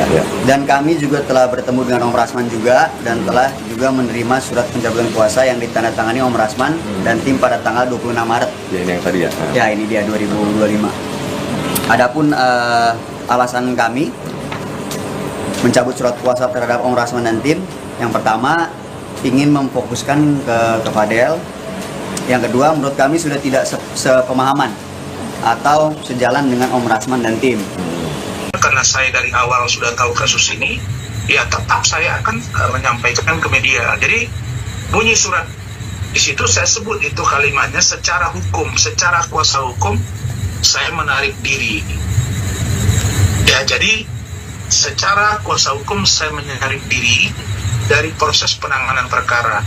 Ya. Dan kami juga telah bertemu dengan Om Rasman juga dan telah juga menerima surat pencabutan kuasa yang ditandatangani Om Rasman dan tim pada tanggal 26 Maret. Ya, ini yang tadi ya. Ya, ini dia 2025. Adapun alasan kami mencabut surat kuasa terhadap Om Rasman dan tim, yang pertama ingin memfokuskan ke Fadel. Yang kedua, menurut kami sudah tidak sepemahaman atau sejalan dengan Om Rasman dan tim. Karena saya dari awal sudah tahu kasus ini, ya tetap saya akan menyampaikan ke media. Jadi bunyi surat di situ saya sebut itu kalimatnya secara hukum, secara kuasa hukum saya menarik diri. Ya, jadi secara kuasa hukum saya menarik diri dari proses penanganan perkara,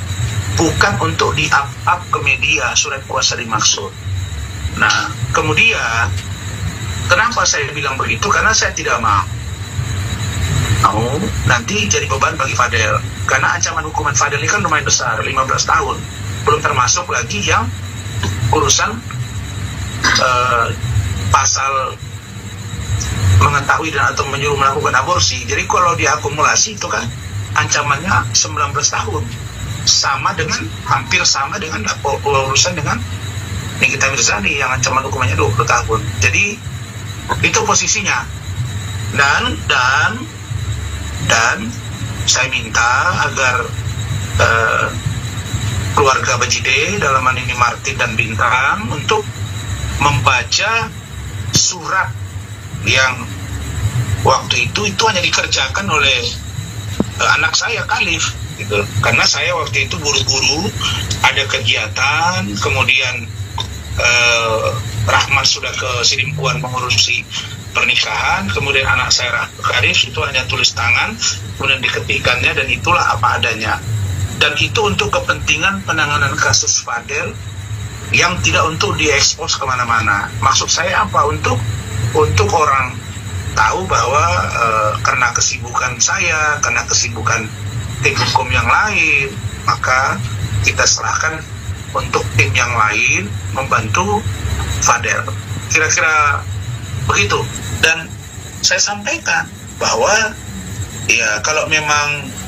bukan untuk di-up ke media surat kuasa dimaksud. Nah, kemudian kenapa saya bilang begitu? Karena saya tidak mau nanti jadi beban bagi Fadel. Karena ancaman hukuman Fadel ini kan lumayan besar, 15 tahun. Belum termasuk lagi yang urusan pasal mengetahui dan atau menyuruh melakukan aborsi. Jadi kalau diakumulasi itu kan ancamannya 19 tahun. Hampir sama dengan urusan dengan Nikita Mirzani yang ancaman hukumannya 20 tahun. Jadi itu posisinya. Dan saya minta agar keluarga Bajide, dalam hal ini Martin dan Bintang, untuk membaca surat yang waktu itu hanya dikerjakan oleh anak saya Khalif gitu. Karena saya waktu itu buru-buru ada kegiatan, kemudian Rahman sudah ke Sidimpuan mengurusi pernikahan, kemudian anak saya Khalif itu hanya tulis tangan, kemudian diketikkannya, dan itulah apa adanya. Dan itu untuk kepentingan penanganan kasus Fadel yang tidak untuk diekspos kemana-mana. Maksud saya apa? Untuk orang tahu bahwa karena kesibukan saya, karena kesibukan tim hukum yang lain, maka kita serahkan untuk tim yang lain membantu Fadel. Kira-kira begitu. Dan saya sampaikan bahwa ya kalau memang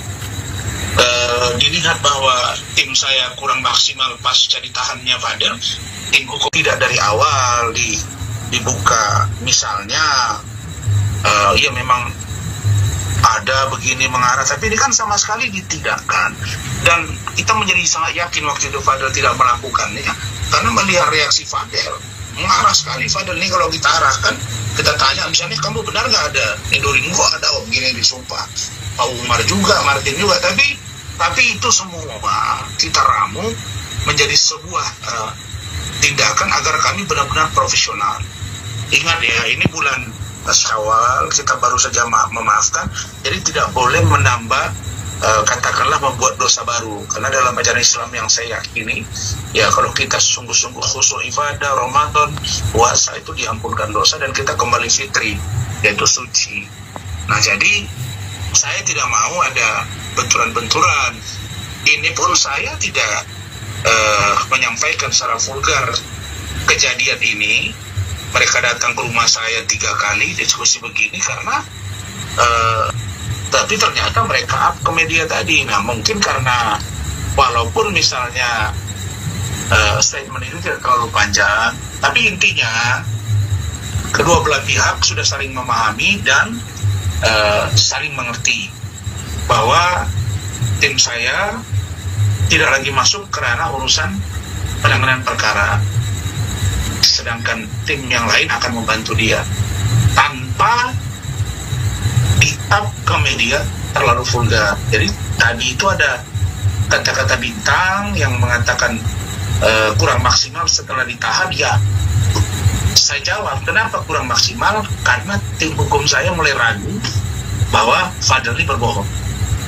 dilihat bahwa tim saya kurang maksimal pasca ditahannya Fadel, tim hukum tidak dari awal dibuka, misalnya ya memang ada begini mengarah, tapi ini kan sama sekali ditidakkan. Dan kita menjadi sangat yakin waktu itu Fadel tidak melakukannya, karena melihat reaksi Fadel mengarah sekali. Fadel ini kalau kita arahkan, kita tanya misalnya, kamu benar nggak ada Nidorin? Kok ada begini disumpah, Pak Umar juga, Martin juga, tapi itu semua kita ramu menjadi sebuah tindakan agar kami benar-benar profesional. Ingat ya, ini bulan Syawal, kita baru saja memaafkan, jadi tidak boleh menambah katakanlah membuat dosa baru. Karena dalam ajaran Islam yang saya yakini, ya kalau kita sungguh-sungguh khusyuk ibadah, Ramadan, puasa, itu diampunkan dosa dan kita kembali fitri, yaitu suci. Nah, jadi saya tidak mau ada benturan-benturan. Ini pun saya tidak menyampaikan secara vulgar kejadian ini. Mereka datang ke rumah saya 3 kali diskusi begini karena tapi ternyata mereka up ke media tadi. Nah, mungkin karena walaupun misalnya statement itu tidak terlalu panjang, tapi intinya kedua belah pihak sudah saling memahami dan saling mengerti bahwa tim saya tidak lagi masuk ke ranah urusan penanganan perkara, sedangkan tim yang lain akan membantu dia tanpa di-up ke media terlalu vulgar. Jadi tadi itu ada kata-kata Bintang yang mengatakan kurang maksimal setelah ditahan. Ya, saya jawab, kenapa kurang maksimal? Karena tim hukum saya mulai ragu bahwa Fadel ini berbohong,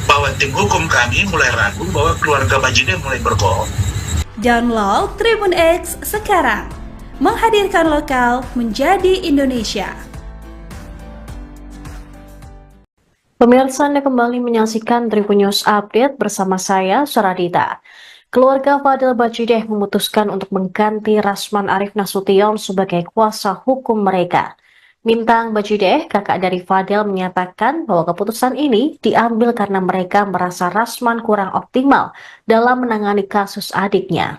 bahwa tim hukum kami mulai ragu bahwa keluarga Bajide mulai berbohong. Download Tribun X sekarang, menghadirkan lokal menjadi Indonesia. Pemirsa, Anda kembali menyaksikan Tribun News Update bersama saya, Saradita. Keluarga Fadel Bajide memutuskan untuk mengganti Rasman Arif Nasution sebagai kuasa hukum mereka. Bintang Bajideh, kakak dari Fadel, menyatakan bahwa keputusan ini diambil karena mereka merasa Rasman kurang optimal dalam menangani kasus adiknya.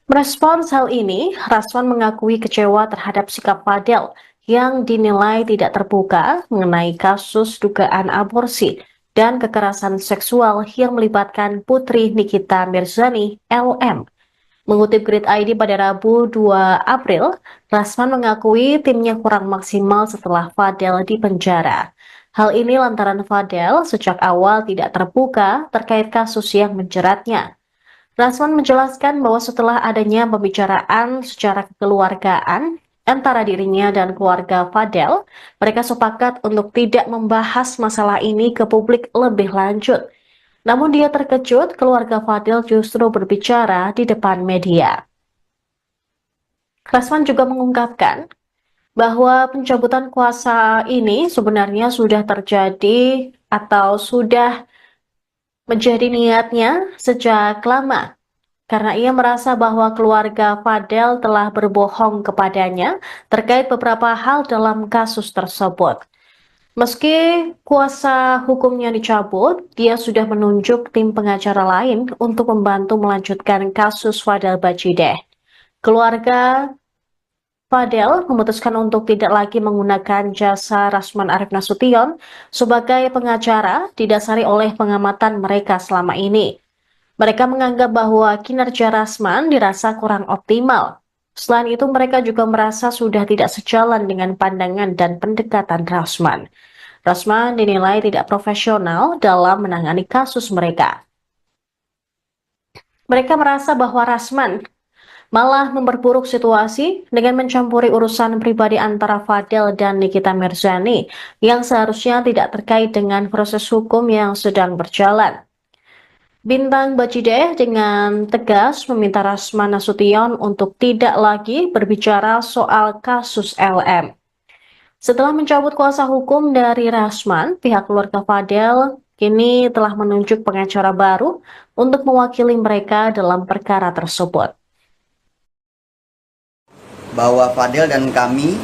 Merespons hal ini, Rasman mengakui kecewa terhadap sikap Fadel yang dinilai tidak terbuka mengenai kasus dugaan aborsi dan kekerasan seksual yang melibatkan putri Nikita Mirzani, LM. Mengutip Grid ID pada Rabu 2 April, Rasman mengakui timnya kurang maksimal setelah Fadel dipenjara. Hal ini lantaran Fadel sejak awal tidak terbuka terkait kasus yang menjeratnya. Rasman menjelaskan bahwa setelah adanya pembicaraan secara kekeluargaan antara dirinya dan keluarga Fadel, mereka sepakat untuk tidak membahas masalah ini ke publik lebih lanjut. Namun dia terkejut keluarga Fadel justru berbicara di depan media. Rasman juga mengungkapkan bahwa pencabutan kuasa ini sebenarnya sudah terjadi atau sudah menjadi niatnya sejak lama, karena ia merasa bahwa keluarga Fadel telah berbohong kepadanya terkait beberapa hal dalam kasus tersebut. Meski kuasa hukumnya dicabut, dia sudah menunjuk tim pengacara lain untuk membantu melanjutkan kasus Fadel Bajideh. Keluarga Fadel memutuskan untuk tidak lagi menggunakan jasa Rasman Arief Nasution sebagai pengacara didasari oleh pengamatan mereka selama ini. Mereka menganggap bahwa kinerja Rasman dirasa kurang optimal. Selain itu, mereka juga merasa sudah tidak sejalan dengan pandangan dan pendekatan Rasman. Rasman dinilai tidak profesional dalam menangani kasus mereka. Mereka merasa bahwa Rasman malah memperburuk situasi dengan mencampuri urusan pribadi antara Fadel dan Nikita Mirzani yang seharusnya tidak terkait dengan proses hukum yang sedang berjalan. Bintang Bajideh dengan tegas meminta Rasman Nasution untuk tidak lagi berbicara soal kasus LM. Setelah mencabut kuasa hukum dari Rasman, pihak keluarga Fadel kini telah menunjuk pengacara baru untuk mewakili mereka dalam perkara tersebut. Bahwa Fadel dan kami,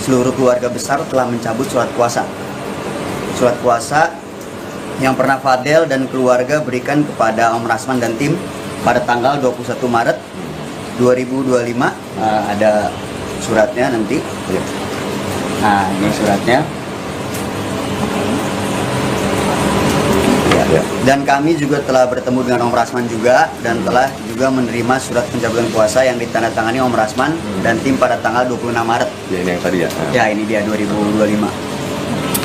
seluruh keluarga besar, telah mencabut surat kuasa. Surat kuasa yang pernah Fadel dan keluarga berikan kepada Om Rasman dan tim pada tanggal 21 Maret 2025. Ada suratnya nanti. Nah, ini suratnya. Dan kami juga telah bertemu dengan Om Rasman juga dan telah juga menerima surat pencabutan kuasa yang ditandatangani Om Rasman dan tim pada tanggal 26 Maret. Ya, ini yang tadi ya. Ya, ini dia 2025.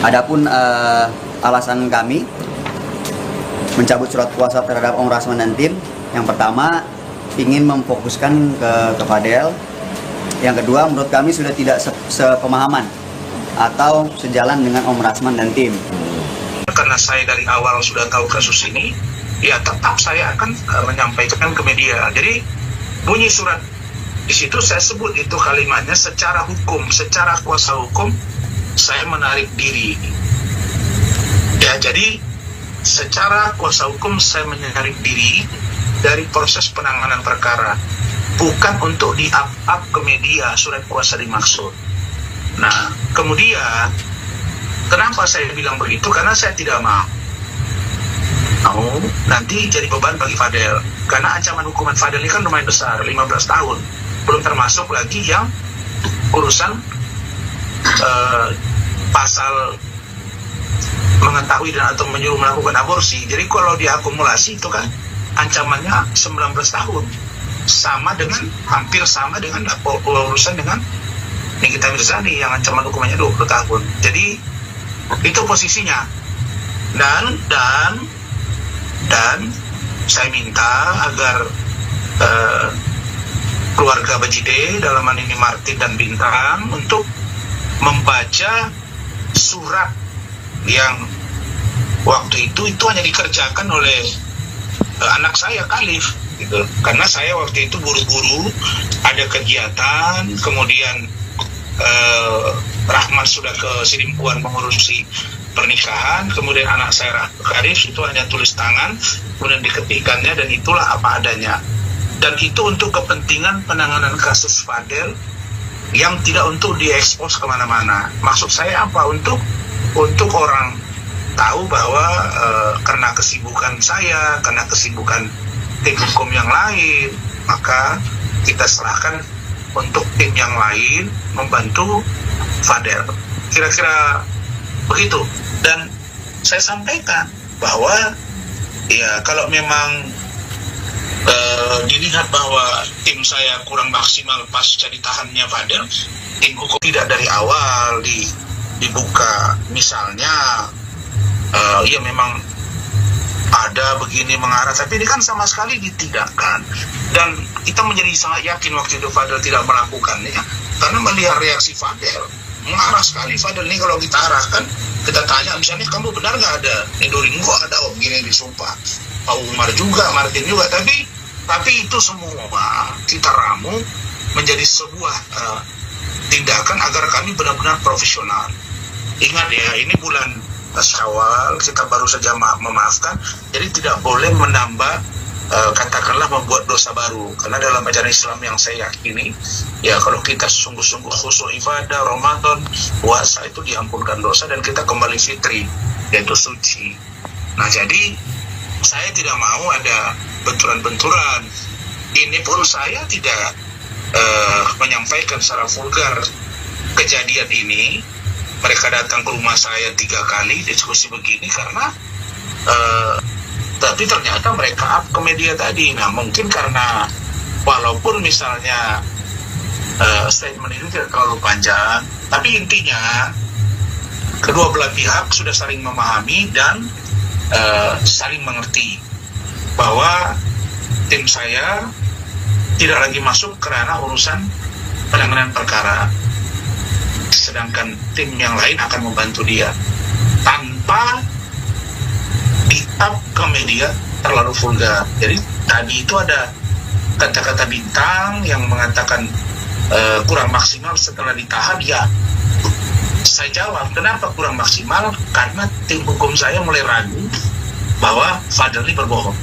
Adapun alasan kami mencabut surat kuasa terhadap Om Rasman dan tim, yang pertama ingin memfokuskan ke Fadel. Yang kedua, menurut kami sudah tidak sepemahaman atau sejalan dengan Om Rasman dan tim. Karena saya dari awal sudah tahu kasus ini, ya tetap saya akan menyampaikan ke media. Jadi bunyi surat di situ saya sebut itu kalimatnya secara hukum, secara kuasa hukum saya menarik diri. Ya, jadi secara kuasa hukum saya menarik diri dari proses penanganan perkara, bukan untuk di-up ke media surat kuasa dimaksud. Nah, kemudian kenapa saya bilang begitu? Karena saya tidak mau nanti jadi beban bagi Fadel. Karena ancaman hukuman Fadel ini kan lumayan besar, 15 tahun. Belum termasuk lagi yang urusan pasal mengetahui dan atau menyuruh melakukan aborsi. Jadi kalau diakumulasi itu kan ancamannya 19 tahun. Sama dengan, hampir sama dengan urusan dengan Nikita Mirzani yang ancaman hukumannya 20 tahun. Jadi itu posisinya. Dan saya minta agar keluarga Bajideh, dalam hal ini Martin dan Bintang, untuk membaca surat yang waktu itu hanya dikerjakan oleh anak saya Khalif gitu. Karena saya waktu itu buru-buru ada kegiatan, kemudian Rahman sudah ke Sidimpuan mengurusi pernikahan, kemudian anak saya Khalif itu hanya tulis tangan, kemudian diketikannya, dan itulah apa adanya. Dan itu untuk kepentingan penanganan kasus Fadel yang tidak untuk diekspos kemana-mana. Maksud saya apa? Untuk orang tahu bahwa karena kesibukan saya, karena kesibukan tim hukum yang lain, maka kita serahkan untuk tim yang lain membantu Fadel. Kira-kira begitu. Dan saya sampaikan bahwa ya kalau memang dilihat bahwa tim saya kurang maksimal pasca ditahannya Fadel, tim hukum tidak dari awal dibuka. Misalnya ya memang ada begini mengarah, tapi ini kan sama sekali ditidakkan. Dan kita menjadi sangat yakin waktu itu Fadel tidak melakukannya, karena melihat reaksi Fadel, mengarah sekali Fadel ini. Kalau kita arahkan, kita tanya misalnya, kamu benar nggak ada Edoring? Kok ada begini disumpah, Pak Umar juga, Martin juga. Tapi itu semua kita ramu menjadi sebuah tindakan agar kami benar-benar profesional. Ingat ya, ini bulan Syawal, kita baru saja memaafkan, jadi tidak boleh menambah katakanlah membuat dosa baru. Karena dalam ajaran Islam yang saya yakini, ya kalau kita sungguh-sungguh khusyuk ibadah, Ramadan, puasa, itu diampunkan dosa dan kita kembali fitri, yaitu suci. Nah, jadi saya tidak mau ada benturan-benturan. Ini pun saya tidak menyampaikan secara vulgar kejadian ini. Mereka datang ke rumah saya 3 kali diskusi begini karena tapi ternyata mereka up ke media tadi. Nah, mungkin karena walaupun misalnya statement ini tidak terlalu panjang, tapi intinya kedua belah pihak sudah saling memahami dan saling mengerti bahwa tim saya tidak lagi masuk ke ranah urusan penanganan perkara, sedangkan tim yang lain akan membantu dia tanpa di-up ke media terlalu vulgar. Jadi tadi itu ada kata-kata bintang yang mengatakan kurang maksimal setelah ditahan. Ya, saya jawab, kenapa kurang maksimal? Karena tim hukum saya mulai ragu bahwa Fadel ini berbohong,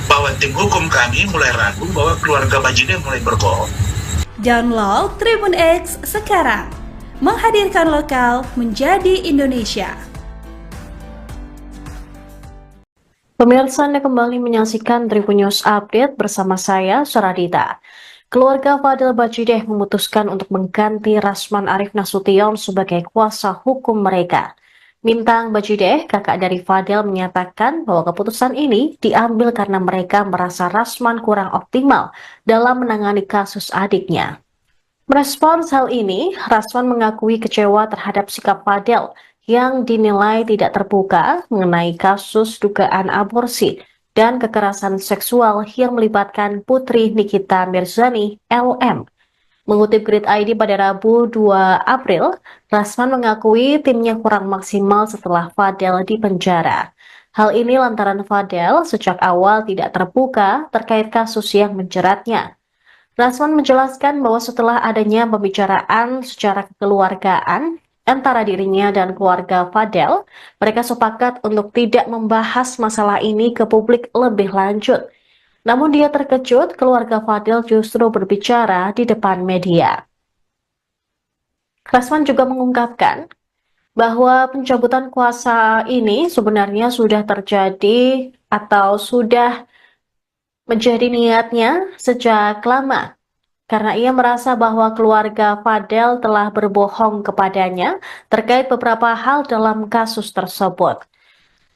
bahwa tim hukum kami mulai ragu bahwa keluarga Bajideh mulai berbohong. Download Tribun X sekarang, menghadirkan lokal menjadi Indonesia. Pemirsa, Anda kembali menyaksikan Tribun News Update bersama saya, Saradita. Keluarga Fadel Bajideh memutuskan untuk mengganti Rasman Arif Nasution sebagai kuasa hukum mereka. Mintang Bajideh, kakak dari Fadel, menyatakan bahwa keputusan ini diambil karena mereka merasa Rasman kurang optimal dalam menangani kasus adiknya. Merespons hal ini, Rasman mengakui kecewa terhadap sikap Fadel yang dinilai tidak terbuka mengenai kasus dugaan aborsi dan kekerasan seksual yang melibatkan putri Nikita Mirzani, LM. Mengutip Grid ID pada Rabu 2 April, Rasman mengakui timnya kurang maksimal setelah Fadel dipenjara. Hal ini lantaran Fadel sejak awal tidak terbuka terkait kasus yang menjeratnya. Rasman menjelaskan bahwa setelah adanya pembicaraan secara kekeluargaan antara dirinya dan keluarga Fadel, mereka sepakat untuk tidak membahas masalah ini ke publik lebih lanjut. Namun dia terkejut keluarga Fadel justru berbicara di depan media. Rasman juga mengungkapkan bahwa pencabutan kuasa ini sebenarnya sudah terjadi atau sudah menjadi niatnya sejak lama, karena ia merasa bahwa keluarga Fadel telah berbohong kepadanya terkait beberapa hal dalam kasus tersebut.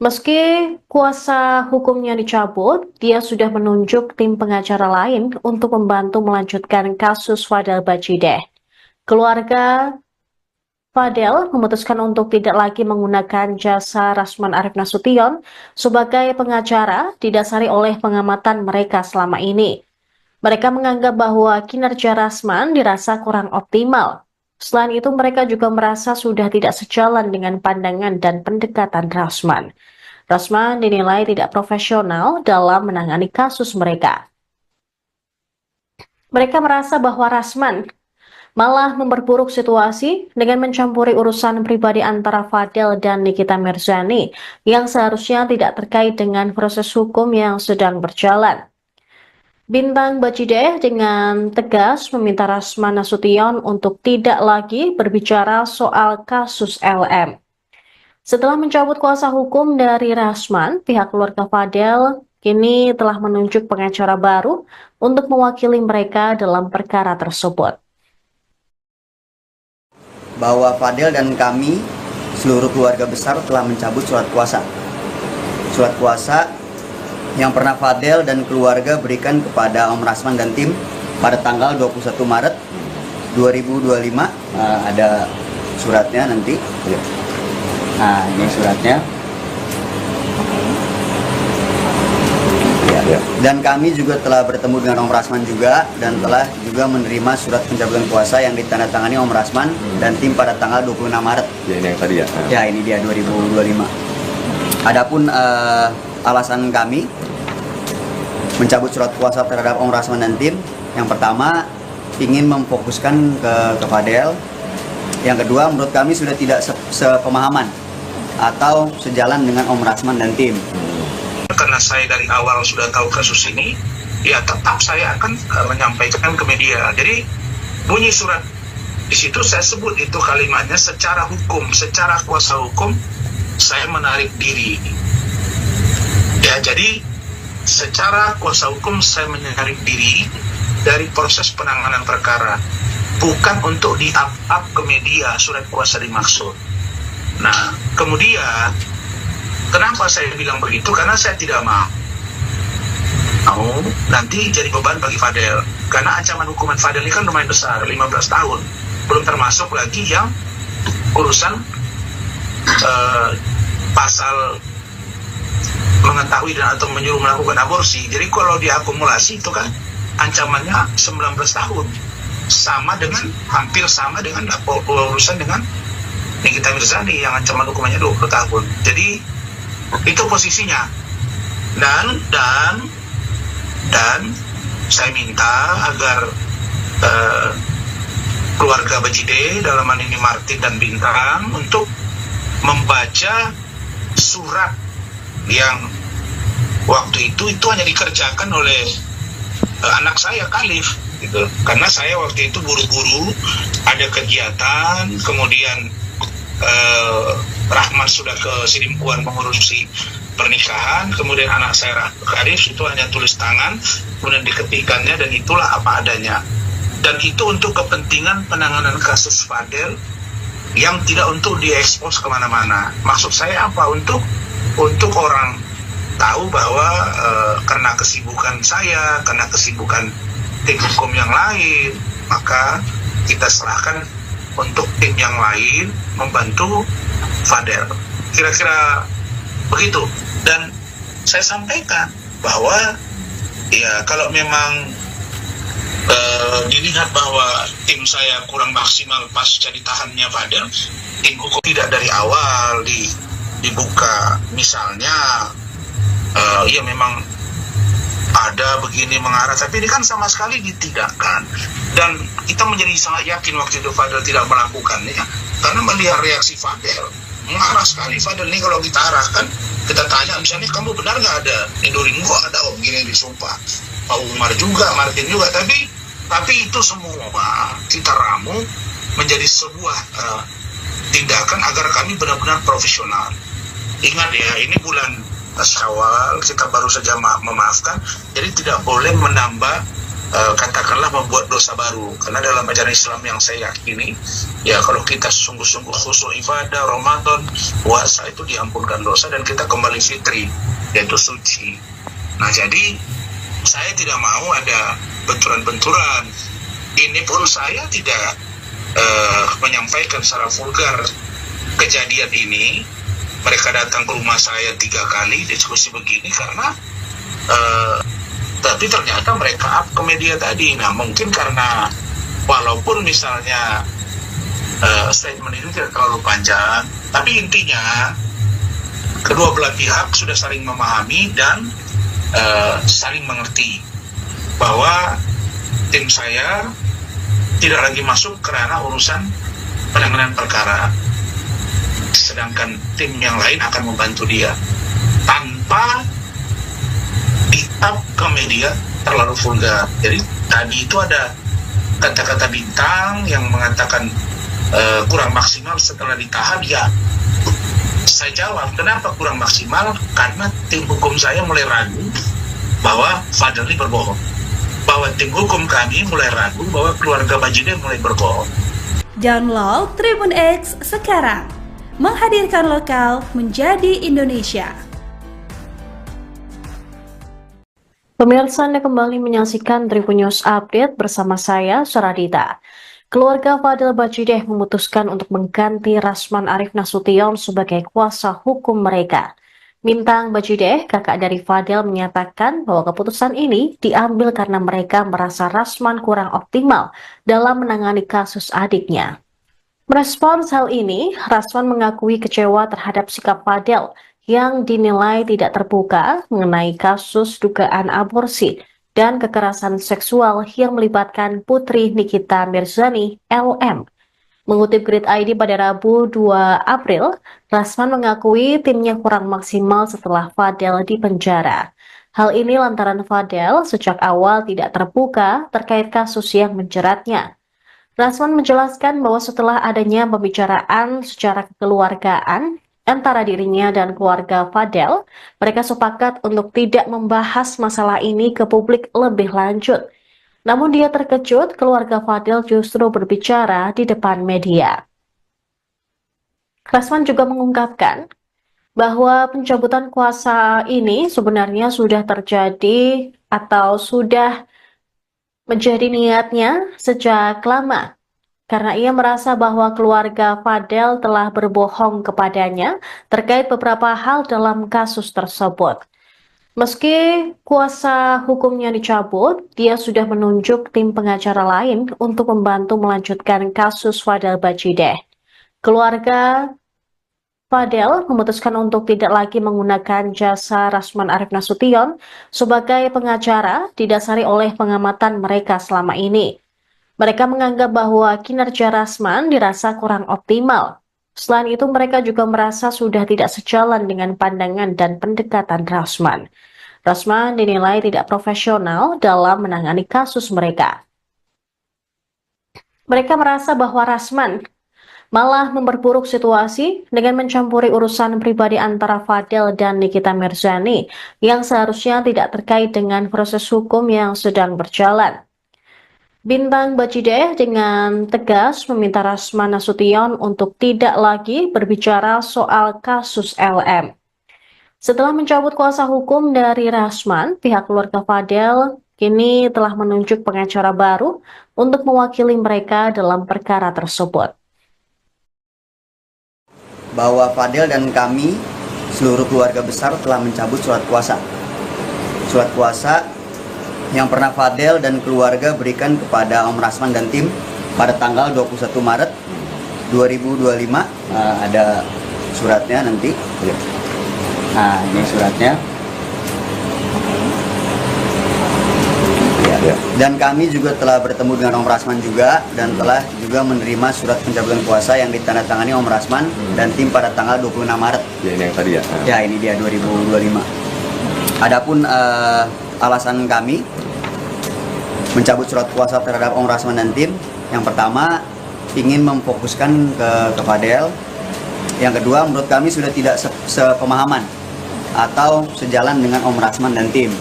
Meski kuasa hukumnya dicabut, dia sudah menunjuk tim pengacara lain untuk membantu melanjutkan kasus Fadel Bajideh. Keluarga Fadel memutuskan untuk tidak lagi menggunakan jasa Rasman Arif Nasution sebagai pengacara didasari oleh pengamatan mereka selama ini. Mereka menganggap bahwa kinerja Rasman dirasa kurang optimal. Selain itu, mereka juga merasa sudah tidak sejalan dengan pandangan dan pendekatan Rasman. Rasman dinilai tidak profesional dalam menangani kasus mereka. Mereka merasa bahwa Rasman malah memperburuk situasi dengan mencampuri urusan pribadi antara Fadel dan Nikita Mirzani yang seharusnya tidak terkait dengan proses hukum yang sedang berjalan. Bintang Bacideh dengan tegas meminta Rasman Nasution untuk tidak lagi berbicara soal kasus LM. Setelah mencabut kuasa hukum dari Rasman, pihak keluarga Fadel kini telah menunjuk pengacara baru untuk mewakili mereka dalam perkara tersebut. Bahwa Fadel dan kami, seluruh keluarga besar telah mencabut surat kuasa. Surat kuasa yang pernah Fadel dan keluarga berikan kepada Om Rasman dan tim pada tanggal 21 Maret 2025. Ada suratnya nanti. Nah, ini suratnya. Ya. Dan kami juga telah bertemu dengan Om Rasman juga dan telah juga menerima surat pencabutan kuasa yang ditandatangani Om Rasman dan tim pada tanggal 26 Maret. Ya, ini yang tadi ya. Ya, ini dia 2025. Adapun alasan kami mencabut surat kuasa terhadap Om Rasman dan tim, yang pertama ingin memfokuskan ke Fadel. Yang kedua, menurut kami sudah tidak sepemahaman atau sejalan dengan Om Rasman dan tim. Karena saya dari awal sudah tahu kasus ini, ya tetap saya akan menyampaikan ke media. Jadi bunyi surat di situ saya sebut itu kalimatnya secara hukum, secara kuasa hukum saya menarik diri. Ya, jadi secara kuasa hukum saya menarik diri dari proses penanganan perkara, bukan untuk di-up ke media surat kuasa dimaksud. Nah, kemudian kenapa saya bilang begitu? Karena saya tidak mau nanti jadi beban bagi Fadel. Karena ancaman hukuman Fadel ini kan lumayan besar, 15 tahun. Belum termasuk lagi yang urusan pasal mengetahui dan atau menyuruh melakukan aborsi. Jadi kalau diakumulasi itu kan ancamannya 19 tahun. Sama dengan, hampir sama dengan urusan dengan Nikita Mirzani yang ancaman hukumannya 20 tahun. Jadi itu posisinya. Dan saya minta agar keluarga Bacideh, dalam hal ini Martin dan Bintang, untuk membaca surat yang waktu itu hanya dikerjakan oleh anak saya Khalif gitu. Karena saya waktu itu buru-buru ada kegiatan, kemudian Rahman sudah ke Sidimpuan mengurusi pernikahan, kemudian anak saya Khalif itu hanya tulis tangan, kemudian diketikannya, dan itulah apa adanya. Dan itu untuk kepentingan penanganan kasus Fadel yang tidak untuk diekspos kemana-mana. Maksud saya apa? Untuk orang tahu bahwa karena kesibukan saya, karena kesibukan tim hukum yang lain, maka kita serahkan untuk tim yang lain membantu Fadel. Kira-kira begitu. Dan saya sampaikan bahwa ya kalau memang dilihat bahwa tim saya kurang maksimal pasca ditahannya Fadel, tim hukum tidak dari awal dibuka, misalnya ya memang ada begini mengarah, tapi ini kan sama sekali ditidakkan. Dan kita menjadi sangat yakin waktu itu Fadel tidak melakukannya, karena melihat reaksi Fadel mengarah sekali. Fadel ini kalau kita arahkan, kita tanya misalnya, kamu benar nggak ada Niduri? Enggak ada, om gini disumpah. Pak Umar juga, Martin juga, tapi itu semua kita ramu menjadi sebuah tindakan agar kami benar-benar profesional. Ingat ya, ini bulan Syawal, kita baru saja memaafkan, jadi tidak boleh menambah katakanlah membuat dosa baru. Karena dalam ajaran Islam yang saya yakini, ya kalau kita sungguh-sungguh khusyuk ibadah, Ramadan, puasa, itu diampunkan dosa dan kita kembali fitri, yaitu suci. Nah, jadi saya tidak mau ada benturan-benturan. Ini pun saya tidak menyampaikan secara vulgar kejadian ini. Mereka datang ke rumah saya 3 kali diskusi begini karena tapi ternyata mereka up ke media tadi. Nah, mungkin karena walaupun misalnya statement itu tidak terlalu panjang, tapi intinya kedua belah pihak sudah saling memahami dan saling mengerti bahwa tim saya tidak lagi masuk ke ranah urusan penanganan perkara, sedangkan tim yang lain akan membantu dia tanpa di-up ke media terlalu vulgar. Jadi tadi itu ada kata-kata bintang yang mengatakan kurang maksimal setelah ditahan. Ya, saya jawab, kenapa kurang maksimal? Karena tim hukum saya mulai ragu bahwa Fadel ini berbohong. Bahwa tim hukum kami mulai ragu bahwa keluarga Bajideh mulai berbohong. Download Tribun X sekarang, menghadirkan lokal menjadi Indonesia. Pemirsa, Anda kembali menyaksikan Tribun News Update bersama saya, Suradita. Keluarga Fadel Bajideh memutuskan untuk mengganti Rasman Arif Nasution sebagai kuasa hukum mereka. Bintang Bajideh, kakak dari Fadel, menyatakan bahwa keputusan ini diambil karena mereka merasa Rasman kurang optimal dalam menangani kasus adiknya. Merespons hal ini, Rasman mengakui kecewa terhadap sikap Fadel yang dinilai tidak terbuka mengenai kasus dugaan aborsi dan kekerasan seksual yang melibatkan putri Nikita Mirzani, LM. Mengutip Grid ID pada Rabu 2 April, Rasman mengakui timnya kurang maksimal setelah Fadel dipenjara. Hal ini lantaran Fadel sejak awal tidak terbuka terkait kasus yang menjeratnya. Rasman menjelaskan bahwa setelah adanya pembicaraan secara kekeluargaan antara dirinya dan keluarga Fadel, mereka sepakat untuk tidak membahas masalah ini ke publik lebih lanjut. Namun dia terkejut keluarga Fadel justru berbicara di depan media. Rasman juga mengungkapkan bahwa pencabutan kuasa ini sebenarnya sudah terjadi atau sudah menjadi niatnya sejak lama. Karena ia merasa bahwa keluarga Fadel telah berbohong kepadanya terkait beberapa hal dalam kasus tersebut. Meski kuasa hukumnya dicabut, dia sudah menunjuk tim pengacara lain untuk membantu melanjutkan kasus Fadel Bajideh. Keluarga Fadel memutuskan untuk tidak lagi menggunakan jasa Rasman Arif Nasution sebagai pengacara didasari oleh pengamatan mereka selama ini. Mereka menganggap bahwa kinerja Rasman dirasa kurang optimal. Selain itu, mereka juga merasa sudah tidak sejalan dengan pandangan dan pendekatan Rasman. Rasman dinilai tidak profesional dalam menangani kasus mereka. Mereka merasa bahwa Rasman malah memperburuk situasi dengan mencampuri urusan pribadi antara Fadel dan Nikita Mirzani yang seharusnya tidak terkait dengan proses hukum yang sedang berjalan. Bintang Bajideh dengan tegas meminta Rasman Nasution untuk tidak lagi berbicara soal kasus LM. Setelah mencabut kuasa hukum dari Rasman, pihak keluarga Fadel kini telah menunjuk pengacara baru untuk mewakili mereka dalam perkara tersebut. Bahwa Fadel dan kami, seluruh keluarga besar, telah mencabut surat kuasa. Surat kuasa yang pernah Fadel dan keluarga berikan kepada Om Rasman dan tim pada tanggal 21 Maret 2025. Ada suratnya nanti. Nah, ini suratnya. Ya. Dan kami juga telah bertemu dengan Om Rasman juga dan telah juga menerima surat pencabutan kuasa yang ditandatangani Om Rasman dan tim pada tanggal 26 Maret. Ya, ini yang tadi ya. Ya, ini dia 2025. Adapun alasan kami mencabut surat kuasa terhadap Om Rasman dan tim, yang pertama ingin memfokuskan ke Fadel. Yang kedua, menurut kami sudah tidak sepemahaman atau sejalan dengan Om Rasman dan tim.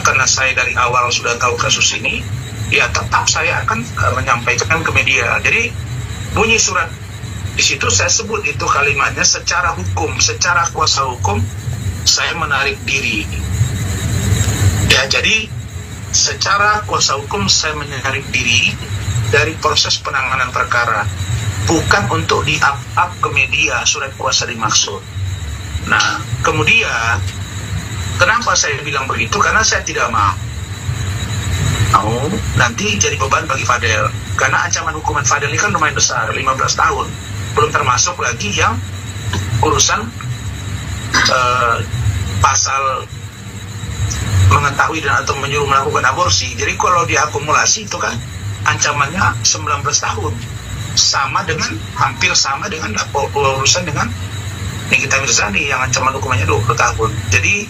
Karena saya dari awal sudah tahu kasus ini, ya tetap saya akan menyampaikan ke media. Jadi bunyi surat di situ saya sebut itu kalimatnya secara hukum, secara kuasa hukum saya menarik diri. Ya, jadi secara kuasa hukum saya menarik diri dari proses penanganan perkara, bukan untuk di-up ke media surat kuasa dimaksud. Nah, kemudian kenapa saya bilang begitu? Karena saya tidak mau nanti jadi beban bagi Fadel. Karena ancaman hukuman Fadel ini kan lumayan besar, 15 tahun. Belum termasuk lagi yang urusan pasal mengetahui dan atau menyuruh melakukan aborsi. Jadi kalau diakumulasi itu kan ancamannya 19 tahun. Sama dengan, hampir sama dengan urusan dengan Nikita Mirzani yang ancaman hukumannya 20 tahun. Jadi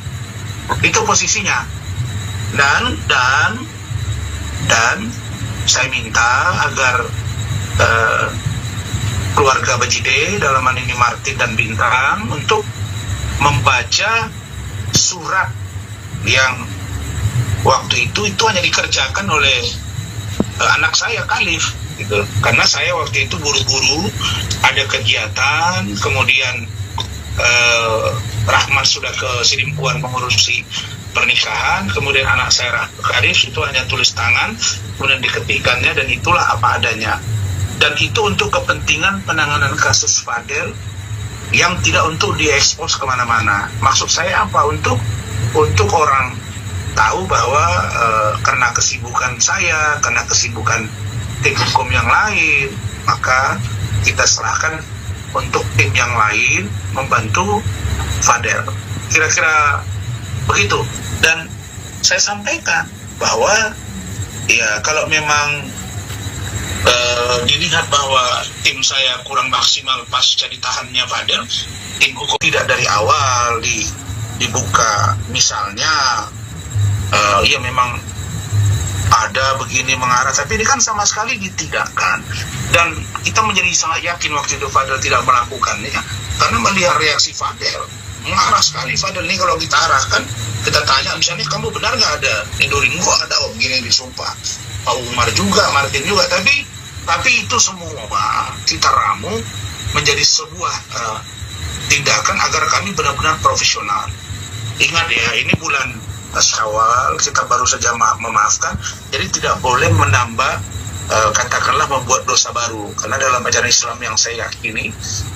itu posisinya. dan saya minta agar keluarga Bajide, dalam hal ini Martin dan Bintang, untuk membaca surat yang waktu itu hanya dikerjakan oleh anak saya Khalif gitu. Karena saya waktu itu buru-buru ada kegiatan, kemudian Rahman sudah ke Sidimpuan mengurusi pernikahan, kemudian anak saya Khalif itu hanya tulis tangan, kemudian diketikkannya, dan itulah apa adanya. Dan itu untuk kepentingan penanganan kasus Fadel yang tidak untuk diekspos kemana-mana. Maksud saya apa? Untuk orang tahu bahwa karena kesibukan saya, karena kesibukan tim hukum yang lain, maka kita serahkan untuk tim yang lain membantu Fadel. Kira-kira begitu. Dan saya sampaikan bahwa ya kalau memang dilihat bahwa tim saya kurang maksimal pasca ditahannya Fadel, tim hukum tidak dari awal dibuka misalnya ya memang ada begini mengarah, tapi ini kan sama sekali ditidakkan. Dan kita menjadi sangat yakin waktu itu Fadel tidak melakukannya, karena melihat reaksi Fadel mengarah sekali. Fadel ini kalau kita arahkan, kita tanya misalnya, kamu benar nggak ada Indoringo, ada begini disumpah, Pak Umar juga, Martin juga, tapi itu semua kita ramu menjadi sebuah tindakan agar kami benar-benar profesional. Ingat ya, ini bulan Syawal, kita baru saja memaafkan, jadi tidak boleh menambah katakanlah membuat dosa baru, karena dalam ajaran Islam yang saya yakini,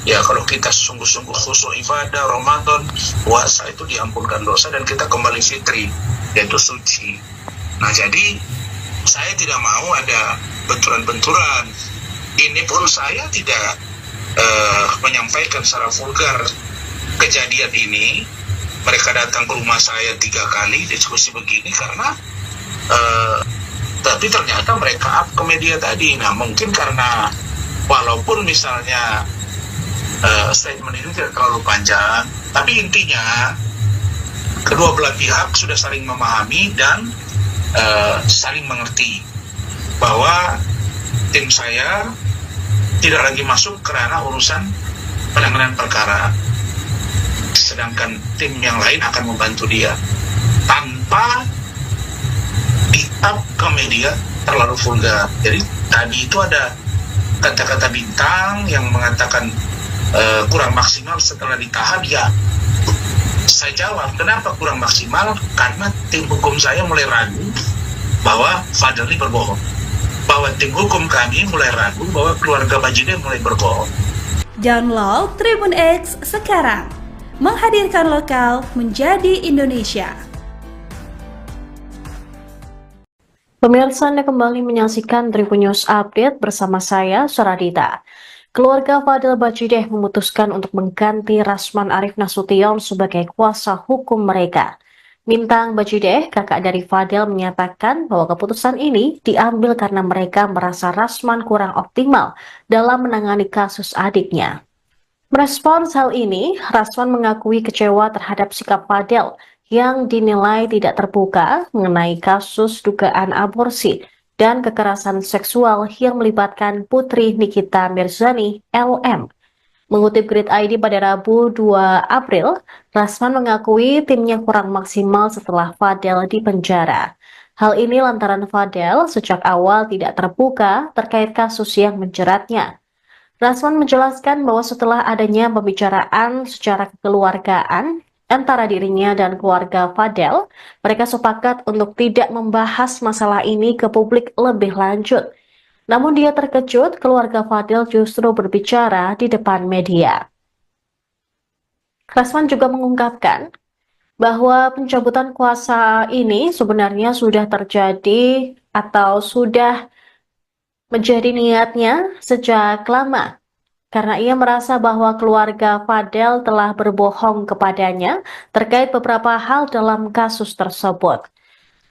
ya kalau kita sungguh-sungguh khusyuk ibadah Ramadan, puasa, itu diampunkan dosa dan kita kembali fitri, yaitu suci. Nah jadi saya tidak mau ada benturan-benturan. Ini pun saya tidak menyampaikan secara vulgar kejadian ini. Mereka datang ke rumah saya 3 kali diskusi begini karena tapi ternyata mereka up ke media tadi. Nah mungkin karena walaupun misalnya statement ini tidak terlalu panjang, tapi intinya kedua belah pihak sudah saling memahami dan saling mengerti bahwa tim saya tidak lagi masuk ke ranah urusan penanganan perkara, sedangkan tim yang lain akan membantu dia tanpa di-up ke media terlalu vulgar. Jadi tadi itu ada kata-kata Bintang yang mengatakan kurang maksimal setelah ditahan. Ya, saya jawab, kenapa kurang maksimal? Karena tim hukum saya mulai ragu bahwa Fadel ini berbohong, bahwa tim hukum kami mulai ragu bahwa keluarga Bajide mulai berbohong. Download Tribun X sekarang, menghadirkan lokal menjadi Indonesia. Pemirsa, Anda kembali menyaksikan Tribun News Update bersama saya, Suradita. Keluarga Fadel Bajide memutuskan untuk mengganti Rasman Arif Nasution sebagai kuasa hukum mereka. Bintang Bajide, kakak dari Fadel, menyatakan bahwa keputusan ini diambil karena mereka merasa Rasman kurang optimal dalam menangani kasus adiknya. Merespons hal ini, Rasman mengakui kecewa terhadap sikap Fadel yang dinilai tidak terbuka mengenai kasus dugaan aborsi dan kekerasan seksual yang melibatkan putri Nikita Mirzani, LM. Mengutip Grid ID pada Rabu 2 April, Rasman mengakui timnya kurang maksimal setelah Fadel dipenjara. Hal ini lantaran Fadel sejak awal tidak terbuka terkait kasus yang menjeratnya. Rasman menjelaskan bahwa setelah adanya pembicaraan secara kekeluargaan antara dirinya dan keluarga Fadel, mereka sepakat untuk tidak membahas masalah ini ke publik lebih lanjut. Namun dia terkejut keluarga Fadel justru berbicara di depan media. Rasman juga mengungkapkan bahwa pencabutan kuasa ini sebenarnya sudah terjadi atau sudah menjadi niatnya sejak lama, karena ia merasa bahwa keluarga Fadel telah berbohong kepadanya terkait beberapa hal dalam kasus tersebut.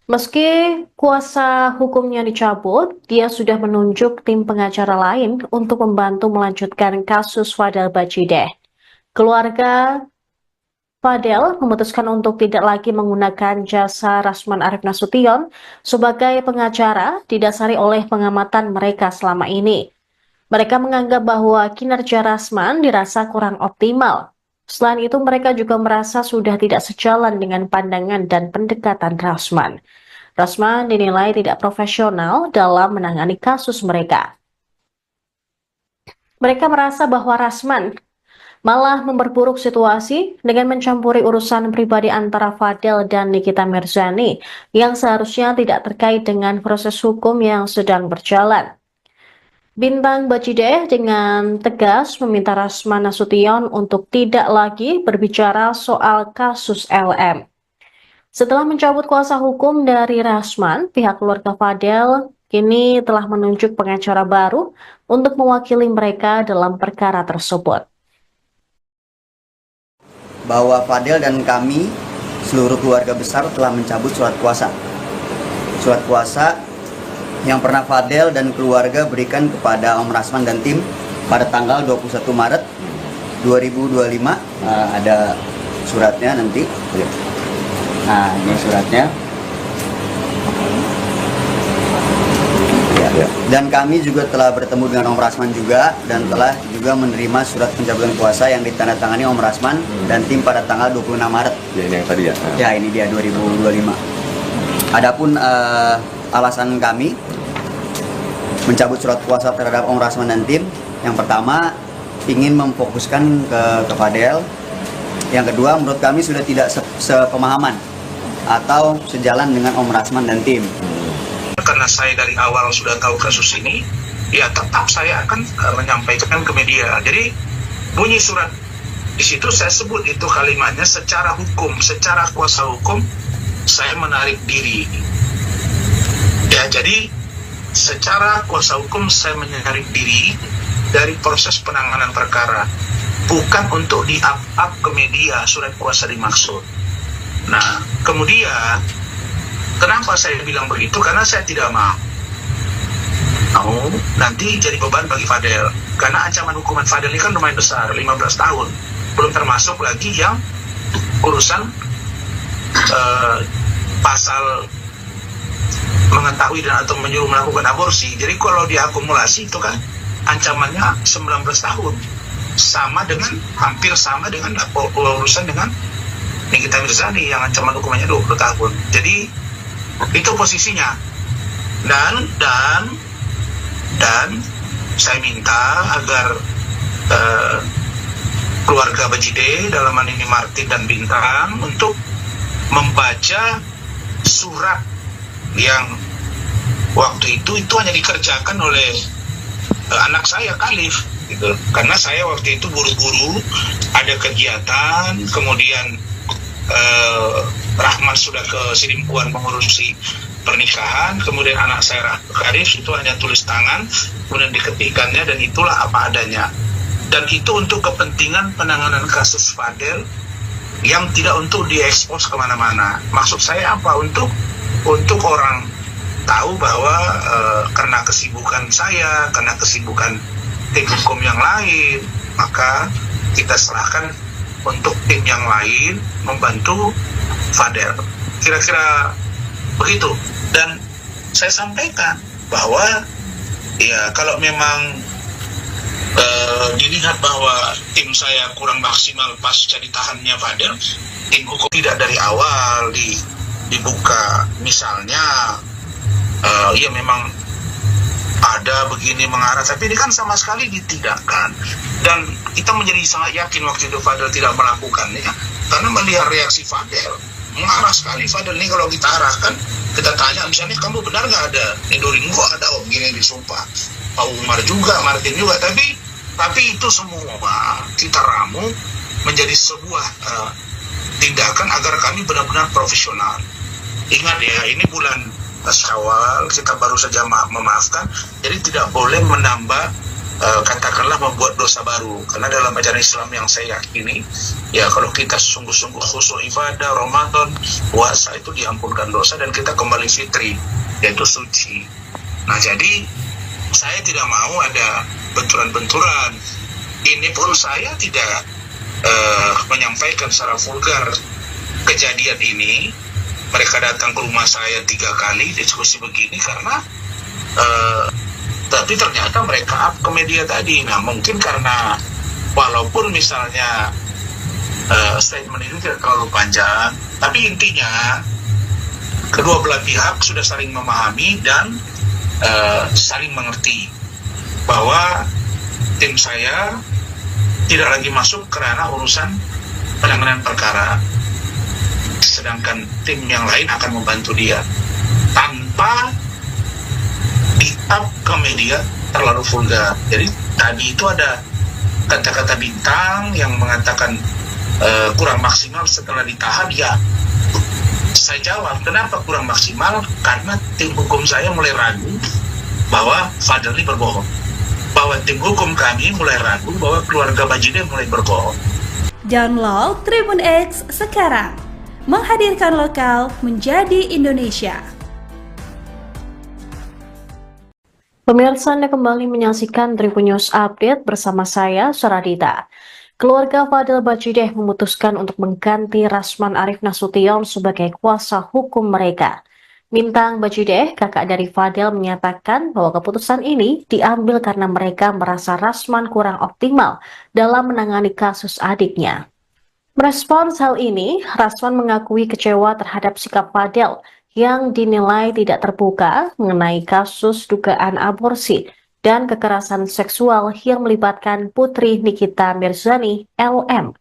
Meski kuasa hukumnya dicabut, dia sudah menunjuk tim pengacara lain untuk membantu melanjutkan kasus Fadel Bajide. Keluarga Fadel memutuskan untuk tidak lagi menggunakan jasa Rasman Arief Nasution sebagai pengacara didasari oleh pengamatan mereka selama ini. Mereka menganggap bahwa kinerja Rasman dirasa kurang optimal. Selain itu, mereka juga merasa sudah tidak sejalan dengan pandangan dan pendekatan Rasman. Rasman dinilai tidak profesional dalam menangani kasus mereka. Mereka merasa bahwa Rasman malah memperburuk situasi dengan mencampuri urusan pribadi antara Fadel dan Nikita Mirzani yang seharusnya tidak terkait dengan proses hukum yang sedang berjalan. Bintang Bajideh dengan tegas meminta Rasman Nasution untuk tidak lagi berbicara soal kasus LM. Setelah mencabut kuasa hukum dari Rasman, pihak keluarga Fadel kini telah menunjuk pengacara baru untuk mewakili mereka dalam perkara tersebut. Bahwa Fadel dan kami, seluruh keluarga besar telah mencabut surat kuasa. Surat kuasa yang pernah Fadel dan keluarga berikan kepada Om Rasman dan tim pada tanggal 21 Maret 2025. Ada suratnya nanti. Nah, ini suratnya. Ya. Dan kami juga telah bertemu dengan Om Rasman juga dan telah juga menerima surat pencabutan kuasa yang ditandatangani Om Rasman dan tim pada tanggal 26 Maret. Ya, ini yang tadi ya. Ya, ini dia 2025. Adapun alasan kami mencabut surat kuasa terhadap Om Rasman dan tim, yang pertama ingin memfokuskan ke Fadel. Yang kedua, menurut kami sudah tidak sepemahaman atau sejalan dengan Om Rasman dan tim. Karena saya dari awal sudah tahu kasus ini, ya tetap saya akan menyampaikan ke media. Jadi bunyi surat di situ saya sebut itu kalimatnya secara hukum, secara kuasa hukum saya menarik diri. Ya, jadi secara kuasa hukum saya menarik diri dari proses penanganan perkara, bukan untuk di-up ke media surat kuasa dimaksud. Nah, kemudian kenapa saya bilang begitu? Karena saya tidak mau nanti jadi beban bagi Fadel. Karena ancaman hukuman Fadel ini kan lumayan besar, 15 tahun. Belum termasuk lagi yang urusan pasal mengetahui dan atau menyuruh melakukan aborsi. Jadi kalau diakumulasi itu kan ancamannya 19 tahun. Hampir sama dengan urusan dengan Nikita Mirzani yang ancaman hukumannya 20 tahun. Jadi itu posisinya. Dan saya minta agar keluarga Bajideh, dalam hal ini Martin dan Bintang, untuk membaca surat yang waktu itu hanya dikerjakan oleh anak saya Khalif gitu. Karena saya waktu itu buru-buru ada kegiatan, kemudian Rahman sudah ke Sidimpuan mengurusi pernikahan, kemudian anak saya Khalif itu hanya tulis tangan, kemudian diketikannya, dan itulah apa adanya. Dan itu untuk kepentingan penanganan kasus Fadel yang tidak untuk diekspos kemana-mana. Maksud saya apa? Untuk orang tahu bahwa karena kesibukan saya, karena kesibukan tim hukum yang lain, maka kita serahkan untuk tim yang lain membantu Fadel. Kira-kira begitu. Dan saya sampaikan bahwa ya kalau memang dilihat bahwa tim saya kurang maksimal pasca ditahannya Fadel, tim hukum tidak dari awal dibuka. Misalnya ya memang ada begini mengarah, tapi ini kan sama sekali ditidakkan. Dan kita menjadi sangat yakin waktu itu Fadel tidak melakukannya, karena melihat reaksi Fadel, mengarah sekali Fadel ini. Kalau kita arahkan, kita tanya misalnya, kamu benar nggak ada Nidoring? Kok ada om gini disumpah, Pak Umar juga, Martin juga, tapi itu semua kita ramu menjadi sebuah tindakan agar kami benar-benar profesional. Ingat ya, ini bulan Syawal, kita baru saja memaafkan, jadi tidak boleh menambah katakanlah membuat dosa baru. Karena dalam ajaran Islam yang saya yakini, ya kalau kita sungguh-sungguh khusyuk ibadah, Ramadan, puasa, itu diampunkan dosa dan kita kembali fitri, yaitu suci. Nah, jadi saya tidak mau ada benturan-benturan. Ini pun saya tidak menyampaikan secara vulgar kejadian ini. Mereka datang ke rumah saya 3 kali diskusi begini karena tapi ternyata mereka up ke media tadi. Nah, mungkin karena walaupun misalnya statement ini tidak terlalu panjang, tapi intinya kedua belah pihak sudah saling memahami dan saling mengerti bahwa tim saya tidak lagi masuk ke ranah urusan penanganan perkara, sedangkan tim yang lain akan membantu dia tanpa di-up ke media terlalu vulgar. Jadi tadi itu ada kata-kata bintang yang mengatakan kurang maksimal setelah ditahan. Ya, saya jawab, kenapa kurang maksimal? Karena tim hukum saya mulai ragu bahwa Fadel ini berbohong, bahwa tim hukum kami mulai ragu bahwa keluarga Bajideh mulai berbohong. Download Tribun X sekarang, menghadirkan lokal menjadi Indonesia. Pemirsa, Anda kembali menyaksikan Tribun News Update bersama saya, Saradita. Keluarga Fadel Bajideh memutuskan untuk mengganti Rasman Arif Nasution sebagai kuasa hukum mereka. Bintang Bajideh, kakak dari Fadel, menyatakan bahwa keputusan ini diambil karena mereka merasa Rasman kurang optimal dalam menangani kasus adiknya. Merespons hal ini, Rasman mengakui kecewa terhadap sikap Fadel yang dinilai tidak terbuka mengenai kasus dugaan aborsi dan kekerasan seksual yang melibatkan putri Nikita Mirzani, LM.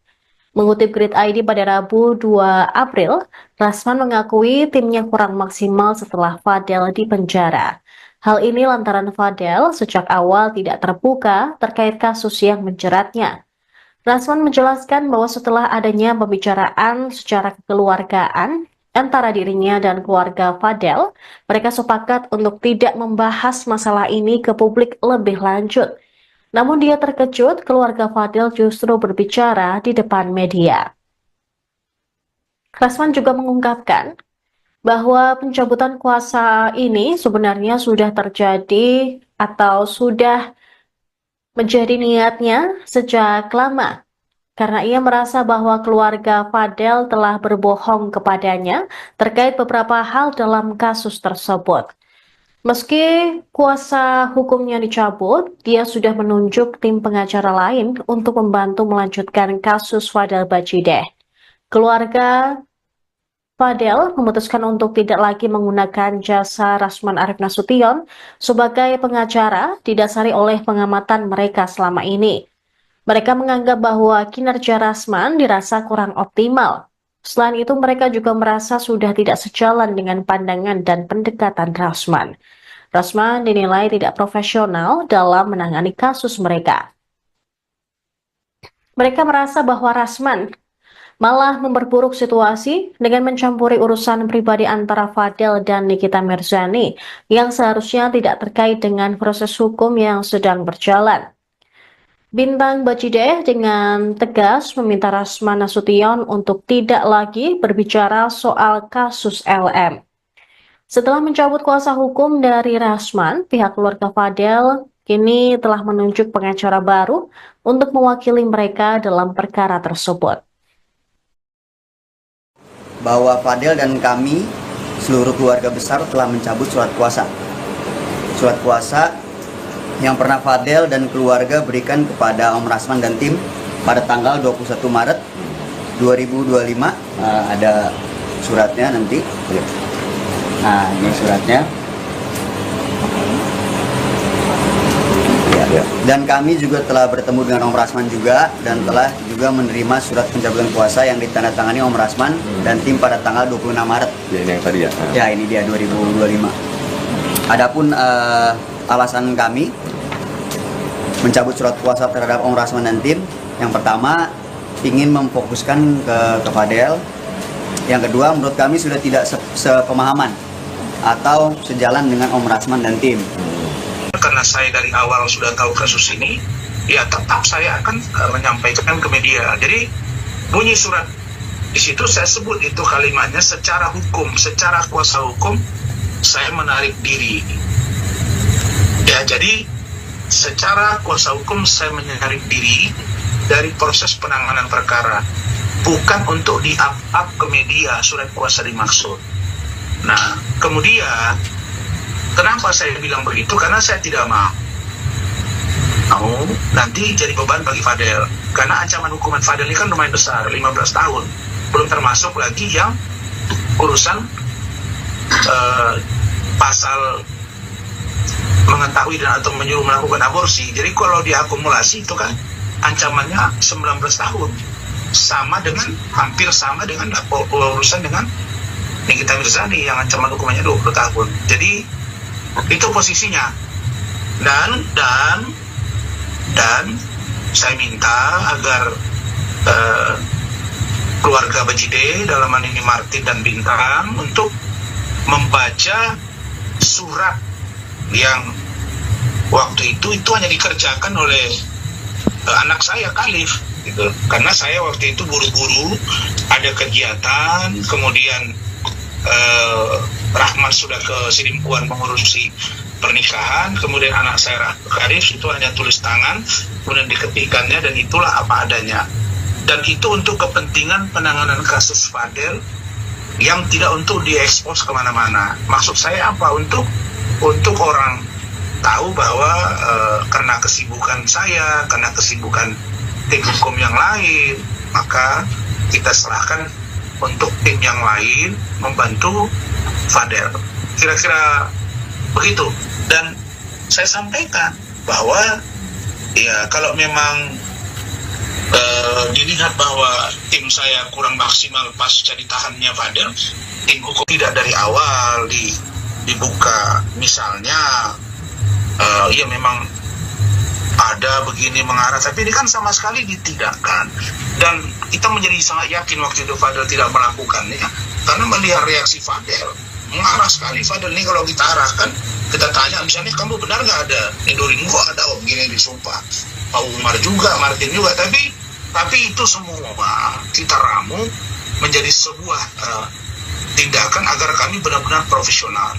Mengutip Grid ID pada Rabu 2 April, Rasman mengakui timnya kurang maksimal setelah Fadel dipenjara. Hal ini lantaran Fadel sejak awal tidak terbuka terkait kasus yang menjeratnya. Rasman menjelaskan bahwa setelah adanya pembicaraan secara kekeluargaan antara dirinya dan keluarga Fadel, mereka sepakat untuk tidak membahas masalah ini ke publik lebih lanjut. Namun dia terkejut keluarga Fadel justru berbicara di depan media. Rasman juga mengungkapkan bahwa pencabutan kuasa ini sebenarnya sudah terjadi atau sudah menjadi niatnya sejak lama, karena ia merasa bahwa keluarga Fadel telah berbohong kepadanya terkait beberapa hal dalam kasus tersebut. Meski kuasa hukumnya dicabut, dia sudah menunjuk tim pengacara lain untuk membantu melanjutkan kasus Fadel Bajideh. Keluarga Fadel memutuskan untuk tidak lagi menggunakan jasa Rasman Arif Nasution sebagai pengacara didasari oleh pengamatan mereka selama ini. Mereka menganggap bahwa kinerja Rasman dirasa kurang optimal. Selain itu, mereka juga merasa sudah tidak sejalan dengan pandangan dan pendekatan Rasman. Rasman dinilai tidak profesional dalam menangani kasus mereka. Mereka merasa bahwa Rasman malah memperburuk situasi dengan mencampuri urusan pribadi antara Fadel dan Nikita Mirzani yang seharusnya tidak terkait dengan proses hukum yang sedang berjalan. Bintang Bajideh dengan tegas meminta Rasman Nasution untuk tidak lagi berbicara soal kasus LM. Setelah mencabut kuasa hukum dari Rasman, pihak keluarga Fadel kini telah menunjuk pengacara baru untuk mewakili mereka dalam perkara tersebut. Bahwa Fadel dan kami, seluruh keluarga besar, telah mencabut surat kuasa. Surat kuasa yang pernah Fadel dan keluarga berikan kepada Om Rasman dan tim pada tanggal 21 Maret 2025. Ada suratnya nanti. Nah, ini suratnya. Ya. Dan kami juga telah bertemu dengan Om Rasman juga dan telah juga menerima surat pencabutan kuasa yang ditandatangani Om Rasman dan tim pada tanggal 26 Maret. Ya, ini yang tadi ya. Ya, ini dia 2025. Adapun alasan kami mencabut surat kuasa terhadap Om Rasman dan tim, yang pertama ingin memfokuskan ke Fadel. Yang kedua, menurut kami sudah tidak sepemahaman atau sejalan dengan Om Rasman dan tim. Karena saya dari awal sudah tahu kasus ini, ya tetap saya akan menyampaikan ke media. Jadi bunyi surat di situ saya sebut itu kalimatnya secara hukum, secara kuasa hukum saya menarik diri. Ya, jadi secara kuasa hukum saya menarik diri dari proses penanganan perkara. bukan untuk di-up ke media surat kuasa dimaksud. Nah, kemudian kenapa saya bilang begitu? Karena saya tidak mau nanti jadi beban bagi Fadel. Karena ancaman hukuman Fadel ini kan lumayan besar, 15 tahun. Belum termasuk lagi yang urusan pasal mengetahui dan atau menyuruh melakukan aborsi. Jadi kalau diakumulasi itu kan ancamannya 19 tahun. Hampir sama dengan urusan dengan Nikita Mirzani yang ancaman hukumannya 20 tahun. Jadi itu posisinya. Dan saya minta agar keluarga Bajide, dalam hal ini Martin dan Bintang, untuk membaca surat yang waktu itu hanya dikerjakan oleh anak saya Khalif gitu. Karena saya waktu itu buru-buru ada kegiatan, kemudian Rahman sudah ke Sidimpuan mengurusi pernikahan, kemudian anak saya Khalif itu hanya tulis tangan, kemudian diketikkannya, dan itulah apa adanya. Dan itu untuk kepentingan penanganan kasus Fadel yang tidak untuk diekspos kemana-mana. Maksud saya apa? Untuk orang tahu bahwa karena kesibukan saya, karena kesibukan tim hukum yang lain, maka kita serahkan untuk tim yang lain membantu Fadel. Kira-kira begitu. Dan saya sampaikan bahwa ya kalau memang dilihat bahwa tim saya kurang maksimal pasca ditahannya Fadel, tim hukum tidak dari awal dibuka misalnya ya memang ada begini mengarah, tapi ini kan sama sekali ditidakkan. Dan kita menjadi sangat yakin waktu itu Fadel tidak melakukannya, karena melihat reaksi Fadel mengarah sekali. Fadel ini kalau kita arahkan, kita tanya misalnya, kamu benar nggak ada Nidorin? Kok ada begini disumpah, Pak Umar juga, Martin juga, tapi itu semua kita ramu menjadi sebuah tindakan agar kami benar-benar profesional.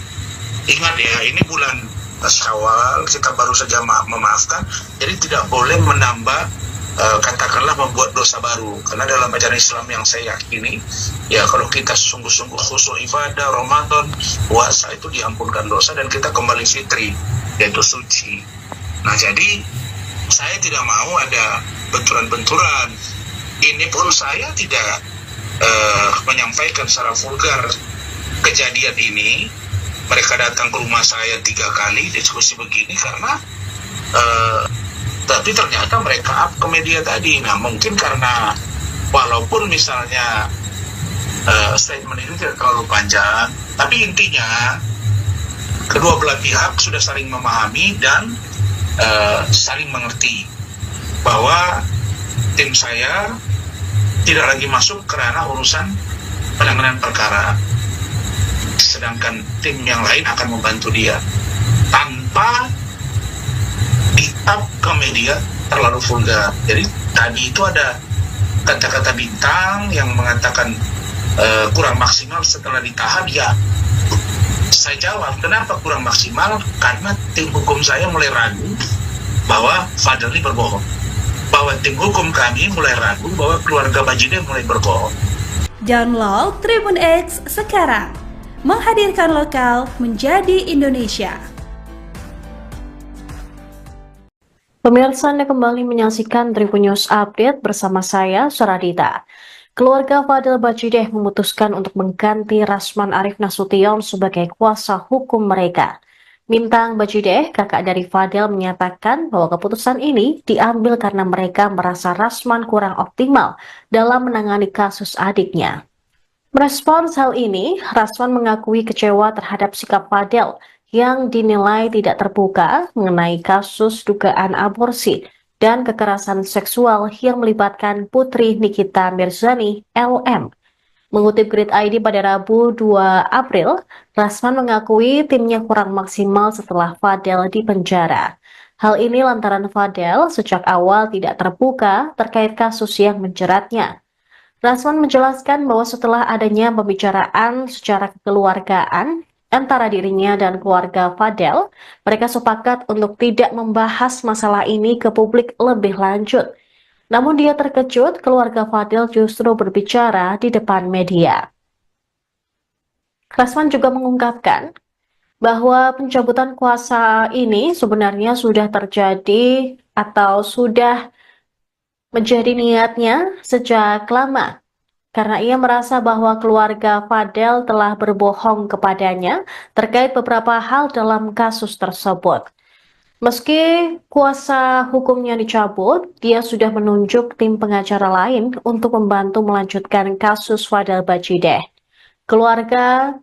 Ingat ya, ini bulan Syawal, kita baru saja memaafkan, jadi tidak boleh menambah katakanlah membuat dosa baru. Karena dalam ajaran Islam yang saya yakini, ya kalau kita sungguh-sungguh khusyuk ibadah, Ramadan, puasa, itu diampunkan dosa dan kita kembali fitri, yaitu suci. Nah, jadi saya tidak mau ada benturan-benturan. Ini pun saya tidak menyampaikan secara vulgar kejadian ini. Mereka datang ke rumah saya 3 kali diskusi begini karena tapi ternyata mereka up ke media tadi. Nah, mungkin karena walaupun misalnya statement ini tidak terlalu panjang, tapi intinya kedua belah pihak sudah saling memahami dan saling mengerti bahwa tim saya tidak lagi masuk ke ranah urusan penanganan perkara, sedangkan tim yang lain akan membantu dia tanpa di-up ke media terlalu vulgar. Jadi tadi itu ada kata-kata Bintang yang mengatakan kurang maksimal setelah ditahan. Ya, saya jawab, kenapa kurang maksimal? Karena tim hukum saya mulai ragu bahwa Fadel ini berbohong, bahwa tim hukum kami mulai ragu bahwa keluarga Bajide mulai berbohong. Download Tribun X sekarang, menghadirkan lokal menjadi Indonesia. Pemirsa, Anda kembali menyaksikan Tribun News Update bersama saya, Suradita. Keluarga Fadel Bajide memutuskan untuk mengganti Rasman Arif Nasution sebagai kuasa hukum mereka. Bintang Bajide, kakak dari Fadel, menyatakan bahwa keputusan ini diambil karena mereka merasa Rasman kurang optimal dalam menangani kasus adiknya. Merespons hal ini, Rasman mengakui kecewa terhadap sikap Fadel yang dinilai tidak terbuka mengenai kasus dugaan aborsi dan kekerasan seksual yang melibatkan putri Nikita Mirzani, LM. Mengutip Grid ID pada Rabu 2 April, Rasman mengakui timnya kurang maksimal setelah Fadel dipenjara. Hal ini lantaran Fadel sejak awal tidak terbuka terkait kasus yang menjeratnya. Rasman menjelaskan bahwa setelah adanya pembicaraan secara kekeluargaan antara dirinya dan keluarga Fadel, mereka sepakat untuk tidak membahas masalah ini ke publik lebih lanjut. Namun dia terkejut keluarga Fadil justru berbicara di depan media. Rasman juga mengungkapkan bahwa pencabutan kuasa ini sebenarnya sudah terjadi atau sudah menjadi niatnya sejak lama, karena ia merasa bahwa keluarga Fadel telah berbohong kepadanya terkait beberapa hal dalam kasus tersebut. Meski kuasa hukumnya dicabut, dia sudah menunjuk tim pengacara lain untuk membantu melanjutkan kasus Fadel Bajideh. Keluarga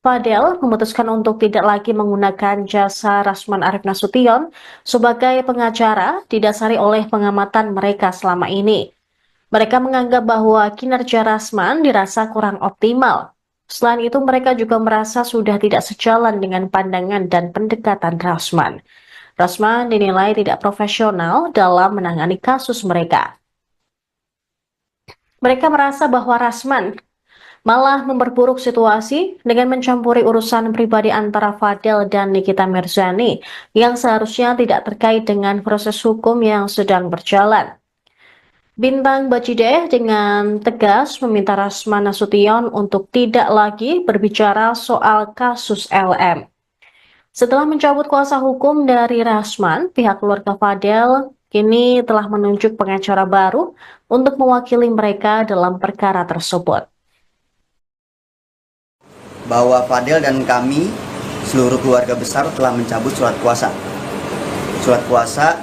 Fadel memutuskan untuk tidak lagi menggunakan jasa Rasman Arief Nasution sebagai pengacara didasari oleh pengamatan mereka selama ini. Mereka menganggap bahwa kinerja Rasman dirasa kurang optimal. Selain itu, mereka juga merasa sudah tidak sejalan dengan pandangan dan pendekatan Rasman. Rasman dinilai tidak profesional dalam menangani kasus mereka. Mereka merasa bahwa Rasman malah memperburuk situasi dengan mencampuri urusan pribadi antara Fadel dan Nikita Mirzani yang seharusnya tidak terkait dengan proses hukum yang sedang berjalan. Bintang Bajideh dengan tegas meminta Rasman Nasution untuk tidak lagi berbicara soal kasus LM. Setelah mencabut kuasa hukum dari Rasman, pihak keluarga Fadel kini telah menunjuk pengacara baru untuk mewakili mereka dalam perkara tersebut. Bahwa Fadel dan kami seluruh keluarga besar telah mencabut surat kuasa. Surat kuasa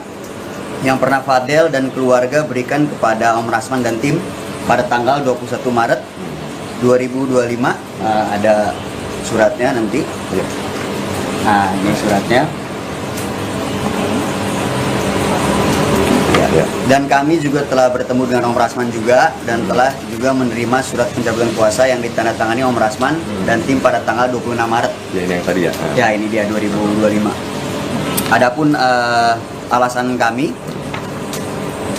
yang pernah Fadel dan keluarga berikan kepada Om Rasman dan tim pada tanggal 21 Maret 2025. Ada suratnya nanti. Nah, ini suratnya. Dan kami juga telah bertemu dengan Om Rasman juga dan telah juga menerima surat pencabutan kuasa yang ditandatangani Om Rasman dan tim pada tanggal 26 Maret. Ya, ini yang tadi ya. Ya, ini dia 2025. Adapun alasan kami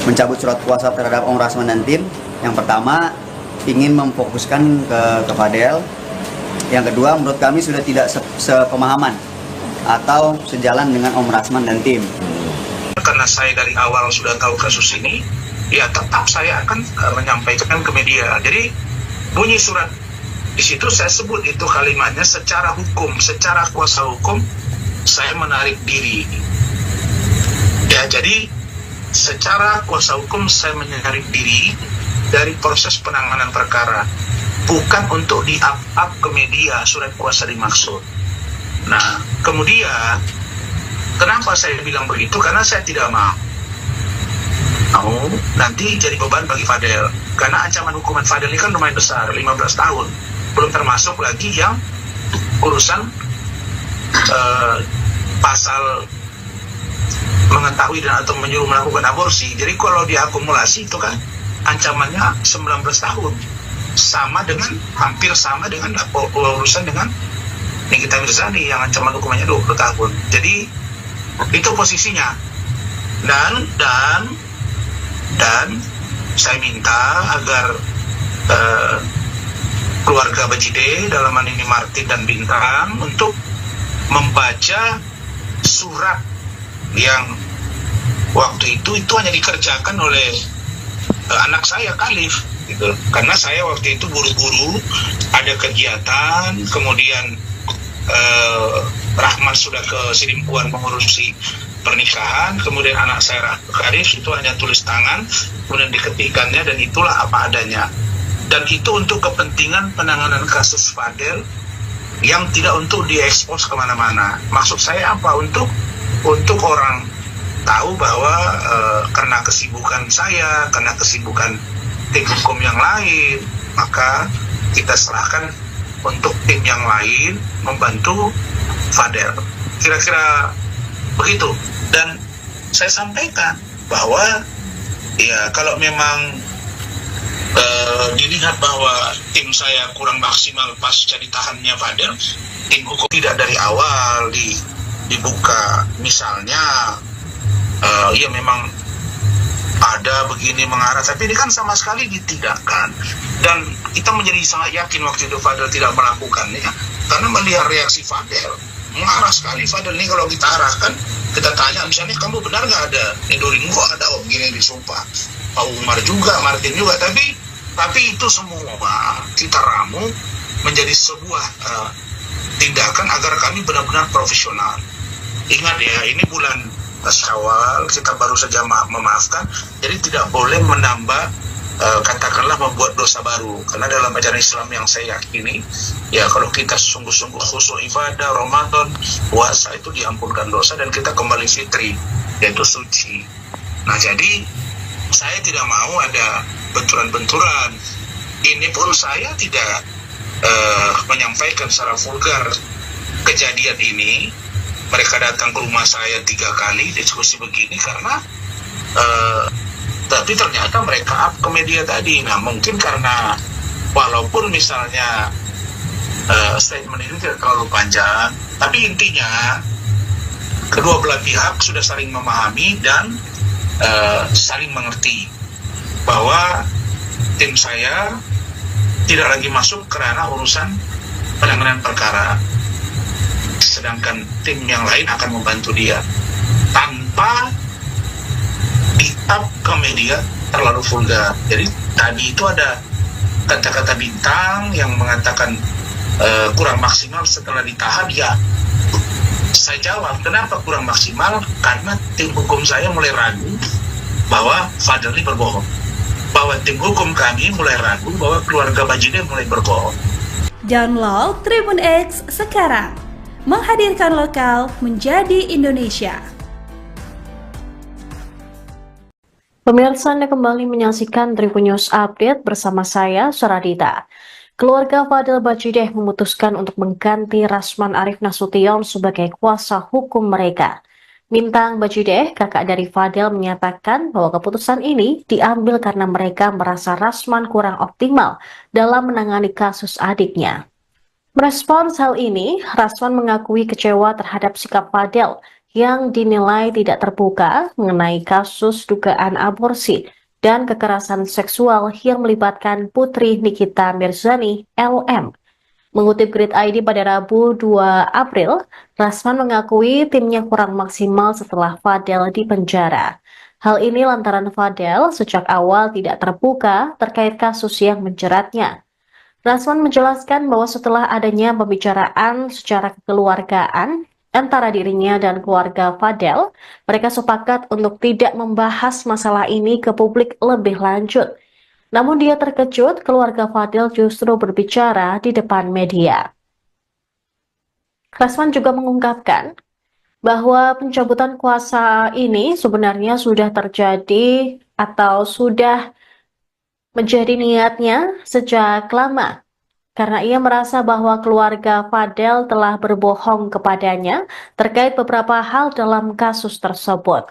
mencabut surat kuasa terhadap Om Rasman dan tim, yang pertama ingin memfokuskan ke Fadel. Yang kedua, menurut kami sudah tidak sepemahaman atau sejalan dengan Om Rasman dan tim. Karena saya dari awal sudah tahu kasus ini, ya tetap saya akan menyampaikan ke media. Jadi bunyi surat di situ saya sebut itu kalimatnya secara hukum, secara kuasa hukum saya menarik diri. Ya, jadi secara kuasa hukum saya menarik diri dari proses penanganan perkara, bukan untuk di-up ke media surat kuasa dimaksud. Nah, kemudian kenapa saya bilang begitu? Karena saya tidak mau nanti jadi beban bagi Fadel. Karena ancaman hukuman Fadel ini kan lumayan besar, 15 tahun. Belum termasuk lagi yang urusan pasal mengetahui dan atau menyuruh melakukan aborsi. Jadi kalau diakumulasi itu kan ancamannya 19 tahun. Sama dengan, hampir sama dengan urusan dengan Nikita Mirzani yang ancaman hukumannya 20 tahun. Jadi itu posisinya. Dan saya minta agar keluarga Bajideh, dalam hal ini Martin dan Bintang, untuk membaca surat yang waktu itu hanya dikerjakan oleh anak saya Khalif gitu. Karena saya waktu itu buru-buru ada kegiatan, kemudian Rahman sudah ke Sidimpuan mengurusi pernikahan, kemudian anak saya Khalif itu hanya tulis tangan, kemudian diketikannya, dan itulah apa adanya. Dan itu untuk kepentingan penanganan kasus Fadel yang tidak untuk diekspos kemana-mana. Maksud saya apa? Untuk orang tahu bahwa karena kesibukan saya, karena kesibukan tim hukum yang lain, maka kita serahkan untuk tim yang lain membantu Fadel. Kira-kira begitu. Dan saya sampaikan bahwa ya kalau memang dilihat bahwa tim saya kurang maksimal pasca ditahannya Fadel, tim hukum tidak dari awal dibuka, misalnya ya memang ada begini mengarah, tapi ini kan sama sekali ditidakkan. Dan kita menjadi sangat yakin waktu itu Fadel tidak melakukannya, karena melihat reaksi Fadel, mengarah sekali Fadel ini kalau kita arahkan kita tanya misalnya, kamu benar nggak ada Edoring? Kok ada Om gini disumpah, Pak Umar juga, Martin juga, tapi itu semua kita ramu menjadi sebuah tindakan agar kami benar-benar profesional. Ingat ya, ini bulan Syawal, kita baru saja memaafkan, jadi tidak boleh menambah katakanlah membuat dosa baru, karena dalam ajaran Islam yang saya yakini, ya kalau kita sungguh-sungguh khusyuk ibadah Ramadan, puasa, itu diampunkan dosa dan kita kembali fitri, yaitu suci. Nah, jadi saya tidak mau ada benturan-benturan. Ini pun saya tidak menyampaikan secara vulgar kejadian ini. Mereka datang ke rumah saya 3 kali diskusi begini karena tapi ternyata mereka up ke media tadi. Nah, mungkin karena walaupun misalnya statement ini tidak terlalu panjang, tapi intinya kedua belah pihak sudah saling memahami dan saling mengerti bahwa tim saya tidak lagi masuk ke ranah urusan penanganan perkara, sedangkan tim yang lain akan membantu dia tanpa di-up ke media terlalu vulgar. Jadi tadi itu ada kata-kata bintang yang mengatakan kurang maksimal setelah ditahan. Ya, saya jawab, kenapa kurang maksimal? Karena tim hukum saya mulai ragu bahwa Fadel ini berbohong, bahwa tim hukum kami mulai ragu bahwa keluarga Bajideh mulai berbohong. Download Tribun X sekarang, menghadirkan lokal menjadi Indonesia. Pemirsa, Anda kembali menyaksikan Tribun News Update bersama saya, Suradita. Keluarga Fadel Bajideh memutuskan untuk mengganti Rasman Arif Nasution sebagai kuasa hukum mereka. Bintang Bajideh, kakak dari Fadel, menyatakan bahwa keputusan ini diambil karena mereka merasa Rasman kurang optimal dalam menangani kasus adiknya. Merespons hal ini, Rasman mengakui kecewa terhadap sikap Fadel yang dinilai tidak terbuka mengenai kasus dugaan aborsi dan kekerasan seksual yang melibatkan putri Nikita Mirzani, LM. Mengutip Grid ID pada Rabu 2 April, Rasman mengakui timnya kurang maksimal setelah Fadel dipenjara. Hal ini lantaran Fadel sejak awal tidak terbuka terkait kasus yang menjeratnya. Rasman menjelaskan bahwa setelah adanya pembicaraan secara kekeluargaan antara dirinya dan keluarga Fadel, mereka sepakat untuk tidak membahas masalah ini ke publik lebih lanjut. Namun dia terkejut keluarga Fadel justru berbicara di depan media. Rasman juga mengungkapkan bahwa pencabutan kuasa ini sebenarnya sudah terjadi atau sudah menjadi niatnya sejak lama, karena ia merasa bahwa keluarga Fadel telah berbohong kepadanya terkait beberapa hal dalam kasus tersebut.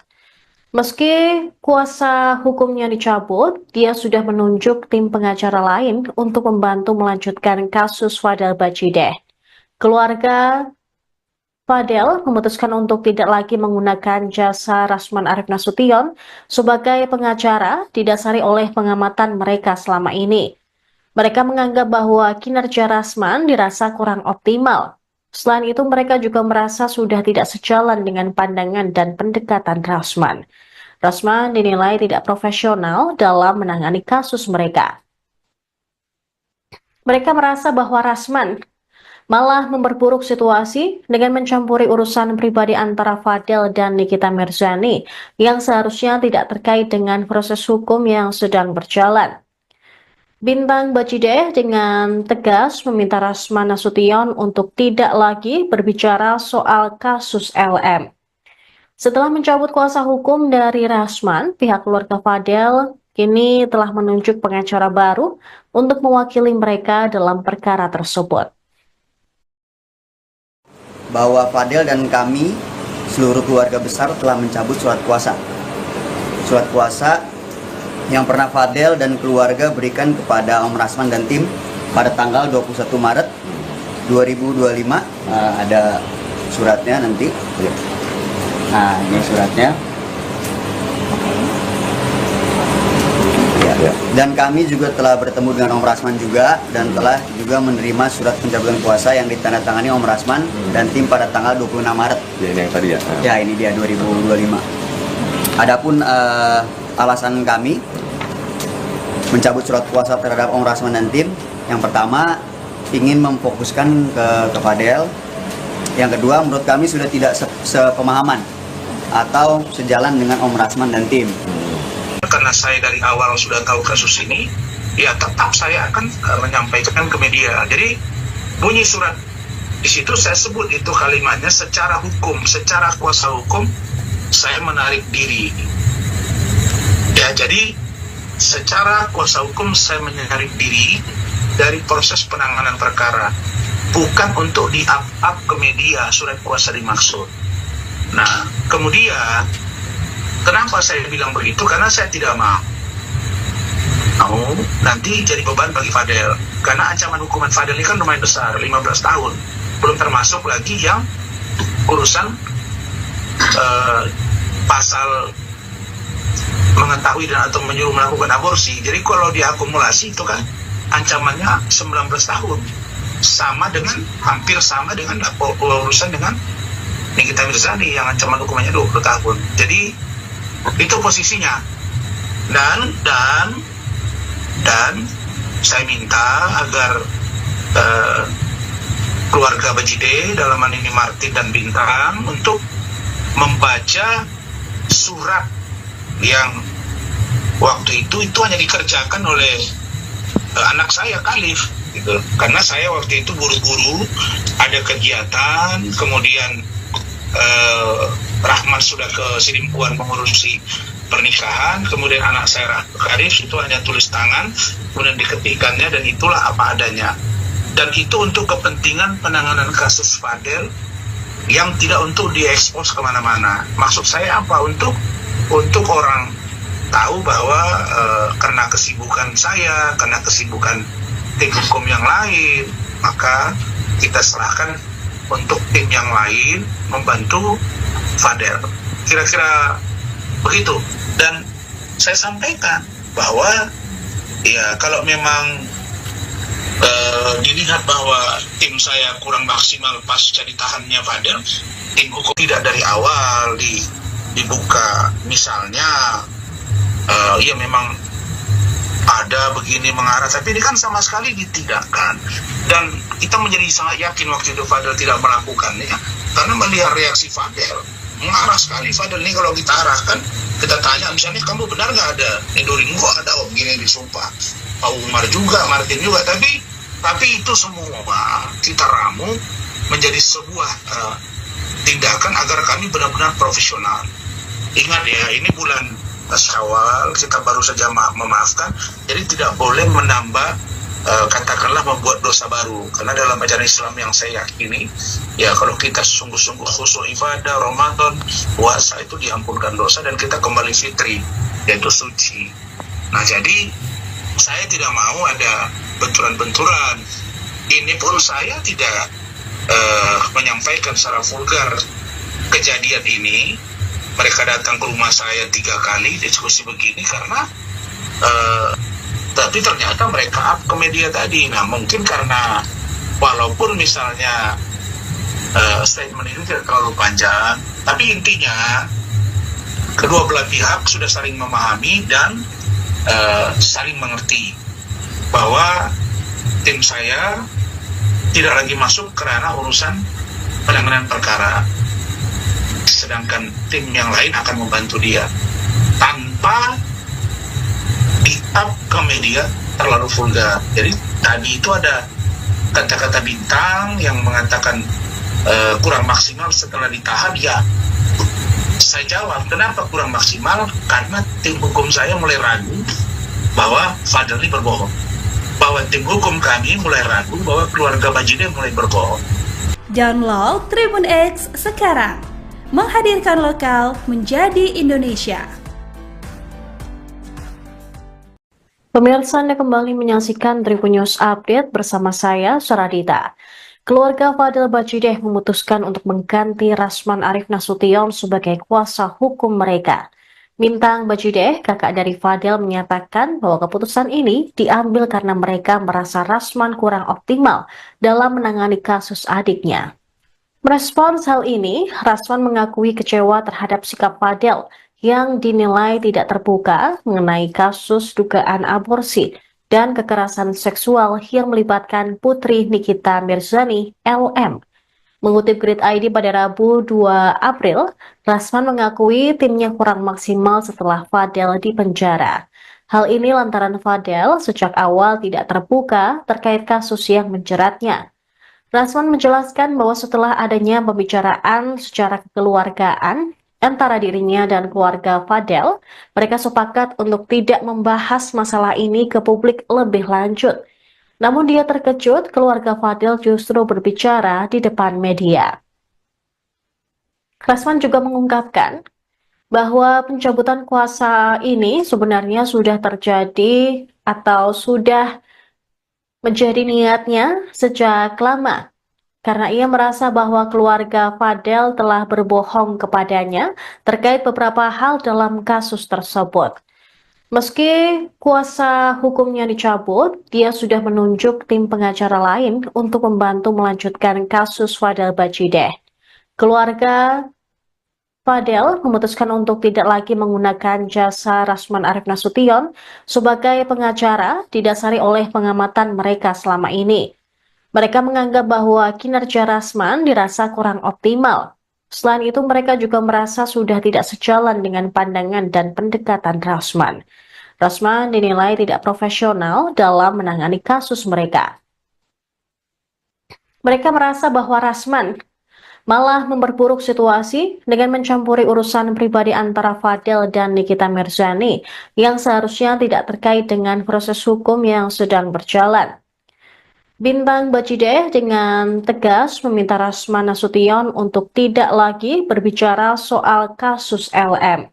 Meski kuasa hukumnya dicabut, dia sudah menunjuk tim pengacara lain untuk membantu melanjutkan kasus Fadel Bajideh. Keluarga Fadel memutuskan untuk tidak lagi menggunakan jasa Rasman Arif Nasution sebagai pengacara didasari oleh pengamatan mereka selama ini. Mereka menganggap bahwa kinerja Rasman dirasa kurang optimal. Selain itu, mereka juga merasa sudah tidak sejalan dengan pandangan dan pendekatan Rasman. Rasman dinilai tidak profesional dalam menangani kasus mereka. Mereka merasa bahwa Rasman malah memperburuk situasi dengan mencampuri urusan pribadi antara Fadel dan Nikita Mirzani yang seharusnya tidak terkait dengan proses hukum yang sedang berjalan. Bintang Bajideh dengan tegas meminta Rasman Nasution untuk tidak lagi berbicara soal kasus LM. Setelah mencabut kuasa hukum dari Rasman, pihak keluarga Fadel kini telah menunjuk pengacara baru untuk mewakili mereka dalam perkara tersebut. Bahwa Fadel dan kami, seluruh keluarga besar, telah mencabut surat kuasa. Surat kuasa yang pernah Fadel dan keluarga berikan kepada Om Rasman dan tim pada tanggal 21 Maret 2025. Ada suratnya nanti. Nah, ini suratnya. Ya. Dan kami juga telah bertemu dengan Om Rasman juga dan telah juga menerima surat pencabutan kuasa yang ditandatangani Om Rasman dan tim pada tanggal 26 Maret. Ya, ini yang tadi ya. Ya, ini dia 2025. Adapun alasan kami mencabut surat kuasa terhadap Om Rasman dan tim, yang pertama ingin memfokuskan ke Fadel. Yang kedua, menurut kami sudah tidak sepemahaman atau sejalan dengan Om Rasman dan tim. Karena saya dari awal sudah tahu kasus ini, ya tetap saya akan menyampaikan ke media. Jadi bunyi surat di situ saya sebut itu kalimatnya secara hukum, secara kuasa hukum saya menarik diri. Ya, jadi secara kuasa hukum saya menarik diri dari proses penanganan perkara, bukan untuk di-up ke media surat kuasa dimaksud. Nah, kemudian kenapa saya bilang begitu? Karena saya tidak mau nanti jadi beban bagi Fadel. Karena ancaman hukuman Fadel ini kan lumayan besar, 15 tahun. Belum termasuk lagi yang urusan pasal mengetahui dan atau menyuruh melakukan aborsi. Jadi kalau diakumulasi itu kan ancamannya 19 tahun. Sama dengan, hampir sama dengan urusan dengan Nikita Mirzani yang ancaman hukumannya 20 tahun. Jadi itu posisinya, dan saya minta agar keluarga Bajide, dalam hal ini Martin dan Bintang, untuk membaca surat yang waktu itu hanya dikerjakan oleh anak saya Khalif gitu. Karena saya waktu itu buru-buru ada kegiatan, kemudian Rahman sudah ke Sidimpuan mengurusi pernikahan, kemudian anak saya Karif itu hanya tulis tangan, kemudian diketikannya, dan itulah apa adanya. Dan itu untuk kepentingan penanganan kasus Fadel yang tidak untuk diekspos kemana-mana. Maksud saya apa? Untuk orang tahu bahwa karena kesibukan saya, karena kesibukan tim hukum yang lain, maka kita serahkan untuk tim yang lain membantu Fadel. Kira-kira begitu. Dan saya sampaikan bahwa ya kalau memang dilihat bahwa tim saya kurang maksimal pasca ditahannya Fadel, tim hukum tidak dari awal dibuka. Misalnya ya memang ada begini mengarah, tapi ini kan sama sekali ditidakkan. Dan kita menjadi sangat yakin waktu itu Fadel tidak melakukannya, karena melihat reaksi Fadel, mengarah sekali Fadel ini. Kalau kita arahkan, kita tanya misalnya, kamu benar nggak ada Nedorin? Kok ada om gini disumpah, Pak Umar juga, Martin juga, tapi itu semua kita ramu menjadi sebuah tindakan agar kami benar-benar profesional. Ingat ya, ini bulan Syawal, kita baru saja memaafkan, jadi tidak boleh menambah katakanlah membuat dosa baru. Karena dalam ajaran Islam yang saya yakini, ya kalau kita sungguh-sungguh khusyuk ibadah, Ramadan, puasa, itu diampunkan dosa dan kita kembali fitri, yaitu suci. Nah, jadi saya tidak mau ada benturan-benturan. Ini pun saya tidak menyampaikan secara vulgar kejadian ini. Mereka datang ke rumah saya 3 kali diskusi begini karena tapi ternyata mereka up ke media tadi. Nah, mungkin karena walaupun misalnya statement itu tidak terlalu panjang, tapi intinya kedua belah pihak sudah saling memahami dan saling mengerti bahwa tim saya tidak lagi masuk ke ranah urusan penanganan perkara, sedangkan tim yang lain akan membantu dia tanpa di-up ke media terlalu vulgar. Jadi tadi itu ada kata-kata Bintang yang mengatakan kurang maksimal setelah ditahan. Ya, saya jawab, kenapa kurang maksimal? Karena tim hukum saya mulai ragu bahwa Fadel ini berbohong, bahwa tim hukum kami mulai ragu bahwa keluarga Bajide mulai berbohong. Download Tribun X sekarang, menghadirkan lokal menjadi Indonesia. Pemirsa, Anda kembali menyaksikan Tribun News Update bersama saya, Saradita. Keluarga Fadel Bajide memutuskan untuk mengganti Rasman Arif Nasution sebagai kuasa hukum mereka. Bintang Bajideh, kakak dari Fadel, menyatakan bahwa keputusan ini diambil karena mereka merasa Rasman kurang optimal dalam menangani kasus adiknya. Merespons hal ini, Rasman mengakui kecewa terhadap sikap Fadel yang dinilai tidak terbuka mengenai kasus dugaan aborsi dan kekerasan seksual yang melibatkan putri Nikita Mirzani, LM. Mengutip Grid ID pada Rabu 2 April, Rasman mengakui timnya kurang maksimal setelah Fadel dipenjara. Hal ini lantaran Fadel sejak awal tidak terbuka terkait kasus yang menjeratnya. Rasman menjelaskan bahwa setelah adanya pembicaraan secara kekeluargaan antara dirinya dan keluarga Fadel, mereka sepakat untuk tidak membahas masalah ini ke publik lebih lanjut. Namun dia terkejut keluarga Fadel justru berbicara di depan media. Rasman juga mengungkapkan bahwa pencabutan kuasa ini sebenarnya sudah terjadi atau sudah menjadi niatnya sejak lama, karena ia merasa bahwa keluarga Fadel telah berbohong kepadanya terkait beberapa hal dalam kasus tersebut. Meski kuasa hukumnya dicabut, dia sudah menunjuk tim pengacara lain untuk membantu melanjutkan kasus Fadel Bajideh. Keluarga Fadel memutuskan untuk tidak lagi menggunakan jasa Rasman Arief Nasution sebagai pengacara didasari oleh pengamatan mereka selama ini. Mereka menganggap bahwa kinerja Rasman dirasa kurang optimal. Selain itu, mereka juga merasa sudah tidak sejalan dengan pandangan dan pendekatan Rasman. Rasman dinilai tidak profesional dalam menangani kasus mereka. Mereka merasa bahwa Rasman malah memperburuk situasi dengan mencampuri urusan pribadi antara Fadel dan Nikita Mirzani yang seharusnya tidak terkait dengan proses hukum yang sedang berjalan. Bintang Bajideh dengan tegas meminta Rasman Nasution untuk tidak lagi berbicara soal kasus LM.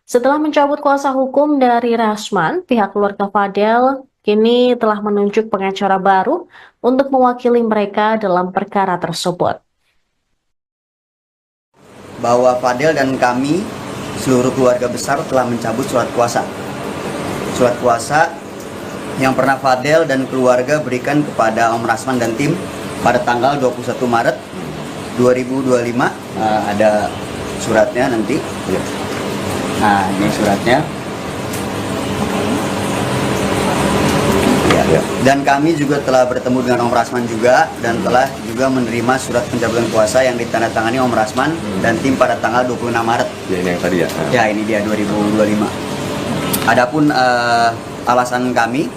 Setelah mencabut kuasa hukum dari Rasman, pihak keluarga Fadel kini telah menunjuk pengacara baru untuk mewakili mereka dalam perkara tersebut. Bahwa Fadel dan kami, seluruh keluarga besar, telah mencabut surat kuasa. Surat kuasa yang pernah Fadel dan keluarga berikan kepada Om Rasman dan tim pada tanggal 21 Maret 2025. Ada suratnya nanti. Nah, ini suratnya. Ya. Dan kami juga telah bertemu dengan Om Rasman juga dan telah juga menerima surat pencabutan kuasa yang ditandatangani Om Rasman dan tim pada tanggal 26 Maret. Ya, ini yang tadi ya. Ya, ini dia 2025. Adapun alasan kami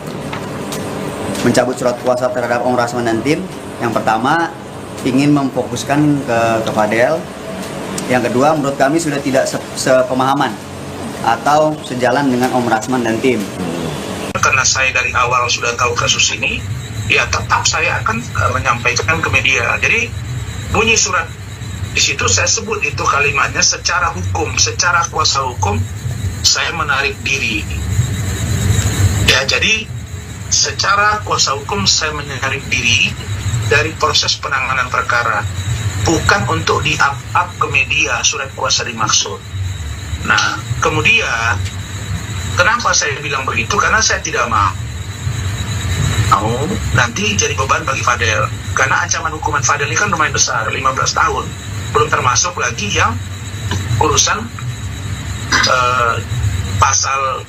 mencabut surat kuasa terhadap Om Rasman dan tim, yang pertama ingin memfokuskan ke Fadel. Yang kedua, menurut kami sudah tidak sepemahaman atau sejalan dengan Om Rasman dan tim. Karena saya dari awal sudah tahu kasus ini, ya tetap saya akan menyampaikan ke media. Jadi bunyi surat di situ saya sebut itu kalimatnya secara hukum, secara kuasa hukum saya menarik diri. Ya, jadi secara kuasa hukum saya menarik diri dari proses penanganan perkara, bukan untuk di-up ke media surat kuasa dimaksud. Nah, kemudian kenapa saya bilang begitu? Karena saya tidak mau nanti jadi beban bagi Fadel. Karena ancaman hukuman Fadel ini kan lumayan besar, 15 tahun. Belum termasuk lagi yang urusan pasal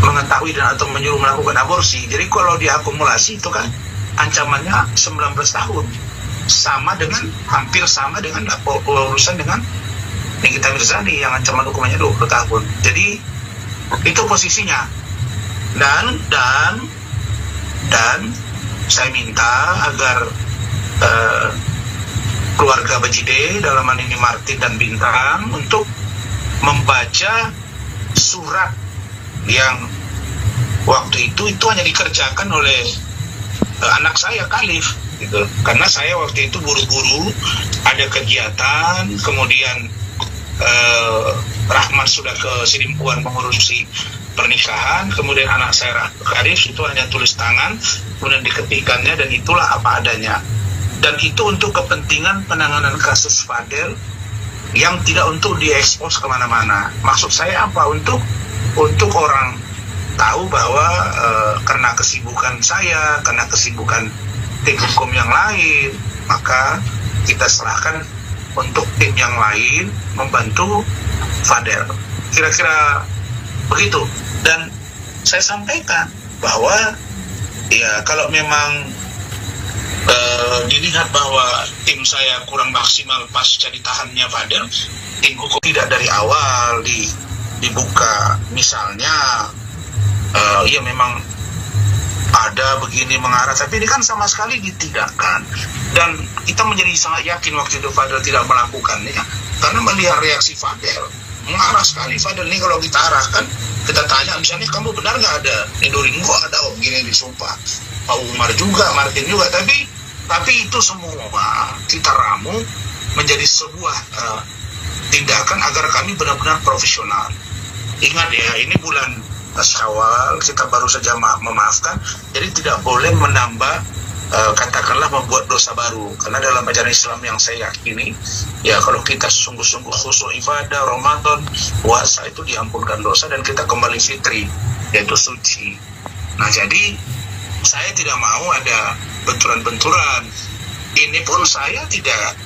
mengetahui dan atau menyuruh melakukan aborsi. Jadi kalau diakumulasi itu kan ancamannya 19 tahun. Sama dengan, hampir sama dengan urusan dengan Nikita Mirzani yang ancaman hukumannya 20 tahun. Jadi itu posisinya. Dan saya minta agar keluarga Bajideh, dalam hal ini Martin dan Bintang, untuk membaca surat yang waktu itu hanya dikerjakan oleh anak saya Khalif gitu. Karena saya waktu itu buru-buru ada kegiatan, kemudian Rahman sudah ke Sidimpuan mengurusi pernikahan, kemudian anak saya Khalif itu hanya tulis tangan, kemudian diketikannya, dan itulah apa adanya. Dan itu untuk kepentingan penanganan kasus Fadel yang tidak untuk diekspos kemana-mana. Maksud saya apa? Untuk orang tahu bahwa karena kesibukan saya, karena kesibukan tim hukum yang lain, maka kita serahkan untuk tim yang lain membantu Fadel. Kira-kira begitu. Dan saya sampaikan bahwa ya kalau memang dilihat bahwa tim saya kurang maksimal pasca ditahannya Fadel, tim hukum tidak dari awal dibuka. Misalnya ya memang ada begini mengarah, tapi ini kan sama sekali ditidakkan. Dan kita menjadi sangat yakin waktu itu Fadel tidak melakukannya, karena melihat reaksi Fadel, mengarah sekali Fadel ini. Kalau kita arahkan, kita tanya misalnya, kamu benar nggak ada Nidoring? Kok ada begini disumpah, Pak Umar juga, Martin juga. Tapi itu semua kita ramu menjadi sebuah tindakan agar kami benar-benar profesional. Ingat ya, ini bulan Syawal, kita baru saja memaafkan, jadi tidak boleh menambah katakanlah membuat dosa baru. Karena dalam ajaran Islam yang saya yakini, ya kalau kita sungguh-sungguh khusyuk ibadah Ramadan, puasa, itu diampunkan dosa dan kita kembali fitri, yaitu suci. Nah, jadi saya tidak mau ada benturan-benturan. Ini pun saya tidak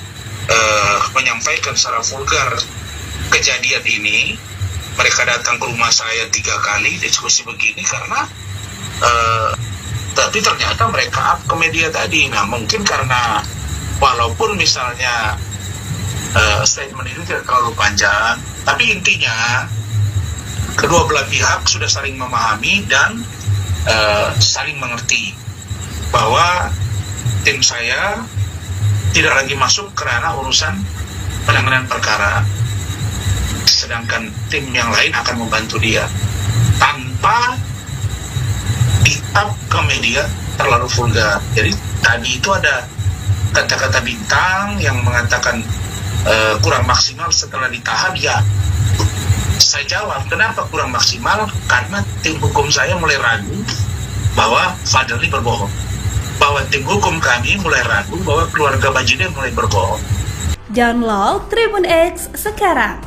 menyampaikan secara vulgar kejadian ini. Mereka datang ke rumah saya 3 kali diskusi begini karena tapi ternyata mereka up ke media tadi. Nah, mungkin karena walaupun misalnya statement itu tidak terlalu panjang, tapi intinya kedua belah pihak sudah saling memahami dan saling mengerti bahwa tim saya tidak lagi masuk ke ranah urusan penanganan perkara, sedangkan tim yang lain akan membantu dia tanpa di-up ke media terlalu vulgar. Jadi tadi itu ada kata-kata bintang yang mengatakan kurang maksimal setelah ditahan. Ya, saya jawab, kenapa kurang maksimal? Karena tim hukum saya mulai ragu bahwa Fadel ini berbohong, bahwa tim hukum kami mulai ragu bahwa keluarga Bajideh mulai berbohong. Download Tribun X sekarang,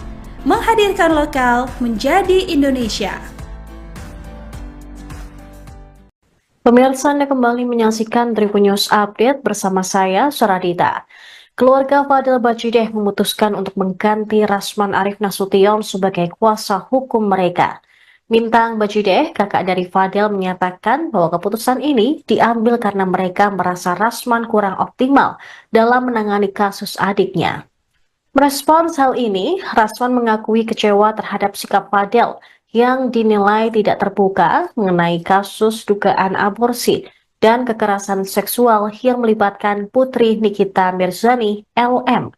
menghadirkan lokal menjadi Indonesia. Pemirsa, Anda kembali menyaksikan Tribun News Update bersama saya, Suradita. Keluarga Fadel Bajideh memutuskan untuk mengganti Rasman Arif Nasution sebagai kuasa hukum mereka. Mintang Bajideh, kakak dari Fadel, menyatakan bahwa keputusan ini diambil karena mereka merasa Rasman kurang optimal dalam menangani kasus adiknya. Merespons hal ini, Rasman mengakui kecewa terhadap sikap Fadel yang dinilai tidak terbuka mengenai kasus dugaan aborsi dan kekerasan seksual yang melibatkan putri Nikita Mirzani, LM.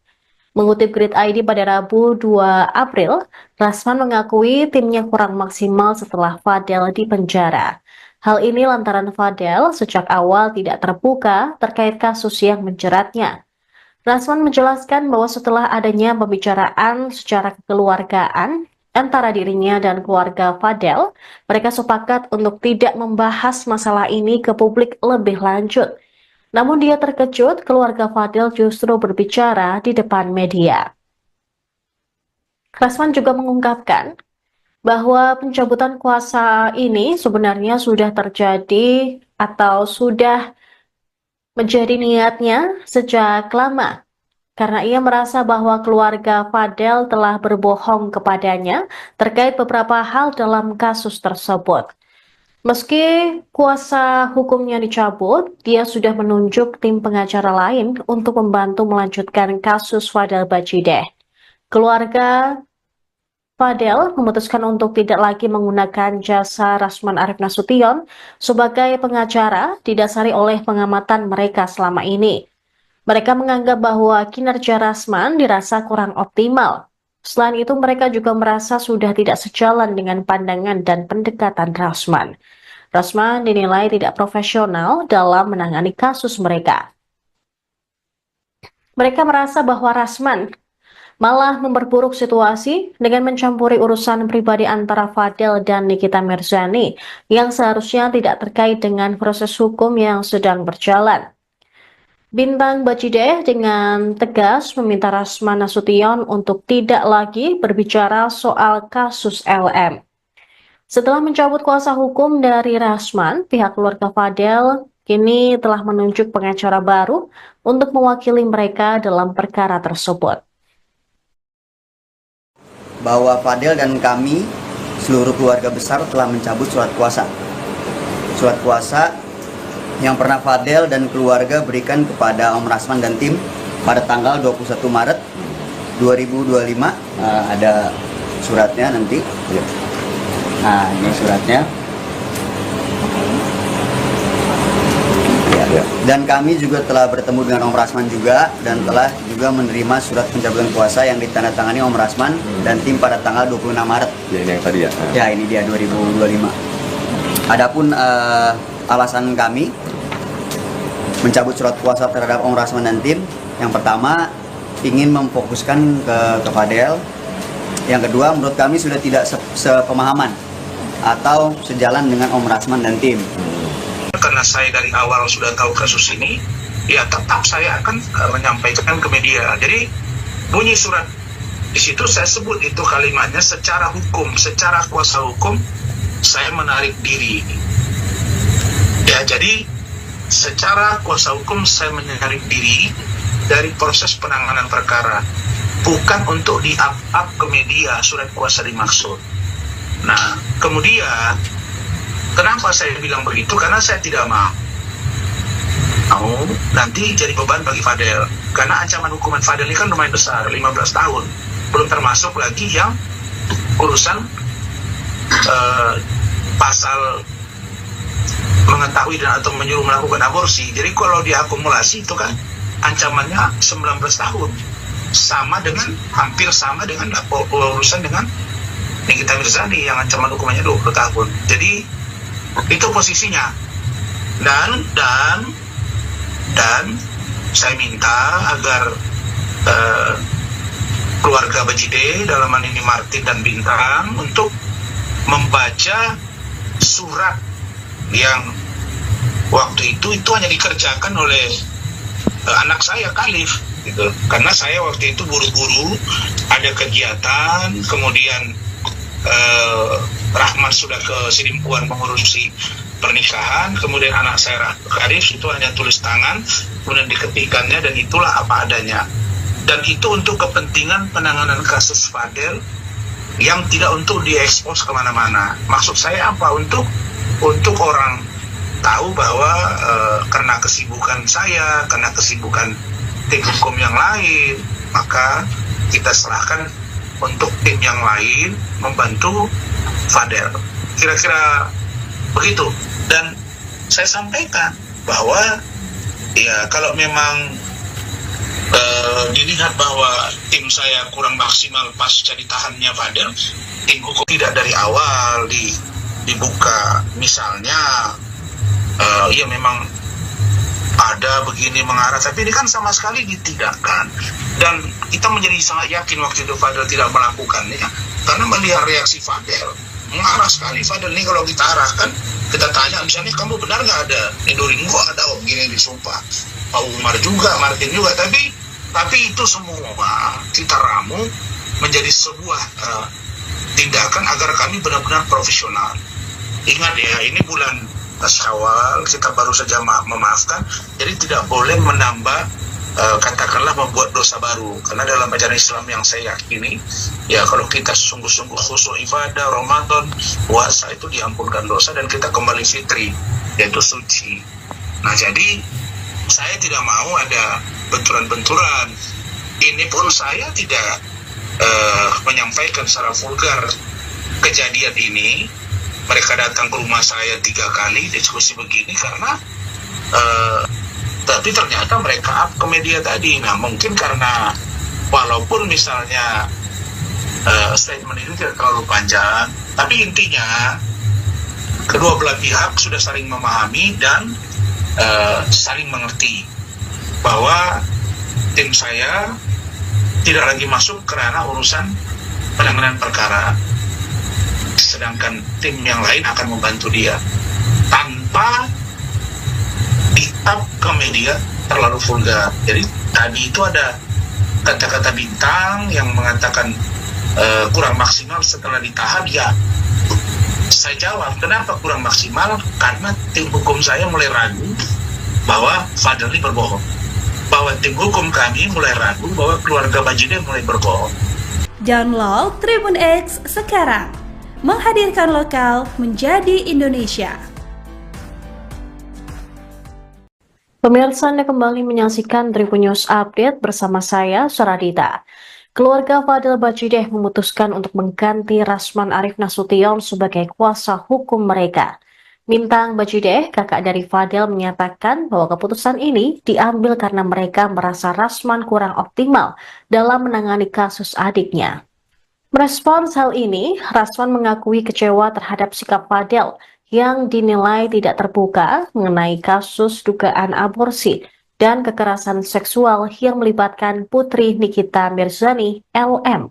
Mengutip Grid ID pada Rabu 2 April, Rasman mengakui timnya kurang maksimal setelah Fadel dipenjara. Hal ini lantaran Fadel sejak awal tidak terbuka terkait kasus yang menjeratnya. Rasman menjelaskan bahwa setelah adanya pembicaraan secara kekeluargaan antara dirinya dan keluarga Fadel, mereka sepakat untuk tidak membahas masalah ini ke publik lebih lanjut. Namun dia terkejut keluarga Fadel justru berbicara di depan media. Rasman juga mengungkapkan bahwa pencabutan kuasa ini sebenarnya sudah terjadi atau sudah menjadi niatnya sejak lama, karena ia merasa bahwa keluarga Fadel telah berbohong kepadanya terkait beberapa hal dalam kasus tersebut. Meski kuasa hukumnya dicabut, dia sudah menunjuk tim pengacara lain untuk membantu melanjutkan kasus Fadel Bajideh. Keluarga Fadel memutuskan untuk tidak lagi menggunakan jasa Rasman Arif Nasution sebagai pengacara didasari oleh pengamatan mereka selama ini. Mereka menganggap bahwa kinerja Rasman dirasa kurang optimal. Selain itu, mereka juga merasa sudah tidak sejalan dengan pandangan dan pendekatan Rasman. Rasman dinilai tidak profesional dalam menangani kasus mereka. Mereka merasa bahwa Rasman malah memperburuk situasi dengan mencampuri urusan pribadi antara Fadel dan Nikita Mirzani yang seharusnya tidak terkait dengan proses hukum yang sedang berjalan. Bintang Bajideh dengan tegas meminta Rasman Nasution untuk tidak lagi berbicara soal kasus LM. Setelah mencabut kuasa hukum dari Rasman, pihak keluarga Fadel kini telah menunjuk pengacara baru untuk mewakili mereka dalam perkara tersebut. Bahwa Fadel dan kami, seluruh keluarga besar telah mencabut surat kuasa. Surat kuasa yang pernah Fadel dan keluarga berikan kepada Om Rasman dan tim pada tanggal 21 Maret 2025. Ada suratnya nanti. Nah, ini suratnya. Ya. Dan kami juga telah bertemu dengan Om Rasman juga dan telah juga menerima surat pencabutan kuasa yang ditandatangani Om Rasman dan tim pada tanggal 26 Maret. Ya, ini yang tadi ya. Ya, ini dia 2025. Adapun alasan kami mencabut surat kuasa terhadap Om Rasman dan tim, yang pertama ingin memfokuskan ke Fadel. Yang kedua, menurut kami sudah tidak sepemahaman atau sejalan dengan Om Rasman dan tim. Karena saya dari awal sudah tahu kasus ini, ya tetap saya akan menyampaikan ke media. Jadi bunyi surat di situ saya sebut itu kalimatnya secara hukum, secara kuasa hukum saya menarik diri. Ya, jadi secara kuasa hukum saya menarik diri dari proses penanganan perkara, bukan untuk di-up ke media surat kuasa dimaksud. Nah, kemudian kenapa saya bilang begitu? Karena saya tidak mau nanti jadi beban bagi Fadel. Karena ancaman hukuman Fadel ini kan lumayan besar, 15 tahun. Belum termasuk lagi yang urusan pasal mengetahui dan atau menyuruh melakukan aborsi. Jadi kalau diakumulasi itu kan ancamannya 19 tahun. Sama dengan, hampir sama dengan urusan dengan Nikita Mirzani yang ancaman hukumannya 20 tahun. Jadi itu posisinya. Dan saya minta agar keluarga Bajideh, dalam hal ini Martin dan Bintang, untuk membaca surat yang waktu itu hanya dikerjakan oleh anak saya Khalif gitu. Karena saya waktu itu buru-buru ada kegiatan, kemudian Rahman sudah ke Sidimpuan mengurusi pernikahan, kemudian anak saya Khalif itu hanya tulis tangan, kemudian diketikannya, dan itulah apa adanya. Dan itu untuk kepentingan penanganan kasus Fadel yang tidak untuk diekspos kemana-mana. Maksud saya apa? Untuk orang tahu bahwa karena kesibukan saya, karena kesibukan tim hukum yang lain, maka kita serahkan untuk tim yang lain membantu Fadel. Kira-kira begitu. Dan saya sampaikan bahwa ya kalau memang dilihat bahwa tim saya kurang maksimal pasca ditahannya Fadel, tim hukum tidak dari awal dibuka, misalnya ya memang ada begini mengarah, tapi ini kan sama sekali ditidakkan. Dan kita menjadi sangat yakin waktu itu Fadel tidak melakukannya, karena melihat reaksi Fadel mengarah sekali. Fadel ini kalau kita arahkan, kita tanya misalnya, kamu benar nggak ada Edoringo, ada begini disumpah, Pak Umar juga, Martin juga, tapi itu semua kita ramu menjadi sebuah tindakan agar kami benar-benar profesional. Ingat ya, ini bulan Syawal, kita baru saja memaafkan, jadi tidak boleh menambah katakanlah membuat dosa baru. Karena dalam ajaran Islam yang saya yakini, ya kalau kita sungguh-sungguh khusyuk ibadah, Ramadan, puasa, itu diampunkan dosa dan kita kembali fitri, yaitu suci. Nah, jadi saya tidak mau ada benturan-benturan. Ini pun saya tidak menyampaikan secara vulgar kejadian ini. Mereka datang ke rumah saya 3 kali diskusi begini karena tapi ternyata mereka up ke media tadi. Nah, mungkin karena walaupun misalnya statement itu tidak terlalu panjang, tapi intinya kedua belah pihak sudah saling memahami dan saling mengerti bahwa tim saya tidak lagi masuk ke ranah urusan penanganan perkara, sedangkan tim yang lain akan membantu dia tanpa di-up ke media terlalu vulgar. Jadi tadi itu ada kata-kata bintang yang mengatakan kurang maksimal setelah ditahan. Ya, saya jawab, kenapa kurang maksimal? Karena tim hukum saya mulai ragu bahwa Fadel ini berbohong. Bahwa tim hukum kami mulai ragu bahwa keluarga Bajideh mulai berbohong. Download Tribun X sekarang. Menghadirkan lokal menjadi Indonesia. Pemirsa, Anda kembali menyaksikan Tribun News Update bersama saya, Suradita. Keluarga Fadel Bajideh memutuskan untuk mengganti Rasman Arif Nasution sebagai kuasa hukum mereka. Mintang Bajideh, kakak dari Fadel, menyatakan bahwa keputusan ini diambil karena mereka merasa Rasman kurang optimal dalam menangani kasus adiknya. Merespons hal ini, Rasman mengakui kecewa terhadap sikap Fadel yang dinilai tidak terbuka mengenai kasus dugaan aborsi dan kekerasan seksual yang melibatkan putri Nikita Mirzani, LM.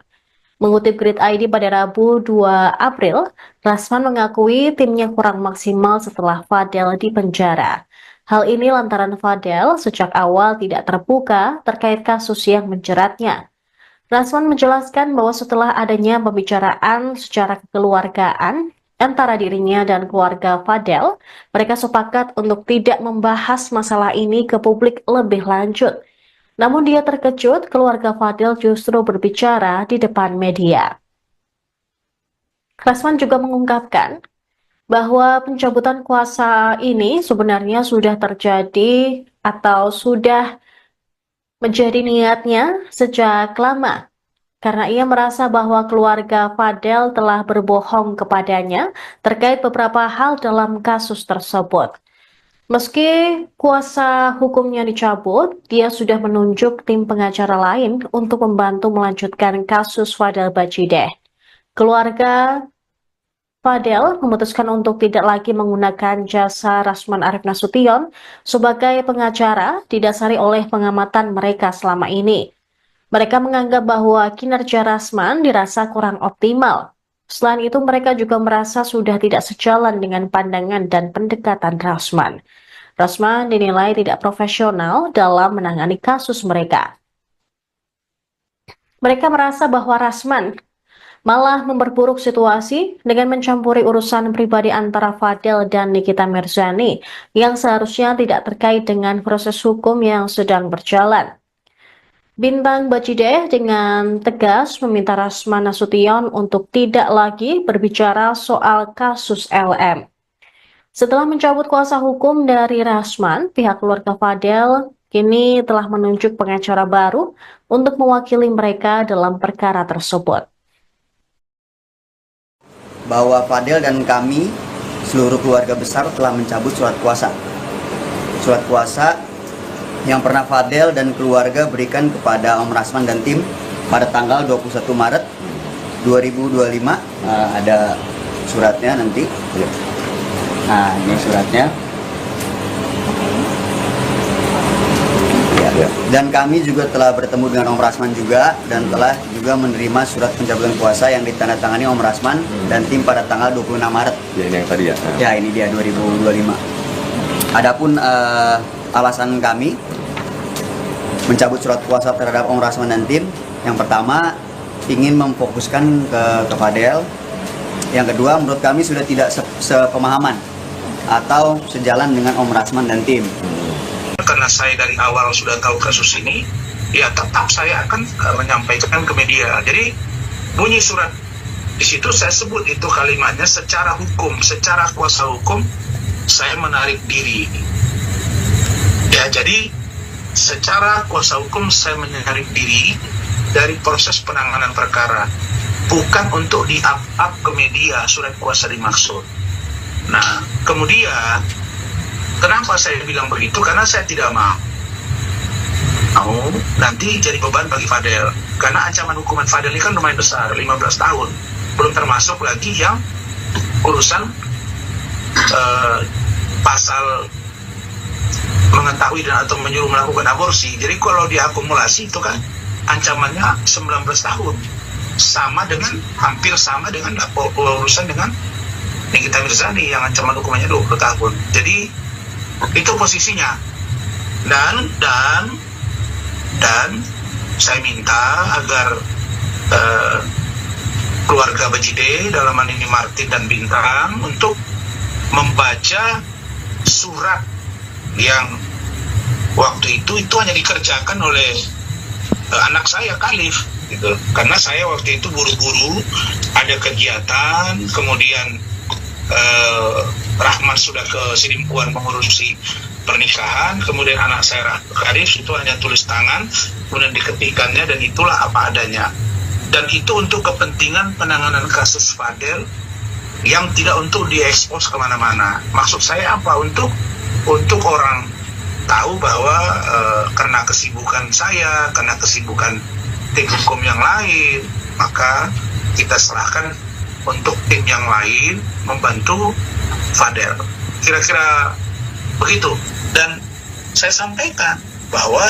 Mengutip Grid ID pada Rabu 2 April, Rasman mengakui timnya kurang maksimal setelah Fadel dipenjara. Hal ini lantaran Fadel sejak awal tidak terbuka terkait kasus yang menjeratnya. Rasman menjelaskan bahwa setelah adanya pembicaraan secara kekeluargaan antara dirinya dan keluarga Fadel, mereka sepakat untuk tidak membahas masalah ini ke publik lebih lanjut. Namun dia terkejut keluarga Fadel justru berbicara di depan media. Rasman juga mengungkapkan bahwa pencabutan kuasa ini sebenarnya sudah terjadi atau sudah menjadi niatnya sejak lama, karena ia merasa bahwa keluarga Fadel telah berbohong kepadanya terkait beberapa hal dalam kasus tersebut. Meski kuasa hukumnya dicabut, dia sudah menunjuk tim pengacara lain untuk membantu melanjutkan kasus Fadel Bajideh. Keluarga Fadel memutuskan untuk tidak lagi menggunakan jasa Rasman Arif Nasution sebagai pengacara didasari oleh pengamatan mereka selama ini. Mereka menganggap bahwa kinerja Rasman dirasa kurang optimal. Selain itu, mereka juga merasa sudah tidak sejalan dengan pandangan dan pendekatan Rasman. Rasman dinilai tidak profesional dalam menangani kasus mereka. Mereka merasa bahwa Rasman malah memperburuk situasi dengan mencampuri urusan pribadi antara Fadel dan Nikita Mirzani yang seharusnya tidak terkait dengan proses hukum yang sedang berjalan. Bintang Bajideh dengan tegas meminta Rasman Nasution untuk tidak lagi berbicara soal kasus LM. Setelah mencabut kuasa hukum dari Rasman, pihak keluarga Fadel kini telah menunjuk pengacara baru untuk mewakili mereka dalam perkara tersebut. Bahwa Fadel dan kami, seluruh keluarga besar, telah mencabut surat kuasa. Surat kuasa yang pernah Fadel dan keluarga berikan kepada Om Rasman dan tim pada tanggal 21 Maret 2025. Ada suratnya nanti. Nah, ini suratnya. Ya. Dan kami juga telah bertemu dengan Om Rasman juga dan telah juga menerima surat pencabutan kuasa yang ditandatangani Om Rasman dan tim pada tanggal 26 Maret. Ya, ini yang tadi ya. Ya, ini dia 2025. Adapun alasan kami mencabut surat kuasa terhadap Om Rasman dan tim, yang pertama ingin memfokuskan ke Fadel. Yang kedua, menurut kami sudah tidak sepemahaman atau sejalan dengan Om Rasman dan tim. Karena saya dari awal sudah tahu kasus ini, ya tetap saya akan menyampaikan ke media. Jadi bunyi surat di situ saya sebut itu kalimatnya secara hukum, secara kuasa hukum saya menarik diri. Ya, jadi secara kuasa hukum saya menarik diri dari proses penanganan perkara, bukan untuk di-up ke media surat kuasa dimaksud. Nah, kemudian kenapa saya bilang begitu? Karena saya tidak mau nanti jadi beban bagi Fadel. Karena ancaman hukuman Fadel ini kan lumayan besar, 15 tahun. Belum termasuk lagi yang urusan pasal mengetahui dan atau menyuruh melakukan aborsi. Jadi kalau diakumulasi itu kan ancamannya 19 tahun. Sama dengan, hampir sama dengan urusan dengan Nikita Mirzani yang ancaman hukumannya 20 tahun. Jadi itu posisinya. Dan saya minta agar keluarga Bajide, dalam hal ini Martin dan Bintang, untuk membaca surat yang waktu itu hanya dikerjakan oleh anak saya Khalif gitu. Karena saya waktu itu buru-buru ada kegiatan, kemudian Rahman sudah ke Sidimpuan mengurusi pernikahan, kemudian anak saya Khalif itu hanya tulis tangan, kemudian diketikannya, dan itulah apa adanya. Dan itu untuk kepentingan penanganan kasus Fadel yang tidak untuk diekspos kemana-mana. Maksud saya apa? Untuk orang tahu bahwa karena kesibukan saya, karena kesibukan tim hukum yang lain, maka kita serahkan untuk tim yang lain membantu Fadel. Kira-kira begitu. Dan saya sampaikan bahwa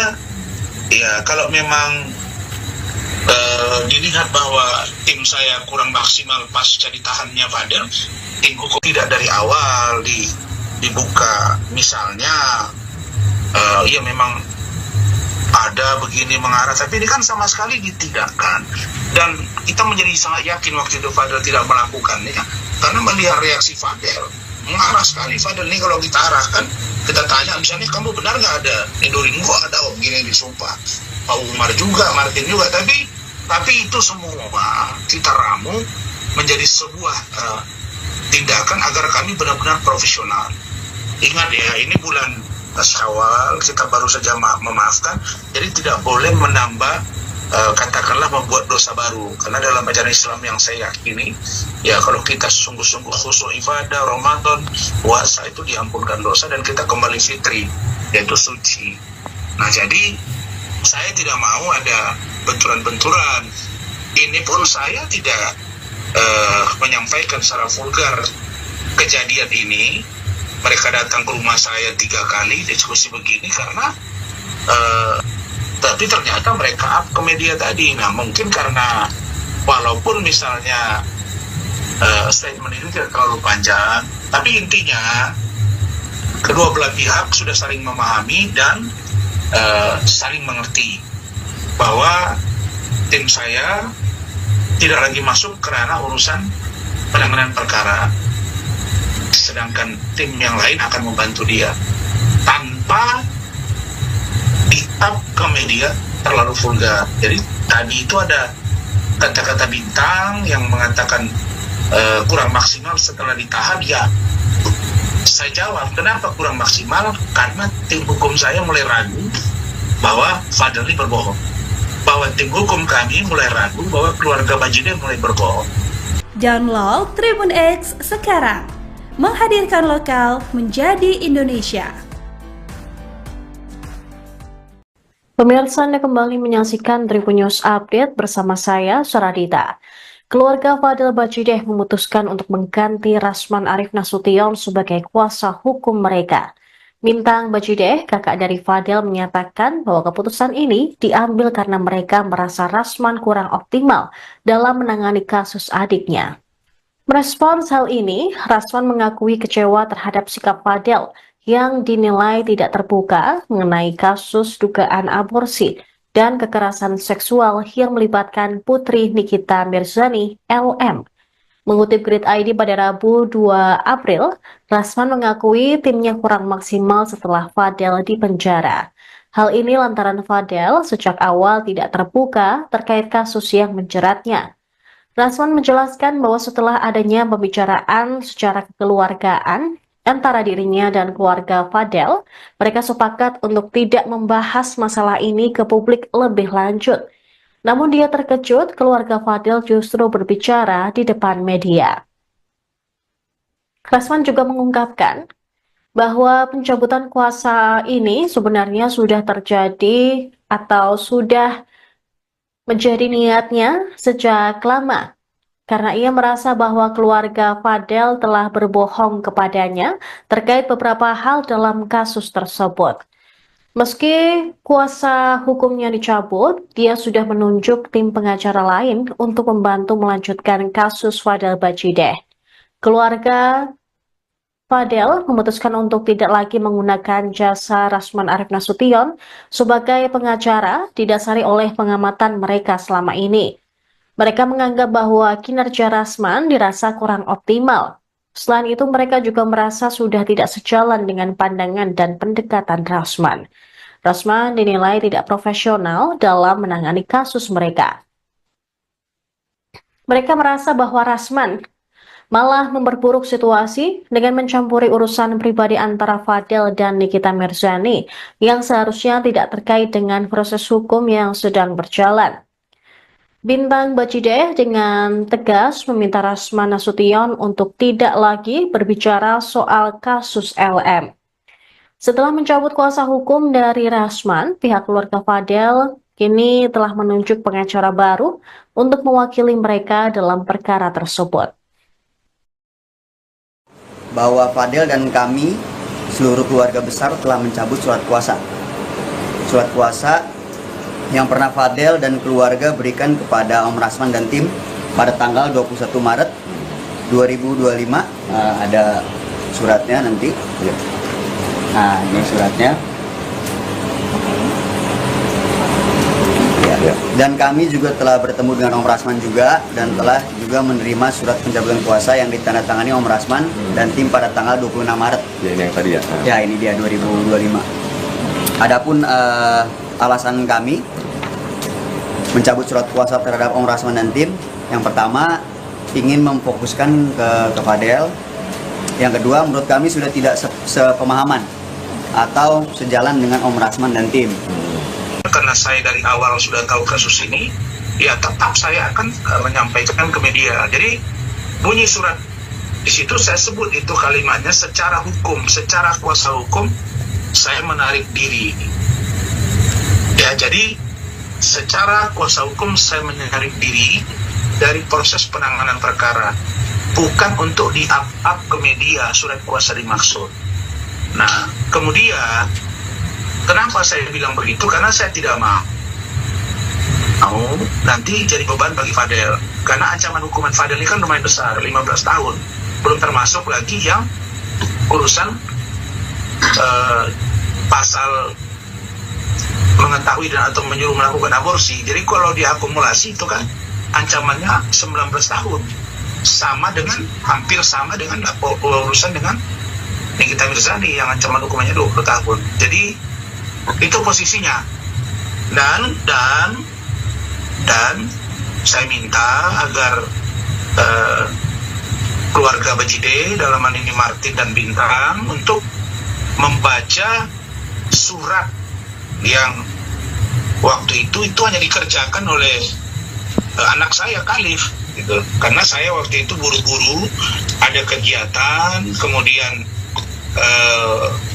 ya kalau memang dilihat bahwa tim saya kurang maksimal pasca ditahannya Fadel, tim hukum tidak dari awal dibuka. Misalnya ya memang ada begini mengarah, tapi ini kan sama sekali ditidakkan. Dan kita menjadi sangat yakin waktu itu Fadel tidak melakukannya, karena melihat reaksi Fadel mengarah sekali. Fadel ini kalau kita arahkan, kita tanya misalnya, kamu benar nggak ada nidurin gua, ada begini disumpah, Pak Umar juga, Martin juga, tapi itu semua kita ramu menjadi sebuah tindakan agar kami benar-benar profesional. Ingat ya, ini bulan Syawal, kita baru saja memaafkan, jadi tidak boleh menambah katakanlah membuat dosa baru. Karena dalam ajaran Islam yang saya yakini, ya kalau kita sungguh-sungguh khusyuk ibadah, Ramadan, puasa, itu diampunkan dosa dan kita kembali fitri, yaitu suci. Nah jadi saya tidak mau ada benturan-benturan. Ini pun saya tidak menyampaikan secara vulgar kejadian ini. Mereka datang ke rumah saya 3 kali diskusi begini karena tapi ternyata mereka up ke media tadi. Nah mungkin karena walaupun misalnya statement itu tidak terlalu panjang, tapi intinya kedua belah pihak sudah saling memahami dan saling mengerti bahwa tim saya tidak lagi masuk ke ranah urusan penanganan perkara, sedangkan tim yang lain akan membantu dia tanpa di-up ke media terlalu vulgar. Jadi tadi itu ada kata-kata Bintang yang mengatakan kurang maksimal setelah ditahan. Ya, saya jawab, kenapa kurang maksimal? Karena tim hukum saya mulai ragu bahwa Fadel ini berbohong, bahwa tim hukum kami mulai ragu bahwa keluarga Bajide mulai berbohong. Download Tribun X sekarang, menghadirkan lokal menjadi Indonesia. Pemirsa, Anda kembali menyaksikan Tribun News Update bersama saya, Saradita. Keluarga Fadel Bajide memutuskan untuk mengganti Rasman Arif Nasution sebagai kuasa hukum mereka. Bintang Bajide, kakak dari Fadel, menyatakan bahwa keputusan ini diambil karena mereka merasa Rasman kurang optimal dalam menangani kasus adiknya. Merespons hal ini, Rasman mengakui kecewa terhadap sikap Fadel yang dinilai tidak terbuka mengenai kasus dugaan aborsi dan kekerasan seksual yang melibatkan Putri Nikita Mirzani, LM. Mengutip Grid ID pada Rabu 2 April, Rasman mengakui timnya kurang maksimal setelah Fadel dipenjara. Hal ini lantaran Fadel sejak awal tidak terbuka terkait kasus yang menjeratnya. Rasman menjelaskan bahwa setelah adanya pembicaraan secara kekeluargaan antara dirinya dan keluarga Fadel, mereka sepakat untuk tidak membahas masalah ini ke publik lebih lanjut. Namun dia terkejut keluarga Fadel justru berbicara di depan media. Rasman juga mengungkapkan bahwa pencabutan kuasa ini sebenarnya sudah terjadi atau sudah menjadi niatnya sejak lama, karena ia merasa bahwa keluarga Fadel telah berbohong kepadanya terkait beberapa hal dalam kasus tersebut. Meski kuasa hukumnya dicabut, dia sudah menunjuk tim pengacara lain untuk membantu melanjutkan kasus Fadel Bajide. Keluarga Fadel memutuskan untuk tidak lagi menggunakan jasa Rasman Arif Nasution sebagai pengacara didasari oleh pengamatan mereka selama ini. Mereka menganggap bahwa kinerja Rasman dirasa kurang optimal. Selain itu, mereka juga merasa sudah tidak sejalan dengan pandangan dan pendekatan Rasman. Rasman dinilai tidak profesional dalam menangani kasus mereka. Mereka merasa bahwa Rasman malah memperburuk situasi dengan mencampuri urusan pribadi antara Fadel dan Nikita Mirzani yang seharusnya tidak terkait dengan proses hukum yang sedang berjalan. Bintang Bajideh dengan tegas meminta Rasman Nasution untuk tidak lagi berbicara soal kasus LM. Setelah mencabut kuasa hukum dari Rasman, pihak keluarga Fadel kini telah menunjuk pengacara baru untuk mewakili mereka dalam perkara tersebut. Bahwa Fadel dan kami seluruh keluarga besar telah mencabut surat kuasa. Surat kuasa yang pernah Fadel dan keluarga berikan kepada Om Rasman dan tim pada tanggal 21 Maret 2025. Ada suratnya nanti. Nah, ini suratnya. Dan kami juga telah bertemu dengan Om Rasman juga dan telah juga menerima surat pencabutan kuasa yang ditandatangani Om Rasman dan tim pada tanggal 26 Maret. Ya, ini yang tadi ya. Ya, ini dia 2025. Adapun alasan kami mencabut surat kuasa terhadap Om Rasman dan tim, yang pertama ingin memfokuskan ke Fadel. Yang kedua, menurut kami sudah tidak sepemahaman atau sejalan dengan Om Rasman dan tim. Karena saya dari awal sudah tahu kasus ini, ya tetap saya akan menyampaikan ke media. Jadi bunyi surat di situ saya sebut itu kalimatnya secara hukum, secara kuasa hukum saya menarik diri. Ya, jadi secara kuasa hukum saya menarik diri dari proses penanganan perkara, bukan untuk di-up ke media surat kuasa dimaksud. Nah, kemudian kenapa saya bilang begitu? Karena saya tidak mau nanti jadi beban bagi Fadel. Karena ancaman hukuman Fadel ini kan lumayan besar, 15 tahun. Belum termasuk lagi yang urusan pasal mengetahui dan atau menyuruh melakukan aborsi. Jadi kalau diakumulasi itu kan ancamannya 19 tahun. Sama dengan, hampir sama dengan urusan dengan Nikita Mirzani yang ancaman hukumannya 20 tahun. Jadi itu posisinya, dan saya minta agar keluarga Bajideh, dalam hal ini Martin dan Bintang, untuk membaca surat yang waktu itu hanya dikerjakan oleh anak saya Khalif gitu. Karena saya waktu itu buru-buru ada kegiatan, kemudian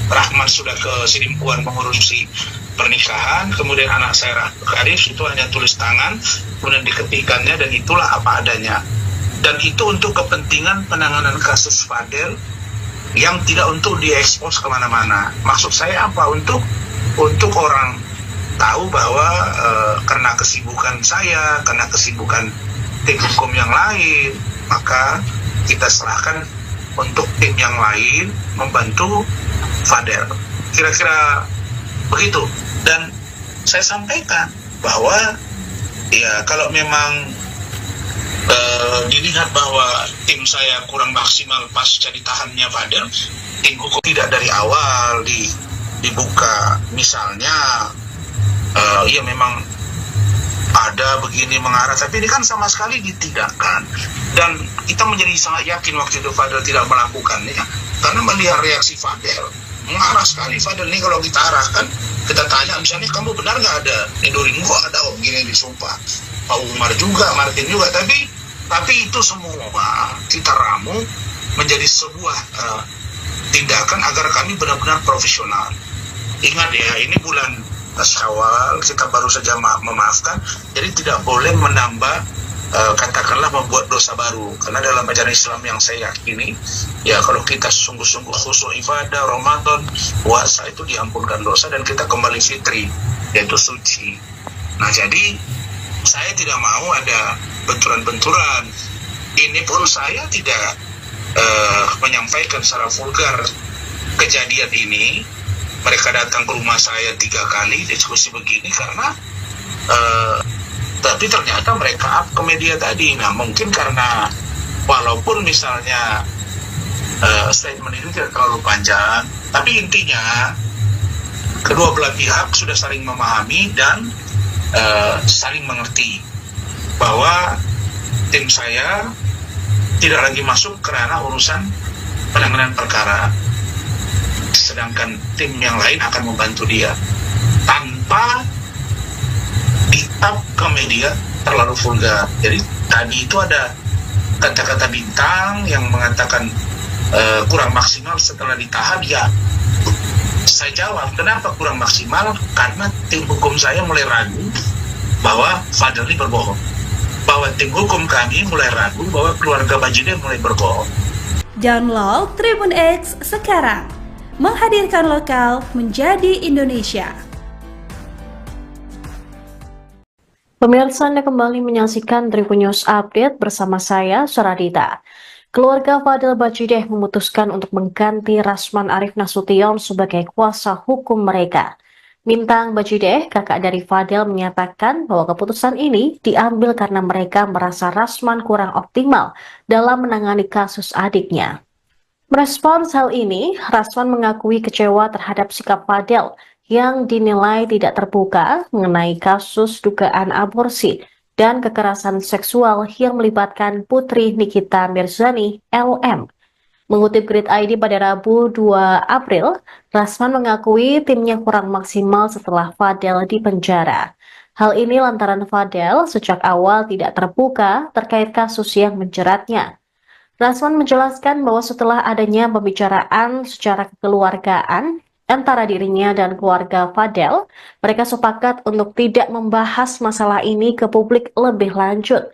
Rahman sudah ke Sidimpuan mengurusi pernikahan, kemudian anak saya Khalif itu hanya tulis tangan, kemudian diketikkannya, dan itulah apa adanya. Dan itu untuk kepentingan penanganan kasus Fadel yang tidak untuk diekspos kemana-mana. Maksud saya apa? Untuk orang tahu bahwa karena kesibukan saya, karena kesibukan tim hukum yang lain, maka kita serahkan untuk tim yang lain membantu Fadel. Kira-kira begitu. Dan saya sampaikan bahwa ya kalau memang dilihat bahwa tim saya kurang maksimal pasca ditahannya Fadel, tim hukum tidak dari awal dibuka. Misalnya ya memang ada begini mengarah, tapi ini kan sama sekali ditidakkan. Dan kita menjadi sangat yakin waktu itu Fadel tidak melakukannya, karena melihat reaksi Fadel mengarah sekali. Fadel ini kalau kita arahkan, kita tanya misalnya, kamu benar nggak ada nidorin? Kok ada begini disumpah? Pak Umar juga, Martin juga, tapi itu semua kita ramu menjadi sebuah tindakan agar kami benar-benar profesional. Ingat ya, ini bulan Syawal, kita baru saja memaafkan, jadi tidak boleh menambah katakanlah membuat dosa baru. Karena dalam ajaran Islam yang saya yakini, ya kalau kita sungguh-sungguh khusyuk ibadah, Ramadan, puasa, itu diampunkan dosa dan kita kembali fitri, yaitu suci. Nah, jadi saya tidak mau ada benturan-benturan. Ini pun saya tidak menyampaikan secara vulgar kejadian ini. Mereka datang ke rumah saya 3 kali diskusi begini karena tapi ternyata mereka up ke media tadi. Nah, mungkin karena walaupun misalnya statement itu tidak terlalu panjang, tapi intinya kedua belah pihak sudah saling memahami dan saling mengerti bahwa tim saya tidak lagi masuk ke ranah urusan penanganan perkara, sedangkan tim yang lain akan membantu dia tanpa ditap ke media terlalu vulgar. Jadi tadi itu ada kata-kata bintang yang mengatakan kurang maksimal setelah ditahan. Ya, saya jawab, kenapa kurang maksimal? Karena tim hukum saya mulai ragu bahwa Fadel ini berbohong, bahwa tim hukum kami mulai ragu bahwa keluarga Bajideh mulai berbohong. Download Tribun X sekarang, menghadirkan lokal menjadi Indonesia. Pemirsa, Anda kembali menyaksikan Tribun News Update bersama saya, Suradita. Keluarga Fadel Bajideh memutuskan untuk mengganti Rasman Arif Nasution sebagai kuasa hukum mereka. Mintang Bajideh, kakak dari Fadel, menyatakan bahwa keputusan ini diambil karena mereka merasa Rasman kurang optimal dalam menangani kasus adiknya. Merespons hal ini, Rasman mengakui kecewa terhadap sikap Fadel yang dinilai tidak terbuka mengenai kasus dugaan aborsi dan kekerasan seksual yang melibatkan putri Nikita Mirzani, LM. Mengutip Grid ID pada Rabu 2 April, Rasman mengakui timnya kurang maksimal setelah Fadel dipenjara. Hal ini lantaran Fadel sejak awal tidak terbuka terkait kasus yang menjeratnya. Rasman menjelaskan bahwa setelah adanya pembicaraan secara kekeluargaan antara dirinya dan keluarga Fadel, mereka sepakat untuk tidak membahas masalah ini ke publik lebih lanjut.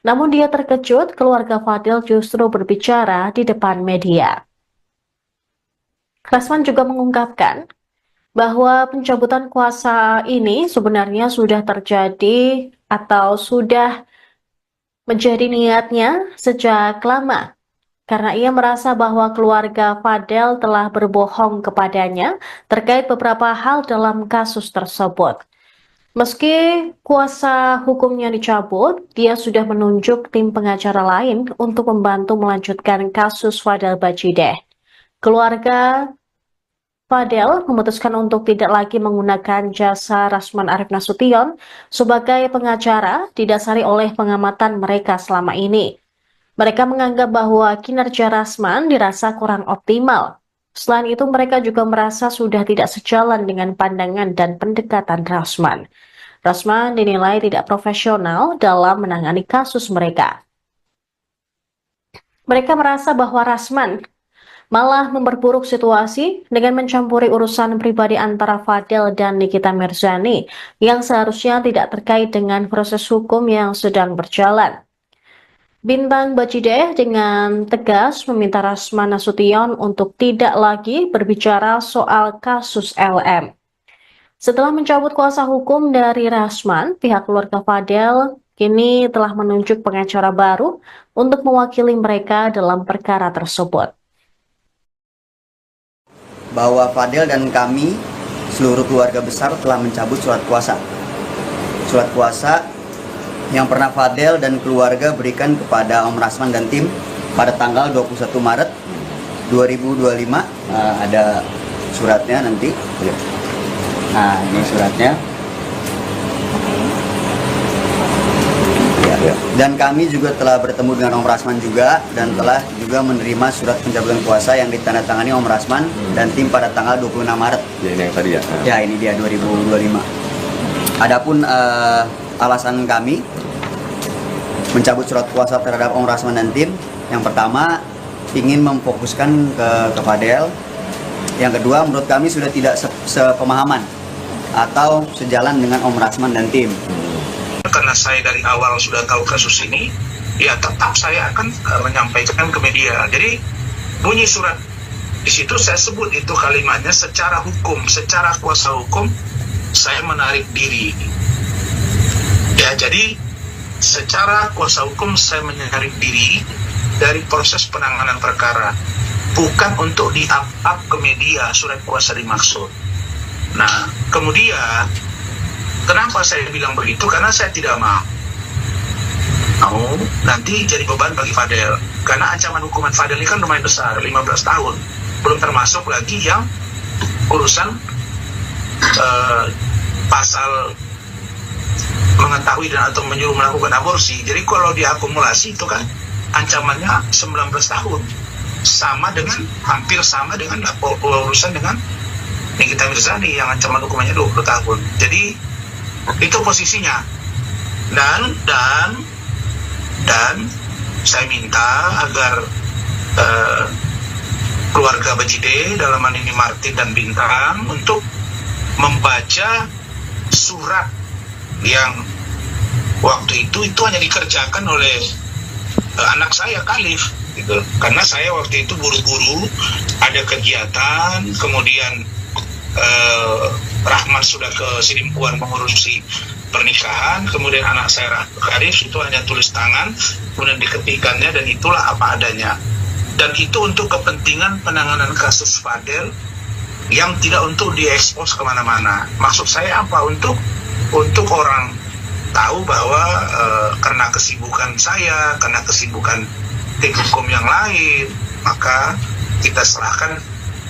Namun dia terkejut keluarga Fadel justru berbicara di depan media. Rasman juga mengungkapkan bahwa pencabutan kuasa ini sebenarnya sudah terjadi atau sudah menjadi niatnya sejak lama, karena ia merasa bahwa keluarga Fadel telah berbohong kepadanya terkait beberapa hal dalam kasus tersebut. Meski kuasa hukumnya dicabut, dia sudah menunjuk tim pengacara lain untuk membantu melanjutkan kasus Fadel Bajideh. Keluarga Fadel memutuskan untuk tidak lagi menggunakan jasa Rasman Arif Nasution sebagai pengacara didasari oleh pengamatan mereka selama ini. Mereka menganggap bahwa kinerja Rasman dirasa kurang optimal. Selain itu, mereka juga merasa sudah tidak sejalan dengan pandangan dan pendekatan Rasman. Rasman dinilai tidak profesional dalam menangani kasus mereka. Mereka merasa bahwa Rasman malah memperburuk situasi dengan mencampuri urusan pribadi antara Fadel dan Nikita Mirzani yang seharusnya tidak terkait dengan proses hukum yang sedang berjalan. Bintang Bajideh dengan tegas meminta Rasman Nasution untuk tidak lagi berbicara soal kasus LM. Setelah mencabut kuasa hukum dari Rasman, pihak keluarga Fadel kini telah menunjuk pengacara baru untuk mewakili mereka dalam perkara tersebut. Bahwa Fadel dan kami, seluruh keluarga besar, telah mencabut surat kuasa. Surat kuasa yang pernah Fadel dan keluarga berikan kepada Om Rasman dan tim pada tanggal 21 Maret 2025. Ada suratnya nanti. Nah, ini suratnya. Dan kami juga telah bertemu dengan Om Rasman juga dan telah juga menerima surat pencabutan kuasa yang ditandatangani Om Rasman dan tim pada tanggal 26 Maret. Ya, ini yang tadi ya. Ya, ini dia 2025. Adapun alasan kami mencabut surat kuasa terhadap Om Rasman dan tim, yang pertama ingin memfokuskan ke Fadel. Yang kedua, menurut kami sudah tidak sepemahaman atau sejalan dengan Om Rasman dan tim. Karena saya dari awal sudah tahu kasus ini, ya tetap saya akan menyampaikan ke media. Jadi bunyi surat di situ saya sebut itu kalimatnya secara hukum, secara kuasa hukum saya menarik diri. Ya, jadi secara kuasa hukum saya menarik diri dari proses penanganan perkara, bukan untuk di-up ke media surat kuasa dimaksud. Nah, kemudian kenapa saya bilang begitu? Karena saya tidak mau nanti jadi beban bagi Fadel. Karena ancaman hukuman Fadel ini kan lumayan besar, 15 tahun. Belum termasuk lagi yang urusan pasal mengetahui dan atau menyuruh melakukan aborsi. Jadi kalau diakumulasi itu kan ancamannya 19 tahun. Hampir sama dengan urusan dengan Nikita Mirzani yang ancaman hukumannya 20 tahun. Jadi itu posisinya. Dan saya minta agar keluarga Bajide, dalam hal ini Martin dan Bintang, untuk membaca surat yang waktu itu hanya dikerjakan oleh anak saya Khalif gitu. Karena saya waktu itu buru-buru ada kegiatan, kemudian Rahman sudah ke Sidimpuan mengurusi pernikahan, kemudian anak saya Khalif itu hanya tulis tangan, kemudian diketikannya, dan itulah apa adanya. Dan itu untuk kepentingan penanganan kasus Fadel yang tidak untuk diekspos kemana-mana. Maksud saya apa? Untuk orang tahu bahwa karena kesibukan saya, karena kesibukan tim hukum yang lain, maka kita serahkan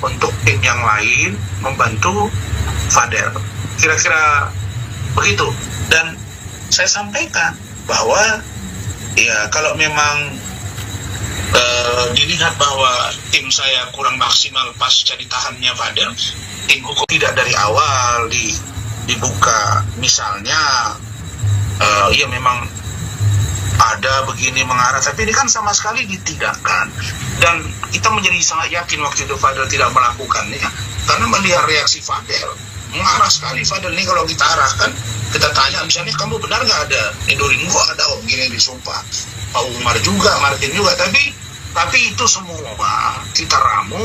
untuk tim yang lain membantu Fadel. Kira-kira begitu. Dan saya sampaikan bahwa ya kalau memang dilihat bahwa tim saya kurang maksimal pasca ditahannya Fadel, tim hukum tidak dari awal dibuka misalnya ya memang ada begini mengarah, tapi ini kan sama sekali ditidakkan. Dan kita menjadi sangat yakin waktu itu Fadel tidak melakukannya, karena melihat reaksi Fadel mengarah sekali. Fadel ini kalau kita arahkan, kita tanya misalnya, kamu benar nggak ada Edorin? Kok ada begini disumpah, Pak Umar juga, Martin juga, tapi itu semua kita ramu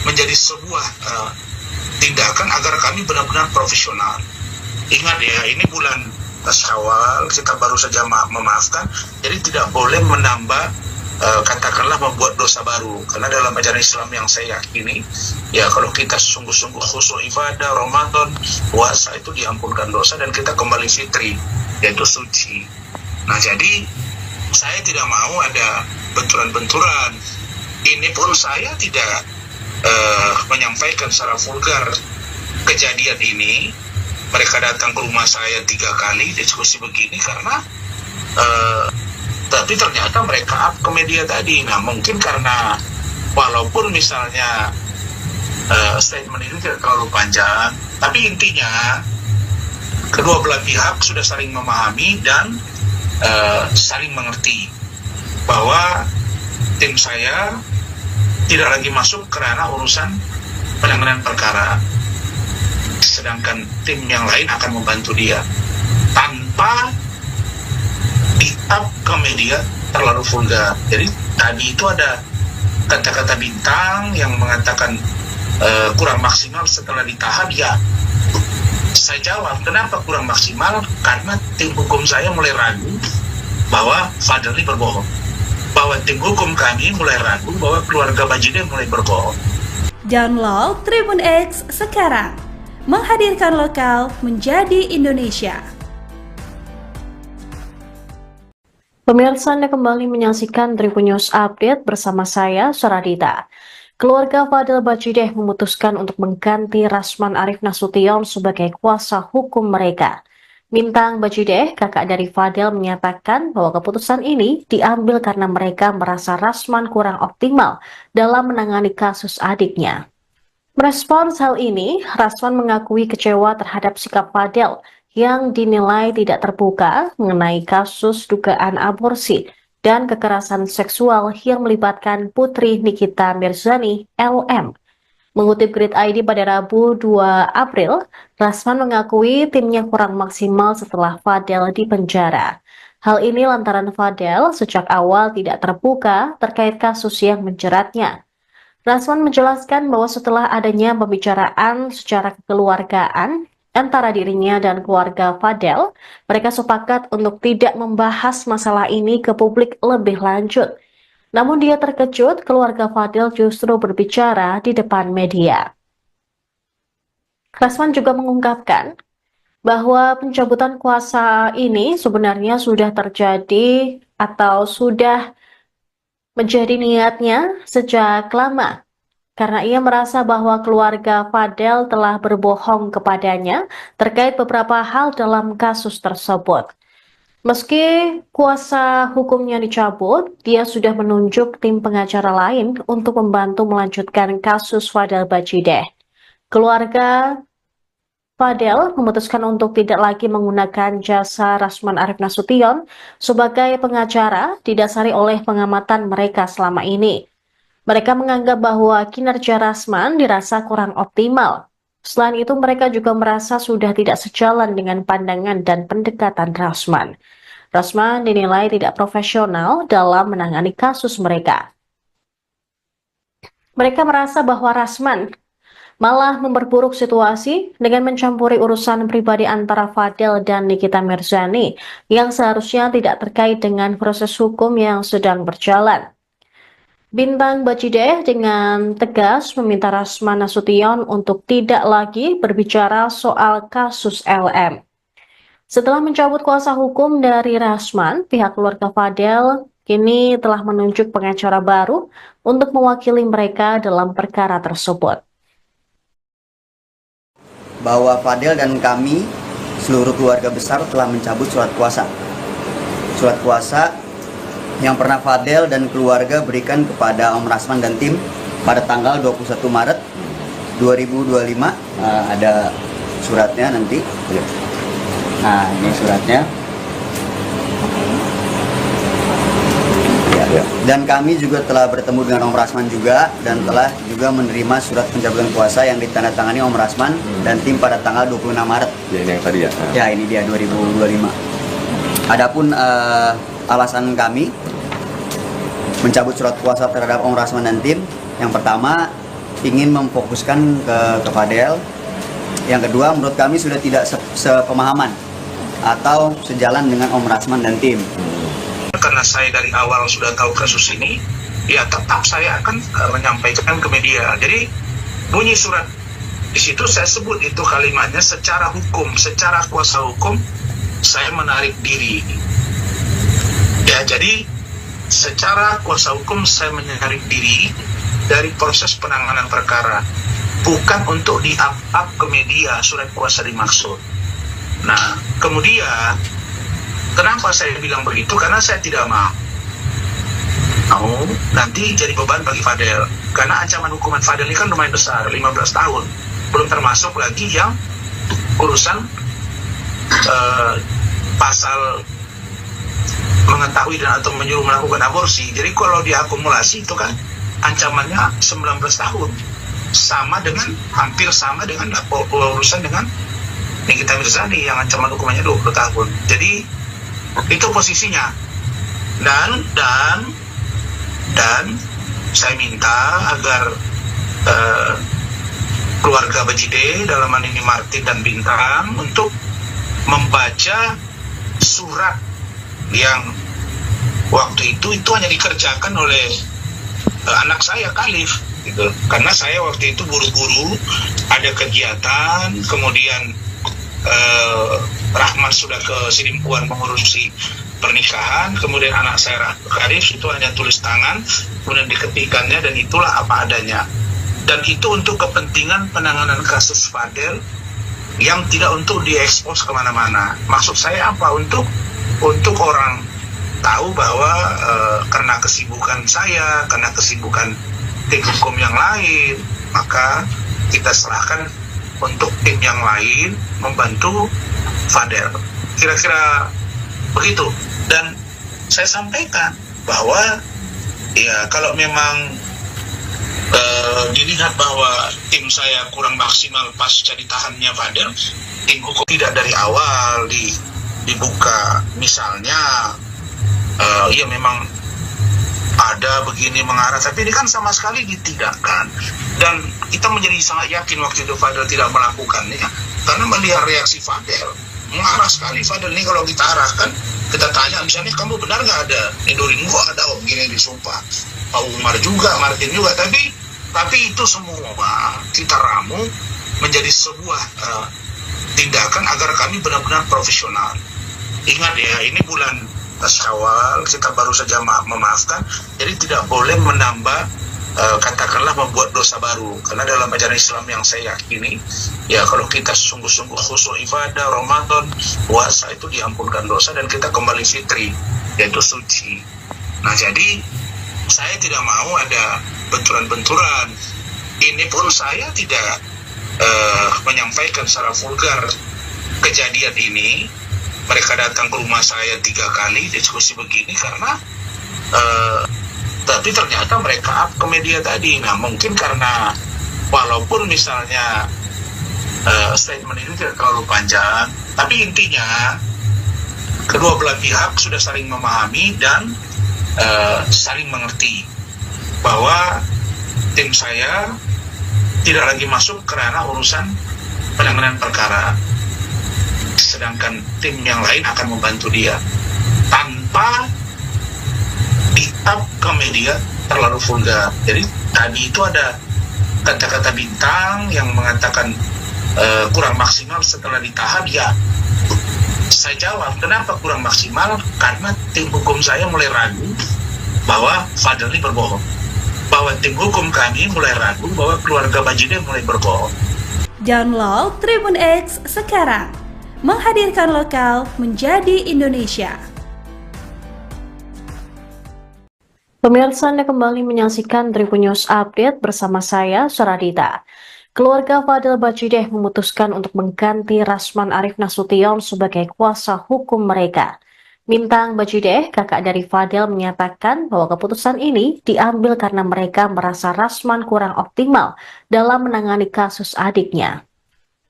menjadi sebuah tindakan agar kami benar-benar profesional. Ingat ya, ini bulan Syawal, kita baru saja memaafkan, jadi tidak boleh menambah katakanlah membuat dosa baru. Karena dalam ajaran Islam yang saya yakini, ya kalau kita sungguh-sungguh khusyuk ibadah, Ramadan, puasa, itu diampunkan dosa dan kita kembali fitri, yaitu suci. Nah, jadi saya tidak mau ada benturan-benturan. Ini pun saya tidak menyampaikan secara vulgar kejadian ini. Mereka datang ke rumah saya 3 kali diskusi begini karena tapi ternyata mereka up ke media tadi. Nah, mungkin karena walaupun misalnya statement ini tidak terlalu panjang, tapi intinya kedua belah pihak sudah saling memahami dan saling mengerti bahwa tim saya tidak lagi masuk ke ranah urusan penanganan perkara, sedangkan tim yang lain akan membantu dia tanpa di-up ke media terlalu vulgar. Jadi tadi itu ada kata-kata Bintang yang mengatakan kurang maksimal setelah ditahan. Ya, saya jawab, kenapa kurang maksimal? Karena tim hukum saya mulai ragu bahwa Fadel ini berbohong, bahwa tim hukum kami mulai ragu bahwa keluarga Bajide mulai berbohong. Download Tribun X sekarang, menghadirkan lokal menjadi Indonesia. Pemirsa, Anda kembali menyaksikan Tribun News Update bersama saya, Suradita. Keluarga Fadel Bajide memutuskan untuk mengganti Rasman Arif Nasution sebagai kuasa hukum mereka. Bintang Bajide, kakak dari Fadel, menyatakan bahwa keputusan ini diambil karena mereka merasa Rasman kurang optimal dalam menangani kasus adiknya. Merespons hal ini, Rasman mengakui kecewa terhadap sikap Fadel yang dinilai tidak terbuka mengenai kasus dugaan aborsi dan kekerasan seksual yang melibatkan putri Nikita Mirzani, LM. Mengutip Grid ID pada Rabu 2 April, Rasman mengakui timnya kurang maksimal setelah Fadel dipenjara. Hal ini lantaran Fadel sejak awal tidak terbuka terkait kasus yang menjeratnya. Rasman menjelaskan bahwa setelah adanya pembicaraan secara kekeluargaan antara dirinya dan keluarga Fadel, mereka sepakat untuk tidak membahas masalah ini ke publik lebih lanjut. Namun dia terkejut keluarga Fadil justru berbicara di depan media. Rasman juga mengungkapkan bahwa pencabutan kuasa ini sebenarnya sudah terjadi atau sudah menjadi niatnya sejak lama. Karena ia merasa bahwa keluarga Fadel telah berbohong kepadanya terkait beberapa hal dalam kasus tersebut. Meski kuasa hukumnya dicabut, dia sudah menunjuk tim pengacara lain untuk membantu melanjutkan kasus Fadel Bajideh. Keluarga Fadel memutuskan untuk tidak lagi menggunakan jasa Rasman Arief Nasution sebagai pengacara didasari oleh pengamatan mereka selama ini. Mereka menganggap bahwa kinerja Rasman dirasa kurang optimal. Selain itu, mereka juga merasa sudah tidak sejalan dengan pandangan dan pendekatan Rasman. Rasman dinilai tidak profesional dalam menangani kasus mereka. Mereka merasa bahwa Rasman malah memperburuk situasi dengan mencampuri urusan pribadi antara Fadel dan Nikita Mirzani yang seharusnya tidak terkait dengan proses hukum yang sedang berjalan. Bintang Bajideh dengan tegas meminta Rasman Nasution untuk tidak lagi berbicara soal kasus LM. Setelah mencabut kuasa hukum dari Rasman, pihak keluarga Fadel kini telah menunjuk pengacara baru untuk mewakili mereka dalam perkara tersebut. Bahwa Fadel dan kami, seluruh keluarga besar telah mencabut surat kuasa. Surat kuasa yang pernah Fadel dan keluarga berikan kepada Om Rasman dan tim pada tanggal 21 Maret 2025. Ada suratnya nanti. Nah, ini suratnya. Ya. Dan kami juga telah bertemu dengan Om Rasman juga dan telah juga menerima surat pencabutan kuasa yang ditandatangani Om Rasman dan tim pada tanggal 26 Maret. Ya, ini yang tadi ya. Ya, ini dia 2025. Adapun alasan kami mencabut surat kuasa terhadap Om Rasman dan tim, yang pertama ingin memfokuskan ke Fadel. Yang kedua, menurut kami sudah tidak sepemahaman atau sejalan dengan Om Rasman dan tim. Karena saya dari awal sudah tahu kasus ini, ya tetap saya akan menyampaikan ke media. Jadi bunyi surat di situ saya sebut itu kalimatnya secara hukum, secara kuasa hukum saya menarik diri. Ya, jadi secara kuasa hukum saya menarik diri dari proses penanganan perkara, bukan untuk di-up ke media surat kuasa dimaksud. Nah, kemudian kenapa saya bilang begitu? Karena saya tidak mau nanti jadi beban bagi Fadel. Karena ancaman hukuman Fadel ini kan lumayan besar, 15 tahun. Belum termasuk lagi yang urusan pasal mengetahui dan atau menyuruh melakukan aborsi. Jadi kalau diakumulasi itu kan ancamannya 19 tahun. Hampir sama dengan urusan dengan Nikita Mirzani yang ancaman hukumannya 20 tahun. Jadi itu posisinya. Dan saya minta agar keluarga Bajideh, dalam hal ini Martin dan Bintang, untuk membaca surat yang waktu itu hanya dikerjakan oleh anak saya Khalif gitu. Karena saya waktu itu buru-buru ada kegiatan, kemudian Rahman sudah ke Sidimpuan mengurusi pernikahan, kemudian anak saya Khalif itu hanya tulis tangan, kemudian diketikannya, dan itulah apa adanya. Dan itu untuk kepentingan penanganan kasus Fadel yang tidak untuk diekspos kemana-mana. Maksud saya apa? Untuk orang tahu bahwa karena kesibukan saya, karena kesibukan tim hukum yang lain, maka kita serahkan untuk tim yang lain membantu Fadel. Kira-kira begitu. Dan saya sampaikan bahwa ya kalau memang dilihat bahwa tim saya kurang maksimal pasca ditahannya Fadel, tim hukum tidak dari awal dibuka, misalnya ya memang ada begini mengarah, tapi ini kan sama sekali ditidakkan. Dan kita menjadi sangat yakin waktu itu Fadel tidak melakukannya, karena melihat reaksi Fadel marah sekali Fadel nih kalau kita arahkan, kita tanya misalnya kamu benar nggak ada Nidorin, kok ada om gini disumpah, Pak Umar juga, Martin juga, tapi itu semua kita ramu menjadi sebuah tindakan agar kami benar-benar profesional. Ingat ya, ini bulan Syawal, kita baru saja memaafkan, jadi tidak boleh menambah katakanlah membuat dosa baru, karena dalam ajaran Islam yang saya yakini ya, kalau kita sungguh-sungguh khusyuk ibadah Ramadan puasa itu diampunkan dosa dan kita kembali fitri, yaitu suci. Nah jadi saya tidak mau ada benturan-benturan. Ini pun saya tidak menyampaikan secara vulgar kejadian ini. Mereka datang ke rumah saya 3 kali diskusi begini karena tapi ternyata mereka up ke media tadi. Nah mungkin karena walaupun misalnya statement ini tidak terlalu panjang, tapi intinya kedua belah pihak sudah saling memahami dan saling mengerti bahwa tim saya tidak lagi masuk ke ranah urusan penanganan perkara, sedangkan tim yang lain akan membantu dia tanpa di-up ke media terlalu vulgar. Jadi tadi itu ada kata-kata bintang yang mengatakan kurang maksimal setelah ditahan. Ya, saya jawab, kenapa kurang maksimal? Karena tim hukum saya mulai ragu bahwa Fadel ini berbohong, bahwa tim hukum kami mulai ragu bahwa keluarga Bajide mulai berbohong. Download Tribun X sekarang, menghadirkan lokal menjadi Indonesia. Pemirsa, Anda kembali menyaksikan Tribun News Update bersama saya, Suradita. Keluarga Fadel Bajideh memutuskan untuk mengganti Rasman Arif Nasution sebagai kuasa hukum mereka. Bintang Bajideh, kakak dari Fadel, menyatakan bahwa keputusan ini diambil karena mereka merasa Rasman kurang optimal dalam menangani kasus adiknya.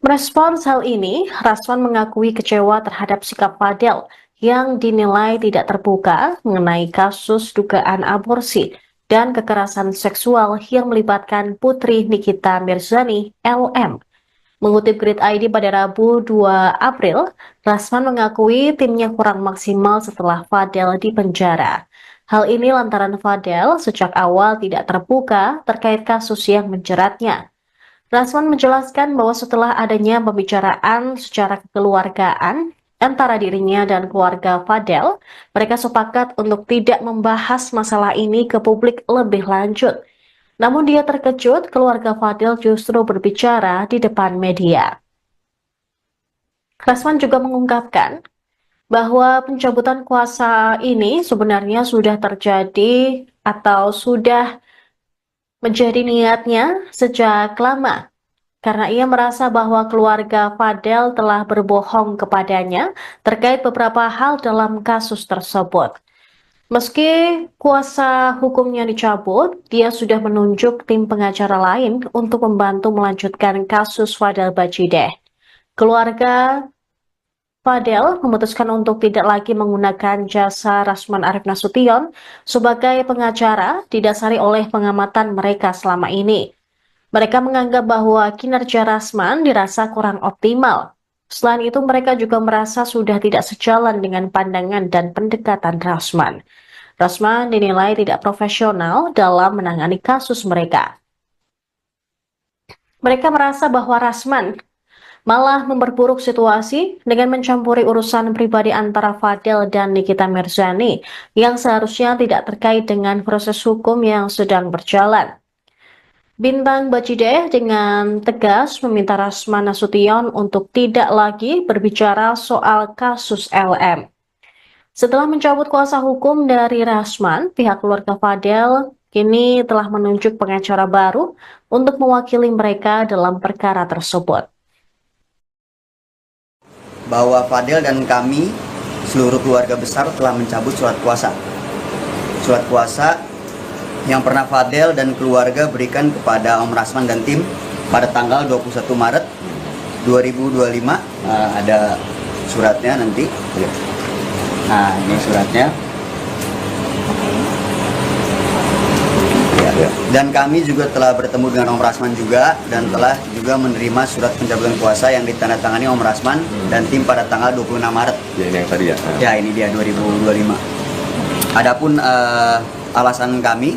Merespons hal ini, Rasman mengakui kecewa terhadap sikap Fadel yang dinilai tidak terbuka mengenai kasus dugaan aborsi dan kekerasan seksual yang melibatkan putri Nikita Mirzani, LM. Mengutip Grid ID pada Rabu 2 April, Rasman mengakui timnya kurang maksimal setelah Fadel dipenjara. Hal ini lantaran Fadel sejak awal tidak terbuka terkait kasus yang menjeratnya. Rasman menjelaskan bahwa setelah adanya pembicaraan secara kekeluargaan antara dirinya dan keluarga Fadel, mereka sepakat untuk tidak membahas masalah ini ke publik lebih lanjut. Namun dia terkejut keluarga Fadel justru berbicara di depan media. Rasman juga mengungkapkan bahwa pencabutan kuasa ini sebenarnya sudah terjadi atau sudah menjadi niatnya sejak lama, karena ia merasa bahwa keluarga Fadel telah berbohong kepadanya terkait beberapa hal dalam kasus tersebut. Meski kuasa hukumnya dicabut, dia sudah menunjuk tim pengacara lain untuk membantu melanjutkan kasus Fadel Bajideh. Keluarga Fadel memutuskan untuk tidak lagi menggunakan jasa Rasman Arif Nasution sebagai pengacara didasari oleh pengamatan mereka selama ini. Mereka menganggap bahwa kinerja Rasman dirasa kurang optimal. Selain itu, mereka juga merasa sudah tidak sejalan dengan pandangan dan pendekatan Rasman. Rasman dinilai tidak profesional dalam menangani kasus mereka. Mereka merasa bahwa Rasman malah memperburuk situasi dengan mencampuri urusan pribadi antara Fadel dan Nikita Mirzani yang seharusnya tidak terkait dengan proses hukum yang sedang berjalan. Bintang Bajideh dengan tegas meminta Rasman Nasution untuk tidak lagi berbicara soal kasus LM. Setelah mencabut kuasa hukum dari Rasman, pihak keluarga Fadel kini telah menunjuk pengacara baru untuk mewakili mereka dalam perkara tersebut. Bahwa Fadel dan kami, seluruh keluarga besar, telah mencabut surat kuasa. Surat kuasa yang pernah Fadel dan keluarga berikan kepada Om Rasman dan tim pada tanggal 21 Maret 2025. Ada suratnya nanti. Nah, ini suratnya. Ya. Ya. Dan kami juga telah bertemu dengan Om Rasman juga dan telah juga menerima surat pencabutan kuasa yang ditandatangani Om Rasman dan tim pada tanggal 26 Maret. Ya, ini yang tadi ya. Ya, ini dia 2025. Adapun alasan kami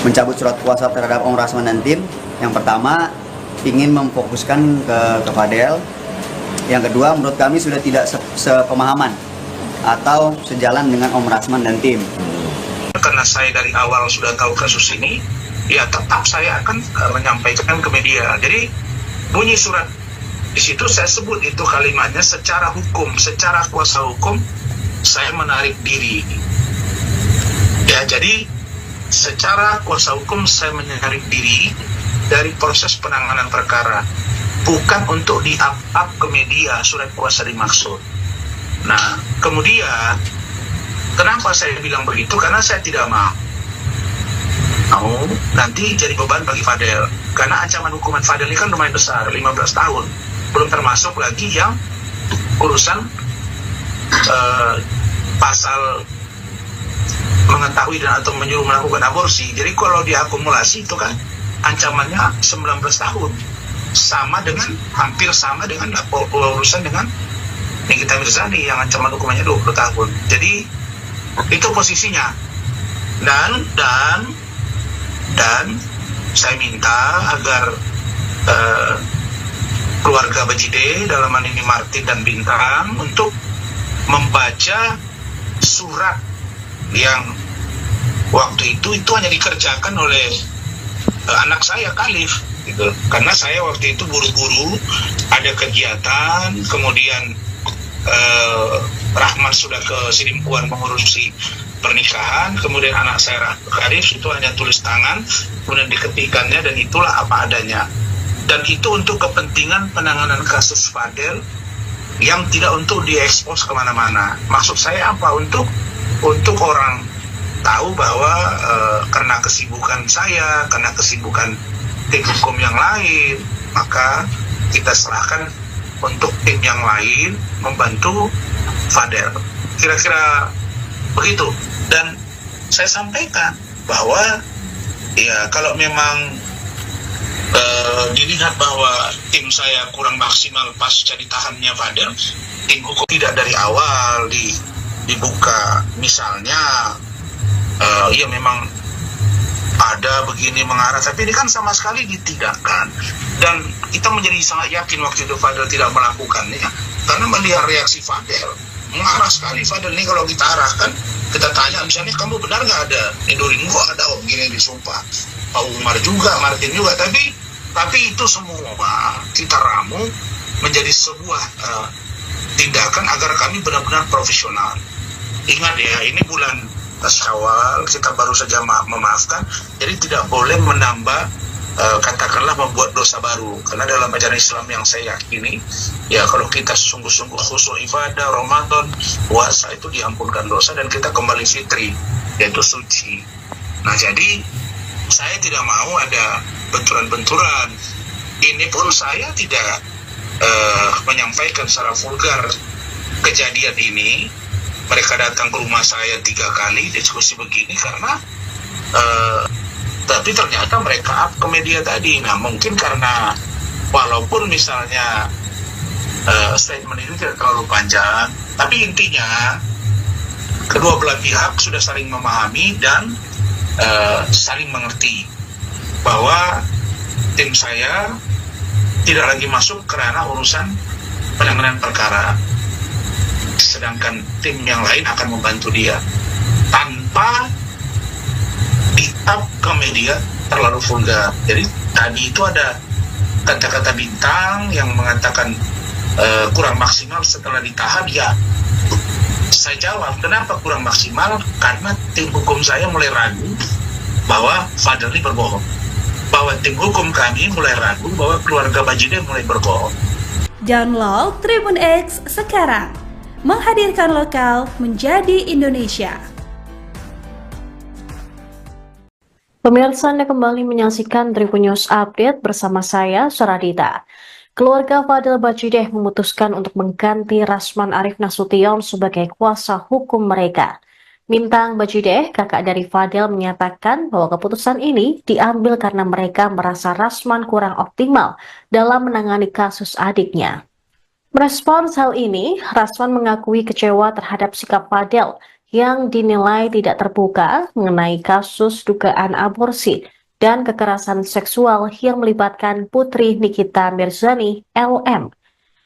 mencabut surat kuasa terhadap Om Rasman dan tim, yang pertama ingin memfokuskan ke Fadel. Yang kedua, menurut kami sudah tidak sepemahaman atau sejalan dengan Om Rasman dan tim. Karena saya dari awal sudah tahu kasus ini, ya tetap saya akan menyampaikan ke media. Jadi bunyi surat di situ saya sebut itu kalimatnya secara hukum, secara kuasa hukum saya menarik diri. Ya, jadi secara kuasa hukum saya menarik diri dari proses penanganan perkara, bukan untuk di-up ke media surat kuasa dimaksud. Nah, kemudian kenapa saya bilang begitu? Karena saya tidak mau nanti jadi beban bagi Fadel. Karena ancaman hukuman Fadel ini kan lumayan besar, 15 tahun. Belum termasuk lagi yang urusan pasal mengetahui dan atau menyuruh melakukan aborsi. Jadi kalau diakumulasi itu kan ancamannya 19 tahun. Sama dengan, hampir sama dengan urusan dengan Nikita Mirzani yang ancaman hukumannya 20 tahun. Jadi itu posisinya. Dan saya minta agar keluarga Bajide, dalam hal ini Martin dan Bintang, untuk membaca surat yang waktu itu hanya dikerjakan oleh anak saya Khalif gitu. Karena saya waktu itu buru-buru ada kegiatan, kemudian Rahman sudah ke Sidimpuan mengurusi pernikahan, kemudian anak saya Khalif itu hanya tulis tangan, kemudian diketikannya, dan itulah apa adanya. Dan itu untuk kepentingan penanganan kasus Fadel yang tidak untuk diekspos kemana-mana. Maksud saya apa? Untuk orang tahu bahwa karena kesibukan saya, karena kesibukan tim hukum yang lain, maka kita serahkan untuk tim yang lain membantu Fadel. Kira-kira begitu. Dan saya sampaikan bahwa ya kalau memang dilihat bahwa tim saya kurang maksimal pasca ditahannya Fadel, tim hukum tidak dari awal dibuka, misalnya ya memang ada begini mengarah, tapi ini kan sama sekali ditidakkan. Dan kita menjadi sangat yakin waktu itu Fadel tidak melakukannya, karena melihat reaksi Fadel mengarah sekali. Fadel ini kalau kita arahkan, kita tanya misalnya, kamu benar nggak ada Nidurinu, kok ada begini disumpah, Pak Umar juga, Martin juga, tapi itu semua kita ramu menjadi sebuah tindakan agar kami benar-benar profesional. Ingat ya, ini bulan Syawal, kita baru saja memaafkan, jadi tidak boleh menambah katakanlah membuat dosa baru. Karena dalam ajaran Islam yang saya yakini, ya kalau kita sungguh-sungguh khusyuk ibadah, Ramadan, puasa, itu diampunkan dosa dan kita kembali fitri, yaitu suci. Nah, jadi saya tidak mau ada benturan-benturan. Ini pun saya tidak menyampaikan secara vulgar kejadian ini. Mereka datang ke rumah saya 3 kali diskusi begini karena tapi ternyata mereka up ke media tadi. Nah, mungkin karena walaupun misalnya statement ini tidak terlalu panjang, tapi intinya kedua belah pihak sudah saling memahami dan saling mengerti bahwa tim saya tidak lagi masuk kerana urusan penanganan perkara, sedangkan tim yang lain akan membantu dia tanpa di-up ke media terlalu vulgar. Jadi tadi itu ada kata-kata Bintang yang mengatakan kurang maksimal setelah ditahan. Ya, saya jawab, kenapa kurang maksimal? Karena tim hukum saya mulai ragu bahwa Fadel ini berbohong, bahwa tim hukum kami mulai ragu bahwa keluarga Bajide mulai berbohong. Download Tribun X sekarang, menghadirkan lokal menjadi Indonesia. Pemirsa, Anda kembali menyaksikan Tribun News Update bersama saya, Suradita. Keluarga Fadel Bajideh memutuskan untuk mengganti Rasman Arif Nasution sebagai kuasa hukum mereka. Bintang Bajideh, kakak dari Fadel, menyatakan bahwa keputusan ini diambil karena mereka merasa Rasman kurang optimal dalam menangani kasus adiknya. Merespons hal ini, Rasman mengakui kecewa terhadap sikap Fadel yang dinilai tidak terbuka mengenai kasus dugaan aborsi dan kekerasan seksual yang melibatkan putri Nikita Mirzani, LM.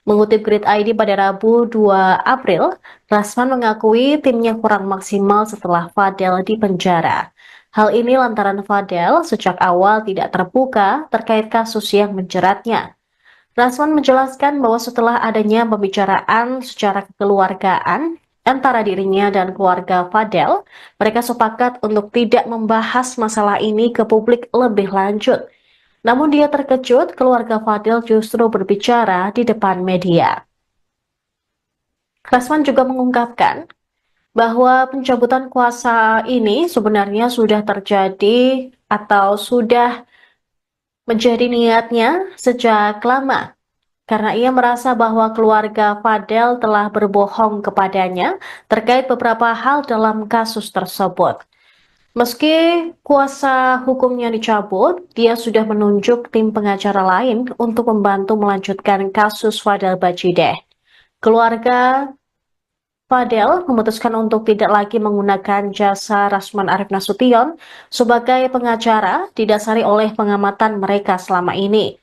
Mengutip Grid ID pada Rabu 2 April, Rasman mengakui timnya kurang maksimal setelah Fadel dipenjara. Hal ini lantaran Fadel sejak awal tidak terbuka terkait kasus yang menjeratnya. Rasman menjelaskan bahwa setelah adanya pembicaraan secara kekeluargaan antara dirinya dan keluarga Fadel, mereka sepakat untuk tidak membahas masalah ini ke publik lebih lanjut. Namun dia terkejut keluarga Fadel justru berbicara di depan media. Rasman juga mengungkapkan bahwa pencabutan kuasa ini sebenarnya sudah terjadi atau sudah menjadi niatnya sejak lama. Karena ia merasa bahwa keluarga Fadel telah berbohong kepadanya terkait beberapa hal dalam kasus tersebut. Meski kuasa hukumnya dicabut, dia sudah menunjuk tim pengacara lain untuk membantu melanjutkan kasus Fadel Bajideh. Keluarga Fadel memutuskan untuk tidak lagi menggunakan jasa Rasman Arief Nasution sebagai pengacara didasari oleh pengamatan mereka selama ini.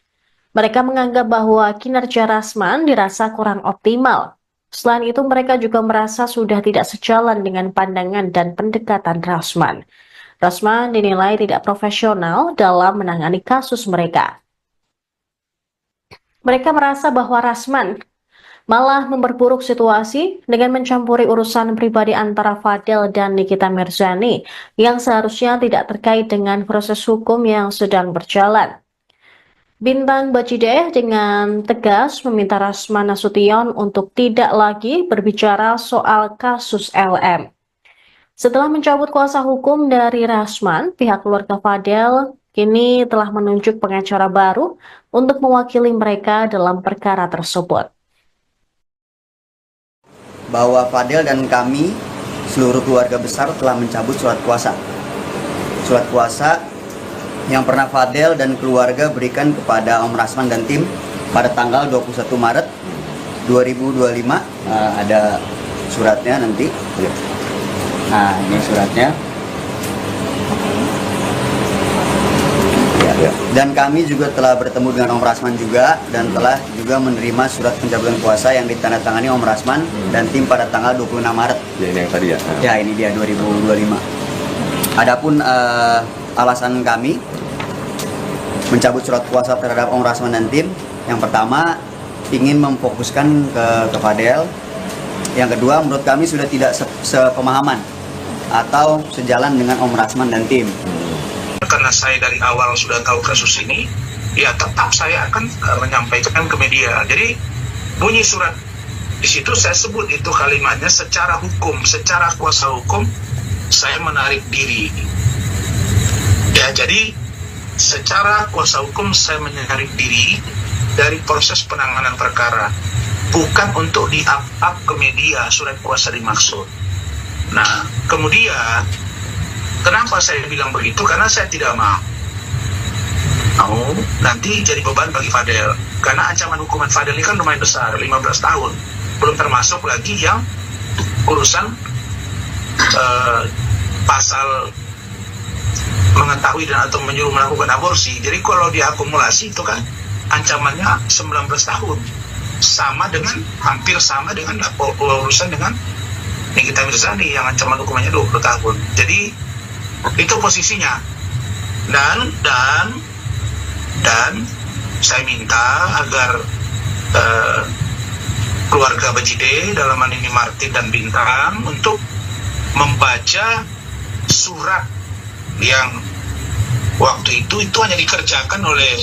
Mereka menganggap bahwa kinerja Rasman dirasa kurang optimal. Selain itu, mereka juga merasa sudah tidak sejalan dengan pandangan dan pendekatan Rasman. Rasman dinilai tidak profesional dalam menangani kasus mereka. Mereka merasa bahwa Rasman malah memperburuk situasi dengan mencampuri urusan pribadi antara Fadel dan Nikita Mirzani yang seharusnya tidak terkait dengan proses hukum yang sedang berjalan. Bintang Bajideh dengan tegas meminta Rasman Nasution untuk tidak lagi berbicara soal kasus LM. Setelah mencabut kuasa hukum dari Rasman, pihak keluarga Fadel kini telah menunjuk pengacara baru untuk mewakili mereka dalam perkara tersebut. Bahwa Fadel dan kami, seluruh keluarga besar, telah mencabut surat kuasa. Surat kuasa yang pernah Fadel dan keluarga berikan kepada Om Rasman dan tim pada tanggal 21 Maret 2025. Ada suratnya nanti. Nah, ini suratnya. Dan kami juga telah bertemu dengan Om Rasman juga dan telah juga menerima surat pencabutan kuasa yang ditandatangani Om Rasman dan tim pada tanggal 26 Maret. Ya, ini yang tadi ya. Ya, ini dia 2025. Adapun alasan kami mencabut surat kuasa terhadap Om Rasman dan tim, yang pertama ingin memfokuskan ke Fadel. Yang kedua, menurut kami sudah tidak sepemahaman atau sejalan dengan Om Rasman dan tim. Karena saya dari awal sudah tahu kasus ini, ya tetap saya akan menyampaikan ke media. Jadi bunyi surat di situ saya sebut itu kalimatnya secara hukum, secara kuasa hukum saya menarik diri. Ya, jadi secara kuasa hukum saya menarik diri dari proses penanganan perkara, bukan untuk di-up ke media surat kuasa dimaksud. Nah, kemudian kenapa saya bilang begitu? Karena saya tidak mau nanti jadi beban bagi Fadel. Karena ancaman hukuman Fadel ini kan lumayan besar, 15 tahun. Belum termasuk lagi yang urusan pasal mengetahui dan atau menyuruh melakukan aborsi. Jadi kalau diakumulasi itu kan ancamannya 19 tahun. Hampir sama dengan urusan dengan Nikita Mirzani yang ancaman hukumannya 20 tahun. Jadi itu posisinya. Dan saya minta agar keluarga Bajideh, dalam hal ini Martin dan Bintang, untuk membaca surat yang waktu itu hanya dikerjakan oleh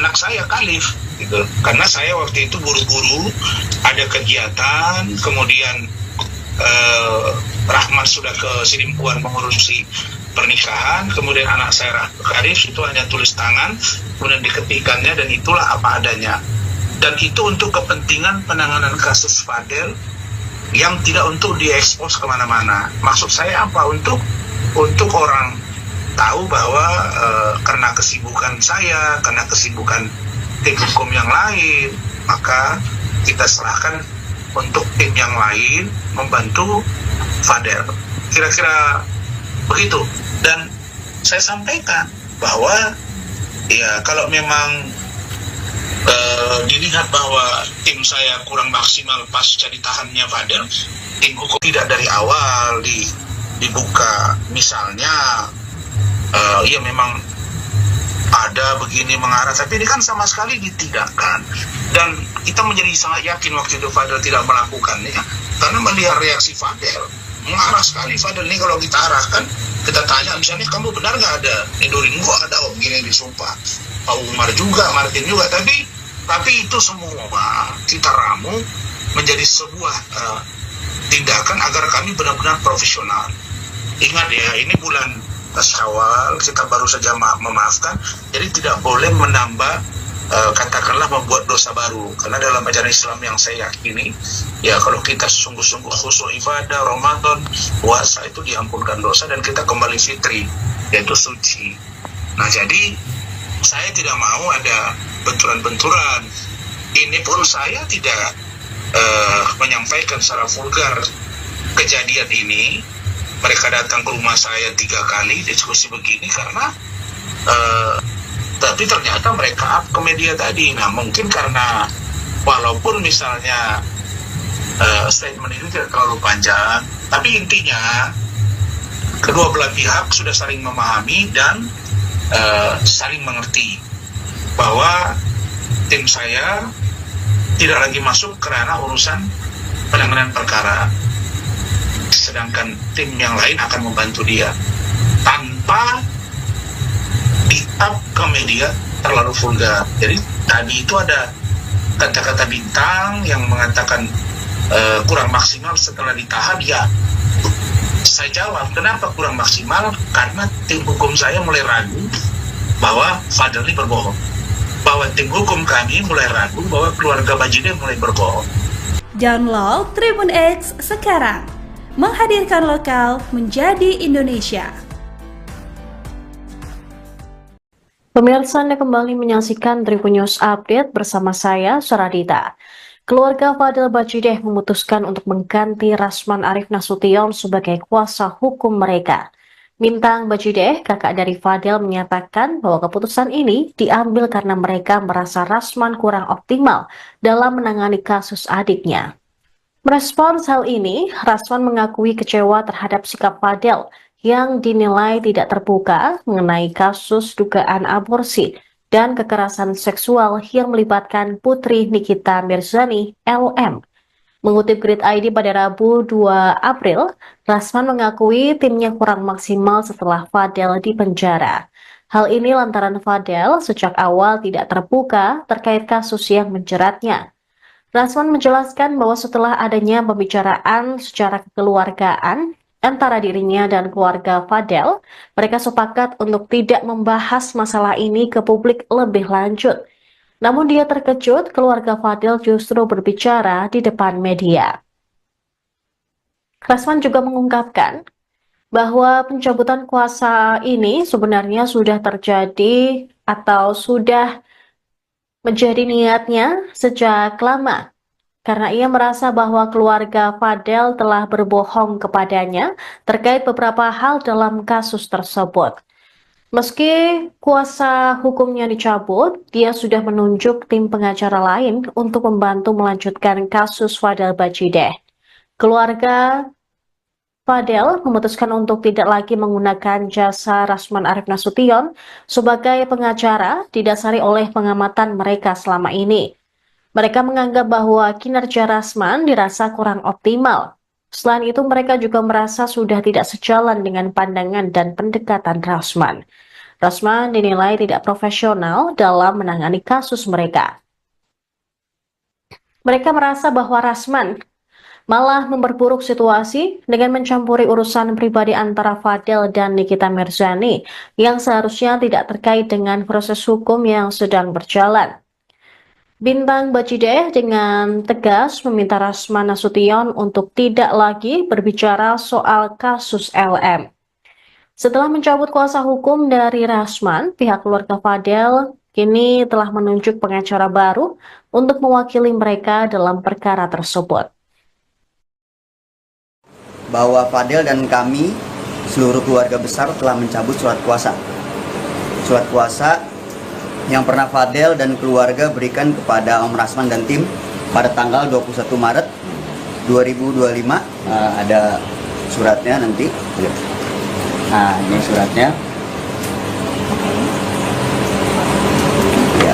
anak saya Khalif gitu. Karena saya waktu itu buru-buru ada kegiatan, kemudian Rahman sudah ke Sidimpuan mengurusi pernikahan, kemudian anak saya Khalif itu hanya tulis tangan, kemudian diketikannya, dan itulah apa adanya. Dan itu untuk kepentingan penanganan kasus Fadel yang tidak untuk diekspos kemana-mana. Maksud saya apa? Untuk orang tahu bahwa karena kesibukan saya, karena kesibukan tim hukum yang lain, maka kita serahkan untuk tim yang lain membantu Fadel. Kira-kira begitu. Dan saya sampaikan bahwa ya kalau memang dilihat bahwa tim saya kurang maksimal pasca ditahannya Fadel, tim hukum tidak dari awal dibuka. Misalnya ya memang ada begini mengarah, tapi ini kan sama sekali ditidakkan. Dan kita menjadi sangat yakin waktu itu Fadel tidak melakukannya, karena melihat reaksi Fadel, mengarah sekali Fadel ini. Kalau kita arahkan, kita tanya misalnya, kamu benar nggak ada Nidoring? Kok ada om gini disumpah, Pak Umar juga, Martin juga, tapi itu semua kita ramu menjadi sebuah tindakan agar kami benar-benar profesional. Ingat ya, ini bulan Syawal, kita baru saja memaafkan, jadi tidak boleh menambah katakanlah membuat dosa baru, karena dalam ajaran Islam yang saya yakini, ya kalau kita sungguh-sungguh khusyuk ibadah Ramadan, puasa, itu diampunkan dosa dan kita kembali fitri, yaitu suci. Nah, jadi saya tidak mau ada benturan-benturan. Ini pun saya tidak menyampaikan secara vulgar kejadian ini. Mereka datang ke rumah saya 3 kali diskusi begini karena tapi ternyata mereka up ke media tadi. Nah, mungkin karena walaupun misalnya statement ini tidak terlalu panjang, tapi intinya kedua belah pihak sudah saling memahami dan saling mengerti bahwa tim saya tidak lagi masuk ke ranah urusan penanganan perkara, sedangkan tim yang lain akan membantu dia tanpa di-up ke media terlalu vulgar. Jadi tadi itu ada kata-kata bintang yang mengatakan kurang maksimal setelah ditahan. Ya, saya jawab, kenapa kurang maksimal? Karena tim hukum saya mulai ragu bahwa Fadel ini berbohong, bahwa tim hukum kami mulai ragu bahwa keluarga Bajide mulai berbohong. Download Tribun X sekarang, menghadirkan lokal menjadi Indonesia. Pemirsa, Anda kembali menyaksikan Tribun News Update bersama saya, Saradita. Keluarga Fadel Bajideh memutuskan untuk mengganti Rasman Arif Nasution sebagai kuasa hukum mereka. Bintang Bajideh, kakak dari Fadel, menyatakan bahwa keputusan ini diambil karena mereka merasa Rasman kurang optimal dalam menangani kasus adiknya. Merespons hal ini, Rasman mengakui kecewa terhadap sikap Fadel yang dinilai tidak terbuka mengenai kasus dugaan aborsi dan kekerasan seksual yang melibatkan putri Nikita Mirzani, LM. Mengutip Grid ID pada Rabu 2 April, Rasman mengakui timnya kurang maksimal setelah Fadel dipenjara. Hal ini lantaran Fadel sejak awal tidak terbuka terkait kasus yang menjeratnya. Rasman menjelaskan bahwa setelah adanya pembicaraan secara kekeluargaan antara dirinya dan keluarga Fadel, mereka sepakat untuk tidak membahas masalah ini ke publik lebih lanjut. Namun dia terkejut keluarga Fadel justru berbicara di depan media. Rasman juga mengungkapkan bahwa pencabutan kuasa ini sebenarnya sudah terjadi atau sudah menjadi niatnya sejak lama, karena ia merasa bahwa keluarga Fadel telah berbohong kepadanya terkait beberapa hal dalam kasus tersebut. Meski kuasa hukumnya dicabut, dia sudah menunjuk tim pengacara lain untuk membantu melanjutkan kasus Fadel Bajideh. Keluarga Fadel memutuskan untuk tidak lagi menggunakan jasa Rasman Arif Nasution sebagai pengacara didasari oleh pengamatan mereka selama ini. Mereka menganggap bahwa kinerja Rasman dirasa kurang optimal. Selain itu, mereka juga merasa sudah tidak sejalan dengan pandangan dan pendekatan Rasman. Rasman dinilai tidak profesional dalam menangani kasus mereka. Mereka merasa bahwa Rasman malah memperburuk situasi dengan mencampuri urusan pribadi antara Fadel dan Nikita Mirzani yang seharusnya tidak terkait dengan proses hukum yang sedang berjalan. Bintang Bajideh dengan tegas meminta Rasman Nasution untuk tidak lagi berbicara soal kasus LM. Setelah mencabut kuasa hukum dari Rasman, pihak keluarga Fadel kini telah menunjuk pengacara baru untuk mewakili mereka dalam perkara tersebut. Bahwa Fadel dan kami, seluruh keluarga besar telah mencabut surat kuasa. Surat kuasa yang pernah Fadel dan keluarga berikan kepada Om Rasman dan tim pada tanggal 21 Maret 2025. Ada suratnya nanti. Nah, ini suratnya.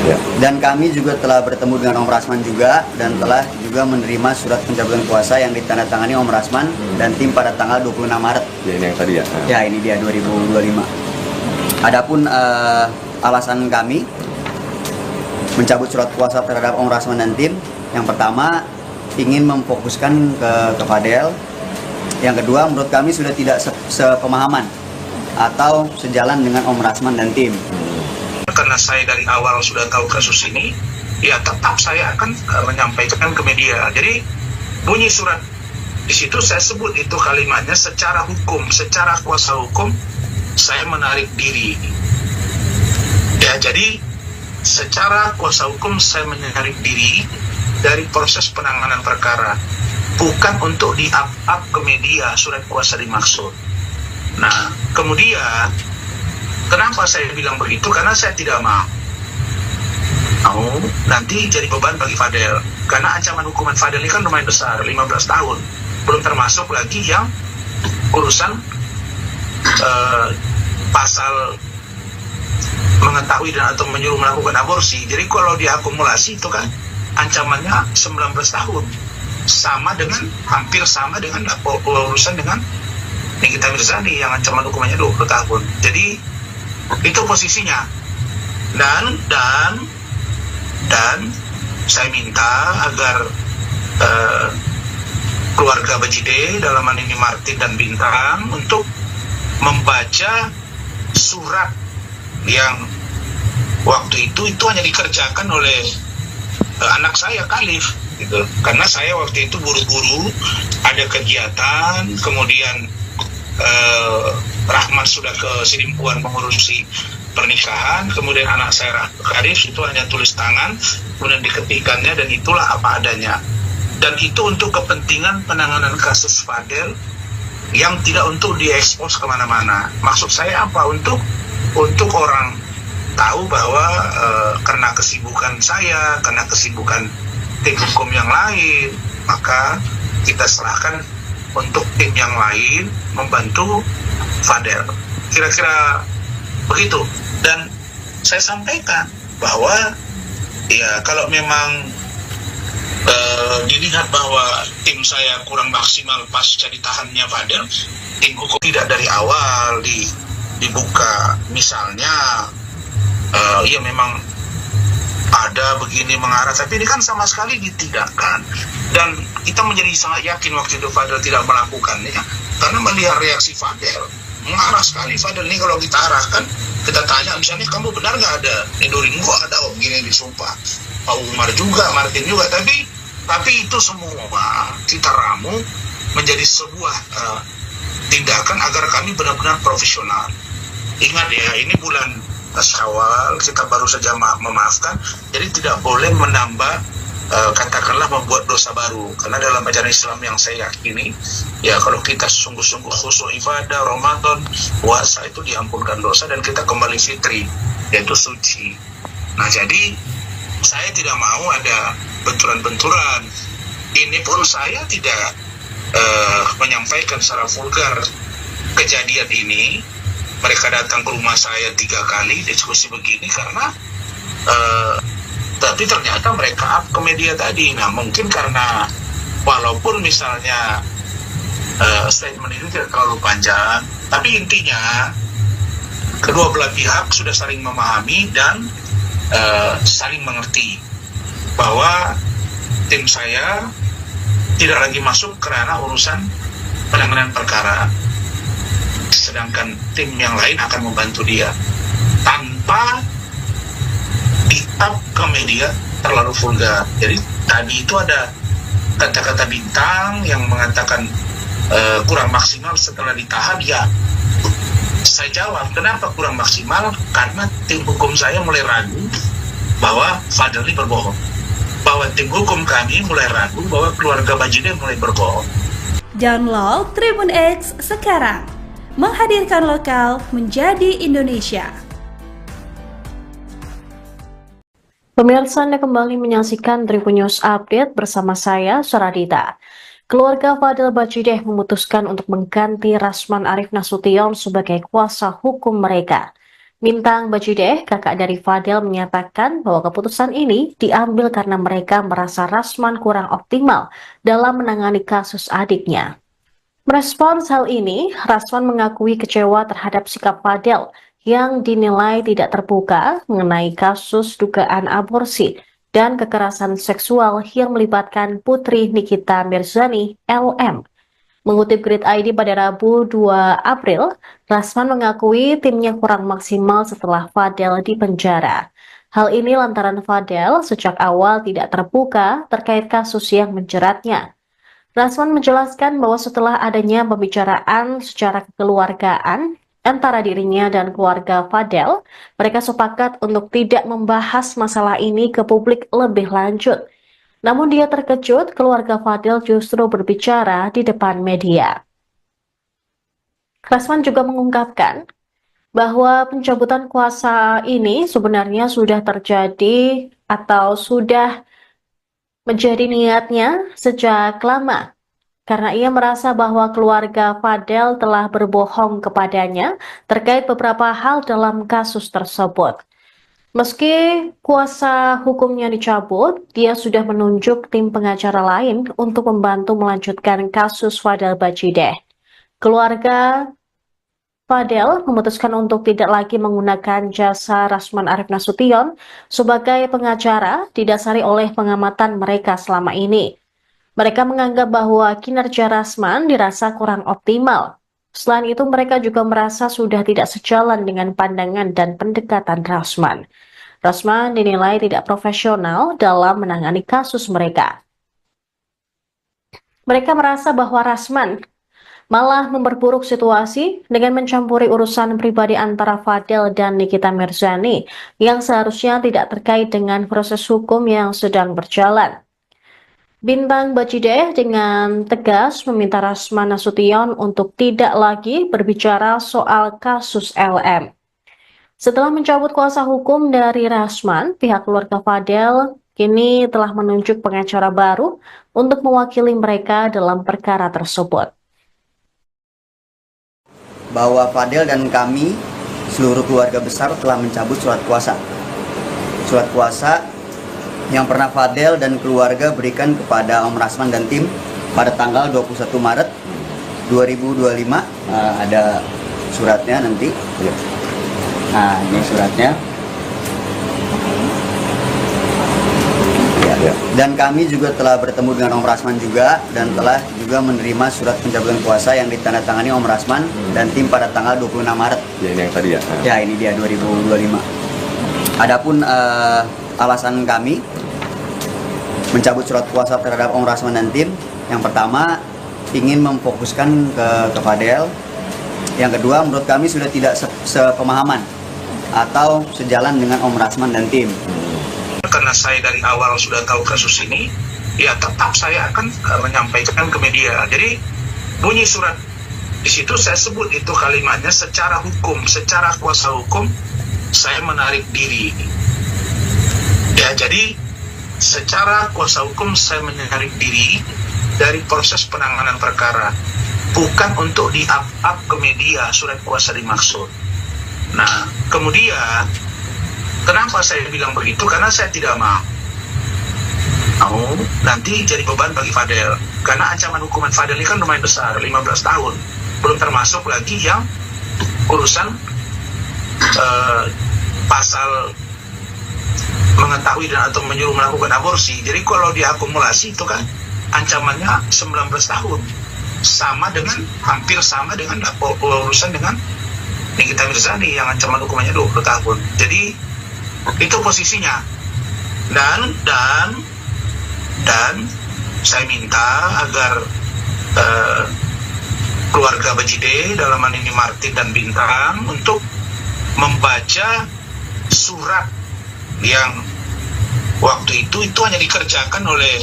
Ya. Dan kami juga telah bertemu dengan Om Rasman juga dan telah juga menerima surat pencabutan kuasa yang ditandatangani Om Rasman dan tim pada tanggal 26 Maret. Ya, ini yang tadi ya. Ya, ini dia 2025. Adapun alasan kami mencabut surat kuasa terhadap Om Rasman dan tim, yang pertama ingin memfokuskan ke Fadel. Yang kedua, menurut kami sudah tidak sepemahaman atau sejalan dengan Om Rasman dan tim. Karena saya dari awal sudah tahu kasus ini, ya tetap saya akan menyampaikan ke media. Jadi bunyi surat di situ saya sebut itu kalimatnya secara hukum, secara kuasa hukum saya menarik diri. Ya, jadi secara kuasa hukum saya menarik diri dari proses penanganan perkara, bukan untuk di-up ke media surat kuasa dimaksud. Nah, kemudian kenapa saya bilang begitu? Karena saya tidak mau nanti jadi beban bagi Fadel. Karena ancaman hukuman Fadel ini kan lumayan besar, 15 tahun. Belum termasuk lagi yang urusan pasal mengetahui dan atau menyuruh melakukan aborsi. Jadi kalau diakumulasi itu kan ancamannya 19 tahun. Sama dengan, hampir sama dengan urusan dengan Nikita Mirzani yang ancaman hukumannya 20 tahun. Jadi itu posisinya. Dan saya minta agar keluarga Bajideh, dalam hal ini Martin dan Bintang, untuk membaca surat yang waktu itu hanya dikerjakan oleh anak saya Khalif gitu. Karena saya waktu itu buru-buru ada kegiatan, kemudian Rahman sudah ke Sidimpuan mengurusi pernikahan, kemudian anak saya Khalif itu hanya tulis tangan, kemudian diketikannya, dan itulah apa adanya. Dan itu untuk kepentingan penanganan kasus Fadel yang tidak untuk diekspos kemana-mana. Maksud saya apa? Untuk orang tahu bahwa karena kesibukan saya, karena kesibukan tim hukum yang lain, maka kita serahkan untuk tim yang lain membantu Fadel. Kira-kira begitu. Dan saya sampaikan bahwa ya kalau memang dilihat bahwa tim saya kurang maksimal pasca ditahannya Fadel, tim hukum tidak dari awal dibuka, misalnya ya memang ada begini mengarah, tapi ini kan sama sekali ditidakkan. Dan kita menjadi sangat yakin waktu itu Fadel tidak melakukannya, karena melihat reaksi Fadel mengarah sekali. Fadel ini kalau kita arahkan, kita tanya misalnya, kamu benar nggak ada Nidorin? Kok ada begini disumpah, Pak Umar juga, Martin juga, tapi itu semua kita ramu menjadi sebuah tindakan agar kami benar-benar profesional. Ingat ya, ini bulan Syawal, kita baru saja memaafkan, jadi tidak boleh menambah katakanlah membuat dosa baru. Karena dalam ajaran Islam yang saya yakini, ya kalau kita sungguh-sungguh khusyuk ibadah, Ramadan, puasa, itu diampunkan dosa dan kita kembali fitri, yaitu suci. Nah, jadi saya tidak mau ada benturan-benturan. Ini pun saya tidak menyampaikan secara vulgar kejadian ini. Mereka datang ke rumah saya 3 kali diskusi begini karena tapi ternyata mereka up ke media tadi. Nah, mungkin karena walaupun misalnya statement itu tidak terlalu panjang, tapi intinya kedua belah pihak sudah saling memahami dan saling mengerti bahwa tim saya tidak lagi masuk ke ranah urusan penanganan perkara, sedangkan tim yang lain akan membantu dia tanpa di-up ke media terlalu vulgar. Jadi tadi itu ada kata-kata bintang yang mengatakan kurang maksimal setelah ditahan. Ya, saya jawab, kenapa kurang maksimal? Karena tim hukum saya mulai ragu bahwa Fadel ini berbohong. Bahwa tim hukum kami mulai ragu bahwa keluarga Bajideh mulai berbohong. Download Tribun X sekarang, menghadirkan lokal menjadi Indonesia. Pemirsa, Anda kembali menyaksikan Tribun News Update bersama saya, Suradita. Keluarga Fadel Bajideh memutuskan untuk mengganti Rasman Arif Nasution sebagai kuasa hukum mereka. Bintang Bajideh, kakak dari Fadel, menyatakan bahwa keputusan ini diambil karena mereka merasa Rasman kurang optimal dalam menangani kasus adiknya. Merespons hal ini, Rasman mengakui kecewa terhadap sikap Fadel yang dinilai tidak terbuka mengenai kasus dugaan aborsi dan kekerasan seksual yang melibatkan putri Nikita Mirzani, LM. Mengutip Grid ID pada Rabu 2 April, Rasman mengakui timnya kurang maksimal setelah Fadel dipenjara. Hal ini lantaran Fadel sejak awal tidak terbuka terkait kasus yang menjeratnya. Rasman menjelaskan bahwa setelah adanya pembicaraan secara kekeluargaan antara dirinya dan keluarga Fadel, mereka sepakat untuk tidak membahas masalah ini ke publik lebih lanjut. Namun dia terkejut keluarga Fadel justru berbicara di depan media. Rasman juga mengungkapkan bahwa pencabutan kuasa ini sebenarnya sudah terjadi atau sudah menjadi niatnya sejak lama. Karena ia merasa bahwa keluarga Fadel telah berbohong kepadanya terkait beberapa hal dalam kasus tersebut. Meski kuasa hukumnya dicabut, dia sudah menunjuk tim pengacara lain untuk membantu melanjutkan kasus Fadel Bajideh. Keluarga Fadel memutuskan untuk tidak lagi menggunakan jasa Rasman Arif Nasution sebagai pengacara didasari oleh pengamatan mereka selama ini. Mereka menganggap bahwa kinerja Rasman dirasa kurang optimal. Selain itu, mereka juga merasa sudah tidak sejalan dengan pandangan dan pendekatan Rasman. Rasman dinilai tidak profesional dalam menangani kasus mereka. Mereka merasa bahwa Rasman malah memperburuk situasi dengan mencampuri urusan pribadi antara Fadel dan Nikita Mirzani yang seharusnya tidak terkait dengan proses hukum yang sedang berjalan. Bintang Bajideh dengan tegas meminta Rasman Nasution untuk tidak lagi berbicara soal kasus LM. Setelah mencabut kuasa hukum dari Rasman, pihak keluarga Fadel kini telah menunjuk pengacara baru untuk mewakili mereka dalam perkara tersebut. Bahwa Fadel dan kami, seluruh keluarga besar, telah mencabut surat kuasa. Surat kuasa yang pernah Fadel dan keluarga berikan kepada Om Rasman dan tim pada tanggal 21 Maret 2025. Ada suratnya nanti. Nah, ini suratnya. Ya. Dan kami juga telah bertemu dengan Om Rasman juga dan telah juga menerima surat pencabutan kuasa yang ditandatangani Om Rasman dan tim pada tanggal 26 Maret. Ya, ini yang tadi ya. Ya, ini dia 2025. Adapun alasan kami mencabut surat kuasa terhadap Om Rasman dan tim, yang pertama ingin memfokuskan ke Fadel. Yang kedua, menurut kami sudah tidak sepemahaman atau sejalan dengan Om Rasman dan tim. Karena saya dari awal sudah tahu kasus ini, ya tetap saya akan menyampaikan ke media. Jadi bunyi surat di situ saya sebut itu kalimatnya secara hukum, secara kuasa hukum saya menarik diri. Ya, jadi secara kuasa hukum saya menarik diri dari proses penanganan perkara, bukan untuk di-up ke media surat kuasa dimaksud. Nah, kemudian kenapa saya bilang begitu? Karena saya tidak mau nanti jadi beban bagi Fadel. Karena ancaman hukuman Fadel ini kan lumayan besar, 15 tahun. Belum termasuk lagi yang urusan pasal mengetahui dan atau menyuruh melakukan aborsi. Jadi kalau diakumulasi itu kan ancamannya 19 tahun. Hampir sama dengan urusan dengan Nikita Mirzani yang ancaman hukumannya 20 tahun. Jadi itu posisinya. dan saya minta agar keluarga Bajide, dalam hal ini Martin dan Bintang, untuk membaca surat yang waktu itu hanya dikerjakan oleh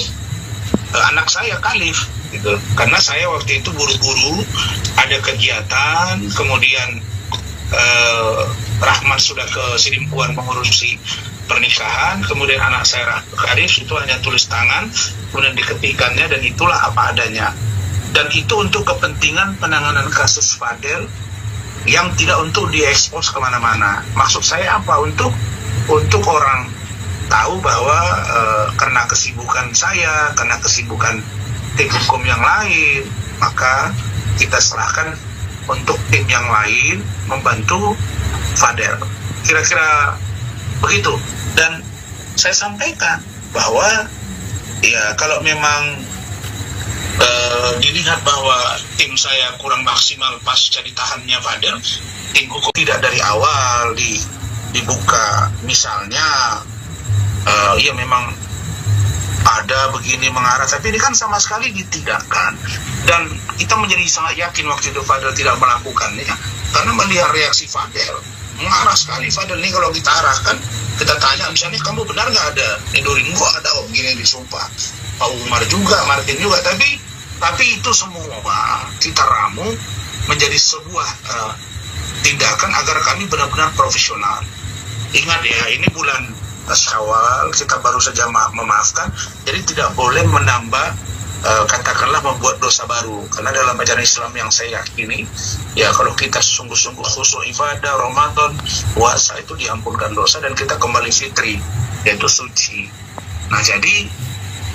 anak saya Khalif gitu. Karena saya waktu itu buru-buru ada kegiatan, kemudian Rahman sudah ke Sidimpuan mengurusi pernikahan, kemudian anak saya Khalif itu hanya tulis tangan, kemudian diketikannya, dan itulah apa adanya. Dan itu untuk kepentingan penanganan kasus Fadel yang tidak untuk diekspos kemana-mana. Maksud saya apa? Untuk orang tahu bahwa karena kesibukan saya, karena kesibukan tim hukum yang lain, maka kita serahkan untuk tim yang lain membantu Fadel. Kira-kira begitu. Dan saya sampaikan bahwa ya kalau memang dilihat bahwa tim saya kurang maksimal pasca ditahannya Fadel, tim hukum tidak dari awal dibuka. Misalnya ya memang ada begini mengarah, tapi ini kan sama sekali ditidakkan. Dan kita menjadi sangat yakin waktu itu Fadel tidak melakukannya, karena melihat reaksi Fadel mengarah sekali. Fadel ini kalau kita arahkan, kita tanya misalnya, kamu benar nggak ada nidurin gua, ada begini disumpah, Pak Umar juga, Martin juga, tapi itu semua kita ramu menjadi sebuah tindakan agar kami benar-benar profesional. Ingat ya, ini bulan Syawal, kita baru saja memaafkan, jadi tidak boleh menambah katakanlah membuat dosa baru. Karena dalam ajaran Islam yang saya yakini, ya kalau kita sungguh-sungguh khusyuk ibadah, Ramadan, puasa, itu diampunkan dosa dan kita kembali fitri, yaitu suci. Nah jadi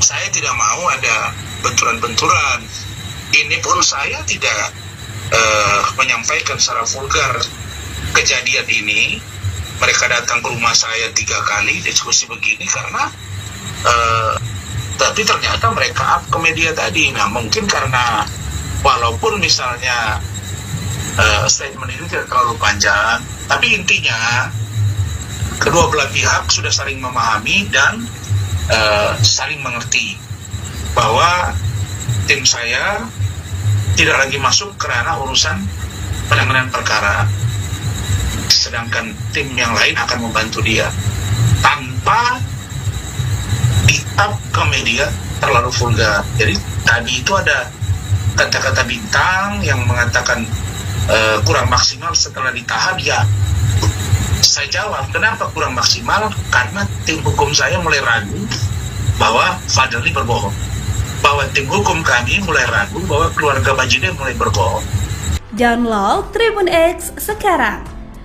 saya tidak mau ada benturan-benturan. Ini pun saya tidak menyampaikan secara vulgar kejadian ini. Mereka datang ke rumah saya 3 kali diskusi begini karena tapi ternyata mereka up ke media tadi. Nah mungkin karena walaupun misalnya statement ini tidak terlalu panjang, tapi intinya kedua belah pihak sudah saling memahami dan saling mengerti bahwa tim saya tidak lagi masuk ke ranah urusan penanganan perkara, sedangkan tim yang lain akan membantu dia tanpa di-up ke media terlalu vulgar. Jadi tadi itu ada kata-kata Bintang yang mengatakan kurang maksimal setelah ditahan. Ya, saya jawab, kenapa kurang maksimal? Karena tim hukum saya mulai ragu bahwa Fadel ini berbohong, bahwa tim hukum kami mulai ragu bahwa keluarga Bajide mulai berbohong. Download Tribun X sekarang,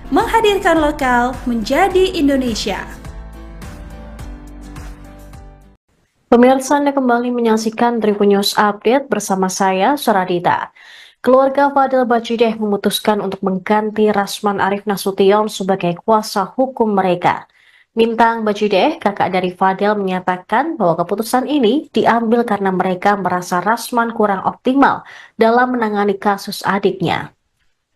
menghadirkan lokal menjadi Indonesia. Pemirsa, Anda kembali menyaksikan Tribun News Update bersama saya, Suradita. Keluarga Fadel Bajide memutuskan untuk mengganti Rasman Arif Nasution sebagai kuasa hukum mereka. Bintang Bajide, kakak dari Fadel, menyatakan bahwa keputusan ini diambil karena mereka merasa Rasman kurang optimal dalam menangani kasus adiknya.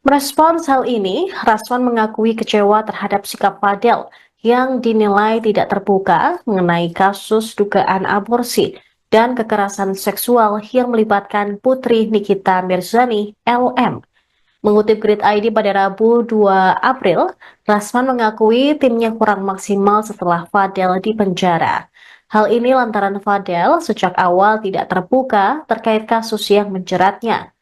Merespons hal ini, Rasman mengakui kecewa terhadap sikap Fadel yang dinilai tidak terbuka mengenai kasus dugaan aborsi dan kekerasan seksual yang melibatkan putri Nikita Mirzani, LM. Mengutip Grid ID pada Rabu 2 April, Rasman mengakui timnya kurang maksimal setelah Fadel dipenjara. Hal ini lantaran Fadel sejak awal tidak terbuka terkait kasus yang menjeratnya.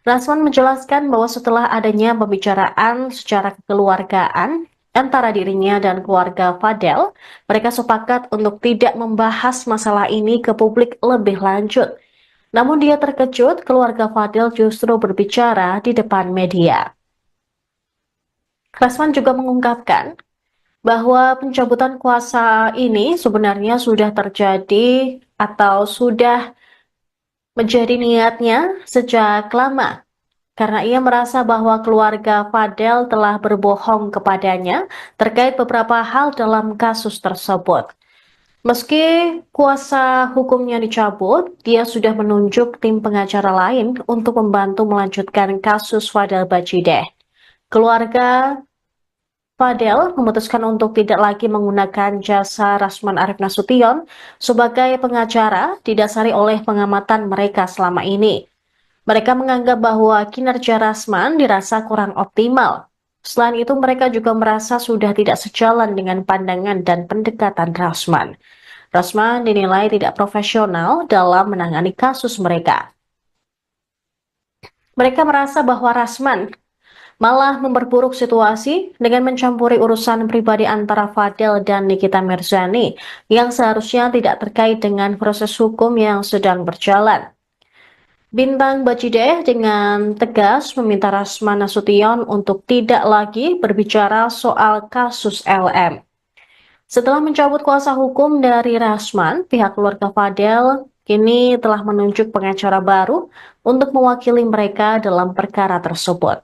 Rasman menjelaskan bahwa setelah adanya pembicaraan secara kekeluargaan antara dirinya dan keluarga Fadel, mereka sepakat untuk tidak membahas masalah ini ke publik lebih lanjut. Namun dia terkejut keluarga Fadel justru berbicara di depan media. Rasman juga mengungkapkan bahwa pencabutan kuasa ini sebenarnya sudah terjadi atau sudah menjadi niatnya sejak lama, karena ia merasa bahwa keluarga Fadel telah berbohong kepadanya terkait beberapa hal dalam kasus tersebut. Meski kuasa hukumnya dicabut, dia sudah menunjuk tim pengacara lain untuk membantu melanjutkan kasus Fadel Bajide. Keluarga Fadel memutuskan untuk tidak lagi menggunakan jasa Rasman Arif Nasution sebagai pengacara didasari oleh pengamatan mereka selama ini. Mereka menganggap bahwa kinerja Rasman dirasa kurang optimal. Selain itu, mereka juga merasa sudah tidak sejalan dengan pandangan dan pendekatan Rasman. Rasman dinilai tidak profesional dalam menangani kasus mereka. Mereka merasa bahwa Rasman malah memperburuk situasi dengan mencampuri urusan pribadi antara Fadel dan Nikita Mirzani yang seharusnya tidak terkait dengan proses hukum yang sedang berjalan. Bintang Bajideh dengan tegas meminta Rasman Nasution untuk tidak lagi berbicara soal kasus LM. Setelah mencabut kuasa hukum dari Rasman, pihak keluarga Fadel kini telah menunjuk pengacara baru untuk mewakili mereka dalam perkara tersebut.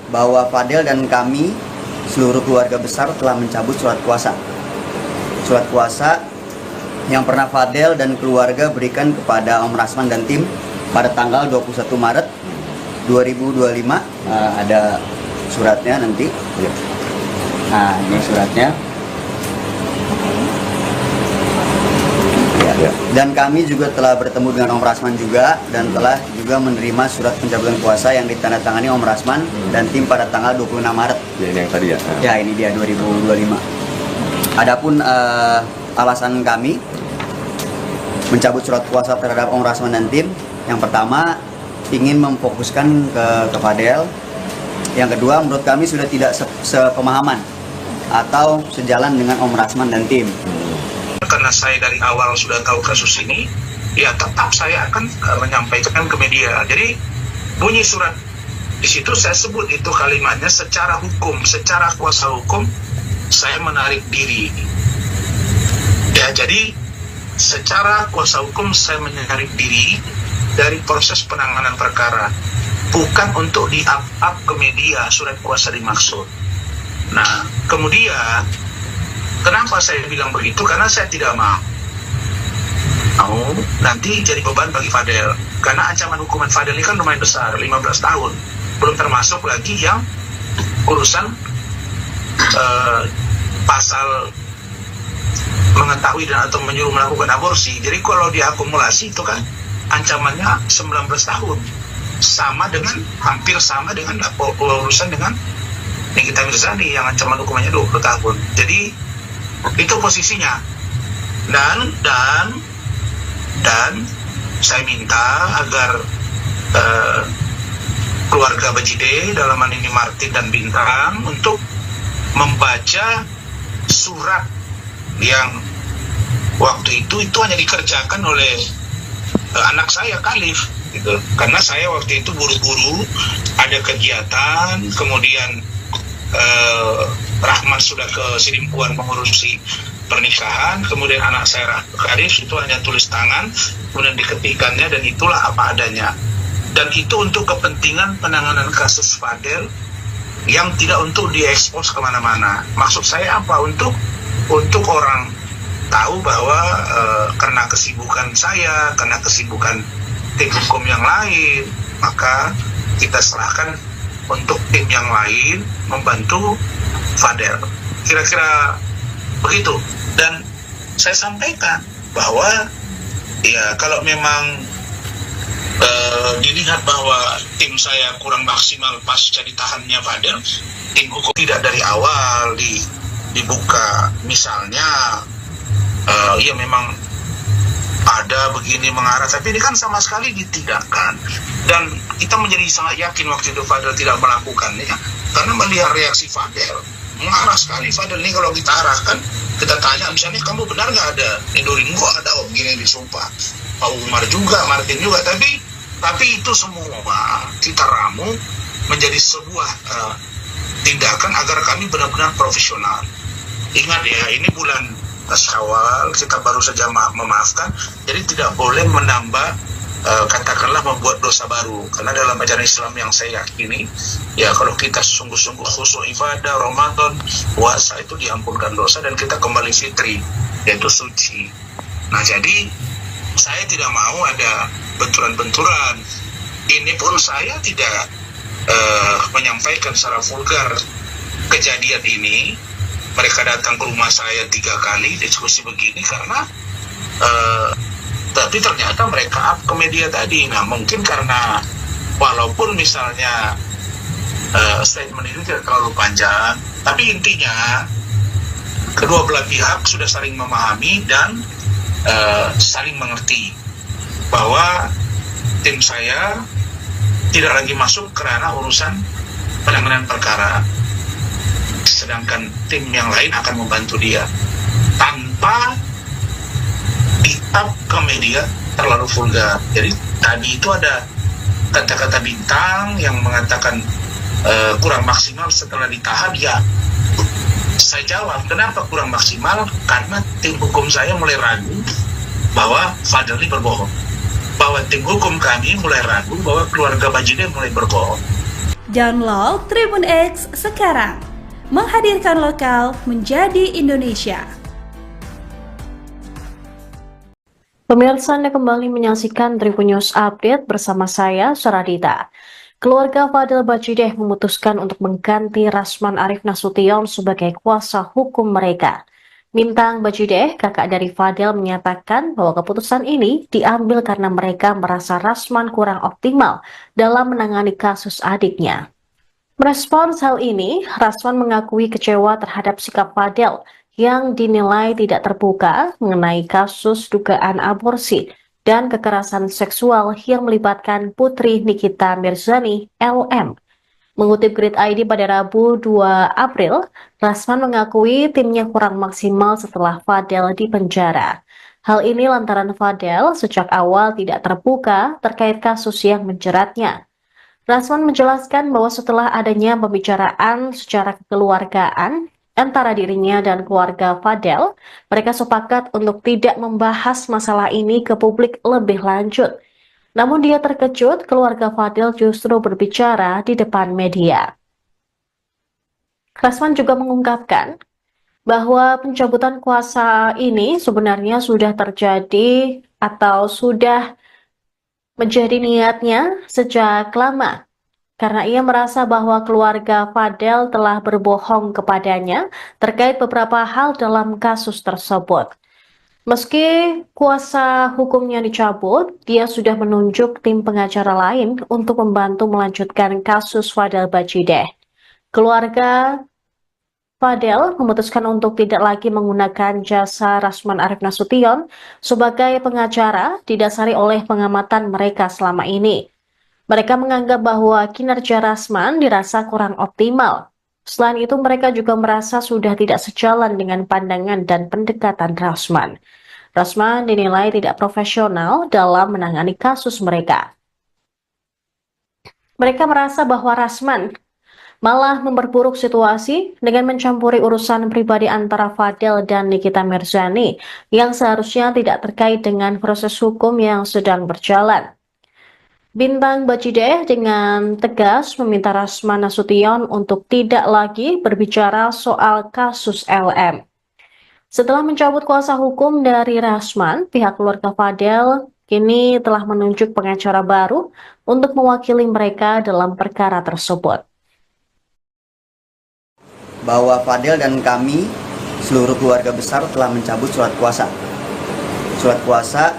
Bahwa Fadel dan kami, seluruh keluarga besar telah mencabut surat kuasa. Surat kuasa yang pernah Fadel dan keluarga berikan kepada Om Rasman dan tim pada tanggal 21 Maret 2025. Ada suratnya nanti. Nah, ini suratnya. Ya. Dan kami juga telah bertemu dengan Om Rasman juga dan telah juga menerima surat pencabutan kuasa yang ditandatangani Om Rasman dan tim pada tanggal 26 Maret. Ya, ini yang tadi ya. Ya, ini dia 2025. Adapun alasan kami mencabut surat kuasa terhadap Om Rasman dan tim, yang pertama ingin memfokuskan ke Fadel. Yang kedua, menurut kami sudah tidak sepemahaman atau sejalan dengan Om Rasman dan tim. Karena saya dari awal sudah tahu kasus ini, ya tetap saya akan menyampaikan ke media. Jadi bunyi surat di situ saya sebut itu kalimatnya secara hukum, secara kuasa hukum saya menarik diri. Ya, jadi secara kuasa hukum saya menarik diri dari proses penanganan perkara, bukan untuk di-up ke media surat kuasa dimaksud. Nah, kemudian kenapa saya bilang begitu? Karena saya tidak mau nanti jadi beban bagi Fadel. Karena ancaman hukuman Fadel ini kan lumayan besar, 15 tahun. Belum termasuk lagi yang urusan pasal mengetahui dan atau menyuruh melakukan aborsi. Jadi kalau diakumulasi itu kan ancamannya 19 tahun. Sama dengan, hampir sama dengan urusan dengan Nikita Mirzani yang ancaman hukumannya 20 tahun. Jadi itu posisinya. Dan saya minta agar keluarga Bajideh, dalam hal ini Martin dan Bintang, untuk membaca surat yang waktu itu hanya dikerjakan oleh anak saya Khalif gitu. Karena saya waktu itu buru-buru ada kegiatan, kemudian Rahman sudah ke Sidimpuan mengurusi pernikahan, kemudian anak saya Khalif itu hanya tulis tangan, kemudian diketikannya, dan itulah apa adanya. Dan itu untuk kepentingan penanganan kasus Fadel yang tidak untuk diekspos kemana-mana. Maksud saya apa? Untuk orang tahu bahwa karena kesibukan saya, karena kesibukan tim hukum yang lain, maka kita serahkan untuk tim yang lain membantu Fadel. Kira-kira begitu. Dan saya sampaikan bahwa ya kalau memang dilihat bahwa tim saya kurang maksimal pasca ditahannya Fadel, tim hukum tidak dari awal dibuka, misalnya ya memang ada begini mengarah, tapi ini kan sama sekali ditidakkan. Dan kita menjadi sangat yakin waktu itu Fadel tidak melakukannya, karena melihat reaksi Fadel mengarah sekali. Fadel ini kalau kita arahkan, kita tanya misalnya, kamu benar nggak ada nidurin gua, ada begini disumpah, Pak Umar juga, Martin juga, tapi itu semua kita ramu menjadi sebuah tindakan agar kami benar-benar profesional. Ingat ya, ini bulan Syawal, kita baru saja memaafkan, jadi tidak boleh menambah katakanlah membuat dosa baru. Karena dalam ajaran Islam yang saya yakini, ya kalau kita sungguh-sungguh khusyuk ibadah, Ramadan, puasa, itu diampunkan dosa dan kita kembali fitri, yaitu suci. Nah, jadi saya tidak mau ada benturan-benturan. Ini pun saya tidak menyampaikan secara vulgar kejadian ini. Mereka datang ke rumah saya 3 kali diskusi begini karena tapi ternyata mereka up ke media tadi. Nah, mungkin karena walaupun misalnya statement itu tidak terlalu panjang, tapi intinya kedua belah pihak sudah saling memahami dan saling mengerti bahwa tim saya tidak lagi masuk ke ranah urusan penanganan perkara, sedangkan tim yang lain akan membantu dia tanpa di-up ke media terlalu vulgar. Jadi tadi itu ada kata-kata bintang yang mengatakan kurang maksimal setelah ditahan. Ya, saya jawab, kenapa kurang maksimal? Karena tim hukum saya mulai ragu bahwa Fadel ini berbohong, bahwa tim hukum kami mulai ragu bahwa keluarga Bajideh mulai berbohong. Download Tribun X sekarang, menghadirkan lokal menjadi Indonesia. Pemirsa, Anda kembali menyaksikan Tribun News Update bersama saya, Saradita. Keluarga Fadel Bajideh memutuskan untuk mengganti Rasman Arif Nasution sebagai kuasa hukum mereka. Bintang Bajideh, kakak dari Fadel, menyatakan bahwa keputusan ini diambil karena mereka merasa Rasman kurang optimal dalam menangani kasus adiknya. Merespons hal ini, Rasman mengakui kecewa terhadap sikap Fadel yang dinilai tidak terbuka mengenai kasus dugaan aborsi dan kekerasan seksual yang melibatkan putri Nikita Mirzani, LM. Mengutip Grid ID pada Rabu 2 April, Rasman mengakui timnya kurang maksimal setelah Fadel dipenjara. Hal ini lantaran Fadel sejak awal tidak terbuka terkait kasus yang menjeratnya. Rasman menjelaskan bahwa setelah adanya pembicaraan secara kekeluargaan antara dirinya dan keluarga Fadel, mereka sepakat untuk tidak membahas masalah ini ke publik lebih lanjut. Namun dia terkejut keluarga Fadel justru berbicara di depan media. Rasman juga mengungkapkan bahwa pencabutan kuasa ini sebenarnya sudah terjadi atau sudah menjadi niatnya sejak lama, karena ia merasa bahwa keluarga Fadel telah berbohong kepadanya terkait beberapa hal dalam kasus tersebut. Meski kuasa hukumnya dicabut, dia sudah menunjuk tim pengacara lain untuk membantu melanjutkan kasus Fadel Bajideh. Keluarga Fadel memutuskan untuk tidak lagi menggunakan jasa Rasman Arif Nasution sebagai pengacara didasari oleh pengamatan mereka selama ini. Mereka menganggap bahwa kinerja Rasman dirasa kurang optimal. Selain itu, mereka juga merasa sudah tidak sejalan dengan pandangan dan pendekatan Rasman. Rasman dinilai tidak profesional dalam menangani kasus mereka. Mereka merasa bahwa Rasman malah memperburuk situasi dengan mencampuri urusan pribadi antara Fadel dan Nikita Mirzani yang seharusnya tidak terkait dengan proses hukum yang sedang berjalan. Bintang Bajideh dengan tegas meminta Rasman Nasution untuk tidak lagi berbicara soal kasus LM. Setelah mencabut kuasa hukum dari Rasman, pihak keluarga Fadel kini telah menunjuk pengacara baru untuk mewakili mereka dalam perkara tersebut. Bahwa Fadel dan kami, seluruh keluarga besar, telah mencabut surat kuasa. Surat kuasa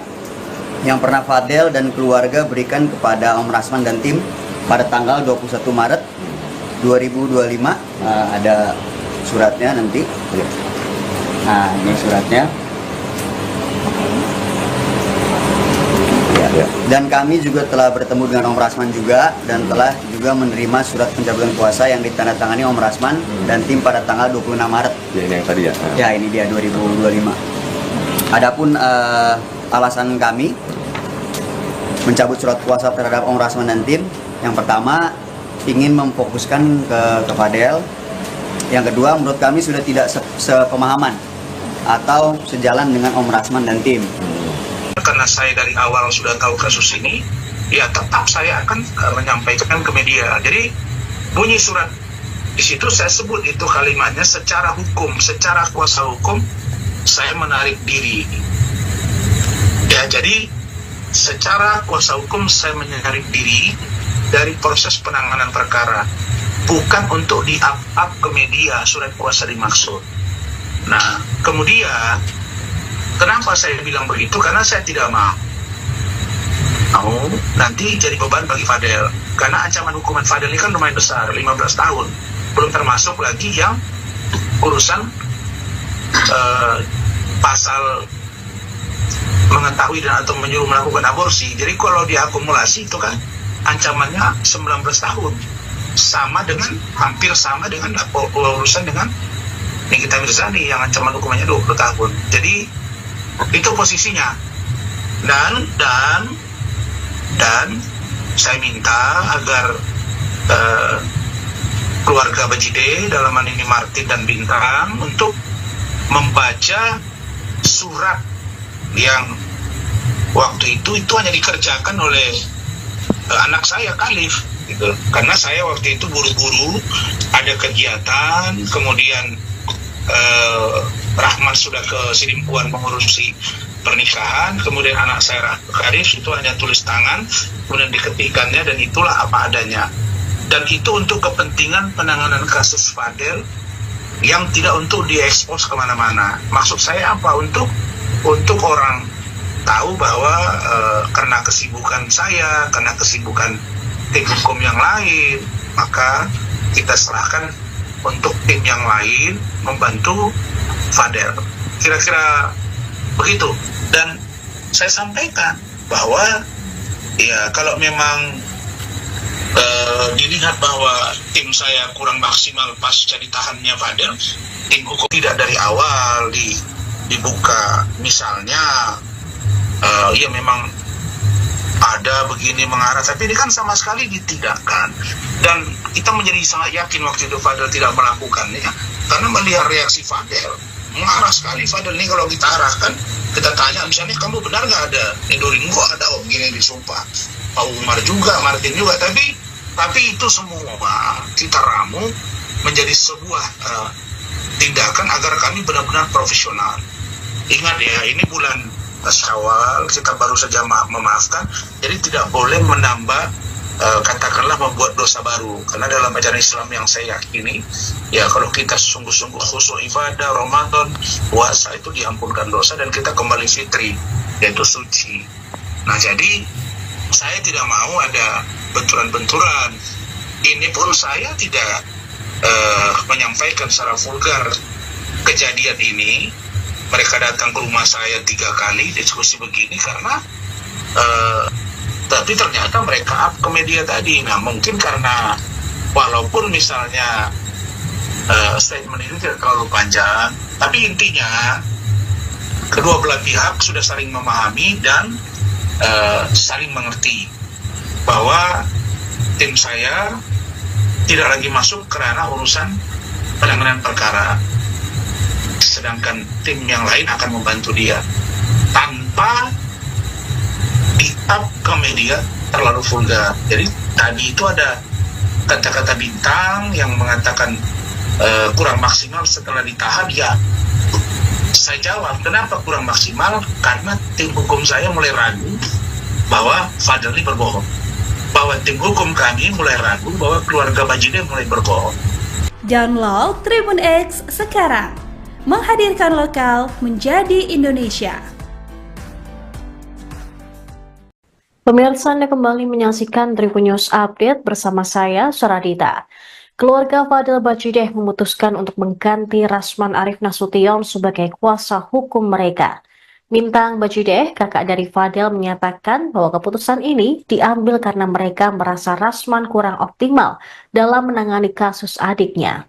yang pernah Fadel dan keluarga berikan kepada Om Rasman dan tim pada tanggal 21 Maret 2025. Ada suratnya nanti. Nah, ini suratnya. Ya. Dan kami juga telah bertemu dengan Om Rasman juga dan telah juga menerima surat pencabutan kuasa yang ditandatangani Om Rasman dan tim pada tanggal 26 Maret. Ya, ini yang tadi ya. Ya, ini dia 2025. Adapun alasan kami mencabut surat kuasa terhadap Om Rasman dan tim, yang pertama ingin memfokuskan ke Fadel. Yang kedua, menurut kami sudah tidak sepemahaman atau sejalan dengan Om Rasman dan tim. Karena saya dari awal sudah tahu kasus ini, ya tetap saya akan menyampaikan ke media. Jadi bunyi surat di situ saya sebut itu kalimatnya secara hukum, secara kuasa hukum saya menarik diri. Ya, jadi secara kuasa hukum saya menarik diri dari proses penanganan perkara, bukan untuk di-up ke media surat kuasa dimaksud. Nah, kemudian kenapa saya bilang begitu? Karena saya tidak mau nanti jadi beban bagi Fadel. Karena ancaman hukuman Fadel ini kan lumayan besar, 15 tahun. Belum termasuk lagi yang urusan pasal mengetahui dan atau menyuruh melakukan aborsi. Jadi kalau diakumulasi itu kan ancamannya 19 tahun. Hampir sama dengan urusan dengan Nikita Mirzani yang ancaman hukumannya 20 tahun. Jadi itu posisinya. Dan saya minta agar keluarga Bajide, dalam hal ini Martin dan Bintang, untuk membaca surat yang waktu itu hanya dikerjakan oleh anak saya Khalif gitu. Karena saya waktu itu buru-buru ada kegiatan, kemudian Rahman sudah ke Sidimpuan mengurusi pernikahan, kemudian anak saya Khalif itu hanya tulis tangan, kemudian diketikannya, dan itulah apa adanya. Dan itu untuk kepentingan penanganan kasus Fadel yang tidak untuk diekspos kemana-mana. Maksud saya apa? Untuk orang tahu bahwa karena kesibukan saya, karena kesibukan tim hukum yang lain, maka kita serahkan untuk tim yang lain membantu Fadel. Kira-kira begitu. Dan saya sampaikan bahwa ya kalau memang dilihat bahwa tim saya kurang maksimal pasca ditahannya Fadel, tim hukum tidak dari awal dibuka, misalnya ya memang ada begini mengarah, tapi ini kan sama sekali ditidakkan. Dan kita menjadi sangat yakin waktu itu Fadel tidak melakukannya, karena melihat reaksi Fadel mengarah sekali. Fadel ini kalau kita arahkan, kita tanya misalnya, kamu benar nggak ada Nidoring? Kok ada begini disumpah, Pak Umar juga, Martin juga, tapi itu semua kita ramu menjadi sebuah tindakan agar kami benar-benar profesional. Ingat ya, ini bulan Syawal, kita baru saja memaafkan, jadi tidak boleh menambah katakanlah membuat dosa baru. Karena dalam ajaran Islam yang saya yakini, ya kalau kita sungguh-sungguh khusyuk ibadah, Ramadan, puasa, itu diampunkan dosa dan kita kembali fitri, yaitu suci. Nah, jadi saya tidak mau ada benturan-benturan. Ini pun saya tidak menyampaikan secara vulgar kejadian ini. Mereka datang ke rumah saya 3 kali diskusi begini karena tapi ternyata mereka up ke media tadi. Nah, mungkin karena walaupun misalnya statement ini tidak terlalu panjang, tapi intinya kedua belah pihak sudah saling memahami dan saling mengerti bahwa tim saya tidak lagi masuk ke ranah urusan penanganan perkara, sedangkan tim yang lain akan membantu dia tanpa di-up ke media terlalu vulgar. Jadi tadi itu ada kata-kata Bintang yang mengatakan kurang maksimal setelah ditahan. Ya, saya jawab, kenapa kurang maksimal? Karena tim hukum saya mulai ragu bahwa Fadel ini berbohong, bahwa tim hukum kami mulai ragu bahwa keluarga Bajide mulai berbohong. Download Tribun X sekarang, menghadirkan lokal menjadi Indonesia. Pemirsa, Anda kembali menyaksikan Tribun News Update bersama saya, Saradita. Keluarga Fadel Bajide memutuskan untuk mengganti Rasman Arif Nasution sebagai kuasa hukum mereka. Bintang Bajide, kakak dari Fadel, menyatakan bahwa keputusan ini diambil karena mereka merasa Rasman kurang optimal dalam menangani kasus adiknya.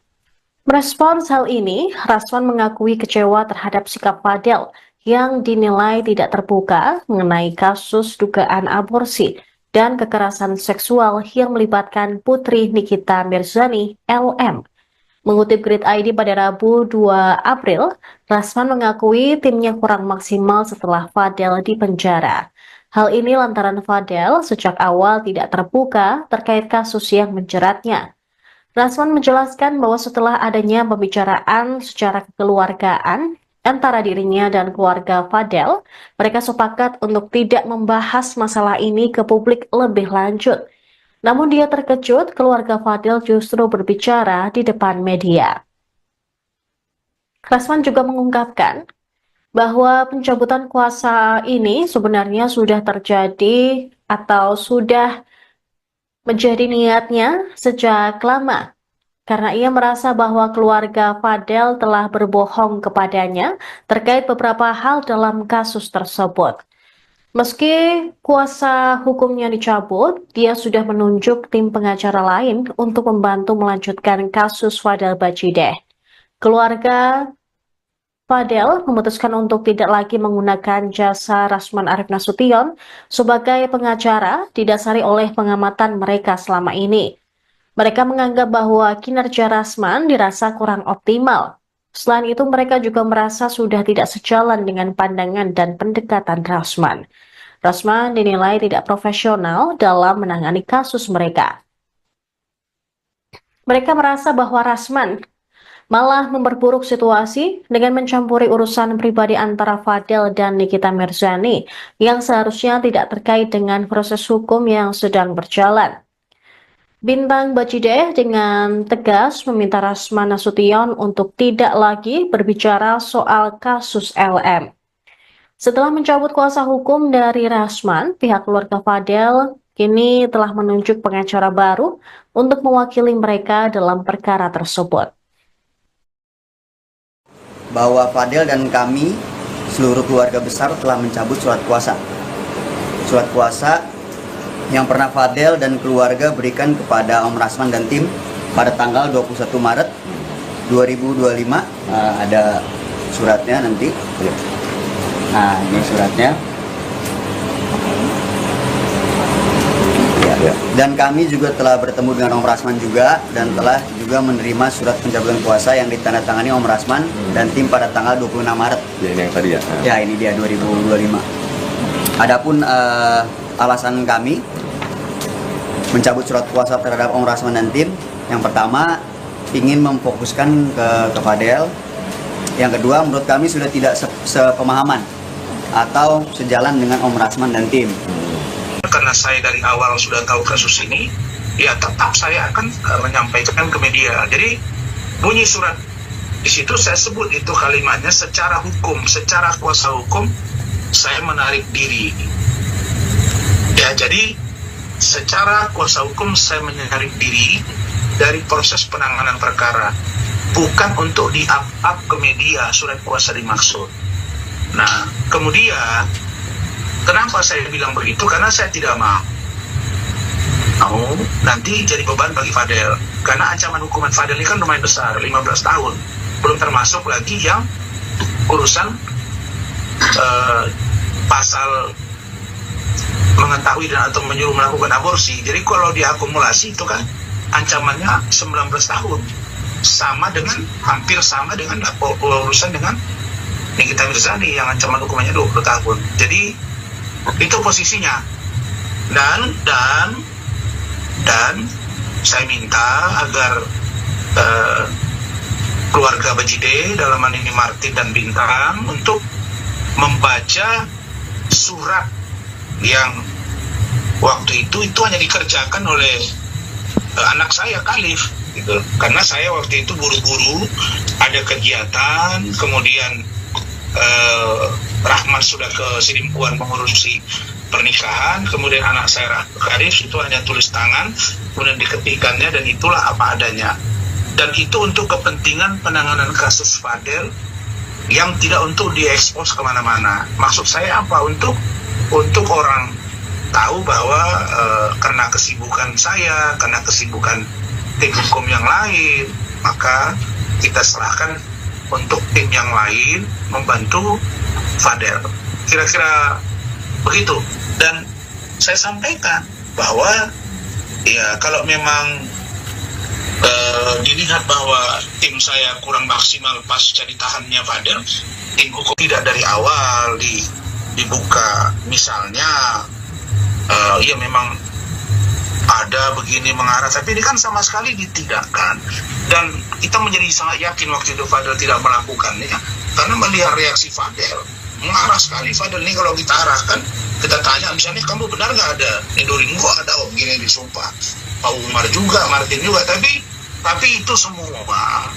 Merespons hal ini, Rasman mengakui kecewa terhadap sikap Fadel yang dinilai tidak terbuka mengenai kasus dugaan aborsi dan kekerasan seksual yang melibatkan putri Nikita Mirzani, LM. Mengutip Grid ID pada Rabu 2 April, Rasman mengakui timnya kurang maksimal setelah Fadel dipenjara. Hal ini lantaran Fadel sejak awal tidak terbuka terkait kasus yang menjeratnya. Rasman menjelaskan bahwa setelah adanya pembicaraan secara kekeluargaan antara dirinya dan keluarga Fadel, mereka sepakat untuk tidak membahas masalah ini ke publik lebih lanjut. Namun dia terkejut keluarga Fadil justru berbicara di depan media. Rasman juga mengungkapkan bahwa pencabutan kuasa ini sebenarnya sudah terjadi atau sudah menjadi niatnya sejak lama. Karena ia merasa bahwa keluarga Fadel telah berbohong kepadanya terkait beberapa hal dalam kasus tersebut. Meski kuasa hukumnya dicabut, dia sudah menunjuk tim pengacara lain untuk membantu melanjutkan kasus Fadel Bajideh. Keluarga Fadel memutuskan untuk tidak lagi menggunakan jasa Rasman Arief Nasution sebagai pengacara didasari oleh pengamatan mereka selama ini. Mereka menganggap bahwa kinerja Rasman dirasa kurang optimal. Selain itu, mereka juga merasa sudah tidak sejalan dengan pandangan dan pendekatan Rasman. Rasman dinilai tidak profesional dalam menangani kasus mereka. Mereka merasa bahwa Rasman malah memperburuk situasi dengan mencampuri urusan pribadi antara Fadel dan Nikita Mirzani yang seharusnya tidak terkait dengan proses hukum yang sedang berjalan. Bintang Bajideh dengan tegas meminta Rasman Nasution untuk tidak lagi berbicara soal kasus LM. Setelah mencabut kuasa hukum dari Rasman, pihak keluarga Fadel kini telah menunjuk pengacara baru untuk mewakili mereka dalam perkara tersebut. Bahwa Fadel dan kami, seluruh keluarga besar telah mencabut surat kuasa. Surat kuasa yang pernah Fadel dan keluarga berikan kepada Om Rasman dan tim pada tanggal 21 Maret 2025. Ada suratnya nanti. Nah, ini suratnya. Ya. Dan kami juga telah bertemu dengan Om Rasman juga dan telah juga menerima surat pencabutan kuasa yang ditandatangani Om Rasman dan tim pada tanggal 26 Maret. Ya, ini yang tadi ya. Ya, ini dia 2025. Adapun alasan kami mencabut surat kuasa terhadap Om Rasman dan tim, yang pertama ingin memfokuskan ke Fadel, yang kedua menurut kami sudah tidak sepemahaman atau sejalan dengan Om Rasman dan tim. Karena saya dari awal sudah tahu kasus ini, ya tetap saya akan menyampaikan ke media. Jadi bunyi surat di situ saya sebut itu kalimatnya secara hukum, secara kuasa hukum saya menarik diri. Ya, jadi secara kuasa hukum saya menarik diri dari proses penanganan perkara, bukan untuk di-up ke media surat kuasa dimaksud. Nah, kemudian kenapa saya bilang begitu? Karena saya tidak mau nanti jadi beban bagi Fadel. Karena ancaman hukuman Fadel ini kan lumayan besar, 15 tahun. Belum termasuk lagi yang urusan pasal mengetahui dan atau menyuruh melakukan aborsi. Jadi kalau diakumulasi itu kan ancamannya 19 tahun. Sama dengan, hampir sama dengan urusan dengan Nikita Mirzani yang ancaman hukumannya 20 tahun. Jadi itu posisinya. Dan saya minta agar keluarga Bajideh, dalam hal ini Martin dan Bintang, untuk membaca surat yang waktu itu hanya dikerjakan oleh anak saya Khalif gitu. Karena saya waktu itu buru-buru ada kegiatan, kemudian Rahman sudah ke Sidimpuan mengurusi pernikahan, kemudian anak saya Khalif itu hanya tulis tangan, kemudian diketikkannya, dan itulah apa adanya. Dan itu untuk kepentingan penanganan kasus Fadel yang tidak untuk diekspos kemana-mana. Maksud saya apa? Untuk orang tahu bahwa karena kesibukan saya, karena kesibukan tim hukum yang lain, maka kita serahkan untuk tim yang lain membantu Fadel. Kira-kira begitu. Dan saya sampaikan bahwa ya kalau memang dilihat bahwa tim saya kurang maksimal pasca ditahannya Fadel, tim hukum tidak dari awal dibuka, misalnya ya memang ada begini mengarah, tapi ini kan sama sekali ditidakkan. Dan kita menjadi sangat yakin waktu itu Fadel tidak melakukannya, karena melihat reaksi Fadel marah sekali Fadel nih kalau kita arahkan, kita tanya misalnya kamu benar nggak ada Nidorin, kok ada om gini disumpah, Pak Umar juga, Martin juga, tapi itu semua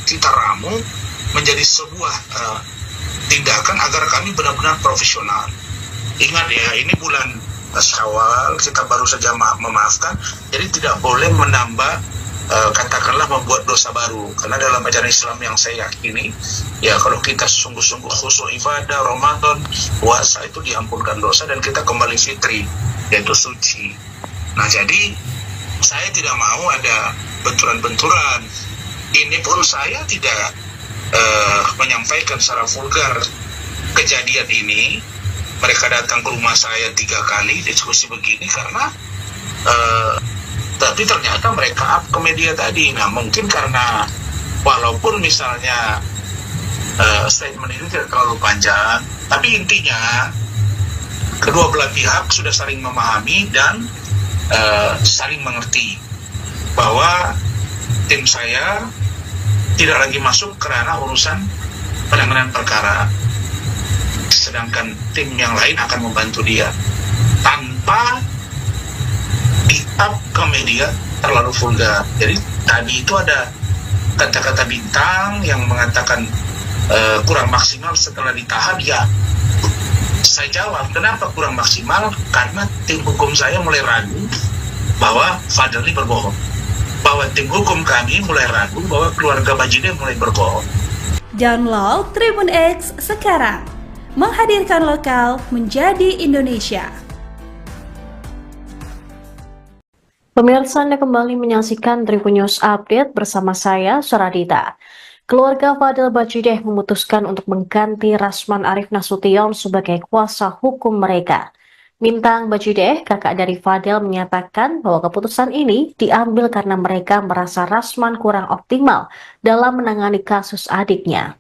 kita ramu menjadi sebuah tindakan agar kami benar-benar profesional. Ingat ya, ini bulan Syawal, kita baru saja memaafkan, jadi tidak boleh menambah katakanlah membuat dosa baru, karena dalam ajaran Islam yang saya yakini ya, kalau kita sungguh-sungguh khusyuk ibadah Ramadan puasa itu diampunkan dosa dan kita kembali fitri, yaitu suci. Nah jadi saya tidak mau ada benturan-benturan. Ini pun saya tidak menyampaikan secara vulgar kejadian ini. Mereka datang ke rumah saya 3 kali diskusi begini karena tapi ternyata mereka up ke media tadi. Nah mungkin karena walaupun misalnya statement itu tidak terlalu panjang, tapi intinya kedua belah pihak sudah saling memahami dan saling mengerti bahwa tim saya tidak lagi masuk ke ranah urusan penanganan perkara, sedangkan tim yang lain akan membantu dia tanpa di-up ke media terlalu vulgar. Jadi tadi itu ada kata-kata bintang yang mengatakan kurang maksimal setelah ditahan. Ya, saya jawab kenapa kurang maksimal, karena tim hukum saya mulai ragu bahwa Fadel ini berbohong, bahwa tim hukum kami mulai ragu bahwa keluarga Bajide mulai berbohong. Download Tribun X sekarang, menghadirkan lokal menjadi Indonesia. Pemirsa, Anda kembali menyaksikan Tribun News Update bersama saya, Suradita. Keluarga Fadel Bajideh memutuskan untuk mengganti Rasman Arif Nasution sebagai kuasa hukum mereka. Mintang Bajideh, kakak dari Fadel, menyatakan bahwa keputusan ini diambil karena mereka merasa Rasman kurang optimal dalam menangani kasus adiknya.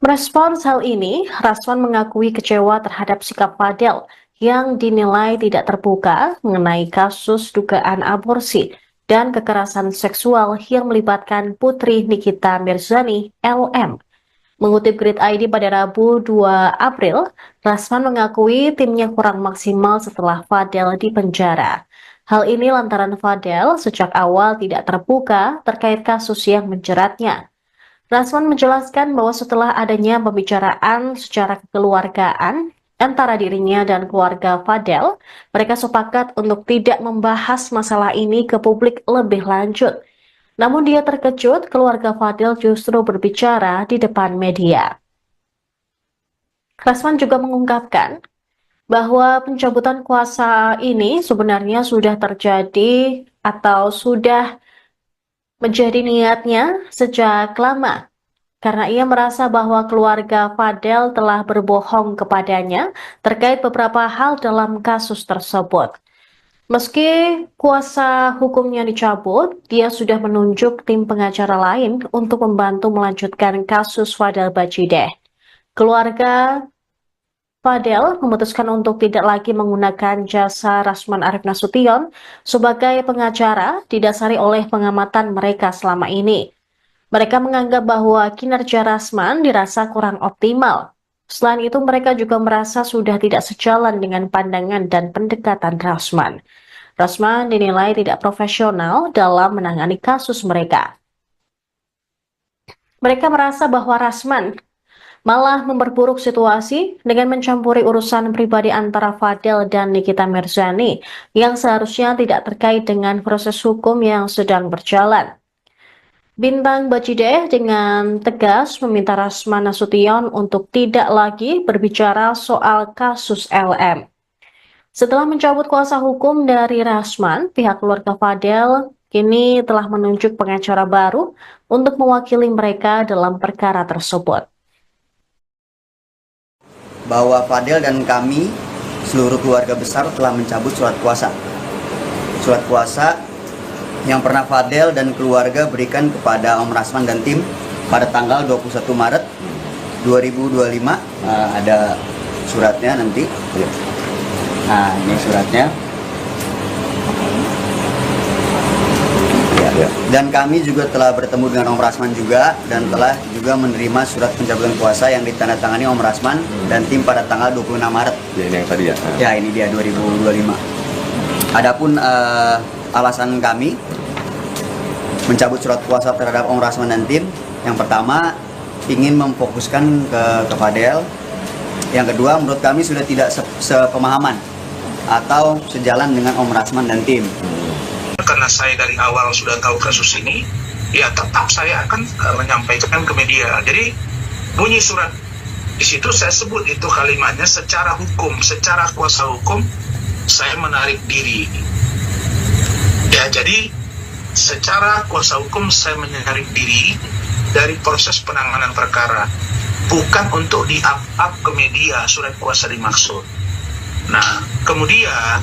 Merespons hal ini, Rasman mengakui kecewa terhadap sikap Fadel yang dinilai tidak terbuka mengenai kasus dugaan aborsi dan kekerasan seksual yang melibatkan putri Nikita Mirzani, LM. Mengutip Grid ID pada Rabu 2 April, Rasman mengakui timnya kurang maksimal setelah Fadel dipenjara. Hal ini lantaran Fadel sejak awal tidak terbuka terkait kasus yang menjeratnya. Rasman menjelaskan bahwa setelah adanya pembicaraan secara kekeluargaan antara dirinya dan keluarga Fadel, mereka sepakat untuk tidak membahas masalah ini ke publik lebih lanjut. Namun dia terkejut keluarga Fadel justru berbicara di depan media. Rasman juga mengungkapkan bahwa pencabutan kuasa ini sebenarnya sudah terjadi atau sudah menjadi niatnya sejak lama, karena ia merasa bahwa keluarga Fadel telah berbohong kepadanya terkait beberapa hal dalam kasus tersebut. Meski kuasa hukumnya dicabut, dia sudah menunjuk tim pengacara lain untuk membantu melanjutkan kasus Fadel Bajideh. Keluarga Fadel memutuskan untuk tidak lagi menggunakan jasa Rasman Arif Nasution sebagai pengacara didasari oleh pengamatan mereka selama ini. Mereka menganggap bahwa kinerja Rasman dirasa kurang optimal. Selain itu, mereka juga merasa sudah tidak sejalan dengan pandangan dan pendekatan Rasman. Rasman dinilai tidak profesional dalam menangani kasus mereka. Mereka merasa bahwa Rasman malah memperburuk situasi dengan mencampuri urusan pribadi antara Fadel dan Nikita Mirzani yang seharusnya tidak terkait dengan proses hukum yang sedang berjalan. Bintang Bajideh dengan tegas meminta Rasman Nasution untuk tidak lagi berbicara soal kasus LM. Setelah mencabut kuasa hukum dari Rasman, pihak keluarga Fadel kini telah menunjuk pengacara baru untuk mewakili mereka dalam perkara tersebut. Bahwa Fadel dan kami, seluruh keluarga besar, telah mencabut surat kuasa. Surat kuasa yang pernah Fadel dan keluarga berikan kepada Om Rasman dan tim pada tanggal 21 Maret 2025. Ada suratnya nanti. Nah, ini suratnya. Ya. Dan kami juga telah bertemu dengan Om Rasman juga dan telah juga menerima surat pencabutan kuasa yang ditandatangani Om Rasman dan tim pada tanggal 26 Maret. Ya, ini yang tadi ya. Ya, ini dia 2025. Adapun alasan kami mencabut surat kuasa terhadap Om Rasman dan tim, yang pertama ingin memfokuskan ke Fadel. Yang kedua, menurut kami sudah tidak sepemahaman atau sejalan dengan Om Rasman dan tim. Karena saya dari awal sudah tahu kasus ini, ya tetap saya akan menyampaikan ke media. Jadi bunyi surat di situ saya sebut itu kalimatnya secara hukum, secara kuasa hukum saya menarik diri. Ya, jadi secara kuasa hukum saya menarik diri dari proses penanganan perkara, bukan untuk di-up ke media surat kuasa dimaksud. Nah, kemudian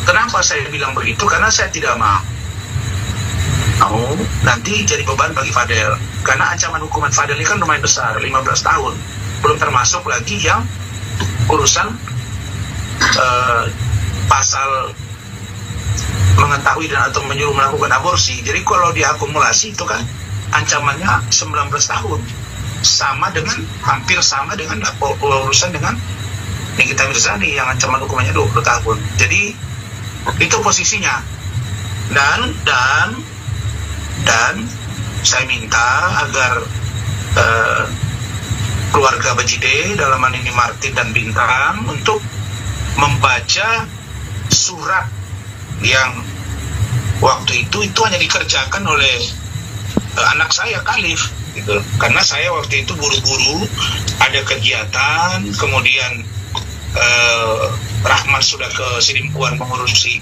kenapa saya bilang begitu? Karena saya tidak mau nanti jadi beban bagi Fadel. Karena ancaman hukuman Fadel ini kan lumayan besar, 15 tahun. Belum termasuk lagi yang urusan pasal mengetahui dan atau menyuruh melakukan aborsi. Jadi kalau diakumulasi itu kan ancamannya 19 tahun. Sama dengan, hampir sama dengan urusan dengan Nikita Mirzani yang ancaman hukumannya 20 tahun. Jadi itu posisinya. Dan saya minta agar keluarga Bajide, dalam hal ini Martin dan Bintang, untuk membaca surat yang waktu itu hanya dikerjakan oleh anak saya Khalif gitu. Karena saya waktu itu buru-buru ada kegiatan, kemudian Rahman sudah ke Sidimpuan mengurusi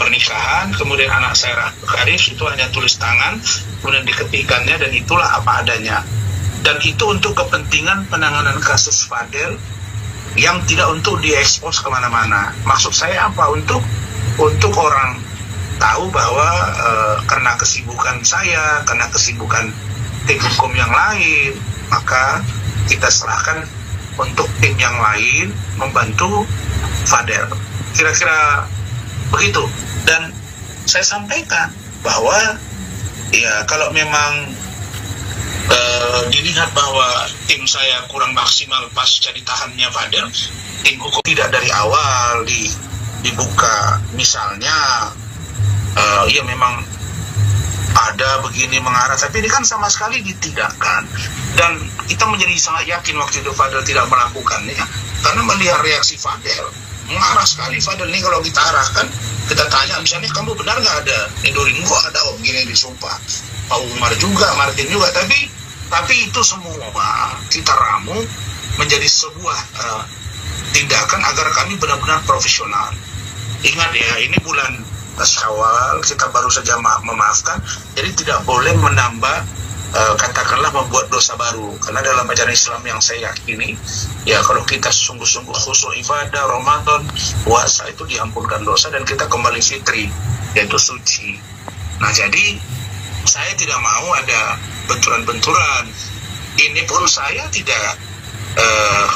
pernikahan, kemudian anak saya Khalif itu hanya tulis tangan, kemudian diketikannya, dan itulah apa adanya. Dan itu untuk kepentingan penanganan kasus Fadel yang tidak untuk diekspos kemana-mana. Maksud saya apa? Untuk orang tahu bahwa karena kesibukan saya, karena kesibukan tim hukum yang lain, maka kita serahkan untuk tim yang lain membantu Fadel. Kira-kira begitu. Dan saya sampaikan bahwa ya kalau memang dilihat bahwa tim saya kurang maksimal pasca ditahannya Fadel, tim hukum tidak dari awal dibuka, misalnya ya memang ada begini mengarah, tapi ini kan sama sekali ditidakkan. Dan kita menjadi sangat yakin waktu itu Fadel tidak melakukannya, karena melihat reaksi Fadel mengarah sekali. Fadel ini kalau kita arahkan, kita tanya misalnya, kamu benar nggak ada Edorin? Kok ada begini disumpah, Pak Umar juga, Martin juga, tapi itu semua kita ramu menjadi sebuah tindakan agar kami benar-benar profesional. Ingat ya, ini bulan Syawal, kita baru saja memaafkan, jadi tidak boleh menambah katakanlah membuat dosa baru. Karena dalam ajaran Islam yang saya yakini, ya kalau kita sungguh-sungguh khusyuk ibadah, Ramadan, puasa, itu diampunkan dosa dan kita kembali fitri, yaitu suci. Nah, jadi saya tidak mau ada benturan-benturan. Ini pun saya tidak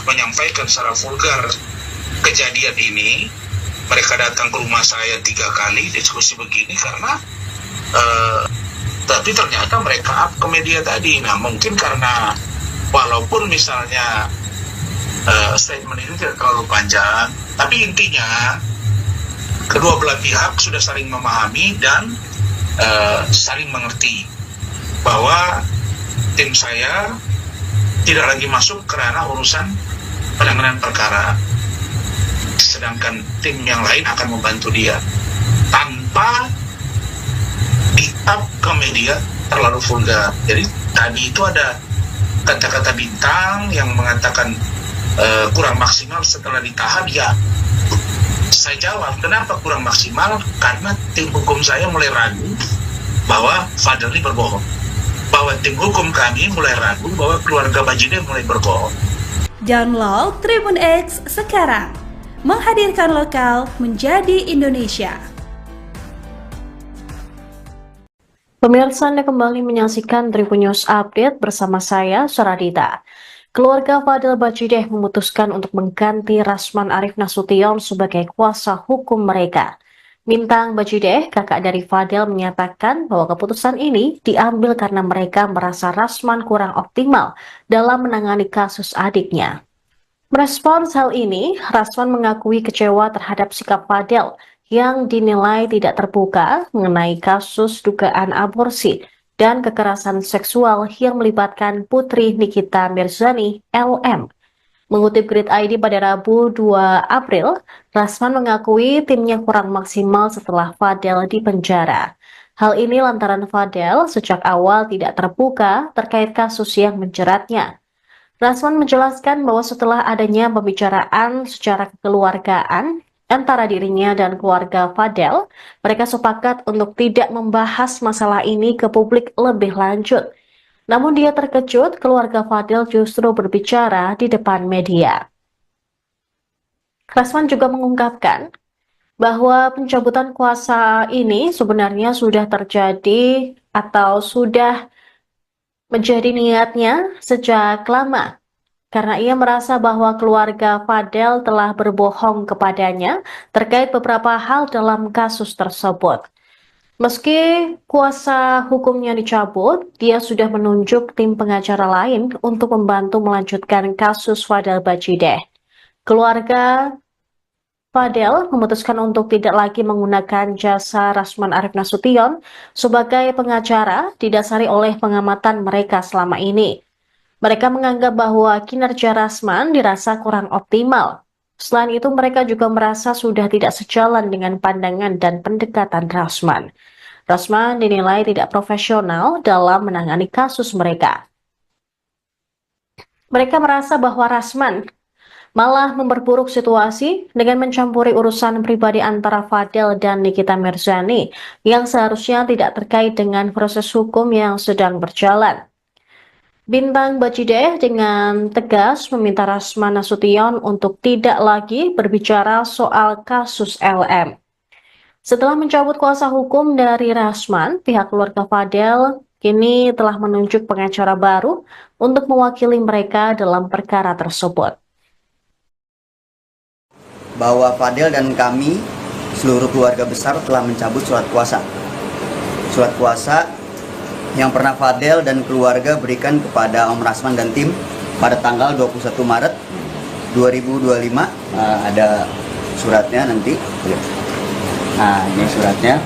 menyampaikan secara vulgar kejadian ini. Mereka datang ke rumah saya 3 kali diskusi begini karena tapi ternyata mereka up ke media tadi. Nah, mungkin karena walaupun misalnya statement ini tidak terlalu panjang, tapi intinya kedua belah pihak sudah saling memahami dan saling mengerti bahwa tim saya tidak lagi masuk ke ranah urusan penanganan perkara, sedangkan tim yang lain akan membantu dia tanpa di-up ke media terlalu vulgar. Jadi tadi itu ada kata-kata Bintang yang mengatakan kurang maksimal setelah ditahan. Ya, saya jawab, kenapa kurang maksimal? Karena tim hukum saya mulai ragu bahwa Fadel ini berbohong, bahwa tim hukum kami mulai ragu bahwa keluarga Bajide mulai berbohong. Download Tribun X sekarang, menghadirkan lokal menjadi Indonesia. Pemirsa, Anda kembali menyaksikan Tribun News Update bersama saya, Saradita. Keluarga Fadel Bajide memutuskan untuk mengganti Rasman Arif Nasution sebagai kuasa hukum mereka. Bintang Bajideh, kakak dari Fadel, menyatakan bahwa keputusan ini diambil karena mereka merasa Rasman kurang optimal dalam menangani kasus adiknya. Merespons hal ini, Rasman mengakui kecewa terhadap sikap Fadel yang dinilai tidak terbuka mengenai kasus dugaan aborsi dan kekerasan seksual yang melibatkan putri Nikita Mirzani, LM. Mengutip Grid ID pada Rabu 2 April, Rasman mengakui timnya kurang maksimal setelah Fadel dipenjara. Hal ini lantaran Fadel sejak awal tidak terbuka terkait kasus yang menjeratnya. Rasman menjelaskan bahwa setelah adanya pembicaraan secara kekeluargaan antara dirinya dan keluarga Fadel, mereka sepakat untuk tidak membahas masalah ini ke publik lebih lanjut. Namun dia terkejut keluarga Fadel justru berbicara di depan media. Rasman juga mengungkapkan bahwa pencabutan kuasa ini sebenarnya sudah terjadi atau sudah menjadi niatnya sejak lama, karena ia merasa bahwa keluarga Fadel telah berbohong kepadanya terkait beberapa hal dalam kasus tersebut. Meski kuasa hukumnya dicabut, dia sudah menunjuk tim pengacara lain untuk membantu melanjutkan kasus Fadel Bajideh. Keluarga Fadel memutuskan untuk tidak lagi menggunakan jasa Rasman Arief Nasution sebagai pengacara didasari oleh pengamatan mereka selama ini. Mereka menganggap bahwa kinerja Rasman dirasa kurang optimal. Selain itu, mereka juga merasa sudah tidak sejalan dengan pandangan dan pendekatan Rasman. Rasman dinilai tidak profesional dalam menangani kasus mereka. Mereka merasa bahwa Rasman malah memperburuk situasi dengan mencampuri urusan pribadi antara Fadel dan Nikita Mirzani yang seharusnya tidak terkait dengan proses hukum yang sedang berjalan. Bintang Bajideh dengan tegas meminta Rasman Nasution untuk tidak lagi berbicara soal kasus LM. Setelah mencabut kuasa hukum dari Rasman, pihak keluarga Fadel kini telah menunjuk pengacara baru untuk mewakili mereka dalam perkara tersebut. Bahwa Fadel dan kami, seluruh keluarga besar, telah mencabut surat kuasa. Surat kuasa yang pernah Fadel dan keluarga berikan kepada Om Rasman dan tim pada tanggal 21 Maret 2025. Ada suratnya nanti. Nah, ini suratnya.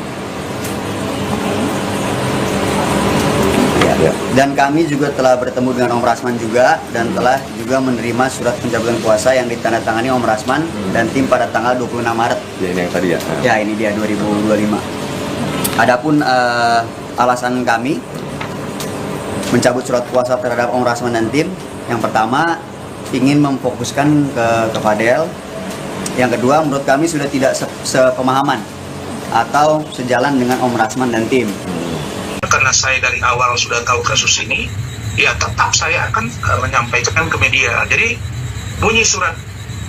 Ya. Dan kami juga telah bertemu dengan Om Rasman juga dan telah juga menerima surat pencabutan kuasa yang ditandatangani Om Rasman dan tim pada tanggal 26 Maret. Ya, ini yang tadi ya. Ya, ini dia 2025. Adapun alasan kami mencabut surat kuasa terhadap Om Rasman dan tim, yang pertama ingin memfokuskan ke Fadel. Yang kedua, menurut kami sudah tidak sepemahaman atau sejalan dengan Om Rasman dan tim. Karena saya dari awal sudah tahu kasus ini, ya tetap saya akan menyampaikan ke media. Jadi bunyi surat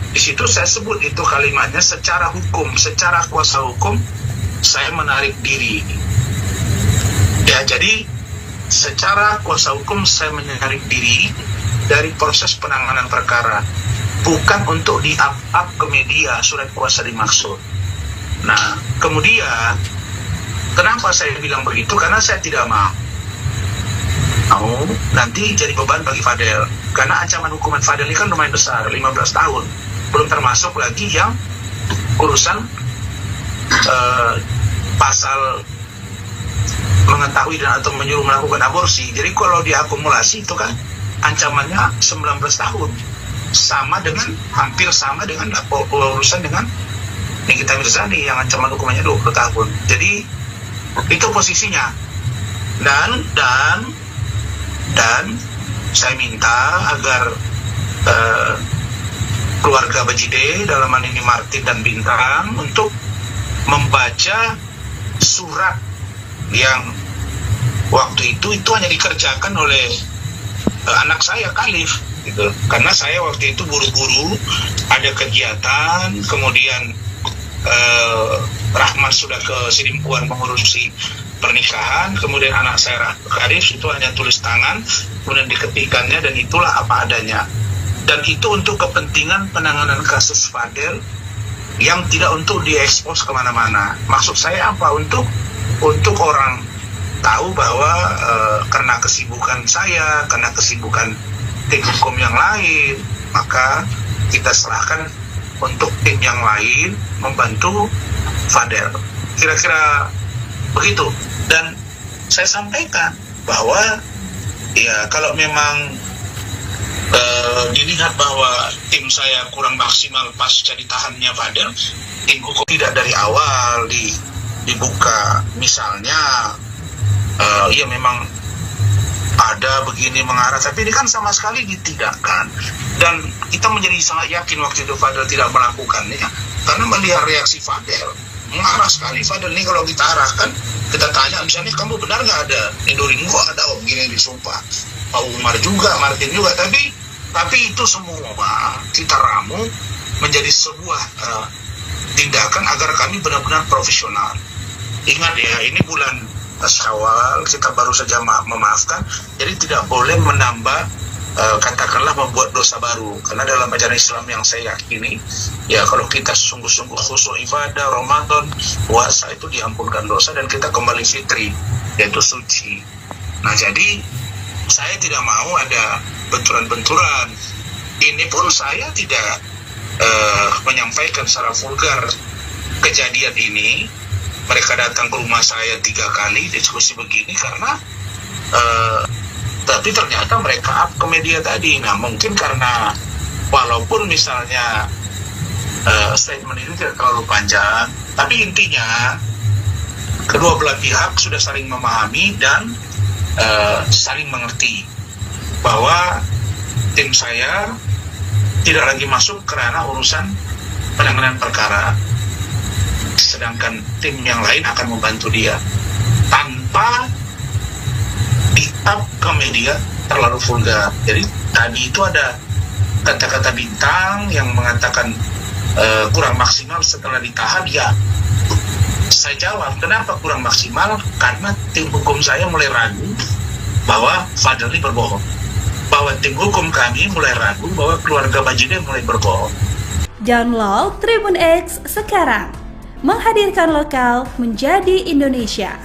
di situ saya sebut itu kalimatnya secara hukum, secara kuasa hukum saya menarik diri. Ya, jadi secara kuasa hukum saya menarik diri dari proses penanganan perkara, bukan untuk di-up ke media surat kuasa dimaksud. Nah, kemudian kenapa saya bilang begitu? Karena saya tidak mau nanti jadi beban bagi Fadel. Karena ancaman hukuman Fadel ini kan lumayan besar, 15 tahun. Belum termasuk lagi yang urusan pasal mengetahui dan atau menyuruh melakukan aborsi. Jadi kalau diakumulasi itu kan ancamannya 19 tahun. Sama dengan, hampir sama dengan urusan dengan Nikita Mirzani yang ancaman hukumannya 20 tahun. Jadi itu posisinya. Dan saya minta agar keluarga Bajideh, dalam hal ini Martin dan Bintang, untuk membaca surat yang waktu itu hanya dikerjakan oleh anak saya Khalif gitu. Karena saya waktu itu buru-buru ada kegiatan, kemudian Rahmat sudah ke Sidimpuan mengurusi pernikahan, kemudian anak saya Khalif itu hanya tulis tangan, kemudian diketikannya, dan itulah apa adanya. Dan itu untuk kepentingan penanganan kasus Fadel yang tidak untuk diekspos kemana-mana. Maksud saya apa? Untuk orang tahu bahwa karena kesibukan saya, karena kesibukan tim hukum yang lain, maka kita serahkan untuk tim yang lain membantu Fadel. Kira-kira begitu. Dan saya sampaikan bahwa ya kalau memang dilihat bahwa tim saya kurang maksimal pasca ditahannya Fadel, tim hukum tidak dari awal dibuka. Misalnya ya memang ada begini mengarah, tapi ini kan sama sekali ditidakkan. Dan kita menjadi sangat yakin waktu itu Fadel tidak melakukannya, karena melihat reaksi Fadel, mengarah sekali Fadel ini. Kalau kita arahkan, kita tanya misalnya, kamu benar nggak ada Indoringo, ada begini disumpah, Pak Umar juga, Martin juga, tapi itu semua kita ramu menjadi sebuah tindakan agar kami benar-benar profesional. Ingat ya, ini bulan Syawal, kita baru saja memaafkan, jadi tidak boleh menambah katakanlah membuat dosa baru, karena dalam ajaran Islam yang saya yakini, ya kalau kita sungguh-sungguh khusyuk ibadah Ramadan, puasa itu diampunkan dosa dan kita kembali fitri, yaitu suci. Nah jadi saya tidak mau ada benturan-benturan. Ini pun saya tidak menyampaikan secara vulgar kejadian ini. Mereka datang ke rumah saya 3 kali diskusi begini karena tapi ternyata mereka up ke media tadi. Nah mungkin karena walaupun misalnya statement ini tidak terlalu panjang, tapi intinya kedua belah pihak sudah saling memahami dan saling mengerti bahwa tim saya tidak lagi masuk ke ranah urusan penanganan perkara, sedangkan tim yang lain akan membantu dia tanpa di-up ke media terlalu vulgar. Jadi tadi itu ada kata-kata bintang yang mengatakan kurang maksimal setelah ditahan. Ya, saya jawab, kenapa kurang maksimal? Karena tim hukum saya mulai ragu bahwa Fadel ini berbohong, bahwa tim hukum kami mulai ragu bahwa keluarga Bajide mulai berbohong. Download Tribun X sekarang, menghadirkan lokal menjadi Indonesia.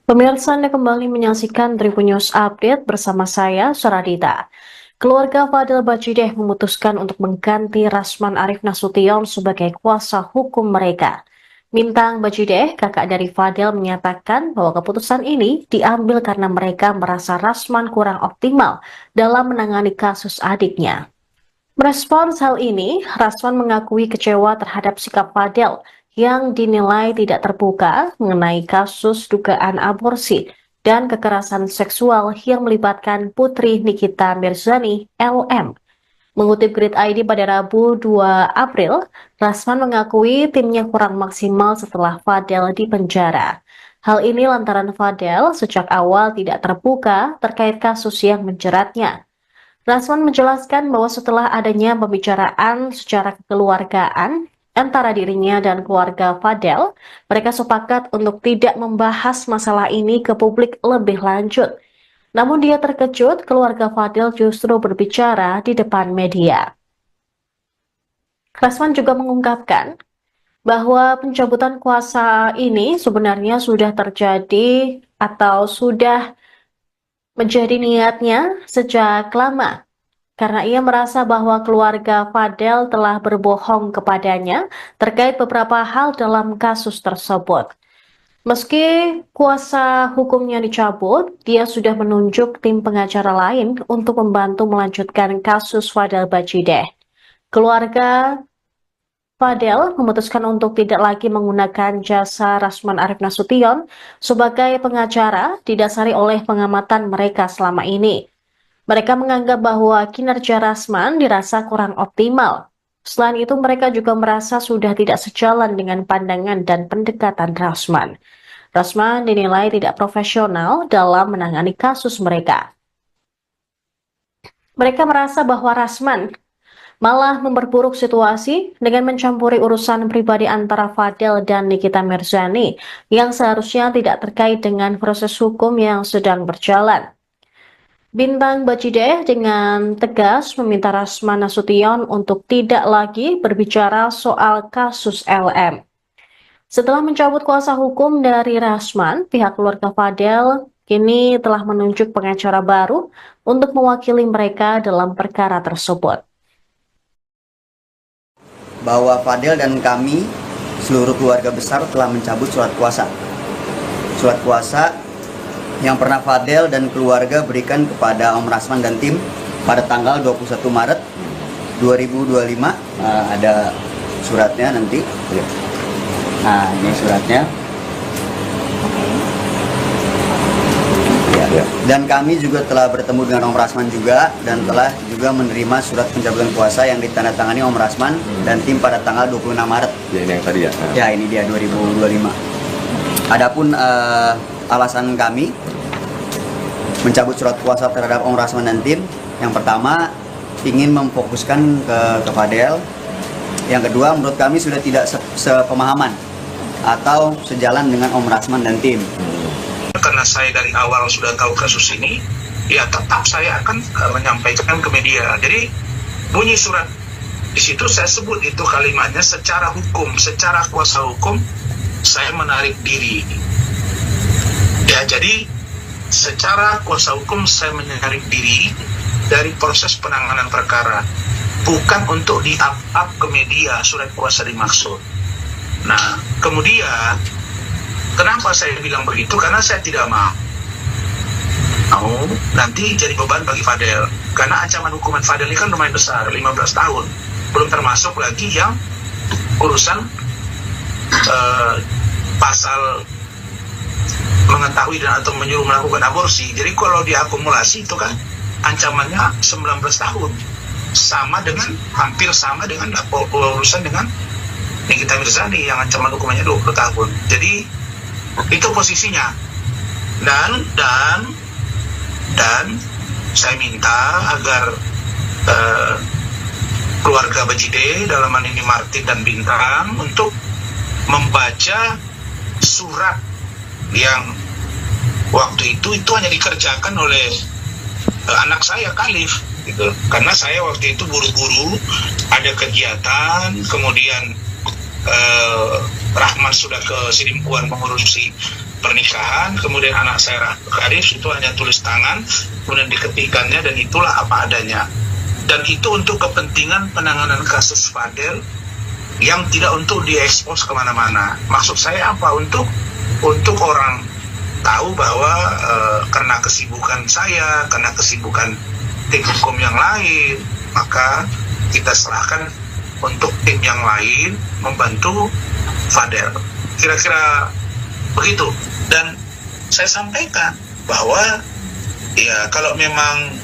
Pemirsa, Anda kembali menyaksikan Tribun News Update bersama saya, Saradita. Keluarga Fadel Bajideh memutuskan untuk mengganti Rasman Arif Nasution sebagai kuasa hukum mereka. Mintang Bajideh, kakak dari Fadel, menyatakan bahwa keputusan ini diambil karena mereka merasa Rasman kurang optimal dalam menangani kasus adiknya. Merespons hal ini, Rasman mengakui kecewa terhadap sikap Fadel yang dinilai tidak terbuka mengenai kasus dugaan aborsi dan kekerasan seksual yang melibatkan putri Nikita Mirzani, LM. Mengutip Grid ID pada Rabu 2 April, Rasman mengakui timnya kurang maksimal setelah Fadel dipenjara. Hal ini lantaran Fadel sejak awal tidak terbuka terkait kasus yang menjeratnya. Rasman menjelaskan bahwa setelah adanya pembicaraan secara kekeluargaan antara dirinya dan keluarga Fadel, mereka sepakat untuk tidak membahas masalah ini ke publik lebih lanjut. Namun dia terkejut keluarga Fadel justru berbicara di depan media. Rasman juga mengungkapkan bahwa pencabutan kuasa ini sebenarnya sudah terjadi atau sudah menjadi niatnya sejak lama, karena ia merasa bahwa keluarga Fadel telah berbohong kepadanya terkait beberapa hal dalam kasus tersebut. Meski kuasa hukumnya dicabut, dia sudah menunjuk tim pengacara lain untuk membantu melanjutkan kasus Fadel Bajideh. Keluarga Fadel memutuskan untuk tidak lagi menggunakan jasa Rasman Arif Nasution sebagai pengacara didasari oleh pengamatan mereka selama ini. Mereka menganggap bahwa kinerja Rasman dirasa kurang optimal. Selain itu, mereka juga merasa sudah tidak sejalan dengan pandangan dan pendekatan Rasman. Rasman dinilai tidak profesional dalam menangani kasus mereka. Mereka merasa bahwa Rasman malah memperburuk situasi dengan mencampuri urusan pribadi antara Fadel dan Nikita Mirzani yang seharusnya tidak terkait dengan proses hukum yang sedang berjalan. Bintang Bajideh dengan tegas meminta Rasman Nasution untuk tidak lagi berbicara soal kasus LM. Setelah mencabut kuasa hukum dari Rasman, pihak keluarga Fadel kini telah menunjuk pengacara baru untuk mewakili mereka dalam perkara tersebut. Bahwa Fadel dan kami, seluruh keluarga besar telah mencabut surat kuasa. Surat kuasa yang pernah Fadel dan keluarga berikan kepada Om Rasman dan tim pada tanggal 21 Maret 2025. Ada suratnya nanti. Nah, ini suratnya. Ya. Dan kami juga telah bertemu dengan Om Rasman juga dan telah juga menerima surat pencabutan kuasa yang ditandatangani Om Rasman dan tim pada tanggal 26 Maret. Ya, ini yang tadi ya. Ya, ini dia 2025. Adapun alasan kami mencabut surat kuasa terhadap Om Rasman dan tim, yang pertama ingin memfokuskan ke Fadel. Yang kedua, menurut kami sudah tidak sepemahaman atau sejalan dengan Om Rasman dan tim. Karena saya dari awal sudah tahu kasus ini, ya tetap saya akan menyampaikan ke media. Jadi bunyi surat di situ saya sebut itu kalimatnya secara hukum, secara kuasa hukum saya menarik diri. Ya, jadi secara kuasa hukum saya menarik diri dari proses penanganan perkara, bukan untuk di-up ke media surat kuasa dimaksud. Nah, kemudian kenapa saya bilang begitu? Karena saya tidak mau nanti jadi beban bagi Fadel. Karena ancaman hukuman Fadel ini kan lumayan besar, 15 tahun. Belum termasuk lagi yang urusan pasal mengetahui dan atau menyuruh melakukan aborsi. Jadi kalau diakumulasi itu kan ancamannya 19 tahun. Sama dengan, hampir sama dengan urusan dengan Nikita Mirzani yang ancaman hukumannya 20 tahun. Jadi itu posisinya. Dan saya minta agar keluarga Bajideh, dalam hal ini Martin dan Bintang, untuk membaca surat yang waktu itu hanya dikerjakan oleh anak saya Khalif gitu. Karena saya waktu itu buru-buru ada kegiatan, kemudian Rahman sudah ke Sidimpuan mengurusi pernikahan, kemudian anak saya Khalif itu hanya tulis tangan, kemudian diketikannya, dan itulah apa adanya. Dan itu untuk kepentingan penanganan kasus Fadel yang tidak untuk diekspos kemana-mana. Maksud saya apa? Untuk orang tahu bahwa karena kesibukan saya, karena kesibukan tim hukum yang lain, maka kita serahkan untuk tim yang lain membantu Fadel. Kira-kira begitu. Dan saya sampaikan bahwa ya kalau memang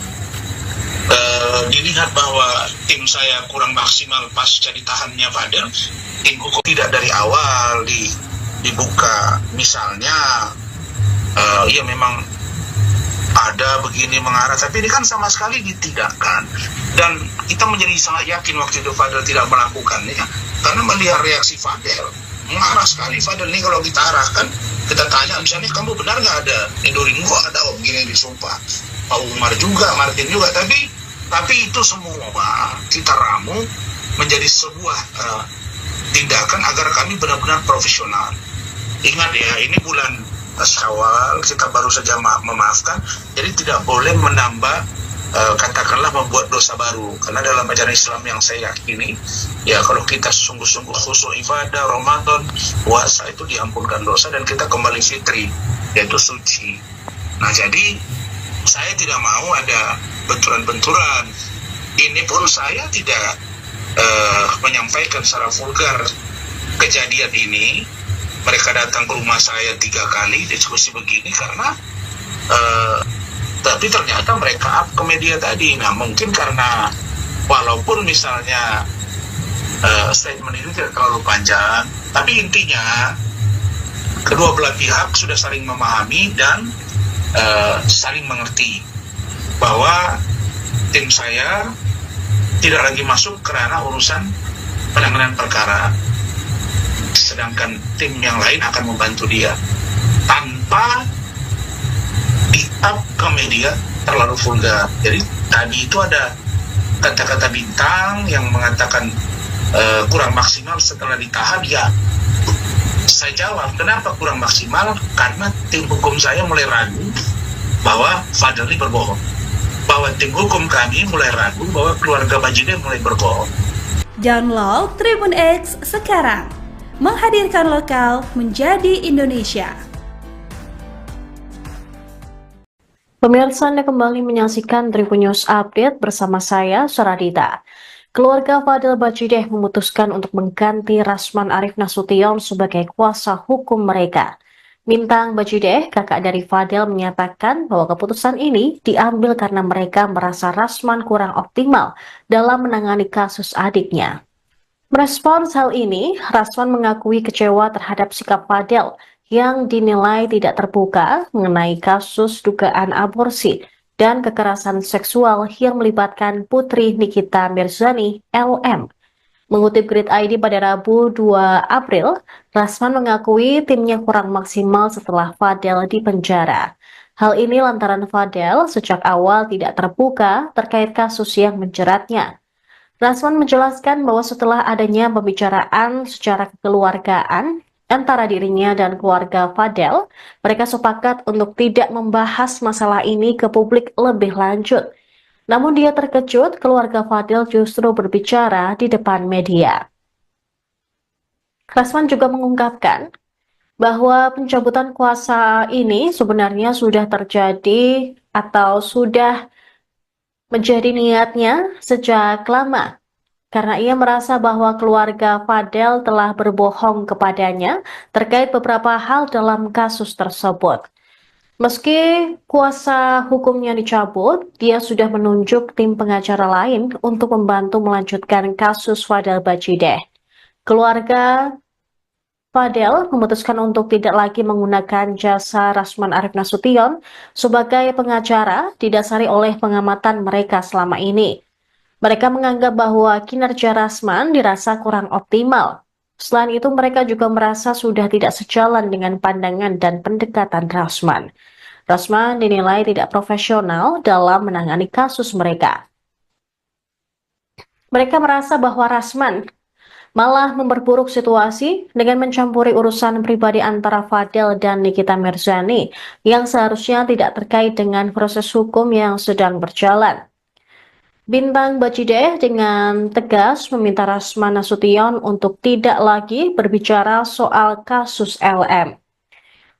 dilihat bahwa tim saya kurang maksimal pasca ditahannya Fadel, tim hukum tidak dari awal dibuka, misalnya ya memang ada begini mengarah, tapi ini kan sama sekali ditidakkan. Dan kita menjadi sangat yakin waktu itu Fadel tidak melakukannya, karena melihat reaksi Fadel mengarah sekali. Fadel ini kalau kita arahkan, kita tanya misalnya, kamu benar nggak ada Indoringo, ada begini disumpah, Pak Umar juga, Martin juga, tapi itu semua kita ramu menjadi sebuah tindakan agar kami benar-benar profesional. Ingat ya, ini bulan Syawal, kita baru saja memaafkan, jadi tidak boleh menambah katakanlah membuat dosa baru. Karena dalam ajaran Islam yang saya yakini, ya kalau kita sungguh-sungguh khusyuk ibadah, Ramadan, puasa, itu diampunkan dosa dan kita kembali fitri, yaitu suci. Nah, jadi saya tidak mau ada benturan-benturan. Ini pun saya tidak menyampaikan secara vulgar kejadian ini. Mereka datang ke rumah saya 3 kali diskusi begini karena tapi ternyata mereka up ke media tadi. Nah, mungkin karena walaupun misalnya statement itu tidak terlalu panjang, tapi intinya kedua belah pihak sudah saling memahami dan saling mengerti bahwa tim saya tidak lagi masuk kerana urusan penanganan perkara, sedangkan tim yang lain akan membantu dia tanpa di-up ke media terlalu vulgar. Jadi tadi itu ada kata-kata bintang yang mengatakan kurang maksimal setelah ditahan. Ya, saya jawab, kenapa kurang maksimal? Karena tim hukum saya mulai ragu bahwa Fadel ini berbohong. Bahwa tim hukum kami mulai ragu bahwa keluarga Bajideh mulai berbohong. Download Tribun X sekarang, menghadirkan lokal menjadi Indonesia. Pemirsa, Anda kembali menyaksikan Tribun News Update bersama saya, Suradita. Keluarga Fadel Bajideh memutuskan untuk mengganti Rasman Arif Nasution sebagai kuasa hukum mereka. Bintang Bajideh, kakak dari Fadel, menyatakan bahwa keputusan ini diambil karena mereka merasa Rasman kurang optimal dalam menangani kasus adiknya. Merespons hal ini, Rasman mengakui kecewa terhadap sikap Fadel yang dinilai tidak terbuka mengenai kasus dugaan aborsi dan kekerasan seksual yang melibatkan putri Nikita Mirzani, LM. Mengutip Grid ID pada Rabu 2 April, Rasman mengakui timnya kurang maksimal setelah Fadel dipenjara. Hal ini lantaran Fadel sejak awal tidak terbuka terkait kasus yang menjeratnya. Rasman menjelaskan bahwa setelah adanya pembicaraan secara kekeluargaan antara dirinya dan keluarga Fadel, mereka sepakat untuk tidak membahas masalah ini ke publik lebih lanjut. Namun dia terkejut keluarga Fadel justru berbicara di depan media. Rasman juga mengungkapkan bahwa pencabutan kuasa ini sebenarnya sudah terjadi atau sudah menjadi niatnya sejak lama. Karena ia merasa bahwa keluarga Fadel telah berbohong kepadanya terkait beberapa hal dalam kasus tersebut. Meski kuasa hukumnya dicabut, dia sudah menunjuk tim pengacara lain untuk membantu melanjutkan kasus Fadel Bajideh. Keluarga Fadel memutuskan untuk tidak lagi menggunakan jasa Rasman Arif Nasution sebagai pengacara didasari oleh pengamatan mereka selama ini. Mereka menganggap bahwa kinerja Rasman dirasa kurang optimal. Selain itu, mereka juga merasa sudah tidak sejalan dengan pandangan dan pendekatan Rasman. Rasman dinilai tidak profesional dalam menangani kasus mereka. Mereka merasa bahwa Rasman malah memperburuk situasi dengan mencampuri urusan pribadi antara Fadel dan Nikita Mirzani yang seharusnya tidak terkait dengan proses hukum yang sedang berjalan. Bintang Bajideh dengan tegas meminta Rasman Nasution untuk tidak lagi berbicara soal kasus LM.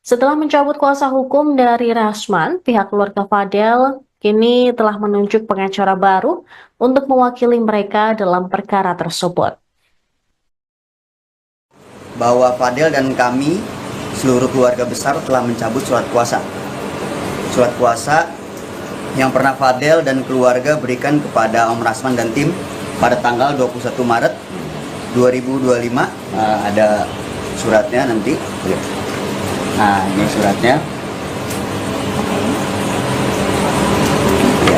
Setelah mencabut kuasa hukum dari Rasman, pihak keluarga Fadel kini telah menunjuk pengacara baru untuk mewakili mereka dalam perkara tersebut. Bahwa Fadel dan kami, seluruh keluarga besar, telah mencabut surat kuasa. Surat kuasa yang pernah Fadel dan keluarga berikan kepada Om Rasman dan tim pada tanggal 21 Maret 2025. Ada suratnya nanti. Nah, ini suratnya.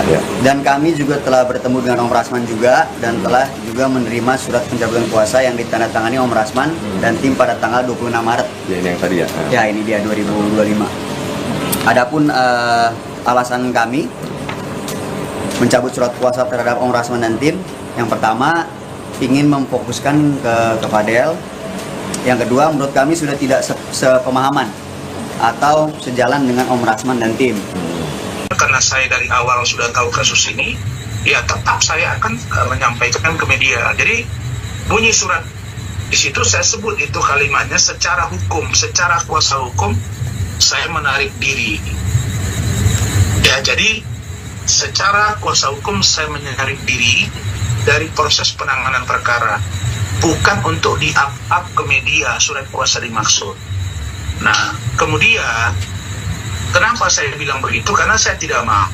Ya. Dan kami juga telah bertemu dengan Om Rasman juga dan telah juga menerima surat pencabutan kuasa yang ditandatangani Om Rasman dan tim pada tanggal 26 Maret. Ya, ini yang tadi ya. Ya, ini dia 2025. Adapun alasan kami mencabut surat kuasa terhadap Om Rasman dan tim, yang pertama ingin memfokuskan ke Fadel, yang kedua menurut kami sudah tidak sepemahaman atau sejalan dengan Om Rasman dan tim. Karena saya dari awal sudah tahu kasus ini, ya tetap saya akan menyampaikan ke media. Jadi bunyi surat di situ saya sebut itu kalimatnya secara hukum, secara kuasa hukum saya menarik diri. Ya, jadi secara kuasa hukum saya menarik diri dari proses penanganan perkara, bukan untuk di-up ke media surat kuasa dimaksud. Nah, kemudian kenapa saya bilang begitu? Karena saya tidak mau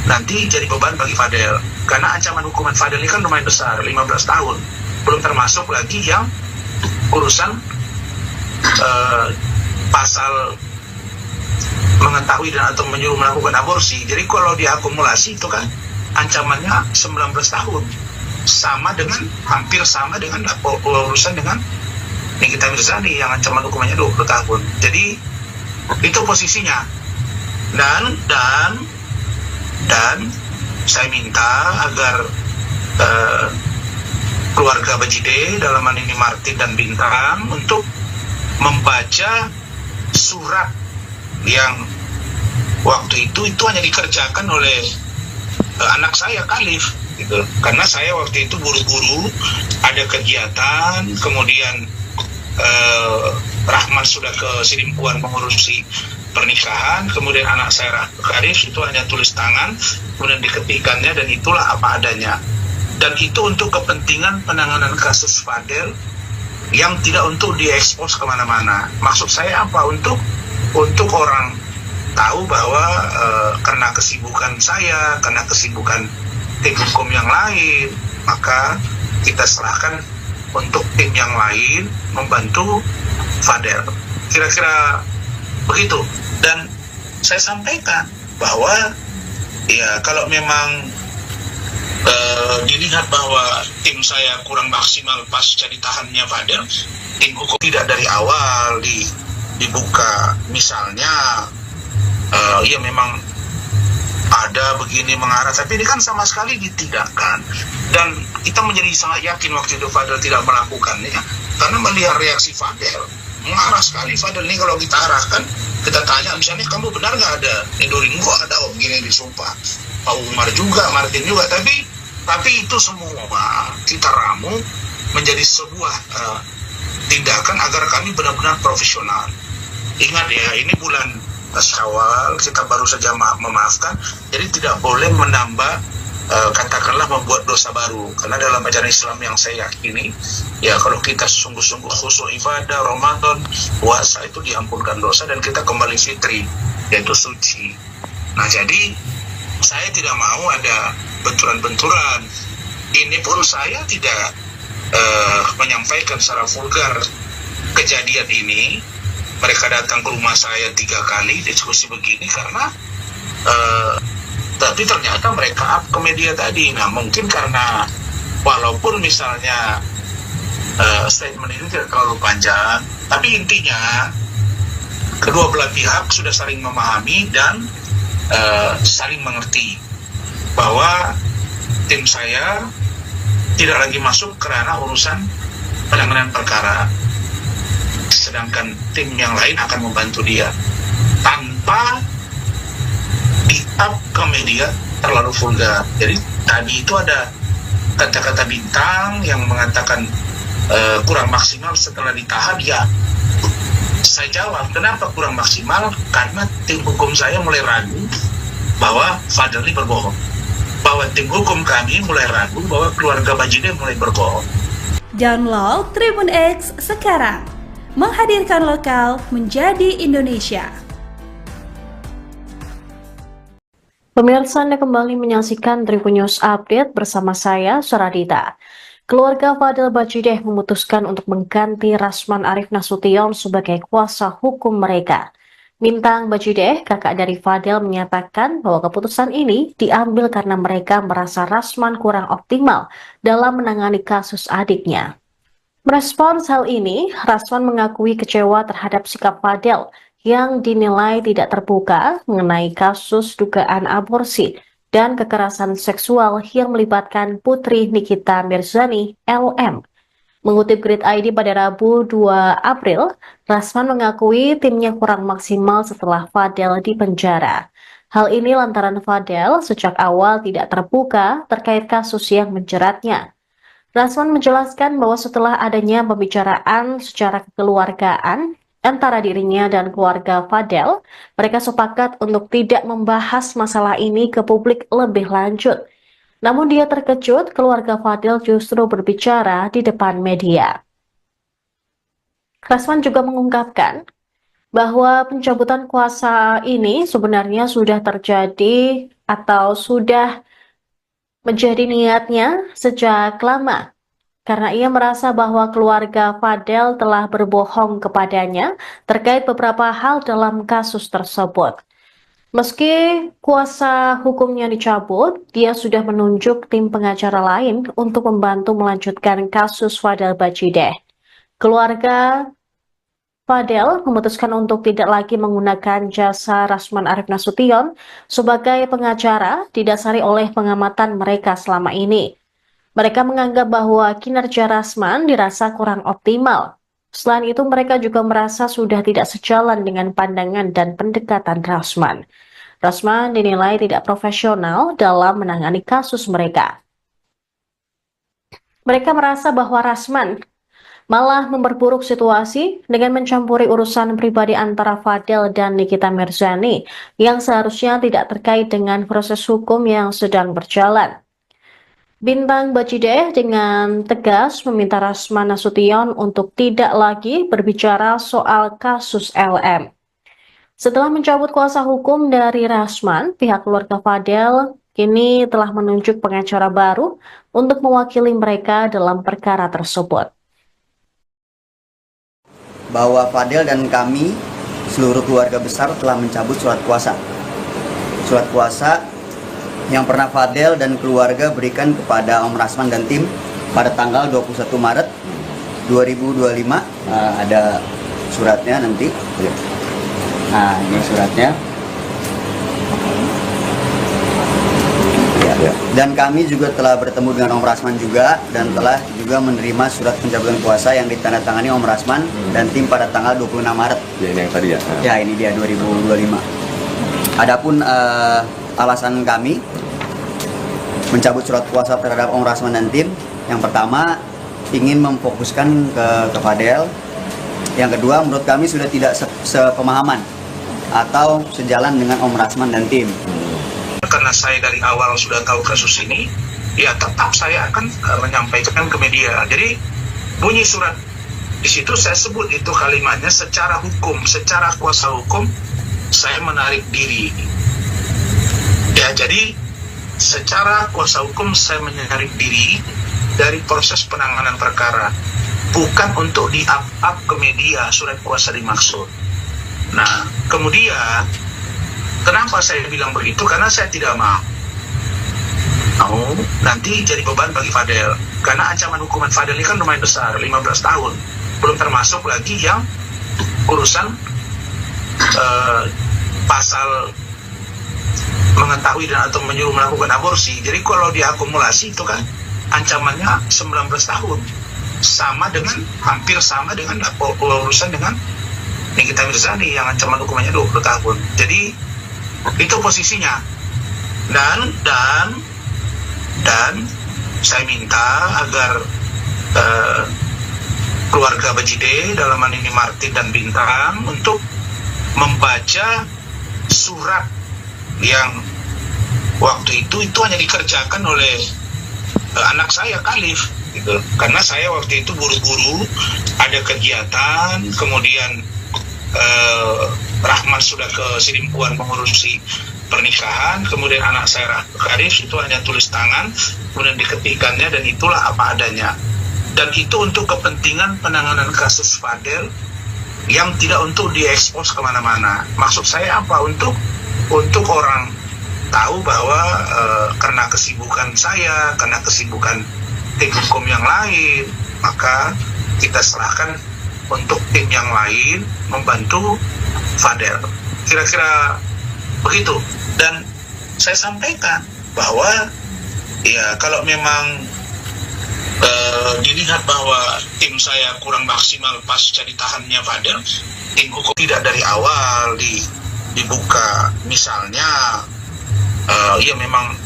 nanti jadi beban bagi Fadel. Karena ancaman hukuman Fadel ini kan lumayan besar, 15 tahun. Belum termasuk lagi yang urusan pasal mengetahui dan atau menyuruh melakukan aborsi. Jadi kalau diakumulasi itu kan ancamannya 19 tahun. Sama dengan, hampir sama dengan urusan dengan Nikita Mirzani yang ancaman hukumannya 20 tahun. Jadi itu posisinya. dan saya minta agar keluarga Bajide, dalam hal ini Martin dan Bintang, untuk membaca surat yang waktu itu hanya dikerjakan oleh anak saya Khalif gitu. Karena saya waktu itu buru-buru ada kegiatan, kemudian Rahman sudah ke Sidimpuan mengurusi pernikahan, kemudian anak saya Khalif itu hanya tulis tangan, kemudian diketikannya, dan itulah apa adanya. Dan itu untuk kepentingan penanganan kasus Fadel yang tidak untuk diekspos kemana-mana. Maksud saya apa? Untuk orang tahu bahwa karena kesibukan saya, karena kesibukan tim hukum yang lain, maka kita serahkan untuk tim yang lain membantu Fadel. Kira-kira begitu. Dan saya sampaikan bahwa ya kalau memang dilihat bahwa tim saya kurang maksimal pasca ditahannya Fadel, tim hukum tidak dari awal dibuka misalnya ya memang ada begini mengarah, tapi ini kan sama sekali ditidakkan. Dan kita menjadi sangat yakin waktu itu Fadel tidak melakukannya, karena melihat reaksi Fadel mengarah sekali. Fadel ini kalau kita arahkan, kita tanya misalnya, kamu benar nggak ada Indorin? Kok ada begini disumpah. Pak Umar juga, Martin juga, tapi itu semua kita ramu menjadi sebuah tindakan agar kami benar-benar profesional. Ingat ya, ini bulan Syawal, kita baru saja memaafkan, jadi tidak boleh menambah katakanlah membuat dosa baru. Karena dalam ajaran Islam yang saya yakini, ya kalau kita sungguh-sungguh khusyuk ibadah, Ramadan, puasa, itu diampunkan dosa dan kita kembali fitri, yaitu suci. Nah jadi saya tidak mau ada benturan-benturan. Ini pun saya tidak menyampaikan secara vulgar kejadian ini. Mereka datang ke rumah saya 3 kali diskusi begini karena tapi ternyata mereka up ke media tadi. Nah mungkin karena walaupun misalnya statement ini tidak terlalu panjang, tapi intinya kedua belah pihak sudah saling memahami dan saling mengerti bahwa tim saya tidak lagi masuk ke ranah urusan penanganan perkara, sedangkan tim yang lain akan membantu dia tanpa di-up ke media terlalu vulgar. Jadi tadi itu ada kata-kata Bintang yang mengatakan kurang maksimal setelah ditahan. Ya saya jawab, kenapa kurang maksimal? Karena tim hukum saya mulai ragu bahwa Fadel ini berbohong, bahwa tim hukum kami mulai ragu bahwa keluarga Bajide mulai berbohong. Download Tribun X sekarang, menghadirkan lokal menjadi Indonesia. Pemirsa, Anda kembali menyaksikan Tribun News Update bersama saya, Suradita. Keluarga Fadel Bajide memutuskan untuk mengganti Rasman Arif Nasution sebagai kuasa hukum mereka. Bintang Bajide, kakak dari Fadel, menyatakan bahwa keputusan ini diambil karena mereka merasa Rasman kurang optimal dalam menangani kasus adiknya. Merespons hal ini, Rasman mengakui kecewa terhadap sikap Fadel yang dinilai tidak terbuka mengenai kasus dugaan aborsi dan kekerasan seksual yang melibatkan Putri Nikita Mirzani, LM. Mengutip Grid ID pada Rabu 2 April, Rasman mengakui timnya kurang maksimal setelah Fadel dipenjara. Hal ini lantaran Fadel sejak awal tidak terbuka terkait kasus yang menjeratnya. Rasman menjelaskan bahwa setelah adanya pembicaraan secara kekeluargaan antara dirinya dan keluarga Fadel, mereka sepakat untuk tidak membahas masalah ini ke publik lebih lanjut. Namun dia terkejut keluarga Fadel justru berbicara di depan media. Rasman juga mengungkapkan bahwa pencabutan kuasa ini sebenarnya sudah terjadi atau sudah menjadi niatnya sejak lama, karena ia merasa bahwa keluarga Fadel telah berbohong kepadanya terkait beberapa hal dalam kasus tersebut. Meski kuasa hukumnya dicabut, dia sudah menunjuk tim pengacara lain untuk membantu melanjutkan kasus Fadel Bajide. Keluarga Fadel memutuskan untuk tidak lagi menggunakan jasa Rasman Arif Nasution sebagai pengacara didasari oleh pengamatan mereka selama ini. Mereka menganggap bahwa kinerja Rasman dirasa kurang optimal. Selain itu, mereka juga merasa sudah tidak sejalan dengan pandangan dan pendekatan Rasman. Rasman dinilai tidak profesional dalam menangani kasus mereka. Mereka merasa bahwa Rasman malah memperburuk situasi dengan mencampuri urusan pribadi antara Fadel dan Nikita Mirzani yang seharusnya tidak terkait dengan proses hukum yang sedang berjalan. Bintang Bajideh dengan tegas meminta Rasman Nasution untuk tidak lagi berbicara soal kasus LM. Setelah mencabut kuasa hukum dari Rasman, pihak keluarga Fadel kini telah menunjuk pengacara baru untuk mewakili mereka dalam perkara tersebut. Bahwa Fadel dan kami, seluruh keluarga besar telah mencabut surat kuasa. Surat kuasa yang pernah Fadel dan keluarga berikan kepada Om Rasman dan tim pada tanggal 21 Maret 2025. Ada suratnya nanti. Nah, ini suratnya. Ya. Dan kami juga telah bertemu dengan Om Rasman juga dan telah juga menerima surat pencabutan kuasa yang ditandatangani Om Rasman dan tim pada tanggal 26 Maret. Ya, ini yang tadi ya. Ya, ini dia 2025. Adapun alasan kami mencabut surat kuasa terhadap Om Rasman dan tim, yang pertama ingin memfokuskan ke Fadel. Yang kedua, menurut kami sudah tidak sepemahaman atau sejalan dengan Om Rasman dan tim. Karena saya dari awal sudah tahu kasus ini, ya tetap saya akan menyampaikan ke media. Jadi bunyi surat di situ saya sebut itu kalimatnya secara hukum, secara kuasa hukum saya menarik diri. Ya, jadi secara kuasa hukum saya menarik diri dari proses penanganan perkara, bukan untuk di-up ke media surat kuasa dimaksud. Nah, kemudian kenapa saya bilang begitu? Karena saya tidak mau nanti jadi beban bagi Fadel. Karena ancaman hukuman Fadel ini kan lumayan besar, 15 tahun. Belum termasuk lagi yang urusan pasal mengetahui dan atau menyuruh melakukan aborsi. Jadi kalau diakumulasi itu kan ancamannya 19 tahun. Sama dengan, hampir sama dengan urusan dengan Nikita Mirzani yang ancaman hukumannya 20 tahun. Jadi itu posisinya. Dan saya minta agar keluarga Bajideh, dalam hal ini Martin dan Bintang, untuk membaca surat yang waktu itu hanya dikerjakan oleh anak saya Khalif gitu. Karena saya waktu itu buru-buru ada kegiatan, kemudian Rahman sudah ke Sidimpuan mengurusi pernikahan, kemudian anak saya Khalif itu hanya tulis tangan, kemudian diketikannya, dan itulah apa adanya. Dan itu untuk kepentingan penanganan kasus Fadel yang tidak untuk diekspos kemana-mana. Maksud saya apa? Untuk orang tahu bahwa karena kesibukan saya, karena kesibukan tim hukum yang lain, maka kita serahkan untuk tim yang lain membantu Fadel. Kira-kira begitu. Dan saya sampaikan bahwa ya kalau memang dilihat bahwa tim saya kurang maksimal pasca ditahannya Fadel, tim hukum tidak dari awal dibuka, misalnya ya memang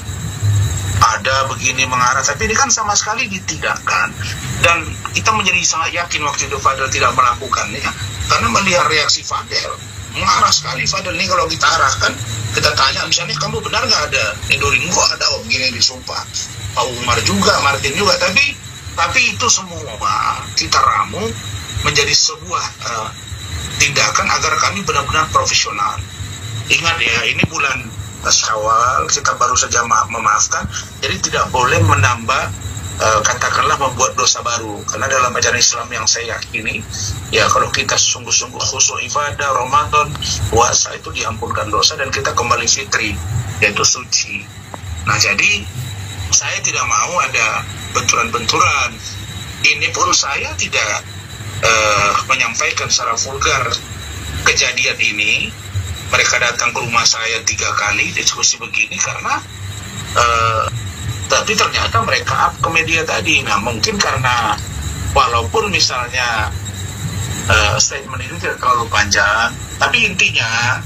ada begini mengarah, tapi ini kan sama sekali ditidakkan. Dan kita menjadi sangat yakin waktu itu Fadel tidak melakukannya, karena melihat reaksi Fadel mengarah sekali. Fadel ini kalau kita arahkan, kita tanya misalnya, kamu benar nggak ada Nidorin? Kok ada begini disumpah, Pak Umar juga, Martin juga, tapi itu semua kita ramu menjadi sebuah tindakan agar kami benar-benar profesional. Ingat ya, ini bulan Syawal, kita baru saja memaafkan, jadi tidak boleh menambah katakanlah membuat dosa baru. Karena dalam ajaran Islam yang saya yakini, ya kalau kita sungguh-sungguh khusyuk ibadah, Ramadan, puasa, itu diampunkan dosa dan kita kembali fitri, yaitu suci. Nah, jadi saya tidak mau ada benturan-benturan. Ini pun saya tidak menyampaikan secara vulgar kejadian ini. Mereka datang ke rumah saya 3 kali diskusi begini karena tapi ternyata mereka up ke media tadi. Nah, mungkin karena walaupun misalnya statement itu tidak terlalu panjang, tapi intinya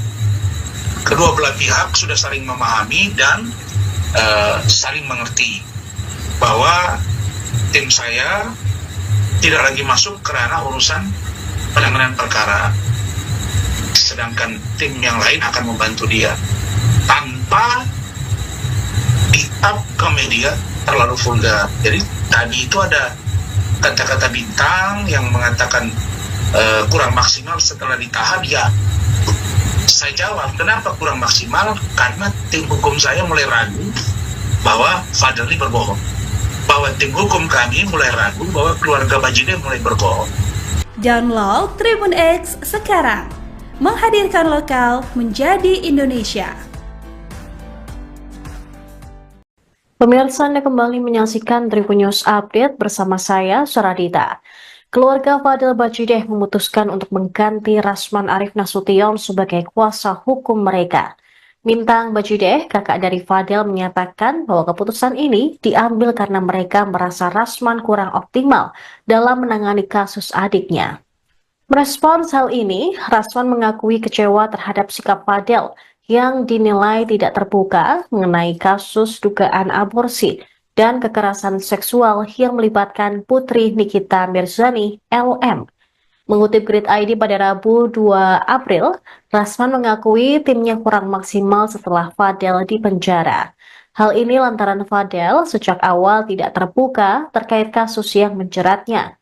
kedua belah pihak sudah saling memahami dan saling mengerti bahwa tim saya tidak lagi masuk ke ranah urusan penanganan perkara, sedangkan tim yang lain akan membantu dia tanpa di-up ke media terlalu vulgar. Jadi tadi itu ada kata-kata bintang yang mengatakan kurang maksimal setelah ditahan. Ya, saya jawab, kenapa kurang maksimal? Karena tim hukum saya mulai ragu bahwa Fadel ini berbohong, bahwa tim hukum kami mulai ragu bahwa keluarga Bajide mulai berbohong. Download Tribun X sekarang, menghadirkan lokal menjadi Indonesia. Pemirsa, Anda kembali menyaksikan Tribun News Update bersama saya, Suradita. Keluarga Fadel Bajideh memutuskan untuk mengganti Rasman Arif Nasution sebagai kuasa hukum mereka. Mintang Bajideh, kakak dari Fadel, menyatakan bahwa keputusan ini diambil karena mereka merasa Rasman kurang optimal dalam menangani kasus adiknya. Merespons hal ini, Rasman mengakui kecewa terhadap sikap Fadel yang dinilai tidak terbuka mengenai kasus dugaan aborsi dan kekerasan seksual yang melibatkan putri Nikita Mirzani, LM. Mengutip Grid ID pada Rabu 2 April, Rasman mengakui timnya kurang maksimal setelah Fadel dipenjara. Hal ini lantaran Fadel sejak awal tidak terbuka terkait kasus yang menjeratnya.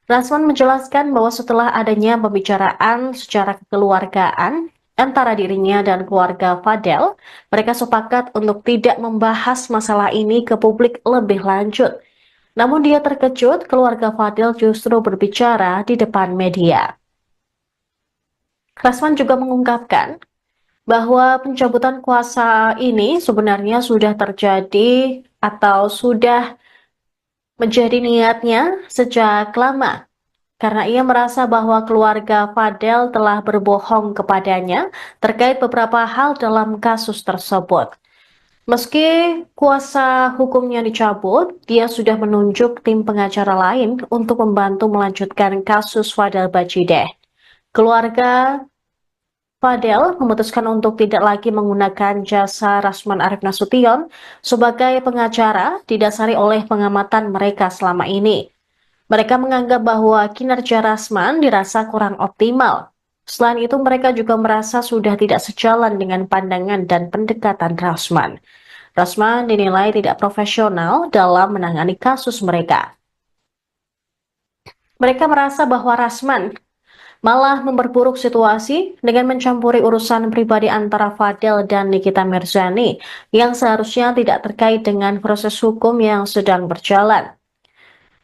Rasman menjelaskan bahwa setelah adanya pembicaraan secara kekeluargaan antara dirinya dan keluarga Fadel, mereka sepakat untuk tidak membahas masalah ini ke publik lebih lanjut. Namun dia terkejut keluarga Fadel justru berbicara di depan media. Rasman juga mengungkapkan bahwa pencabutan kuasa ini sebenarnya sudah terjadi atau sudah menjadi niatnya sejak lama, karena ia merasa bahwa keluarga Fadel telah berbohong kepadanya terkait beberapa hal dalam kasus tersebut. Meski kuasa hukumnya dicabut, dia sudah menunjuk tim pengacara lain untuk membantu melanjutkan kasus Fadel Bajideh. Keluarga Fadel memutuskan untuk tidak lagi menggunakan jasa Rasman Arif Nasution sebagai pengacara didasari oleh pengamatan mereka selama ini. Mereka menganggap bahwa kinerja Rasman dirasa kurang optimal. Selain itu, mereka juga merasa sudah tidak sejalan dengan pandangan dan pendekatan Rasman. Rasman dinilai tidak profesional dalam menangani kasus mereka. Mereka merasa bahwa Rasman malah memperburuk situasi dengan mencampuri urusan pribadi antara Fadel dan Nikita Mirzani yang seharusnya tidak terkait dengan proses hukum yang sedang berjalan.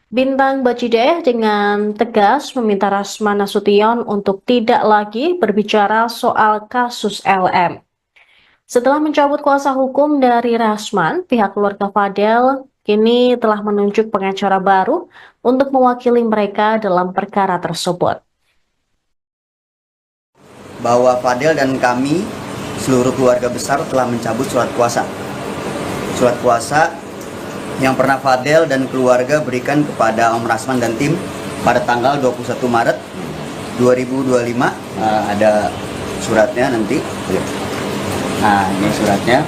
Bintang Bajideh dengan tegas meminta Rasman Nasution untuk tidak lagi berbicara soal kasus LM. Setelah mencabut kuasa hukum dari Rasman, pihak keluarga Fadel kini telah menunjuk pengacara baru untuk mewakili mereka dalam perkara tersebut. Bahwa Fadel dan kami, seluruh keluarga besar, telah mencabut surat kuasa. Surat kuasa yang pernah Fadel dan keluarga berikan kepada Om Rasman dan tim pada tanggal 21 Maret 2025. Ada suratnya nanti. Nah, ini suratnya.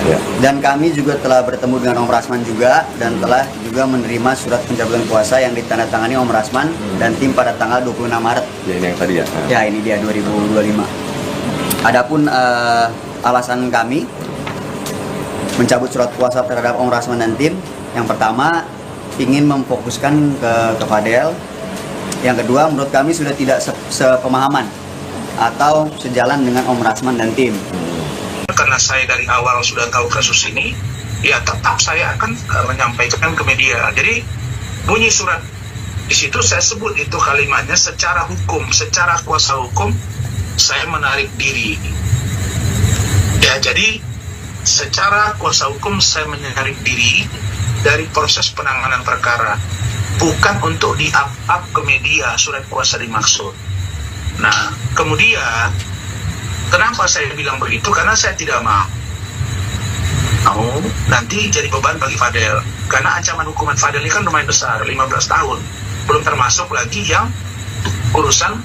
Ya. Dan kami juga telah bertemu dengan Om Rasman juga dan telah juga menerima surat pencabutan kuasa yang ditandatangani Om Rasman dan tim pada tanggal 26 Maret. Ya, ini yang tadi ya. Ya, ini dia 2025. Adapun alasan kami mencabut surat kuasa terhadap Om Rasman dan tim, yang pertama ingin memfokuskan ke Fadel. Yang kedua, menurut kami sudah tidak sepemahaman atau sejalan dengan Om Rasman dan tim. Karena saya dari awal sudah tahu kasus ini, ya tetap saya akan menyampaikan ke media. Jadi bunyi surat di situ saya sebut itu kalimatnya secara hukum, secara kuasa hukum saya menarik diri. Ya, jadi secara kuasa hukum saya menarik diri dari proses penanganan perkara, bukan untuk di-up ke media surat kuasa dimaksud. Nah, kemudian kenapa saya bilang begitu? Karena saya tidak mau nanti jadi beban bagi Fadel. Karena ancaman hukuman Fadel ini kan lumayan besar, 15 tahun. Belum termasuk lagi yang urusan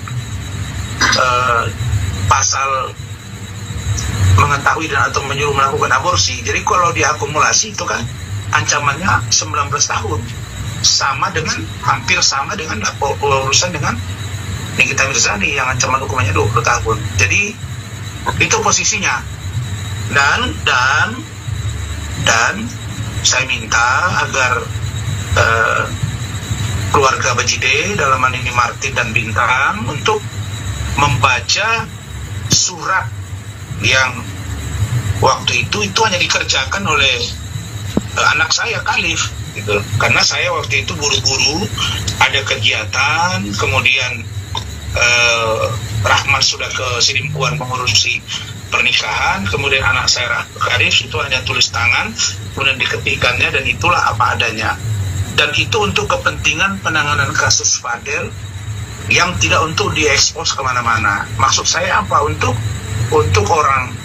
pasal mengetahui dan atau menyuruh melakukan aborsi. Jadi kalau diakumulasi itu kan ancamannya 19 tahun. Hampir sama dengan urusan dengan Nikita Mirzani yang ancaman hukumannya 20 tahun. Jadi itu posisinya. Dan saya minta agar keluarga Bajide, dalam hal ini Martin dan Bintang, untuk membaca surat yang waktu itu hanya dikerjakan oleh anak saya Khalif gitu. Karena saya waktu itu buru-buru ada kegiatan, kemudian Rahman sudah ke Sidimpuan mengurusi pernikahan, kemudian anak saya Khalif itu hanya tulis tangan, kemudian diketikannya, dan itulah apa adanya. Dan itu untuk kepentingan penanganan kasus Fadel yang tidak untuk diekspos kemana-mana. Maksud saya apa? Untuk orang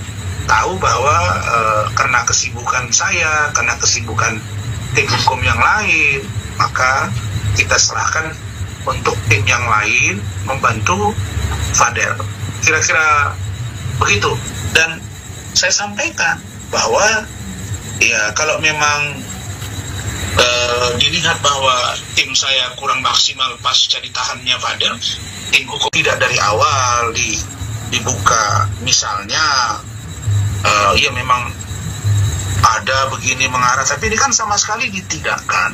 tahu bahwa karena kesibukan saya, karena kesibukan tim hukum yang lain, maka kita serahkan untuk tim yang lain membantu Fadel. Kira-kira begitu. Dan saya sampaikan bahwa ya kalau memang dilihat bahwa tim saya kurang maksimal pasca ditahannya Fadel, tim hukum tidak dari awal dibuka, misalnya ya memang ada begini mengarah, tapi ini kan sama sekali ditidakkan.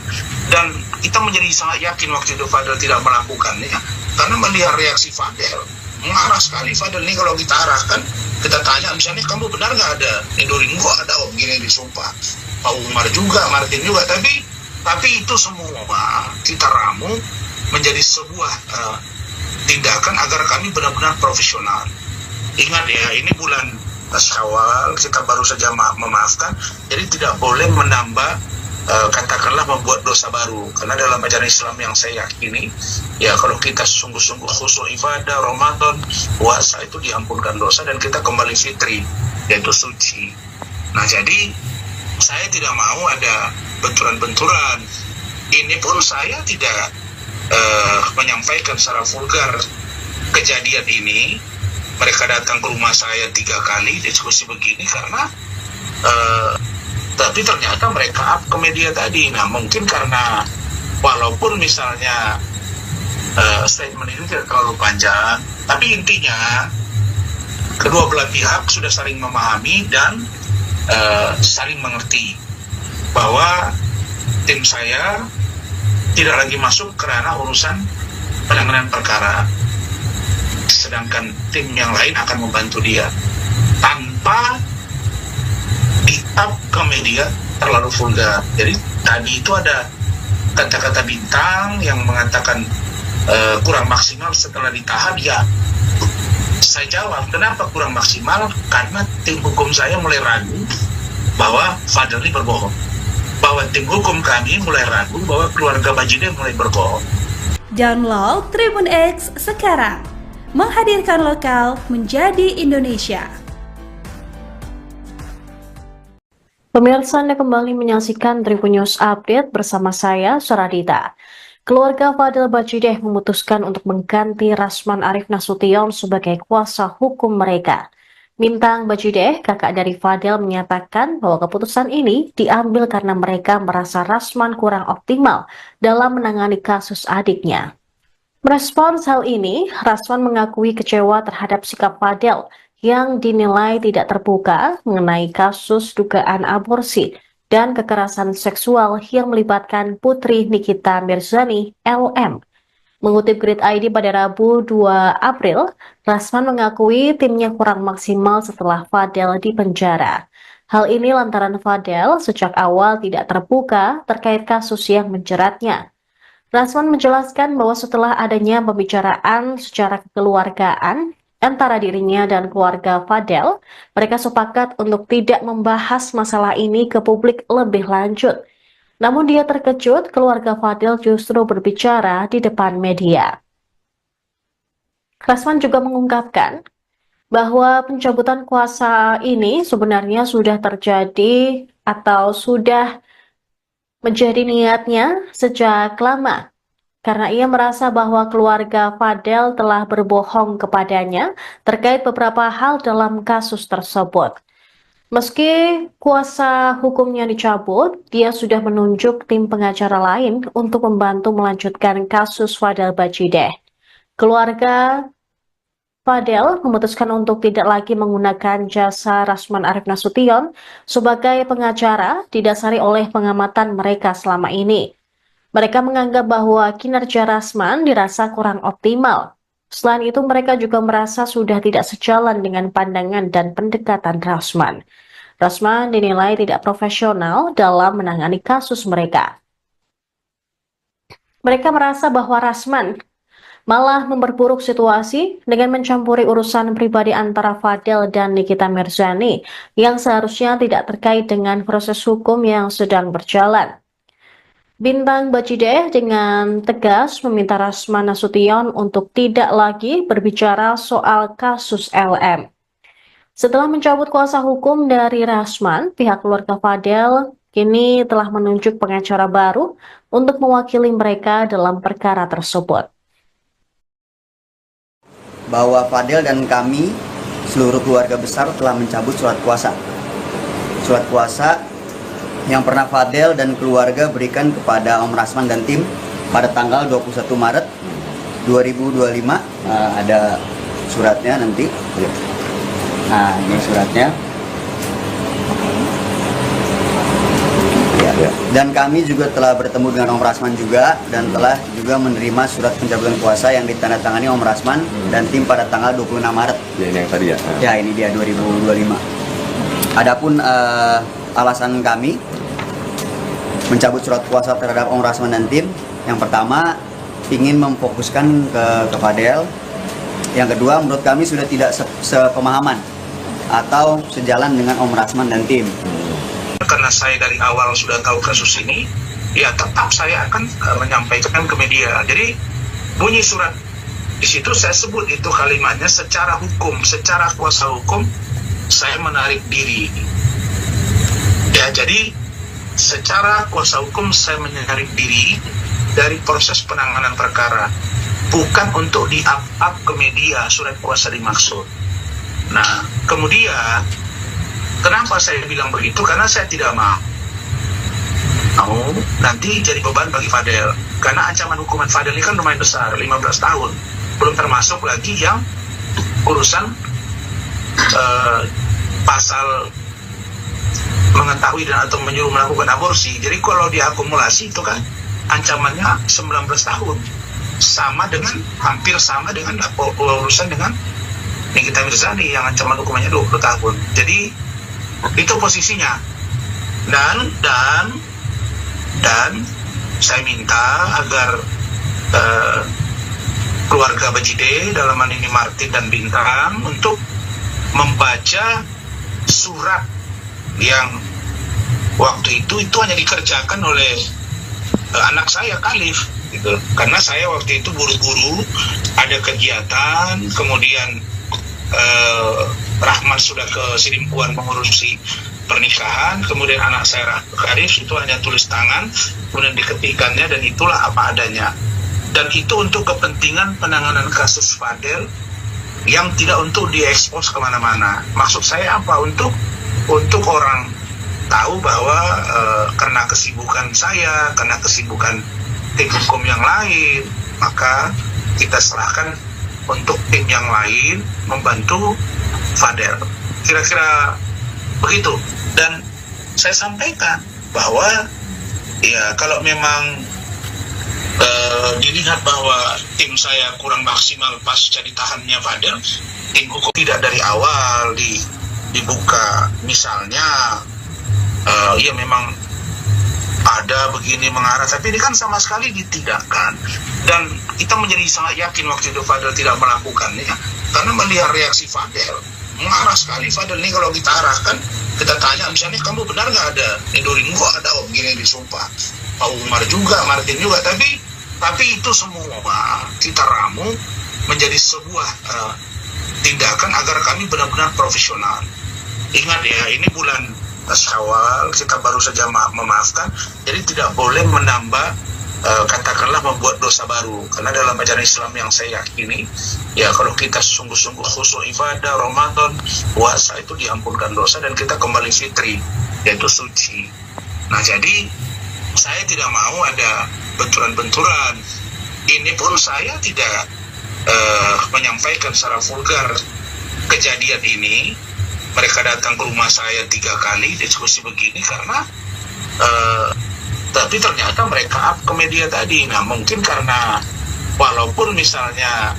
Dan kita menjadi sangat yakin waktu itu Fadel tidak melakukannya, karena melihat reaksi Fadel mengarah sekali. Fadel ini kalau kita arahkan, kita tanya misalnya, kamu benar nggak ada Edoring? Kok ada begini disumpah, Pak Umar juga, Martin juga, tapi itu semua kita ramu menjadi sebuah tindakan agar kami benar-benar profesional. Ingat ya, ini bulan Syawal, kita baru saja memaafkan, jadi tidak boleh menambah katakanlah membuat dosa baru. Karena dalam ajaran Islam yang saya yakini, ya kalau kita sungguh-sungguh khusyuk ibadah, Ramadan, puasa, itu diampunkan dosa dan kita kembali fitri, yaitu suci. Nah, jadi saya tidak mau ada benturan-benturan. Ini pun saya tidak menyampaikan secara vulgar kejadian ini. Mereka datang ke rumah saya 3 kali diskusi begini karena tapi ternyata mereka up ke media tadi. Nah, mungkin karena walaupun misalnya statement ini tidak terlalu panjang, tapi intinya kedua belah pihak sudah saling memahami dan saling mengerti bahwa tim saya tidak lagi masuk ke ranah urusan penanganan perkara, sedangkan tim yang lain akan membantu dia tanpa di-up ke media terlalu vulgar. Jadi tadi itu ada kata-kata Bintang yang mengatakan kurang maksimal setelah ditahan. Ya, saya jawab, kenapa kurang maksimal? Karena tim hukum saya mulai ragu bahwa Fadel ini berbohong, bahwa tim hukum kami mulai ragu bahwa keluarga Bajide mulai berbohong. Download Tribun X sekarang, menghadirkan lokal menjadi Indonesia. Pemirsa, Anda kembali menyaksikan Tribun News Update bersama saya, Suradita. Keluarga Fadel Bajide memutuskan untuk mengganti Rasman Arif Nasution sebagai kuasa hukum mereka. Bintang Bajide, kakak dari Fadel, menyatakan bahwa keputusan ini diambil karena mereka merasa Rasman kurang optimal dalam menangani kasus adiknya. Merespons hal ini, Rasman mengakui kecewa terhadap sikap Fadel yang dinilai tidak terbuka mengenai kasus dugaan aborsi dan kekerasan seksual yang melibatkan putri Nikita Mirzani, LM. Mengutip Grid ID pada Rabu 2 April, Rasman mengakui timnya kurang maksimal setelah Fadel dipenjara. Hal ini lantaran Fadel sejak awal tidak terbuka terkait kasus yang menjeratnya. Rasman menjelaskan bahwa setelah adanya pembicaraan secara kekeluargaan antara dirinya dan keluarga Fadel, mereka sepakat untuk tidak membahas masalah ini ke publik lebih lanjut. Namun dia terkejut keluarga Fadil justru berbicara di depan media. Rasman juga mengungkapkan bahwa pencabutan kuasa ini sebenarnya sudah terjadi atau sudah menjadi niatnya sejak lama. Karena ia merasa bahwa keluarga Fadel telah berbohong kepadanya terkait beberapa hal dalam kasus tersebut. Meski kuasa hukumnya dicabut, dia sudah menunjuk tim pengacara lain untuk membantu melanjutkan kasus Fadel Bajideh. Keluarga Fadel memutuskan untuk tidak lagi menggunakan jasa Rasman Arief Nasution sebagai pengacara didasari oleh pengamatan mereka selama ini. Mereka menganggap bahwa kinerja Rasman dirasa kurang optimal. Selain itu, mereka juga merasa sudah tidak sejalan dengan pandangan dan pendekatan Rasman. Rasman dinilai tidak profesional dalam menangani kasus mereka. Mereka merasa bahwa Rasman malah memperburuk situasi dengan mencampuri urusan pribadi antara Fadel dan Nikita Mirzani yang seharusnya tidak terkait dengan proses hukum yang sedang berjalan. Bintang Bajideh dengan tegas meminta Rasman Nasution untuk tidak lagi berbicara soal kasus LM. Setelah mencabut kuasa hukum dari Rasman, pihak keluarga Fadel kini telah menunjuk pengacara baru untuk mewakili mereka dalam perkara tersebut. Bahwa Fadel dan kami, seluruh keluarga besar telah mencabut surat kuasa. Surat kuasa yang pernah Fadel dan keluarga berikan kepada Om Rasman dan tim pada tanggal 21 Maret 2025. Ada suratnya nanti. Nah, ini suratnya. Ya. Dan kami juga telah bertemu dengan Om Rasman juga dan telah juga menerima surat pencabutan kuasa yang ditandatangani Om Rasman dan tim pada tanggal 26 Maret. Ya, ini yang tadi ya. Ya, ini dia 2025. Adapun alasan kami mencabut surat kuasa terhadap Om Rasman dan tim, yang pertama ingin memfokuskan ke Fadel. Yang kedua, menurut kami sudah tidak sepemahaman atau sejalan dengan Om Rasman dan tim. Karena saya dari awal sudah tahu kasus ini, ya tetap saya akan menyampaikan ke media. Jadi bunyi surat di situ saya sebut itu kalimatnya secara hukum, secara kuasa hukum saya menarik diri. Ya, jadi secara kuasa hukum saya menarik diri dari proses penanganan perkara, bukan untuk di-up ke media surat kuasa dimaksud. Nah, kemudian kenapa saya bilang begitu? Karena saya tidak mau nanti jadi beban bagi Fadel. Karena ancaman hukuman Fadel ini kan lumayan besar, 15 tahun. Belum termasuk lagi yang urusan pasal mengetahui dan atau menyuruh melakukan aborsi. Jadi kalau diakumulasi itu kan ancamannya 19 tahun. Sama dengan, hampir sama dengan urusan dengan Nikita Mirzani yang ancaman hukumannya 20 tahun. Jadi itu posisinya. Dan saya minta agar keluarga Bajideh, dalam hal ini Martin dan Bintang, untuk membaca surat yang waktu itu hanya dikerjakan oleh anak saya Khalif gitu. Karena saya waktu itu buru-buru ada kegiatan, kemudian Rahman sudah ke Sidimpuan mengurusi pernikahan, kemudian anak saya Khalif itu hanya tulis tangan, kemudian diketikannya, dan itulah apa adanya. Dan itu untuk kepentingan penanganan kasus Fadel yang tidak untuk diekspos kemana-mana. Maksud saya apa? Untuk orang tahu bahwa karena kesibukan saya, karena kesibukan tim hukum yang lain, maka kita serahkan untuk tim yang lain membantu Fadel. Kira-kira begitu. Dan saya sampaikan bahwa ya kalau memang dilihat bahwa tim saya kurang maksimal pasca ditahannya Fadel, tim hukum tidak dari awal dibuka. Misalnya ya memang ada begini mengarah, tapi ini kan sama sekali ditidakkan. Dan kita menjadi sangat yakin waktu itu Fadel tidak melakukannya, karena melihat reaksi Fadel marah sekali Fadel nih kalau kita arahkan, kita tanya misalnya kamu benar nggak ada Edorin, kok ada om gini disumpah, Pak Umar juga, Martin juga, tapi itu semua kita ramu menjadi sebuah tindakan agar kami benar-benar profesional. Ingat ya, ini bulan Syawal, kita baru saja memaafkan, jadi tidak boleh menambah katakanlah membuat dosa baru, karena dalam ajaran Islam yang saya yakini ya, kalau kita sungguh-sungguh khusyuk ibadah Ramadan puasa itu diampunkan dosa dan kita kembali fitri, yaitu suci. Nah jadi saya tidak mau ada benturan-benturan. Ini pun saya tidak menyampaikan secara vulgar kejadian ini. Mereka datang ke rumah saya 3 kali diskusi begini karena tapi ternyata mereka up ke media tadi. Nah mungkin karena walaupun misalnya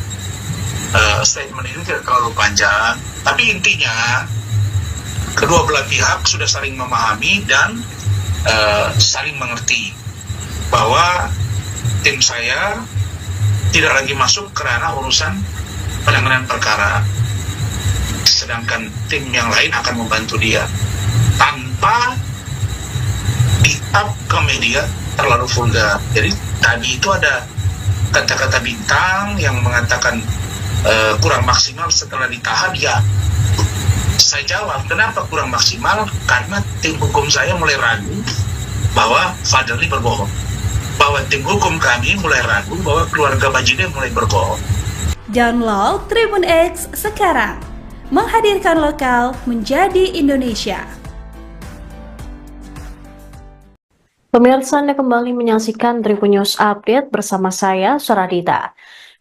statement itu tidak terlalu panjang, tapi intinya kedua belah pihak sudah saling memahami dan saling mengerti bahwa tim saya tidak lagi masuk ke ranah urusan penanganan perkara, sedangkan tim yang lain akan membantu dia tanpa di-up ke media terlalu vulgar. Jadi tadi itu ada kata-kata bintang yang mengatakan kurang maksimal setelah ditahan. Ya, saya jawab, kenapa kurang maksimal? Karena tim hukum saya mulai ragu bahwa Fadel ini berbohong, bahwa tim hukum kami mulai ragu bahwa keluarga Bajideh mulai berbohong. Download Tribun X sekarang, menghadirkan lokal menjadi Indonesia. Pemirsa, Anda kembali menyaksikan Tribun News Update bersama saya, Saradita.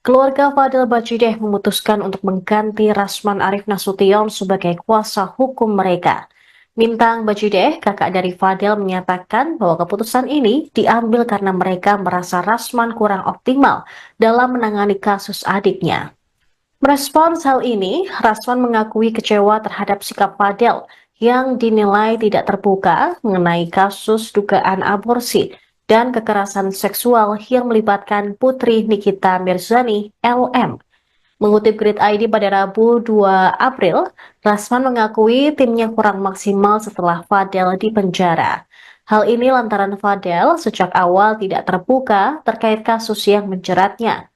Keluarga Fadel Bajideh memutuskan untuk mengganti Rasman Arif Nasution sebagai kuasa hukum mereka. Bintang Bajideh, kakak dari Fadel, menyatakan bahwa keputusan ini diambil karena mereka merasa Rasman kurang optimal dalam menangani kasus adiknya. Merespons hal ini, Rasman mengakui kecewa terhadap sikap Fadel yang dinilai tidak terbuka mengenai kasus dugaan aborsi dan kekerasan seksual yang melibatkan putri Nikita Mirzani, LM. Mengutip Grid ID pada Rabu 2 April, Rasman mengakui timnya kurang maksimal setelah Fadel dipenjara. Hal ini lantaran Fadel sejak awal tidak terbuka terkait kasus yang menjeratnya.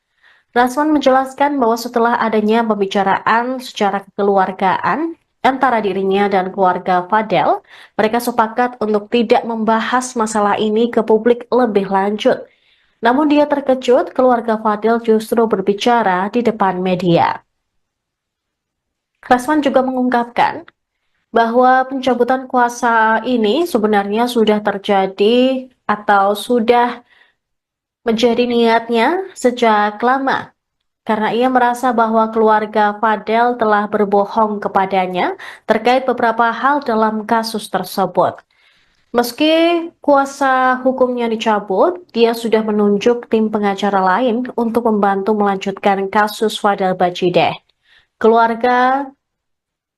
Rasman menjelaskan bahwa setelah adanya pembicaraan secara kekeluargaan antara dirinya dan keluarga Fadel, mereka sepakat untuk tidak membahas masalah ini ke publik lebih lanjut. Namun dia terkejut keluarga Fadel justru berbicara di depan media. Rasman juga mengungkapkan bahwa pencabutan kuasa ini sebenarnya sudah terjadi atau sudah menjadi niatnya sejak lama, karena ia merasa bahwa keluarga Fadel telah berbohong kepadanya terkait beberapa hal dalam kasus tersebut. Meski kuasa hukumnya dicabut, dia sudah menunjuk tim pengacara lain untuk membantu melanjutkan kasus Fadel Bajideh. Keluarga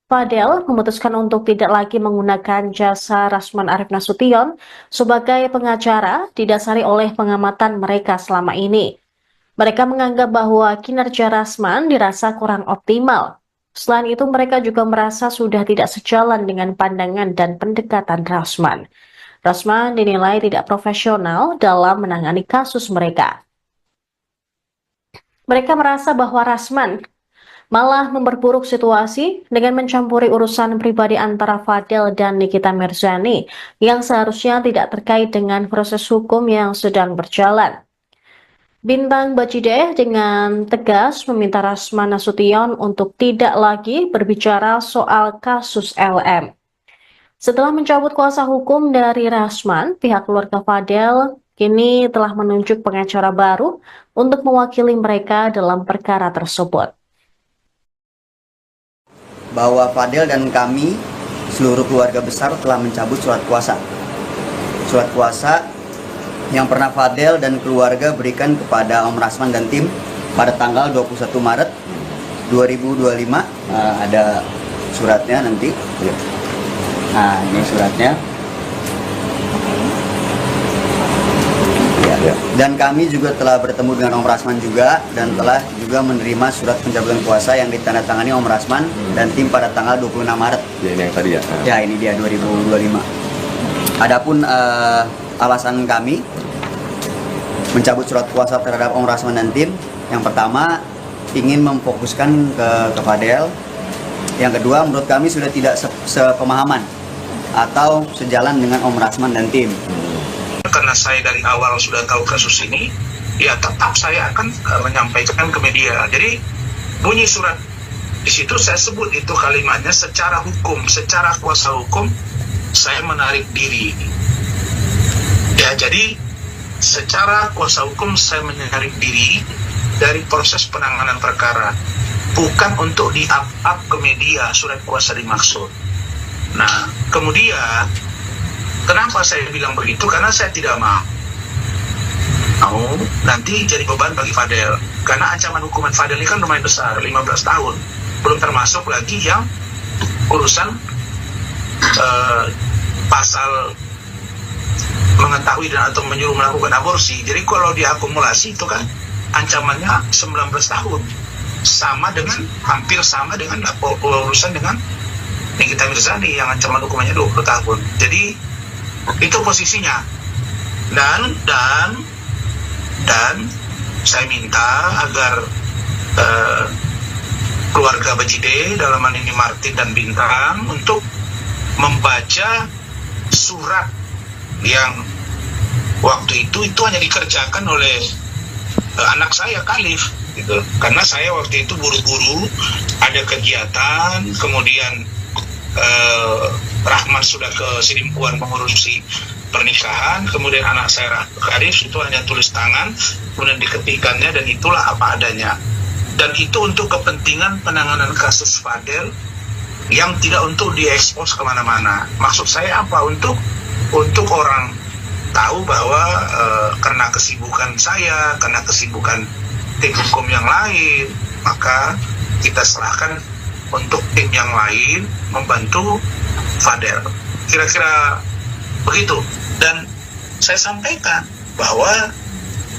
Fadel memutuskan untuk tidak lagi menggunakan jasa Rasman Arif Nasution sebagai pengacara didasari oleh pengamatan mereka selama ini. Mereka menganggap bahwa kinerja Rasman dirasa kurang optimal. Selain itu, mereka juga merasa sudah tidak sejalan dengan pandangan dan pendekatan Rasman. Rasman dinilai tidak profesional dalam menangani kasus mereka. Mereka merasa bahwa Rasman malah memperburuk situasi dengan mencampuri urusan pribadi antara Fadel dan Nikita Mirzani yang seharusnya tidak terkait dengan proses hukum yang sedang berjalan. Bintang Bajideh dengan tegas meminta Rasman Nasution untuk tidak lagi berbicara soal kasus LM. Setelah mencabut kuasa hukum dari Rasman, pihak keluarga Fadel kini telah menunjuk pengacara baru untuk mewakili mereka dalam perkara tersebut. Bahwa Fadel dan kami, seluruh keluarga besar, telah mencabut surat kuasa. Surat kuasa yang pernah Fadel dan keluarga berikan kepada Om Rasman dan tim pada tanggal 21 Maret 2025. Ada suratnya nanti. Nah, ini suratnya. Ya. Ya. Dan kami juga telah bertemu dengan Om Rasman juga dan telah juga menerima surat pencabutan kuasa yang ditandatangani Om Rasman dan tim pada tanggal 26 Maret. Ya, ini yang tadi ya. Ya, ini dia 2025. Adapun alasan kami mencabut surat kuasa terhadap Om Rasman dan tim, yang pertama ingin memfokuskan ke Fadel. Yang kedua, menurut kami sudah tidak sepemahaman atau sejalan dengan Om Rasman dan tim. Karena saya dari awal sudah tahu kasus ini, ya tetap saya akan menyampaikan ke media. Jadi bunyi surat di situ saya sebut itu kalimatnya secara hukum, secara kuasa hukum saya menarik diri. Ya, jadi secara kuasa hukum saya menarik diri dari proses penanganan perkara, bukan untuk di-up ke media surat kuasa dimaksud. Nah, kemudian kenapa saya bilang begitu? Karena saya tidak mau nanti jadi beban bagi Fadel. Karena ancaman hukuman Fadel ini kan lumayan besar, 15 tahun. Belum termasuk lagi yang urusan pasal mengetahui dan atau menyuruh melakukan aborsi. Jadi kalau diakumulasi itu kan ancamannya 19 tahun. Sama dengan, hampir sama dengan urusan dengan Nikita Mirzani yang ancaman hukumannya 20 tahun. Jadi itu posisinya. Dan saya minta agar keluarga Bajide, dalam hal ini Martin dan Bintang, untuk membaca surat yang waktu itu hanya dikerjakan oleh anak saya Khalif gitu. Karena saya waktu itu buru-buru ada kegiatan, kemudian Rahman sudah ke Sidimpuan mengurusi pernikahan, kemudian anak saya Khalif itu hanya tulis tangan, kemudian diketikannya, dan itulah apa adanya. Dan itu untuk kepentingan penanganan kasus Fadel yang tidak untuk diekspos kemana-mana. Maksud saya apa? Untuk orang tahu bahwa karena kesibukan saya, karena kesibukan tim hukum yang lain, maka kita serahkan untuk tim yang lain membantu Fadel. Kira-kira begitu. Dan saya sampaikan bahwa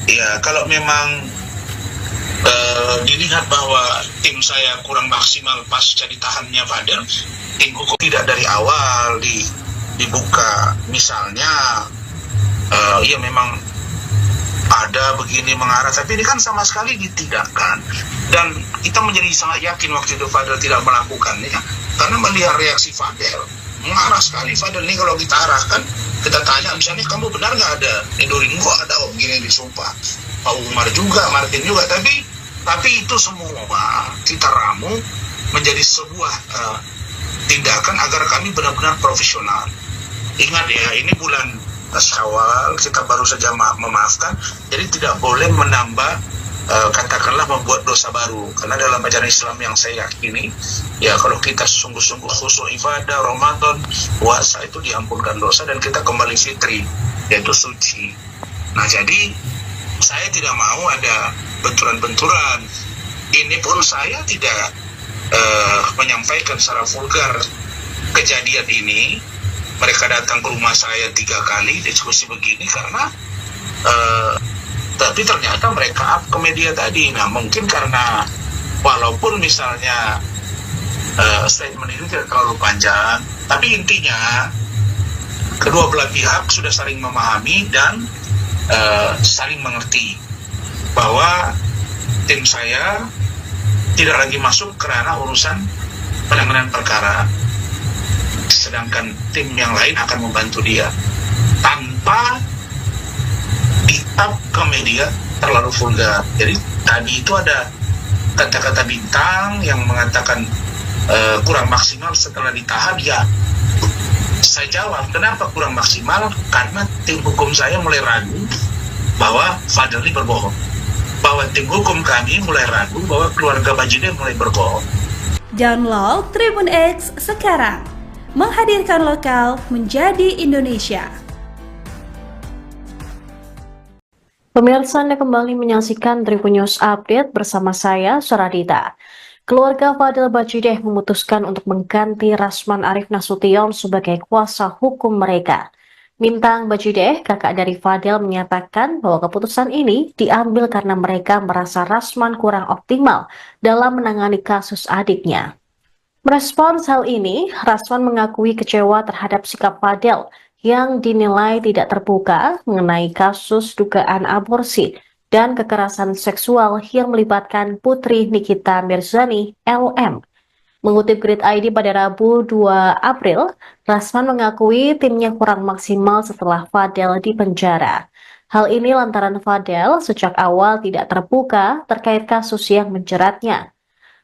ya kalau memang dilihat bahwa tim saya kurang maksimal pasca ditahannya Fadel, tim hukum tidak dari awal dibuka. Misalnya ya memang ada begini mengarah, tapi ini kan sama sekali ditidakkan. Dan kita menjadi sangat yakin waktu itu Fadel tidak melakukannya, karena melihat reaksi Fadel mengarah sekali. Fadel ini kalau kita arahkan, kita tanya misalnya, kamu benar nggak ada nidurin gua, ada begini disumpah, Pak Umar juga, Martin juga, tapi itu semua kita ramu menjadi sebuah tindakan agar kami benar-benar profesional. Ingat ya, ini bulan Syawal, kita baru saja memaafkan, jadi tidak boleh menambah katakanlah membuat dosa baru. Karena dalam ajaran Islam yang saya yakini, ya kalau kita sungguh-sungguh khusyuk ibadah, Ramadan, puasa, itu diampunkan dosa dan kita kembali fitri, yaitu suci. Nah, jadi saya tidak mau ada benturan-benturan. Ini pun saya tidak menyampaikan secara vulgar kejadian ini. Mereka datang ke rumah saya 3 kali diskusi begini karena tapi ternyata mereka up ke media tadi. Nah, mungkin karena walaupun misalnya statement itu tidak terlalu panjang, tapi intinya kedua belah pihak sudah saling memahami dan saling mengerti bahwa tim saya tidak lagi masuk ke ranah urusan penanganan perkara, sedangkan tim yang lain akan membantu dia tanpa di-up ke media terlalu vulgar. Jadi tadi itu ada kata-kata Bintang yang mengatakan kurang maksimal setelah ditahan. Ya, saya jawab, kenapa kurang maksimal? Karena tim hukum saya mulai ragu bahwa Fadel ini berbohong, bahwa tim hukum kami mulai ragu bahwa keluarga Bajide mulai berbohong. Download Tribun X sekarang, menghadirkan lokal menjadi Indonesia. Pemirsa, Anda kembali menyaksikan Tribun News Update bersama saya, Suradita. Keluarga Fadel Bajide memutuskan untuk mengganti Rasman Arif Nasution sebagai kuasa hukum mereka. Bintang Bajideh, kakak dari Fadel, menyatakan bahwa keputusan ini diambil karena mereka merasa Rasman kurang optimal dalam menangani kasus adiknya. Merespons hal ini, Rasman mengakui kecewa terhadap sikap Fadel yang dinilai tidak terbuka mengenai kasus dugaan aborsi dan kekerasan seksual yang melibatkan putri Nikita Mirzani, LM. Mengutip Grid ID pada Rabu 2 April, Rasman mengakui timnya kurang maksimal setelah Fadel dipenjara. Hal ini lantaran Fadel sejak awal tidak terbuka terkait kasus yang menjeratnya.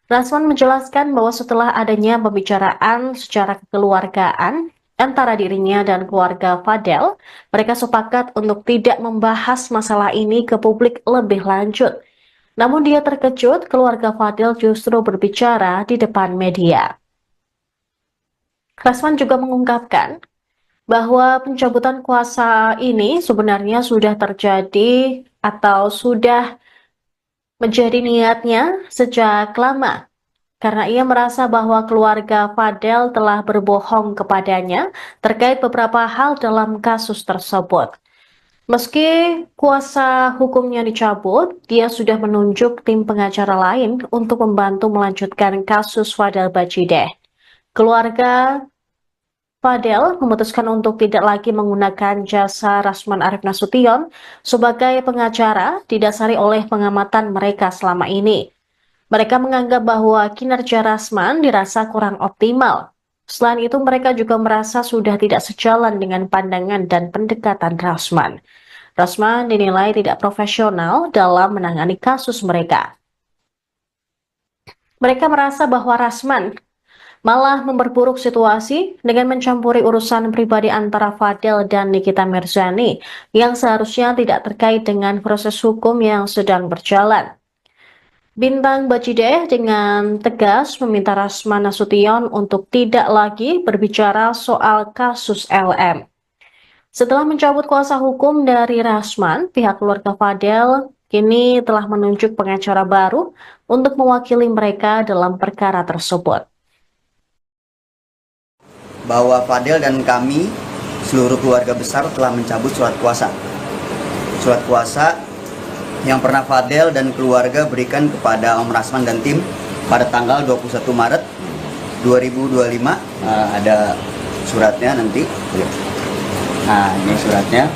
Rasman menjelaskan bahwa setelah adanya pembicaraan secara kekeluargaan antara dirinya dan keluarga Fadel, mereka sepakat untuk tidak membahas masalah ini ke publik lebih lanjut. Namun dia terkejut keluarga Fadel justru berbicara di depan media. Rasman juga mengungkapkan bahwa pencabutan kuasa ini sebenarnya sudah terjadi atau sudah menjadi niatnya sejak lama, karena ia merasa bahwa keluarga Fadel telah berbohong kepadanya terkait beberapa hal dalam kasus tersebut. Meski kuasa hukumnya dicabut, dia sudah menunjuk tim pengacara lain untuk membantu melanjutkan kasus Fadel Bajideh. Keluarga Fadel memutuskan untuk tidak lagi menggunakan jasa Rasman Arief Nasution sebagai pengacara didasari oleh pengamatan mereka selama ini. Mereka menganggap bahwa kinerja Rasman dirasa kurang optimal. Selain itu, mereka juga merasa sudah tidak sejalan dengan pandangan dan pendekatan Rasman. Rasman dinilai tidak profesional dalam menangani kasus mereka. Mereka merasa bahwa Rasman malah memperburuk situasi dengan mencampuri urusan pribadi antara Fadel dan Nikita Mirzani yang seharusnya tidak terkait dengan proses hukum yang sedang berjalan. Bintang Bajideh dengan tegas meminta Rasman Nasution untuk tidak lagi berbicara soal kasus LM. Setelah mencabut kuasa hukum dari Rasman, pihak keluarga Fadel kini telah menunjuk pengacara baru untuk mewakili mereka dalam perkara tersebut. Bahwa Fadel dan kami, seluruh keluarga besar, telah mencabut surat kuasa. Surat kuasa yang pernah Fadel dan keluarga berikan kepada Om Rasman dan tim pada tanggal 21 Maret 2025. Ada suratnya nanti. Nah, ini suratnya.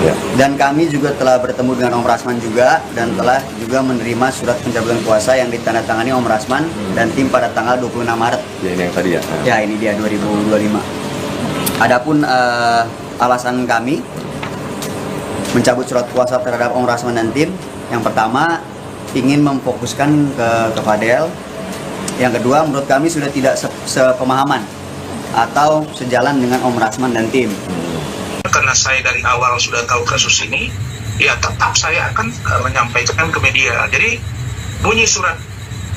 Ya. Dan kami juga telah bertemu dengan Om Rasman juga dan telah juga menerima surat pencabutan kuasa yang ditandatangani Om Rasman dan tim pada tanggal 26 Maret. Ya, ini yang tadi ya. Ya, ini dia 2025. Adapun alasan kami mencabut surat kuasa terhadap Om Rasman dan tim, yang pertama ingin memfokuskan ke Fadel. Yang kedua, menurut kami sudah tidak sepemahaman atau sejalan dengan Om Rasman dan tim. Karena saya dari awal sudah tahu kasus ini, ya tetap saya akan menyampaikan ke media. Jadi bunyi surat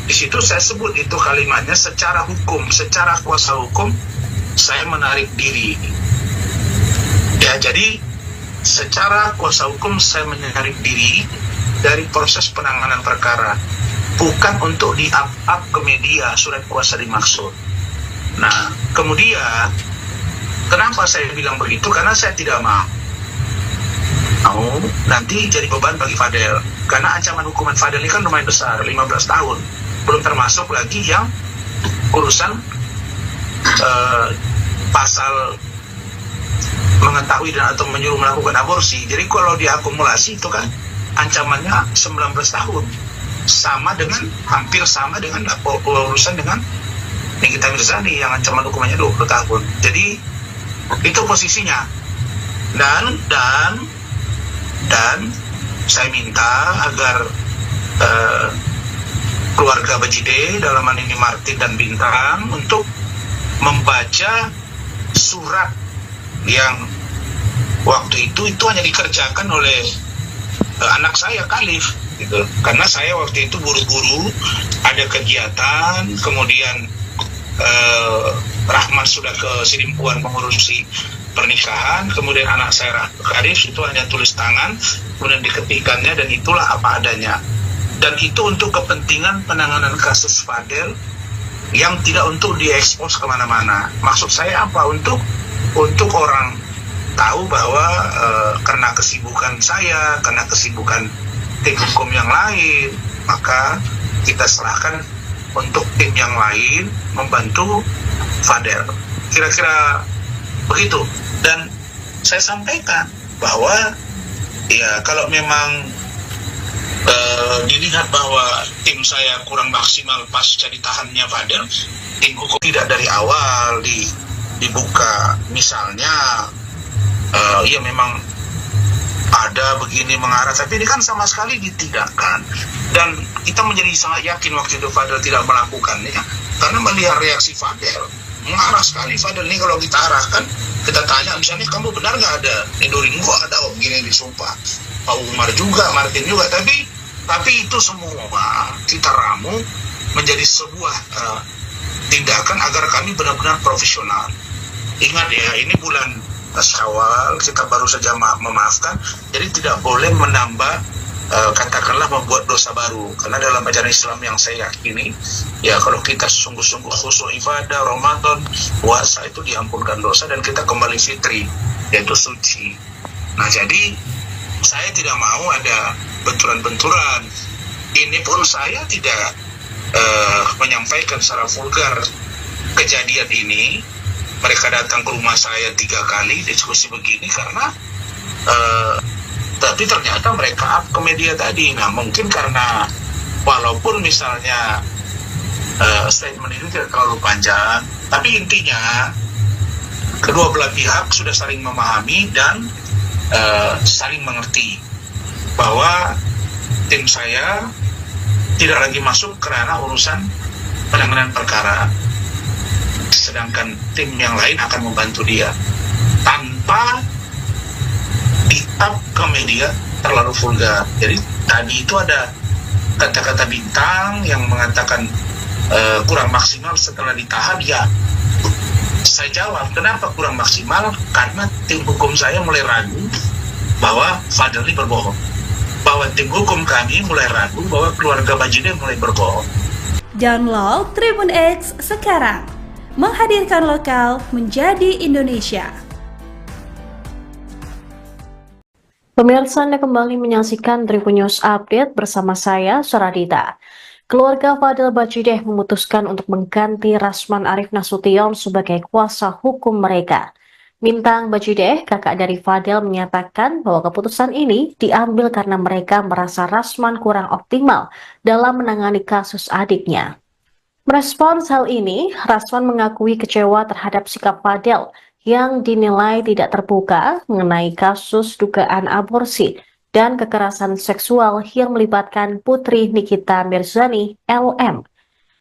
di situ saya sebut itu kalimatnya secara hukum, secara kuasa hukum saya menarik diri. Ya, jadi secara kuasa hukum saya menarik diri dari proses penanganan perkara, bukan untuk di-up ke media surat kuasa dimaksud. Nah, kemudian kenapa saya bilang begitu? Karena saya tidak mau nanti jadi beban bagi Fadel. Karena ancaman hukuman Fadel ini kan lumayan besar, 15 tahun. Belum termasuk lagi yang urusan pasal mengetahui dan atau menyuruh melakukan aborsi. Jadi kalau diakumulasi itu kan ancamannya 19 tahun. Sama dengan, hampir sama dengan urusan dengan Nikita Mirzani yang ancaman hukumannya 20 tahun. Jadi itu posisinya. Dan saya minta agar keluarga Bajideh, dalam hal ini Martin dan Bintang, untuk membaca surat yang waktu itu hanya dikerjakan oleh anak saya Khalif gitu. Karena saya waktu itu buru-buru ada kegiatan, kemudian Rahman sudah ke Sidimpuan mengurusi pernikahan, kemudian anak saya Khalif itu hanya tulis tangan, kemudian diketikannya, dan itulah apa adanya. Dan itu untuk kepentingan penanganan kasus Fadel yang tidak untuk diekspos kemana-mana. Maksud saya apa? Untuk orang tahu bahwa karena kesibukan saya, karena kesibukan tim hukum yang lain, maka kita serahkan untuk tim yang lain membantu Fadel. Kira-kira begitu. Dan saya sampaikan bahwa ya kalau memang dilihat bahwa tim saya kurang maksimal pasca ditahannya Fadel, tim hukum tidak dari awal dibuka. Misalnya ya memang ada begini mengarah, tapi ini kan sama sekali ditidakkan. Dan kita menjadi sangat yakin waktu itu Fadel tidak melakukannya, karena melihat reaksi Fadel, mengarah sekali Fadel ini. Kalau kita arahkan, kita tanya misalnya, kamu benar nggak ada Nidoring? Kok ada begini disumpah, Pak Umar juga, Martin juga. Tapi itu semua kita ramu menjadi sebuah tindakan agar kami benar-benar profesional. Ingat ya, ini bulan Syawal, kita baru saja memaafkan, jadi tidak boleh menambah katakanlah membuat dosa baru. Karena dalam ajaran Islam yang saya yakini, ya kalau kita sungguh-sungguh khusyuk ibadah, Ramadan, puasa, itu diampunkan dosa dan kita kembali fitri, yaitu suci. Nah, jadi saya tidak mau ada benturan-benturan. Ini pun saya tidak menyampaikan secara vulgar kejadian ini. Mereka datang ke rumah saya 3 kali diskusi begini karena tapi ternyata mereka up ke media tadi. Nah, mungkin karena walaupun misalnya statement itu tidak terlalu panjang, tapi intinya kedua belah pihak sudah saling memahami dan saling mengerti bahwa tim saya tidak lagi masuk ke ranah urusan penanganan perkara, sedangkan tim yang lain akan membantu dia tanpa di-up ke media terlalu vulgar. Jadi tadi itu ada kata-kata bintang yang mengatakan kurang maksimal setelah ditahan. Ya, saya jawab, kenapa kurang maksimal? Karena tim hukum saya mulai ragu bahwa Fadel ini berbohong, bahwa tim hukum kami mulai ragu bahwa keluarga Bajideh mulai berbohong. Download Tribun X sekarang, menghadirkan lokal menjadi Indonesia. Pemirsa, Anda kembali menyaksikan Tribun News Update bersama saya, Suradita. Keluarga Fadel Bajideh memutuskan untuk mengganti Rasman Arif Nasution sebagai kuasa hukum mereka. Mintang Bajideh, kakak dari Fadel, menyatakan bahwa keputusan ini diambil karena mereka merasa Rasman kurang optimal dalam menangani kasus adiknya. Merespons hal ini, Rasman mengakui kecewa terhadap sikap Fadel yang dinilai tidak terbuka mengenai kasus dugaan aborsi dan kekerasan seksual yang melibatkan putri Nikita Mirzani, LM.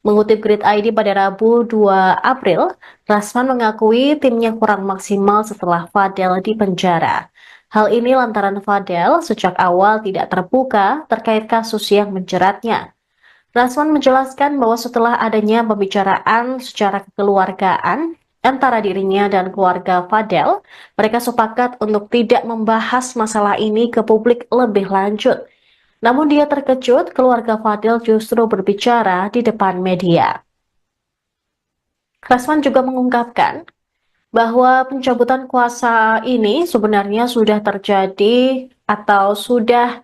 Mengutip Grid ID pada Rabu 2 April, Rasman mengakui timnya kurang maksimal setelah Fadel dipenjara. Hal ini lantaran Fadel sejak awal tidak terbuka terkait kasus yang menjeratnya. Rasman menjelaskan bahwa setelah adanya pembicaraan secara kekeluargaan antara dirinya dan keluarga Fadel, mereka sepakat untuk tidak membahas masalah ini ke publik lebih lanjut. Namun dia terkejut keluarga Fadel justru berbicara di depan media. Rasman juga mengungkapkan bahwa pencabutan kuasa ini sebenarnya sudah terjadi atau sudah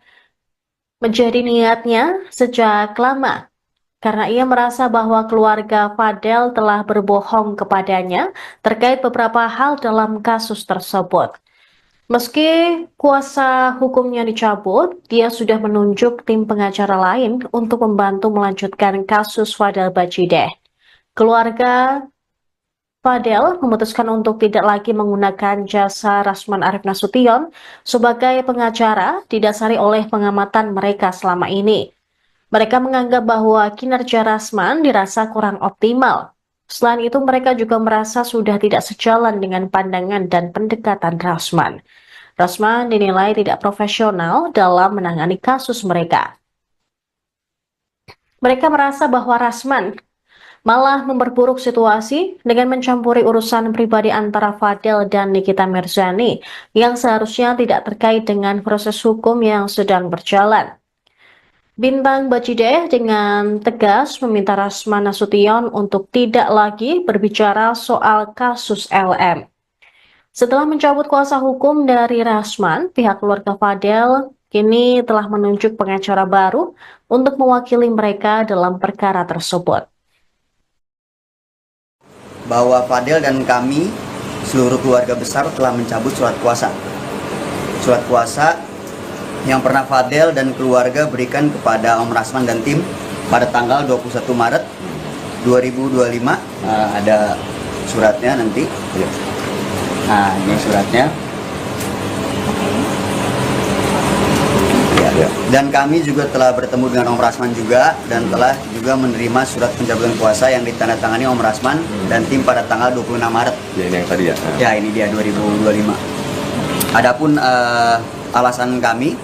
menjadi niatnya sejak lama, karena ia merasa bahwa keluarga Fadel telah berbohong kepadanya terkait beberapa hal dalam kasus tersebut. Meski kuasa hukumnya dicabut, dia sudah menunjuk tim pengacara lain untuk membantu melanjutkan kasus Fadel Bajideh. Keluarga Fadel memutuskan untuk tidak lagi menggunakan jasa Rasman Arif Nasution sebagai pengacara didasari oleh pengamatan mereka selama ini. Mereka menganggap bahwa kinerja Rasman dirasa kurang optimal. Selain itu, mereka juga merasa sudah tidak sejalan dengan pandangan dan pendekatan Rasman. Rasman dinilai tidak profesional dalam menangani kasus mereka. Mereka merasa bahwa Rasman malah memperburuk situasi dengan mencampuri urusan pribadi antara Fadel dan Nikita Mirzani yang seharusnya tidak terkait dengan proses hukum yang sedang berjalan. Bintang Bajideh dengan tegas meminta Rasman Nasution untuk tidak lagi berbicara soal kasus LM. Setelah mencabut kuasa hukum dari Rasman, pihak keluarga Fadel kini telah menunjuk pengacara baru untuk mewakili mereka dalam perkara tersebut. Bahwa Fadel dan kami, seluruh keluarga besar telah mencabut surat kuasa. Surat kuasa yang pernah Fadel dan keluarga berikan kepada Om Rasman dan tim pada tanggal 21 Maret 2025. Ada suratnya nanti. Nah, ini suratnya. Ya. Dan kami juga telah bertemu dengan Om Rasman juga dan telah juga menerima surat pencabutan kuasa yang ditandatangani Om Rasman dan tim pada tanggal 26 Maret. Ya, ini yang tadi ya. Ya, ini dia 2025. Adapun alasan kami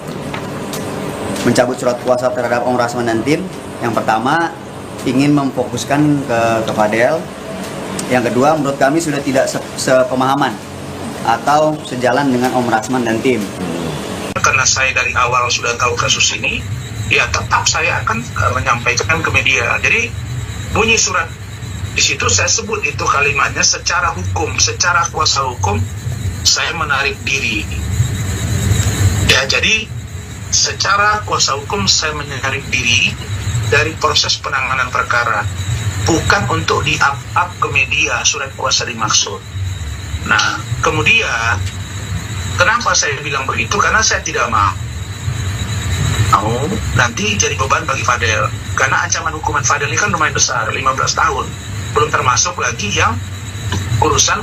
mencabut surat kuasa terhadap Om Rasman dan tim, yang pertama ingin memfokuskan ke Fadel. Yang kedua, menurut kami sudah tidak sepemahaman atau sejalan dengan Om Rasman dan tim. Karena saya dari awal sudah tahu kasus ini, ya tetap saya akan menyampaikan ke media. Jadi bunyi surat di situ saya sebut itu kalimatnya secara hukum, secara kuasa hukum saya menarik diri. Ya, jadi secara kuasa hukum saya menarik diri dari proses penanganan perkara, bukan untuk di-up ke media surat kuasa dimaksud. Nah, kemudian kenapa saya bilang begitu? Karena saya tidak mau nanti jadi beban bagi Fadel. Karena ancaman hukuman Fadel ini kan lumayan besar, 15 tahun. Belum termasuk lagi yang urusan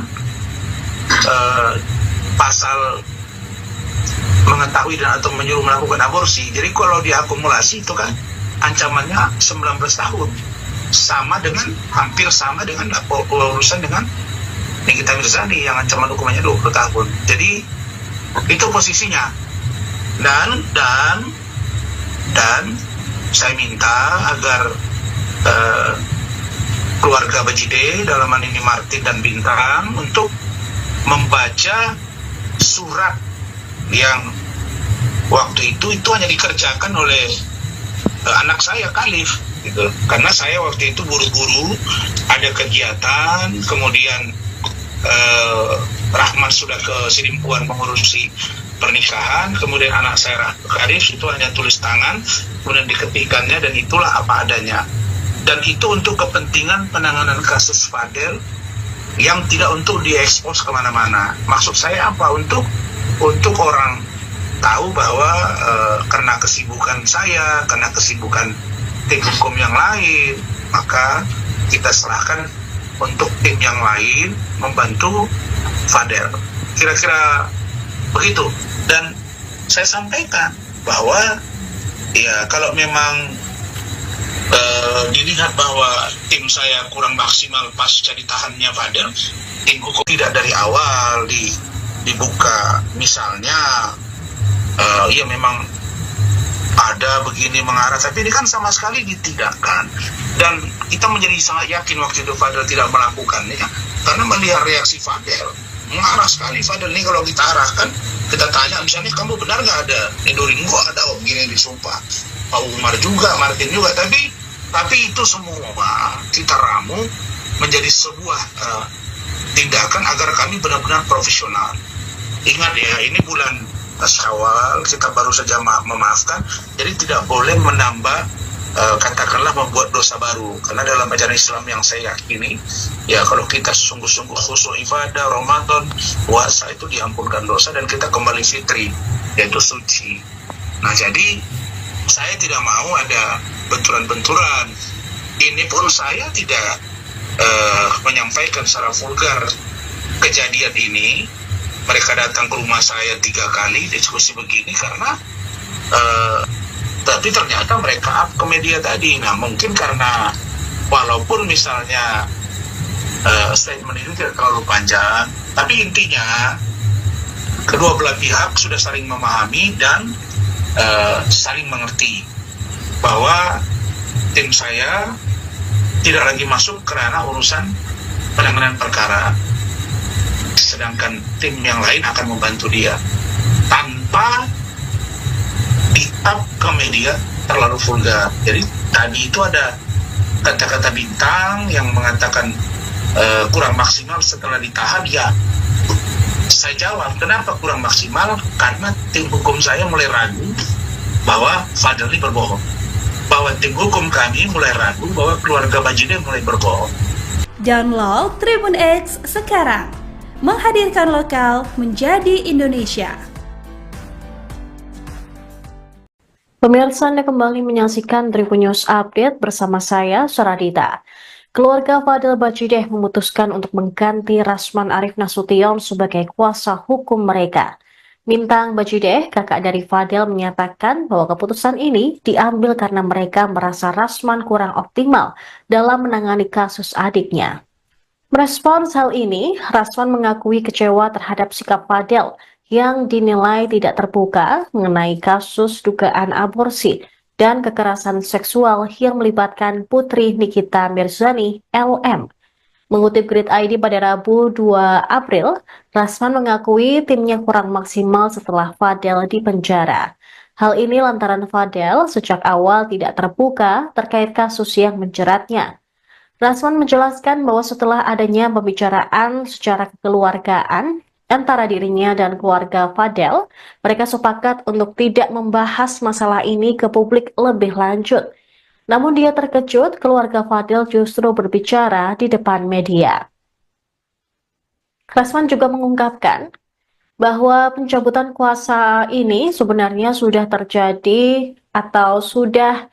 pasal mengetahui dan atau menyuruh melakukan aborsi. Jadi kalau diakumulasi itu kan ancamannya 19 tahun. Sama dengan, hampir sama dengan urusan dengan Nikita Mirzani yang ancaman hukumannya 20 tahun. Jadi itu posisinya. Dan saya minta agar keluarga Bajideh, dalam hal ini Martin dan Bintang, untuk membaca surat yang waktu itu hanya dikerjakan oleh anak saya Khalif gitu. Karena saya waktu itu buru-buru ada kegiatan, kemudian Rahman sudah ke Sidimpuan mengurusi pernikahan, kemudian anak saya Khalif itu hanya tulis tangan, kemudian diketikannya, dan itulah apa adanya. Dan itu untuk kepentingan penanganan kasus Fadel yang tidak untuk diekspos kemana-mana. Maksud saya apa? Untuk orang tahu bahwa karena kesibukan saya, karena kesibukan tim hukum yang lain, maka kita serahkan untuk tim yang lain membantu Fadel. Kira-kira begitu. Dan saya sampaikan bahwa ya kalau memang dilihat bahwa tim saya kurang maksimal pasca ditahannya Fadel, tim hukum tidak dari awal dibuka, misalnya ya memang ada begini mengarah, tapi ini kan sama sekali ditidakkan. Dan kita menjadi sangat yakin waktu itu Fadel tidak melakukannya, karena melihat reaksi Fadel mengarah sekali. Fadel ini kalau kita arahkan, kita tanya misalnya, kamu benar nggak ada nidurin gua? Ada, oh begini disumpah. Pak Umar juga, Martin juga, tapi itu semua kita ramu menjadi sebuah tindakan agar kami benar-benar profesional. Ingat ya, ini bulan Syawal, kita baru saja memaafkan, jadi tidak boleh menambah katakanlah membuat dosa baru. Karena dalam ajaran Islam yang saya yakini, ya kalau kita sungguh-sungguh khusyuk ibadah, Ramadan, puasa, itu diampunkan dosa dan kita kembali fitri, yaitu suci. Nah, jadi saya tidak mau ada benturan-benturan. Ini pun saya tidak menyampaikan secara vulgar kejadian ini. Mereka datang ke rumah saya 3 kali diskusi begini karena tapi ternyata mereka up ke media tadi. Nah, mungkin karena walaupun misalnya statement itu tidak terlalu panjang, tapi intinya kedua belah pihak sudah saling memahami dan saling mengerti bahwa tim saya tidak lagi masuk ke ranah urusan penanganan perkara, sedangkan tim yang lain akan membantu dia tanpa di-up ke media terlalu vulgar. Jadi tadi itu ada kata-kata bintang yang mengatakan kurang maksimal setelah ditahan. Ya, saya jawab, kenapa kurang maksimal? Karena tim hukum saya mulai ragu bahwa Fadel ini berbohong. Bahwa tim hukum kami mulai ragu bahwa keluarga Bajideh mulai berbohong. Download Tribun X sekarang, menghadirkan lokal menjadi Indonesia. Pemirsa, Anda kembali menyaksikan Tribun News Update bersama saya, Saradita. Keluarga Fadel Bajideh memutuskan untuk mengganti Rasman Arif Nasution sebagai kuasa hukum mereka. Bintang Bajideh, kakak dari Fadel, menyatakan bahwa keputusan ini diambil karena mereka merasa Rasman kurang optimal dalam menangani kasus adiknya. Merespons hal ini, Rasman mengakui kecewa terhadap sikap Fadel yang dinilai tidak terbuka mengenai kasus dugaan aborsi dan kekerasan seksual yang melibatkan putri Nikita Mirzani, LM. Mengutip Grid ID pada Rabu 2 April, Rasman mengakui timnya kurang maksimal setelah Fadel dipenjara. Hal ini lantaran Fadel sejak awal tidak terbuka terkait kasus yang menjeratnya. Rasman menjelaskan bahwa setelah adanya pembicaraan secara kekeluargaan antara dirinya dan keluarga Fadel, mereka sepakat untuk tidak membahas masalah ini ke publik lebih lanjut. Namun dia terkejut keluarga Fadel justru berbicara di depan media. Rasman juga mengungkapkan bahwa pencabutan kuasa ini sebenarnya sudah terjadi atau sudah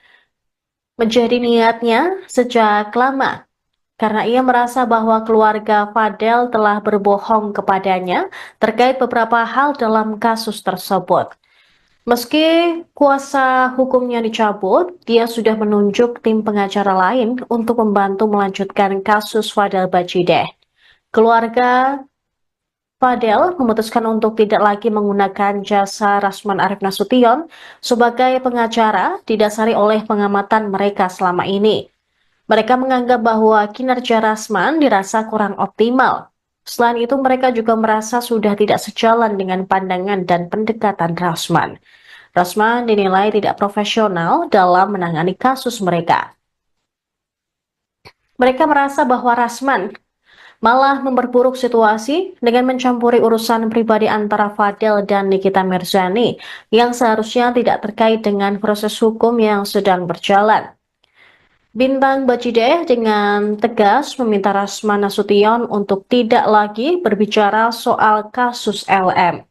menjadi niatnya sejak lama, karena ia merasa bahwa keluarga Fadel telah berbohong kepadanya terkait beberapa hal dalam kasus tersebut. Meski kuasa hukumnya dicabut, dia sudah menunjuk tim pengacara lain untuk membantu melanjutkan kasus Fadel Bajideh. Keluarga Fadel memutuskan untuk tidak lagi menggunakan jasa Rasman Arif Nasution sebagai pengacara didasari oleh pengamatan mereka selama ini. Mereka menganggap bahwa kinerja Rasman dirasa kurang optimal. Selain itu, mereka juga merasa sudah tidak sejalan dengan pandangan dan pendekatan Rasman. Rasman dinilai tidak profesional dalam menangani kasus mereka. Mereka merasa bahwa Rasman malah memperburuk situasi dengan mencampuri urusan pribadi antara Fadel dan Nikita Mirzani yang seharusnya tidak terkait dengan proses hukum yang sedang berjalan. Bintang Bajideh dengan tegas meminta Rasman Nasution untuk tidak lagi berbicara soal kasus LM.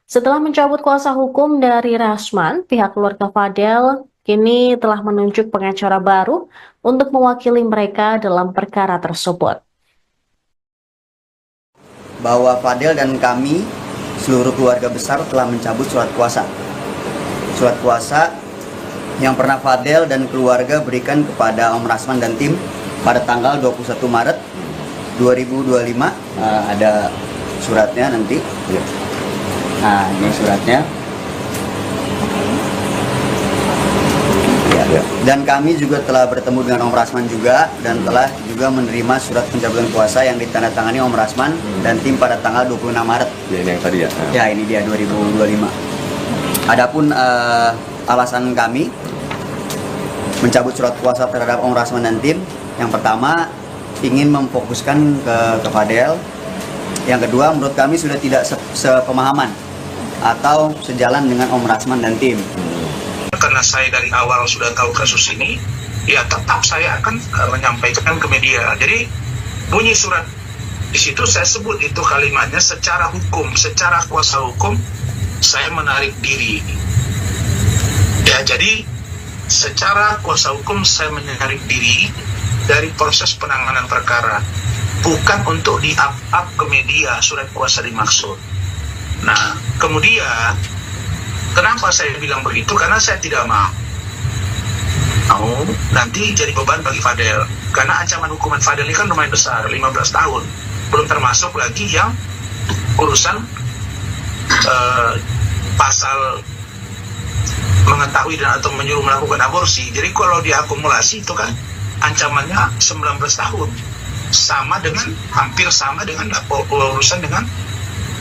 Setelah mencabut kuasa hukum dari Rasman, pihak keluarga Fadel kini telah menunjuk pengacara baru untuk mewakili mereka dalam perkara tersebut. Bahwa Fadel dan kami, seluruh keluarga besar, telah mencabut surat kuasa. Surat kuasa yang pernah Fadel dan keluarga berikan kepada Om Rasman dan tim pada tanggal 21 Maret 2025. Ada suratnya nanti. Nah, ini suratnya. Ya. Dan kami juga telah bertemu dengan Om Rasman juga dan telah juga menerima surat pencabutan kuasa yang ditandatangani Om Rasman dan tim pada tanggal 26 Maret. Ya, ini yang tadi ya. Ya, ini dia 2025. Adapun alasan kami mencabut surat kuasa terhadap Om Rasman dan tim, yang pertama ingin memfokuskan ke Fadel, yang kedua menurut kami sudah tidak sepemahaman atau sejalan dengan Om Rasman dan tim. Karena saya dari awal sudah tahu kasus ini, ya tetap saya akan menyampaikan ke media. Jadi bunyi surat di situ saya sebut itu kalimatnya secara hukum, secara kuasa hukum saya menarik diri. Ya, jadi secara kuasa hukum saya menarik diri dari proses penanganan perkara, bukan untuk di-up ke media surat kuasa dimaksud. Nah, kemudian kenapa saya bilang begitu? Karena saya tidak mau nanti jadi beban bagi Fadel, karena ancaman hukuman Fadel ini kan lumayan besar, 15 tahun, belum termasuk lagi yang urusan pasal mengetahui dan atau menyuruh melakukan aborsi. Jadi kalau diakumulasi itu kan ancamannya 19 tahun, hampir sama dengan urusan dengan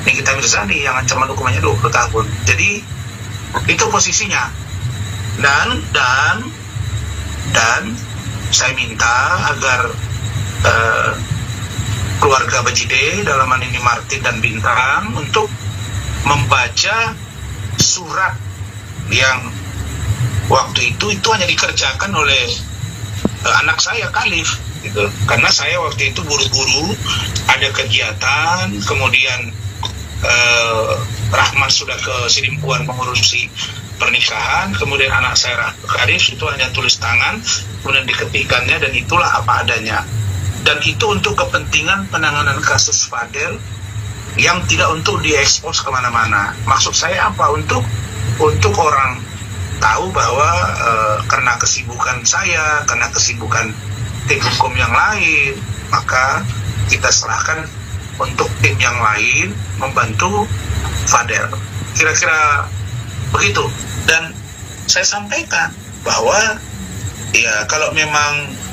Nikita Mirzani yang ancaman hukumannya 20 tahun. Jadi Itu posisinya. Dan saya minta agar keluarga Bajide, dalam hal ini Martin dan Bintang, untuk membaca surat yang waktu itu hanya dikerjakan oleh anak saya Khalif gitu. Karena saya waktu itu buru-buru ada kegiatan, kemudian Rahman sudah ke Sidimpuan mengurusi pernikahan, kemudian anak saya Khalif itu hanya tulis tangan, kemudian diketikkannya, dan itulah apa adanya. Dan itu untuk kepentingan penanganan kasus Fadel yang tidak untuk diekspos kemana-mana. Maksud saya apa? Untuk orang tahu bahwa karena kesibukan saya, karena kesibukan tim hukum yang lain, maka kita serahkan untuk tim yang lain membantu Fadel. Kira-kira begitu. Dan saya sampaikan bahwa ya kalau memang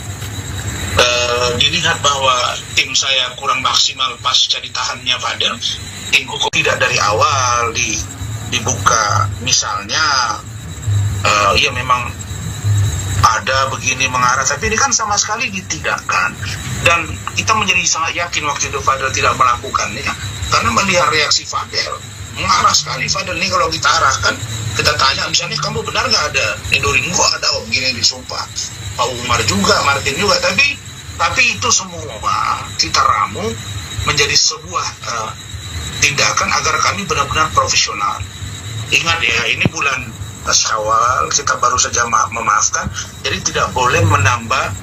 dilihat bahwa tim saya kurang maksimal pasca ditahannya Fadel, tim hukum tidak dari awal dibuka. Misalnya ya memang ada begini mengarah, tapi ini kan sama sekali ditidakkan. Dan kita menjadi sangat yakin waktu itu Fadel tidak melakukannya, karena melihat reaksi Fadel mengarah sekali. Fadel ini kalau kita arahkan, kita tanya misalnya, kamu benar nggak ada nidurin? Kok ada begini disumpah. Pak Umar juga, Martin juga, tapi itu semua kita ramu menjadi sebuah tindakan agar kami benar-benar profesional. Ingat ya, ini bulan Syawal, kita baru saja memaafkan, jadi tidak boleh menambah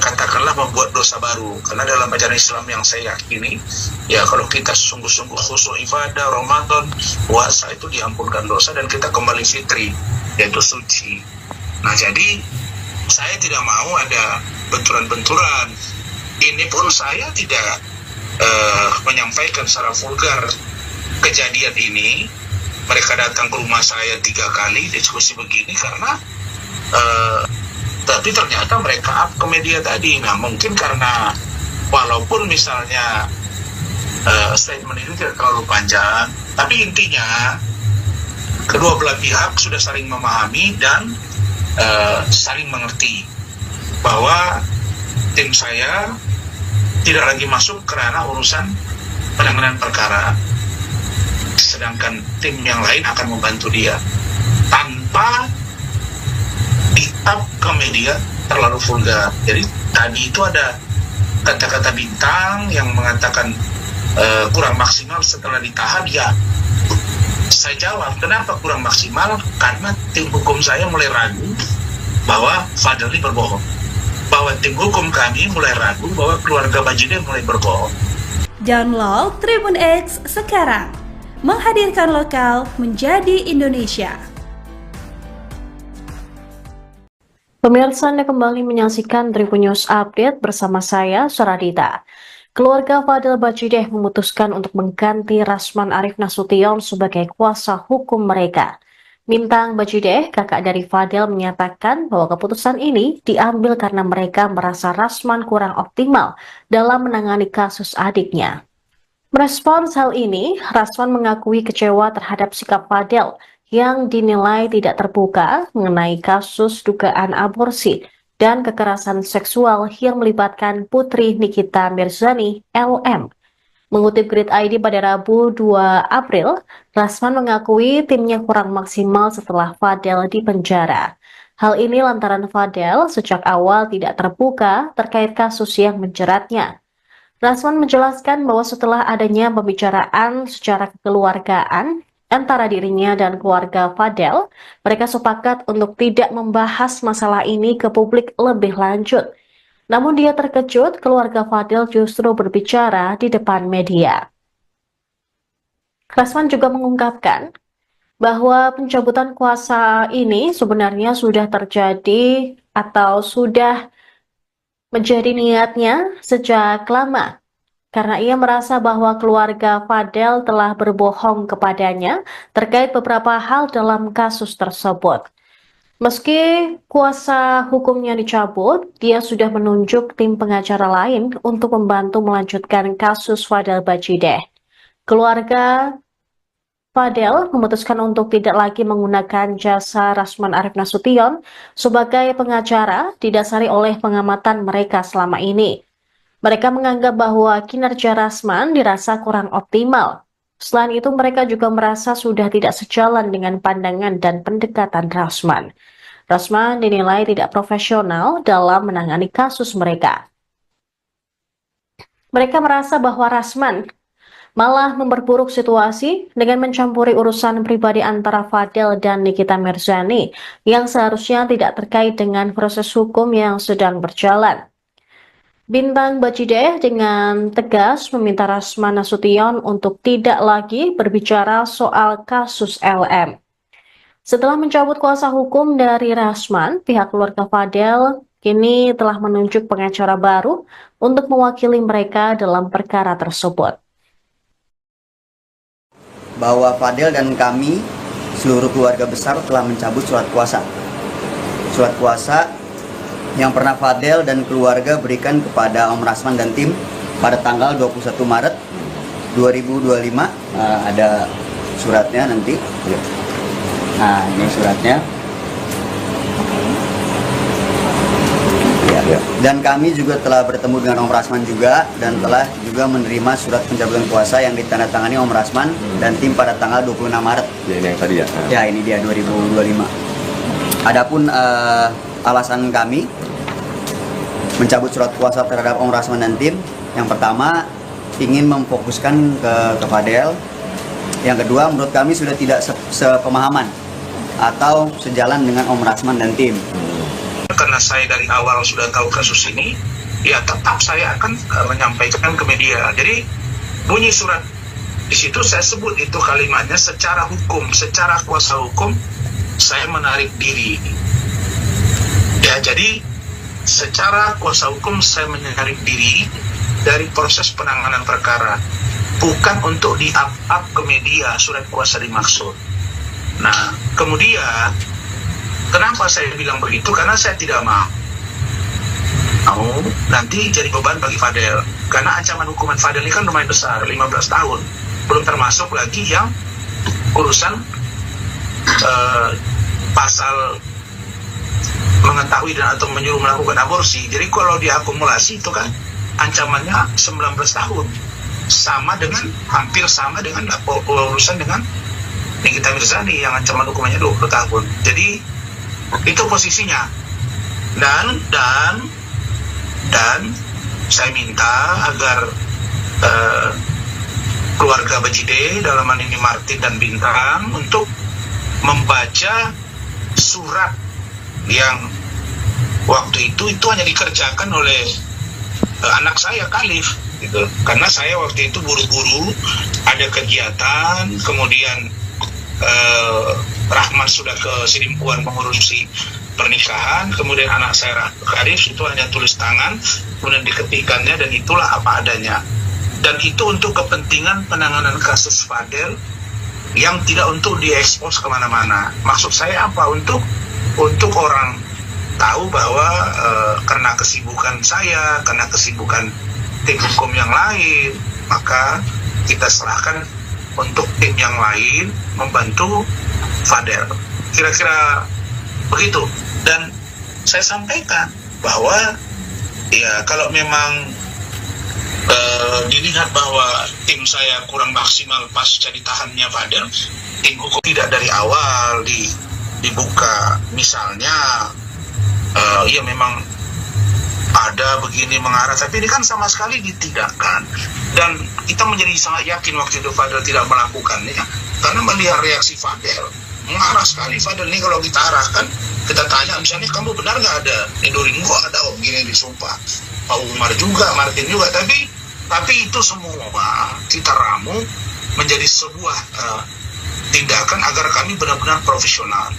katakanlah membuat dosa baru. Karena dalam ajaran Islam yang saya yakini, ya kalau kita sungguh-sungguh khusyuk ibadah, Ramadan, puasa, itu diampunkan dosa dan kita kembali fitri, yaitu suci. Nah jadi saya tidak mau ada benturan-benturan. Ini pun saya tidak menyampaikan secara vulgar kejadian ini. Mereka datang ke rumah saya 3 kali diskusi begini karena tapi ternyata mereka up ke media tadi. Nah mungkin karena walaupun misalnya statement itu tidak terlalu panjang, tapi intinya kedua belah pihak sudah saling memahami dan saling mengerti bahwa tim saya tidak lagi masuk ke ranah urusan penanganan perkara, sedangkan tim yang lain akan membantu dia tanpa di-up ke media terlalu vulgar. Jadi tadi itu ada kata-kata Bintang yang mengatakan kurang maksimal setelah ditahan. Ya saya jawab, kenapa kurang maksimal? Karena tim hukum saya mulai ragu bahwa Fadel ini berbohong, bahwa tim hukum kami mulai ragu bahwa keluarga Bajide mulai berbohong. Download Tribun X sekarang, menghadirkan lokal menjadi Indonesia. Pemirsa, Anda kembali menyaksikan Tribun News Update bersama saya, Suradita. Keluarga Fadel Bajide memutuskan untuk mengganti Rasman Arif Nasution sebagai kuasa hukum mereka. Bintang Bajide, kakak dari Fadel, menyatakan bahwa keputusan ini diambil karena mereka merasa Rasman kurang optimal dalam menangani kasus adiknya. Merespons hal ini, Rasman mengakui kecewa terhadap sikap Fadel yang dinilai tidak terbuka mengenai kasus dugaan aborsi dan kekerasan seksual yang melibatkan putri Nikita Mirzani, LM. Mengutip Grid ID pada Rabu 2 April, Rasman mengakui timnya kurang maksimal setelah Fadel dipenjara. Hal ini lantaran Fadel sejak awal tidak terbuka terkait kasus yang menjeratnya. Rasman menjelaskan bahwa setelah adanya pembicaraan secara kekeluargaan antara dirinya dan keluarga Fadel, mereka sepakat untuk tidak membahas masalah ini ke publik lebih lanjut. Namun dia terkejut keluarga Fadel justru berbicara di depan media. Rasman juga mengungkapkan bahwa pencabutan kuasa ini sebenarnya sudah terjadi atau sudah menjadi niatnya sejak lama, karena ia merasa bahwa keluarga Fadel telah berbohong kepadanya terkait beberapa hal dalam kasus tersebut. Meski kuasa hukumnya dicabut, dia sudah menunjuk tim pengacara lain untuk membantu melanjutkan kasus Fadel Bajide. Keluarga Fadel memutuskan untuk tidak lagi menggunakan jasa Rasman Arief Nasution sebagai pengacara didasari oleh pengamatan mereka selama ini. Mereka menganggap bahwa kinerja Rasman dirasa kurang optimal. Selain itu, mereka juga merasa sudah tidak sejalan dengan pandangan dan pendekatan Rasman. Rasman dinilai tidak profesional dalam menangani kasus mereka. Mereka merasa bahwa Rasman malah memperburuk situasi dengan mencampuri urusan pribadi antara Fadel dan Nikita Mirzani yang seharusnya tidak terkait dengan proses hukum yang sedang berjalan. Bintang Bajideh dengan tegas meminta Rasman Nasution untuk tidak lagi berbicara soal kasus LM. Setelah mencabut kuasa hukum dari Rasman, pihak keluarga Fadel kini telah menunjuk pengacara baru untuk mewakili mereka dalam perkara tersebut. Bahwa Fadel dan kami, seluruh keluarga besar telah mencabut surat kuasa. Surat kuasa yang pernah Fadel dan keluarga berikan kepada Om Rasman dan tim pada tanggal 21 Maret 2025. Ada suratnya nanti. Nah, ini suratnya. Ya. Dan kami juga telah bertemu dengan Om Rasman juga dan telah juga menerima surat pencabutan kuasa yang ditandatangani Om Rasman dan tim pada tanggal 26 Maret. Ya, ini yang tadi ya. Ya, ini dia 2025. Adapun alasan kami mencabut surat kuasa terhadap Om Rasman dan tim, yang pertama ingin memfokuskan ke Fadel. Yang kedua, menurut kami sudah tidak sepemahaman atau sejalan dengan Om Rasman dan tim. Karena saya dari awal sudah tahu kasus ini, ya tetap saya akan menyampaikan ke media. Jadi bunyi surat di situ saya sebut itu kalimatnya secara hukum, secara kuasa hukum saya menarik diri. Ya, jadi secara kuasa hukum saya menarik diri dari proses penanganan perkara, bukan untuk di-up ke media surat kuasa dimaksud. Nah, kemudian kenapa saya bilang begitu? Karena saya tidak mau nanti jadi beban bagi Fadel. Karena ancaman hukuman Fadel ini kan lumayan besar, 15 tahun. Belum termasuk lagi yang urusan pasal mengetahui dan atau menyuruh melakukan aborsi. Jadi kalau diakumulasi itu kan ancamannya 19 tahun. Hampir sama dengan urusan dengan Nikita Mirzani yang ancaman hukumannya 20 tahun. Jadi itu posisinya. Dan saya minta agar keluarga Bajideh, dalam hal ini Martin dan Bintang, untuk membaca surat yang waktu itu hanya dikerjakan oleh anak saya Khalif gitu. Karena saya waktu itu buru-buru ada kegiatan, kemudian Rahman sudah ke Sidimpuan mengurusi pernikahan, kemudian anak saya Khalif itu hanya tulis tangan, kemudian diketikannya, dan itulah apa adanya. Dan itu untuk kepentingan penanganan kasus Fadel yang tidak untuk diekspos kemana-mana. Maksud saya apa? Untuk orang tahu bahwa karena kesibukan saya, karena kesibukan tim hukum yang lain, maka kita serahkan untuk tim yang lain membantu Fadel. Kira-kira begitu. Dan saya sampaikan bahwa ya kalau memang dilihat bahwa tim saya kurang maksimal pasca ditahannya Fadel, tim hukum tidak dari awal dibuka, misalnya ya memang ada begini mengarah, tapi ini kan sama sekali ditidakkan. Dan kita menjadi sangat yakin waktu itu Fadel tidak melakukannya, karena melihat reaksi Fadel mengarah sekali. Fadel ini kalau kita arahkan, kita tanya misalnya, kamu benar nggak ada nidurin gua, ada begini disumpah, Pak Umar juga, Martin juga, tapi itu semua kita ramu menjadi sebuah tindakan agar kami benar-benar profesional.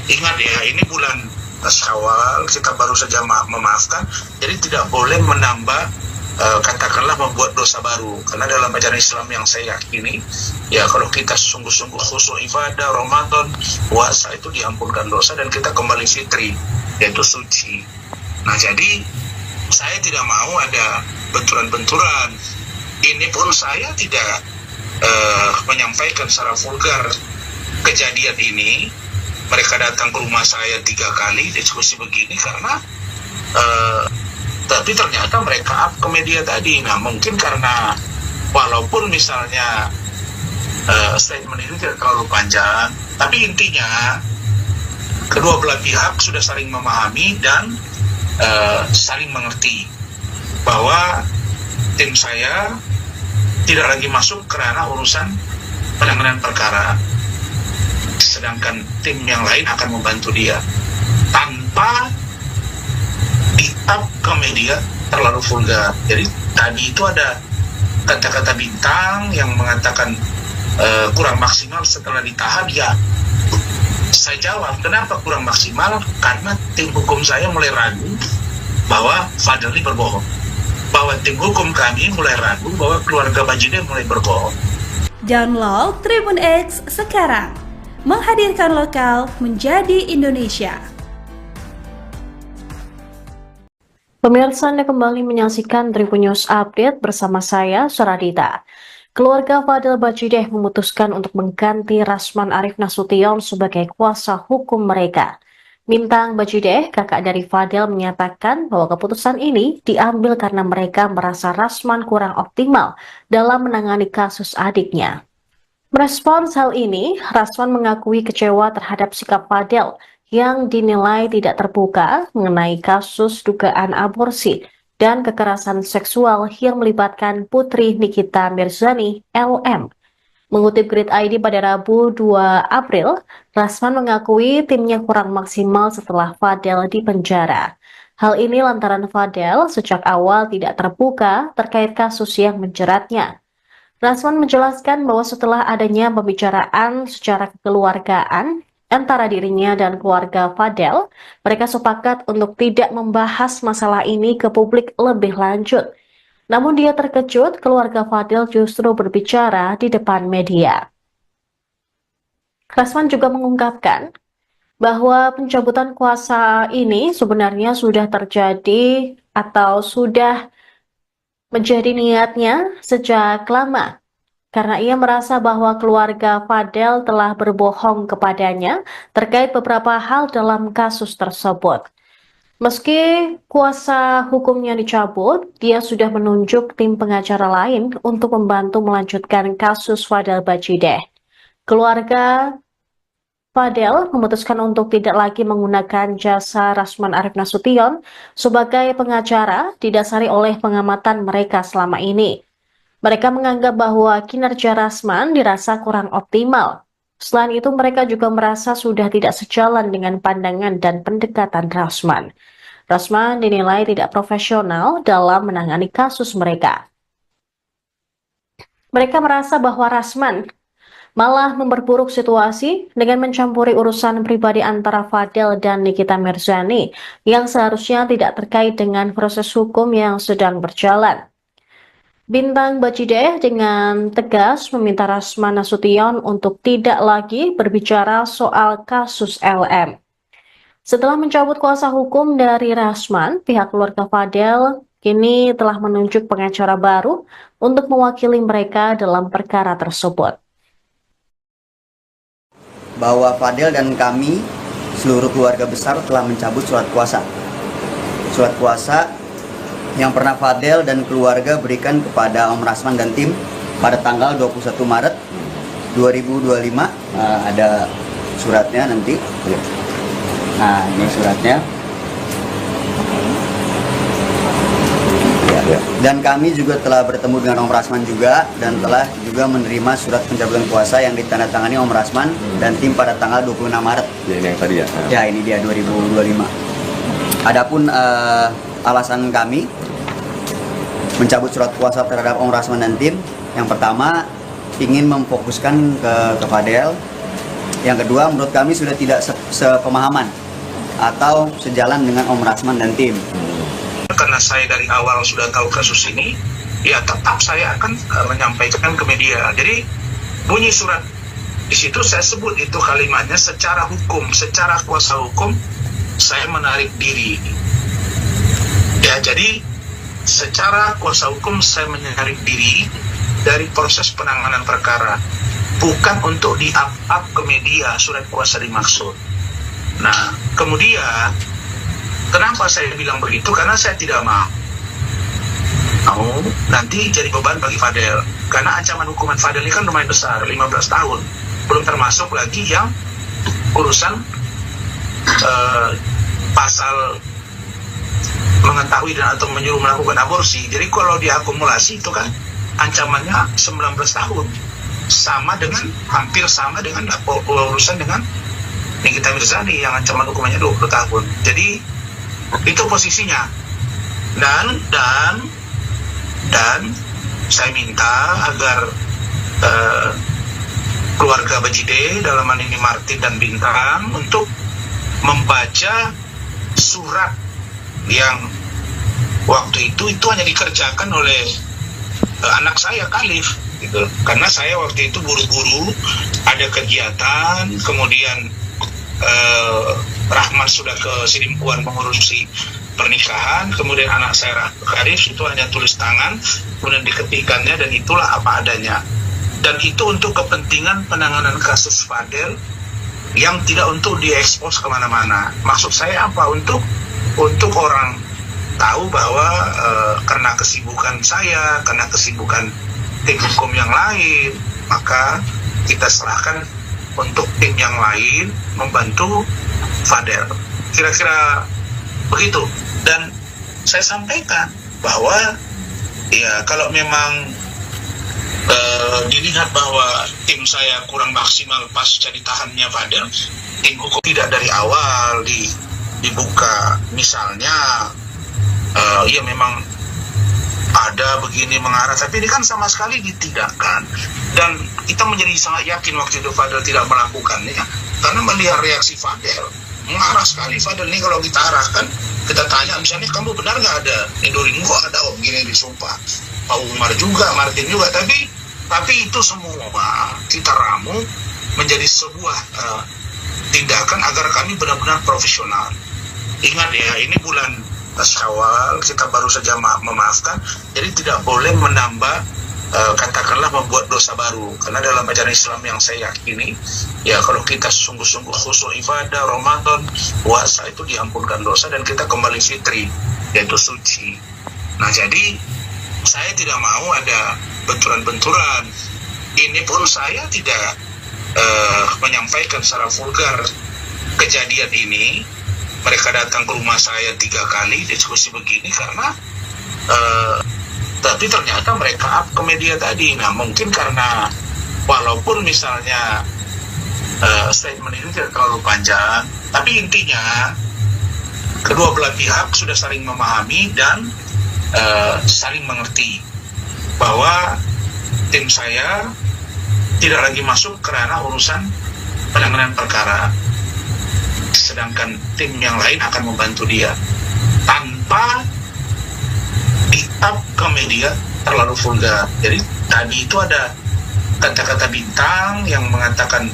Ingat ya, ini bulan Syawal, kita baru saja memaafkan, jadi tidak boleh menambah, katakanlah membuat dosa baru. Karena dalam ajaran Islam yang saya yakini, ya kalau kita sungguh-sungguh khusyuk ibadah, Ramadan, puasa, itu diampunkan dosa dan kita kembali fitri, yaitu suci. Nah, jadi saya tidak mau ada benturan-benturan. Ini pun saya tidak menyampaikan secara vulgar kejadian ini. Mereka datang ke rumah saya 3 kali diskusi begini karena tapi ternyata mereka up ke media tadi. Nah, mungkin karena walaupun misalnya statement itu tidak terlalu panjang, tapi intinya kedua belah pihak sudah saling memahami dan saling mengerti bahwa tim saya tidak lagi masuk ke ranah urusan penanganan perkara, sedangkan tim yang lain akan membantu dia tanpa di-up ke media terlalu vulgar. Jadi tadi itu ada kata-kata bintang yang mengatakan kurang maksimal setelah ditahan. Ya, saya jawab, kenapa kurang maksimal? Karena tim hukum saya mulai ragu bahwa Fadel ini berbohong, bahwa tim hukum kami mulai ragu bahwa keluarga Bajideh mulai berbohong. Download Tribun X sekarang, menghadirkan lokal menjadi Indonesia. Pemirsa, Anda kembali menyaksikan Tribun News Update bersama saya, Suradita. Keluarga Fadel Bajideh memutuskan untuk mengganti Rasman Arif Nasution sebagai kuasa hukum mereka. Bintang Bajideh, kakak dari Fadel, menyatakan bahwa keputusan ini diambil karena mereka merasa Rasman kurang optimal dalam menangani kasus adiknya. Merespons hal ini, Rasman mengakui kecewa terhadap sikap Fadel yang dinilai tidak terbuka mengenai kasus dugaan aborsi dan kekerasan seksual yang melibatkan putri Nikita Mirzani, LM. Mengutip Grid ID pada Rabu 2 April, Rasman mengakui timnya kurang maksimal setelah Fadel dipenjara. Hal ini lantaran Fadel sejak awal tidak terbuka terkait kasus yang menjeratnya. Rasman menjelaskan bahwa setelah adanya pembicaraan secara kekeluargaan antara dirinya dan keluarga Fadel, mereka sepakat untuk tidak membahas masalah ini ke publik lebih lanjut. Namun dia terkejut keluarga Fadel justru berbicara di depan media. Rasman juga mengungkapkan bahwa pencabutan kuasa ini sebenarnya sudah terjadi atau sudah menjadi niatnya sejak lama, karena ia merasa bahwa keluarga Fadel telah berbohong kepadanya terkait beberapa hal dalam kasus tersebut. Meski kuasa hukumnya dicabut, dia sudah menunjuk tim pengacara lain untuk membantu melanjutkan kasus Fadel Bajideh. Keluarga Fadel memutuskan untuk tidak lagi menggunakan jasa Rasman Arif Nasution sebagai pengacara didasari oleh pengamatan mereka selama ini. Mereka menganggap bahwa kinerja Rasman dirasa kurang optimal. Selain itu, mereka juga merasa sudah tidak sejalan dengan pandangan dan pendekatan Rasman. Rasman dinilai tidak profesional dalam menangani kasus mereka. Mereka merasa bahwa Rasman malah memperburuk situasi dengan mencampuri urusan pribadi antara Fadel dan Nikita Mirzani yang seharusnya tidak terkait dengan proses hukum yang sedang berjalan. Bintang Bajideh dengan tegas meminta Rasman Nasution untuk tidak lagi berbicara soal kasus LM. Setelah mencabut kuasa hukum dari Rasman, pihak keluarga Fadel kini telah menunjuk pengacara baru untuk mewakili mereka dalam perkara tersebut. Bahwa Fadel dan kami, seluruh keluarga besar, telah mencabut surat kuasa. Surat kuasa yang pernah Fadel dan keluarga berikan kepada Om Rasman dan tim pada tanggal 21 Maret 2025. Ada suratnya nanti. Nah, ini suratnya. Dan kami juga telah bertemu dengan Om Rasman juga dan telah juga menerima surat pencabutan kuasa yang ditandatangani Om Rasman dan tim pada tanggal 26 Maret. Ya, ini yang tadi ya. Ya, ini dia 2025. Adapun alasan kami mencabut surat kuasa terhadap Om Rasman dan tim, yang pertama ingin memfokuskan ke Fadel. Yang kedua, menurut kami sudah tidak sepemahaman atau sejalan dengan Om Rasman dan tim. Karena saya dari awal sudah tahu kasus ini, ya tetap saya akan menyampaikan ke media. Jadi bunyi surat di situ saya sebut itu kalimatnya secara hukum, secara kuasa hukum saya menarik diri. Ya, jadi secara kuasa hukum saya menarik diri dari proses penanganan perkara, bukan untuk di-up ke media surat kuasa dimaksud. Nah, kemudian kenapa saya bilang begitu? Karena saya tidak mau nanti jadi beban bagi Fadel. Karena ancaman hukuman Fadel ini kan lumayan besar, 15 tahun. Belum termasuk lagi yang urusan pasal mengetahui dan atau menyuruh melakukan aborsi. Jadi kalau diakumulasi itu kan ancamannya 19 tahun. Hampir sama dengan urusan dengan Nikita Mirzani yang ancaman hukumannya 20 tahun. Jadi itu posisinya. Dan saya minta agar keluarga Bajide, dalam hal ini Martin dan Bintang, untuk membaca surat yang waktu itu hanya dikerjakan oleh anak saya Khalif gitu. Karena saya waktu itu buru-buru ada kegiatan, kemudian Rahman sudah ke Sidimpuan mengurusi pernikahan, kemudian anak saya Khalif itu hanya tulis tangan, kemudian diketikannya, dan itulah apa adanya. Dan itu untuk kepentingan penanganan kasus Fadel yang tidak untuk diekspos kemana-mana. Maksud saya apa? Untuk orang tahu bahwa karena kesibukan saya, karena kesibukan tim hukum yang lain, maka kita serahkan untuk tim yang lain membantu Fadel. Kira-kira begitu. Dan saya sampaikan bahwa ya kalau memang dilihat bahwa tim saya kurang maksimal pasca ditahannya Fadel, tim hukum tidak dari awal dibuka, misalnya ya memang ada begini mengarah, tapi ini kan sama sekali ditidakkan. Dan kita menjadi sangat yakin waktu itu Fadel tidak melakukannya, karena melihat reaksi Fadel mengarah sekali. Fadel ini kalau kita arahkan, kita tanya misalnya, kamu benar nggak ada Nidorin? Kok ada begini disumpah, Pak Umar juga, Martin juga, tapi itu semua kita ramu menjadi sebuah tindakan agar kami benar-benar profesional. Ingat ya, ini bulan Syawal, kita baru saja memaafkan, jadi tidak boleh menambah katakanlah membuat dosa baru. Karena dalam ajaran Islam yang saya yakini, ya kalau kita sungguh-sungguh khusyuk ibadah, Ramadan, puasa, itu diampunkan dosa dan kita kembali fitri, yaitu suci. Nah, jadi saya tidak mau ada benturan-benturan. Ini pun saya tidak menyampaikan secara vulgar kejadian ini. Mereka datang ke rumah saya 3 kali diskusi begini karena tapi ternyata mereka up ke media tadi. Nah, mungkin karena walaupun misalnya statement ini tidak terlalu panjang, tapi intinya kedua belah pihak sudah saling memahami dan saling mengerti bahwa tim saya tidak lagi masuk ke ranah urusan penanganan perkara, sedangkan tim yang lain akan membantu dia tanpa di-up ke media terlalu vulgar. Jadi tadi itu ada kata-kata Bintang yang mengatakan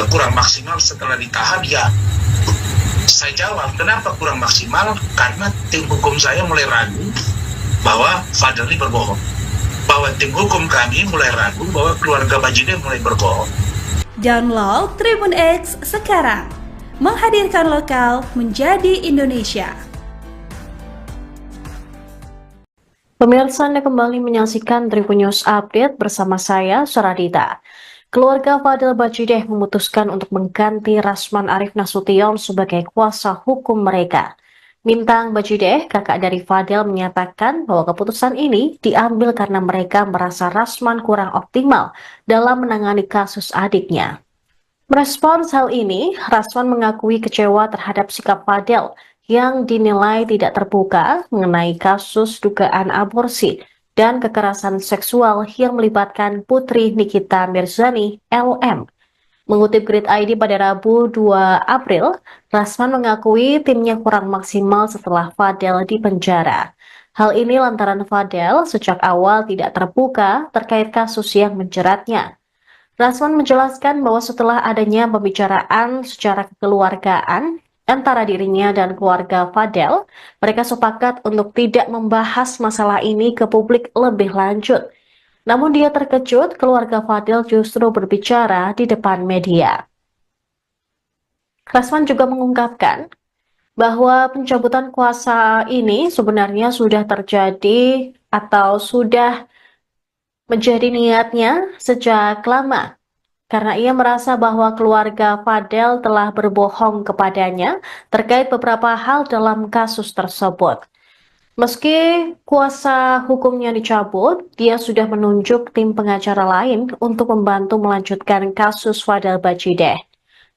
kurang maksimal setelah ditahan. Ya, saya jawab, kenapa kurang maksimal? Karena tim hukum saya mulai ragu bahwa Fadel ini berbohong, bahwa tim hukum kami mulai ragu bahwa keluarga Bajide mulai berbohong. Download Tribun X sekarang, menghadirkan lokal menjadi Indonesia. Pemirsa, Anda kembali menyaksikan Tribun News Update bersama saya, Suradita. Keluarga Fadel Bajide memutuskan untuk mengganti Rasman Arif Nasution sebagai kuasa hukum mereka. Bintang Bajide, kakak dari Fadel, menyatakan bahwa keputusan ini diambil karena mereka merasa Rasman kurang optimal dalam menangani kasus adiknya. Merespons hal ini, Rasman mengakui kecewa terhadap sikap Fadel yang dinilai tidak terbuka mengenai kasus dugaan aborsi dan kekerasan seksual yang melibatkan putri Nikita Mirzani, LM. Mengutip Grid ID pada Rabu 2 April, Rasman mengakui timnya kurang maksimal setelah Fadel dipenjara. Hal ini lantaran Fadel sejak awal tidak terbuka terkait kasus yang menjeratnya. Rasman menjelaskan bahwa setelah adanya pembicaraan secara kekeluargaan antara dirinya dan keluarga Fadel, mereka sepakat untuk tidak membahas masalah ini ke publik lebih lanjut. Namun dia terkejut keluarga Fadil justru berbicara di depan media. Rasman juga mengungkapkan bahwa pencabutan kuasa ini sebenarnya sudah terjadi atau sudah menjadi niatnya sejak lama. Karena ia merasa bahwa keluarga Fadel telah berbohong kepadanya terkait beberapa hal dalam kasus tersebut. Meski kuasa hukumnya dicabut, dia sudah menunjuk tim pengacara lain untuk membantu melanjutkan kasus Fadel Bajideh.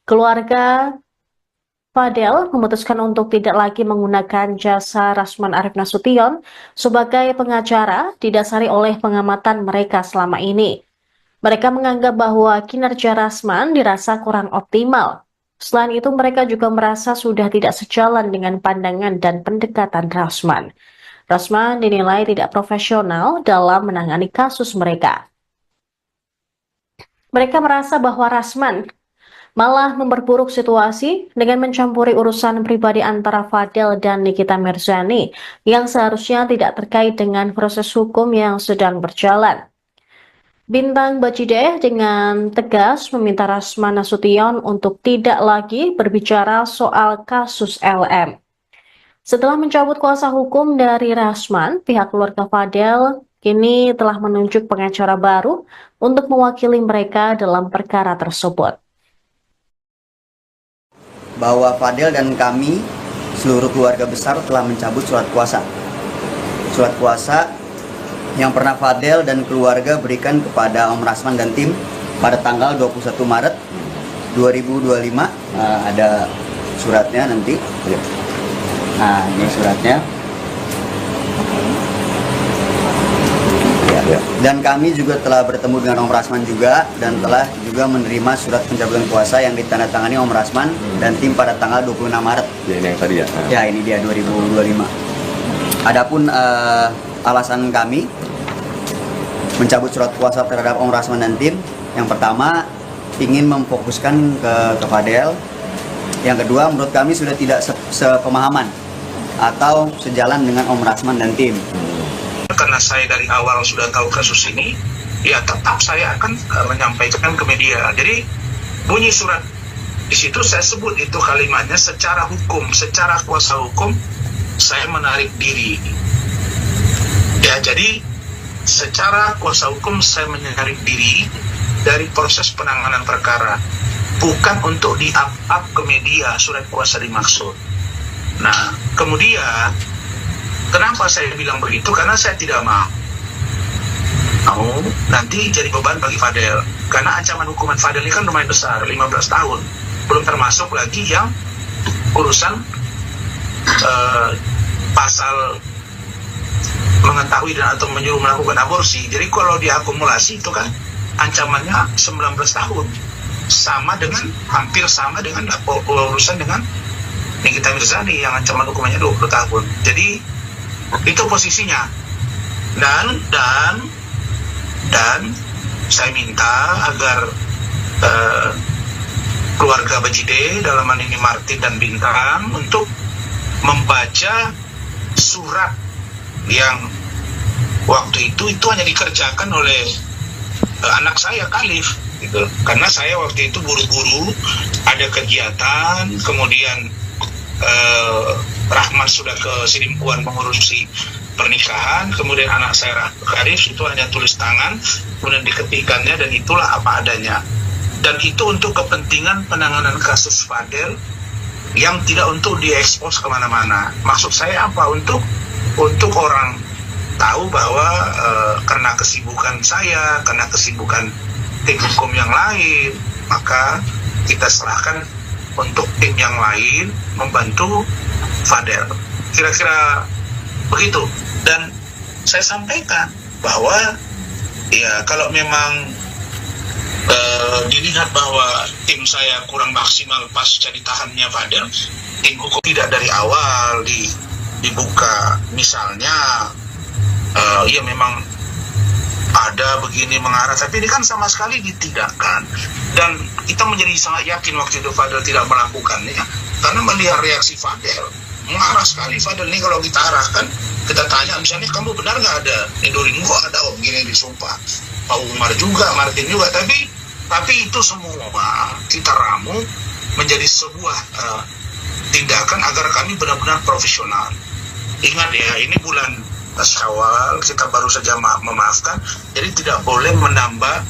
Keluarga Fadel memutuskan untuk tidak lagi menggunakan jasa Rasman Arief Nasution sebagai pengacara didasari oleh pengamatan mereka selama ini. Mereka menganggap bahwa kinerja Rasman dirasa kurang optimal. Selain itu, mereka juga merasa sudah tidak sejalan dengan pandangan dan pendekatan Rasman. Rasman dinilai tidak profesional dalam menangani kasus mereka. Mereka merasa bahwa Rasman malah memperburuk situasi dengan mencampuri urusan pribadi antara Fadel dan Nikita Mirzani yang seharusnya tidak terkait dengan proses hukum yang sedang berjalan. Bintang Bajideh dengan tegas meminta Rasman Nasution untuk tidak lagi berbicara soal kasus LM. Setelah mencabut kuasa hukum dari Rasman, pihak keluarga Fadel kini telah menunjuk pengacara baru untuk mewakili mereka dalam perkara tersebut. Bahwa Fadel dan kami, seluruh keluarga besar telah mencabut surat kuasa. Surat kuasa yang pernah Fadel dan keluarga berikan kepada Om Rasman dan tim pada tanggal 21 Maret 2025. Ada suratnya nanti. Nah, ini suratnya. Dan kami juga telah bertemu dengan Om Rasman juga dan telah juga menerima surat pencabutan kuasa yang ditandatangani Om Rasman dan tim pada tanggal 26 Maret. Ya, ini yang tadi ya. Ya, ini dia 2025. Adapun alasan kami mencabut surat kuasa terhadap Om Rasman dan tim, yang pertama ingin memfokuskan ke Fadel. Yang kedua, menurut kami sudah tidak sepemahaman atau sejalan dengan Om Rasman dan tim. Karena saya dari awal sudah tahu kasus ini, ya tetap saya akan menyampaikan ke media. Jadi bunyi surat di situ saya sebut itu kalimatnya secara hukum, secara kuasa hukum saya menarik diri. Ya, jadi secara kuasa hukum saya menarik diri dari proses penanganan perkara, bukan untuk di-up ke media surat kuasa dimaksud. Nah, kemudian kenapa saya bilang begitu? Karena saya tidak mau nanti jadi beban bagi Fadel. Karena ancaman hukuman Fadel ini kan lumayan besar, 15 tahun. Belum termasuk lagi yang urusan pasal mengetahui dan atau menyuruh melakukan aborsi. Jadi kalau diakumulasi itu kan ancamannya 19 tahun. Hampir sama dengan urusan dengan Nikita Mirzani yang ancaman hukumannya 20 tahun. Jadi itu posisinya. Dan saya minta agar keluarga Bajideh, dalam hal ini Martin dan Bintang, untuk membaca surat yang waktu itu hanya dikerjakan oleh anak saya Khalif gitu. Karena saya waktu itu buru-buru ada kegiatan, kemudian Rahman sudah ke Sidimpuan mengurusi pernikahan, kemudian anak saya Khalif itu hanya tulis tangan, kemudian diketikannya, dan itulah apa adanya. Dan itu untuk kepentingan penanganan kasus Fadel yang tidak untuk diekspos kemana-mana. Maksud saya apa? Untuk orang tahu bahwa karena kesibukan saya, karena kesibukan tim hukum yang lain, maka kita serahkan untuk tim yang lain membantu Fadel. Kira-kira begitu. Dan saya sampaikan bahwa ya kalau memang dilihat bahwa tim saya kurang maksimal pasca ditahannya Fadel, tim hukum tidak dari awal dibuka, misalnya ya memang ada begini mengarah, tapi ini kan sama sekali ditidakkan. Dan kita menjadi sangat yakin waktu itu Fadel tidak melakukannya, karena melihat reaksi Fadel marah sekali Fadel nih kalau kita arahkan, kita tanya misalnya kamu benar nggak ada Nidorin, kok ada om gini disumpah, Pak Umar juga, Martin juga, tapi itu semua kita ramu menjadi sebuah tindakan agar kami benar-benar profesional. Ingat ya, ini bulan Syawal, kita baru saja memaafkan, jadi tidak boleh menambah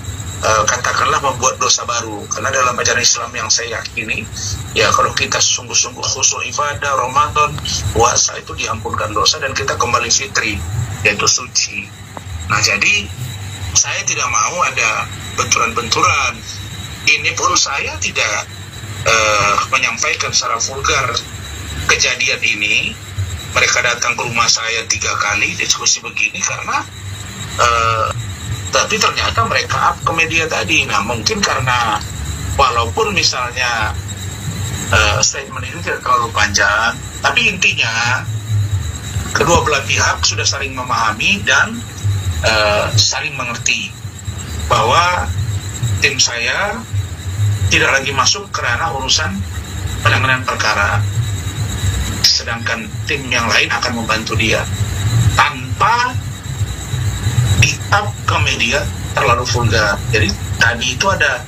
katakanlah membuat dosa baru, karena dalam ajaran Islam yang saya yakini ya, kalau kita sungguh-sungguh khusyuk ibadah Ramadan puasa itu diampunkan dosa dan kita kembali fitri, yaitu suci. Nah jadi saya tidak mau ada benturan-benturan. Ini pun saya tidak menyampaikan secara vulgar kejadian ini. Mereka datang ke rumah saya 3 kali diskusi begini karena tapi ternyata mereka up ke media tadi. Nah mungkin karena walaupun misalnya statement ini tidak terlalu panjang, tapi intinya kedua belah pihak sudah saling memahami dan saling mengerti bahwa tim saya tidak lagi masuk ke ranah urusan penanganan perkara, sedangkan tim yang lain akan membantu dia tanpa di-up ke media terlalu vulgar. Jadi tadi itu ada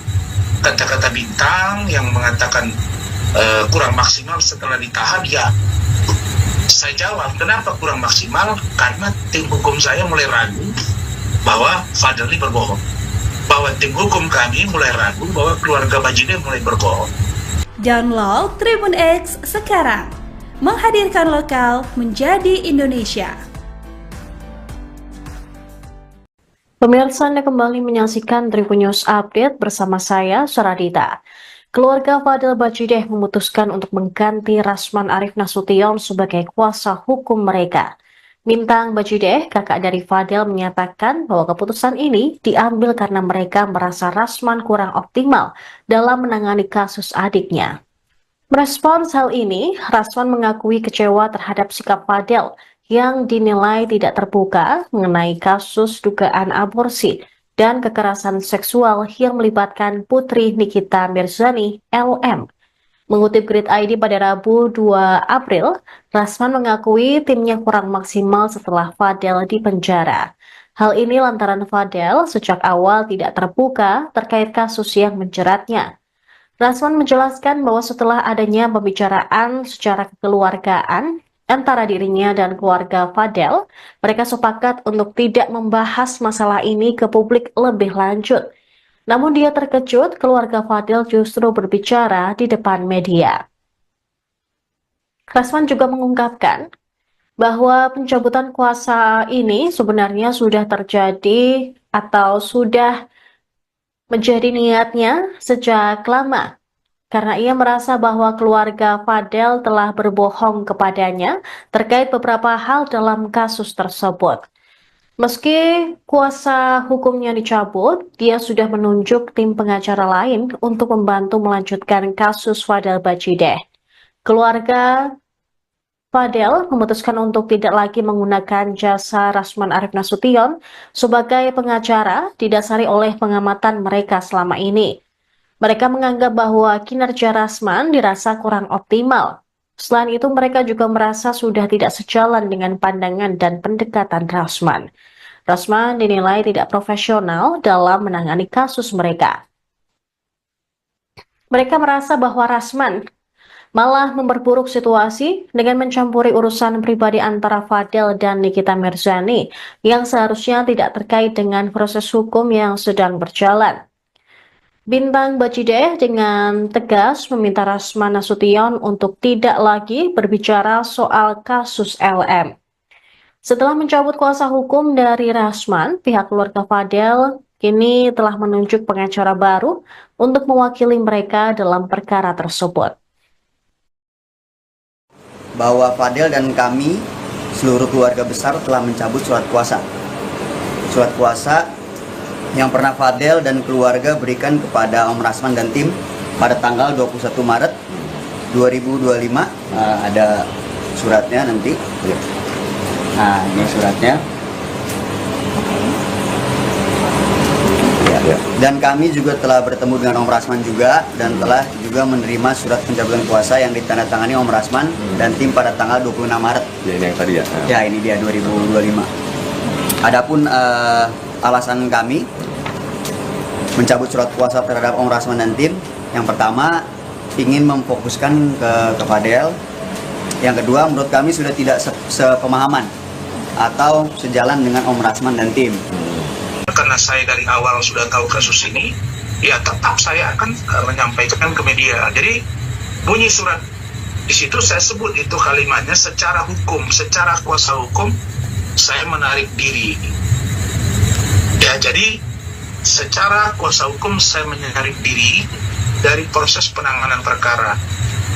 kata-kata bintang yang mengatakan kurang maksimal setelah ditahan. Ya, saya jawab, kenapa kurang maksimal? Karena tim hukum saya mulai ragu bahwa Fadel ini berbohong, bahwa tim hukum kami mulai ragu bahwa keluarga Bajideh mulai berbohong. Download Tribun X sekarang, menghadirkan lokal menjadi Indonesia. Pemirsa, Anda kembali menyaksikan Tribun News Update bersama saya, Saradita. Keluarga Fadel Bajideh memutuskan untuk mengganti Rasman Arif Nasution sebagai kuasa hukum mereka. Bintang Bajideh, kakak dari Fadel, menyatakan bahwa keputusan ini diambil karena mereka merasa Rasman kurang optimal dalam menangani kasus adiknya. Merespons hal ini, Rasman mengakui kecewa terhadap sikap Fadel yang dinilai tidak terbuka mengenai kasus dugaan aborsi dan kekerasan seksual yang melibatkan putri Nikita Mirzani, LM. Mengutip Grid ID pada Rabu 2 April, Rasman mengakui timnya kurang maksimal setelah Fadel dipenjara. Hal ini lantaran Fadel sejak awal tidak terbuka terkait kasus yang menjeratnya. Rasman menjelaskan bahwa setelah adanya pembicaraan secara kekeluargaan antara dirinya dan keluarga Fadel, mereka sepakat untuk tidak membahas masalah ini ke publik lebih lanjut. Namun dia terkejut keluarga Fadel justru berbicara di depan media. Rasman juga mengungkapkan bahwa pencabutan kuasa ini sebenarnya sudah terjadi atau sudah menjadi niatnya sejak lama, karena ia merasa bahwa keluarga Fadel telah berbohong kepadanya terkait beberapa hal dalam kasus tersebut. Meski kuasa hukumnya dicabut, dia sudah menunjuk tim pengacara lain untuk membantu melanjutkan kasus Fadel Bajideh. Keluarga Fadel memutuskan untuk tidak lagi menggunakan jasa Rasman Arif Nasution sebagai pengacara didasari oleh pengamatan mereka selama ini. Mereka menganggap bahwa kinerja Rasman dirasa kurang optimal. Selain itu, mereka juga merasa sudah tidak sejalan dengan pandangan dan pendekatan Rasman. Rasman dinilai tidak profesional dalam menangani kasus mereka. Mereka merasa bahwa Rasman malah memperburuk situasi dengan mencampuri urusan pribadi antara Fadel dan Nikita Mirzani yang seharusnya tidak terkait dengan proses hukum yang sedang berjalan. Bintang Bajideh dengan tegas meminta Rasman Nasution untuk tidak lagi berbicara soal kasus LM. Setelah mencabut kuasa hukum dari Rasman, pihak keluarga Fadel kini telah menunjuk pengacara baru untuk mewakili mereka dalam perkara tersebut. Bahwa Fadel dan kami, seluruh keluarga besar, telah mencabut surat kuasa. Surat kuasa yang pernah Fadel dan keluarga berikan kepada Om Rasman dan tim pada tanggal 21 Maret 2025. Ada suratnya nanti. Nah, ini suratnya. Ya. Dan kami juga telah bertemu dengan Om Rasman juga dan telah juga menerima surat pencabutan kuasa yang ditandatangani Om Rasman dan tim pada tanggal 26 Maret. Ya, ini yang tadi ya. Ya, ini dia 2025. Adapun alasan kami mencabut surat kuasa terhadap Om Rasman dan tim, yang pertama ingin memfokuskan ke Fadel. Yang kedua, menurut kami sudah tidak sepemahaman atau sejalan dengan Om Rasman dan tim. Karena saya dari awal sudah tahu kasus ini, ya tetap saya akan menyampaikan ke media. Jadi bunyi surat di situ saya sebut itu kalimatnya secara hukum, secara kuasa hukum saya menarik diri. Ya, jadi secara kuasa hukum saya menarik diri dari proses penanganan perkara,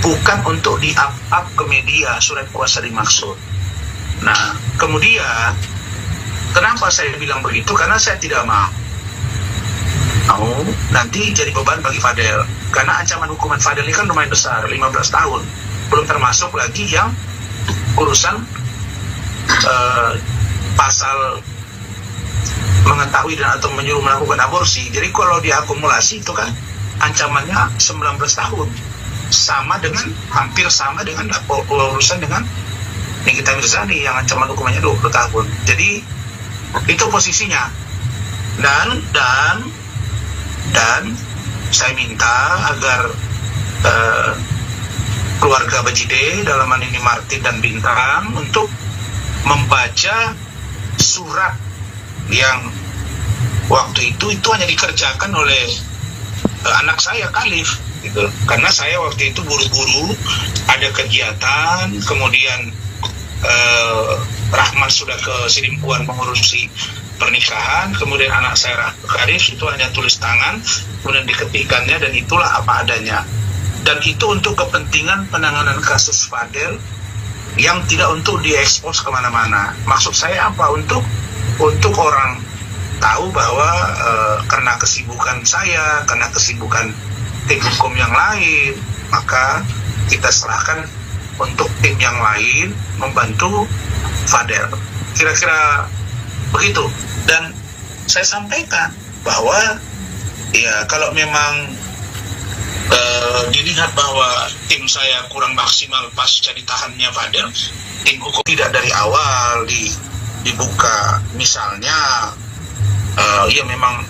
bukan untuk di-up ke media surat kuasa dimaksud. Nah, kemudian kenapa saya bilang begitu? Karena saya tidak mau nanti jadi beban bagi Fadel. Karena ancaman hukuman Fadel ini kan lumayan besar, 15 tahun. Belum termasuk lagi yang urusan pasal mengetahui dan atau menyuruh melakukan aborsi. Jadi kalau diakumulasi itu kan ancamannya 19 tahun. Sama dengan, hampir sama dengan urusan dengan Nikita Mirzani yang ancaman hukumannya 20 tahun. Jadi itu posisinya. Dan saya minta agar keluarga Bajide, dalam hal ini Martin dan Bintang, untuk membaca surat yang waktu itu hanya dikerjakan oleh anak saya Khalif gitu. Karena saya waktu itu buru-buru ada kegiatan, kemudian Rahman sudah ke Sidimpuan mengurusi pernikahan, kemudian anak saya Khalif itu hanya tulis tangan, kemudian diketikkannya, dan itulah apa adanya. Dan itu untuk kepentingan penanganan kasus Fadel yang tidak untuk diekspos kemana-mana. Maksud saya apa? Untuk orang tahu bahwa karena kesibukan saya, karena kesibukan tim hukum yang lain, maka kita serahkan untuk tim yang lain membantu Fadel. Kira-kira begitu. Dan saya sampaikan bahwa ya kalau memang dilihat bahwa tim saya kurang maksimal pasca ditahannya Fadel, tim hukum tidak dari awal dibuka, misalnya ya memang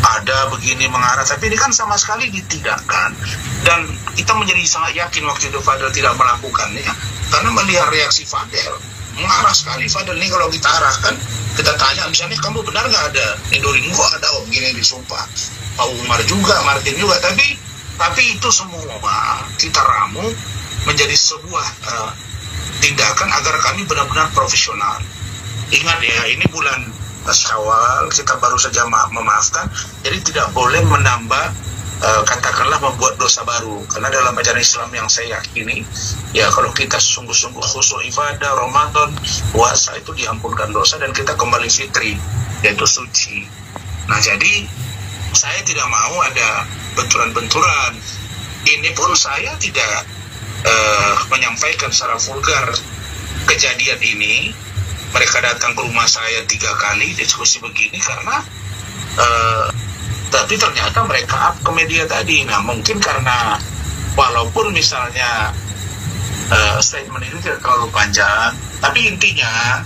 ada begini mengarah, tapi ini kan sama sekali ditidakkan. Dan kita menjadi sangat yakin waktu itu Fadel tidak melakukannya, karena melihat reaksi Fadel mengarah sekali. Fadel ini kalau kita arahkan, kita tanya misalnya, kamu benar nggak ada Nidorin? Kok ada begini disumpah, Pak Umar juga, Martin juga, tapi itu semua kita ramu menjadi sebuah tindakan agar kami benar-benar profesional. Ingat ya, ini bulan Syawal, kita baru saja memaafkan, jadi tidak boleh menambah katakanlah membuat dosa baru. Karena dalam ajaran Islam yang saya yakini, ya kalau kita sungguh-sungguh khusyuk ibadah, Ramadan, puasa, itu diampunkan dosa dan kita kembali fitri, yaitu suci. Nah, jadi saya tidak mau ada benturan-benturan. Ini pun saya tidak menyampaikan secara vulgar kejadian ini. Mereka datang ke rumah saya 3 kali diskusi begini karena tapi ternyata mereka up ke media tadi. Nah, mungkin karena walaupun misalnya statement itu tidak terlalu panjang, tapi intinya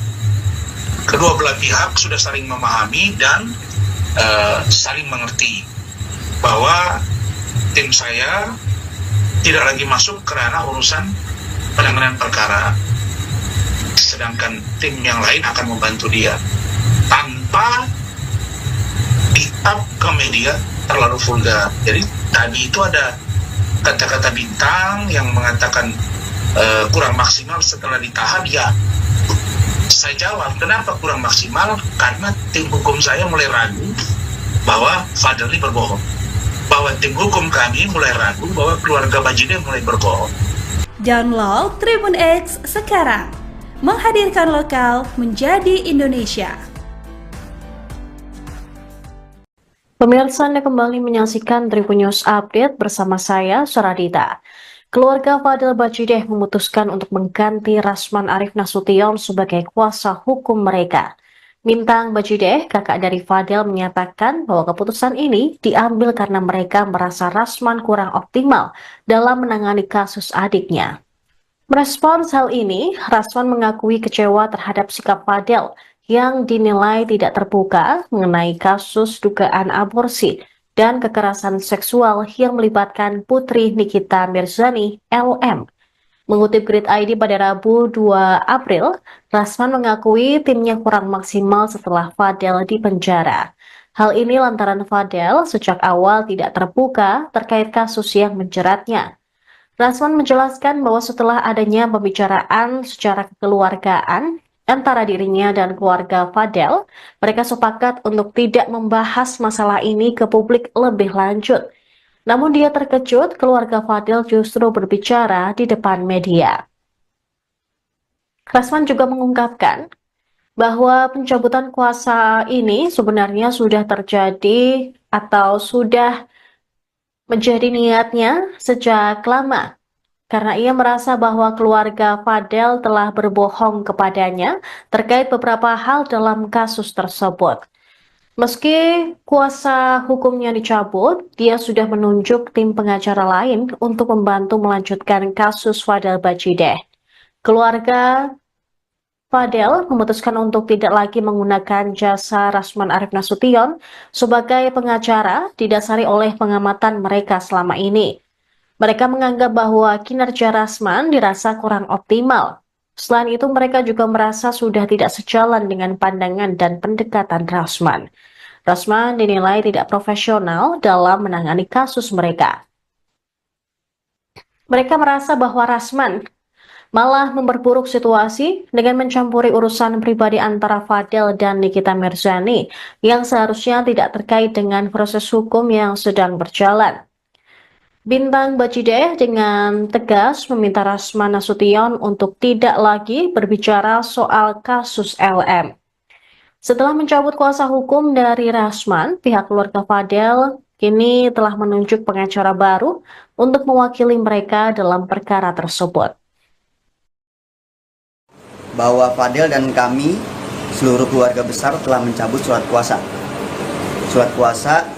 kedua belah pihak sudah saling memahami dan saling mengerti bahwa tim saya tidak lagi masuk ke ranah urusan penanganan perkara, sedangkan tim yang lain akan membantu dia tanpa di-up ke media terlalu vulgar. Jadi tadi itu ada kata-kata Bintang yang mengatakan kurang maksimal setelah ditahan. Ya, saya jawab, kenapa kurang maksimal? Karena tim hukum saya mulai ragu bahwa Fadel ini berbohong, bahwa tim hukum kami mulai ragu bahwa keluarga Bajide mulai berbohong. Download Tribun X sekarang, menghadirkan lokal menjadi Indonesia. Pemirsa, Anda kembali menyaksikan Tribun News Update bersama saya, Suradita. Keluarga Fadel Bajide memutuskan untuk mengganti Rasman Arif Nasution sebagai kuasa hukum mereka. Bintang Bajideh, kakak dari Fadel, menyatakan bahwa keputusan ini diambil karena mereka merasa Rasman kurang optimal dalam menangani kasus adiknya. Merespons hal ini, Rasman mengakui kecewa terhadap sikap Fadel yang dinilai tidak terbuka mengenai kasus dugaan aborsi dan kekerasan seksual yang melibatkan putri Nikita Mirzani, LM. Mengutip Grid ID pada Rabu 2 April, Rasman mengakui timnya kurang maksimal setelah Fadel dipenjara. Hal ini lantaran Fadel sejak awal tidak terbuka terkait kasus yang menjeratnya. Rasman menjelaskan bahwa setelah adanya pembicaraan secara kekeluargaan antara dirinya dan keluarga Fadel, mereka sepakat untuk tidak membahas masalah ini ke publik lebih lanjut. Namun dia terkejut keluarga Fadel justru berbicara di depan media. Rasman juga mengungkapkan bahwa pencabutan kuasa ini sebenarnya sudah terjadi atau sudah menjadi niatnya sejak lama. Karena ia merasa bahwa keluarga Fadel telah berbohong kepadanya terkait beberapa hal dalam kasus tersebut. Meski kuasa hukumnya dicabut, dia sudah menunjuk tim pengacara lain untuk membantu melanjutkan kasus Fadel Bajideh. Keluarga Fadel memutuskan untuk tidak lagi menggunakan jasa Rasman Arief Nasution sebagai pengacara didasari oleh pengamatan mereka selama ini. Mereka menganggap bahwa kinerja Rasman dirasa kurang optimal. Selain itu, mereka juga merasa sudah tidak sejalan dengan pandangan dan pendekatan Rasman. Rasman dinilai tidak profesional dalam menangani kasus mereka. Mereka merasa bahwa Rasman malah memperburuk situasi dengan mencampuri urusan pribadi antara Fadel dan Nikita Mirzani yang seharusnya tidak terkait dengan proses hukum yang sedang berjalan. Bintang Bajideh dengan tegas meminta Rasman Nasution untuk tidak lagi berbicara soal kasus LM. Setelah mencabut kuasa hukum dari Rasman, pihak keluarga Fadel kini telah menunjuk pengacara baru untuk mewakili mereka dalam perkara tersebut. Bahwa Fadel dan kami, seluruh keluarga besar, telah mencabut surat kuasa. Surat kuasa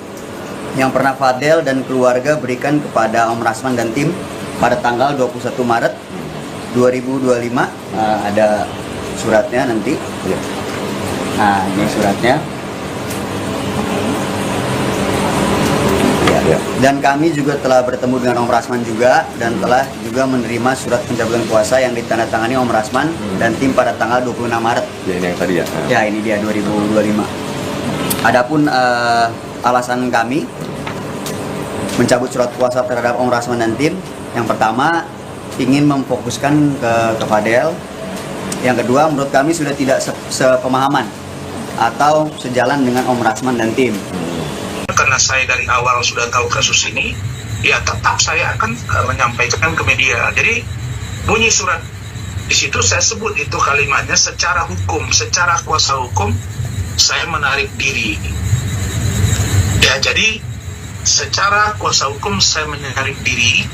yang pernah Fadel dan keluarga berikan kepada Om Rasman dan tim pada tanggal 21 Maret 2025. Ada suratnya nanti. Nah, ini suratnya. Ya. Dan kami juga telah bertemu dengan Om Rasman juga dan telah juga menerima surat pencabutan kuasa yang ditandatangani Om Rasman dan tim pada tanggal 26 Maret. Ya, ini yang tadi ya. Ya, ini dia 2025. Adapun alasan kami mencabut surat kuasa terhadap Om Rasman dan tim, yang pertama ingin memfokuskan ke Fadel. Yang kedua, menurut kami sudah tidak sepemahaman atau sejalan dengan Om Rasman dan tim. Karena saya dari awal sudah tahu kasus ini, ya tetap saya akan menyampaikan ke media. Jadi bunyi surat di situ saya sebut itu kalimatnya secara hukum, secara kuasa hukum saya menarik diri. Ya, jadi secara kuasa hukum saya menarik diri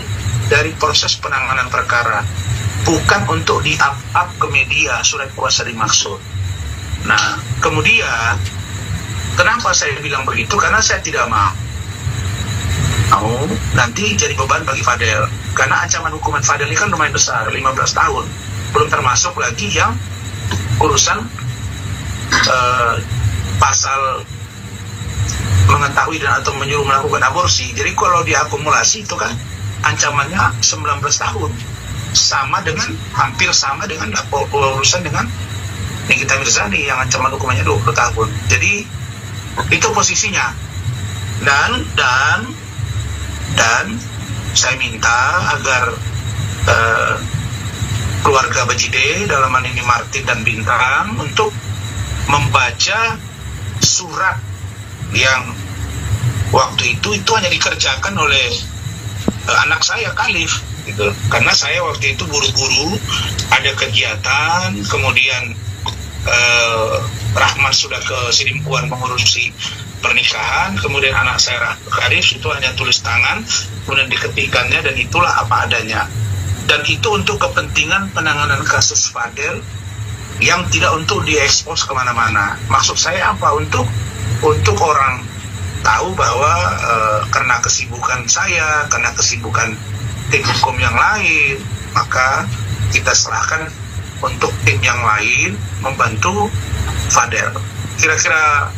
dari proses penanganan perkara, bukan untuk di-up ke media surat kuasa dimaksud. Nah, kemudian kenapa saya bilang begitu? Karena saya tidak mau nanti jadi beban bagi Fadel. Karena ancaman hukuman Fadel ini kan lumayan besar, 15 tahun. Belum termasuk lagi yang urusan pasal mengetahui dan atau menyuruh melakukan aborsi. Jadi kalau diakumulasi itu kan ancamannya 19 tahun. Hampir sama dengan urusan dengan Nikita Mirzani yang ancaman hukumannya 20 tahun. Jadi itu posisinya. Dan saya minta agar keluarga Bajideh, dalam hal ini Martin dan Bintang, untuk membaca surat yang waktu itu hanya dikerjakan oleh anak saya Khalif gitu. Karena saya waktu itu buru-buru ada kegiatan, kemudian Rahman sudah ke Sidimpuan mengurusi pernikahan, kemudian anak saya Khalif itu hanya tulis tangan, kemudian diketikannya, dan itulah apa adanya. Dan itu untuk kepentingan penanganan kasus Fadel yang tidak untuk diekspos kemana-mana. Maksud saya apa? Untuk orang tahu bahwa karena kesibukan saya, karena kesibukan tim hukum yang lain, maka kita serahkan untuk tim yang lain membantu Fadel. Kira-kira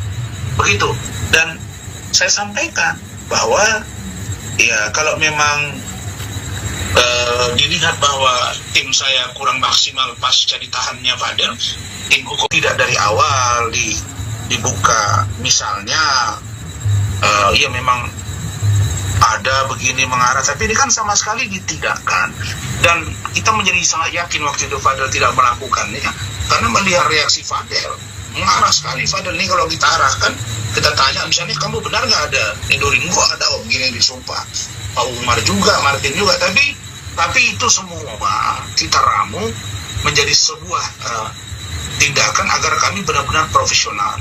begitu. Dan saya sampaikan bahwa ya kalau memang dilihat bahwa tim saya kurang maksimal pasca ditahannya Fadel, tim hukum tidak dari awal dibuka misalnya ya memang ada begini mengarah, tapi ini kan sama sekali ditidakkan. Dan kita menjadi sangat yakin waktu itu Fadel tidak melakukannya karena melihat reaksi Fadel mengarah sekali. Fadel ini kalau kita arahkan, kita tanya misalnya, kamu benar nggak ada Nidoring? Kok ada begini disumpah, Pak Umar juga, Martin juga, tapi itu semua kita ramu menjadi sebuah tindakan agar kami benar-benar profesional.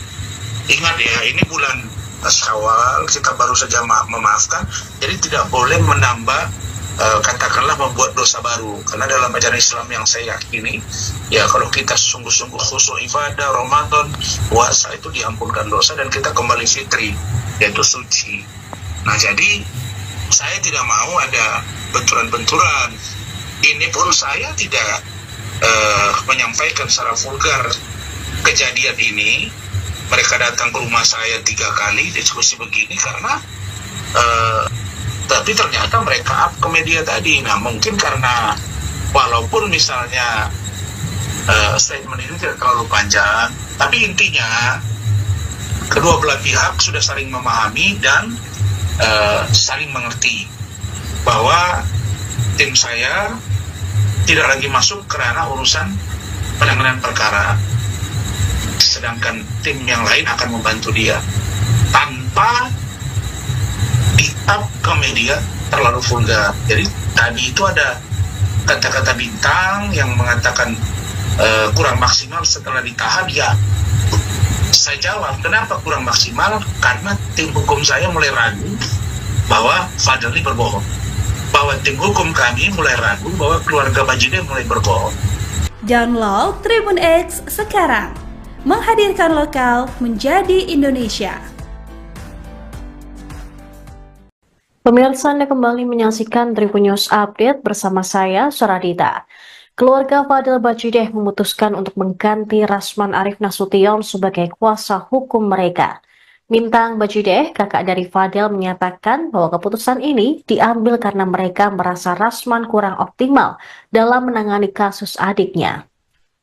Ingat ya, ini bulan Syawal, kita baru saja memaafkan, jadi tidak boleh menambah katakanlah membuat dosa baru, karena dalam ajaran Islam yang saya yakini, ya kalau kita sungguh-sungguh khusyuk ibadah Ramadan, puasa itu diampunkan dosa dan kita kembali fitri, yaitu suci. Nah jadi saya tidak mau ada benturan-benturan. Ini pun saya tidak menyampaikan secara vulgar kejadian ini. Mereka datang ke rumah saya 3 kali diskusi begini karena tapi ternyata mereka up ke media tadi. Nah mungkin karena walaupun misalnya statement ini tidak terlalu panjang, tapi intinya kedua belah pihak sudah saling memahami dan saling mengerti bahwa tim saya tidak lagi masuk kerana urusan penanganan perkara, sedangkan tim yang lain akan membantu dia tanpa di-up ke media terlalu vulgar. Jadi tadi itu ada kata-kata bintang yang mengatakan kurang maksimal setelah ditahan. Ya, saya jawab, kenapa kurang maksimal? Karena tim hukum saya mulai ragu bahwa Fadel ini berbohong, bahwa tim hukum kami mulai ragu bahwa keluarga Bajideh mulai berbohong. Download Tribun X sekarang, menghadirkan lokal menjadi Indonesia. Pemirsa, Anda kembali menyaksikan Tribun News Update bersama saya, Suradita. Keluarga Fadel Bajideh memutuskan untuk mengganti Rasman Arif Nasution sebagai kuasa hukum mereka. Bintang Bajideh, kakak dari Fadel, menyatakan bahwa keputusan ini diambil karena mereka merasa Rasman kurang optimal dalam menangani kasus adiknya.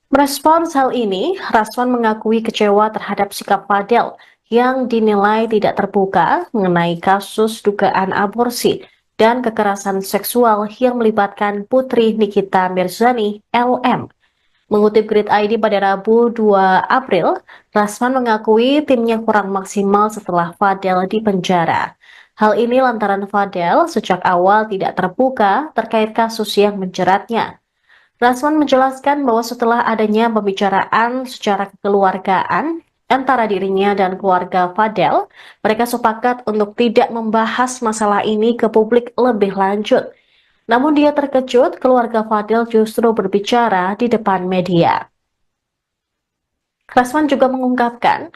Merespons hal ini, Rasman mengakui kecewa terhadap sikap Fadel yang dinilai tidak terbuka mengenai kasus dugaan aborsi dan kekerasan seksual yang melibatkan putri Nikita Mirzani, LM. Mengutip Grid ID pada Rabu 2 April, Rasman mengakui timnya kurang maksimal setelah Fadel dipenjara. Hal ini lantaran Fadel sejak awal tidak terbuka terkait kasus yang menjeratnya. Rasman menjelaskan bahwa setelah adanya pembicaraan secara kekeluargaan antara dirinya dan keluarga Fadel, mereka sepakat untuk tidak membahas masalah ini ke publik lebih lanjut. Namun dia terkejut keluarga Fadel justru berbicara di depan media. Rasman juga mengungkapkan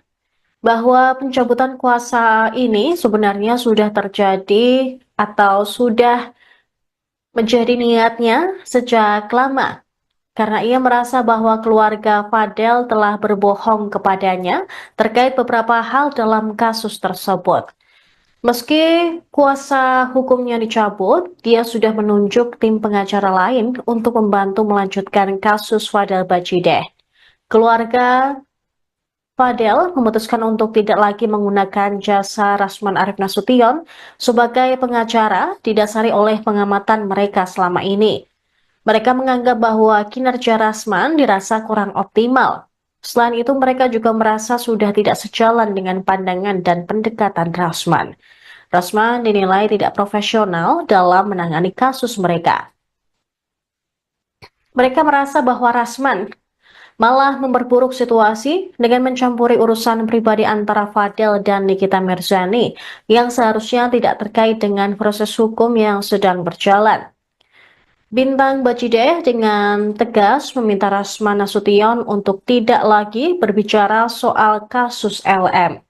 bahwa pencabutan kuasa ini sebenarnya sudah terjadi atau sudah menjadi niatnya sejak lama, karena ia merasa bahwa keluarga Fadel telah berbohong kepadanya terkait beberapa hal dalam kasus tersebut. Meski kuasa hukumnya dicabut, dia sudah menunjuk tim pengacara lain untuk membantu melanjutkan kasus Fadel Bajideh. Keluarga Fadel memutuskan untuk tidak lagi menggunakan jasa Rasman Arif Nasution sebagai pengacara didasari oleh pengamatan mereka selama ini. Mereka menganggap bahwa kinerja Rasman dirasa kurang optimal. Selain itu, mereka juga merasa sudah tidak sejalan dengan pandangan dan pendekatan Rasman. Rasman dinilai tidak profesional dalam menangani kasus mereka. Mereka merasa bahwa Rasman malah memperburuk situasi dengan mencampuri urusan pribadi antara Fadel dan Nikita Mirzani yang seharusnya tidak terkait dengan proses hukum yang sedang berjalan. Bintang Bajideh dengan tegas meminta Rasman Nasution untuk tidak lagi berbicara soal kasus LM.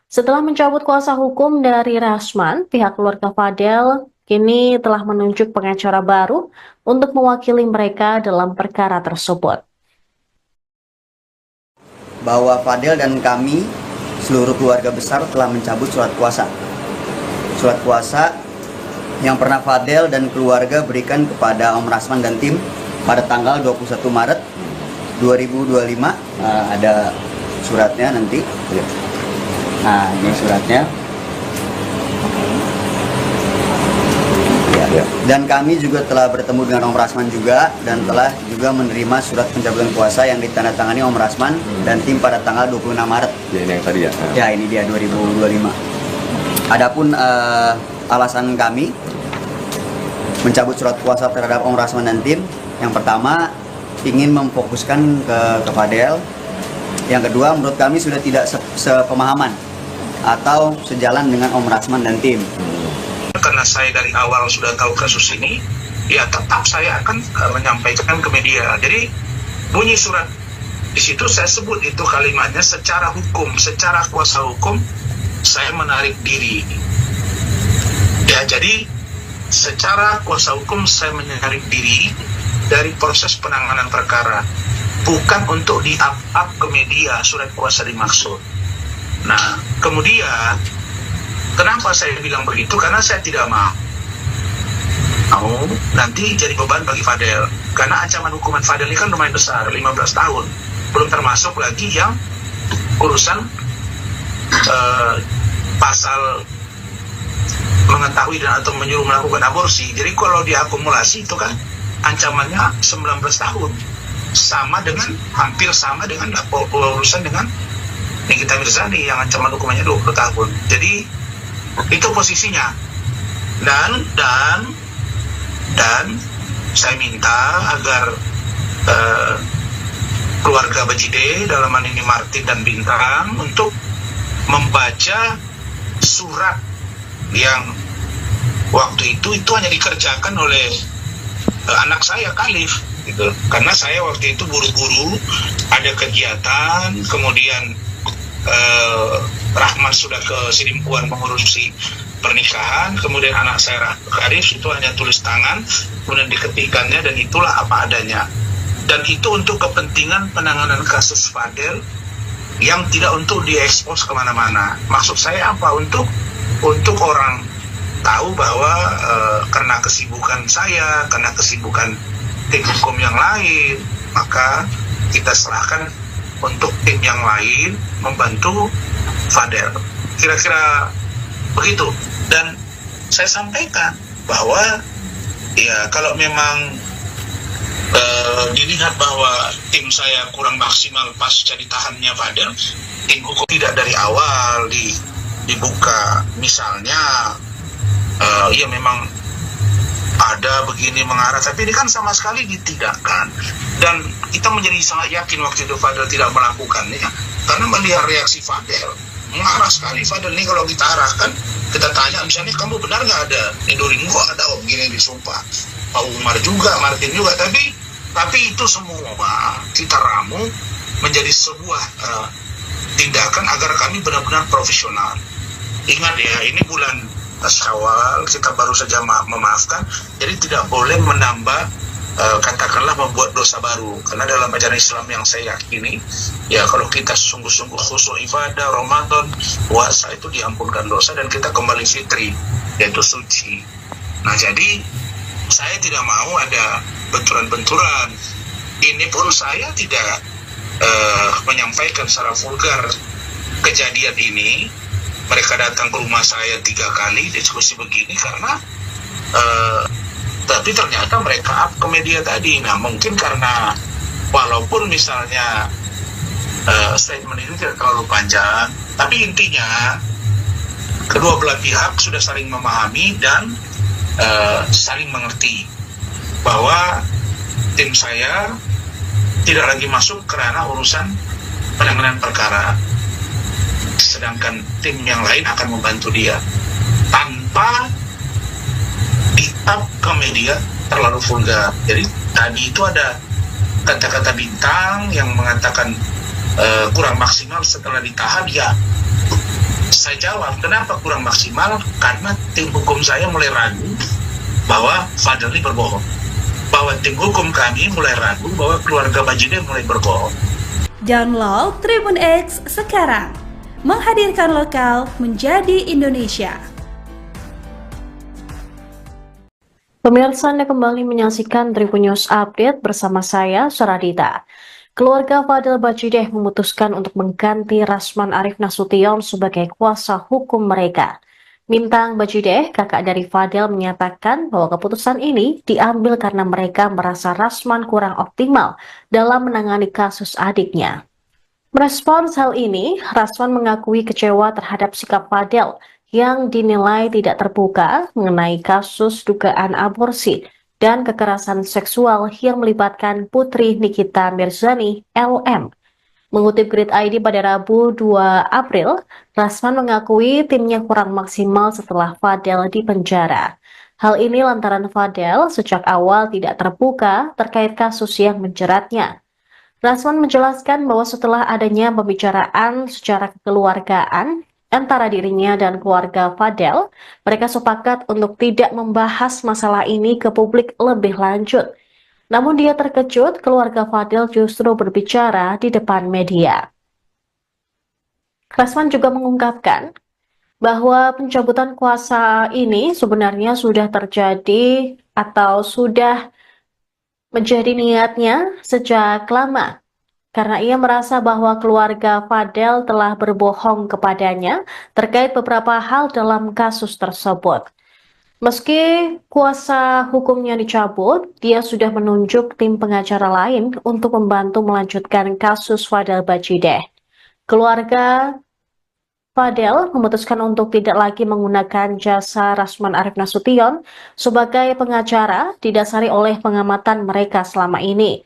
Setelah mencabut kuasa hukum dari Rasman, pihak keluarga Fadel kini telah menunjuk pengacara baru untuk mewakili mereka dalam perkara tersebut. Bahwa Fadel dan kami, seluruh keluarga besar telah mencabut surat kuasa. Surat kuasa yang pernah Fadel dan keluarga berikan kepada Om Rasman dan tim pada tanggal 21 Maret 2025. Ada suratnya nanti. Nah, ini suratnya. Ya. Dan kami juga telah bertemu dengan Om Rasman juga dan telah juga menerima surat pencabutan kuasa yang ditandatangani Om Rasman dan tim pada tanggal 26 Maret. Ya, ini yang tadi ya. Ya, ini dia 2025. Adapun alasan kami mencabut surat kuasa terhadap Om Rasman dan tim, yang pertama ingin memfokuskan ke Fadel. Yang kedua, menurut kami sudah tidak sepemahaman atau sejalan dengan Om Rasman dan tim. Karena saya dari awal sudah tahu kasus ini, ya tetap saya akan menyampaikan ke media. Jadi bunyi surat di situ saya sebut itu kalimatnya secara hukum, secara kuasa hukum saya menarik diri. Ya, jadi secara kuasa hukum saya menarik diri dari proses penanganan perkara, bukan untuk di-up ke media surat kuasa dimaksud. Nah, kemudian kenapa saya bilang begitu? Karena saya tidak mau nanti jadi beban bagi Fadel. Karena ancaman hukuman Fadel ini kan lumayan besar, 15 tahun. Belum termasuk lagi yang urusan pasal mengetahui dan atau menyuruh melakukan aborsi. Jadi kalau diakumulasi itu kan ancamannya 19 tahun. Sama dengan, hampir sama dengan urusan dengan Nikita Mirzani yang ancaman hukumannya 20 tahun. Jadi itu posisinya. Dan saya minta agar keluarga Bajideh, dalam hal ini Martin dan Bintang, untuk membaca surat yang waktu itu hanya dikerjakan oleh anak saya Khalif gitu. Karena saya waktu itu buru-buru ada kegiatan, kemudian Rahman sudah ke Sidimpuan mengurusi pernikahan, kemudian anak saya Khalif itu hanya tulis tangan, kemudian diketikkannya, dan itulah apa adanya. Dan itu untuk kepentingan penanganan kasus Fadel yang tidak untuk diekspos kemana-mana. Maksud saya apa? Untuk orang tahu bahwa karena kesibukan saya, karena kesibukan tim hukum yang lain, maka kita serahkan untuk tim yang lain membantu Fadel. Kira-kira begitu. Dan saya sampaikan bahwa ya kalau memang dilihat bahwa tim saya kurang maksimal pasca ditahannya Fadel, tim hukum tidak dari awal dibuka, misalnya ya memang ada begini mengarah, tapi ini kan sama sekali ditidakkan. Dan kita menjadi sangat yakin waktu itu Fadel tidak melakukannya, karena melihat reaksi Fadel mengarah sekali. Fadel ini kalau kita arahkan, kita tanya misalnya, kamu benar nggak ada Nidorin? Gua ada, begini disumpah, Pak Umar juga, Martin juga, tapi itu semua kita ramu menjadi sebuah tindakan agar kami benar-benar profesional. Ingat ya, ini bulan Syawal, kita baru saja memaafkan, jadi tidak boleh menambah katakanlah membuat dosa baru. Karena dalam ajaran Islam yang saya yakini, ya kalau kita sungguh-sungguh khusyuk ibadah, Ramadan, puasa, itu diampunkan dosa dan kita kembali fitri, yaitu suci. Nah, jadi saya tidak mau ada benturan-benturan. Ini pun saya tidak menyampaikan secara vulgar kejadian ini. Mereka datang ke rumah saya 3 kali diskusi begini karena tapi ternyata mereka up ke media tadi. Nah, mungkin karena walaupun misalnya statement ini tidak terlalu panjang, tapi intinya kedua belah pihak sudah saling memahami dan saling mengerti bahwa tim saya tidak lagi masuk ke ranah urusan penanganan perkara, sedangkan tim yang lain akan membantu dia tanpa di-up ke media terlalu vulgar. Jadi tadi itu ada kata-kata bintang yang mengatakan kurang maksimal setelah ditahan. Ya, saya jawab, kenapa kurang maksimal? Karena tim hukum saya mulai ragu bahwa Fadel ini berbohong. Bahwa tim hukum kami mulai ragu bahwa keluarga Bajideh mulai berbohong. Download Tribun X sekarang, menghadirkan lokal menjadi Indonesia. Pemirsa, Anda kembali menyaksikan Tribun News Update bersama saya, Saradita. Keluarga Fadel Bajideh memutuskan untuk mengganti Rasman Arif Nasution sebagai kuasa hukum mereka. Mintang Bajideh, kakak dari Fadel, menyatakan bahwa keputusan ini diambil karena mereka merasa Rasman kurang optimal dalam menangani kasus adiknya. Merespons hal ini, Rasman mengakui kecewa terhadap sikap Fadel yang dinilai tidak terbuka mengenai kasus dugaan aborsi dan kekerasan seksual yang melibatkan putri Nikita Mirzani, LM. Mengutip Grid ID pada Rabu 2 April, Rasman mengakui timnya kurang maksimal setelah Fadel dipenjara. Hal ini lantaran Fadel sejak awal tidak terbuka terkait kasus yang menjeratnya. Rasman menjelaskan bahwa setelah adanya pembicaraan secara kekeluargaan antara dirinya dan keluarga Fadel, mereka sepakat untuk tidak membahas masalah ini ke publik lebih lanjut. Namun dia terkejut keluarga Fadel justru berbicara di depan media. Rasman juga mengungkapkan bahwa pencabutan kuasa ini sebenarnya sudah terjadi atau sudah menjadi niatnya sejak lama. Karena ia merasa bahwa keluarga Fadel telah berbohong kepadanya terkait beberapa hal dalam kasus tersebut. Meski kuasa hukumnya dicabut, dia sudah menunjuk tim pengacara lain untuk membantu melanjutkan kasus Fadel Bajideh. Keluarga Fadel memutuskan untuk tidak lagi menggunakan jasa Rasman Arif Nasution sebagai pengacara didasari oleh pengamatan mereka selama ini.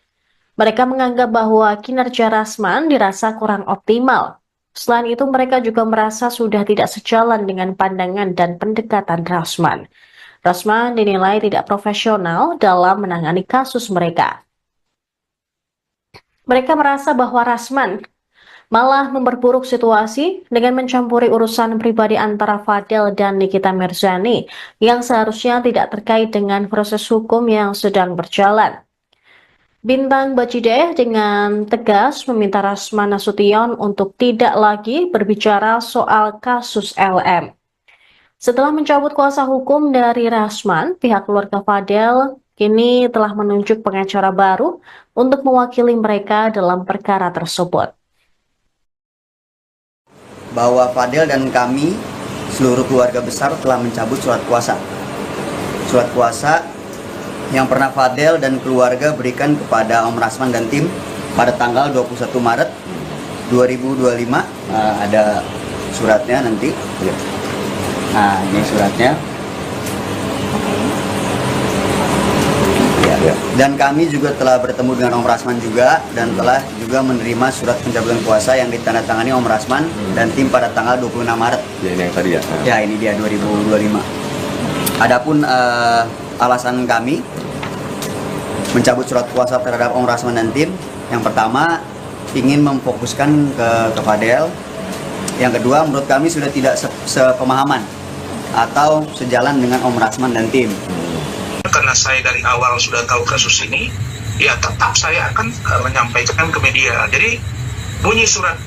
Mereka menganggap bahwa kinerja Rasman dirasa kurang optimal. Selain itu, mereka juga merasa sudah tidak sejalan dengan pandangan dan pendekatan Rasman. Rasman dinilai tidak profesional dalam menangani kasus mereka. Mereka merasa bahwa Rasman malah memperburuk situasi dengan mencampuri urusan pribadi antara Fadel dan Nikita Mirzani yang seharusnya tidak terkait dengan proses hukum yang sedang berjalan. Bintang Bajideh dengan tegas meminta Rasman Nasution untuk tidak lagi berbicara soal kasus LM. Setelah mencabut kuasa hukum dari Rasman, pihak keluarga Fadel kini telah menunjuk pengacara baru untuk mewakili mereka dalam perkara tersebut. Bahwa Fadel dan kami, seluruh keluarga besar, telah mencabut surat kuasa. Surat kuasa yang pernah Fadel dan keluarga berikan kepada Om Rasman dan tim pada tanggal 21 Maret 2025. Ada suratnya nanti. Nah, ini suratnya. Ya. Dan kami juga telah bertemu dengan Om Rasman juga dan telah juga menerima surat pencabutan kuasa yang ditandatangani Om Rasman dan tim pada tanggal 26 Maret. Ya, ini yang tadi ya. Ya, ini dia 2025. Adapun alasan kami mencabut surat kuasa terhadap Om Rasman dan tim, yang pertama ingin memfokuskan ke Fadel. Yang kedua, menurut kami sudah tidak sepemahaman atau sejalan dengan Om Rasman dan tim. Karena saya dari awal sudah tahu kasus ini, ya tetap saya akan menyampaikan ke media. Jadi bunyi surat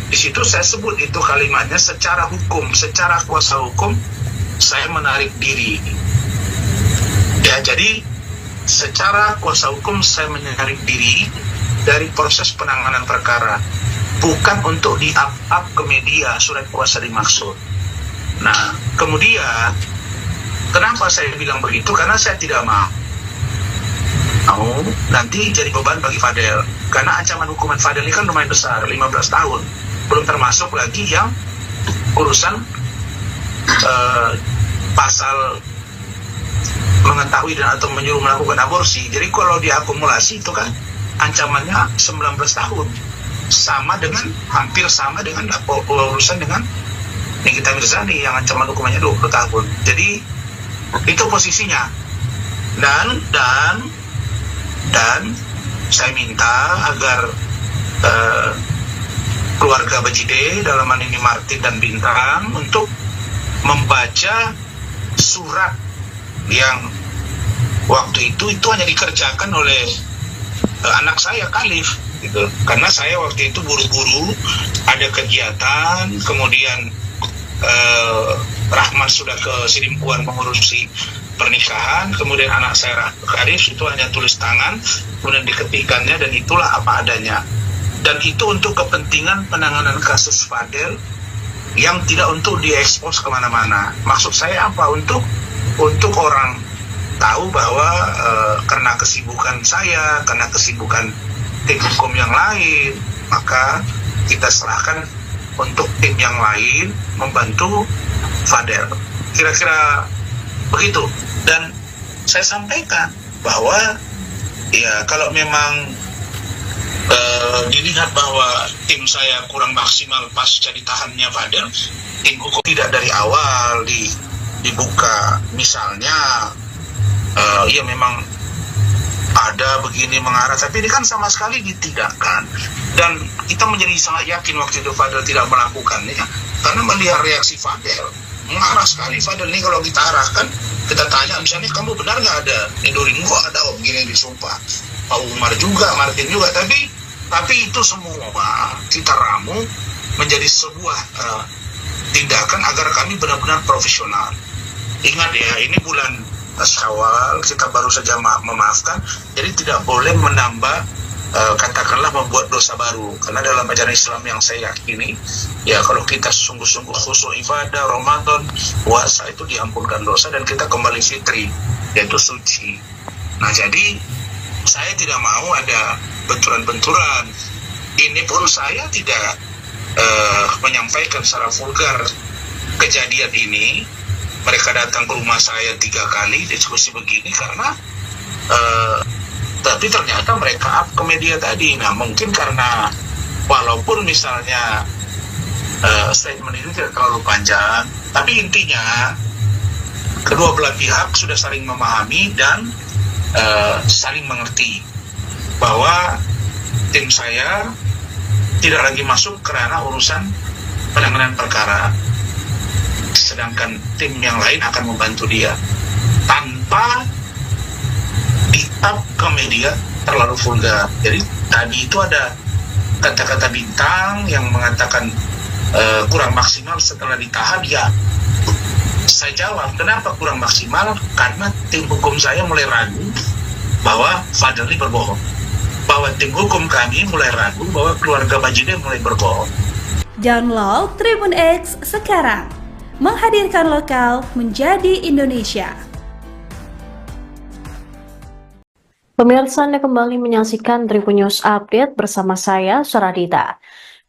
di situ saya sebut itu kalimatnya secara hukum, secara kuasa hukum saya menarik diri. Ya, jadi secara kuasa hukum saya menarik diri dari proses penanganan perkara, bukan untuk di-up ke media surat kuasa dimaksud. Nah, kemudian kenapa saya bilang begitu? Karena saya tidak mau nanti jadi beban bagi Fadel. Karena ancaman hukuman Fadel ini kan lumayan besar, 15 tahun. Belum termasuk lagi yang urusan pasal mengetahui dan atau menyuruh melakukan aborsi. Jadi kalau diakumulasi itu kan ancamannya 19 tahun. Sama dengan, hampir sama dengan urusan dengan Nikita Mirzani yang ancaman hukumannya 20 tahun. Jadi itu posisinya. dan saya minta agar keluarga Bajide, dalam hal ini Martin dan Bintang, untuk membaca surat yang waktu itu hanya dikerjakan oleh anak saya Khalif gitu. Karena saya waktu itu buru-buru ada kegiatan, kemudian Rahman sudah ke Sidimpuan mengurusi pernikahan, kemudian anak saya Khalif itu hanya tulis tangan, kemudian diketikkannya, dan itulah apa adanya. Dan itu untuk kepentingan penanganan kasus Fadel yang tidak untuk diekspos kemana-mana. Maksud saya apa? Untuk orang tahu bahwa karena kesibukan saya, karena kesibukan tim hukum yang lain, maka kita serahkan untuk tim yang lain membantu Fadel. Kira-kira begitu. Dan saya sampaikan bahwa ya kalau memang dilihat bahwa tim saya kurang maksimal pasca ditahannya Fadel, tim hukum tidak dari awal dibuka misalnya ya memang ada begini mengarah, tapi ini kan sama sekali ditidakkan. Dan kita menjadi sangat yakin waktu itu Fadel tidak melakukannya, karena melihat reaksi Fadel mengarah sekali. Fadel ini kalau kita arahkan, kita tanya misalnya, kamu benar nggak ada Nedoring? Kok ada begini disumpah, Pak Umar juga, Martin juga, tapi itu semua kita ramu menjadi sebuah tindakan agar kami benar-benar profesional. Ingat ya, ini bulan Syawal, kita baru saja memaafkan, jadi tidak boleh menambah katakanlah membuat dosa baru, karena dalam ajaran Islam yang saya yakini, ya kalau kita sungguh-sungguh khusyuk ibadah Ramadan, puasa, itu diampunkan dosa dan kita kembali fitri, yaitu suci. Nah jadi saya tidak mau ada benturan-benturan. Ini pun saya tidak menyampaikan secara vulgar kejadian ini. Mereka datang ke rumah saya 3 kali diskusi begini karena tapi ternyata mereka up ke media tadi. Nah mungkin karena walaupun misalnya statement itu tidak terlalu panjang, tapi intinya kedua belah pihak sudah saling memahami dan saling mengerti bahwa tim saya tidak lagi masuk kerana urusan penanganan perkara, sedangkan tim yang lain akan membantu dia tanpa di-up ke media terlalu vulgar. Jadi tadi itu ada kata-kata Bintang yang mengatakan kurang maksimal setelah ditahan. Ya, saya jawab, kenapa kurang maksimal? Karena tim hukum saya mulai ragu bahwa Fadel ini berbohong, bahwa tim hukum kami mulai ragu bahwa keluarga Bajide mulai berbohong. Download Tribun X sekarang, menghadirkan lokal menjadi Indonesia. Pemirsa, Anda kembali menyaksikan Tribun News Update bersama saya, Saradita.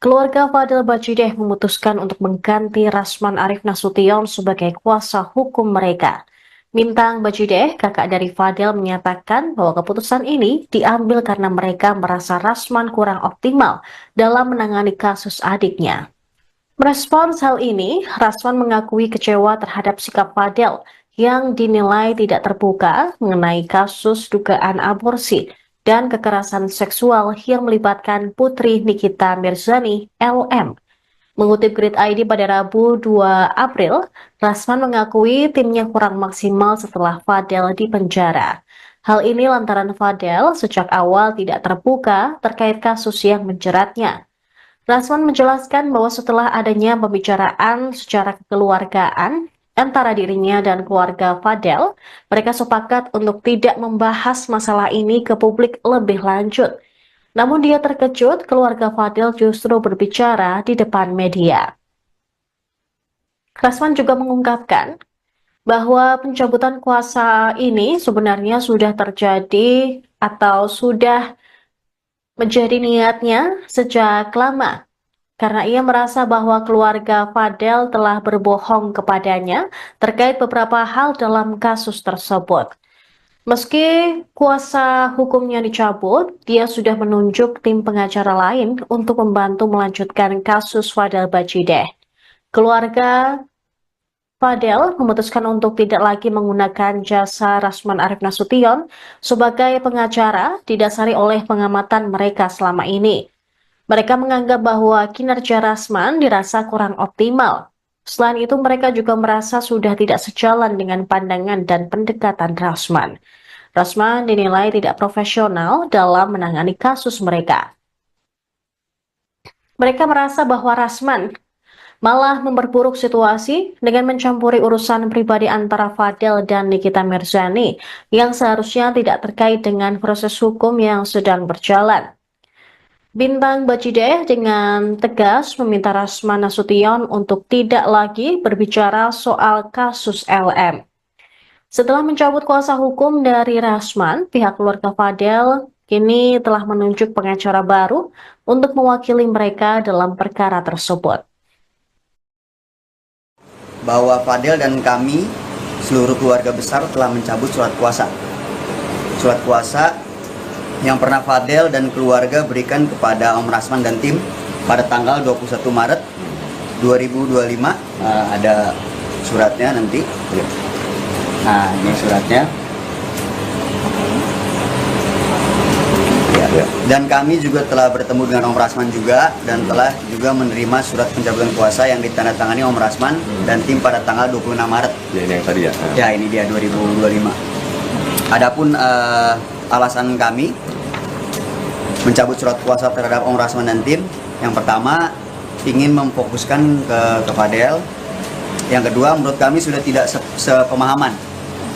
Keluarga Fadel Bajide memutuskan untuk mengganti Rasman Arif Nasution sebagai kuasa hukum mereka. Bintang Bajide, kakak dari Fadel, menyatakan bahwa keputusan ini diambil karena mereka merasa Rasman kurang optimal dalam menangani kasus adiknya. Merespons hal ini, Rasman mengakui kecewa terhadap sikap Fadel yang dinilai tidak terbuka mengenai kasus dugaan aborsi dan kekerasan seksual yang melibatkan putri Nikita Mirzani, LM. Mengutip Grid ID pada Rabu 2 April, Rasman mengakui timnya kurang maksimal setelah Fadel dipenjara. Hal ini lantaran Fadel sejak awal tidak terbuka terkait kasus yang menjeratnya. Rasman menjelaskan bahwa setelah adanya pembicaraan secara kekeluargaan antara dirinya dan keluarga Fadel, mereka sepakat untuk tidak membahas masalah ini ke publik lebih lanjut. Namun dia terkejut keluarga Fadel justru berbicara di depan media. Rasman juga mengungkapkan bahwa pencabutan kuasa ini sebenarnya sudah terjadi atau sudah menjadi niatnya sejak lama, karena ia merasa bahwa keluarga Fadel telah berbohong kepadanya terkait beberapa hal dalam kasus tersebut. Meski kuasa hukumnya dicabut, dia sudah menunjuk tim pengacara lain untuk membantu melanjutkan kasus Fadel Bajide. Keluarga Fadel memutuskan untuk tidak lagi menggunakan jasa Rasman Arif Nasution sebagai pengacara didasari oleh pengamatan mereka selama ini. Mereka menganggap bahwa kinerja Rasman dirasa kurang optimal. Selain itu, mereka juga merasa sudah tidak sejalan dengan pandangan dan pendekatan Rasman. Rasman dinilai tidak profesional dalam menangani kasus mereka. Mereka merasa bahwa Rasman malah memperburuk situasi dengan mencampuri urusan pribadi antara Fadel dan Nikita Mirzani yang seharusnya tidak terkait dengan proses hukum yang sedang berjalan. Bintang Bajideh dengan tegas meminta Rasman Nasution untuk tidak lagi berbicara soal kasus LM. Setelah mencabut kuasa hukum dari Rasman, pihak keluarga Fadel kini telah menunjuk pengacara baru untuk mewakili mereka dalam perkara tersebut. Bahwa Fadel dan kami, seluruh keluarga besar telah mencabut surat kuasa. Surat kuasa yang pernah Fadel dan keluarga berikan kepada Om Rasman dan tim pada tanggal 21 Maret 2025. Ada suratnya nanti. Nah, ini suratnya. Dan kami juga telah bertemu dengan Om Rasman juga dan telah juga menerima surat pencabutan kuasa yang ditandatangani Om Rasman dan tim pada tanggal 26 Maret. Ya, ini yang tadi ya. Ya, ini dia 2025. Adapun alasan kami mencabut surat kuasa terhadap Om Rasman dan tim, yang pertama ingin memfokuskan ke Fadel. Yang kedua, menurut kami sudah tidak sepemahaman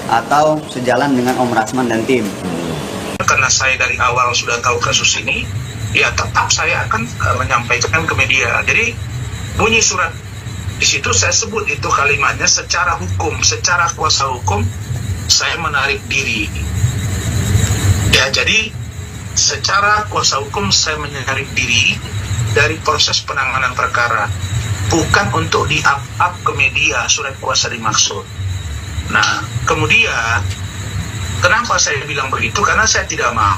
atau sejalan dengan Om Rasman dan tim. Karena saya dari awal sudah tahu kasus ini, ya tetap saya akan menyampaikan ke media. Jadi bunyi surat di situ saya sebut itu kalimatnya secara hukum, secara kuasa hukum saya menarik diri. Ya, jadi secara kuasa hukum saya menarik diri dari proses penanganan perkara, bukan untuk di-up ke media surat kuasa dimaksud. Nah, kemudian kenapa saya bilang begitu? Karena saya tidak mau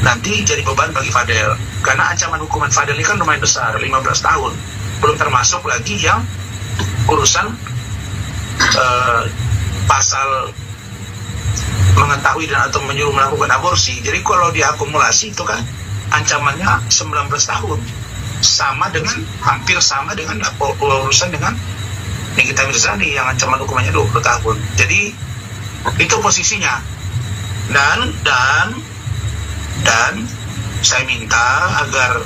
nanti jadi beban bagi Fadel. Karena ancaman hukuman Fadel ini kan lumayan besar, 15 tahun. Belum termasuk lagi yang urusan pasal mengetahui dan atau menyuruh melakukan aborsi. Jadi kalau diakumulasi itu kan ancamannya 19 tahun. Sama dengan, hampir sama dengan urusan dengan Nikita Mirzani yang ancaman hukumannya 20 tahun. Jadi itu posisinya. Dan saya minta agar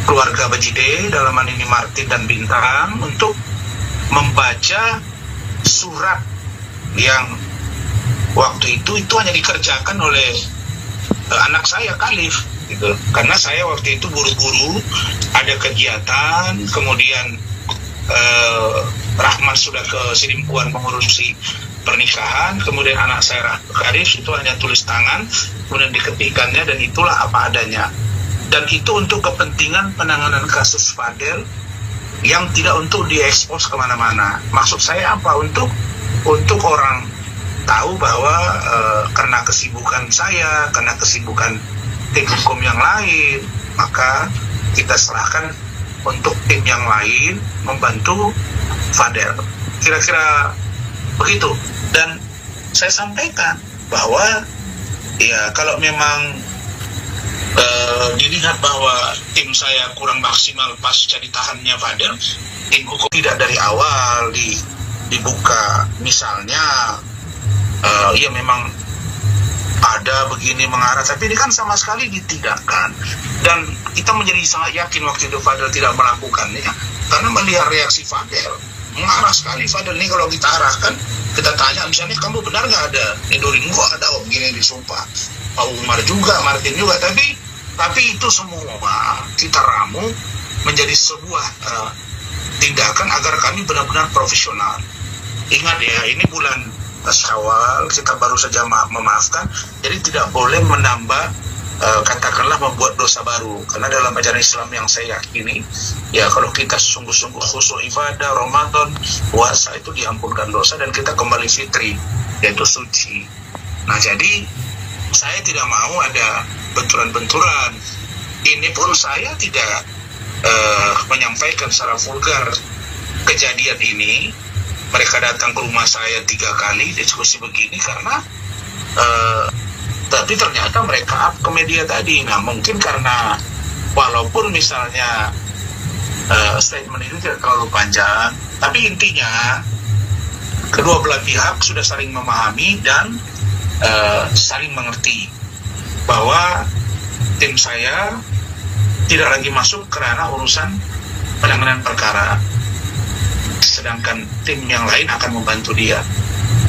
keluarga Bajideh, dalam hal ini Martin dan Bintang, untuk membaca surat yang waktu itu hanya dikerjakan oleh anak saya Khalif gitu. Karena saya waktu itu buru-buru ada kegiatan, kemudian Rahman sudah ke Sidimpuan mengurusi pernikahan, kemudian anak saya Khalif itu hanya tulis tangan, kemudian diketikannya, dan itulah apa adanya. Dan itu untuk kepentingan penanganan kasus Fadel yang tidak untuk diekspos kemana-mana. Maksud saya apa? Untuk orang tahu bahwa karena kesibukan saya, karena kesibukan tim hukum yang lain, maka kita serahkan untuk tim yang lain membantu Fadel. Kira-kira begitu. Dan saya sampaikan bahwa ya kalau memang dilihat bahwa tim saya kurang maksimal pasca ditahannya Fadel, tim hukum tidak dari awal dibuka. Misalnya ya memang ada begini mengarah, tapi ini kan sama sekali ditidakkan. Dan kita menjadi sangat yakin waktu itu Fadel tidak melakukannya, karena melihat reaksi Fadel mengarah sekali. Fadel ini kalau kita arahkan, kita tanya misalnya, kamu benar nggak ada Nidorin? Nggak ada, begini disumpah. Pak Umar juga, Martin juga, tapi itu semua kita ramu menjadi sebuah tindakan agar kami benar-benar profesional. Ingat ya, ini bulan Syawal, kita baru saja memaafkan, jadi tidak boleh menambah katakanlah membuat dosa baru. Karena dalam ajaran Islam yang saya yakini, ya kalau kita sungguh-sungguh khusyuk ibadah, Ramadan, puasa, itu diampunkan dosa dan kita kembali fitri, yaitu suci. Nah, jadi saya tidak mau ada benturan-benturan. Ini pun saya tidak menyampaikan secara vulgar kejadian ini. Mereka datang ke rumah saya 3 kali diskusi begini karena tapi ternyata mereka up ke media tadi. Nah, mungkin karena walaupun misalnya statement itu tidak terlalu panjang, tapi intinya kedua belah pihak sudah saling memahami dan saling mengerti bahwa tim saya tidak lagi masuk ke ranah urusan penanganan perkara, sedangkan tim yang lain akan membantu dia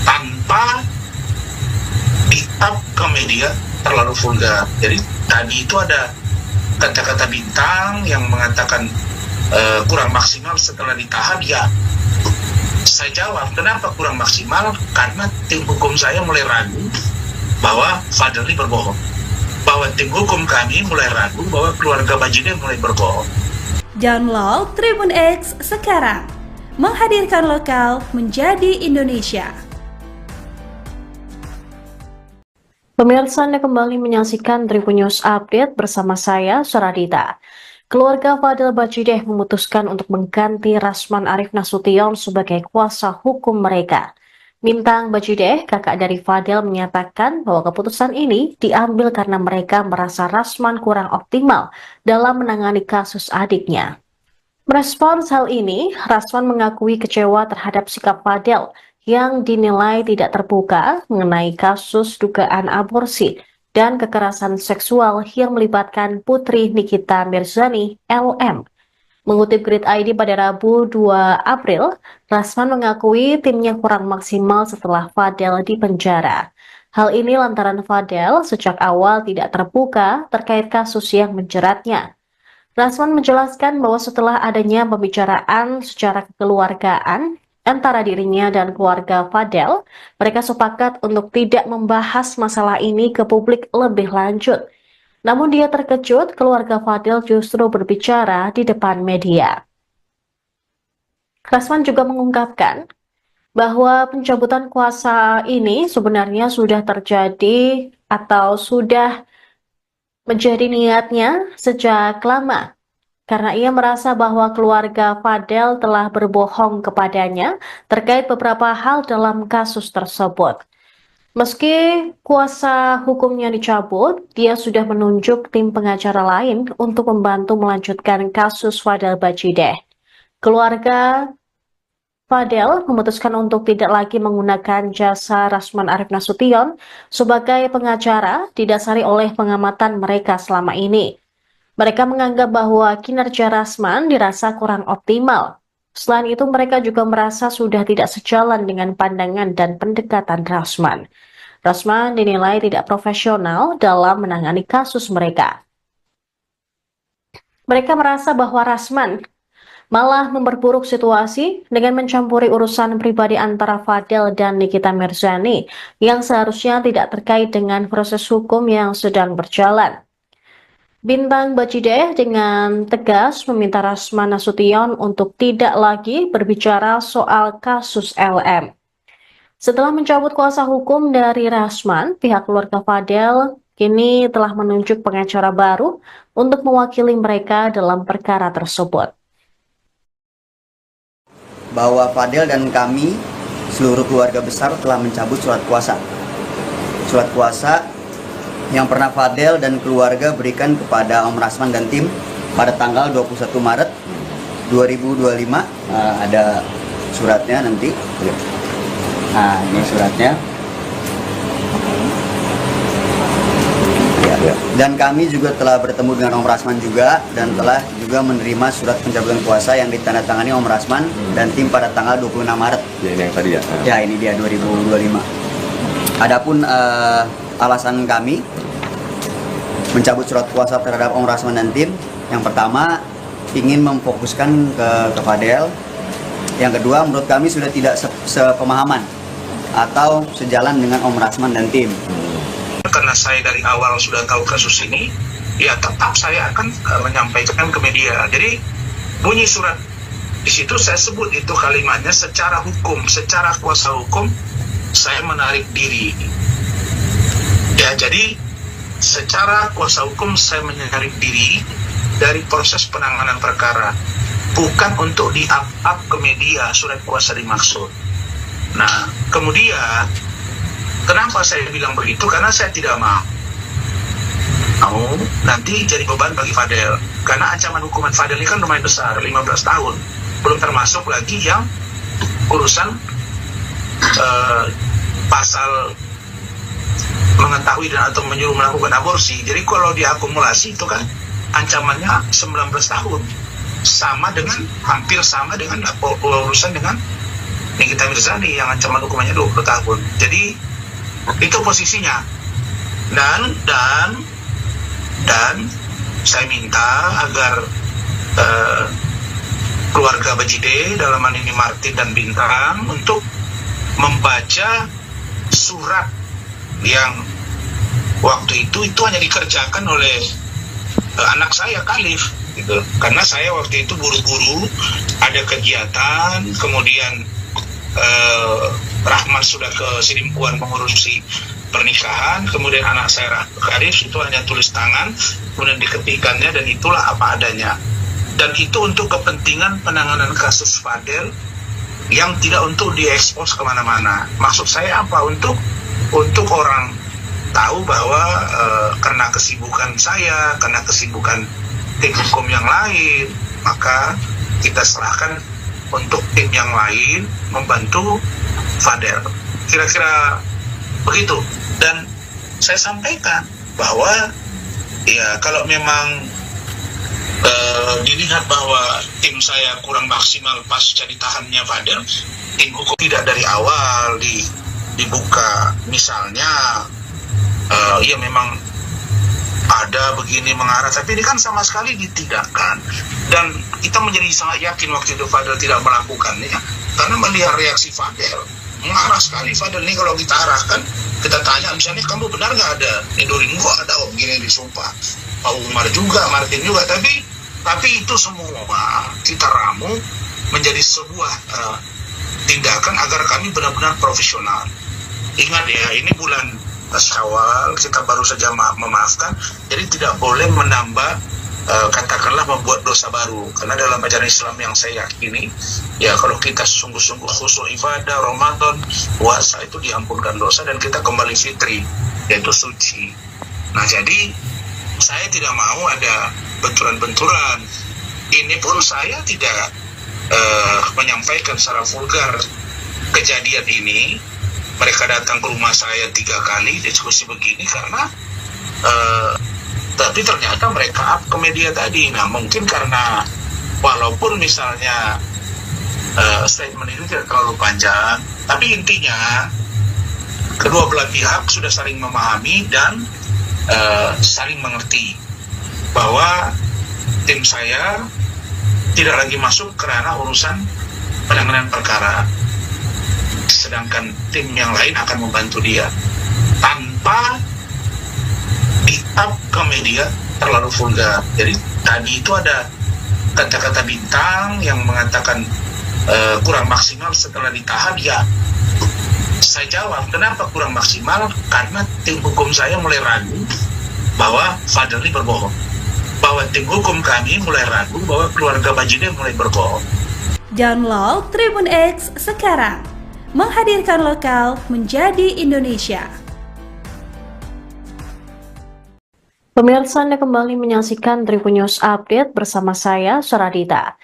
tanpa di-up ke media terlalu vulgar. Jadi tadi itu ada kata-kata bintang yang mengatakan kurang maksimal setelah ditahan. Ya, saya jawab, kenapa kurang maksimal? Karena tim hukum saya mulai ragu bahwa Fadel ini berbohong, bahwa tim hukum kami mulai ragu bahwa keluarga Bajideh mulai berbohong. Download Tribun X sekarang, menghadirkan lokal menjadi Indonesia. Pemirsa, Anda kembali menyaksikan Tribun News Update bersama saya, Suradita. Keluarga Fadel Bajideh memutuskan untuk mengganti Rasman Arif Nasution sebagai kuasa hukum mereka. Bintang Bajideh, kakak dari Fadel, menyatakan bahwa keputusan ini diambil karena mereka merasa Rasman kurang optimal dalam menangani kasus adiknya. Merespons hal ini, Rasman mengakui kecewa terhadap sikap Fadel yang dinilai tidak terbuka mengenai kasus dugaan aborsi dan kekerasan seksual yang melibatkan putri Nikita Mirzani, LM. Mengutip Grid ID pada Rabu 2 April, Rasman mengakui timnya kurang maksimal setelah Fadel dipenjara. Hal ini lantaran Fadel sejak awal tidak terbuka terkait kasus yang menjeratnya. Rasman menjelaskan bahwa setelah adanya pembicaraan secara kekeluargaan antara dirinya dan keluarga Fadel, mereka sepakat untuk tidak membahas masalah ini ke publik lebih lanjut. Namun dia terkejut keluarga Fadel justru berbicara di depan media. Rasman juga mengungkapkan bahwa pencabutan kuasa ini sebenarnya sudah terjadi atau sudah menjadi niatnya sejak lama, karena ia merasa bahwa keluarga Fadel telah berbohong kepadanya terkait beberapa hal dalam kasus tersebut. Meski kuasa hukumnya dicabut, dia sudah menunjuk tim pengacara lain untuk membantu melanjutkan kasus Fadel Bajideh. Keluarga Fadel memutuskan untuk tidak lagi menggunakan jasa Rasman Arif Nasution sebagai pengacara didasari oleh pengamatan mereka selama ini. Mereka menganggap bahwa kinerja Rasman dirasa kurang optimal. Selain itu, mereka juga merasa sudah tidak sejalan dengan pandangan dan pendekatan Rasman. Rasman dinilai tidak profesional dalam menangani kasus mereka. Mereka merasa bahwa Rasman malah memperburuk situasi dengan mencampuri urusan pribadi antara Fadel dan Nikita Mirzani yang seharusnya tidak terkait dengan proses hukum yang sedang berjalan. Bintang Bajideh dengan tegas meminta Rasman Nasution untuk tidak lagi berbicara soal kasus LM. Setelah mencabut kuasa hukum dari Rasman, pihak keluarga Fadel kini telah menunjuk pengacara baru untuk mewakili mereka dalam perkara tersebut. Bahwa Fadel dan kami, seluruh keluarga besar, telah mencabut surat kuasa. Surat kuasa yang pernah Fadel dan keluarga berikan kepada Om Rasman dan tim pada tanggal 21 Maret 2025. Ada suratnya nanti. Nah, ini suratnya. Ya. Dan kami juga telah bertemu dengan Om Rasman juga dan telah juga menerima surat pencabutan kuasa yang ditandatangani Om Rasman dan tim pada tanggal 26 Maret. Ya, ini yang tadi ya. Ya, ini dia 2025. Adapun alasan kami mencabut surat kuasa terhadap Om Rasman dan tim, yang pertama ingin memfokuskan ke Fadel. Yang kedua, menurut kami sudah tidak sepemahaman atau sejalan dengan Om Rasman dan tim. Karena saya dari awal sudah tahu kasus ini, ya tetap saya akan menyampaikan ke media. Jadi bunyi surat di situ saya sebut itu kalimatnya secara hukum, secara kuasa hukum saya menarik diri. Ya, jadi secara kuasa hukum saya menarik diri dari proses penanganan perkara, bukan untuk di-up ke media surat kuasa dimaksud. Nah, kemudian kenapa saya bilang begitu? Karena saya tidak mau nanti jadi beban bagi Fadel. Karena ancaman hukuman Fadel ini kan lumayan besar, 15 tahun. Belum termasuk lagi yang urusan pasal mengetahui dan atau menyuruh melakukan aborsi. Jadi kalau diakumulasi itu kan ancamannya 19 tahun. Hampir sama dengan urusan dengan Nikita Mirzani yang ancaman hukumannya 20 tahun. Jadi itu posisinya. Dan saya minta agar keluarga Bajide, dalam hal ini Martin dan Bintang, untuk membaca surat yang waktu itu hanya dikerjakan oleh anak saya Khalif gitu. Karena saya waktu itu buru-buru ada kegiatan, kemudian Rahman sudah ke Sidimpuan mengurusi pernikahan, kemudian anak saya Khalif itu hanya tulis tangan, kemudian diketikannya, dan itulah apa adanya. Dan itu untuk kepentingan penanganan kasus Fadel yang tidak untuk diekspos kemana-mana. Maksud saya apa? Untuk orang tahu bahwa karena kesibukan saya, karena kesibukan tim hukum yang lain, maka kita serahkan untuk tim yang lain membantu Fadel. Kira-kira begitu. Dan saya sampaikan bahwa ya kalau memang dilihat bahwa tim saya kurang maksimal pasca ditahannya Fadel, tim hukum tidak dari awal dibuka misalnya ya memang ada begini mengarah, tapi ini kan sama sekali ditidakkan. Dan kita menjadi sangat yakin waktu itu Fadel tidak melakukannya, karena melihat reaksi Fadel mengarah sekali. Fadel ini kalau kita arahkan, kita tanya misalnya, kamu benar nggak ada Edorin? Kok ada begini disumpah, Pak Umar juga, Martin juga, tapi itu semua kita ramu menjadi sebuah tindakan agar kami benar-benar profesional. Ingat ya, ini bulan Syawal, kita baru saja memaafkan, jadi tidak boleh menambah katakanlah membuat dosa baru. Karena dalam ajaran Islam yang saya yakini, ya kalau kita sungguh-sungguh khusyuk ibadah, Ramadan, puasa, itu diampunkan dosa dan kita kembali fitri, yaitu suci. Nah, jadi saya tidak mau ada benturan-benturan. Ini pun saya tidak menyampaikan secara vulgar kejadian ini. Mereka datang ke rumah saya 3 kali diskusi begini karena tapi ternyata mereka up ke media tadi. Nah, mungkin karena walaupun misalnya statement itu tidak terlalu panjang, tapi intinya kedua belah pihak sudah saling memahami dan saling mengerti bahwa tim saya tidak lagi masuk ke ranah urusan penanganan perkara, sedangkan tim yang lain akan membantu dia tanpa di-up ke media terlalu vulgar. Jadi tadi itu ada kata-kata Bintang yang mengatakan kurang maksimal setelah ditahan. Ya, saya jawab, kenapa kurang maksimal? Karena tim hukum saya mulai ragu bahwa Fadel ini berbohong, bahwa tim hukum kami mulai ragu bahwa keluarga Bajide mulai berbohong. Download Tribun X sekarang, menghadirkan lokal menjadi Indonesia. Pemirsa, Anda kembali menyaksikan Tribun News Update bersama saya, Suradita.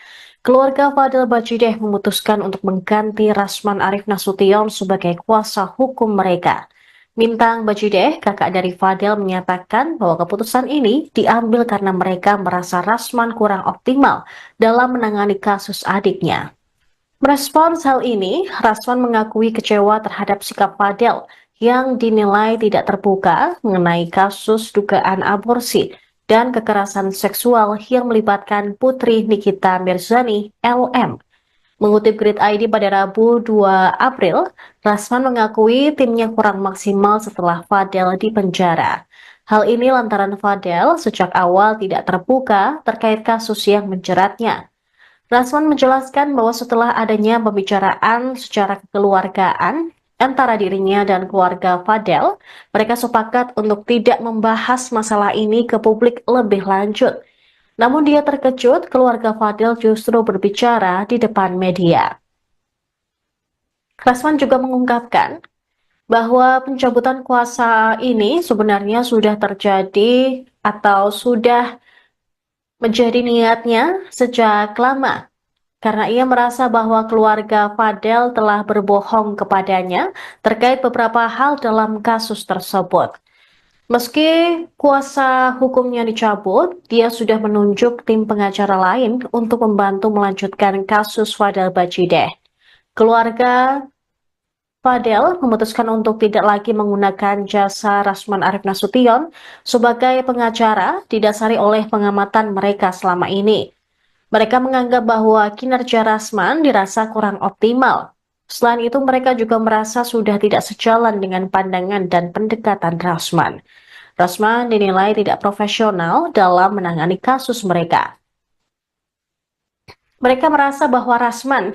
Keluarga Fadel Bajide memutuskan untuk mengganti Rasman Arif Nasution sebagai kuasa hukum mereka. Bintang Bajide, kakak dari Fadel, menyatakan bahwa keputusan ini diambil karena mereka merasa Rasman kurang optimal dalam menangani kasus adiknya. Merespons hal ini, Rasman mengakui kecewa terhadap sikap Fadel yang dinilai tidak terbuka mengenai kasus dugaan aborsi dan kekerasan seksual yang melibatkan putri Nikita Mirzani, LM. Mengutip Grid ID pada Rabu 2 April, Rasman mengakui timnya kurang maksimal setelah Fadel dipenjara. Hal ini lantaran Fadel sejak awal tidak terbuka terkait kasus yang menjeratnya. Rasman menjelaskan bahwa setelah adanya pembicaraan secara kekeluargaan antara dirinya dan keluarga Fadel, mereka sepakat untuk tidak membahas masalah ini ke publik lebih lanjut. Namun dia terkejut keluarga Fadel justru berbicara di depan media. Rasman juga mengungkapkan bahwa pencabutan kuasa ini sebenarnya sudah terjadi atau sudah menjadi niatnya sejak lama. Karena ia merasa bahwa keluarga Fadel telah berbohong kepadanya terkait beberapa hal dalam kasus tersebut. Meski kuasa hukumnya dicabut, dia sudah menunjuk tim pengacara lain untuk membantu melanjutkan kasus Fadel Bajideh. Keluarga Fadel memutuskan untuk tidak lagi menggunakan jasa Rasman Arief Nasution sebagai pengacara didasari oleh pengamatan mereka selama ini. Mereka menganggap bahwa kinerja Rasman dirasa kurang optimal. Selain itu, mereka juga merasa sudah tidak sejalan dengan pandangan dan pendekatan Rasman. Rasman dinilai tidak profesional dalam menangani kasus mereka. Mereka merasa bahwa Rasman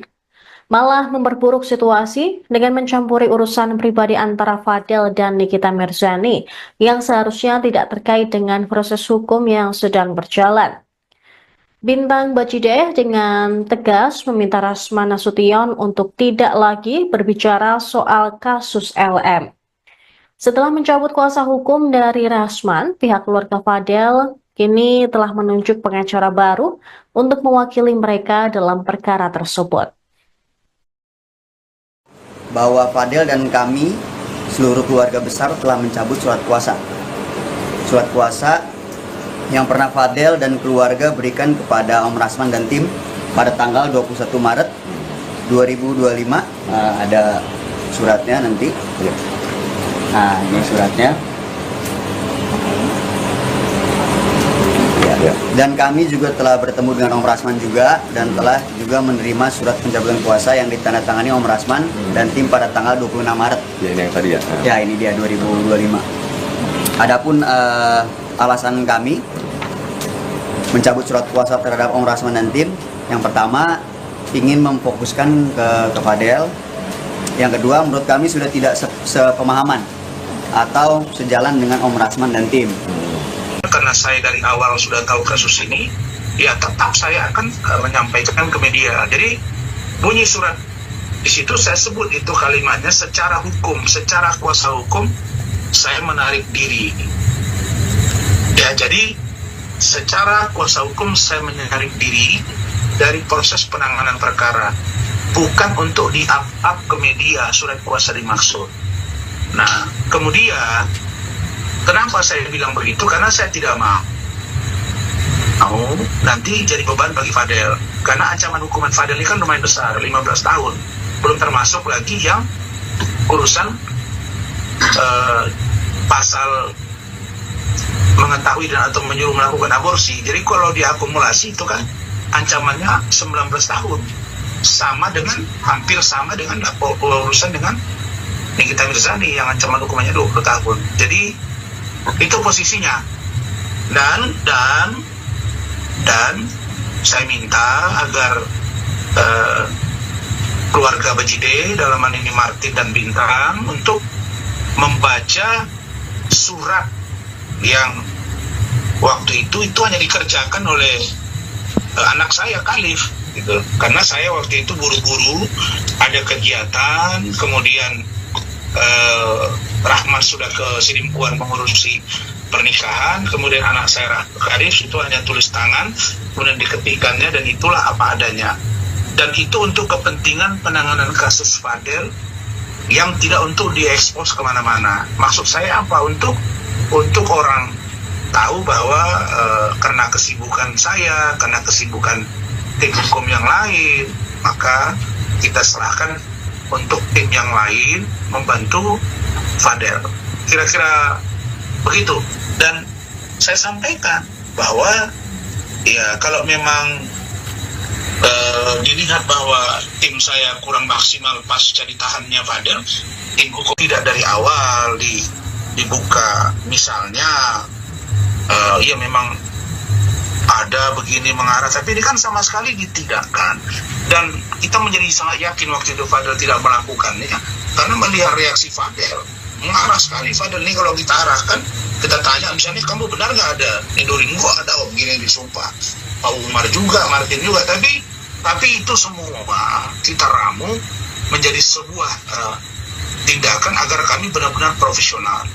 malah memperburuk situasi dengan mencampuri urusan pribadi antara Fadel dan Nikita Mirzani yang seharusnya tidak terkait dengan proses hukum yang sedang berjalan. Bintang Bajideh dengan tegas meminta Rasman Nasution untuk tidak lagi berbicara soal kasus LM. Setelah mencabut kuasa hukum dari Rasman, pihak keluarga Fadel kini telah menunjuk pengacara baru untuk mewakili mereka dalam perkara tersebut. Bahwa Fadel dan kami, seluruh keluarga besar telah mencabut surat kuasa. Surat kuasa yang pernah Fadel dan keluarga berikan kepada Om Rasman dan tim pada tanggal 21 Maret 2025. Ada suratnya nanti. Nah, ini suratnya. Ya. Dan kami juga telah bertemu dengan Om Rasman juga dan telah juga menerima surat pencabutan kuasa yang ditandatangani Om Rasman dan tim pada tanggal 26 Maret. Ya, ini yang tadi ya. Ya, ini dia 2025. Adapun alasan kami mencabut surat kuasa terhadap Om Rasman dan tim, yang pertama ingin memfokuskan ke Fadel. Yang kedua, menurut kami sudah tidak sepemahaman atau sejalan dengan Om Rasman dan tim. Karena saya dari awal sudah tahu kasus ini, ya tetap saya akan menyampaikan ke media. Jadi bunyi surat di situ saya sebut itu kalimatnya secara hukum, secara kuasa hukum saya menarik diri. Ya, jadi secara kuasa hukum saya menarik diri dari proses penanganan perkara, bukan untuk di-up ke media surat kuasa dimaksud. Nah, kemudian kenapa saya bilang begitu? Karena saya tidak mau nanti jadi beban bagi Fadel. Karena ancaman hukuman Fadel ini kan lumayan besar, 15 tahun. Belum termasuk lagi yang urusan pasal mengetahui dan atau menyuruh melakukan aborsi. Jadi kalau diakumulasi itu kan ancamannya 19 tahun. Hampir sama dengan urusan dengan Nikita Mirzani yang ancaman hukumannya 20 tahun. Jadi itu posisinya. Dan saya minta agar keluarga Bajideh, dalam hal ini Martin dan Bintang, untuk membaca surat yang waktu itu hanya dikerjakan oleh anak saya Khalif gitu. Karena saya waktu itu buru-buru ada kegiatan, kemudian Rahmat sudah ke Sidimpuan mengurusi pernikahan, kemudian anak saya Khalif itu hanya tulis tangan, kemudian diketikannya, dan itulah apa adanya. Dan itu untuk kepentingan penanganan kasus Fadel yang tidak untuk diekspos kemana-mana. Maksud saya apa? Untuk orang tahu bahwa karena kesibukan saya, karena kesibukan tim hukum yang lain, maka kita serahkan untuk tim yang lain membantu Fadel. Kira-kira begitu. Dan saya sampaikan bahwa ya kalau memang dilihat bahwa tim saya kurang maksimal pasca ditahannya Fadel, tim hukum tidak dari awal dibuka, misalnya ya memang ada begini mengarah, tapi ini kan sama sekali ditidakkan. Dan kita menjadi sangat yakin waktu itu Fadel tidak melakukannya, karena melihat reaksi Fadel marah sekali Fadel nih kalau kita arahkan, kita tanya misalnya kamu benar nggak ada Indorin, kok ada om gini disumpah, Pak Umar juga, Martin juga, tapi itu semua kita ramu menjadi sebuah tindakan agar kami benar-benar profesional.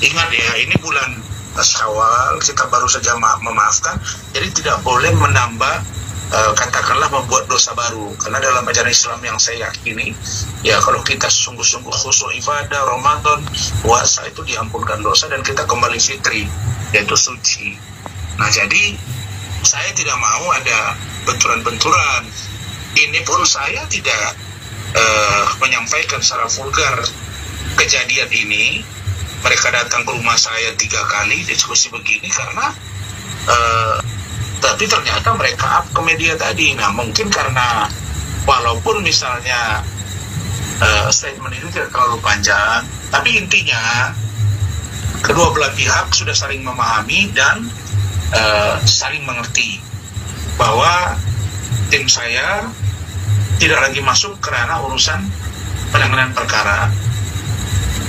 Ingat ya, ini bulan Syawal, kita baru saja memaafkan, jadi tidak boleh menambah katakanlah membuat dosa baru, karena dalam ajaran Islam yang saya yakini ya, kalau kita sungguh-sungguh khusyuk ibadah Ramadan puasa itu diampunkan dosa dan kita kembali fitri, yaitu suci. Nah jadi saya tidak mau ada benturan-benturan. Ini pun saya tidak menyampaikan secara vulgar kejadian ini. Mereka datang ke rumah saya 3 kali diskusi begini karena tapi ternyata mereka up ke media tadi. Nah mungkin karena walaupun misalnya statement ini tidak terlalu panjang, tapi intinya kedua belah pihak sudah saling memahami dan saling mengerti bahwa tim saya tidak lagi masuk ke ranah urusan penanganan perkara,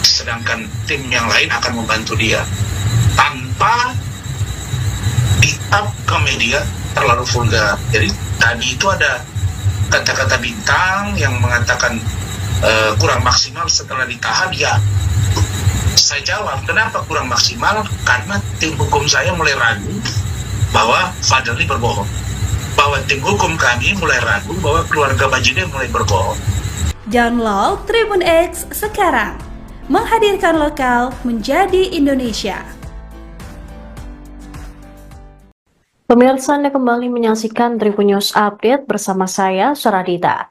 sedangkan tim yang lain akan membantu dia tanpa di-up ke media terlalu vulgar. Jadi tadi itu ada kata-kata bintang yang mengatakan kurang maksimal setelah ditahan. Ya, saya jawab, kenapa kurang maksimal? Karena tim hukum saya mulai ragu bahwa Fadel ini berbohong, bahwa tim hukum kami mulai ragu bahwa keluarga Bajideh mulai berbohong. Download Tribun X sekarang, menghadirkan lokal menjadi Indonesia. Pemirsa, Anda kembali menyaksikan Tribun News Update bersama saya, Saradita.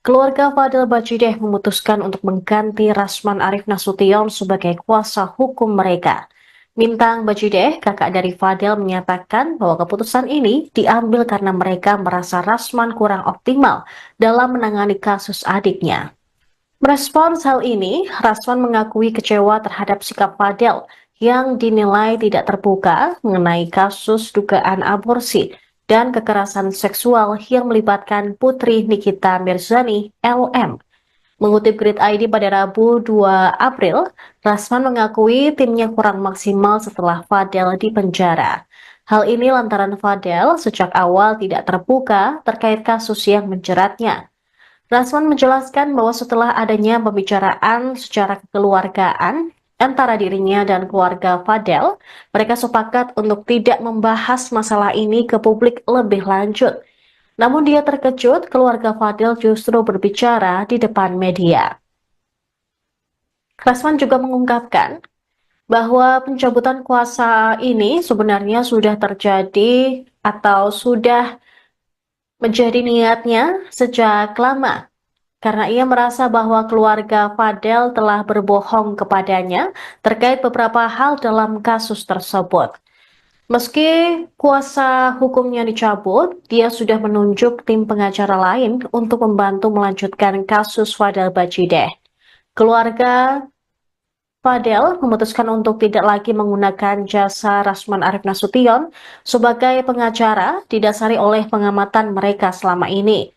Keluarga Fadel Bajideh memutuskan untuk mengganti Rasman Arif Nasution sebagai kuasa hukum mereka. Bintang Bajideh, kakak dari Fadel, menyatakan bahwa keputusan ini diambil karena mereka merasa Rasman kurang optimal dalam menangani kasus adiknya. Merespons hal ini, Rasman mengakui kecewa terhadap sikap Fadel yang dinilai tidak terbuka mengenai kasus dugaan aborsi dan kekerasan seksual yang melibatkan putri Nikita Mirzani, LM. Mengutip Grid ID pada Rabu 2 April, Rasman mengakui timnya kurang maksimal setelah Fadel dipenjara. Hal ini lantaran Fadel sejak awal tidak terbuka terkait kasus yang menjeratnya. Rasman menjelaskan bahwa setelah adanya pembicaraan secara kekeluargaan antara dirinya dan keluarga Fadel, mereka sepakat untuk tidak membahas masalah ini ke publik lebih lanjut. Namun dia terkejut keluarga Fadel justru berbicara di depan media. Rasman juga mengungkapkan bahwa pencabutan kuasa ini sebenarnya sudah terjadi atau sudah menjadi niatnya sejak lama, karena ia merasa bahwa keluarga Fadel telah berbohong kepadanya terkait beberapa hal dalam kasus tersebut. Meski kuasa hukumnya dicabut, dia sudah menunjuk tim pengacara lain untuk membantu melanjutkan kasus Fadel Bajideh. Keluarga Fadel memutuskan untuk tidak lagi menggunakan jasa Rasman Arif Nasution sebagai pengacara didasari oleh pengamatan mereka selama ini.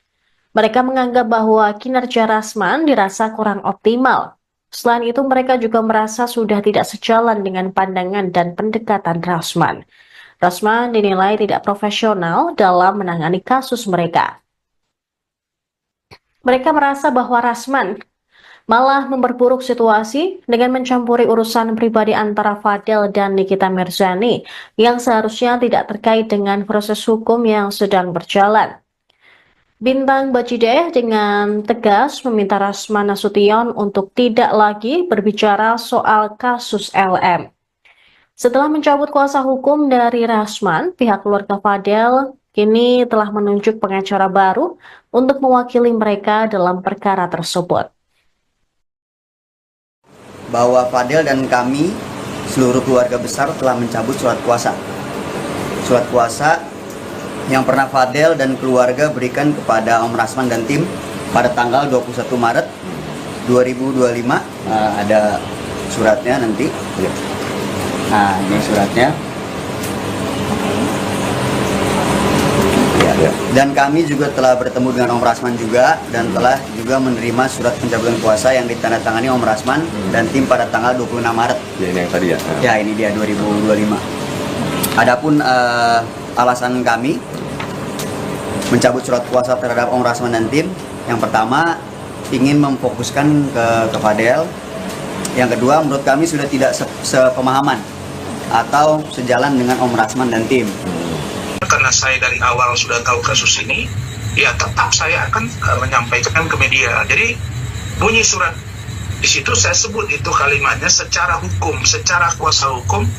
Mereka menganggap bahwa kinerja Rasman dirasa kurang optimal. Selain itu, mereka juga merasa sudah tidak sejalan dengan pandangan dan pendekatan Rasman. Rasman dinilai tidak profesional dalam menangani kasus mereka. Mereka merasa bahwa Rasman malah memperburuk situasi dengan mencampuri urusan pribadi antara Fadel dan Nikita Mirzani yang seharusnya tidak terkait dengan proses hukum yang sedang berjalan. Bintang Bajideh dengan tegas meminta Rasman Nasution untuk tidak lagi berbicara soal kasus LM. Setelah mencabut kuasa hukum dari Rasman, pihak keluarga Fadel kini telah menunjuk pengacara baru untuk mewakili mereka dalam perkara tersebut. Bahwa Fadel dan kami, seluruh keluarga besar, telah mencabut surat kuasa. Surat kuasa yang pernah Fadel dan keluarga berikan kepada Om Rasman dan tim pada tanggal 21 Maret 2025. Ada suratnya nanti. Nah, ini suratnya. Ya. Ya. Dan kami juga telah bertemu dengan Om Rasman juga dan telah juga menerima surat pencabutan kuasa yang ditandatangani Om Rasman dan tim pada tanggal 26 Maret. Ya, ini yang tadi ya. Ya, ini dia 2025. Adapun alasan kami mencabut surat kuasa terhadap Om Rasman dan tim, yang pertama ingin memfokuskan ke Fadel. Yang kedua, menurut kami sudah tidak sepemahaman atau sejalan dengan Om Rasman dan tim. Karena saya dari awal sudah tahu kasus ini, ya tetap saya akan menyampaikan ke media. Jadi bunyi surat di situ saya sebut itu kalimatnya secara hukum, secara kuasa hukum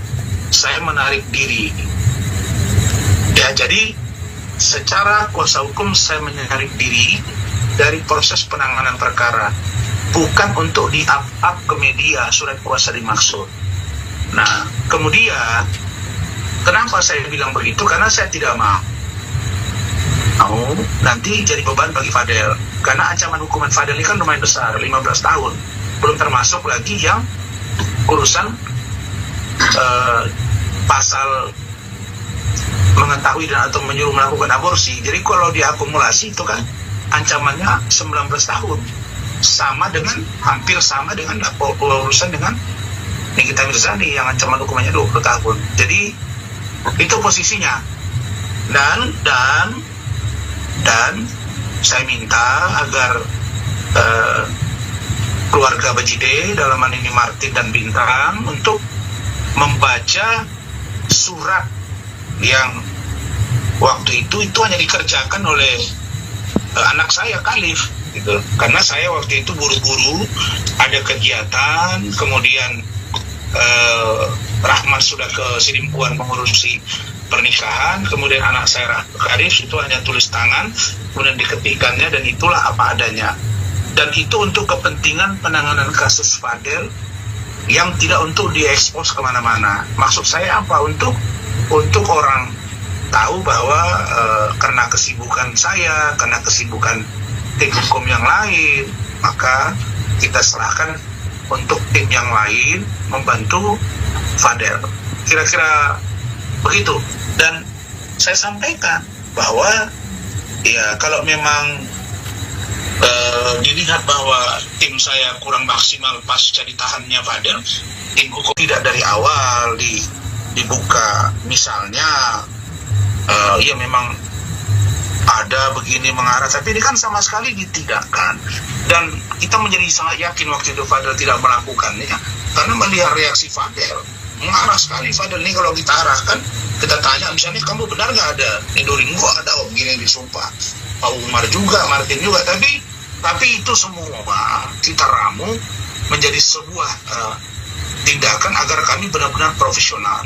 saya menarik diri. Ya, jadi secara kuasa hukum saya menarik diri dari proses penanganan perkara, bukan untuk di-up ke media surat kuasa dimaksud. Nah, kemudian kenapa saya bilang begitu? Karena saya tidak mau nanti jadi beban bagi Fadel. Karena ancaman hukuman Fadel ini kan lumayan besar, 15 tahun. Belum termasuk lagi yang urusan pasal mengetahui dan atau menyuruh melakukan aborsi. Jadi kalau diakumulasi itu kan ancamannya 19 tahun. Sama dengan, hampir sama dengan urusan dengan Nikita Mirzani yang ancaman hukumannya 20 tahun. Jadi itu posisinya. Dan saya minta agar keluarga Bajide, dalam hal ini Martin dan Bintang, untuk membaca surat yang waktu itu hanya dikerjakan oleh anak saya Khalif gitu. Karena saya waktu itu buru-buru ada kegiatan, kemudian Rahmat sudah ke Sidimpuan mengurusi pernikahan, kemudian anak saya Khalif itu hanya tulis tangan, kemudian diketikannya, dan itulah apa adanya. Dan itu untuk kepentingan penanganan kasus Fadel yang tidak untuk diekspos kemana-mana. Maksud saya apa? Untuk orang tahu bahwa karena kesibukan saya, karena kesibukan tim hukum yang lain, maka kita serahkan untuk tim yang lain membantu Fadel. Kira-kira begitu. Dan saya sampaikan bahwa ya kalau memang dilihat bahwa tim saya kurang maksimal pasca ditahannya Fadel, tim hukum tidak dari awal dibuka, misalnya ya memang ada begini mengarah, tapi ini kan sama sekali ditidakkan. Dan kita menjadi sangat yakin waktu itu Fadel tidak melakukannya, karena melihat reaksi Fadel mengarah sekali. Fadel ini kalau kita arahkan, kita tanya misalnya, kamu benar nggak ada nidurin gua, ada begini disumpah, Pak Umar juga, Martin juga, tapi itu semua kita ramu menjadi sebuah tindakan agar kami benar-benar profesional.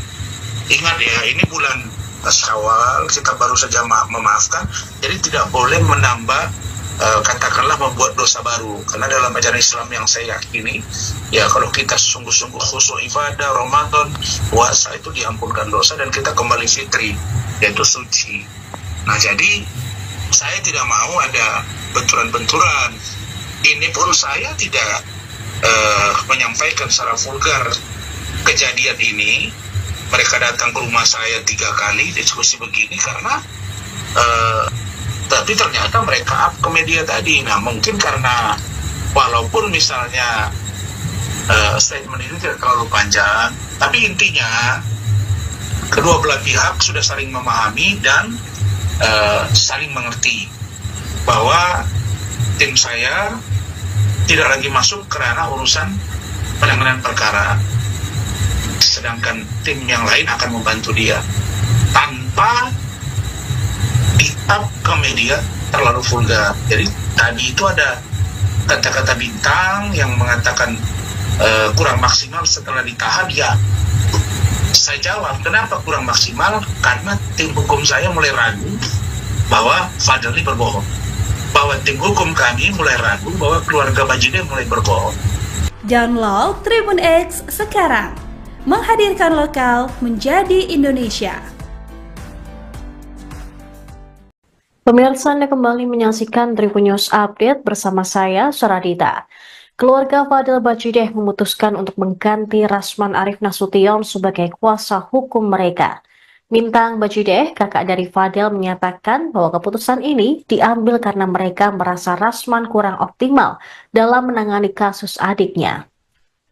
Ingat ya, ini bulan Syawal, kita baru saja memaafkan, jadi tidak boleh menambah katakanlah membuat dosa baru. Karena dalam ajaran Islam yang saya yakini, ya kalau kita sungguh-sungguh khusyuk ibadah, Ramadan, puasa, itu diampunkan dosa dan kita kembali fitri, yaitu suci. Nah, jadi saya tidak mau ada benturan-benturan. Ini pun saya tidak menyampaikan secara vulgar kejadian ini. Mereka datang ke rumah saya 3 kali diskusi begini karena tapi ternyata mereka up ke media tadi. Nah, mungkin karena walaupun misalnya statement itu tidak terlalu panjang, tapi intinya kedua belah pihak sudah saling memahami dan saling mengerti bahwa tim saya tidak lagi masuk ke ranah urusan penanganan perkara, sedangkan tim yang lain akan membantu dia tanpa di-up ke media terlalu vulgar. Jadi tadi itu ada kata-kata Bintang yang mengatakan kurang maksimal setelah ditahan. Ya, saya jawab, kenapa kurang maksimal? Karena tim hukum saya mulai ragu bahwa Fadel ini berbohong, bahwa tim hukum kami mulai ragu bahwa keluarga Bajide mulai berbohong. Download Tribun X sekarang, menghadirkan lokal menjadi Indonesia. Pemirsa, Anda kembali menyaksikan Tribun News Update bersama saya, Saradita. Keluarga Fadel Bajide memutuskan untuk mengganti Rasman Arif Nasution sebagai kuasa hukum mereka. Bintang Bajideh, kakak dari Fadel, menyatakan bahwa keputusan ini diambil karena mereka merasa Rasman kurang optimal dalam menangani kasus adiknya.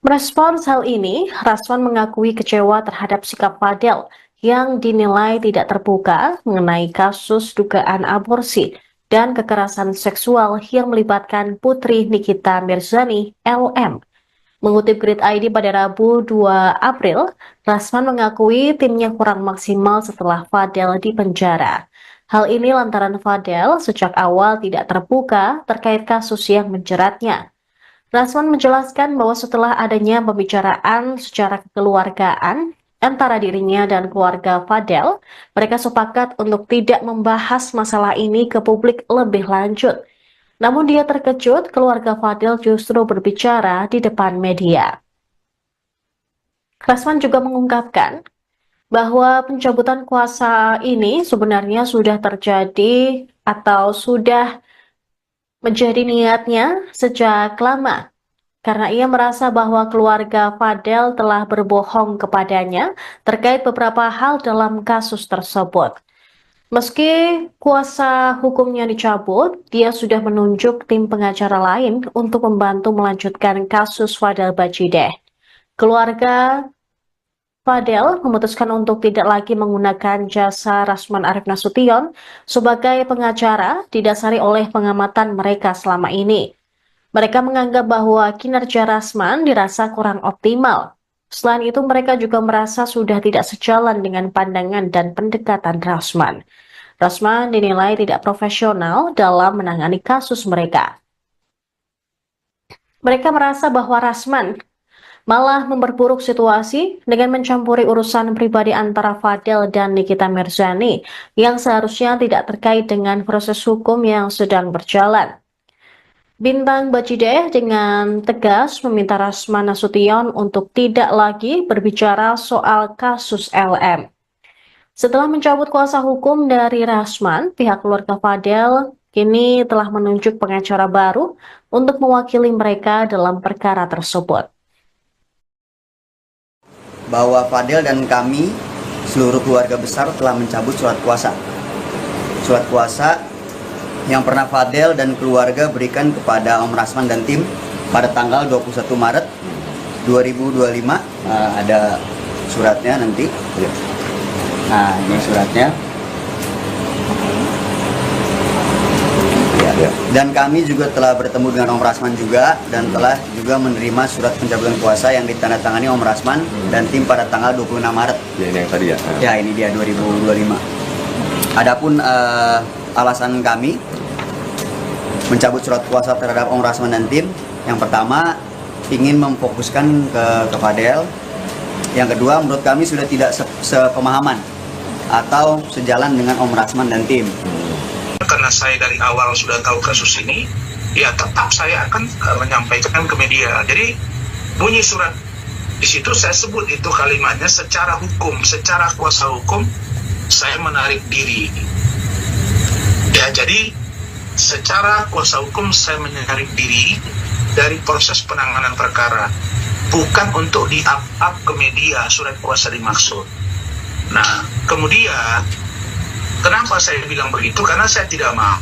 Merespons hal ini, Rasman mengakui kecewa terhadap sikap Fadel yang dinilai tidak terbuka mengenai kasus dugaan aborsi dan kekerasan seksual yang melibatkan putri Nikita Mirzani, LM. Mengutip Grid ID pada Rabu 2 April, Rasman mengakui timnya kurang maksimal setelah Fadel dipenjara. Hal ini lantaran Fadel sejak awal tidak terbuka terkait kasus yang menjeratnya. Rasman menjelaskan bahwa setelah adanya pembicaraan secara kekeluargaan antara dirinya dan keluarga Fadel, mereka sepakat untuk tidak membahas masalah ini ke publik lebih lanjut. Namun dia terkejut keluarga Fadel justru berbicara di depan media. Rasman juga mengungkapkan bahwa pencabutan kuasa ini sebenarnya sudah terjadi atau sudah menjadi niatnya sejak lama, karena ia merasa bahwa keluarga Fadel telah berbohong kepadanya terkait beberapa hal dalam kasus tersebut. Meski kuasa hukumnya dicabut, dia sudah menunjuk tim pengacara lain untuk membantu melanjutkan kasus Fadel Bajideh. Keluarga Fadel memutuskan untuk tidak lagi menggunakan jasa Rasman Arief Nasution sebagai pengacara didasari oleh pengamatan mereka selama ini. Mereka menganggap bahwa kinerja Rasman dirasa kurang optimal. Selain itu, mereka juga merasa sudah tidak sejalan dengan pandangan dan pendekatan Rasman. Rasman dinilai tidak profesional dalam menangani kasus mereka. Mereka merasa bahwa Rasman malah memperburuk situasi dengan mencampuri urusan pribadi antara Fadel dan Nikita Mirzani yang seharusnya tidak terkait dengan proses hukum yang sedang berjalan. Bintang Bajideh dengan tegas meminta Rasman Nasution untuk tidak lagi berbicara soal kasus LM. Setelah mencabut kuasa hukum dari Rasman, pihak keluarga Fadel kini telah menunjuk pengacara baru untuk mewakili mereka dalam perkara tersebut. Bahwa Fadel dan kami, seluruh keluarga besar, telah mencabut surat kuasa. Surat kuasa yang pernah Fadel dan keluarga berikan kepada Om Rasman dan tim pada tanggal 21 Maret 2025. Ada suratnya nanti. Nah, ini suratnya. Ya. Dan kami juga telah bertemu dengan Om Rasman juga dan telah juga menerima surat pencabutan kuasa yang ditandatangani Om Rasman dan tim pada tanggal 26 Maret. Ya, ini yang tadi ya. Ya, ini dia 2025. Adapun alasan kami mencabut surat kuasa terhadap Om Rasman dan tim, yang pertama ingin memfokuskan ke Fadel. Yang kedua, menurut kami sudah tidak sepemahaman atau sejalan dengan Om Rasman dan tim. Karena saya dari awal sudah tahu kasus ini, ya tetap saya akan menyampaikan ke media. Jadi bunyi surat di situ saya sebut itu kalimatnya secara hukum, secara kuasa hukum saya menarik diri. Ya, jadi secara kuasa hukum saya menarik diri dari proses penanganan perkara, bukan untuk di-up ke media surat kuasa dimaksud. Nah, kemudian kenapa saya bilang begitu? Karena saya tidak mau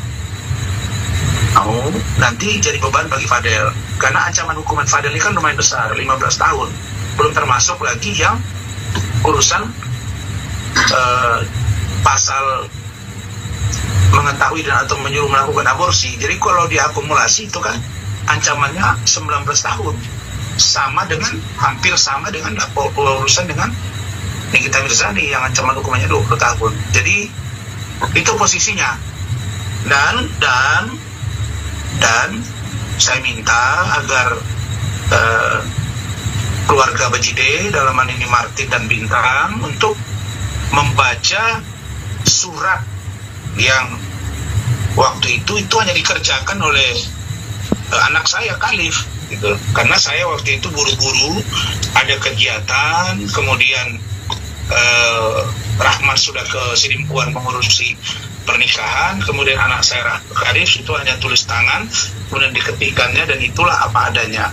nanti jadi beban bagi Fadel. Karena ancaman hukuman Fadel ini kan lumayan besar, 15 tahun. Belum termasuk lagi yang urusan pasal mengetahui dan atau menyuruh melakukan aborsi. Jadi kalau diakumulasi itu kan ancamannya 19 tahun. Sama dengan, hampir sama dengan urusan dengan Nikita Mirzani yang ancaman hukumannya 20 tahun. Jadi itu posisinya. Dan saya minta agar keluarga Bajideh, dalam hal ini Martin dan Bintang, untuk membaca surat yang waktu itu hanya dikerjakan oleh anak saya Khalif gitu. Karena saya waktu itu buru-buru ada kegiatan, kemudian Rahman sudah ke Sidimpuan mengurusi pernikahan, kemudian anak saya Khalif itu hanya tulis tangan, kemudian diketikannya, dan itulah apa adanya.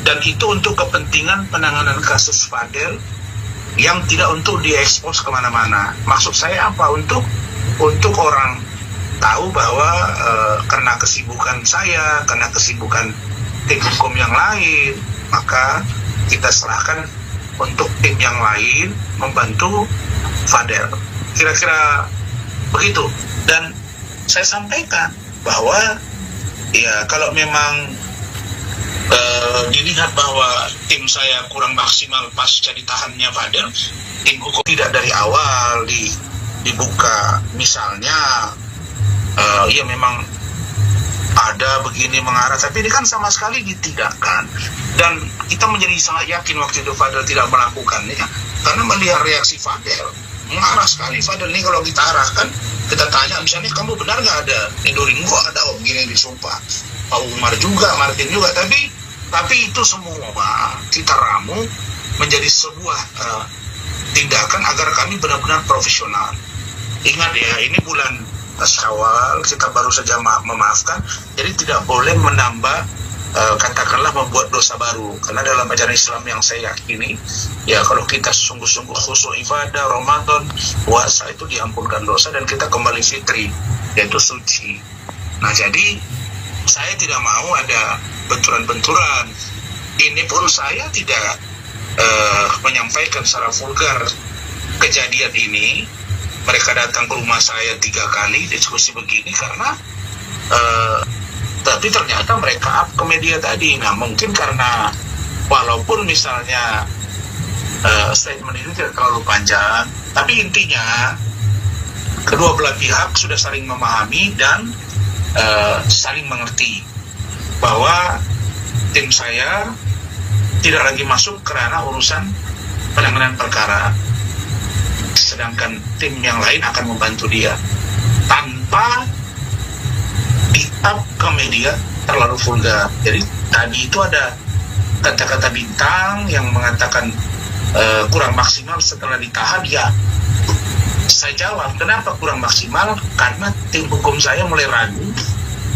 Dan itu untuk kepentingan penanganan kasus Fadel yang tidak untuk diekspos kemana-mana. Maksud saya apa? Untuk orang tahu bahwa karena kesibukan saya, karena kesibukan tim hukum yang lain, maka kita serahkan untuk tim yang lain membantu Fadel. Kira-kira begitu. Dan saya sampaikan bahwa ya kalau memang dilihat bahwa tim saya kurang maksimal pasca ditahannya Fadel, tim hukum tidak dari awal dibuka. Misalnya ya memang ada begini mengarah, tapi ini kan sama sekali ditidakkan. Dan kita menjadi sangat yakin waktu itu Fadel tidak melakukannya, karena melihat reaksi Fadel, mengarah sekali Fadel ini. Kalau kita arahkan, kita tanya misalnya, kamu benar nggak ada Indoringo, ada begini disumpah, Pak Umar juga, Martin juga, tapi itu semua kita ramu menjadi sebuah tindakan agar kami benar-benar profesional. Ingat ya, ini bulan Syawal, kita baru saja memaafkan, jadi tidak boleh menambah katakanlah membuat dosa baru, karena dalam ajaran Islam yang saya yakini, ya kalau kita sungguh-sungguh khusyuk ibadah Ramadan, puasa, itu diampunkan dosa dan kita kembali fitri, yaitu suci. Nah, jadi saya tidak mau ada benturan-benturan. Ini pun saya tidak menyampaikan secara vulgar kejadian ini. Mereka datang ke rumah saya 3 kali diskusi begini karena tapi ternyata mereka up ke media tadi. Nah, mungkin karena walaupun misalnya statement ini tidak terlalu panjang, tapi intinya kedua belah pihak sudah saling memahami dan saling mengerti bahwa tim saya tidak lagi masuk kerana urusan penanganan perkara, sedangkan tim yang lain akan membantu dia tanpa di-up ke media terlalu vulgar. Jadi tadi itu ada kata-kata bintang yang mengatakan kurang maksimal setelah ditahan. Ya, saya jawab, kenapa kurang maksimal? Karena tim hukum saya mulai ragu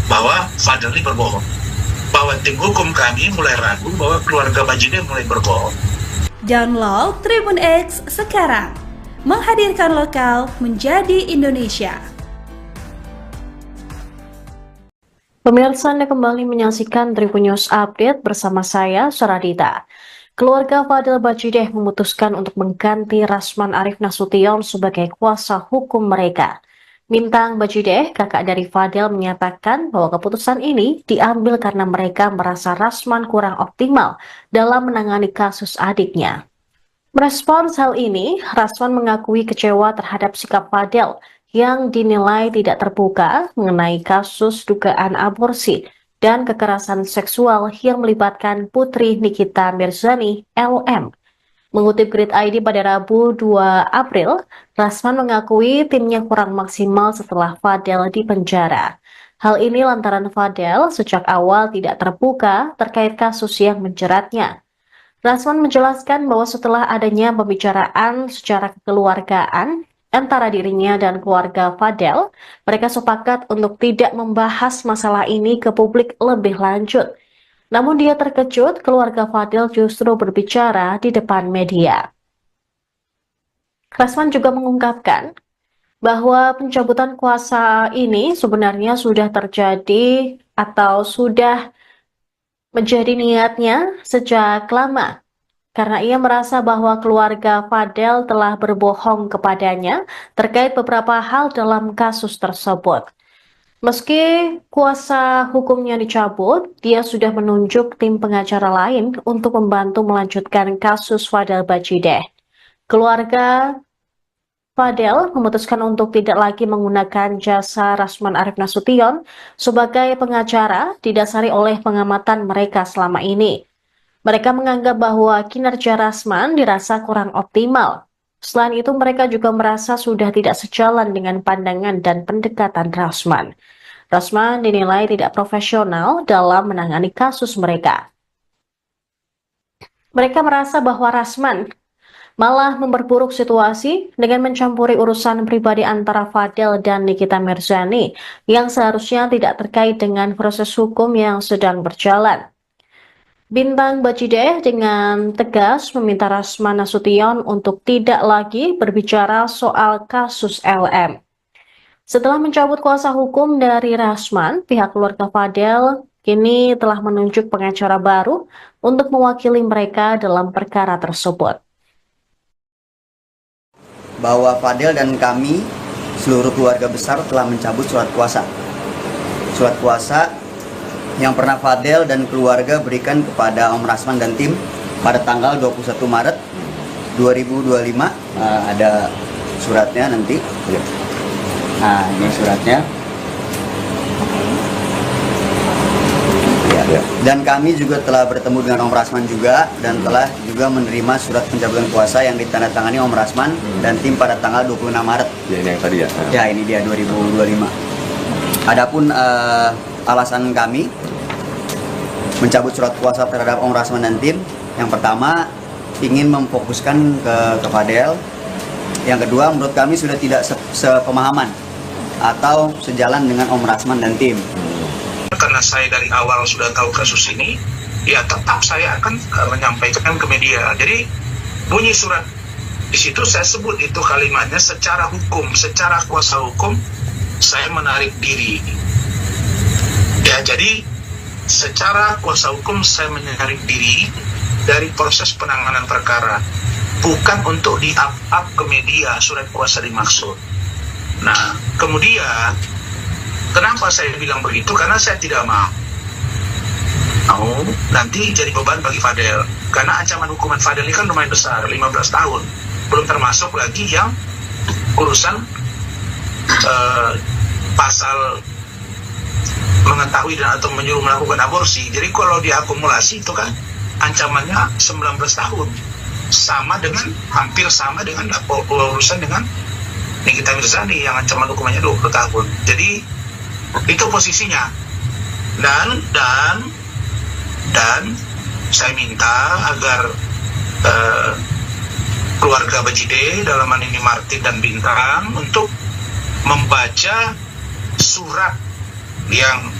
bahwa Fadel ini berbohong, bahwa tim hukum kami mulai ragu bahwa keluarga Bajideh mulai berbohong. Download Tribun X sekarang, menghadirkan lokal menjadi Indonesia. Pemirsa, Anda kembali menyaksikan Tribun News Update bersama saya, Saradita. Keluarga Fadel Bajideh memutuskan untuk mengganti Rasman Arif Nasution sebagai kuasa hukum mereka. Mintang Bajideh, kakak dari Fadel, menyatakan bahwa keputusan ini diambil karena mereka merasa Rasman kurang optimal dalam menangani kasus adiknya. Merespons hal ini, Rasman mengakui kecewa terhadap sikap Fadel yang dinilai tidak terbuka mengenai kasus dugaan aborsi dan kekerasan seksual yang melibatkan putri Nikita Mirzani, LM. Mengutip Grid ID pada Rabu 2 April, Rasman mengakui timnya kurang maksimal setelah Fadel dipenjara. Hal ini lantaran Fadel sejak awal tidak terbuka terkait kasus yang menjeratnya. Rasman menjelaskan bahwa setelah adanya pembicaraan secara kekeluargaan antara dirinya dan keluarga Fadel, mereka sepakat untuk tidak membahas masalah ini ke publik lebih lanjut. Namun dia terkejut keluarga Fadel justru berbicara di depan media. Rasman juga mengungkapkan bahwa pencabutan kuasa ini sebenarnya sudah terjadi atau sudah menjadi niatnya sejak lama, karena ia merasa bahwa keluarga Fadel telah berbohong kepadanya terkait beberapa hal dalam kasus tersebut. Meski kuasa hukumnya dicabut, dia sudah menunjuk tim pengacara lain untuk membantu melanjutkan kasus Fadel Bajideh. Keluarga Fadel memutuskan untuk tidak lagi menggunakan jasa Rasman Arif Nasution sebagai pengacara didasari oleh pengamatan mereka selama ini. Mereka menganggap bahwa kinerja Rasman dirasa kurang optimal. Selain itu, mereka juga merasa sudah tidak sejalan dengan pandangan dan pendekatan Rasman. Rasman dinilai tidak profesional dalam menangani kasus mereka. Mereka merasa bahwa Rasman malah memperburuk situasi dengan mencampuri urusan pribadi antara Fadel dan Nikita Mirzani yang seharusnya tidak terkait dengan proses hukum yang sedang berjalan. Bintang Bajideh dengan tegas meminta Rasman Nasution untuk tidak lagi berbicara soal kasus LM. Setelah mencabut kuasa hukum dari Rasman, pihak keluarga Fadel kini telah menunjuk pengacara baru untuk mewakili mereka dalam perkara tersebut. Bahwa Fadel dan kami, seluruh keluarga besar telah mencabut surat kuasa. Surat kuasa yang pernah Fadel dan keluarga berikan kepada Om Rasman dan tim pada tanggal 21 Maret 2025. Ada suratnya nanti. Nah, ini suratnya. Ya. Dan kami juga telah bertemu dengan Om Rasman juga dan telah juga menerima surat pencabutan kuasa yang ditandatangani Om Rasman dan tim pada tanggal 26 Maret. Ya, ini yang tadi ya. Ya, ini dia 2025. Adapun alasan kami mencabut surat kuasa terhadap Om Rasman dan tim, yang pertama ingin memfokuskan ke Fadel. Yang kedua, menurut kami sudah tidak sepemahaman atau sejalan dengan Om Rasman dan tim. Karena saya dari awal sudah tahu kasus ini, ya tetap saya akan menyampaikan ke media. Jadi bunyi surat di situ saya sebut itu kalimatnya secara hukum, secara kuasa hukum saya menarik diri. Ya, jadi secara kuasa hukum saya menarik diri dari proses penanganan perkara, bukan untuk di-up ke media surat kuasa dimaksud. Nah, kemudian kenapa saya bilang begitu? Karena saya tidak mau nanti jadi beban bagi Fadel. Karena ancaman hukuman Fadel ini kan lumayan besar, 15 tahun. Belum termasuk lagi yang urusan pasal mengetahui dan atau menyuruh melakukan aborsi. Jadi kalau diakumulasi itu kan ancamannya 19 tahun. Sama dengan, hampir sama dengan urusan dengan Nikita Mirzani yang ancaman hukumannya 20 tahun. Jadi itu posisinya. Dan saya minta agar keluarga Bajideh, dalam hal ini Martin dan Bintang, untuk membaca surat yang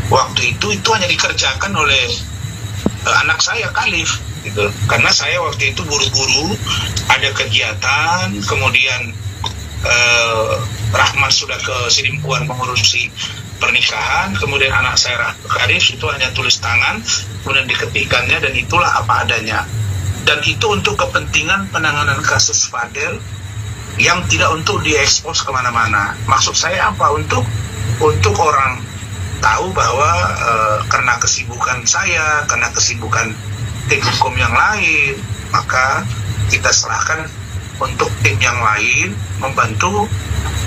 waktu itu hanya dikerjakan oleh anak saya Khalif gitu. Karena saya waktu itu buru-buru ada kegiatan, kemudian Rahman sudah ke Sidimpuan mengurusi pernikahan, kemudian anak saya Khalif itu hanya tulis tangan, kemudian diketikannya, dan itulah apa adanya. Dan itu untuk kepentingan penanganan kasus Fadel yang tidak untuk diekspos kemana-mana. Maksud saya apa? Untuk orang tahu bahwa karena kesibukan saya, karena kesibukan tim hukum yang lain, maka kita serahkan untuk tim yang lain membantu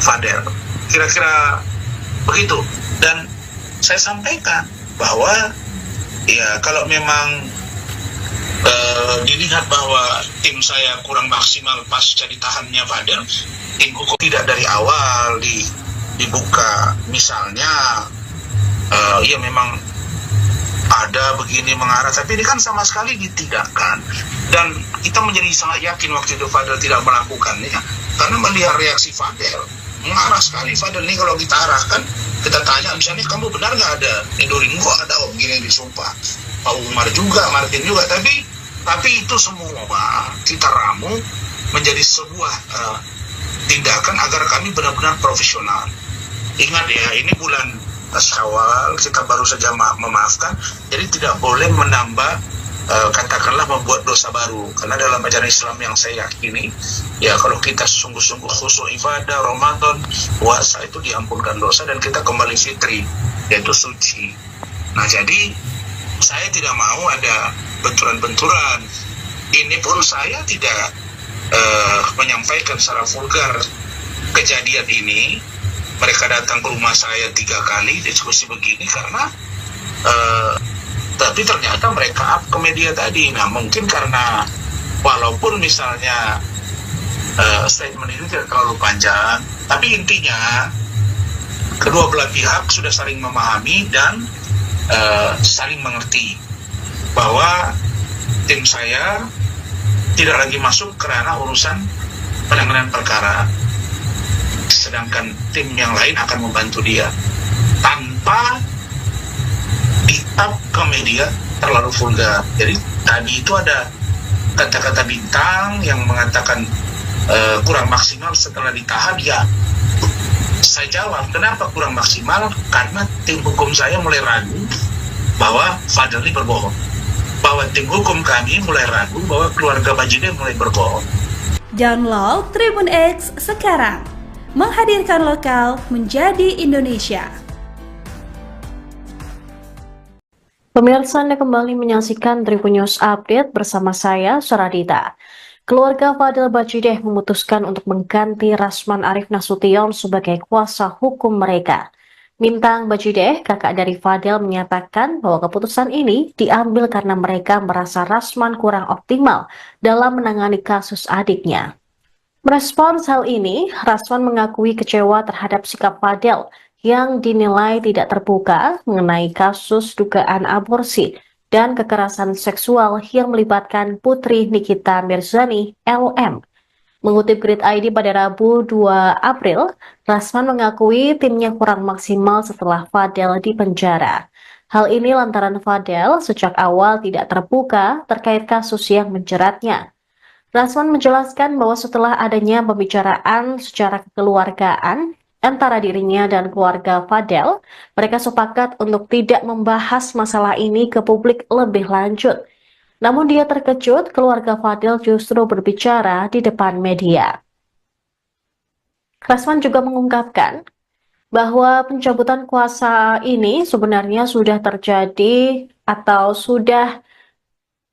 Fadel. Kira-kira begitu. Dan saya sampaikan bahwa ya kalau memang dilihat bahwa tim saya kurang maksimal pasca ditahannya Fadel, tim hukum tidak dari awal dibuka, misalnya ya memang ada begini mengarah, tapi ini kan sama sekali ditidakkan. Dan kita menjadi sangat yakin waktu itu Fadel tidak melakukannya, karena melihat reaksi Fadel mengarah sekali. Fadel ini kalau kita arahkan, kita tanya misalnya, kamu benar nggak ada nidurin gua, ada begini disumpah, Pak Umar juga, Martin juga, tapi itu semua kita ramu menjadi sebuah tindakan agar kami benar-benar profesional. Ingat ya, ini bulan Syawal, kita baru saja memaafkan, jadi tidak boleh menambah katakanlah membuat dosa baru. Karena dalam ajaran Islam yang saya yakini, ya kalau kita sungguh-sungguh khusyuk ibadah, Ramadan, puasa, itu diampunkan dosa dan kita kembali fitri, yaitu suci. Nah, jadi saya tidak mau ada benturan-benturan. Ini pun saya tidak menyampaikan secara vulgar kejadian ini. Mereka datang ke rumah saya 3 kali diskusi begini karena tapi ternyata mereka up ke media tadi. Nah, mungkin karena walaupun misalnya statement itu tidak terlalu panjang, tapi intinya kedua belah pihak sudah saling memahami dan saling mengerti bahwa tim saya tidak lagi masuk ke ranah urusan penanganan perkara, sedangkan tim yang lain akan membantu dia tanpa di-up ke media terlalu vulgar. Jadi tadi itu ada kata-kata bintang yang mengatakan kurang maksimal setelah ditahan. Ya, saya jawab, kenapa kurang maksimal? Karena tim hukum saya mulai ragu bahwa Fadel ini berbohong. Bahwa tim hukum kami mulai ragu bahwa keluarga Bajideh mulai berbohong. Download Tribun X sekarang, menghadirkan lokal menjadi Indonesia. Pemirsa, Anda kembali menyaksikan Tribun News Update bersama saya, Saradita. Keluarga Fadel Bajideh memutuskan untuk mengganti Rasman Arif Nasution sebagai kuasa hukum mereka. Bintang Bajideh, kakak dari Fadel, menyatakan bahwa keputusan ini diambil karena mereka merasa Rasman kurang optimal dalam menangani kasus adiknya. Merespons hal ini, Rasman mengakui kecewa terhadap sikap Fadel yang dinilai tidak terbuka mengenai kasus dugaan aborsi dan kekerasan seksual yang melibatkan putri Nikita Mirzani, LM. Mengutip Grid ID pada Rabu 2 April, Rasman mengakui timnya kurang maksimal setelah Fadel dipenjara. Hal ini lantaran Fadel sejak awal tidak terbuka terkait kasus yang menjeratnya. Rasman menjelaskan bahwa setelah adanya pembicaraan secara kekeluargaan antara dirinya dan keluarga Fadel, mereka sepakat untuk tidak membahas masalah ini ke publik lebih lanjut. Namun dia terkejut keluarga Fadel justru berbicara di depan media. Rasman juga mengungkapkan bahwa pencabutan kuasa ini sebenarnya sudah terjadi atau sudah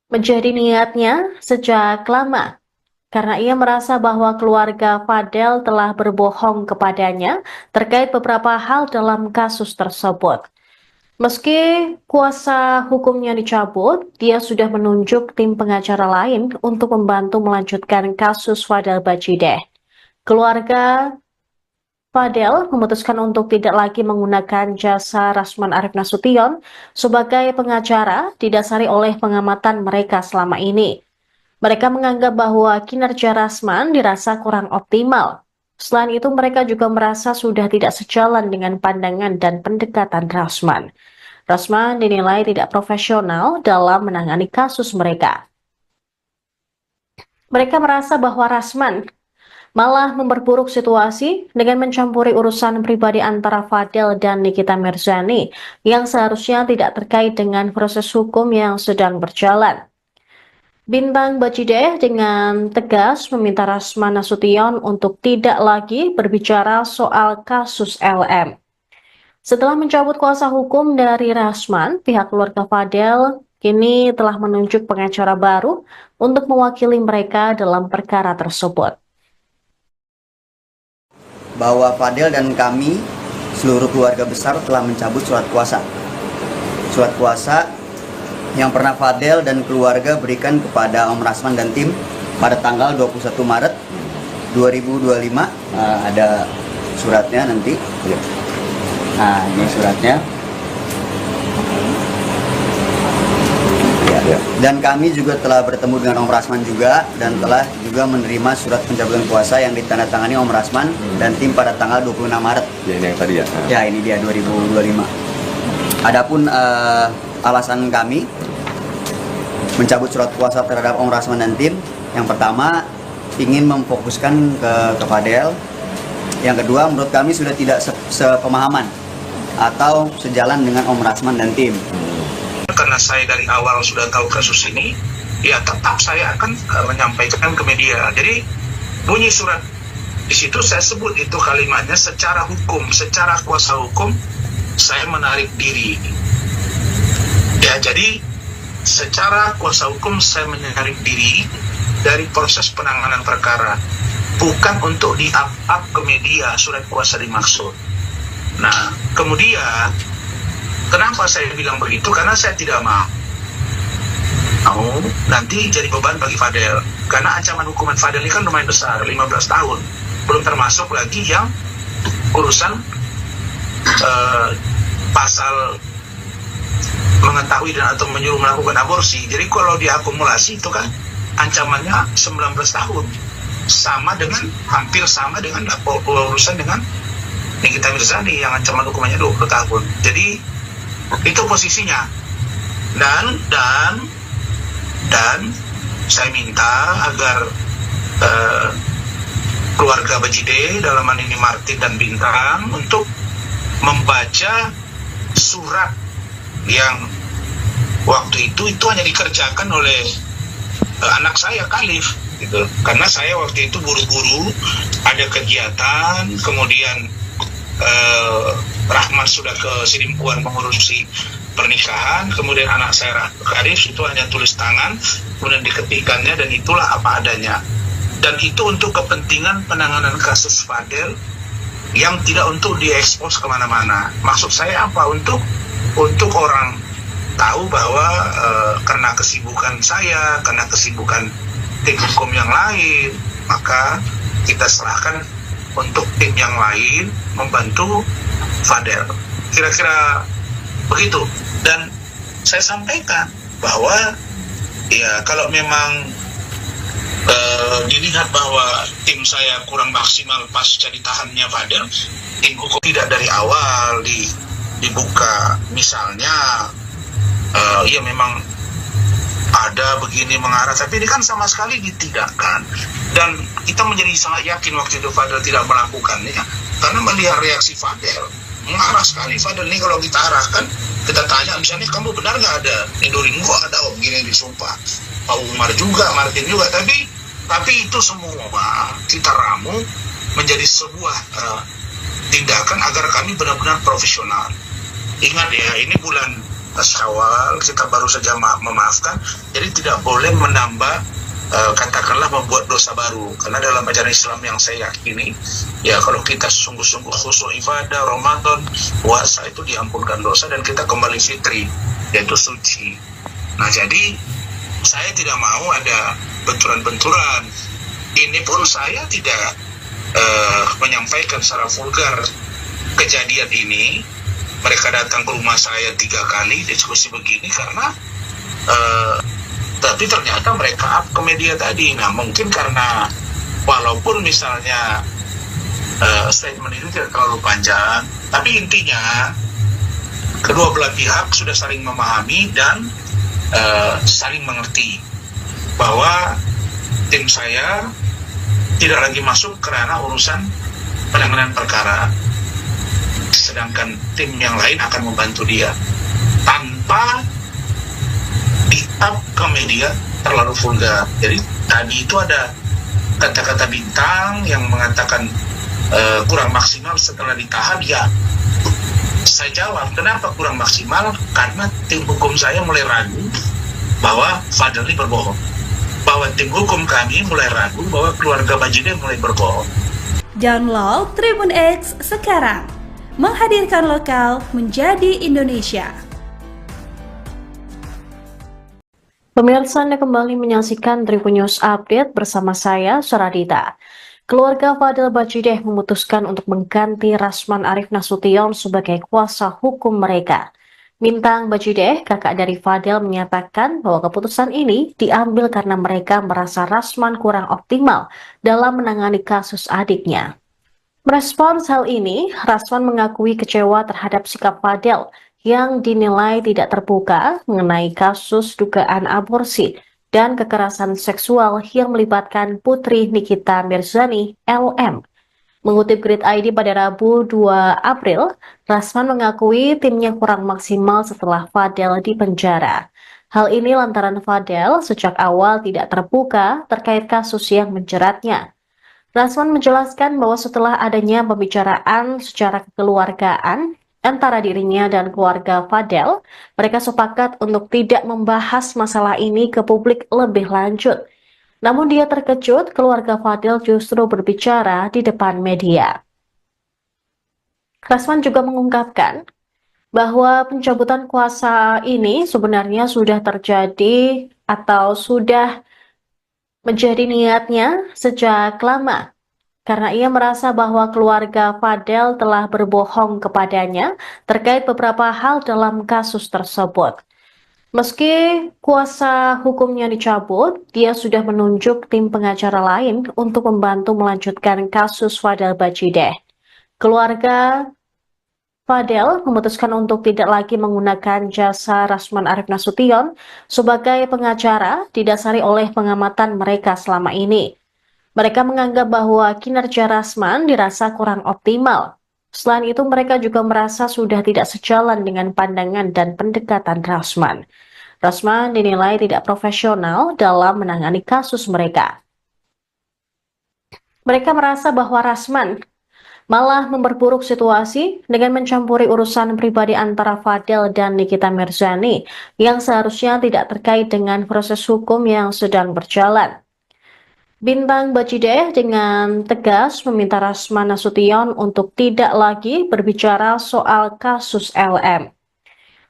menjadi niatnya sejak lama, karena ia merasa bahwa keluarga Fadel telah berbohong kepadanya terkait beberapa hal dalam kasus tersebut. Meski kuasa hukumnya dicabut, dia sudah menunjuk tim pengacara lain untuk membantu melanjutkan kasus Fadel Bajideh. Keluarga Fadel memutuskan untuk tidak lagi menggunakan jasa Rasman Arif Nasution sebagai pengacara didasari oleh pengamatan mereka selama ini. Mereka menganggap bahwa kinerja Rasman dirasa kurang optimal. Selain itu, mereka juga merasa sudah tidak sejalan dengan pandangan dan pendekatan Rasman. Rasman dinilai tidak profesional dalam menangani kasus mereka. Mereka merasa bahwa Rasman malah memperburuk situasi dengan mencampuri urusan pribadi antara Fadel dan Nikita Mirzani yang seharusnya tidak terkait dengan proses hukum yang sedang berjalan. Bintang Bajideh dengan tegas meminta Rasman Nasution untuk tidak lagi berbicara soal kasus LM. Setelah mencabut kuasa hukum dari Rasman, pihak keluarga Fadel kini telah menunjuk pengacara baru untuk mewakili mereka dalam perkara tersebut. Bahwa Fadel dan kami, seluruh keluarga besar, telah mencabut surat kuasa. Surat kuasa yang pernah Fadel dan keluarga berikan kepada Om Rasman dan tim pada tanggal 21 Maret 2025. Ada suratnya nanti. Nah, ini suratnya. Ya. Dan kami juga telah bertemu dengan Om Rasman juga dan telah juga menerima surat pencabutan kuasa yang ditandatangani Om Rasman dan tim pada tanggal 26 Maret. Ya, ini yang tadi ya. Ya, ini dia 2025. Adapun alasan kami mencabut surat kuasa terhadap Om Rasman dan tim, yang pertama ingin memfokuskan ke Fadel, yang kedua menurut kami sudah tidak sepemahaman atau sejalan dengan Om Rasman dan tim. Karena saya dari awal sudah tahu kasus ini, ya tetap saya akan menyampaikan ke media. Jadi bunyi surat di situ saya sebut itu kalimatnya secara hukum, secara kuasa hukum saya menarik diri. Ya, jadi secara kuasa hukum saya menarik diri dari proses penanganan perkara, bukan untuk di-up ke media surat kuasa dimaksud. Nah, kemudian kenapa saya bilang begitu? Karena saya tidak mau nanti jadi beban bagi Fadel, karena ancaman hukuman Fadel ini kan lumayan besar, 15 tahun, belum termasuk lagi yang urusan pasal mengetahui dan atau menyuruh melakukan aborsi. Jadi kalau diakumulasi itu kan ancamannya 19 tahun, sama dengan hampir sama dengan urusan dengan Nikita Mirzani yang ancaman hukumannya 20 tahun. Jadi itu posisinya. dan saya minta agar keluarga Bajide, dalam hal ini Martin dan Bintang, untuk membaca surat yang waktu itu hanya dikerjakan oleh anak saya Khalif gitu. Karena saya waktu itu buru-buru ada kegiatan, kemudian Rahman sudah ke Sidimpuan mengurusi pernikahan, kemudian anak saya Khalif itu hanya tulis tangan, kemudian diketikkannya, dan itulah apa adanya. Dan itu untuk kepentingan penanganan kasus Fadel yang tidak untuk diekspos kemana-mana. Maksud saya apa? Untuk orang tahu bahwa karena kesibukan saya, karena kesibukan tim hukum yang lain, maka kita serahkan untuk tim yang lain membantu Fadel. Kira-kira begitu. Dan saya sampaikan bahwa ya kalau memang dilihat bahwa tim saya kurang maksimal pasca ditahannya Fadel, tim hukum tidak dari awal dibuka, misalnya ya memang ada begini mengarah, tapi ini kan sama sekali ditidakkan. Dan kita menjadi sangat yakin waktu itu Fadel tidak melakukannya, karena melihat reaksi Fadel mengarah sekali. Fadel ini kalau kita arahkan, kita tanya misalnya, kamu benar nggak ada nidurin gua, ada begini disumpah, Pak Umar juga, Martin juga, tapi itu semua kita ramu menjadi sebuah tindakan agar kami benar-benar profesional. Ingat ya, ini bulan Syawal, kita baru saja memaafkan, jadi tidak boleh menambah katakanlah membuat dosa baru, karena dalam ajaran Islam yang saya yakini, ya kalau kita sungguh-sungguh khusyuk ibadah, Ramadan, puasa, itu diampunkan dosa dan kita kembali fitri, yaitu suci. Nah jadi saya tidak mau ada benturan-benturan. Ini pun saya tidak menyampaikan secara vulgar kejadian ini. Mereka datang ke rumah saya 3 kali diskusi begini karena tapi ternyata mereka up ke media tadi. Nah mungkin karena walaupun misalnya statement itu tidak terlalu panjang, tapi intinya kedua belah pihak sudah saling memahami dan saling mengerti bahwa tim saya tidak lagi masuk kerana urusan penanganan perkara, sedangkan tim yang lain akan membantu dia tanpa di-up ke media terlalu vulgar. Jadi tadi itu ada kata-kata Bintang yang mengatakan kurang maksimal setelah ditahan. Ya, saya jawab, kenapa kurang maksimal? Karena tim hukum saya mulai ragu bahwa Fadel ini berbohong, bahwa tim hukum kami mulai ragu bahwa keluarga Bajide mulai berbohong. Download Tribun X sekarang, menghadirkan lokal menjadi Indonesia. Pemirsa, Anda kembali menyaksikan Tribun News Update bersama saya, Suradita. Keluarga Fadel Bajide memutuskan untuk mengganti Rasman Arif Nasution sebagai kuasa hukum mereka. Bintang Bajide, kakak dari Fadel, menyatakan bahwa keputusan ini diambil karena mereka merasa Rasman kurang optimal dalam menangani kasus adiknya. Merespons hal ini, Rasman mengakui kecewa terhadap sikap Fadel yang dinilai tidak terbuka mengenai kasus dugaan aborsi dan kekerasan seksual yang melibatkan putri Nikita Mirzani, LM. Mengutip Grid ID pada Rabu 2 April, Rasman mengakui timnya kurang maksimal setelah Fadel dipenjara. Hal ini lantaran Fadel sejak awal tidak terbuka terkait kasus yang menjeratnya. Rasman menjelaskan bahwa setelah adanya pembicaraan secara kekeluargaan antara dirinya dan keluarga Fadel, mereka sepakat untuk tidak membahas masalah ini ke publik lebih lanjut. Namun dia terkejut keluarga Fadel justru berbicara di depan media. Rasman juga mengungkapkan bahwa pencabutan kuasa ini sebenarnya sudah terjadi atau sudah menjadi niatnya sejak lama, karena ia merasa bahwa keluarga Fadel telah berbohong kepadanya terkait beberapa hal dalam kasus tersebut. Meski kuasa hukumnya dicabut, dia sudah menunjuk tim pengacara lain untuk membantu melanjutkan kasus Fadel Bajide. Keluarga Fadel memutuskan untuk tidak lagi menggunakan jasa Rasman Arif Nasution sebagai pengacara didasari oleh pengamatan mereka selama ini. Mereka menganggap bahwa kinerja Rasman dirasa kurang optimal. Selain itu, mereka juga merasa sudah tidak sejalan dengan pandangan dan pendekatan Rasman. Rasman dinilai tidak profesional dalam menangani kasus mereka. Mereka merasa bahwa Rasman malah memperburuk situasi dengan mencampuri urusan pribadi antara Fadel dan Nikita Mirzani yang seharusnya tidak terkait dengan proses hukum yang sedang berjalan. Bintang Bajideh dengan tegas meminta Rasman Nasution untuk tidak lagi berbicara soal kasus LM.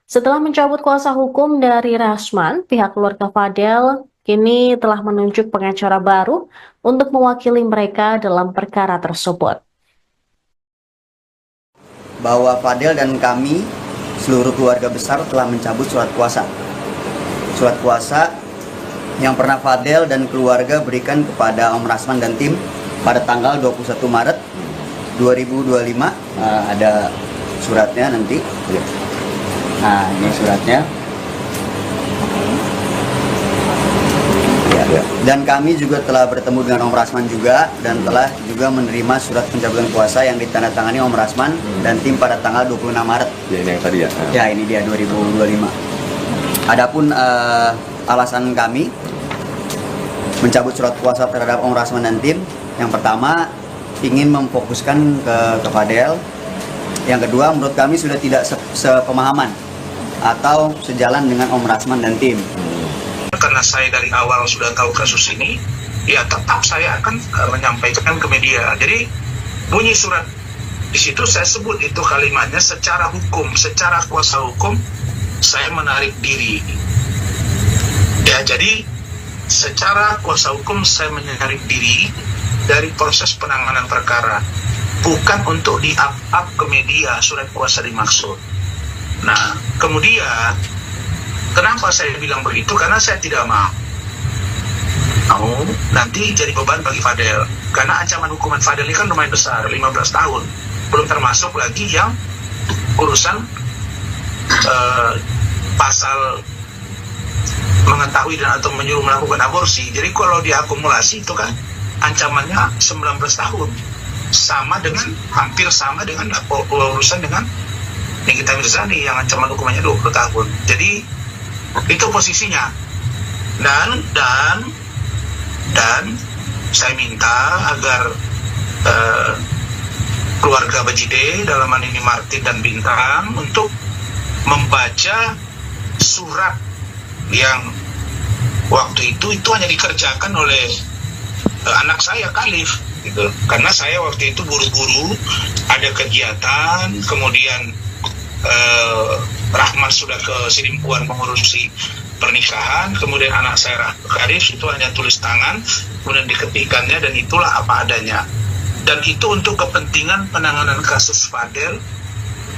Setelah mencabut kuasa hukum dari Rasman, pihak keluarga Fadel kini telah menunjuk pengacara baru untuk mewakili mereka dalam perkara tersebut. Bahwa Fadel dan kami, seluruh keluarga besar, telah mencabut surat kuasa. Surat kuasa yang pernah Fadel dan keluarga berikan kepada Om Rasman dan tim pada tanggal 21 Maret 2025. Ada suratnya nanti. Nah, ini suratnya. Ya. Dan kami juga telah bertemu dengan Om Rasman juga dan telah juga menerima surat pencabutan kuasa yang ditandatangani Om Rasman dan tim pada tanggal 26 Maret. Ya, ini yang tadi ya. Ya, ini dia 2025. Adapun alasan kami mencabut surat kuasa terhadap Om Rasman dan tim, yang pertama ingin memfokuskan ke Fadel. Yang kedua, menurut kami sudah tidak sepemahaman atau sejalan dengan Om Rasman dan tim. Karena saya dari awal sudah tahu kasus ini, ya tetap saya akan menyampaikan ke media. Jadi bunyi surat di situ saya sebut itu kalimatnya secara hukum, secara kuasa hukum saya menarik diri. Ya, jadi secara kuasa hukum saya menarik diri dari proses penanganan perkara, bukan untuk di-up ke media surat kuasa dimaksud. Nah, kemudian kenapa saya bilang begitu? Karena saya tidak mau nanti jadi beban bagi Fadel. Karena ancaman hukuman Fadel ini kan lumayan besar, 15 tahun. Belum termasuk lagi yang urusan pasal mengetahui dan atau menyuruh melakukan aborsi. Jadi kalau diakumulasi itu kan ancamannya 19 tahun. Hampir sama dengan urusan dengan Nikita Mirzani yang ancaman hukumannya 20 tahun. Jadi itu posisinya. Dan saya minta agar keluarga Bajideh, dalam hal ini Martin dan Bintang, untuk membaca surat yang waktu itu hanya dikerjakan oleh anak saya Khalif gitu. Karena saya waktu itu buru-buru ada kegiatan, kemudian Rahman sudah ke Sidimpuan mengurusi pernikahan, kemudian anak saya Khalif itu hanya tulis tangan, kemudian diketikannya, dan itulah apa adanya. Dan itu untuk kepentingan penanganan kasus Fadel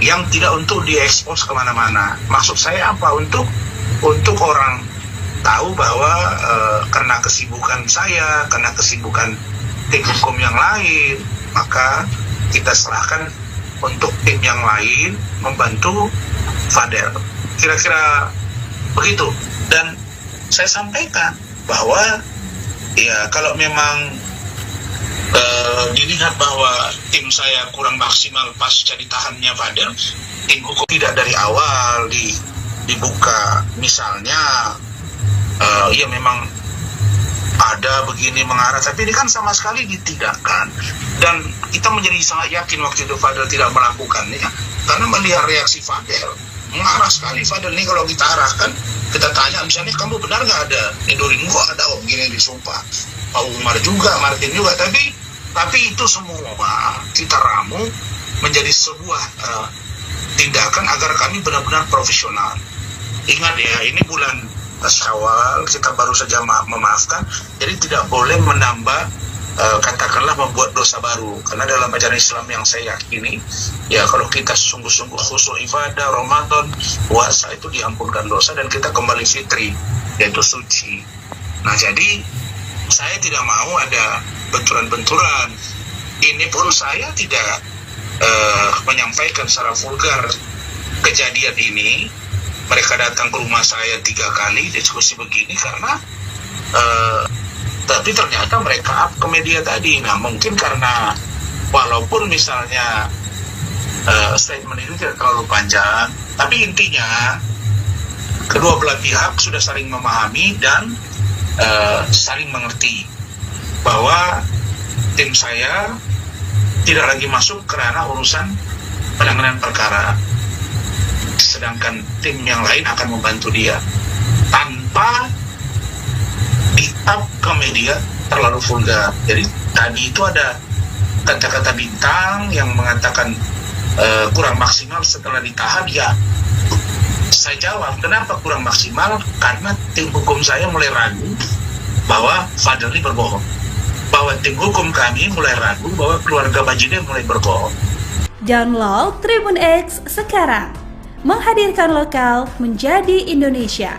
yang tidak untuk diekspos kemana-mana. Maksud saya apa? Untuk orang tahu bahwa karena kesibukan saya, karena kesibukan tim hukum yang lain, maka kita serahkan untuk tim yang lain membantu Fadel. Kira-kira begitu. Dan saya sampaikan bahwa ya kalau memang dilihat bahwa tim saya kurang maksimal pasca ditahannya Fadel, tim hukum tidak dari awal dibuka. Misalnya ya memang ada begini mengarah, tapi ini kan sama sekali ditidakkan. Dan kita menjadi sangat yakin waktu itu Fadel tidak melakukannya, karena melihat reaksi Fadel mengarah sekali. Fadel ini kalau kita arahkan, kita tanya misalnya, kamu benar nggak ada Nidorin? Gua ada, oh begini disumpah. Pak Umar juga, Martin juga, tapi itu semua kita ramu menjadi sebuah tindakan agar kami benar-benar profesional. Ingat ya, ini bulan Syawal, kita baru saja memaafkan, jadi tidak boleh menambah katakanlah membuat dosa baru. Karena dalam ajaran Islam yang saya yakini, ya kalau kita sungguh-sungguh khusyuk ibadah, Ramadan, puasa, itu diampunkan dosa dan kita kembali fitri, yaitu suci. Nah, jadi saya tidak mau ada benturan-benturan. Ini pun saya tidak menyampaikan secara vulgar kejadian ini. Mereka datang ke rumah saya 3 kali diskusi begini karena tapi ternyata mereka up ke media tadi. Nah, mungkin karena walaupun misalnya statement itu tidak terlalu panjang, tapi intinya kedua belah pihak sudah saling memahami dan saling mengerti bahwa tim saya tidak lagi masuk ke ranah urusan penanganan perkara, sedangkan tim yang lain akan membantu dia tanpa di-up ke media terlalu vulgar. Jadi tadi itu ada kata-kata bintang yang mengatakan kurang maksimal setelah ditahan. Ya, saya jawab, kenapa kurang maksimal? Karena tim hukum saya mulai ragu bahwa Fadel ini berbohong, bahwa tim hukum kami mulai ragu bahwa keluarga Bajideh mulai berbohong. Download Tribun X sekarang, menghadirkan lokal menjadi Indonesia.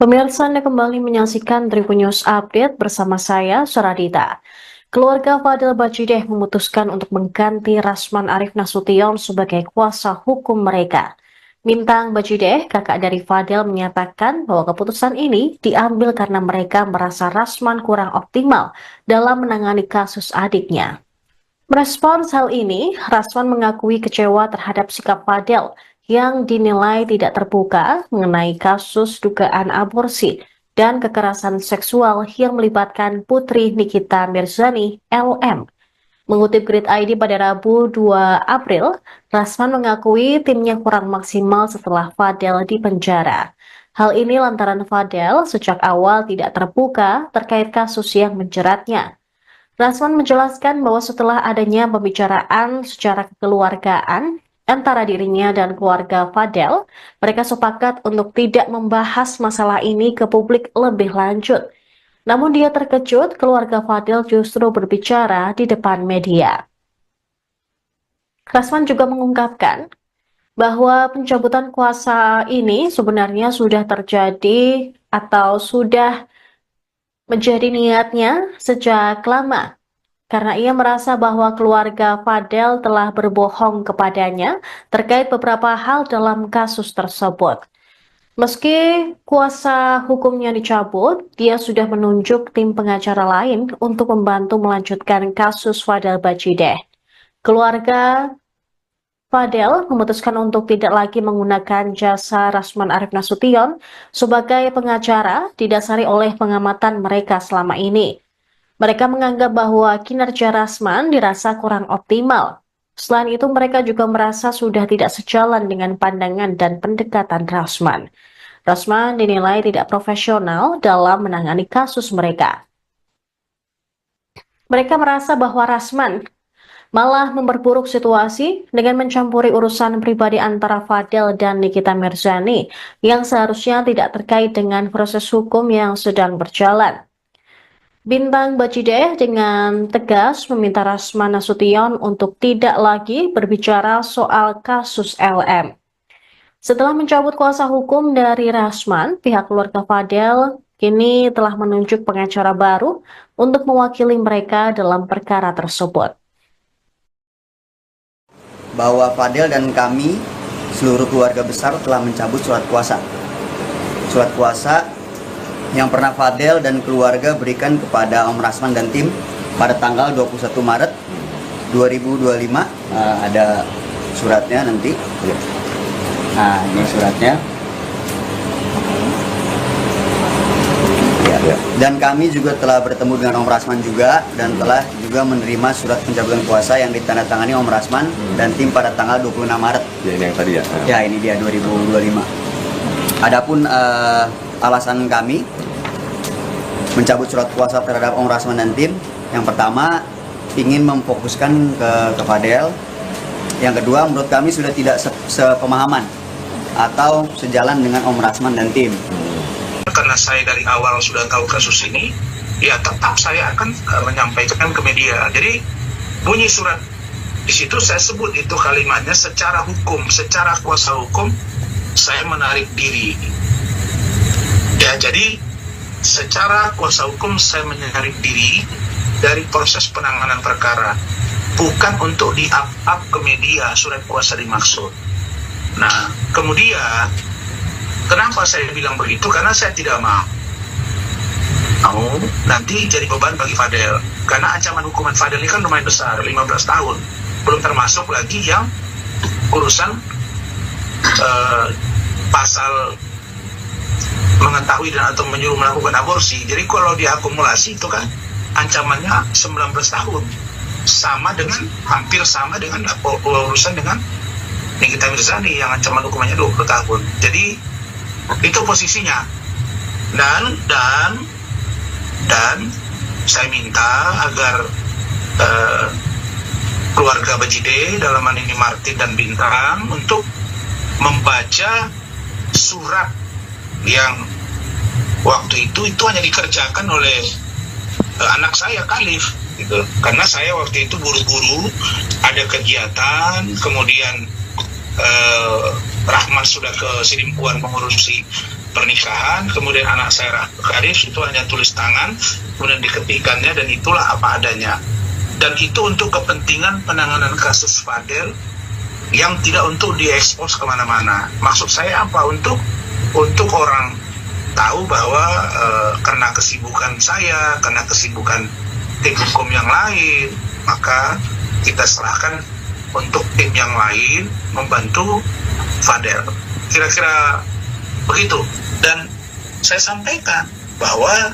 Pemirsa, Anda kembali menyaksikan Tribun News Update bersama saya, Suradita. Keluarga Fadel Bajideh memutuskan untuk mengganti Rasman Arif Nasution sebagai kuasa hukum mereka. Bintang Bajideh, kakak dari Fadel, menyatakan bahwa keputusan ini diambil karena mereka merasa Rasman kurang optimal dalam menangani kasus adiknya. Merespons hal ini, Rasman mengakui kecewa terhadap sikap Fadel yang dinilai tidak terbuka mengenai kasus dugaan aborsi dan kekerasan seksual yang melibatkan putri Nikita Mirzani, LM. Mengutip Grid ID pada Rabu 2 April, Rasman mengakui timnya kurang maksimal setelah Fadel dipenjara. Hal ini lantaran Fadel sejak awal tidak terbuka terkait kasus yang menjeratnya. Rasman menjelaskan bahwa setelah adanya pembicaraan secara kekeluargaan antara dirinya dan keluarga Fadel, mereka sepakat untuk tidak membahas masalah ini ke publik lebih lanjut. Namun dia terkejut keluarga Fadel justru berbicara di depan media. Rasman juga mengungkapkan bahwa pencabutan kuasa ini sebenarnya sudah terjadi atau sudah menjadi niatnya sejak lama, karena ia merasa bahwa keluarga Fadel telah berbohong kepadanya terkait beberapa hal dalam kasus tersebut. Meski kuasa hukumnya dicabut, dia sudah menunjuk tim pengacara lain untuk membantu melanjutkan kasus Fadel Bajideh. Keluarga Fadel memutuskan untuk tidak lagi menggunakan jasa Rasman Arif Nasution sebagai pengacara didasari oleh pengamatan mereka selama ini. Mereka menganggap bahwa kinerja Rasman dirasa kurang optimal. Selain itu, mereka juga merasa sudah tidak sejalan dengan pandangan dan pendekatan Rasman. Rasman dinilai tidak profesional dalam menangani kasus mereka. Mereka merasa bahwa Rasman malah memperburuk situasi dengan mencampuri urusan pribadi antara Fadel dan Nikita Mirzani yang seharusnya tidak terkait dengan proses hukum yang sedang berjalan. Bintang Bajideh dengan tegas meminta Rasman Nasution untuk tidak lagi berbicara soal kasus LM. Setelah mencabut kuasa hukum dari Rasman, pihak keluarga Fadel kini telah menunjuk pengacara baru untuk mewakili mereka dalam perkara tersebut. Bahwa Fadel dan kami, seluruh keluarga besar, telah mencabut surat kuasa. Surat kuasa yang pernah Fadel dan keluarga berikan kepada Om Rasman dan tim pada tanggal 21 Maret 2025. Ada suratnya nanti. Nah, ini suratnya. Ya. Dan kami juga telah bertemu dengan Om Rasman juga dan telah juga menerima surat pencabutan kuasa yang ditandatangani Om Rasman dan tim pada tanggal 26 Maret. Ya, ini yang tadi ya. Ya, ini dia 2025. Adapun alasan kami mencabut surat kuasa terhadap Om Rasman dan tim, yang pertama ingin memfokuskan ke Fadel, yang kedua menurut kami sudah tidak sepemahaman atau sejalan dengan Om Rasman dan tim. Karena saya dari awal sudah tahu kasus ini, ya tetap saya akan menyampaikan ke media. Jadi bunyi surat di situ saya sebut itu kalimatnya secara hukum, secara kuasa hukum saya menarik diri. Ya, jadi secara kuasa hukum saya menarik diri dari proses penanganan perkara, bukan untuk di-up ke media surat kuasa dimaksud. Nah, kemudian kenapa saya bilang begitu? Karena saya tidak mau nanti jadi beban bagi Fadel. Karena ancaman hukuman Fadel ini kan lumayan besar, 15 tahun. Belum termasuk lagi yang urusan pasal mengetahui dan atau menyuruh melakukan aborsi. Jadi kalau diakumulasi itu kan ancamannya 19 tahun. Sama dengan, hampir sama dengan urusan dengan Nikita Mirzani yang ancaman hukumannya 20 tahun. Jadi itu posisinya. Dan saya minta agar keluarga Bajide, dalam hal ini Martin dan Bintang, untuk membaca surat yang waktu itu hanya dikerjakan oleh anak saya Khalif gitu. Karena saya waktu itu buru-buru ada kegiatan, kemudian Rahman sudah ke Sidimpuan mengurusi pernikahan, kemudian anak saya Khalif itu hanya tulis tangan, kemudian diketikkannya, dan itulah apa adanya. Dan itu untuk kepentingan penanganan kasus Fadel yang tidak untuk diekspos kemana-mana. Maksud saya apa? Untuk orang tahu bahwa karena kesibukan saya, karena kesibukan tim hukum yang lain, maka kita serahkan untuk tim yang lain membantu Fadel. Kira-kira begitu. Dan saya sampaikan bahwa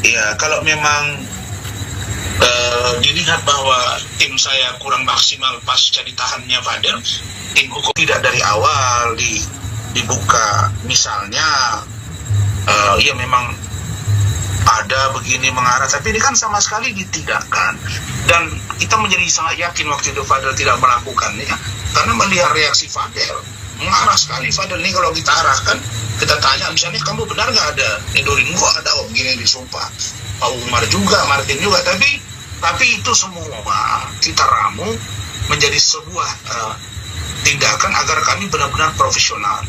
ya kalau memang dilihat bahwa tim saya kurang maksimal pasca ditahannya Fadel, tim hukum tidak dari awal dibuka, misalnya ya memang ada begini mengarah, tapi ini kan sama sekali ditidakkan. Dan kita menjadi sangat yakin waktu itu Fadel tidak melakukannya, karena melihat reaksi Fadel mengarah sekali. Fadel ini kalau kita arahkan, kita tanya misalnya, kamu benar nggak ada Nedorin? Kok ada begini disumpah, Pak Umar juga, Martin juga, tapi itu semua kita ramu menjadi sebuah tindakan agar kami benar-benar profesional.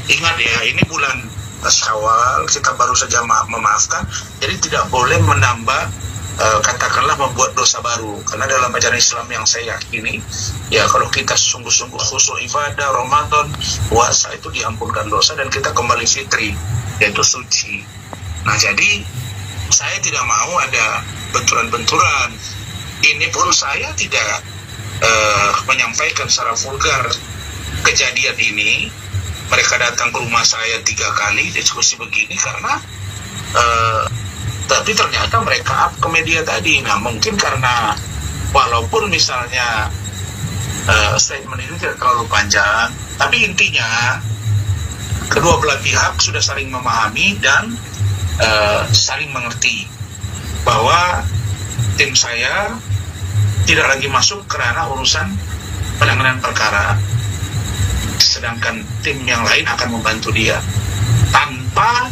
Ingat ya, ini bulan Syawal, kita baru saja memaafkan, jadi tidak boleh menambah katakanlah membuat dosa baru. Karena dalam ajaran Islam yang saya yakini, ya kalau kita sungguh-sungguh khusyuk ibadah, Ramadan, puasa, itu diampunkan dosa dan kita kembali fitri, yaitu suci. Nah, jadi saya tidak mau ada benturan-benturan. Ini pun saya tidak menyampaikan secara vulgar kejadian ini. Mereka datang ke rumah saya 3 kali diskusi begini karena tapi ternyata mereka up ke media tadi. Nah, mungkin karena walaupun misalnya statement ini tidak terlalu panjang, tapi intinya kedua belah pihak sudah saling memahami dan saling mengerti bahwa tim saya tidak lagi masuk ke ranah urusan penanganan perkara, sedangkan tim yang lain akan membantu dia tanpa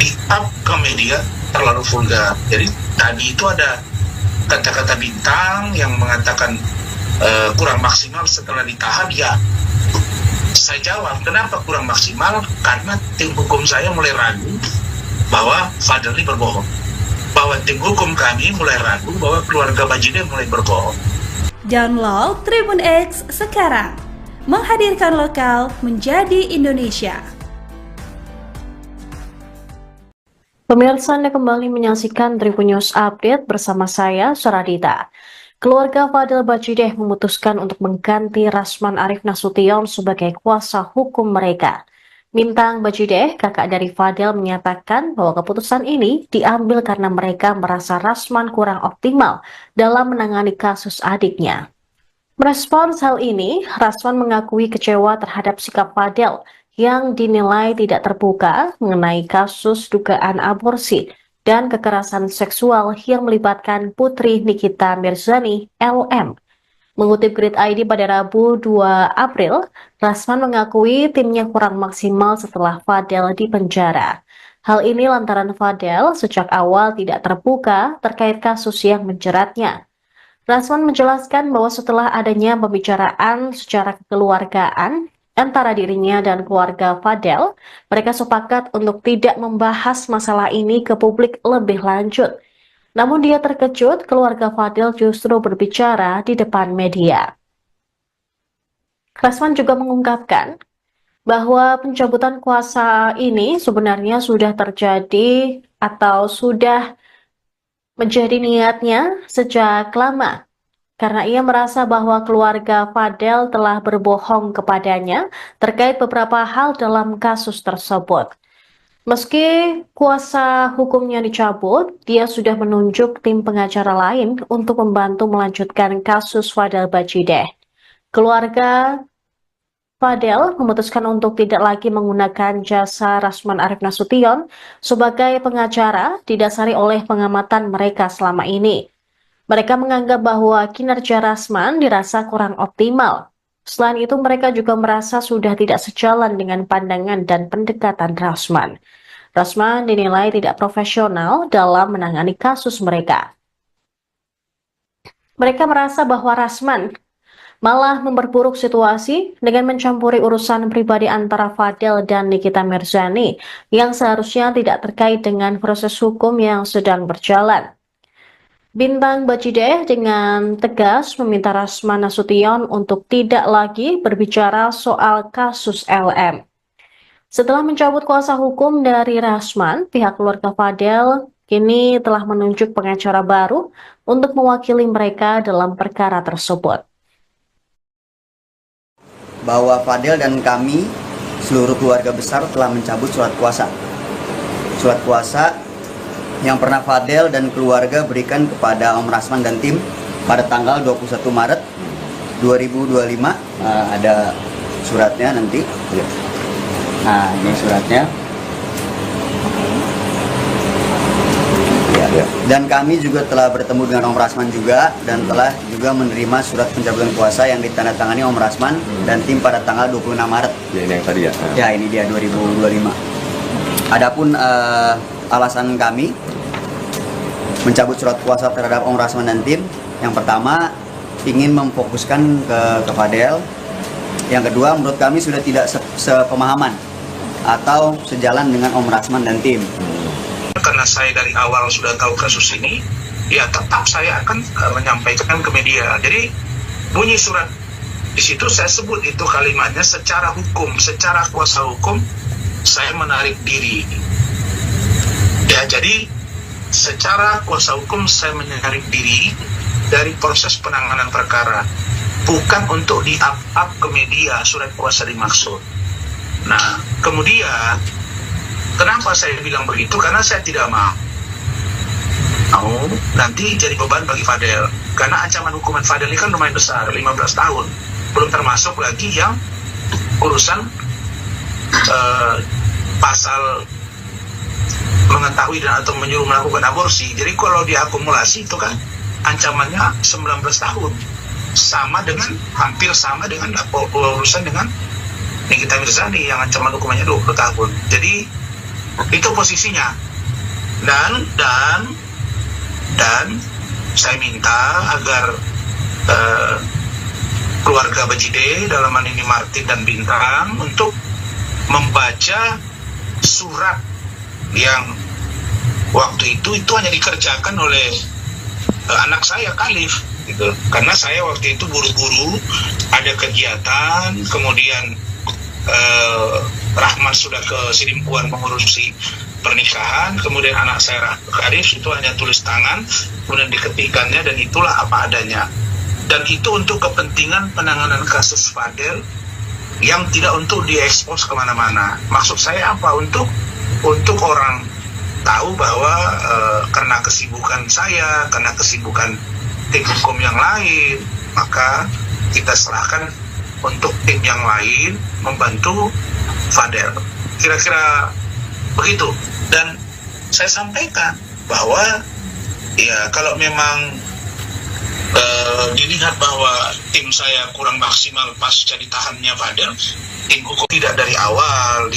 di-up ke media terlalu vulgar. Jadi tadi itu ada kata-kata Bintang yang mengatakan kurang maksimal setelah ditahan. Ya, saya jawab, kenapa kurang maksimal? Karena tim hukum saya mulai ragu bahwa Fadel ini berbohong, bahwa tim hukum kami mulai ragu bahwa keluarga Bajide mulai berbohong. Download Tribun X sekarang, menghadirkan lokal menjadi Indonesia. Pemirsa, Anda kembali menyaksikan Tribun News Update bersama saya, Saradita. Keluarga Fadel Bajide memutuskan untuk mengganti Rasman Arif Nasution sebagai kuasa hukum mereka. Bintang Bajide, kakak dari Fadel, menyatakan bahwa keputusan ini diambil karena mereka merasa Rasman kurang optimal dalam menangani kasus adiknya. Merespons hal ini, Rasman mengakui kecewa terhadap sikap Fadel yang dinilai tidak terbuka mengenai kasus dugaan aborsi dan kekerasan seksual yang melibatkan putri Nikita Mirzani, LM. Mengutip Grid ID pada Rabu 2 April, Rasman mengakui timnya kurang maksimal setelah Fadel dipenjara. Hal ini lantaran Fadel sejak awal tidak terbuka terkait kasus yang menjeratnya. Rasman menjelaskan bahwa setelah adanya pembicaraan secara kekeluargaan antara dirinya dan keluarga Fadel, mereka sepakat untuk tidak membahas masalah ini ke publik lebih lanjut. Namun dia terkejut keluarga Fadil justru berbicara di depan media. Rasman juga mengungkapkan bahwa pencabutan kuasa ini sebenarnya sudah terjadi atau sudah menjadi niatnya sejak lama, karena ia merasa bahwa keluarga Fadel telah berbohong kepadanya terkait beberapa hal dalam kasus tersebut. Meski kuasa hukumnya dicabut, dia sudah menunjuk tim pengacara lain untuk membantu melanjutkan kasus Fadel Bajideh. Keluarga Fadel memutuskan untuk tidak lagi menggunakan jasa Rasman Arief Nasution sebagai pengacara didasari oleh pengamatan mereka selama ini. Mereka menganggap bahwa kinerja Rasman dirasa kurang optimal. Selain itu, mereka juga merasa sudah tidak sejalan dengan pandangan dan pendekatan Rasman. Rasman dinilai tidak profesional dalam menangani kasus mereka. Mereka merasa bahwa Rasman malah memperburuk situasi dengan mencampuri urusan pribadi antara Fadel dan Nikita Mirzani yang seharusnya tidak terkait dengan proses hukum yang sedang berjalan. Bintang Bajideh dengan tegas meminta Rasman Nasution untuk tidak lagi berbicara soal kasus LM. Setelah mencabut kuasa hukum dari Rasman, pihak keluarga Fadel kini telah menunjuk pengacara baru untuk mewakili mereka dalam perkara tersebut. Bahwa Fadel dan kami seluruh keluarga besar telah mencabut surat kuasa. Surat kuasa yang pernah Fadel dan keluarga berikan kepada Om Rasman dan tim pada tanggal 21 Maret 2025. Ada suratnya nanti. Nah, ini suratnya. Dan kami juga telah bertemu dengan Om Rasman juga dan telah juga menerima surat pencabutan kuasa yang ditandatangani Om Rasman dan tim pada tanggal 26 Maret. Ya, ini yang tadi ya. Ya, ini dia 2025. Adapun alasan kami mencabut surat kuasa terhadap Om Rasman dan tim, yang pertama ingin memfokuskan ke Fadel. Yang kedua, menurut kami sudah tidak sepemahaman atau sejalan dengan Om Rasman dan tim. Karena saya dari awal sudah tahu kasus ini, ya tetap saya akan menyampaikan ke media. Jadi bunyi surat di situ saya sebut itu kalimatnya secara hukum, secara kuasa hukum saya menarik diri. Ya, jadi secara kuasa hukum saya menarik diri dari proses penanganan perkara, bukan untuk di-up ke media surat kuasa dimaksud. Nah, kemudian kenapa saya bilang begitu? Karena saya tidak mau nanti jadi beban bagi Fadel. Karena ancaman hukuman Fadel ini kan lumayan besar, 15 tahun. Belum termasuk lagi yang urusan pasal mengetahui dan atau menyuruh melakukan aborsi. Jadi kalau diakumulasi itu kan ancamannya 19 tahun. Sama dengan, hampir sama dengan urusan dengan Nikita Mirzani yang ancaman hukumannya 20 tahun. Jadi itu posisinya. Dan saya minta agar keluarga Bajideh, dalam hal ini Martin dan Bintang, untuk membaca surat yang waktu itu hanya dikerjakan oleh anak saya Khalif gitu. Karena saya waktu itu buru-buru ada kegiatan, kemudian Rahman sudah ke Sidimpuan mengurusi pernikahan, kemudian anak saya Khalif itu hanya tulis tangan, kemudian diketikannya, dan itulah apa adanya. Dan itu untuk kepentingan penanganan kasus Fadel yang tidak untuk diekspos kemana-mana. Maksud saya apa? Untuk orang tahu bahwa karena kesibukan saya, karena kesibukan tim hukum yang lain, maka kita serahkan untuk tim yang lain membantu Fadel. Kira-kira begitu. Dan saya sampaikan bahwa ya kalau memang dilihat bahwa tim saya kurang maksimal pasca ditahannya Fadel, tim hukum tidak dari awal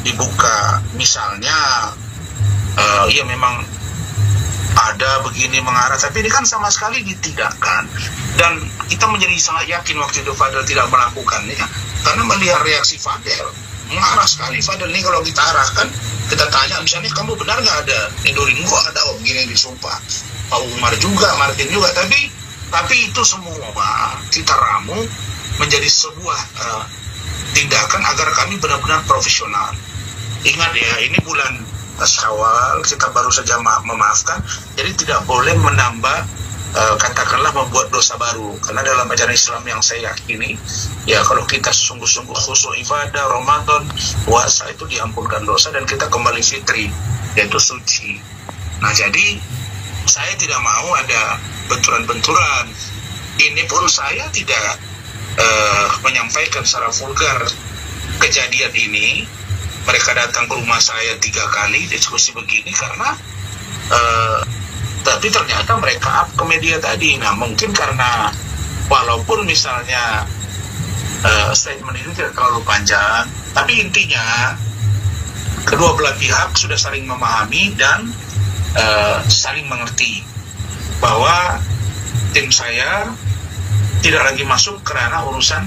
dibuka, misalnya ya memang ada begini mengarah, tapi ini kan sama sekali ditidakkan. Dan kita menjadi sangat yakin waktu itu Fadel tidak melakukannya, karena melihat reaksi Fadel, mengarah sekali Fadel ini. Kalau kita arahkan, kita tanya nggak, misalnya kamu benar nggak ada Edoring, kok ada begini disumpah, Pak Umar juga, Martin juga, tapi itu semua kita ramu menjadi sebuah tindakan agar kami benar-benar profesional. Ingat ya, ini bulan Syawal, kita baru saja memaafkan, jadi tidak boleh menambah katakanlah membuat dosa baru, karena dalam ajaran Islam yang saya yakini, ya kalau kita sungguh-sungguh khusyuk ibadah Ramadan, puasa, itu diampunkan dosa dan kita kembali fitri, yaitu suci. Nah, jadi saya tidak mau ada benturan-benturan. Ini pun saya tidak menyampaikan secara vulgar kejadian ini. Mereka datang ke rumah saya 3 kali diskusi begini karena tapi ternyata mereka up ke media tadi. Nah, mungkin karena walaupun misalnya statement ini tidak terlalu panjang, tapi intinya kedua belah pihak sudah saling memahami dan saling mengerti bahwa tim saya tidak lagi masuk ke ranah urusan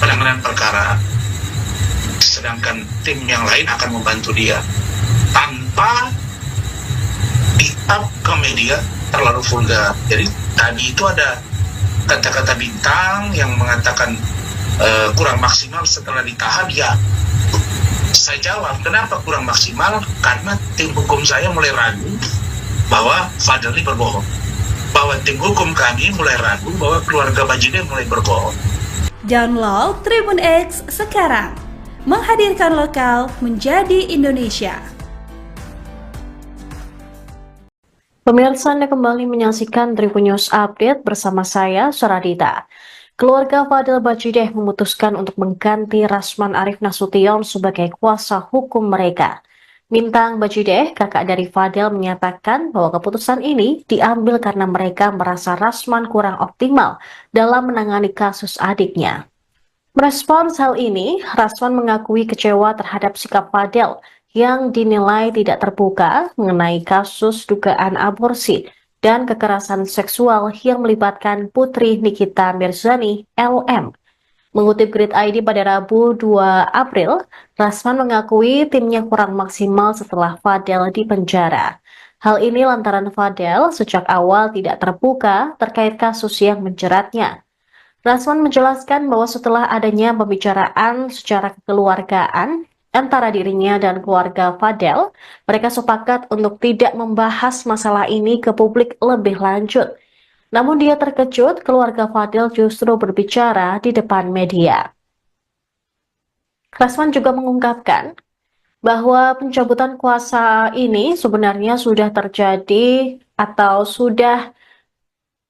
penanganan perkara, sedangkan tim yang lain akan membantu dia tanpa di-up ke media terlalu vulgar. Jadi tadi itu ada kata-kata bintang yang mengatakan kurang maksimal setelah ditahan. Ya, saya jawab, kenapa kurang maksimal? Karena tim hukum saya mulai ragu bahwa Fadel ini berbohong, bahwa tim hukum kami mulai ragu bahwa keluarga Bajideh mulai berbohong. Download Tribun X sekarang, menghadirkan lokal menjadi Indonesia. Pemirsa, Anda kembali menyaksikan Tribun News Update bersama saya, Suradita. Keluarga Fadel Bajideh memutuskan untuk mengganti Rasman Arif Nasution sebagai kuasa hukum mereka. Bintang Bajideh, kakak dari Fadel, menyatakan bahwa keputusan ini diambil karena mereka merasa Rasman kurang optimal dalam menangani kasus adiknya. Merespons hal ini, Rasman mengakui kecewa terhadap sikap Fadel yang dinilai tidak terbuka mengenai kasus dugaan aborsi dan kekerasan seksual yang melibatkan putri Nikita Mirzani, LM. Mengutip Grid ID pada Rabu 2 April, Rasman mengakui timnya kurang maksimal setelah Fadel dipenjara. Hal ini lantaran Fadel sejak awal tidak terbuka terkait kasus yang menjeratnya. Rasman menjelaskan bahwa setelah adanya pembicaraan secara kekeluargaan antara dirinya dan keluarga Fadel, mereka sepakat untuk tidak membahas masalah ini ke publik lebih lanjut. Namun dia terkejut keluarga Fadel justru berbicara di depan media. Rasman juga mengungkapkan bahwa pencabutan kuasa ini sebenarnya sudah terjadi atau sudah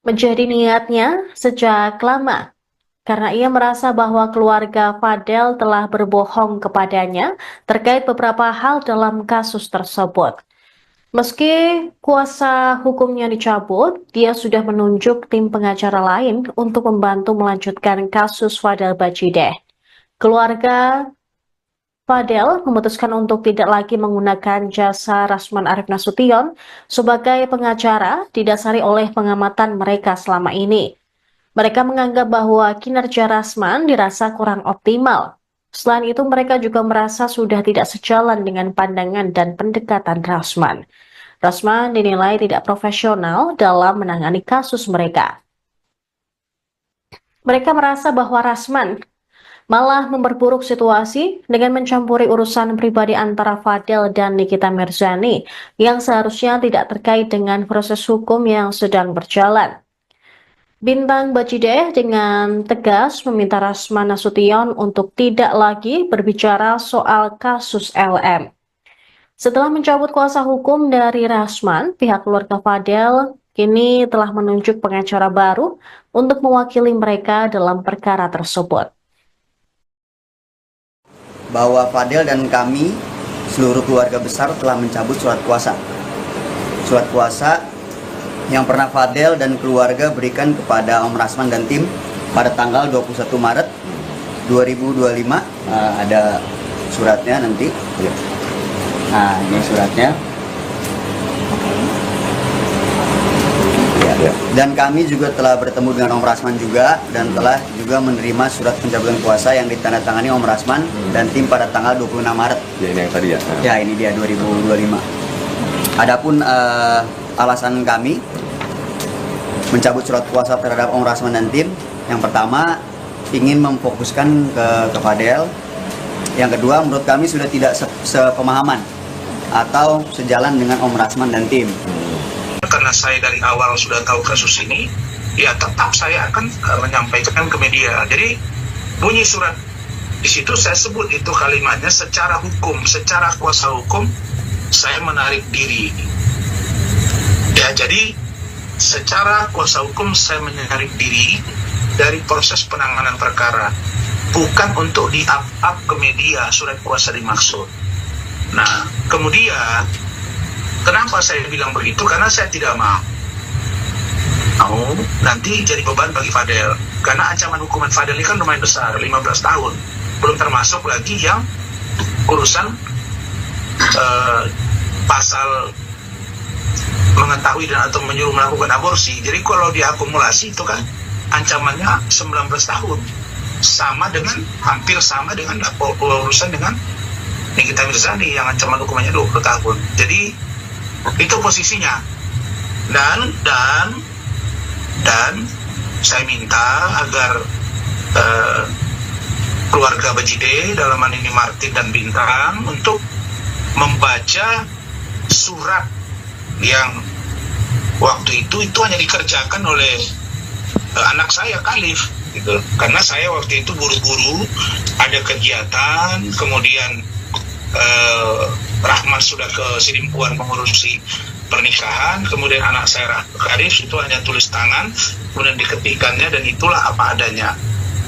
menjadi niatnya sejak lama, karena ia merasa bahwa keluarga Fadel telah berbohong kepadanya terkait beberapa hal dalam kasus tersebut. Meski kuasa hukumnya dicabut, dia sudah menunjuk tim pengacara lain untuk membantu melanjutkan kasus Fadel Bajideh. Keluarga Fadel memutuskan untuk tidak lagi menggunakan jasa Rasman Arif Nasution sebagai pengacara didasari oleh pengamatan mereka selama ini. Mereka menganggap bahwa kinerja Rasman dirasa kurang optimal. Selain itu, mereka juga merasa sudah tidak sejalan dengan pandangan dan pendekatan Rasman. Rasman dinilai tidak profesional dalam menangani kasus mereka. Mereka merasa bahwa Rasman malah memperburuk situasi dengan mencampuri urusan pribadi antara Fadel dan Nikita Mirzani yang seharusnya tidak terkait dengan proses hukum yang sedang berjalan. Bintang Bajideh dengan tegas meminta Rasman Nasution untuk tidak lagi berbicara soal kasus LM. Setelah mencabut kuasa hukum dari Rasman, pihak keluarga Fadel kini telah menunjuk pengacara baru untuk mewakili mereka dalam perkara tersebut. Bahwa Fadel dan kami, seluruh keluarga besar, telah mencabut surat kuasa. Surat kuasa yang pernah Fadel dan keluarga berikan kepada Om Rasman dan tim pada tanggal 21 Maret 2025. Ada suratnya nanti. Nah, ini suratnya. Ya. Ya. Dan kami juga telah bertemu dengan Om Rasman juga dan telah juga menerima surat pencabutan kuasa yang ditandatangani Om Rasman dan tim pada tanggal 26 Maret. Ya, ini yang tadi ya. Ya, ini dia 2025. Adapun alasan kami mencabut surat kuasa terhadap Om Rasman dan tim, yang pertama ingin memfokuskan ke Fadel. Yang kedua, menurut kami sudah tidak sepemahaman atau sejalan dengan Om Rasman dan tim. Karena saya dari awal sudah tahu kasus ini, ya tetap saya akan menyampaikan ke media. Jadi bunyi surat di situ saya sebut itu kalimatnya secara hukum, secara kuasa hukum saya menarik diri. Ya, jadi secara kuasa hukum saya menarik diri dari proses penanganan perkara, bukan untuk di-up ke media surat kuasa dimaksud. Nah, kemudian kenapa saya bilang begitu? Karena saya tidak mau nanti jadi beban bagi Fadel. Karena ancaman hukuman Fadel ini kan lumayan besar, 15 tahun. Belum termasuk lagi yang urusan pasal mengetahui dan atau menyuruh melakukan aborsi. Jadi kalau diakumulasi itu kan ancamannya 19 tahun. Sama dengan, hampir sama dengan urusan dengan Nikita Mirzani yang ancaman hukumannya 20 tahun. Jadi itu posisinya. Dan saya minta agar keluarga Bajide, dalam hal ini Martin dan Bintang, untuk membaca surat yang waktu itu hanya dikerjakan oleh anak saya Khalif gitu. Karena saya waktu itu buru-buru ada kegiatan, kemudian Rahman sudah ke Sidimpuan mengurusi pernikahan, kemudian anak saya Khalif itu hanya tulis tangan, kemudian diketikannya, dan itulah apa adanya.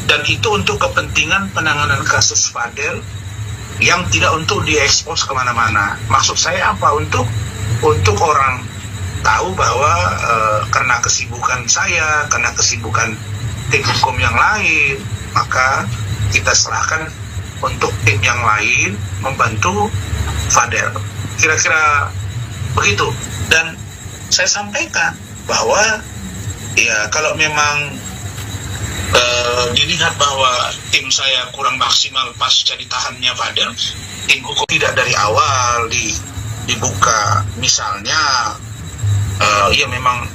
Dan itu untuk kepentingan penanganan kasus Fadel yang tidak untuk diekspos kemana-mana. Maksud saya apa? Untuk orang tahu bahwa karena kesibukan saya, karena kesibukan tim hukum yang lain, maka kita serahkan untuk tim yang lain membantu Fadel. Kira-kira begitu. Dan saya sampaikan bahwa ya kalau memang dilihat bahwa tim saya kurang maksimal pasca ditahannya Fadel, tim hukum tidak dari awal dibuka. Misalnya ya memang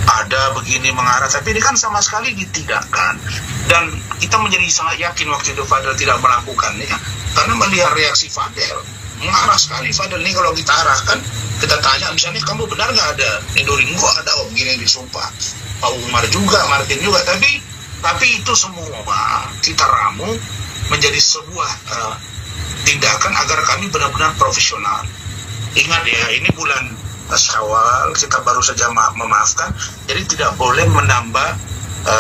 ada begini mengarah, tapi ini kan sama sekali ditidakkan. Dan kita menjadi sangat yakin waktu itu Fadel tidak melakukannya, karena melihat reaksi Fadel mengarah sekali. Fadel ini kalau kita arahkan, kita tanya misalnya, kamu benar nggak ada Nidoring? Gua ada om gini disumpah, Pak Umar juga, Martin juga, tapi itu semua kita ramu menjadi sebuah tindakan agar kami benar-benar profesional. Ingat ya, ini bulan Syawal, kita baru saja memaafkan, jadi tidak boleh menambah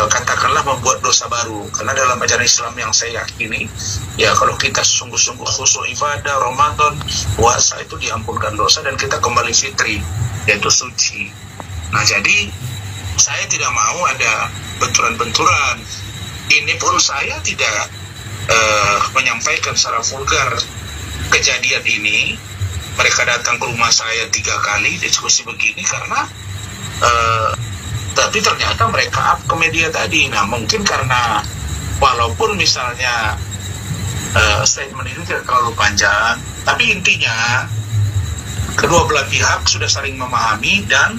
katakanlah membuat dosa baru. Karena dalam ajaran Islam yang saya yakini, ya kalau kita sungguh-sungguh khusyuk ibadah, Ramadan, puasa, itu diampunkan dosa dan kita kembali fitri, yaitu suci. Nah, jadi saya tidak mau ada benturan-benturan. Ini pun saya tidak menyampaikan secara vulgar kejadian ini. Mereka datang ke rumah saya 3 kali diskusi begini karena tapi ternyata mereka up ke media tadi. Nah, mungkin karena walaupun misalnya statement itu tidak terlalu panjang, tapi intinya kedua belah pihak sudah saling memahami dan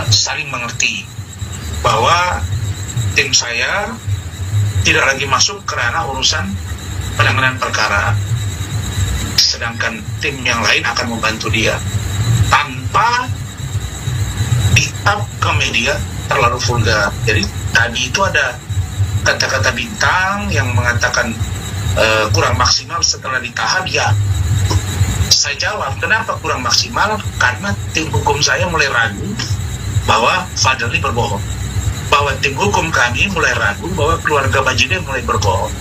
saling mengerti bahwa tim saya tidak lagi masuk ke ranah urusan penanganan perkara, sedangkan tim yang lain akan membantu dia tanpa di-up ke media terlalu vulgar. Jadi tadi itu ada kata-kata Bintang yang mengatakan kurang maksimal setelah ditahan. Ya, saya jawab, kenapa kurang maksimal? Karena tim hukum saya mulai ragu bahwa Fadel ini berbohong, bahwa tim hukum kami mulai ragu bahwa keluarga Bajide mulai berbohong.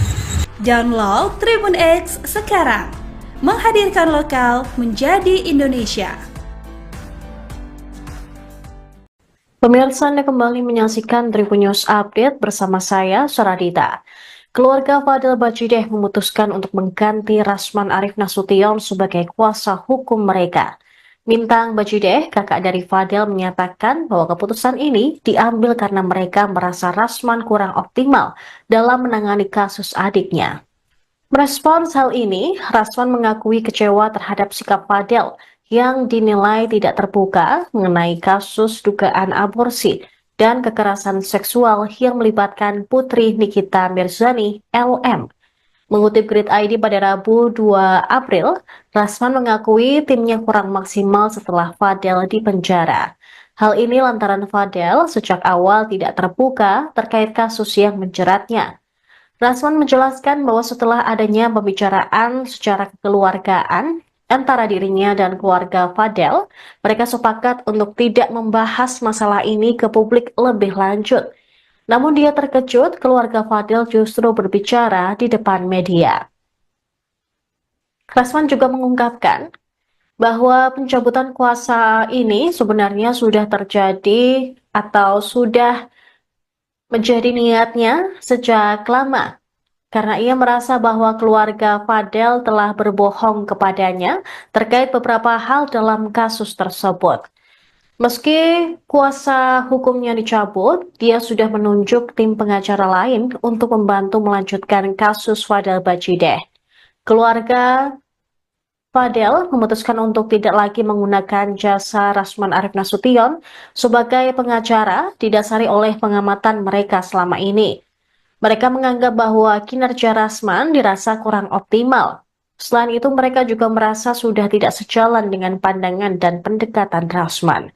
Download Tribun X sekarang, menghadirkan lokal menjadi Indonesia. Pemirsa, Anda kembali menyaksikan Tribun News Update bersama saya, Saradita. Keluarga Fadel Bajide memutuskan untuk mengganti Rasman Arief Nasution sebagai kuasa hukum mereka. Bintang Bajideh, kakak dari Fadel, menyatakan bahwa keputusan ini diambil karena mereka merasa Rasman kurang optimal dalam menangani kasus adiknya. Merespons hal ini, Rasman mengakui kecewa terhadap sikap Fadel yang dinilai tidak terbuka mengenai kasus dugaan aborsi dan kekerasan seksual yang melibatkan putri Nikita Mirzani, LM. Mengutip Grid ID pada Rabu 2 April, Rasman mengakui timnya kurang maksimal setelah Fadel dipenjara. Hal ini lantaran Fadel sejak awal tidak terbuka terkait kasus yang menjeratnya. Rasman menjelaskan bahwa setelah adanya pembicaraan secara kekeluargaan antara dirinya dan keluarga Fadel, mereka sepakat untuk tidak membahas masalah ini ke publik lebih lanjut. Namun dia terkejut keluarga Fadel justru berbicara di depan media. Rasman juga mengungkapkan bahwa pencabutan kuasa ini sebenarnya sudah terjadi atau sudah menjadi niatnya sejak lama, karena ia merasa bahwa keluarga Fadel telah berbohong kepadanya terkait beberapa hal dalam kasus tersebut. Meski kuasa hukumnya dicabut, dia sudah menunjuk tim pengacara lain untuk membantu melanjutkan kasus Fadel Bajideh. Keluarga Fadel memutuskan untuk tidak lagi menggunakan jasa Rasman Arief Nasution sebagai pengacara didasari oleh pengamatan mereka selama ini. Mereka menganggap bahwa kinerja Rasman dirasa kurang optimal. Selain itu, mereka juga merasa sudah tidak sejalan dengan pandangan dan pendekatan Rasman.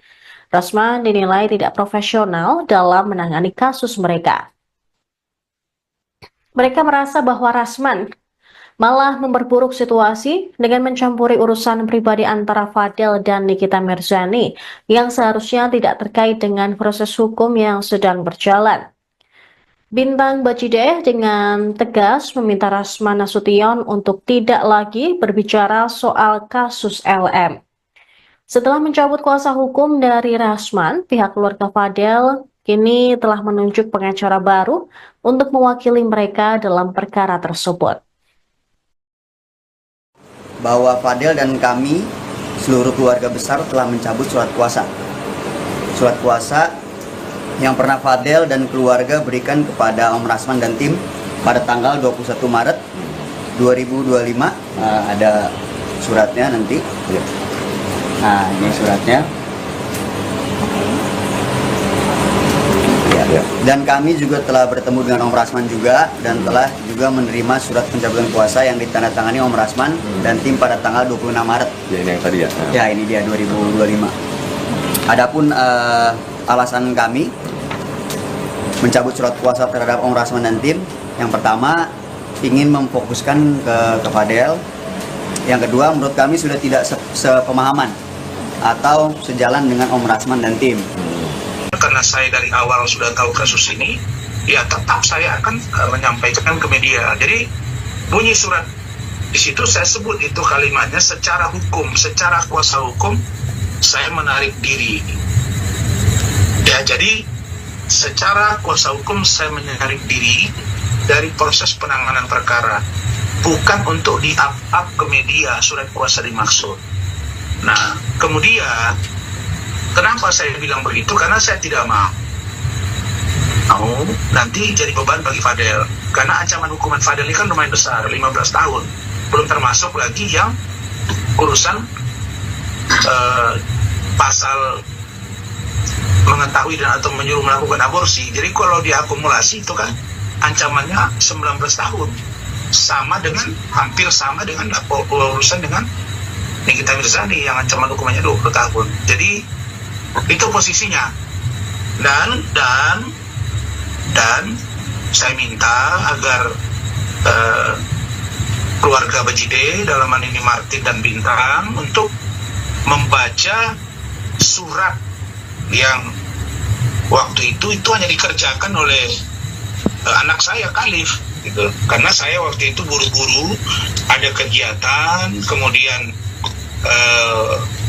Rasman dinilai tidak profesional dalam menangani kasus mereka. Mereka merasa bahwa Rasman malah memperburuk situasi dengan mencampuri urusan pribadi antara Fadel dan Nikita Mirzani yang seharusnya tidak terkait dengan proses hukum yang sedang berjalan. Bintang Bajideh dengan tegas meminta Rasman Nasution untuk tidak lagi berbicara soal kasus LM. Setelah mencabut kuasa hukum dari Rasman, pihak keluarga Fadel kini telah menunjuk pengacara baru untuk mewakili mereka dalam perkara tersebut. Bahwa Fadel dan kami, seluruh keluarga besar, telah mencabut surat kuasa. Surat kuasa yang pernah Fadel dan keluarga berikan kepada Om Rasman dan tim pada tanggal 21 Maret 2025. Ada suratnya nanti. Nah, ini suratnya. Ya. Dan kami juga telah bertemu dengan Om Rasman juga dan telah juga menerima surat pencabutan kuasa yang ditandatangani Om Rasman dan tim pada tanggal 26 Maret. Ya, ini yang tadi ya. Ya, ini dia 2025. Adapun alasan kami mencabut surat kuasa terhadap Om Rasman dan tim, yang pertama ingin memfokuskan ke Fadel. Yang kedua, menurut kami sudah tidak sepemahaman atau sejalan dengan Om Rasman dan tim. Karena saya dari awal sudah tahu kasus ini, ya tetap saya akan menyampaikan ke media. Jadi bunyi surat di situ saya sebut itu kalimatnya secara hukum, secara kuasa hukum saya menarik diri. Ya, jadi secara kuasa hukum saya menarik diri dari proses penanganan perkara, bukan untuk di-up ke media surat kuasa dimaksud. Nah, kemudian kenapa saya bilang begitu? Karena saya tidak mau nanti jadi beban bagi Fadel. Karena ancaman hukuman Fadel ini kan lumayan besar, 15 tahun. Belum termasuk lagi yang urusan pasal mengetahui dan atau menyuruh melakukan aborsi. Jadi kalau diakumulasi itu kan ancamannya 19 tahun. Sama dengan, hampir sama dengan urusan dengan Nikita Mirzani yang ancaman hukumannya 20 tahun. Jadi itu posisinya. Dan saya minta agar keluarga Bajideh, dalam hal ini Martin dan Bintang, untuk membaca surat yang waktu itu hanya dikerjakan oleh anak saya Khalif gitu. Karena saya waktu itu buru-buru ada kegiatan, kemudian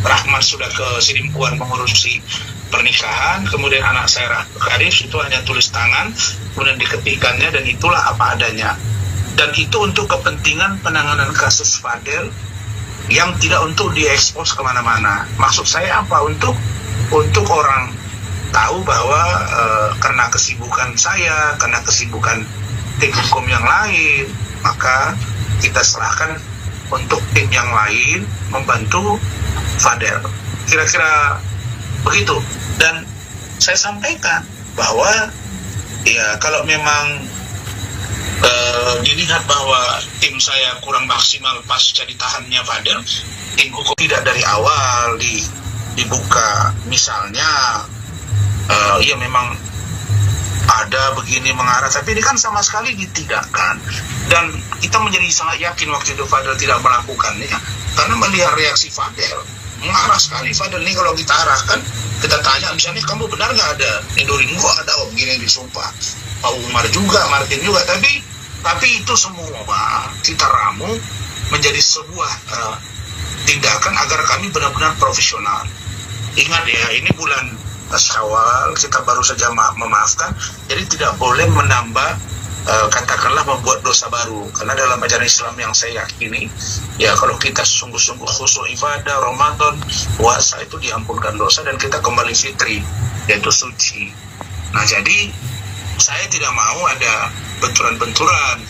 Rahman sudah ke Sidimpuan mengurusi pernikahan, kemudian anak saya Khalif itu hanya tulis tangan, kemudian diketikannya, dan itulah apa adanya. Dan itu untuk kepentingan penanganan kasus Fadel yang tidak untuk diekspos kemana-mana. Maksud saya apa? Untuk orang tahu bahwa karena kesibukan saya, karena kesibukan tim hukum yang lain, maka kita serahkan untuk tim yang lain membantu Fadel. Kira-kira begitu. Dan saya sampaikan bahwa ya kalau memang dilihat bahwa tim saya kurang maksimal pasca ditahannya Fadel, tim hukum tidak dari awal dibuka. Misalnya ya memang ada begini mengarah, tapi ini kan sama sekali ditidakkan. Dan kita menjadi sangat yakin waktu itu Fadel tidak melakukannya, karena melihat reaksi Fadel, mengarah sekali Fadel ini. Kalau kita arahkan, kita tanya misalnya, kamu benar nggak ada Indorin? Kok ada begini disumpah, Pak Umar juga, Martin juga. Tapi itu semua kita ramu menjadi sebuah tindakan agar kami benar-benar profesional. Ingat ya, ini bulan Syawal, kita baru saja memaafkan, jadi tidak boleh menambah katakanlah membuat dosa baru, karena dalam ajaran Islam yang saya yakini, ya kalau kita sungguh-sungguh khusyuk ibadah Ramadan, puasa, itu diampunkan dosa dan kita kembali fitri, yaitu suci. Nah, jadi saya tidak mau ada benturan-benturan.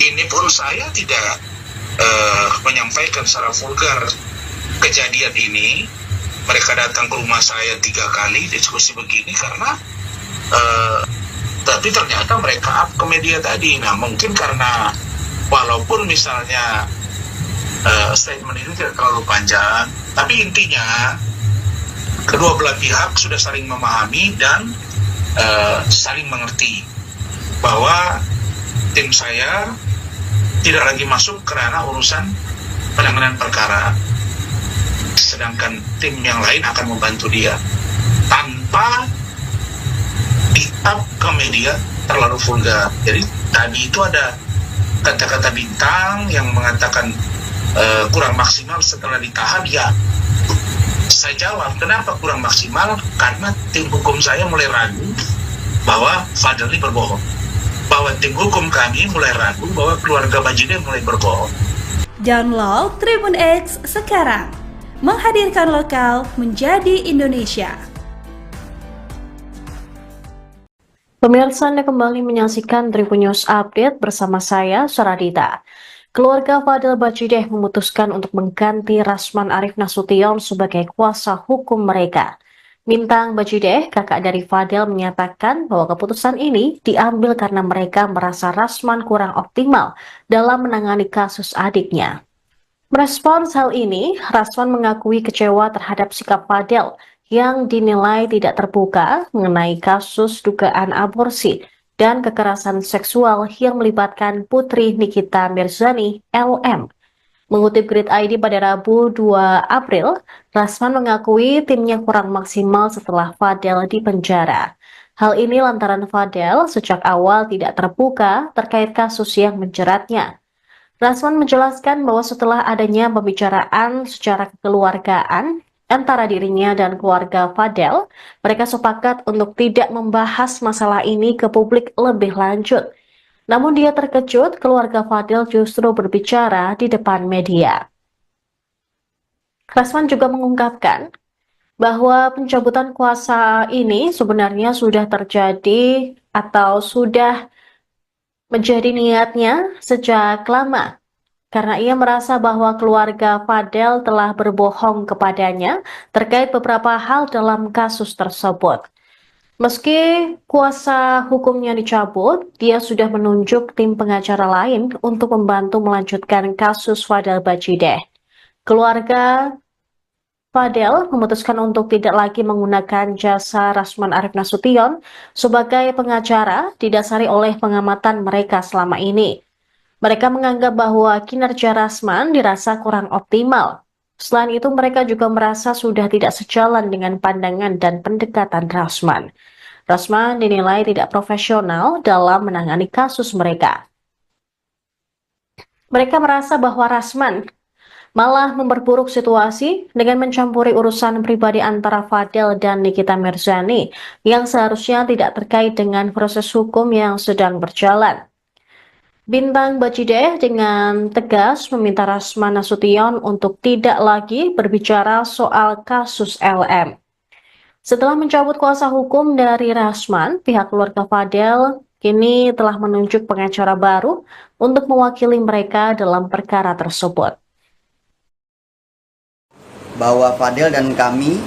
Ini pun saya tidak menyampaikan secara vulgar kejadian ini. Mereka datang ke rumah saya 3 kali diskusi begini karena tapi ternyata mereka up ke media tadi. Nah, mungkin karena walaupun misalnya statement itu tidak terlalu panjang, tapi intinya kedua belah pihak sudah saling memahami dan saling mengerti bahwa tim saya tidak lagi masuk ke ranah urusan penanganan perkara, sedangkan tim yang lain akan membantu dia tanpa di-up ke media terlalu vulgar. Jadi tadi itu ada kata-kata bintang yang mengatakan kurang maksimal setelah ditahan. Ya, saya jawab, kenapa kurang maksimal? Karena tim hukum saya mulai ragu bahwa Fadel ini berbohong, bahwa tim hukum kami mulai ragu bahwa keluarga Bajideh mulai berbohong. Download Tribun X sekarang, menghadirkan lokal menjadi Indonesia. Pemirsa, Anda kembali menyaksikan Tribun News Update bersama saya, Saradita. Keluarga Fadel Bajideh memutuskan untuk mengganti Rasman Arif Nasution sebagai kuasa hukum mereka. Mintang Bajideh, kakak dari Fadel, menyatakan bahwa keputusan ini diambil karena mereka merasa Rasman kurang optimal dalam menangani kasus adiknya. Merespons hal ini, Rasman mengakui kecewa terhadap sikap Fadel yang dinilai tidak terbuka mengenai kasus dugaan aborsi dan kekerasan seksual yang melibatkan putri Nikita Mirzani, LM. Mengutip Grid ID pada Rabu 2 April, Rasman mengakui timnya kurang maksimal setelah Fadel dipenjara. Hal ini lantaran Fadel sejak awal tidak terbuka terkait kasus yang menjeratnya. Rasman menjelaskan bahwa setelah adanya pembicaraan secara kekeluargaan antara dirinya dan keluarga Fadel, mereka sepakat untuk tidak membahas masalah ini ke publik lebih lanjut. Namun dia terkejut keluarga Fadel justru berbicara di depan media. Rasman juga mengungkapkan bahwa pencabutan kuasa ini sebenarnya sudah terjadi atau sudah menjadi niatnya sejak lama, karena ia merasa bahwa keluarga Fadel telah berbohong kepadanya terkait beberapa hal dalam kasus tersebut. Meski kuasa hukumnya dicabut, dia sudah menunjuk tim pengacara lain untuk membantu melanjutkan kasus Fadel Bajideh. Keluarga Fadel memutuskan untuk tidak lagi menggunakan jasa Rasman Arif Nasution sebagai pengacara didasari oleh pengamatan mereka selama ini. Mereka menganggap bahwa kinerja Rasman dirasa kurang optimal. Selain itu, mereka juga merasa sudah tidak sejalan dengan pandangan dan pendekatan Rasman. Rasman dinilai tidak profesional dalam menangani kasus mereka. Mereka merasa bahwa Rasman malah memperburuk situasi dengan mencampuri urusan pribadi antara Fadel dan Nikita Mirzani yang seharusnya tidak terkait dengan proses hukum yang sedang berjalan. Bintang Bajideh dengan tegas meminta Rasman Nasution untuk tidak lagi berbicara soal kasus LM. Setelah mencabut kuasa hukum dari Rasman, pihak keluarga Fadel kini telah menunjuk pengacara baru untuk mewakili mereka dalam perkara tersebut. Bahwa Fadel dan kami,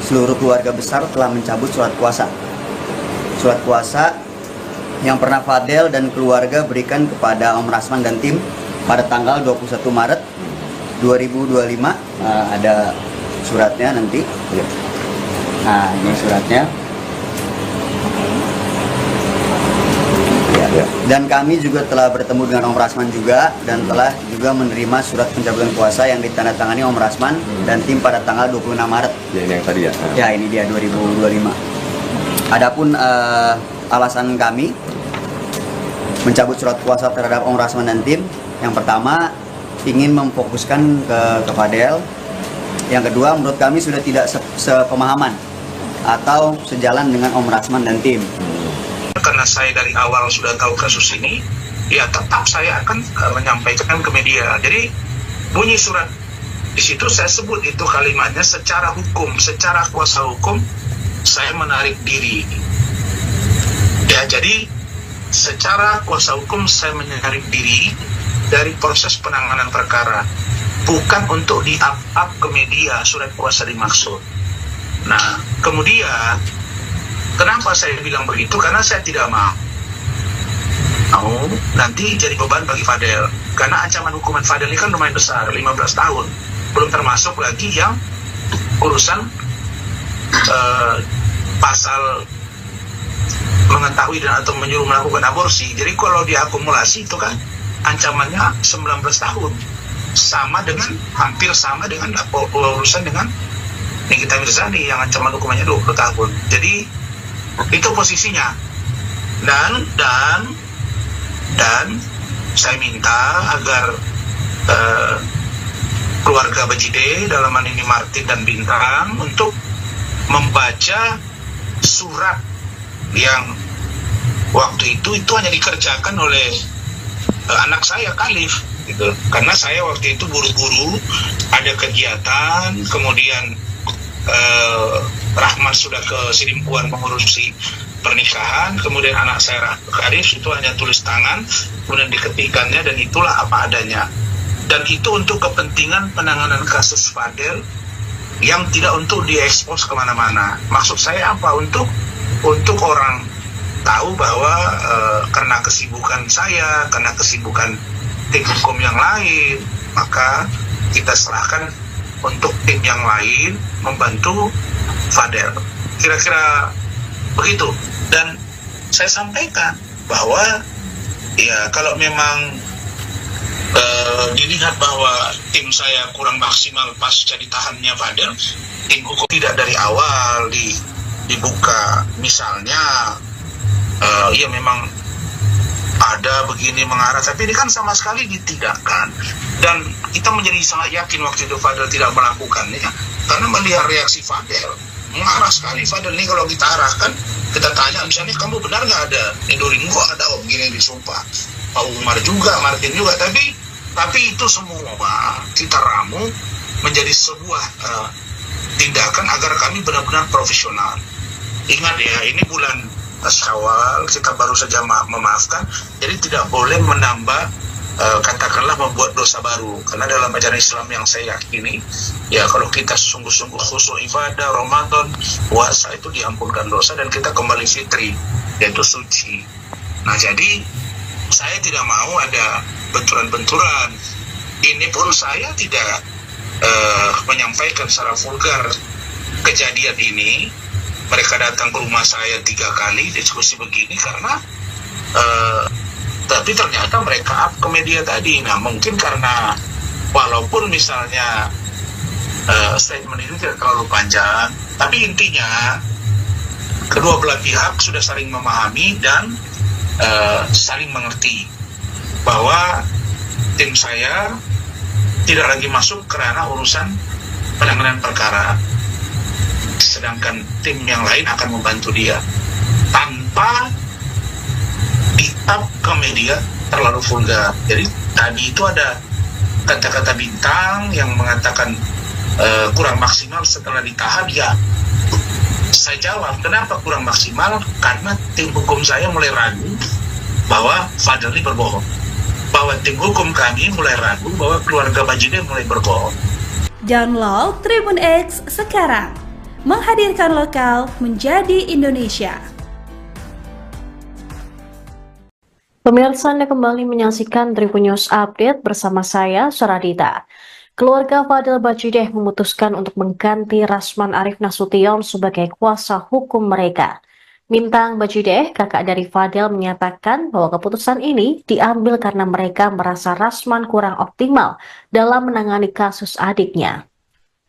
seluruh keluarga besar telah mencabut surat kuasa. Surat kuasa yang pernah Fadel dan keluarga berikan kepada Om Rasman dan tim pada tanggal 21 Maret 2025. Ada suratnya nanti. Nah, ini suratnya. Ya. Dan kami juga telah bertemu dengan Om Rasman juga dan telah juga menerima surat pencabutan kuasa yang ditandatangani Om Rasman dan tim pada tanggal 26 Maret. Ya, ini yang tadi ya. Ya, ini dia 2025. Adapun alasan kami mencabut surat kuasa terhadap Om Rasman dan tim, yang pertama ingin memfokuskan ke Fadel. Yang kedua, menurut kami sudah tidak sepemahaman atau sejalan dengan Om Rasman dan tim. Karena saya dari awal sudah tahu kasus ini, ya tetap saya akan menyampaikan ke media. Jadi bunyi surat di situ saya sebut itu kalimatnya secara hukum, secara kuasa hukum saya menarik diri. Ya, jadi secara kuasa hukum saya menarik diri dari proses penanganan perkara, bukan untuk di-up ke media surat kuasa dimaksud. Nah, kemudian kenapa saya bilang begitu? Karena saya tidak mau nanti jadi beban bagi Fadel. Karena ancaman hukuman Fadel ini kan lumayan besar, 15 tahun. Belum termasuk lagi yang urusan pasal mengetahui dan atau menyuruh melakukan aborsi. Jadi kalau diakumulasi itu kan ancamannya 19 tahun. Sama dengan, hampir sama dengan urusan dengan Nikita Mirzani yang ancaman hukumannya 20 tahun. Jadi itu posisinya. Dan saya minta agar keluarga Bajideh, dalam hal ini Martin dan Bintang, untuk membaca surat yang waktu itu hanya dikerjakan oleh anak saya Khalif gitu. Karena saya waktu itu buru-buru ada kegiatan, kemudian Rahmat sudah ke Sidimpuan mengurusi pernikahan, kemudian anak saya Khalif itu hanya tulis tangan, kemudian diketikannya, dan itulah apa adanya. Dan itu untuk kepentingan penanganan kasus Fadel yang tidak untuk diekspos kemana-mana. Maksud saya apa? Untuk orang tahu bahwa karena kesibukan saya, karena kesibukan tim hukum yang lain, maka kita serahkan untuk tim yang lain membantu Fadel. Kira-kira begitu. Dan saya sampaikan bahwa ya kalau memang dilihat bahwa tim saya kurang maksimal pasca ditahannya Fadel, tim hukum tidak dari awal dibuka, misalnya ya memang ada begini mengarah, tapi ini kan sama sekali ditidakkan. Dan kita menjadi sangat yakin waktu itu Fadel tidak melakukannya, karena melihat reaksi Fadel mengarah sekali. Fadel ini kalau kita arahkan, kita tanya misalnya, kamu benar nggak ada Nidoring? Kok ada begini disumpah, Pak Umar juga, Martin juga, tapi itu semua kita ramu menjadi sebuah tindakan agar kami benar-benar profesional. Ingat ya, ini bulan Syawal, kita baru saja memaafkan, jadi tidak boleh menambah katakanlah membuat dosa baru. Karena dalam ajaran Islam yang saya yakini, ya kalau kita sungguh-sungguh khusyuk ibadah, Ramadan, puasa, itu diampunkan dosa dan kita kembali fitri, yaitu suci. Nah, jadi saya tidak mau ada benturan-benturan. Ini pun saya tidak menyampaikan secara vulgar kejadian ini. Mereka datang ke rumah saya 3 kali diskusi begini karena tapi ternyata mereka up ke media tadi. Nah, mungkin karena walaupun misalnya statement ini tidak terlalu panjang, tapi intinya kedua belah pihak sudah saling memahami dan saling mengerti bahwa tim saya tidak lagi masuk ke ranah urusan penanganan perkara, sedangkan tim yang lain akan membantu dia tanpa di-up ke media, terlalu vulgar. Jadi tadi itu ada kata-kata bintang yang mengatakan kurang maksimal setelah ditahan. Ya, saya jawab, kenapa kurang maksimal? Karena tim hukum saya mulai ragu bahwa Fadel ini berbohong. Bahwa tim hukum kami mulai ragu bahwa keluarga Bajide mulai berbohong. Download Tribun X sekarang, menghadirkan lokal menjadi Indonesia. Pemirsa, Anda kembali menyaksikan Tribun News Update bersama saya, Saradita. Keluarga Fadel Bajideh memutuskan untuk mengganti Rasman Arif Nasution sebagai kuasa hukum mereka. Bintang Bajideh, kakak dari Fadel, menyatakan bahwa keputusan ini diambil karena mereka merasa Rasman kurang optimal dalam menangani kasus adiknya.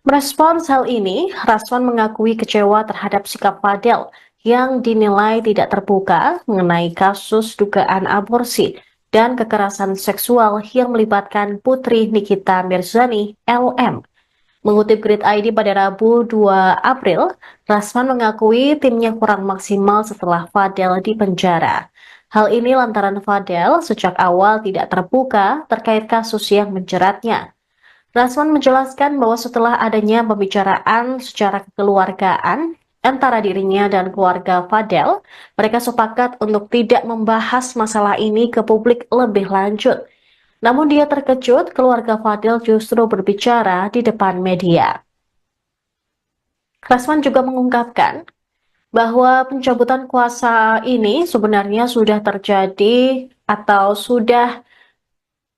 Merespons hal ini, Rasman mengakui kecewa terhadap sikap Fadel yang dinilai tidak terbuka mengenai kasus dugaan aborsi dan kekerasan seksual yang melibatkan putri Nikita Mirzani, LM. Mengutip Grid ID pada Rabu 2 April, Rasman mengakui timnya kurang maksimal setelah Fadel dipenjara. Hal ini lantaran Fadel sejak awal tidak terbuka terkait kasus yang menjeratnya. Rasman menjelaskan bahwa setelah adanya pembicaraan secara kekeluargaan antara dirinya dan keluarga Fadel, mereka sepakat untuk tidak membahas masalah ini ke publik lebih lanjut. Namun dia terkejut keluarga Fadel justru berbicara di depan media. Rasman juga mengungkapkan bahwa pencabutan kuasa ini sebenarnya sudah terjadi atau sudah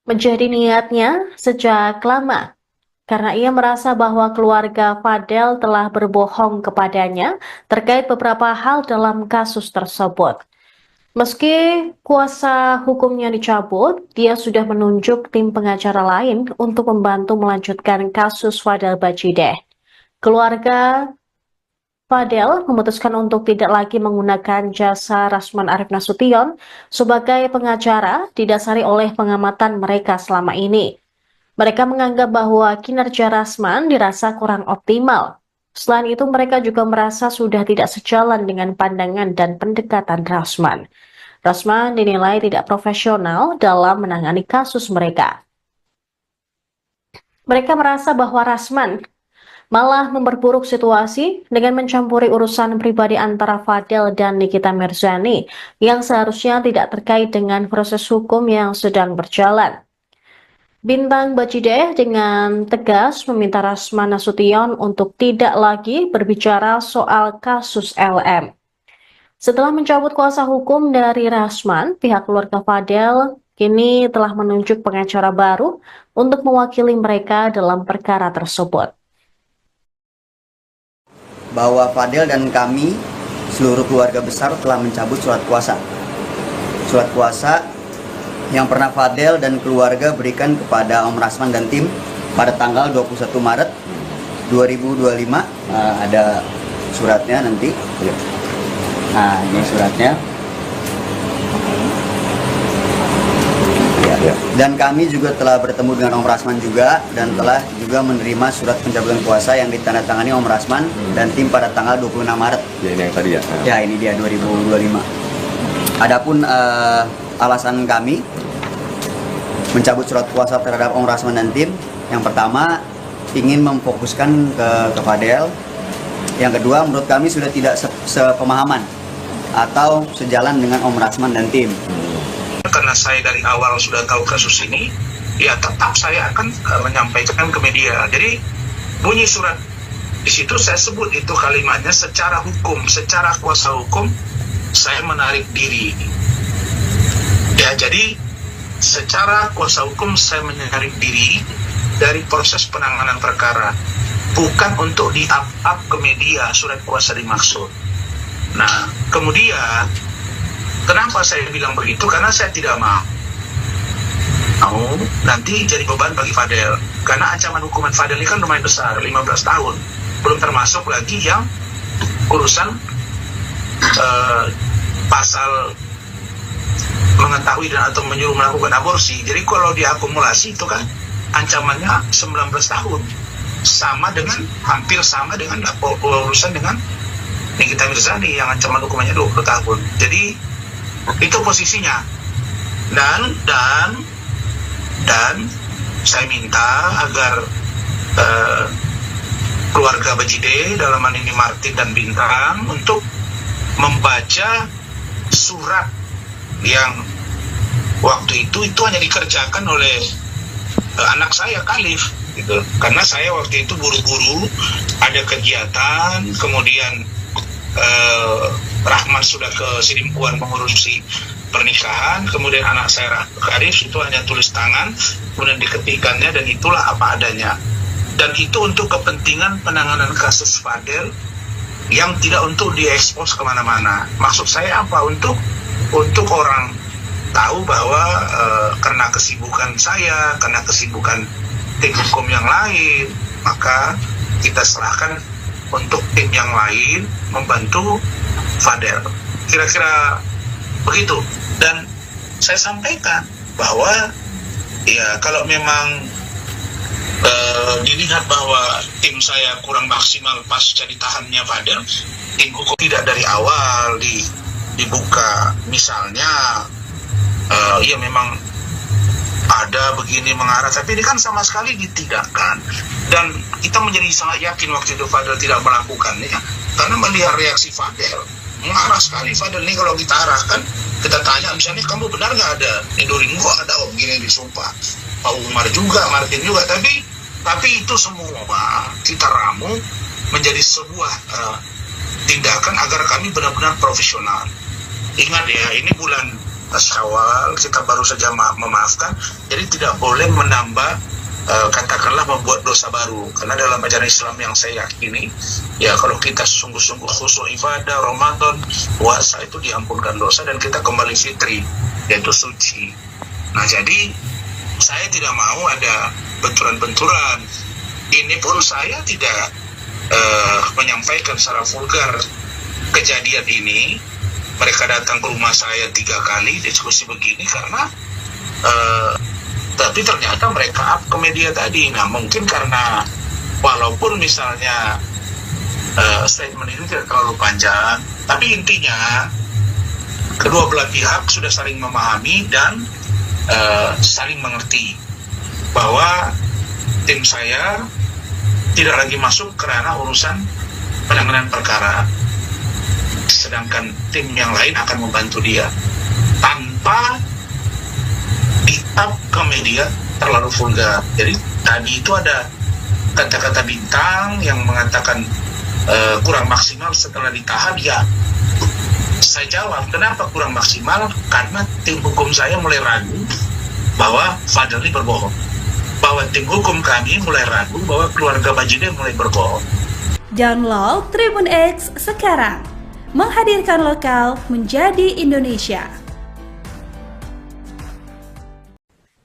menjadi niatnya sejak lama. Karena ia merasa bahwa keluarga Fadel telah berbohong kepadanya terkait beberapa hal dalam kasus tersebut. Meski kuasa hukumnya dicabut, dia sudah menunjuk tim pengacara lain untuk membantu melanjutkan kasus Fadel Bajideh. Keluarga Fadel memutuskan untuk tidak lagi menggunakan jasa Rasman Arif Nasution sebagai pengacara didasari oleh pengamatan mereka selama ini. Mereka menganggap bahwa kinerja Rasman dirasa kurang optimal. Selain itu, mereka juga merasa sudah tidak sejalan dengan pandangan dan pendekatan Rasman. Rasman dinilai tidak profesional dalam menangani kasus mereka. Mereka merasa bahwa Rasman malah memperburuk situasi dengan mencampuri urusan pribadi antara Fadel dan Nikita Mirzani yang seharusnya tidak terkait dengan proses hukum yang sedang berjalan. Bintang Bajideh dengan tegas meminta Rasman Nasution untuk tidak lagi berbicara soal kasus LM. Setelah mencabut kuasa hukum dari Rasman, pihak keluarga Fadel kini telah menunjuk pengacara baru untuk mewakili mereka dalam perkara tersebut. Bahwa Fadel dan kami, seluruh keluarga besar, telah mencabut surat kuasa. Surat kuasa yang pernah Fadel dan keluarga berikan kepada Om Rasman dan tim pada tanggal 21 Maret 2025. Ada suratnya nanti. Nah, ini suratnya. Ya. Dan kami juga telah bertemu dengan Om Rasman juga dan telah juga menerima surat pencabutan kuasa yang ditandatangani Om Rasman dan tim pada tanggal 26 Maret. Ya, ini yang tadi ya. Ya, ini dia 2025. Adapun alasan kami mencabut surat kuasa terhadap Om Rasman dan tim, yang pertama ingin memfokuskan ke Fadel, yang kedua menurut kami sudah tidak sepemahaman atau sejalan dengan Om Rasman dan tim. Karena saya dari awal sudah tahu kasus ini, ya tetap saya akan menyampaikan ke media. Jadi bunyi surat di situ saya sebut itu kalimatnya secara hukum, secara kuasa hukum saya menarik diri. Ya, jadi secara kuasa hukum saya menarik diri dari proses penanganan perkara, bukan untuk di-up ke media surat kuasa dimaksud. Nah, kemudian kenapa saya bilang begitu? Karena saya tidak mau nanti jadi beban bagi Fadel. Karena ancaman hukuman Fadel ini kan lumayan besar, 15 tahun. Belum termasuk lagi yang urusan pasal mengetahui dan atau menyuruh melakukan aborsi. Jadi kalau diakumulasi itu kan ancamannya 19 tahun. Sama dengan, hampir sama dengan urusan dengan Nikita Mirzani yang ancaman hukumannya 20 tahun. Jadi itu posisinya. dan saya minta agar keluarga Bajide, dalam hal ini Martin dan Bintang, untuk membaca surat yang waktu itu hanya dikerjakan oleh anak saya Khalif gitu. Karena saya waktu itu buru-buru ada kegiatan, kemudian Rahman sudah ke Sidimpuan mengurusi pernikahan, kemudian anak saya Khalif itu hanya tulis tangan, kemudian diketikkannya, dan itulah apa adanya. Dan itu untuk kepentingan penanganan kasus Fadel yang tidak untuk diekspos kemana-mana. Maksud saya apa? Untuk orang tahu bahwa karena kesibukan saya, karena kesibukan tim hukum yang lain, maka kita serahkan untuk tim yang lain membantu Fadel. Kira-kira begitu. Dan saya sampaikan bahwa ya kalau memang dilihat bahwa tim saya kurang maksimal pasca ditahannya Fadel, tim hukum tidak dari awal dibuka, misalnya ya memang ada begini mengarah, tapi ini kan sama sekali ditidakkan. Dan kita menjadi sangat yakin waktu itu Fadel tidak melakukannya, karena melihat reaksi Fadel mengarah sekali. Fadel ini kalau kita arahkan, kita tanya misalnya, kamu benar nggak ada Nidorin? Gua ada, oh begini disumpah, Pak Umar juga, Martin juga, tapi itu semua kita ramu menjadi sebuah tindakan agar kami benar-benar profesional. Ingat ya, ini bulan Syawal, kita baru saja memaafkan, jadi tidak boleh menambah katakanlah membuat dosa baru. Karena dalam ajaran Islam yang saya yakini, ya kalau kita sungguh-sungguh khusyuk ibadah, Ramadan, puasa, itu diampunkan dosa dan kita kembali fitri, yaitu suci. Nah jadi saya tidak mau ada benturan-benturan. Ini pun saya tidak menyampaikan secara vulgar kejadian ini. Mereka datang ke rumah saya 3 kali diskusi begini karena tapi ternyata mereka up ke media tadi. Nah mungkin karena walaupun misalnya statement ini tidak terlalu panjang, tapi intinya kedua belah pihak sudah saling memahami dan saling mengerti bahwa tim saya tidak lagi masuk ke ranah urusan penanganan perkara, sedangkan tim yang lain akan membantu dia tanpa di-up ke media terlalu vulgar. Jadi tadi itu ada kata-kata Bintang yang mengatakan kurang maksimal setelah ditahan. Ya, saya jawab, kenapa kurang maksimal? Karena tim hukum saya mulai ragu bahwa Fadel ini berbohong, bahwa tim hukum kami mulai ragu bahwa keluarga Bajide mulai berbohong. Download Tribun X sekarang, menghadirkan lokal menjadi Indonesia.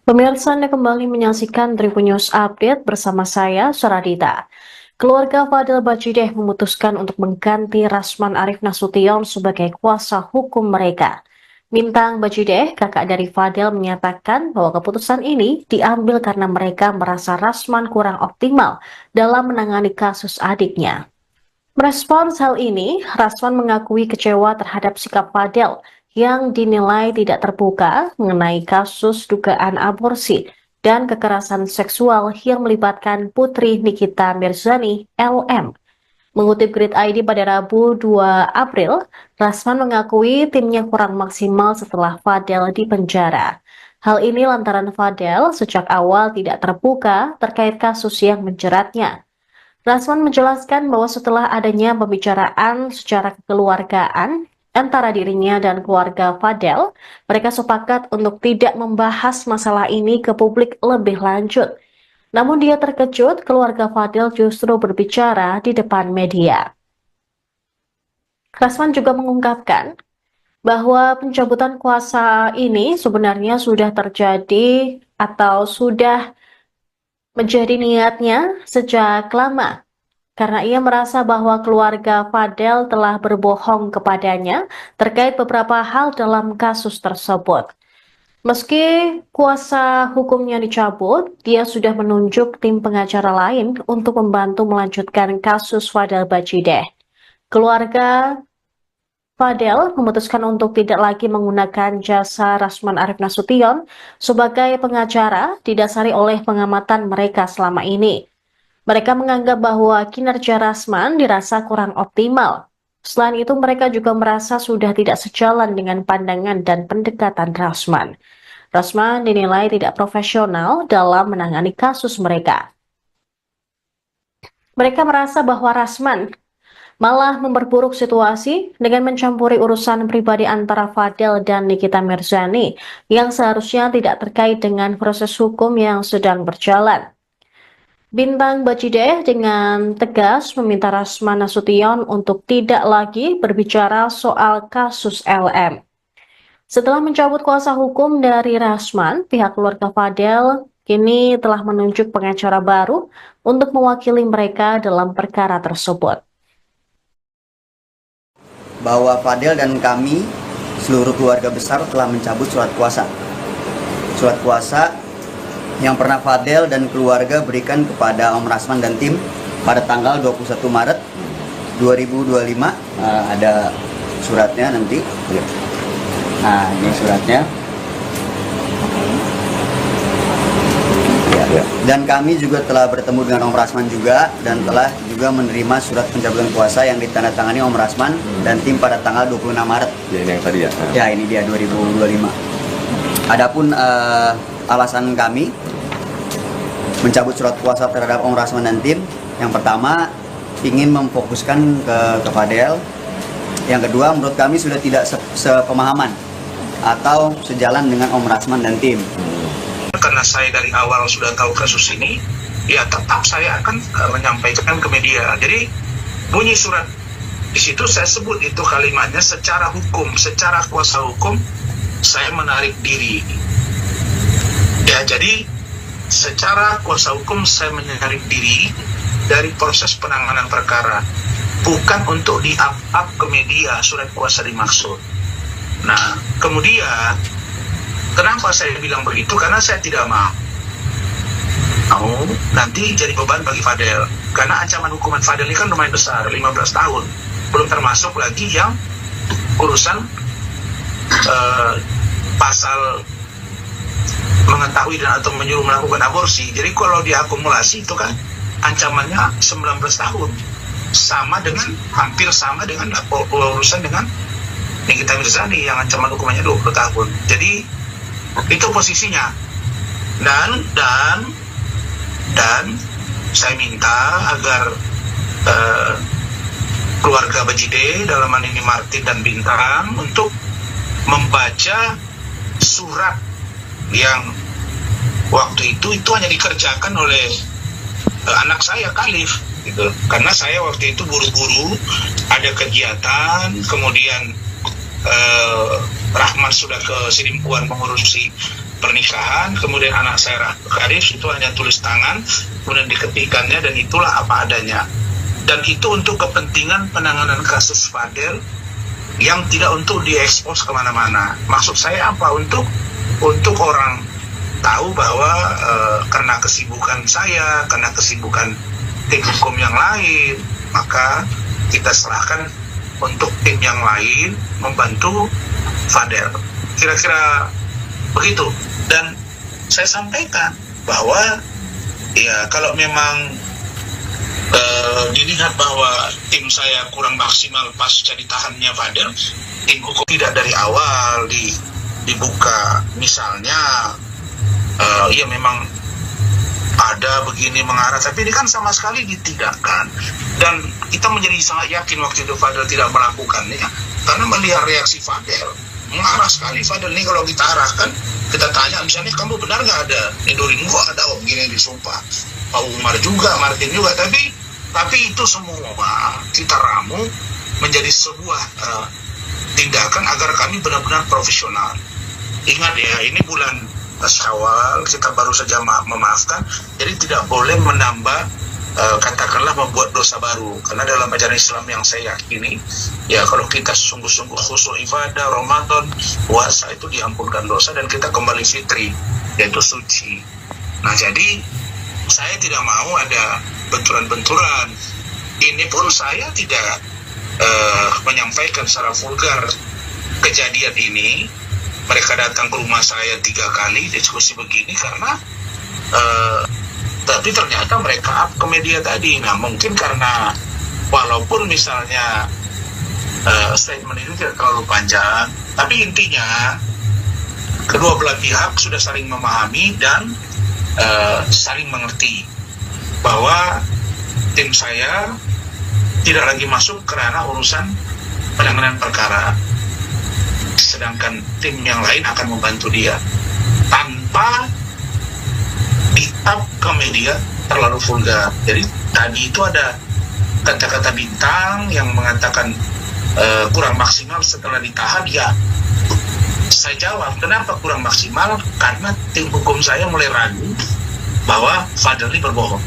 Pemirsa, Anda kembali menyaksikan Tribun News Update bersama saya, Suradita. Keluarga Fadel Bajide memutuskan untuk mengganti Rasman Arif Nasution sebagai kuasa hukum mereka. Bintang Bajide, kakak dari Fadel, menyatakan bahwa keputusan ini diambil karena mereka merasa Rasman kurang optimal dalam menangani kasus adiknya. Merespons hal ini, Rasman mengakui kecewa terhadap sikap Fadel yang dinilai tidak terbuka mengenai kasus dugaan aborsi dan kekerasan seksual yang melibatkan putri Nikita Mirzani, LM. Mengutip Grid ID pada Rabu 2 April, Rasman mengakui timnya kurang maksimal setelah Fadel dipenjara. Hal ini lantaran Fadel sejak awal tidak terbuka terkait kasus yang menjeratnya. Rasman menjelaskan bahwa setelah adanya pembicaraan secara kekeluargaan antara dirinya dan keluarga Fadel, mereka sepakat untuk tidak membahas masalah ini ke publik lebih lanjut. Namun dia terkejut keluarga Fadel justru berbicara di depan media. Rasman juga mengungkapkan bahwa pencabutan kuasa ini sebenarnya sudah terjadi atau sudah menjadi niatnya sejak lama, karena ia merasa bahwa keluarga Fadel telah berbohong kepadanya terkait beberapa hal dalam kasus tersebut. Meski kuasa hukumnya dicabut, dia sudah menunjuk tim pengacara lain untuk membantu melanjutkan kasus Fadel Bajide. Keluarga Fadel memutuskan untuk tidak lagi menggunakan jasa Rasman Arif Nasution sebagai pengacara didasari oleh pengamatan mereka selama ini. Mereka menganggap bahwa kinerja Rasman dirasa kurang optimal. Selain itu, mereka juga merasa sudah tidak sejalan dengan pandangan dan pendekatan Rasman. Rasman dinilai tidak profesional dalam menangani kasus mereka. Mereka merasa bahwa Rasman malah memperburuk situasi dengan mencampuri urusan pribadi antara Fadel dan Nikita Mirzani yang seharusnya tidak terkait dengan proses hukum yang sedang berjalan. Bintang Bajideh dengan tegas meminta Rasman Nasution untuk tidak lagi berbicara soal kasus LM. Setelah mencabut kuasa hukum dari Rasman, pihak keluarga Fadel kini telah menunjuk pengacara baru untuk mewakili mereka dalam perkara tersebut. Bahwa Fadel dan kami, seluruh keluarga besar telah mencabut surat kuasa. Surat kuasa yang pernah Fadel dan keluarga berikan kepada Om Rasman dan tim pada tanggal 21 Maret 2025. Ada suratnya nanti. Nah, ini suratnya. Ya. Dan kami juga telah bertemu dengan Om Rasman juga dan telah juga menerima surat pencabutan kuasa yang ditandatangani Om Rasman dan tim pada tanggal 26 Maret. Ya, ini yang tadi ya. Ya, ini dia 2025. Adapun alasan kami mencabut surat kuasa terhadap Om Rasman dan tim, yang pertama ingin memfokuskan ke Fadel. Yang kedua, menurut kami sudah tidak sepemahaman atau sejalan dengan Om Rasman dan tim. Karena saya dari awal sudah tahu kasus ini, ya tetap saya akan menyampaikan ke media. Jadi bunyi surat di situ saya sebut itu kalimatnya secara hukum, secara kuasa hukum saya menarik diri. Ya, jadi secara kuasa hukum saya menarik diri dari proses penanganan perkara, bukan untuk di-up ke media surat kuasa dimaksud. Nah, kemudian kenapa saya bilang begitu? Karena saya tidak mau nanti jadi beban bagi Fadel. Karena ancaman hukuman Fadel ini kan lumayan besar, 15 tahun. Belum termasuk lagi yang urusan pasal mengetahui dan atau menyuruh melakukan aborsi. Jadi kalau diakumulasi itu kan ancamannya 19 tahun. Hampir sama dengan urusan dengan Nikita Mirzani yang ancaman hukumannya 20 tahun. Jadi itu posisinya. Dan saya minta agar keluarga Bajideh, dalam hal ini Martin dan Bintang, untuk membaca surat yang waktu itu hanya dikerjakan oleh anak saya Khalif gitu. Karena saya waktu itu buru-buru ada kegiatan, kemudian Rahman sudah ke Sidimpuan mengurusi pernikahan, kemudian anak saya Khalif itu hanya tulis tangan, kemudian diketikannya, dan itulah apa adanya. Dan itu untuk kepentingan penanganan kasus Fadel yang tidak untuk diekspos kemana-mana. Maksud saya apa? Untuk orang tahu bahwa karena kesibukan saya, karena kesibukan tim hukum yang lain, maka kita serahkan untuk tim yang lain membantu Fadel. Kira-kira begitu. Dan saya sampaikan bahwa ya kalau memang dilihat bahwa tim saya kurang maksimal pasca ditahannya Fadel, tim hukum tidak dari awal dibuka. Misalnya ya memang ada begini mengarah, tapi ini kan sama sekali ditidakkan. Dan kita menjadi sangat yakin waktu itu Fadel tidak melakukannya, karena melihat reaksi Fadel mengarah sekali. Fadel ini kalau kita arahkan, kita tanya misalnya, kamu benar nggak ada Nidorin? Kok ada begini disumpah, Pak Umar juga, Martin juga, tapi itu semua kita ramu menjadi sebuah tindakan agar kami benar-benar profesional. Ingat ya, ini bulan Syawal, kita baru saja memaafkan, jadi tidak boleh menambah katakanlah membuat dosa baru. Karena dalam ajaran Islam yang saya yakini, ya kalau kita sungguh-sungguh khusyuk ibadah, Ramadan, puasa, itu diampunkan dosa dan kita kembali fitri, yaitu suci. Nah, jadi saya tidak mau ada benturan-benturan. Ini pun saya tidak menyampaikan secara vulgar kejadian ini. Mereka datang ke rumah saya 3 kali diskusi begini karena tapi ternyata mereka up ke media tadi. Nah, mungkin karena walaupun misalnya statement ini tidak terlalu panjang, tapi intinya kedua belah pihak sudah saling memahami dan saling mengerti bahwa tim saya tidak lagi masuk ke ranah urusan penanganan perkara, sedangkan tim yang lain akan membantu dia tanpa di-up ke media terlalu vulgar. Jadi tadi itu ada kata-kata bintang yang mengatakan kurang maksimal setelah ditahan. Ya, saya jawab, kenapa kurang maksimal? Karena tim hukum saya mulai ragu bahwa Fadel ini berbohong,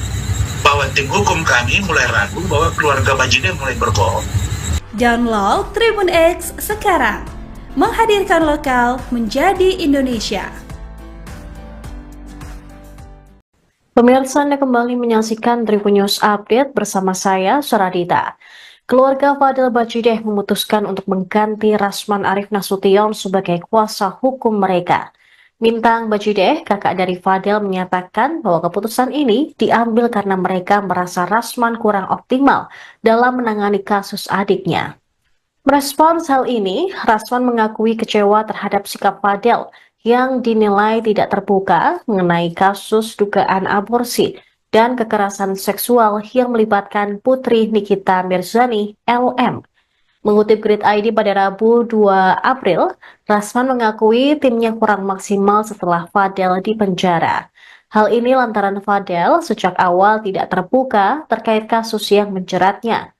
bahwa tim hukum kami mulai ragu bahwa keluarga Bajideh mulai berbohong. Download Tribun X sekarang, menghadirkan lokal menjadi Indonesia. Pemirsa, Anda kembali menyaksikan Tribun News Update bersama saya, Suradita. Keluarga Fadel Bajideh memutuskan untuk mengganti Rasman Arif Nasution sebagai kuasa hukum mereka. Bintang Bajideh, kakak dari Fadel, menyatakan bahwa keputusan ini diambil karena mereka merasa Rasman kurang optimal dalam menangani kasus adiknya. Merespons hal ini, Rasman mengakui kecewa terhadap sikap Fadel yang dinilai tidak terbuka mengenai kasus dugaan aborsi dan kekerasan seksual yang melibatkan putri Nikita Mirzani, LM. Mengutip Grid ID pada Rabu 2 April, Rasman mengakui timnya kurang maksimal setelah Fadel dipenjara. Hal ini lantaran Fadel sejak awal tidak terbuka terkait kasus yang menjeratnya.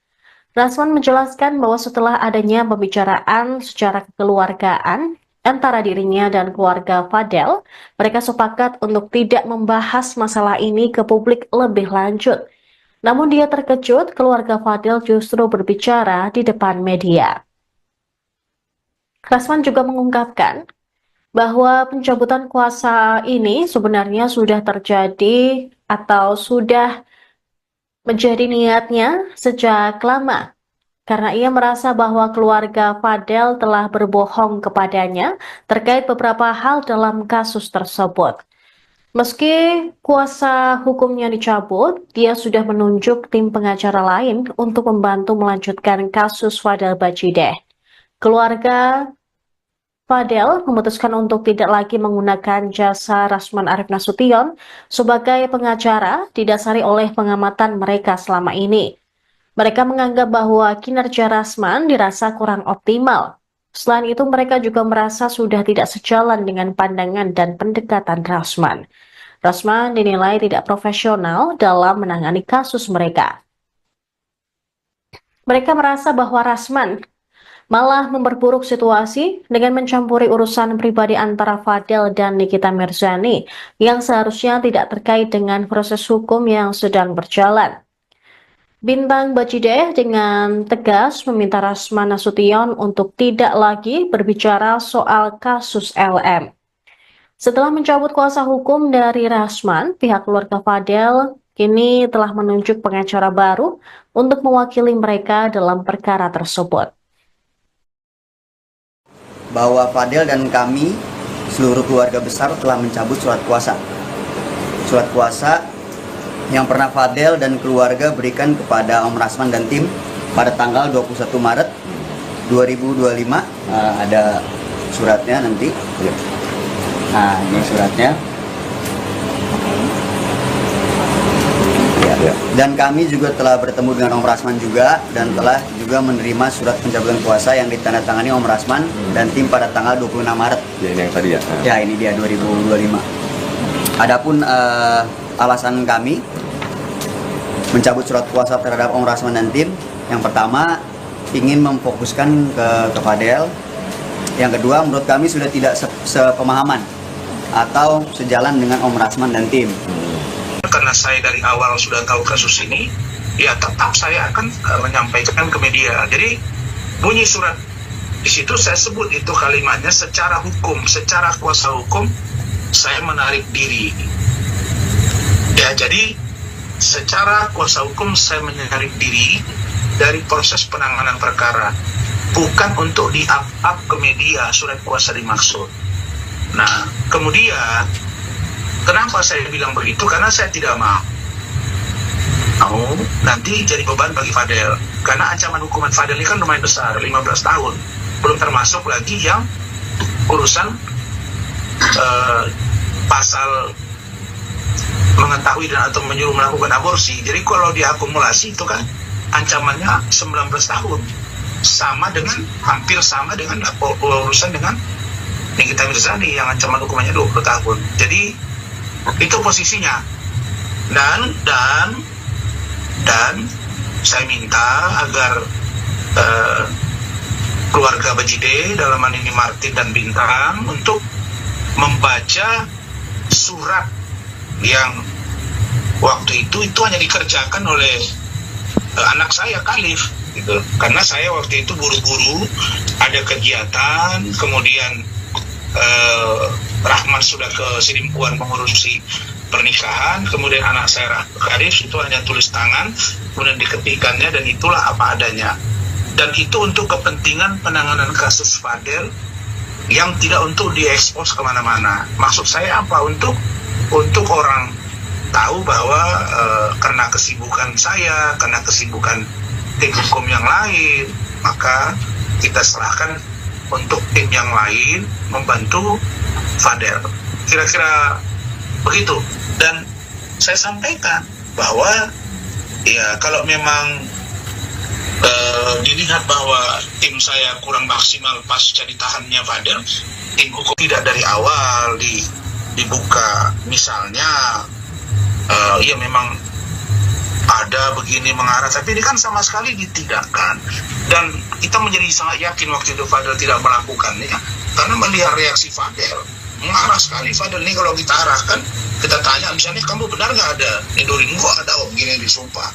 Rasman menjelaskan bahwa setelah adanya pembicaraan secara kekeluargaan antara dirinya dan keluarga Fadel, mereka sepakat untuk tidak membahas masalah ini ke publik lebih lanjut. Namun dia terkejut keluarga Fadel justru berbicara di depan media. Rasman juga mengungkapkan bahwa pencabutan kuasa ini sebenarnya sudah terjadi atau sudah menjadi niatnya sejak lama, karena ia merasa bahwa keluarga Fadel telah berbohong kepadanya terkait beberapa hal dalam kasus tersebut. Meski kuasa hukumnya dicabut, dia sudah menunjuk tim pengacara lain untuk membantu melanjutkan kasus Fadel Bajideh. Keluarga Fadel memutuskan untuk tidak lagi menggunakan jasa Rasman Arif Nasution sebagai pengacara didasari oleh pengamatan mereka selama ini. Mereka menganggap bahwa kinerja Rasman dirasa kurang optimal. Selain itu, mereka juga merasa sudah tidak sejalan dengan pandangan dan pendekatan Rasman. Rasman dinilai tidak profesional dalam menangani kasus mereka. Mereka merasa bahwa Rasman malah memperburuk situasi dengan mencampuri urusan pribadi antara Fadel dan Nikita Mirzani yang seharusnya tidak terkait dengan proses hukum yang sedang berjalan. Bintang Bajideh dengan tegas meminta Rasman Nasution untuk tidak lagi berbicara soal kasus LM. Setelah mencabut kuasa hukum dari Rasman, pihak keluarga Fadel kini telah menunjuk pengacara baru untuk mewakili mereka dalam perkara tersebut. Bahwa Fadel dan kami, seluruh keluarga besar, telah mencabut surat kuasa. Surat kuasa yang pernah Fadel dan keluarga berikan kepada Om Rasman dan tim pada tanggal 21 Maret 2025. Ada suratnya nanti. Nah, ini suratnya. Ya. Dan kami juga telah bertemu dengan Om Rasman juga dan telah juga menerima surat pencabutan kuasa yang ditandatangani Om Rasman dan tim pada tanggal 26 Maret. Ya, ini yang tadi ya. Ya, ini dia 2025. Adapun alasan kami mencabut surat kuasa terhadap Om Rasman dan tim, yang pertama ingin memfokuskan ke Fadel. Yang kedua, menurut kami sudah tidak sepemahaman atau sejalan dengan Om Rasman dan tim. Karena saya dari awal sudah tahu kasus ini, ya tetap saya akan menyampaikan ke media. Jadi bunyi surat di situ saya sebut itu kalimatnya secara hukum, secara kuasa hukum saya menarik diri. Ya, jadi secara kuasa hukum saya menarik diri dari proses penanganan perkara, bukan untuk di-up ke media surat kuasa dimaksud. Nah, kemudian kenapa saya bilang begitu? Karena saya tidak mau nanti jadi beban bagi Fadel. Karena ancaman hukuman Fadel ini kan lumayan besar, 15 tahun. Belum termasuk lagi yang urusan pasal mengetahui dan atau menyuruh melakukan aborsi. Jadi kalau diakumulasi itu kan ancamannya 19 tahun. Hampir sama dengan urusan dengan Nikita Mirzani yang ancaman hukumannya 20 tahun. Jadi itu posisinya. Dan saya minta agar keluarga Bajide, dalam hal ini Martin dan Bintang, untuk membaca surat yang waktu itu hanya dikerjakan oleh anak saya Khalif gitu. Karena saya waktu itu buru-buru ada kegiatan, kemudian Rahman sudah ke Sidimpuan mengurusi pernikahan, kemudian anak saya Khalif itu hanya tulis tangan, kemudian diketikannya, dan itulah apa adanya. Dan itu untuk kepentingan penanganan kasus Fadel yang tidak untuk diekspos kemana-mana. Maksud saya apa? Untuk orang tahu bahwa karena kesibukan saya, karena kesibukan tim hukum yang lain, maka kita serahkan untuk tim yang lain membantu Fadel. Kira-kira begitu. Dan saya sampaikan bahwa ya kalau memang dilihat bahwa tim saya kurang maksimal pasca ditahannya Fadel, tim hukum tidak dari awal dibuka, misalnya ya memang ada begini mengarah, tapi ini kan sama sekali ditidakkan. Dan kita menjadi sangat yakin waktu itu Fadel tidak melakukannya, karena melihat reaksi Fadel mengarah sekali. Fadel ini kalau kita arahkan, kita tanya misalnya, kamu benar nggak ada Nidorin? Gua ada, begini disumpah.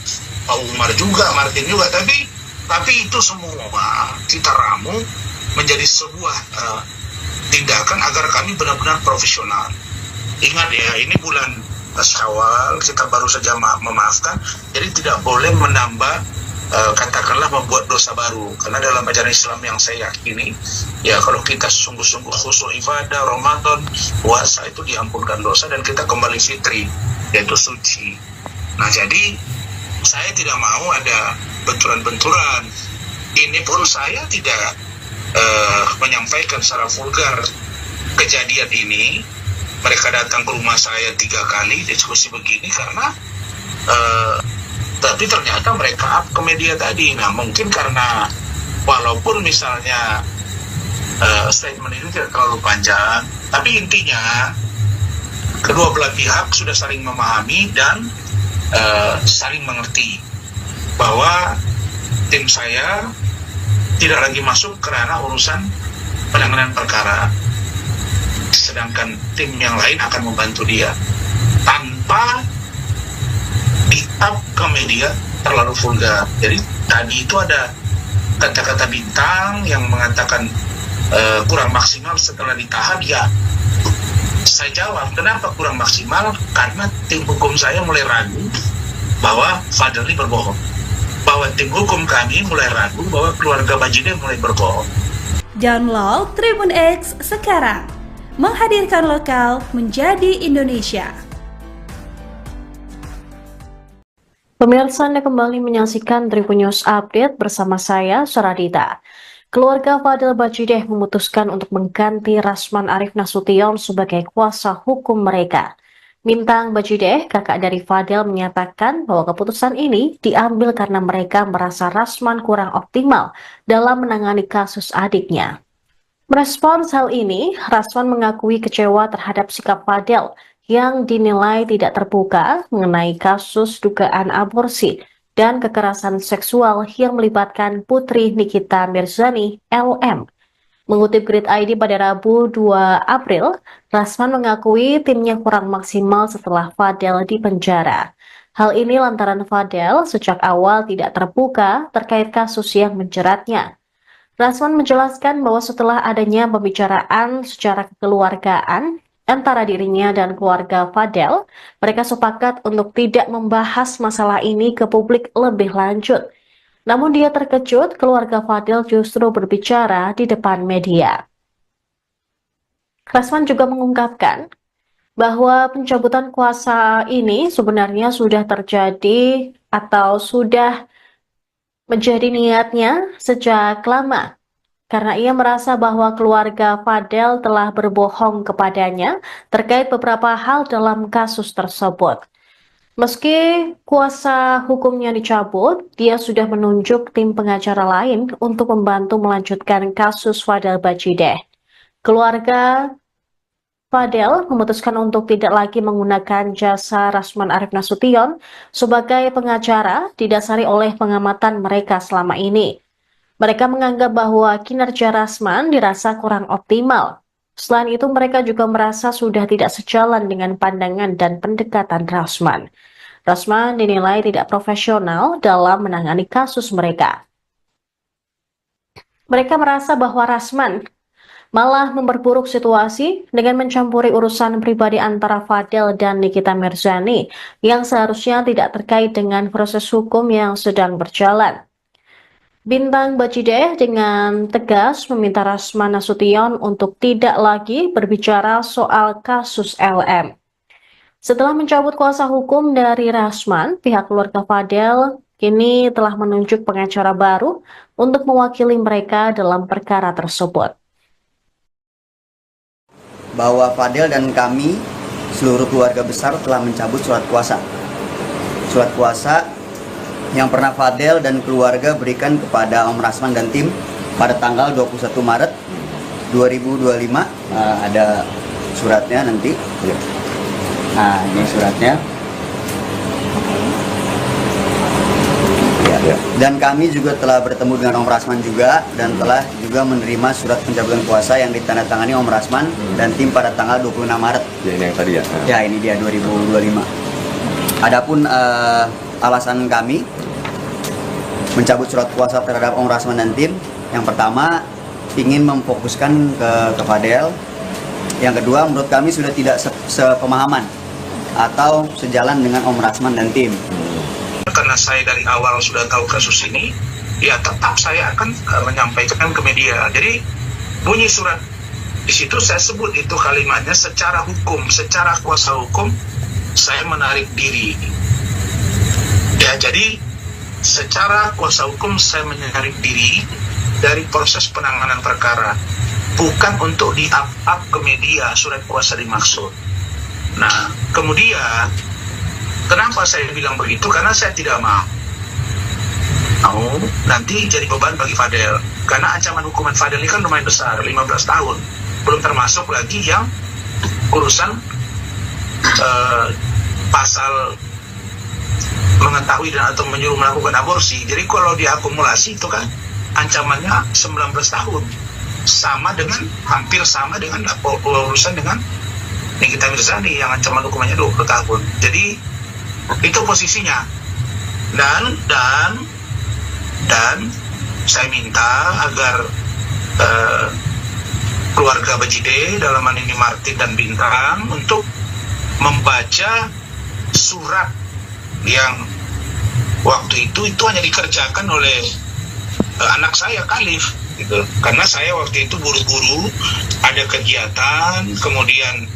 Pak Umar juga, Martin juga, tapi itu semua kita ramu menjadi sebuah tindakan agar kami benar-benar profesional. Ingat ya, ini bulan Syawal, kita baru saja memaafkan, jadi tidak boleh menambah katakanlah membuat dosa baru. Karena dalam ajaran Islam yang saya yakini, ya kalau kita sungguh-sungguh khusyuk ibadah, Ramadan, puasa, itu diampunkan dosa dan kita kembali fitri, yaitu suci. Nah, jadi saya tidak mau ada benturan-benturan. Ini pun saya tidak menyampaikan secara vulgar kejadian ini. Mereka datang ke rumah saya 3 kali diskusi begini karena tapi ternyata mereka up ke media tadi. Nah, mungkin karena walaupun misalnya statement ini tidak terlalu panjang, tapi intinya kedua belah pihak sudah saling memahami dan saling mengerti bahwa tim saya tidak lagi masuk ke ranah urusan penanganan perkara, sedangkan tim yang lain akan membantu dia tanpa di-up ke media terlalu vulgar. Jadi tadi itu ada kata-kata Bintang yang mengatakan kurang maksimal setelah ditahan. Ya, saya jawab, kenapa kurang maksimal? Karena tim hukum saya mulai ragu bahwa Fadel ini berbohong, bahwa tim hukum kami mulai ragu bahwa keluarga Bajide mulai berbohong. Download Tribun X sekarang, menghadirkan lokal menjadi Indonesia. Pemirsa, Anda kembali menyaksikan Tribun News Update bersama saya, Saradita. Keluarga Fadel Bajide memutuskan untuk mengganti Rasman Arif Nasution sebagai kuasa hukum mereka. Bintang Bajide, kakak dari Fadel, menyatakan bahwa keputusan ini diambil karena mereka merasa Rasman kurang optimal dalam menangani kasus adiknya. Merespons hal ini, Rasman mengakui kecewa terhadap sikap Fadel yang dinilai tidak terbuka mengenai kasus dugaan aborsi dan kekerasan seksual yang melibatkan putri Nikita Mirzani, LM. Mengutip Grid ID pada Rabu 2 April, Rasman mengakui timnya kurang maksimal setelah Fadel dipenjara. Hal ini lantaran Fadel sejak awal tidak terbuka terkait kasus yang menjeratnya. Rasman menjelaskan bahwa setelah adanya pembicaraan secara kekeluargaan antara dirinya dan keluarga Fadel, mereka sepakat untuk tidak membahas masalah ini ke publik lebih lanjut. Namun dia terkejut keluarga Fadil justru berbicara di depan media. Rasman juga mengungkapkan bahwa pencabutan kuasa ini sebenarnya sudah terjadi atau sudah menjadi niatnya sejak lama. Karena ia merasa bahwa keluarga Fadel telah berbohong kepadanya terkait beberapa hal dalam kasus tersebut. Meski kuasa hukumnya dicabut, dia sudah menunjuk tim pengacara lain untuk membantu melanjutkan kasus Fadel Bajideh. Keluarga Fadel memutuskan untuk tidak lagi menggunakan jasa Rasman Arif Nasution sebagai pengacara didasari oleh pengamatan mereka selama ini. Mereka menganggap bahwa kinerja Rasman dirasa kurang optimal. Selain itu, mereka juga merasa sudah tidak sejalan dengan pandangan dan pendekatan Rasman. Rasman dinilai tidak profesional dalam menangani kasus mereka. Mereka merasa bahwa Rasman malah memperburuk situasi dengan mencampuri urusan pribadi antara Fadel dan Nikita Mirzani yang seharusnya tidak terkait dengan proses hukum yang sedang berjalan. Bintang Bajideh dengan tegas meminta Rasman Nasution untuk tidak lagi berbicara soal kasus LM. Setelah mencabut kuasa hukum dari Rasman, pihak keluarga Fadel kini telah menunjuk pengacara baru untuk mewakili mereka dalam perkara tersebut. Bahwa Fadel dan kami, seluruh keluarga besar telah mencabut surat kuasa. Surat kuasa yang pernah Fadel dan keluarga berikan kepada Om Rasman dan tim pada tanggal 21 Maret 2025. Ada suratnya nanti. Nah, ini suratnya. Ya. Dan kami juga telah bertemu dengan Om Rasman juga dan telah juga menerima surat pencabutan kuasa yang ditandatangani Om Rasman dan tim pada tanggal 26 Maret. Ya, ini yang tadi ya. Ya, ini dia 2025. Adapun alasan kami mencabut surat kuasa terhadap Om Rasman dan tim, yang pertama ingin memfokuskan ke Fadel, yang kedua menurut kami sudah tidak sepemahaman atau sejalan dengan Om Rasman dan tim. Karena saya dari awal sudah tahu kasus ini, ya tetap saya akan menyampaikan ke media. Jadi bunyi surat di situ saya sebut itu kalimatnya secara hukum, secara kuasa hukum saya menarik diri. Ya, jadi secara kuasa hukum saya menarik diri dari proses penanganan perkara, bukan untuk di-up ke media surat kuasa dimaksud. Nah, kemudian kenapa saya bilang begitu? Karena saya tidak mau nanti jadi beban bagi Fadel. Karena ancaman hukuman Fadel ini kan lumayan besar, 15 tahun. Belum termasuk lagi yang urusan pasal mengetahui dan atau menyuruh melakukan aborsi. Jadi kalau diakumulasi itu kan ancamannya 19 tahun. Sama dengan, hampir sama dengan urusan dengan Nikita Mirzani yang ancaman hukumannya 20 tahun. Jadi itu posisinya. Dan saya minta agar keluarga Bajideh, dalam hal ini Martin dan Bintang, untuk membaca surat yang waktu itu hanya dikerjakan oleh anak saya Khalif gitu. Karena saya waktu itu buru-buru ada kegiatan, kemudian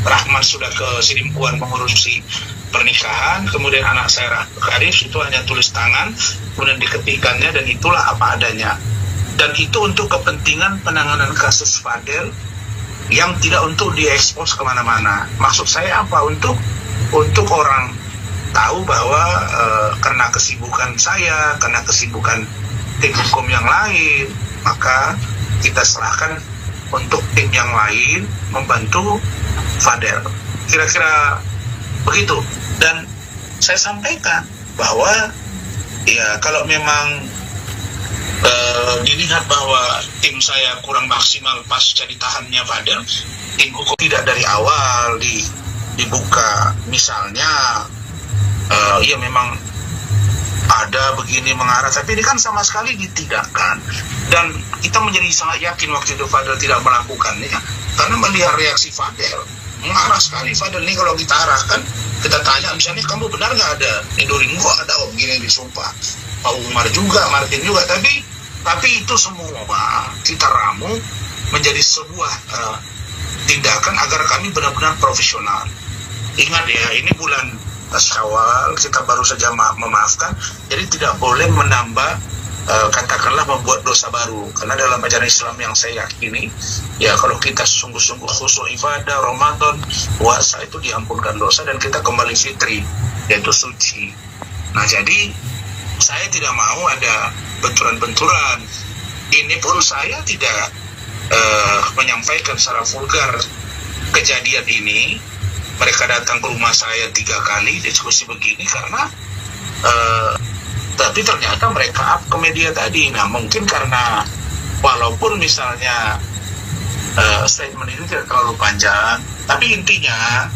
Rahman sudah ke Sidimpuan mengurusi pernikahan, kemudian anak saya Khalif itu hanya tulis tangan, kemudian diketikkannya, dan itulah apa adanya. Dan itu untuk kepentingan penanganan kasus Fadel yang tidak untuk diekspos kemana-mana. Maksud saya apa? Untuk orang tahu bahwa karena kesibukan saya, karena kesibukan tim hukum yang lain, maka kita serahkan untuk tim yang lain membantu Fadel. Kira-kira begitu. Dan saya sampaikan bahwa ya kalau memang dilihat bahwa tim saya kurang maksimal pasca ditahannya Fadel, tim hukum tidak dari awal dibuka, misalnya ya memang ada begini mengarah, tapi ini kan sama sekali ditidakkan. Dan kita menjadi sangat yakin waktu itu Fadel tidak melakukannya, karena melihat reaksi Fadel marah sekali Fadel nih kalau kita arahkan, kita tanya misalnya kamu benar nggak ada nidurin gua, ada om gini disumpah, Pak Umar juga, Martin juga, tapi itu semua kita ramu menjadi sebuah tindakan agar kami benar-benar profesional. Ingat ya, ini bulan Syawal, kita baru saja memaafkan, jadi tidak boleh menambah katakanlah membuat dosa baru, karena dalam ajaran Islam yang saya yakini ya, kalau kita sungguh-sungguh khusyuk ibadah Ramadan puasa itu diampunkan dosa dan kita kembali fitri, yaitu suci. Nah jadi saya tidak mau ada benturan-benturan. Ini pun saya tidak menyampaikan secara vulgar kejadian ini. Mereka datang ke rumah saya 3 kali diskusi begini karena tapi ternyata mereka up ke media tadi. Nah mungkin karena walaupun misalnya statement ini tidak terlalu panjang, tapi intinya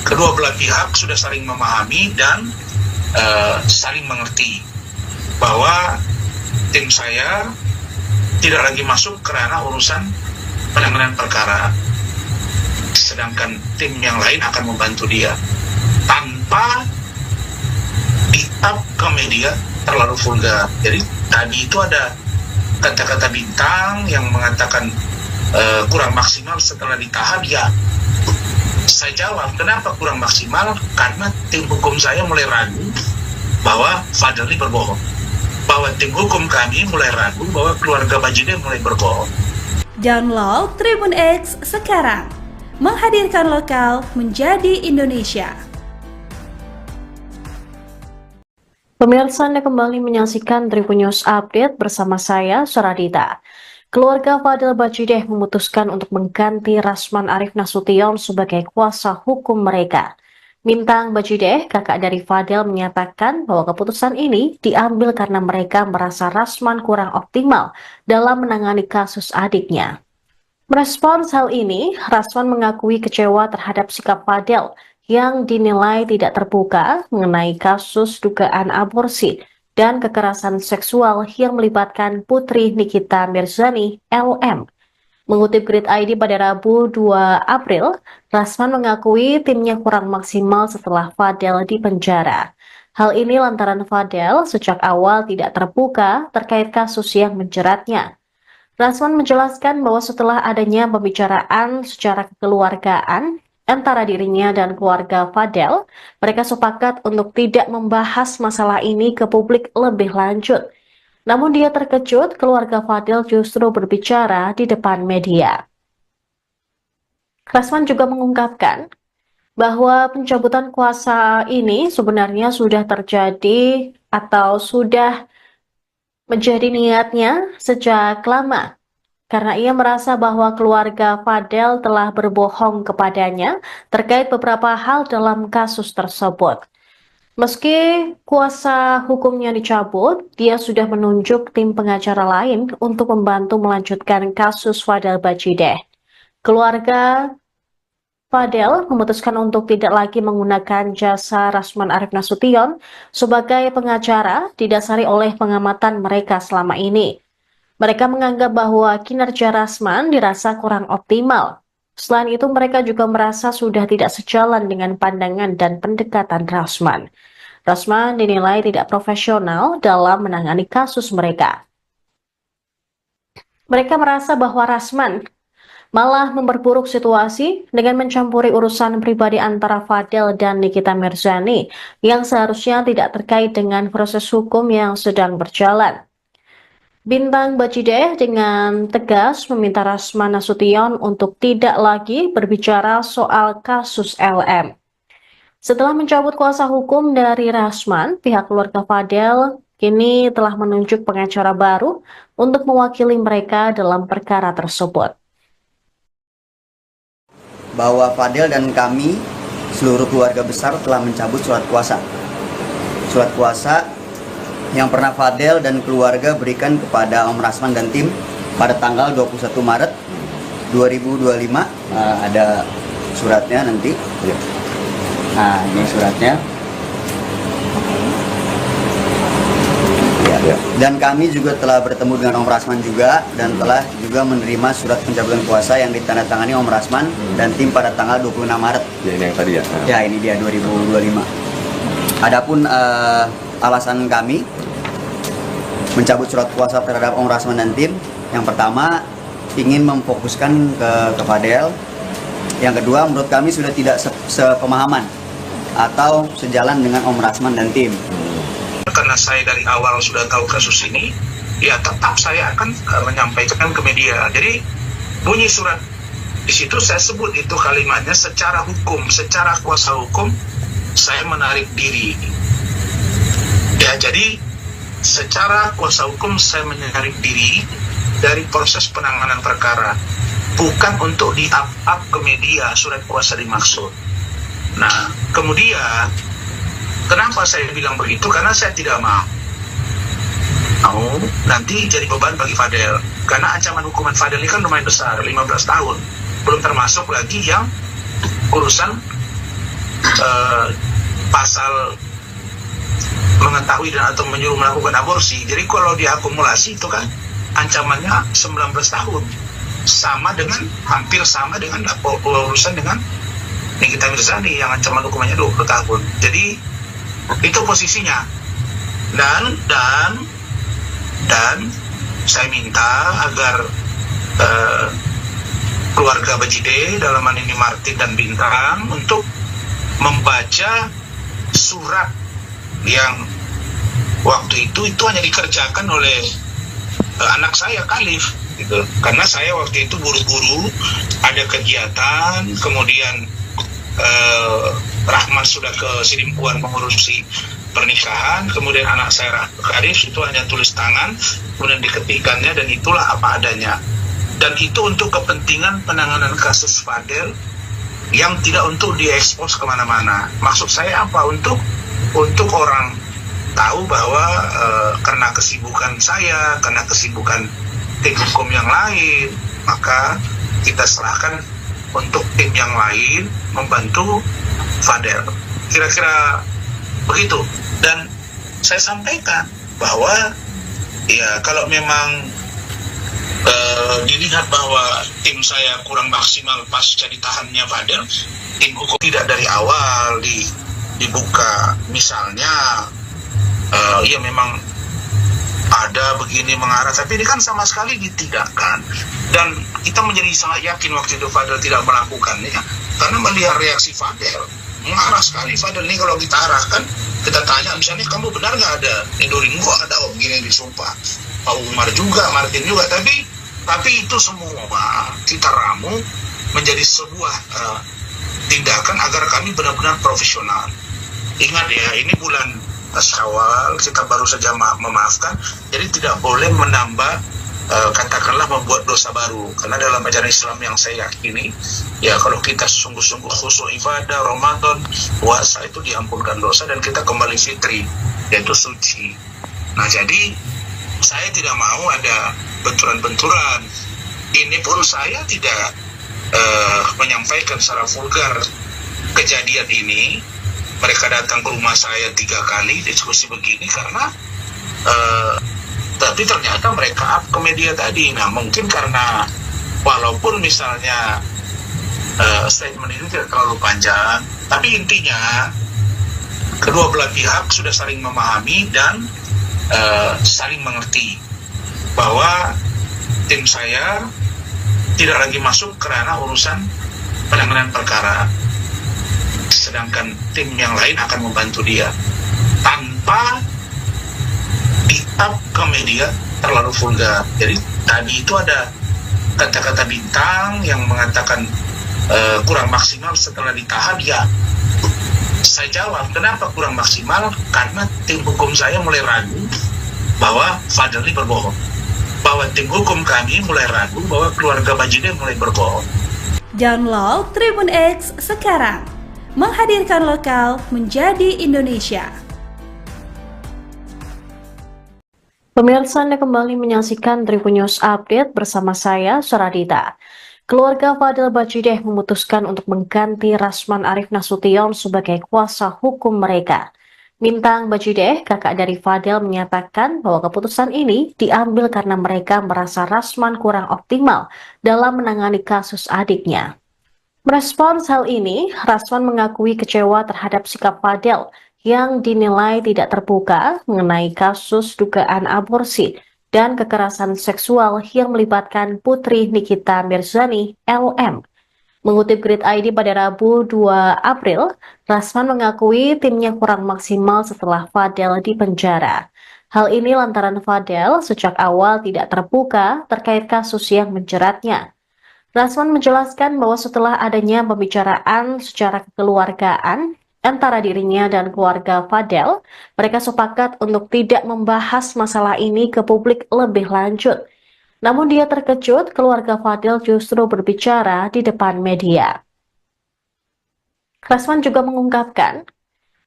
kedua belah pihak sudah saling memahami dan saling mengerti bahwa tim saya tidak lagi masuk ke ranah urusan penanganan perkara, sedangkan tim yang lain akan membantu dia tanpa di-up ke media terlalu vulgar. Jadi tadi itu ada kata-kata bintang yang mengatakan kurang maksimal setelah ditahan. Ya, saya jawab kenapa kurang maksimal, karena tim hukum saya mulai ragu bahwa Fadel ini berbohong, bahwa tim hukum kami mulai ragu bahwa keluarga Bajideh mulai berbohong. Download Tribun X sekarang, menghadirkan lokal menjadi Indonesia. Pemirsa, Anda kembali menyaksikan Tribun News Update bersama saya, Suradita. Keluarga Fadel Bajideh memutuskan untuk mengganti Rasman Arif Nasution sebagai kuasa hukum mereka. Bintang Bajideh, kakak dari Fadel, menyatakan bahwa keputusan ini diambil karena mereka merasa Rasman kurang optimal dalam menangani kasus adiknya. Merespons hal ini, Rasman mengakui kecewa terhadap sikap Fadel yang dinilai tidak terbuka mengenai kasus dugaan aborsi dan kekerasan seksual yang melibatkan putri Nikita Mirzani, LM. Mengutip Grid ID pada Rabu 2 April, Rasman mengakui timnya kurang maksimal setelah Fadel dipenjara. Hal ini lantaran Fadel sejak awal tidak terbuka terkait kasus yang menjeratnya. Rasman menjelaskan bahwa setelah adanya pembicaraan secara kekeluargaan antara dirinya dan keluarga Fadel, mereka sepakat untuk tidak membahas masalah ini ke publik lebih lanjut. Namun dia terkejut keluarga Fadel justru berbicara di depan media. Rasman juga mengungkapkan bahwa pencabutan kuasa ini sebenarnya sudah terjadi atau sudah menjadi niatnya sejak lama, karena ia merasa bahwa keluarga Fadel telah berbohong kepadanya terkait beberapa hal dalam kasus tersebut. Meski kuasa hukumnya dicabut, dia sudah menunjuk tim pengacara lain untuk membantu melanjutkan kasus Fadel Bajideh. Keluarga Fadel memutuskan untuk tidak lagi menggunakan jasa Rasman Arif Nasution sebagai pengacara didasari oleh pengamatan mereka selama ini. Mereka menganggap bahwa kinerja Rasman dirasa kurang optimal. Selain itu, mereka juga merasa sudah tidak sejalan dengan pandangan dan pendekatan Rasman. Rasman dinilai tidak profesional dalam menangani kasus mereka. Mereka merasa bahwa Rasman malah memperburuk situasi dengan mencampuri urusan pribadi antara Fadel dan Nikita Mirzani yang seharusnya tidak terkait dengan proses hukum yang sedang berjalan. Bintang Bajideh dengan tegas meminta Rasman Nasution untuk tidak lagi berbicara soal kasus LM. Setelah mencabut kuasa hukum dari Rasman, pihak keluarga Fadel kini telah menunjuk pengacara baru untuk mewakili mereka dalam perkara tersebut. Bahwa Fadel dan kami, seluruh keluarga besar, telah mencabut surat kuasa. Surat kuasa yang pernah Fadel dan keluarga berikan kepada Om Rasman dan tim pada tanggal 21 Maret 2025. Ada suratnya nanti. Nah, ini suratnya. Ya. Ya. Dan kami juga telah bertemu dengan Om Rasman juga dan telah juga menerima surat pencabutan kuasa yang ditandatangani Om Rasman dan tim pada tanggal 26 Maret. Ya, ini yang tadi ya. Ya, ini dia 2025. Adapun alasan kami mencabut surat kuasa terhadap Om Rasman dan tim, yang pertama ingin memfokuskan ke Fadel. Yang kedua, menurut kami sudah tidak sepemahaman atau sejalan dengan Om Rasman dan tim. Karena saya dari awal sudah tahu kasus ini, ya tetap saya akan menyampaikan ke media. Jadi bunyi surat di situ saya sebut itu kalimatnya secara hukum, secara kuasa hukum saya menarik diri. Ya, jadi secara kuasa hukum saya menarik diri dari proses penanganan perkara, bukan untuk di-up ke media surat kuasa dimaksud. Nah, kemudian kenapa saya bilang begitu? Karena saya tidak mau nanti jadi beban bagi Fadel. Karena ancaman hukuman Fadel ini kan lumayan besar, 15 tahun. Belum termasuk lagi yang urusan pasal mengetahui dan atau menyuruh melakukan aborsi. Jadi kalau diakumulasi itu kan ancamannya 19 tahun. Sama dengan, hampir sama dengan urusan dengan Nikita Mirzani yang ancaman hukumannya 20 tahun. Jadi itu posisinya. Dan saya minta agar keluarga Bajide, dalam hal ini Martin dan Bintang, untuk membaca surat yang waktu itu hanya dikerjakan oleh anak saya Khalif gitu. Karena saya waktu itu buru-buru ada kegiatan, kemudian Rahman sudah ke Sidimpuan mengurusi pernikahan, kemudian anak saya Khalif itu hanya tulis tangan, kemudian diketikannya, dan itulah apa adanya. Dan itu untuk kepentingan penanganan kasus Fadel yang tidak untuk diekspos kemana-mana. Maksud saya apa? Untuk orang tahu bahwa karena kesibukan saya, karena kesibukan tim hukum yang lain, maka kita serahkan untuk tim yang lain membantu Fadel. Kira-kira begitu. Dan saya sampaikan bahwa ya kalau memang dilihat bahwa tim saya kurang maksimal pasca ditahannya Fadel, tim hukum tidak dari awal dibuka misalnya ya memang ada begini mengarah, tapi ini kan sama sekali ditidakkan. Dan kita menjadi sangat yakin waktu itu Fadel tidak melakukannya, karena melihat reaksi Fadel mengarah sekali. Fadel ini kalau kita arahkan, kita tanya misalnya, kamu benar nggak ada nidoring? Kok ada begini disumpah, Pak Umar juga, Martin juga, tapi itu semua kita ramu menjadi sebuah tindakan agar kami benar-benar profesional. Ingat ya, ini bulan Syawal, kita baru saja memaafkan, jadi tidak boleh menambah katakanlah membuat dosa baru. Karena dalam ajaran Islam yang saya yakini, ya kalau kita sungguh-sungguh khusyuk ibadah, Ramadan, puasa, itu diampunkan dosa dan kita kembali fitri, yaitu suci. Nah, jadi saya tidak mau ada benturan-benturan. Ini pun saya tidak menyampaikan secara vulgar kejadian ini. Mereka datang ke rumah saya 3 kali diskusi begini karena tapi ternyata mereka up ke media tadi. Nah, mungkin karena walaupun misalnya statement ini tidak terlalu panjang, tapi intinya kedua belah pihak sudah saling memahami dan saling mengerti bahwa tim saya tidak lagi masuk ke ranah urusan penanganan perkara, sedangkan tim yang lain akan membantu dia tanpa di-up ke media terlalu vulgar. Jadi tadi itu ada kata-kata Bintang yang mengatakan kurang maksimal setelah ditahan. Ya, saya jawab, kenapa kurang maksimal? Karena tim hukum saya mulai ragu bahwa Fadel ini berbohong, bahwa tim hukum kami mulai ragu bahwa keluarga Bajide mulai berbohong. Download Tribun X sekarang, menghadirkan lokal menjadi Indonesia. Pemirsa, Anda kembali menyaksikan Tribun News Update bersama saya, Suradita. Keluarga Fadel Bajide memutuskan untuk mengganti Rasman Arif Nasution sebagai kuasa hukum mereka. Bintang Bajideh, kakak dari Fadel, menyatakan bahwa keputusan ini diambil karena mereka merasa Rasman kurang optimal dalam menangani kasus adiknya. Merespons hal ini, Rasman mengakui kecewa terhadap sikap Fadel yang dinilai tidak terbuka mengenai kasus dugaan aborsi dan kekerasan seksual yang melibatkan putri Nikita Mirzani, LM. Mengutip Grid ID pada Rabu 2 April, Rasman mengakui timnya kurang maksimal setelah Fadel dipenjara. Hal ini lantaran Fadel sejak awal tidak terbuka terkait kasus yang menjeratnya. Rasman menjelaskan bahwa setelah adanya pembicaraan secara kekeluargaan antara dirinya dan keluarga Fadel, mereka sepakat untuk tidak membahas masalah ini ke publik lebih lanjut. Namun dia terkejut keluarga Fadel justru berbicara di depan media. Rasman juga mengungkapkan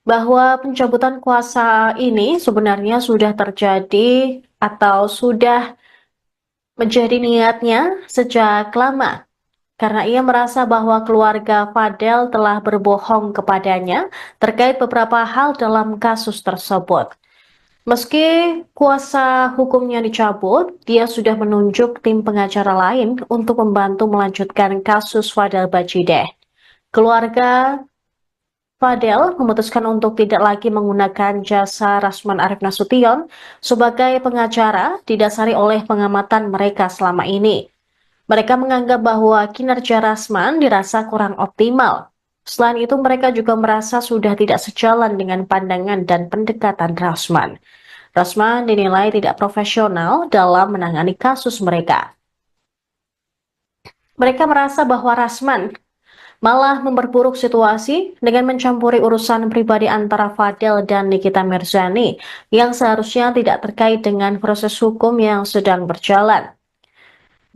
bahwa pencabutan kuasa ini sebenarnya sudah terjadi atau sudah menjadi niatnya sejak lama, karena ia merasa bahwa keluarga Fadel telah berbohong kepadanya terkait beberapa hal dalam kasus tersebut. Meski kuasa hukumnya dicabut, dia sudah menunjuk tim pengacara lain untuk membantu melanjutkan kasus Fadel Bajideh. Keluarga Fadel memutuskan untuk tidak lagi menggunakan jasa Rasman Arief Nasution sebagai pengacara didasari oleh pengamatan mereka selama ini. Mereka menganggap bahwa kinerja Rasman dirasa kurang optimal. Selain itu, mereka juga merasa sudah tidak sejalan dengan pandangan dan pendekatan Rasman. Rasman dinilai tidak profesional dalam menangani kasus mereka. Mereka merasa bahwa Rasman malah memperburuk situasi dengan mencampuri urusan pribadi antara Fadel dan Nikita Mirzani yang seharusnya tidak terkait dengan proses hukum yang sedang berjalan.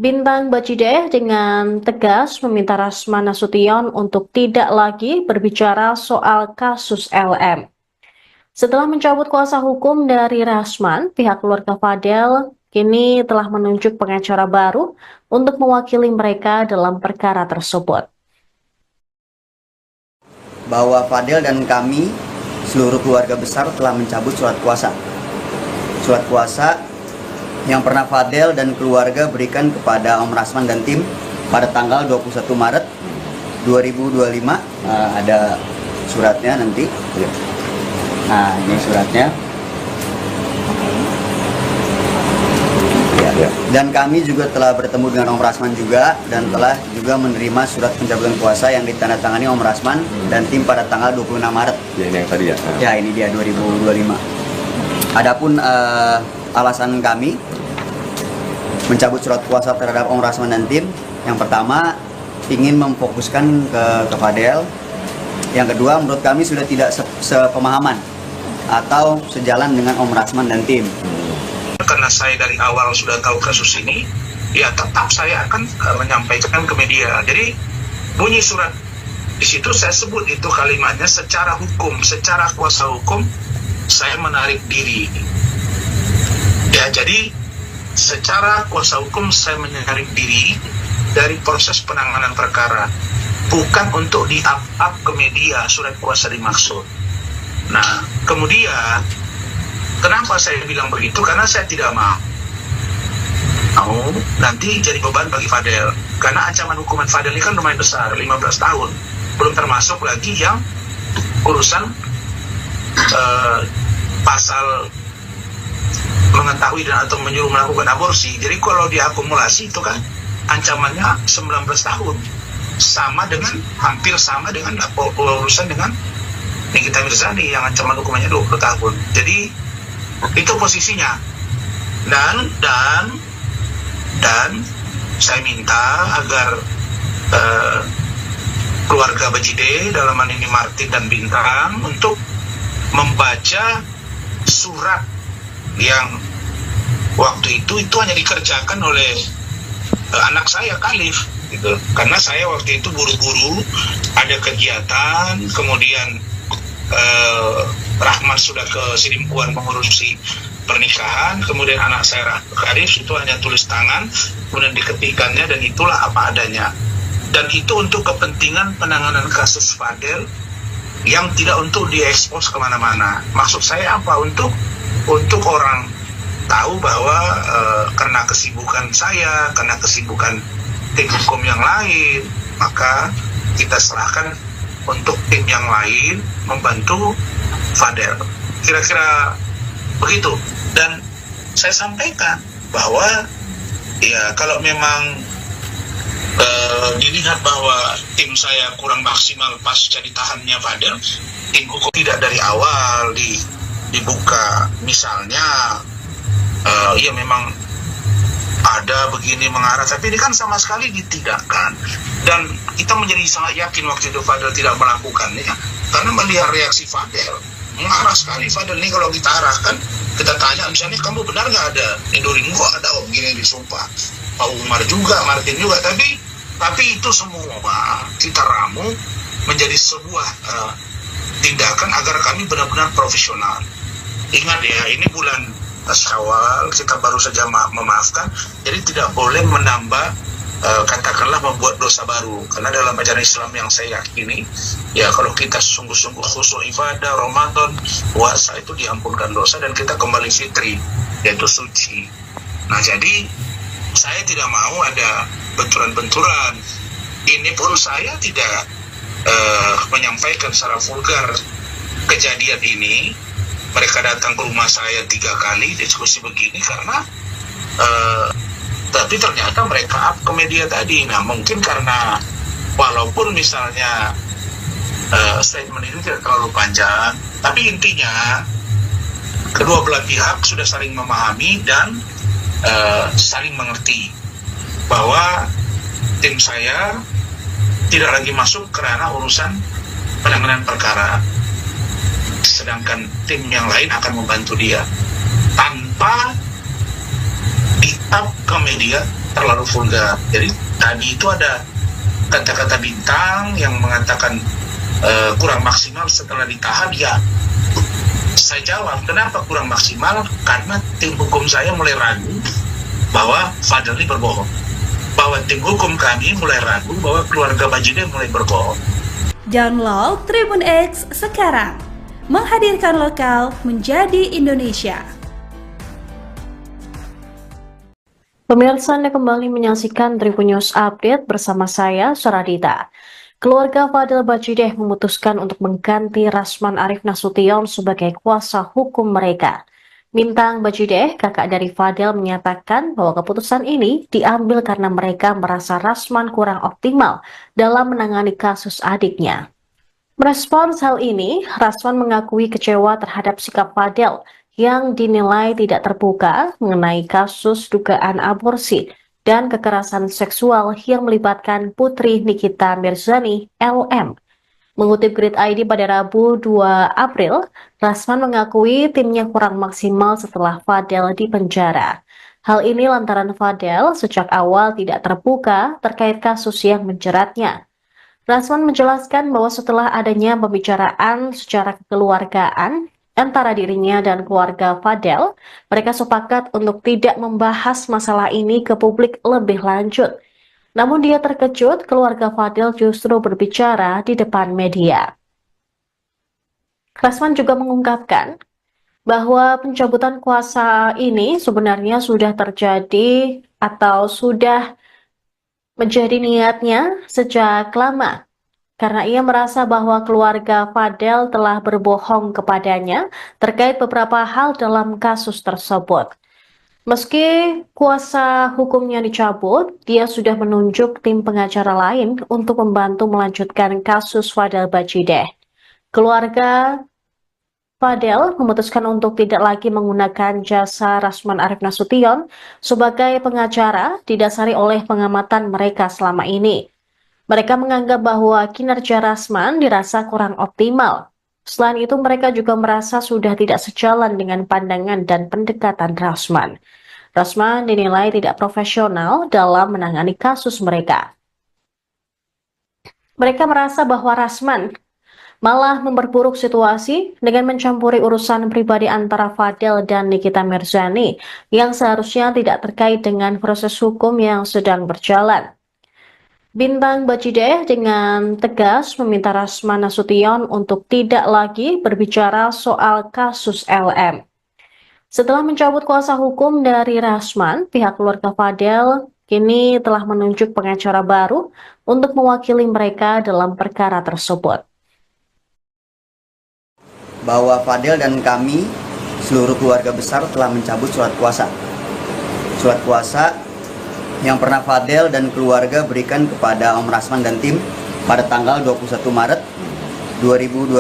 Bintang Bajideh dengan tegas meminta Rasman Nasution untuk tidak lagi berbicara soal kasus LM. Setelah mencabut kuasa hukum dari Rasman, pihak keluarga Fadel kini telah menunjuk pengacara baru untuk mewakili mereka dalam perkara tersebut. Bahwa Fadel dan kami, seluruh keluarga besar, telah mencabut surat kuasa. Surat kuasa yang pernah Fadel dan keluarga berikan kepada Om Rasman dan tim pada tanggal 21 Maret 2025. Ada suratnya nanti. Nah, ini suratnya. Ya. Dan kami juga telah bertemu dengan Om Rasman juga dan telah juga menerima surat pencabutan kuasa yang ditandatangani Om Rasman dan tim pada tanggal 26 Maret. Ya, ini yang tadi ya. Ya, ini dia 2025. Adapun alasan kami mencabut surat kuasa terhadap Om Rasman dan tim, yang pertama ingin memfokuskan ke Fadel. Yang kedua, menurut kami sudah tidak sepemahaman atau sejalan dengan Om Rasman dan tim. Karena saya dari awal sudah tahu kasus ini, ya tetap saya akan menyampaikan ke media. Jadi bunyi surat di situ saya sebut itu kalimatnya secara hukum, secara kuasa hukum saya menarik diri. Ya, jadi secara kuasa hukum saya menarik diri dari proses penanganan perkara, bukan untuk di-up ke media surat kuasa dimaksud. Nah, kemudian kenapa saya bilang begitu? Karena saya tidak mau nanti jadi beban bagi Fadel. Karena ancaman hukuman Fadel ini kan lumayan besar, 15 tahun. Belum termasuk lagi yang urusan pasal mengetahui dan atau menyuruh melakukan aborsi. Jadi kalau diakumulasi itu kan ancamannya 19 tahun. Sama dengan, hampir sama dengan urusan dengan Nikita Mirzani yang ancaman hukumannya 20 tahun. Jadi itu posisinya. Dan saya minta agar keluarga Bajideh, dalam hal ini Martin dan Bintang, untuk membaca surat yang waktu itu hanya dikerjakan oleh anak saya Khalif gitu. Karena saya waktu itu buru-buru ada kegiatan, kemudian Rahmat sudah ke Sidimpuan mengurusi pernikahan, kemudian anak saya Khalif itu hanya tulis tangan, kemudian diketikannya, dan itulah apa adanya. Dan itu untuk kepentingan penanganan kasus Fadel yang tidak untuk diekspos kemana-mana. Maksud saya apa? Untuk orang tahu bahwa karena kesibukan saya, karena kesibukan tim hukum yang lain, maka kita serahkan untuk tim yang lain membantu Fadel. Kira-kira begitu. Dan saya sampaikan bahwa ya kalau memang dilihat bahwa tim saya kurang maksimal pasca ditahannya Fadel, tim hukum tidak dari awal dibuka. Misalnya ya memang ada begini mengarah, tapi ini kan sama sekali ditidakkan. Dan kita menjadi sangat yakin waktu itu Fadel tidak melakukannya, karena melihat reaksi Fadel, mengarah sekali Fadel ini. Kalau kita arahkan, kita tanya misalnya, kamu benar nggak ada Indoringo, ada begini disumpah, Pak Umar juga, Martin juga, tapi itu semua kita ramu menjadi sebuah tindakan agar kami benar-benar profesional. Ingat ya, ini bulan Syawal, kita baru saja memaafkan, jadi tidak boleh menambah katakanlah membuat dosa baru, karena dalam ajaran Islam yang saya yakini, ya kalau kita sungguh-sungguh khusyuk ibadah Ramadan, puasa itu diampunkan dosa dan kita kembali fitri, yaitu suci. Nah jadi saya tidak mau ada benturan-benturan. Ini pun saya tidak menyampaikan secara vulgar kejadian ini. Mereka datang ke rumah saya 3 kali diskusi begini karena tapi ternyata mereka up ke media tadi. Nah mungkin karena walaupun misalnya statement ini tidak terlalu panjang, tapi intinya kedua belah pihak sudah saling memahami dan saling mengerti bahwa tim saya tidak lagi masuk ke ranah urusan penanganan perkara, sedangkan tim yang lain akan membantu dia tanpa di-up ke media terlalu vulgar. Jadi tadi itu ada kata-kata bintang yang mengatakan kurang maksimal setelah ditahan. Ya, saya jawab, kenapa kurang maksimal? Karena tim hukum saya mulai ragu bahwa Fadel ini berbohong, bahwa tim hukum kami mulai ragu bahwa keluarga Bajide mulai berbohong. Download Tribun X sekarang, menghadirkan lokal menjadi Indonesia. Pemirsa, Anda kembali menyaksikan Tribun News Update bersama saya, Saradita. Keluarga Fadel Bajideh memutuskan untuk mengganti Rasman Arif Nasution sebagai kuasa hukum mereka. Mintang Bajideh, kakak dari Fadel, menyatakan bahwa keputusan ini diambil karena mereka merasa Rasman kurang optimal dalam menangani kasus adiknya. Merespons hal ini, Rasman mengakui kecewa terhadap sikap Fadel yang dinilai tidak terbuka mengenai kasus dugaan aborsi dan kekerasan seksual yang melibatkan putri Nikita Mirzani, LM. Mengutip Grid ID pada Rabu 2 April, Rasman mengakui timnya kurang maksimal setelah Fadel dipenjara. Hal ini lantaran Fadel sejak awal tidak terbuka terkait kasus yang menjeratnya. Rasman menjelaskan bahwa setelah adanya pembicaraan secara kekeluargaan antara dirinya dan keluarga Fadel, mereka sepakat untuk tidak membahas masalah ini ke publik lebih lanjut. Namun dia terkejut keluarga Fadel justru berbicara di depan media. Rasman juga mengungkapkan bahwa pencabutan kuasa ini sebenarnya sudah terjadi atau sudah menjadi niatnya sejak lama, karena ia merasa bahwa keluarga Fadel telah berbohong kepadanya terkait beberapa hal dalam kasus tersebut. Meski kuasa hukumnya dicabut, dia sudah menunjuk tim pengacara lain untuk membantu melanjutkan kasus Fadel Bajideh. Keluarga Fadel memutuskan untuk tidak lagi menggunakan jasa Rasman Arif Nasution sebagai pengacara didasari oleh pengamatan mereka selama ini. Mereka menganggap bahwa kinerja Rasman dirasa kurang optimal. Selain itu, mereka juga merasa sudah tidak sejalan dengan pandangan dan pendekatan Rasman. Rasman dinilai tidak profesional dalam menangani kasus mereka. Mereka merasa bahwa Rasman malah memperburuk situasi dengan mencampuri urusan pribadi antara Fadel dan Nikita Mirzani yang seharusnya tidak terkait dengan proses hukum yang sedang berjalan. Bintang Bajideh dengan tegas meminta Rasman Nasution untuk tidak lagi berbicara soal kasus LM. Setelah mencabut kuasa hukum dari Rasman, pihak keluarga Fadel kini telah menunjuk pengacara baru untuk mewakili mereka dalam perkara tersebut. Bahwa Fadel dan kami, seluruh keluarga besar telah mencabut surat kuasa. Surat kuasa yang pernah Fadel dan keluarga berikan kepada Om Rasman dan tim pada tanggal 21 Maret 2025.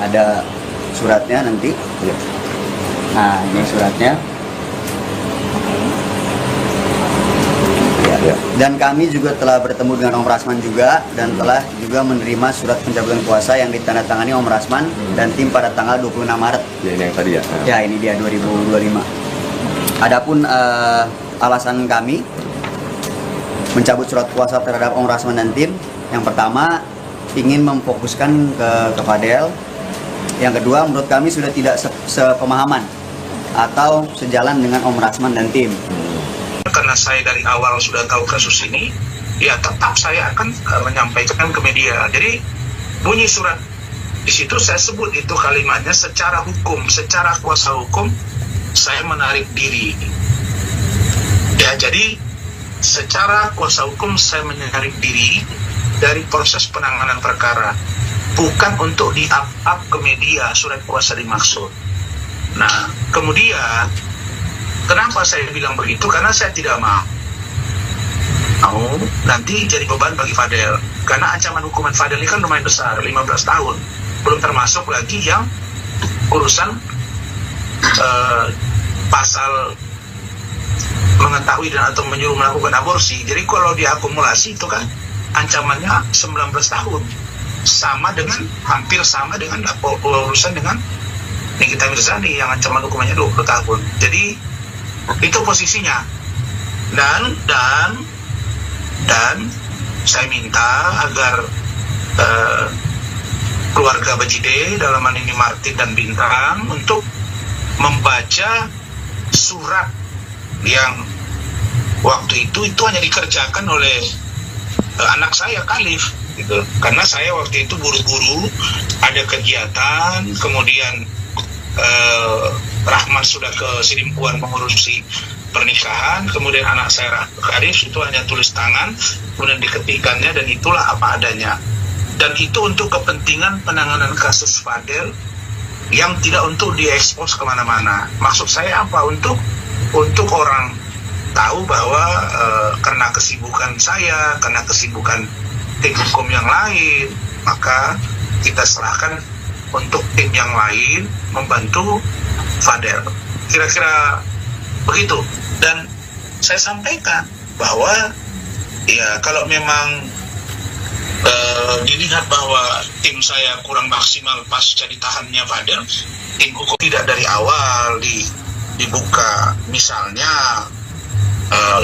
Ada suratnya nanti. Nah, ini suratnya. Ya. Dan kami juga telah bertemu dengan Om Rasman juga dan telah juga menerima surat pencabutan kuasa yang ditandatangani Om Rasman dan tim pada tanggal 26 Maret. Ya, ini yang tadi ya. Ya, ini dia 2025. Adapun alasan kami mencabut surat kuasa terhadap Om Rasman dan tim, yang pertama ingin memfokuskan ke Fadel. Yang kedua, menurut kami sudah tidak sepemahaman atau sejalan dengan Om Rasman dan tim. Karena saya dari awal sudah tahu kasus ini, ya tetap saya akan menyampaikan ke media. Jadi bunyi surat di situ saya sebut itu kalimatnya secara hukum, secara kuasa hukum saya menarik diri. Ya, jadi secara kuasa hukum saya menarik diri dari proses penanganan perkara, bukan untuk di-up ke media surat kuasa dimaksud. Nah, kemudian kenapa saya bilang begitu? Karena saya tidak mau nanti jadi beban bagi Fadel. Karena ancaman hukuman Fadel ini kan lumayan besar, 15 tahun. Belum termasuk lagi yang urusan pasal mengetahui dan atau menyuruh melakukan aborsi. Jadi kalau diakumulasi itu kan ancamannya 19 tahun. Sama dengan, hampir sama dengan urusan dengan Nikita Mirzani yang ancaman hukumannya 20 tahun. Jadi itu posisinya. Dan saya minta agar keluarga Bajideh, dalam hal ini Martin dan Bintang, untuk membaca surat yang waktu itu hanya dikerjakan oleh anak saya Khalif gitu. Karena saya waktu itu buru-buru ada kegiatan, kemudian Rahman sudah ke Sidimpuan mengurusi pernikahan, kemudian anak saya Khalif itu hanya tulis tangan, kemudian diketikannya, dan itulah apa adanya. Dan itu untuk kepentingan penanganan kasus Fadel yang tidak untuk diekspos kemana-mana. Maksud saya apa? Untuk orang tahu bahwa karena kesibukan saya, karena kesibukan tim hukum yang lain, maka kita serahkan untuk tim yang lain membantu Fadel. Kira-kira begitu. Dan saya sampaikan bahwa ya kalau memang dilihat bahwa tim saya kurang maksimal pasca ditahannya Fadel, tim hukum tidak dari awal dibuka, misalnya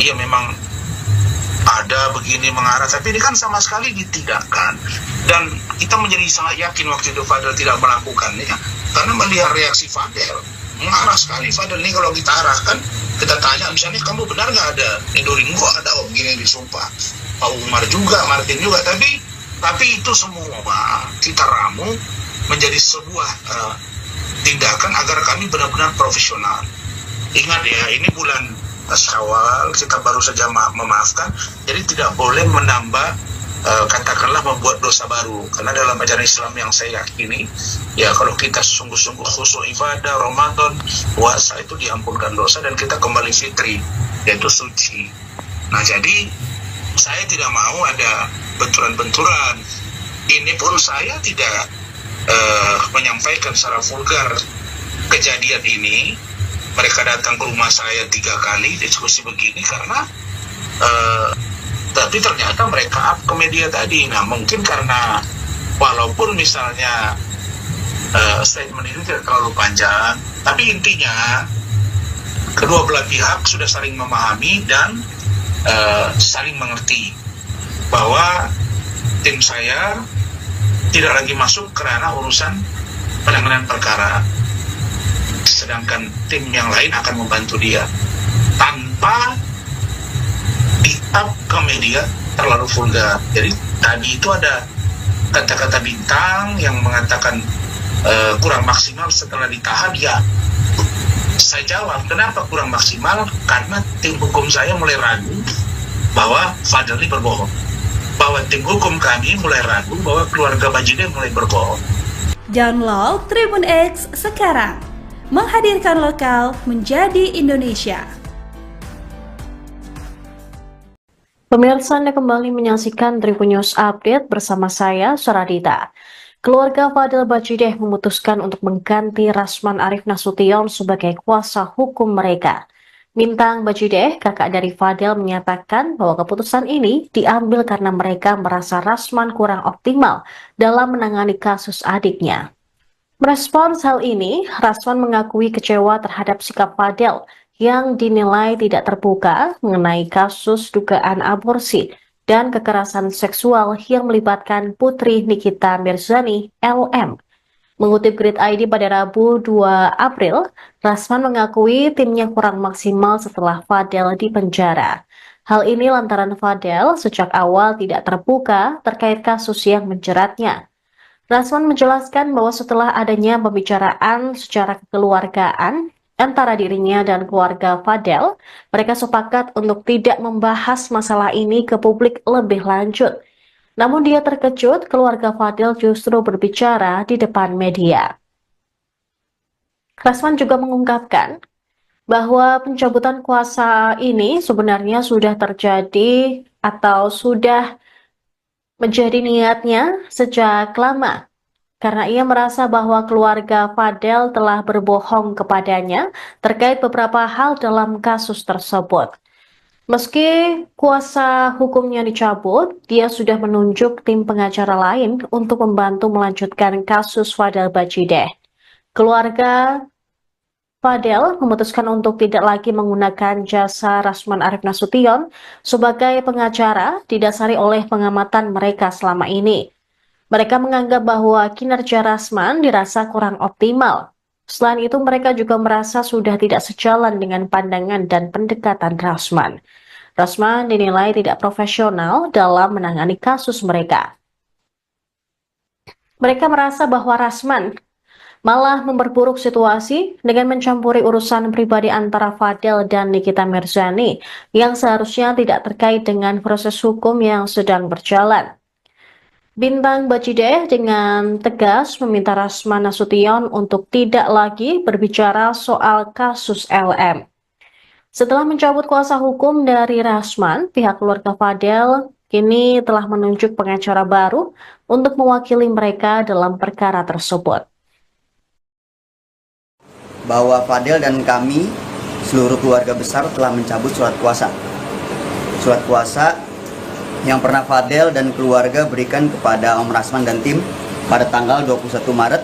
ya memang ada begini mengarah, tapi ini kan sama sekali ditidakkan. Dan kita menjadi sangat yakin waktu itu Fadel tidak melakukannya, karena melihat reaksi Fadel mengarah sekali. Fadel ini kalau kita arahkan, kita tanya misalnya, kamu benar nggak ada Edoringo, ada begini disumpah, Pak Umar juga, Martin juga, tapi itu semua kita ramu menjadi sebuah tindakan agar kami benar-benar profesional. Ingat ya, ini bulan Syawal, kita baru saja memaafkan, jadi tidak boleh menambah katakanlah membuat dosa baru. Karena dalam ajaran Islam yang saya yakini, ya kalau kita sungguh-sungguh khusyuk ibadah, Ramadan, puasa, itu diampunkan dosa dan kita kembali fitri, yaitu suci. Nah, jadi saya tidak mau ada benturan-benturan. Ini pun saya tidak menyampaikan secara vulgar kejadian ini. Mereka datang ke rumah saya 3 kali diskusi begini karena tapi ternyata mereka up ke media tadi. Nah, mungkin karena walaupun misalnya statement itu tidak terlalu panjang, tapi intinya kedua belah pihak sudah saling memahami dan saling mengerti bahwa tim saya tidak lagi masuk ke ranah urusan penanganan perkara, sedangkan tim yang lain akan membantu dia tanpa di-up ke media terlalu vulgar. Jadi tadi itu ada kata-kata bintang yang mengatakan kurang maksimal setelah ditahan. Ya, saya jawab, kenapa kurang maksimal? Karena tim hukum saya mulai ragu bahwa Fadel ini berbohong. Bahwa tim hukum kami mulai ragu bahwa keluarga Bajideh mulai berbohong. Download Tribun X sekarang. Menghadirkan lokal menjadi Indonesia. Pemirsa, Anda kembali menyaksikan Tribun News Update bersama saya, Suradita. Keluarga Fadel Bajideh memutuskan untuk mengganti Rasman Arif Nasution sebagai kuasa hukum mereka. Bintang Bajideh, kakak dari Fadel, menyatakan bahwa keputusan ini diambil karena mereka merasa Rasman kurang optimal dalam menangani kasus adiknya. Merespons hal ini, Rasman mengakui kecewa terhadap sikap Fadel yang dinilai tidak terbuka mengenai kasus dugaan aborsi dan kekerasan seksual yang melibatkan putri Nikita Mirzani, LM. Mengutip Grid ID pada Rabu 2 April, Rasman mengakui timnya kurang maksimal setelah Fadel dipenjara. Hal ini lantaran Fadel sejak awal tidak terbuka terkait kasus yang menjeratnya. Rasman menjelaskan bahwa setelah adanya pembicaraan secara kekeluargaan antara dirinya dan keluarga Fadel, mereka sepakat untuk tidak membahas masalah ini ke publik lebih lanjut. Namun dia terkejut keluarga Fadel justru berbicara di depan media. Rasman juga mengungkapkan bahwa pencabutan kuasa ini sebenarnya sudah terjadi atau sudah menjadi niatnya sejak lama, karena ia merasa bahwa keluarga Fadel telah berbohong kepadanya terkait beberapa hal dalam kasus tersebut. Meski kuasa hukumnya dicabut, dia sudah menunjuk tim pengacara lain untuk membantu melanjutkan kasus Fadel Bajideh. Keluarga Fadel memutuskan untuk tidak lagi menggunakan jasa Rasman Arif Nasution sebagai pengacara didasari oleh pengamatan mereka selama ini. Mereka menganggap bahwa kinerja Rasman dirasa kurang optimal. Selain itu, mereka juga merasa sudah tidak sejalan dengan pandangan dan pendekatan Rasman. Rasman dinilai tidak profesional dalam menangani kasus mereka. Mereka merasa bahwa Rasman malah memperburuk situasi dengan mencampuri urusan pribadi antara Fadel dan Nikita Mirzani yang seharusnya tidak terkait dengan proses hukum yang sedang berjalan. Bintang Bajideh dengan tegas meminta Rasman Nasution untuk tidak lagi berbicara soal kasus LM. Setelah mencabut kuasa hukum dari Rasman, pihak keluarga Fadel kini telah menunjuk pengacara baru untuk mewakili mereka dalam perkara tersebut. Bahwa Fadel dan kami, seluruh keluarga besar, telah mencabut surat kuasa. Surat kuasa yang pernah Fadel dan keluarga berikan kepada Om Rasman dan tim pada tanggal 21 Maret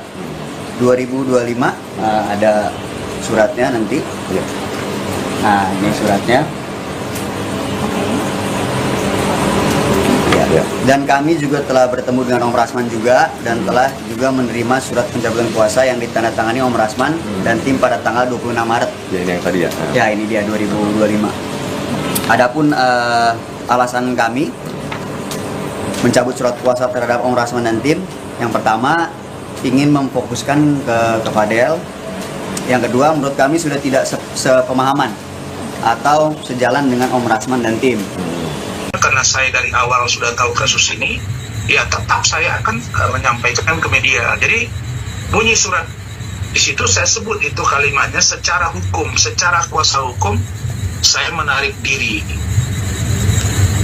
2025. Ada suratnya nanti. Nah, ini suratnya. Ya. Dan kami juga telah bertemu dengan Om Rasman juga dan telah juga menerima surat pencabutan kuasa yang ditandatangani Om Rasman dan tim pada tanggal 26 Maret. Ya, ini yang tadi ya. Ya, ini dia 2025. Adapun alasan kami mencabut surat kuasa terhadap Om Rasman dan tim, yang pertama ingin memfokuskan ke Fadel. Yang kedua, menurut kami sudah tidak sepemahaman atau sejalan dengan Om Rasman dan tim. Karena saya dari awal sudah tahu kasus ini, ya tetap saya akan menyampaikan ke media. Jadi bunyi surat di situ saya sebut itu kalimatnya secara hukum, secara kuasa hukum saya menarik diri.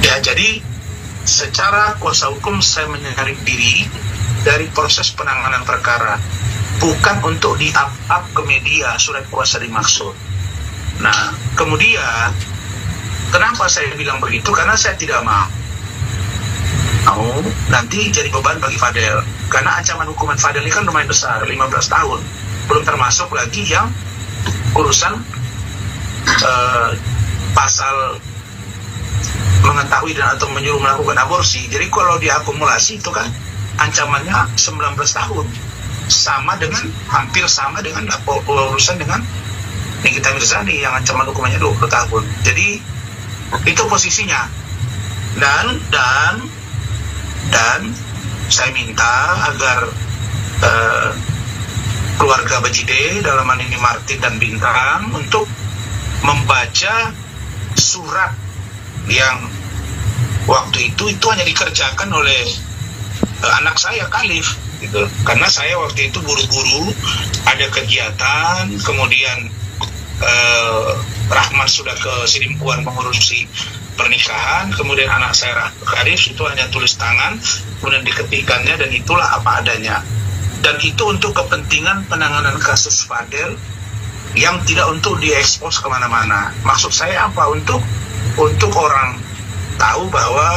Ya, jadi secara kuasa hukum saya menarik diri dari proses penanganan perkara, bukan untuk di-up ke media surat kuasa dimaksud. Nah, kemudian kenapa saya bilang begitu? Karena saya tidak mau nanti jadi beban bagi Fadel. Karena ancaman hukuman Fadel ini kan lumayan besar, 15 tahun. Belum termasuk lagi yang urusan pasal mengetahui dan atau menyuruh melakukan aborsi. Jadi kalau diakumulasi itu kan ancamannya 19 tahun. Sama dengan, hampir sama dengan urusan dengan Nikita Mirzani yang ancaman hukumannya 20 tahun. Jadi itu posisinya. dan saya minta agar keluarga Bajide, dalam hal ini Martin dan Bintang, untuk membaca surat yang waktu itu hanya dikerjakan oleh anak saya Khalif gitu. Karena saya waktu itu buru-buru ada kegiatan, kemudian Rahman sudah ke Sidimpuan mengurusi pernikahan, kemudian anak saya Khalif itu hanya tulis tangan, kemudian diketikkannya, dan itulah apa adanya. Dan itu untuk kepentingan penanganan kasus Fadel yang tidak untuk diekspos kemana-mana. Maksud saya apa? Untuk orang tahu bahwa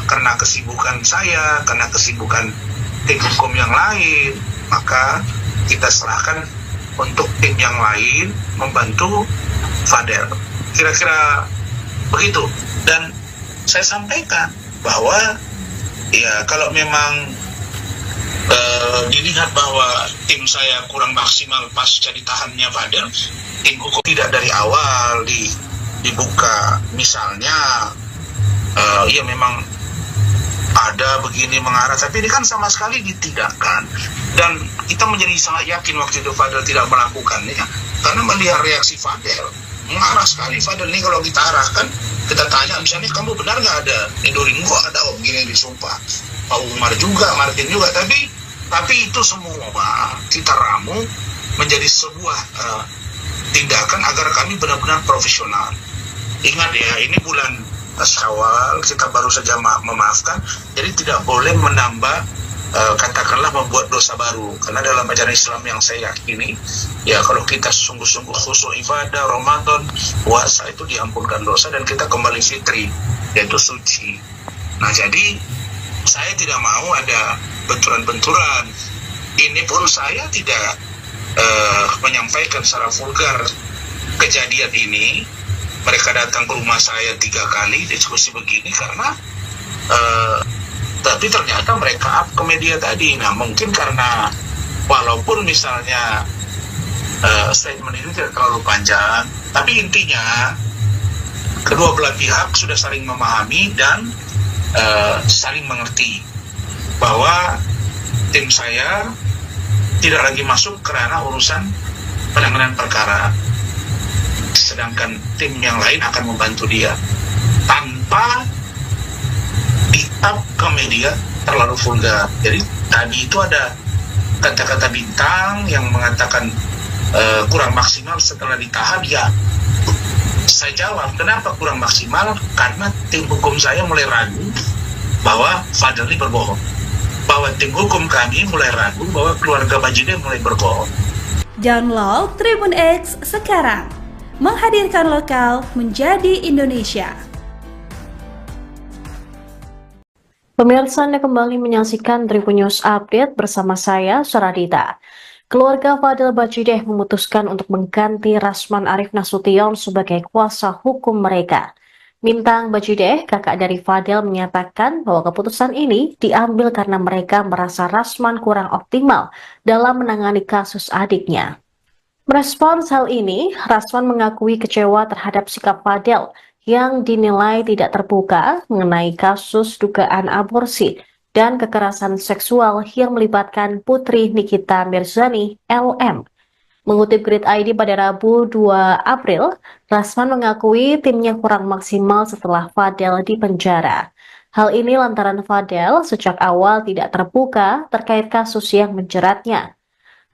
karena kesibukan saya, karena kesibukan tim hukum yang lain, maka kita serahkan untuk tim yang lain membantu Fadel. Kira-kira begitu. Dan saya sampaikan bahwa ya kalau memang dilihat bahwa tim saya kurang maksimal pasca ditahannya Fadel, tim hukum tidak dari awal dibuka. Misalnya ya memang ada begini mengarah, tapi ini kan sama sekali ditidakkan. Dan kita menjadi sangat yakin waktu itu Fadel tidak melakukannya, karena melihat reaksi Fadel mengarah sekali. Fadel ini kalau kita arahkan, kita tanya misalnya, kamu benar nggak ada Indoringo, ada begini disumpah, Pak Umar juga, Martin juga, tapi itu semua kita ramu menjadi sebuah tindakan agar kami benar-benar profesional. Ingat ya, ini bulan Syawal, kita baru saja memaafkan, jadi tidak boleh menambah katakanlah membuat dosa baru. Karena dalam ajaran Islam yang saya yakini, ya kalau kita sungguh-sungguh khusyuk ibadah, Ramadan, puasa, itu diampunkan dosa dan kita kembali fitri, yaitu suci. Nah jadi saya tidak mau ada benturan-benturan. Ini pun saya tidak menyampaikan secara vulgar kejadian ini. Mereka datang ke rumah saya 3 kali diskusi begini karena tapi ternyata mereka up ke media tadi. Nah mungkin karena walaupun misalnya statement itu tidak terlalu panjang, tapi intinya kedua belah pihak sudah saling memahami dan saling mengerti bahwa tim saya tidak lagi masuk ke ranah urusan penanganan perkara, sedangkan tim yang lain akan membantu dia tanpa di-up ke media terlalu vulgar. Jadi tadi itu ada kata-kata Bintang yang mengatakan kurang maksimal setelah ditahan. Ya, saya jawab, kenapa kurang maksimal? Karena tim hukum saya mulai ragu bahwa Fadel ini berbohong, bahwa tim hukum kami mulai ragu bahwa keluarga Bajide mulai berbohong. Download Tribun X sekarang, menghadirkan lokal menjadi Indonesia. Pemirsa, Anda kembali menyaksikan Tribun News Update bersama saya, Saradita. Keluarga Fadel Bajide memutuskan untuk mengganti Rasman Arif Nasution sebagai kuasa hukum mereka. Bintang Bajide, kakak dari Fadel, menyatakan bahwa keputusan ini diambil karena mereka merasa Rasman kurang optimal dalam menangani kasus adiknya. Merespons hal ini, Rasman mengakui kecewa terhadap sikap Fadel yang dinilai tidak terbuka mengenai kasus dugaan aborsi dan kekerasan seksual yang melibatkan putri Nikita Mirzani, LM. Mengutip Grid ID pada Rabu 2 April, Rasman mengakui timnya kurang maksimal setelah Fadel dipenjara. Hal ini lantaran Fadel sejak awal tidak terbuka terkait kasus yang menjeratnya.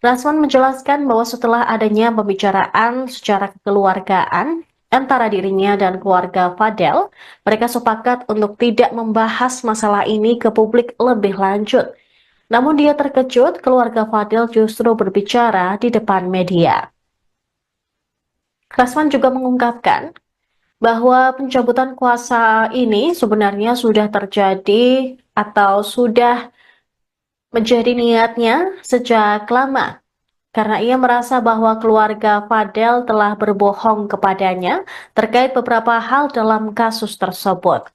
Rasman menjelaskan bahwa setelah adanya pembicaraan secara kekeluargaan antara dirinya dan keluarga Fadel, mereka sepakat untuk tidak membahas masalah ini ke publik lebih lanjut. Namun dia terkejut keluarga Fadel justru berbicara di depan media. Rasman juga mengungkapkan bahwa pencabutan kuasa ini sebenarnya sudah terjadi atau sudah menjadi niatnya sejak lama, karena ia merasa bahwa keluarga Fadel telah berbohong kepadanya terkait beberapa hal dalam kasus tersebut.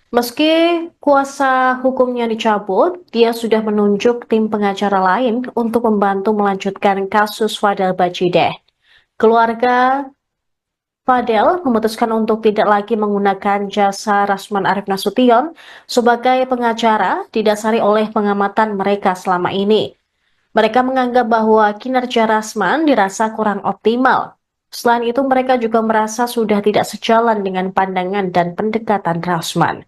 Meski kuasa hukumnya dicabut, dia sudah menunjuk tim pengacara lain untuk membantu melanjutkan kasus Fadel Bajide. Keluarga Fadel memutuskan untuk tidak lagi menggunakan jasa Rasman Arif Nasution sebagai pengacara didasari oleh pengamatan mereka selama ini. Mereka menganggap bahwa kinerja Rasman dirasa kurang optimal. Selain itu, mereka juga merasa sudah tidak sejalan dengan pandangan dan pendekatan Rasman.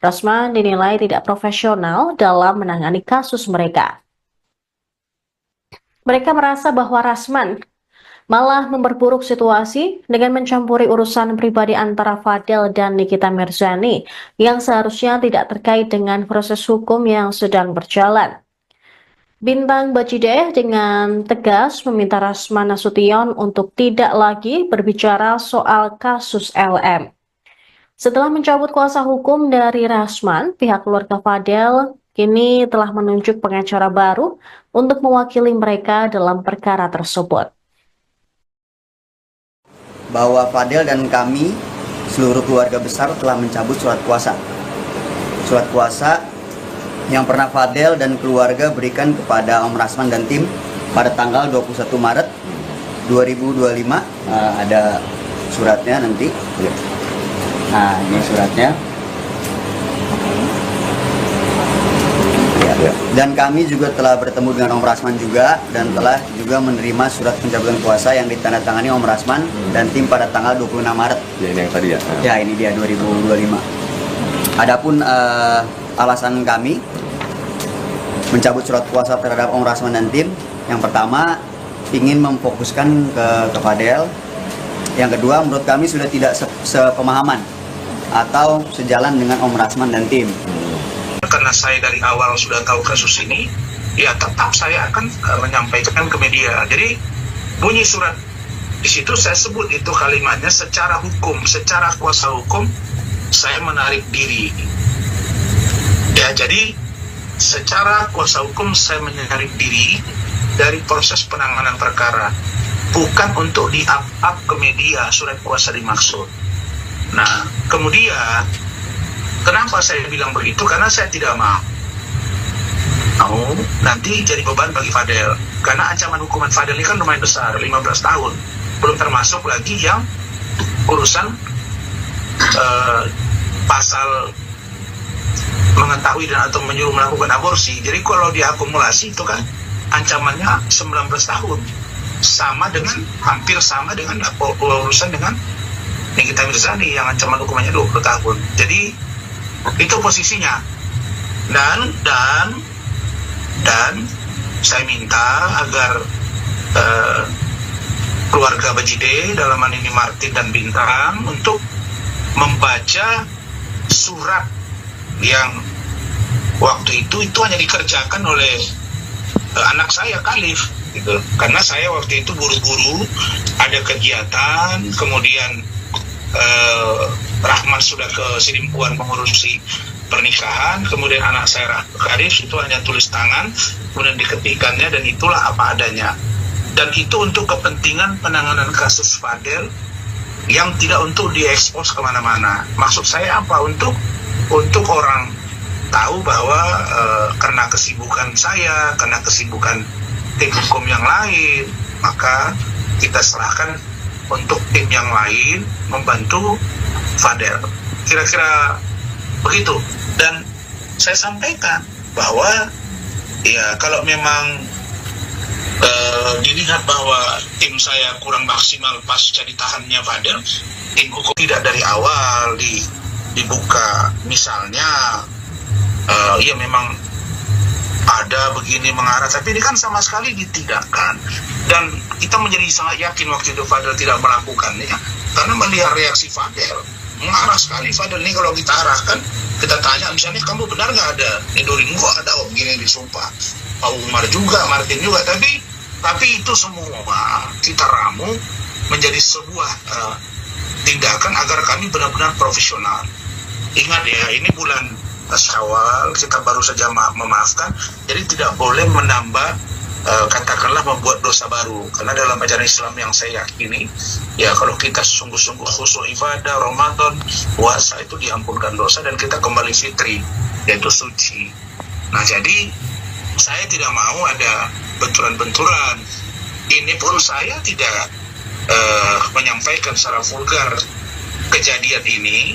Rasman dinilai tidak profesional dalam menangani kasus mereka. Mereka merasa bahwa Rasman malah memperburuk situasi dengan mencampuri urusan pribadi antara Fadel dan Nikita Mirzani yang seharusnya tidak terkait dengan proses hukum yang sedang berjalan. Bintang Bajideh dengan tegas meminta Rasman Nasution untuk tidak lagi berbicara soal kasus LM. Setelah mencabut kuasa hukum dari Rasman, pihak keluarga Fadel kini telah menunjuk pengacara baru untuk mewakili mereka dalam perkara tersebut. Bahwa Fadel dan kami seluruh keluarga besar telah mencabut surat kuasa. Surat kuasa yang pernah Fadel dan keluarga berikan kepada Om Rasman dan tim pada tanggal 21 Maret 2025. Ada suratnya nanti. Nah, ini suratnya. Dan kami juga telah bertemu dengan Om Rasman juga dan telah juga menerima surat pencabutan kuasa yang ditandatangani Om Rasman dan tim pada tanggal 26 Maret. Ya, ini yang tadi ya. Ya, ini dia 2025. Adapun alasan kami mencabut surat kuasa terhadap Om Rasman dan tim, yang pertama ingin memfokuskan ke Fadel. Yang kedua, menurut kami sudah tidak sepemahaman atau sejalan dengan Om Rasman dan tim. Karena saya dari awal sudah tahu kasus ini, ya tetap saya akan menyampaikan ke media. Jadi bunyi surat di situ saya sebut itu kalimatnya secara hukum, secara kuasa hukum saya menarik diri. Ya, jadi secara kuasa hukum saya menarik diri dari proses penanganan perkara, bukan untuk di-up ke media surat kuasa dimaksud. Nah, kemudian kenapa saya bilang begitu? Karena saya tidak mau nanti jadi beban bagi Fadel. Karena ancaman hukuman Fadel ini kan lumayan besar, 15 tahun. Belum termasuk lagi yang urusan pasal mengetahui dan atau menyuruh melakukan aborsi. Jadi kalau diakumulasi itu kan ancamannya 19 tahun. Sama dengan, hampir sama dengan urusan dengan Nikita Mirzani yang ancaman hukumannya 20 tahun. Jadi itu posisinya. Dan saya minta agar keluarga Bajideh, dalam hal ini Martin dan Bintang, untuk membaca surat yang waktu itu hanya dikerjakan oleh anak saya Khalif gitu. Karena saya waktu itu buru-buru ada kegiatan, kemudian Rahman sudah ke Sidimpuan mengurusi pernikahan, kemudian anak saya Khalif itu hanya tulis tangan, kemudian diketikannya, dan itulah apa adanya. Dan itu untuk kepentingan penanganan kasus Fadel yang tidak untuk diekspos kemana-mana. Maksud saya apa? Untuk orang tahu bahwa karena kesibukan saya, karena kesibukan tim hukum yang lain, maka kita serahkan untuk tim yang lain membantu Fadel. Kira-kira begitu. Dan saya sampaikan bahwa ya kalau memang dilihat bahwa tim saya kurang maksimal pasca ditahannya Fadel, tim hukum tidak dari awal dibuka, misalnya ya memang ada begini mengarah, tapi ini kan sama sekali ditidakkan. Dan kita menjadi sangat yakin waktu itu Fadel tidak melakukannya, karena melihat reaksi Fadel, mengarah sekali Fadel ini. Kalau kita arahkan, kita tanya misalnya, kamu benar nggak ada Edoring? Kok ada begini disumpah, Pak Umar juga, Martin juga, tapi itu semua kita ramu menjadi sebuah tindakan agar kami benar-benar profesional. Ingat ya, ini bulan Syawal, kita baru saja memaafkan, jadi tidak boleh menambah katakanlah membuat dosa baru. Karena dalam ajaran Islam yang saya yakini, ya kalau kita sungguh-sungguh khusyuk ibadah, Ramadan, puasa, itu diampunkan dosa dan kita kembali fitri, yaitu suci. Nah, jadi saya tidak mau ada benturan-benturan. Ini pun saya tidak menyampaikan secara vulgar kejadian ini.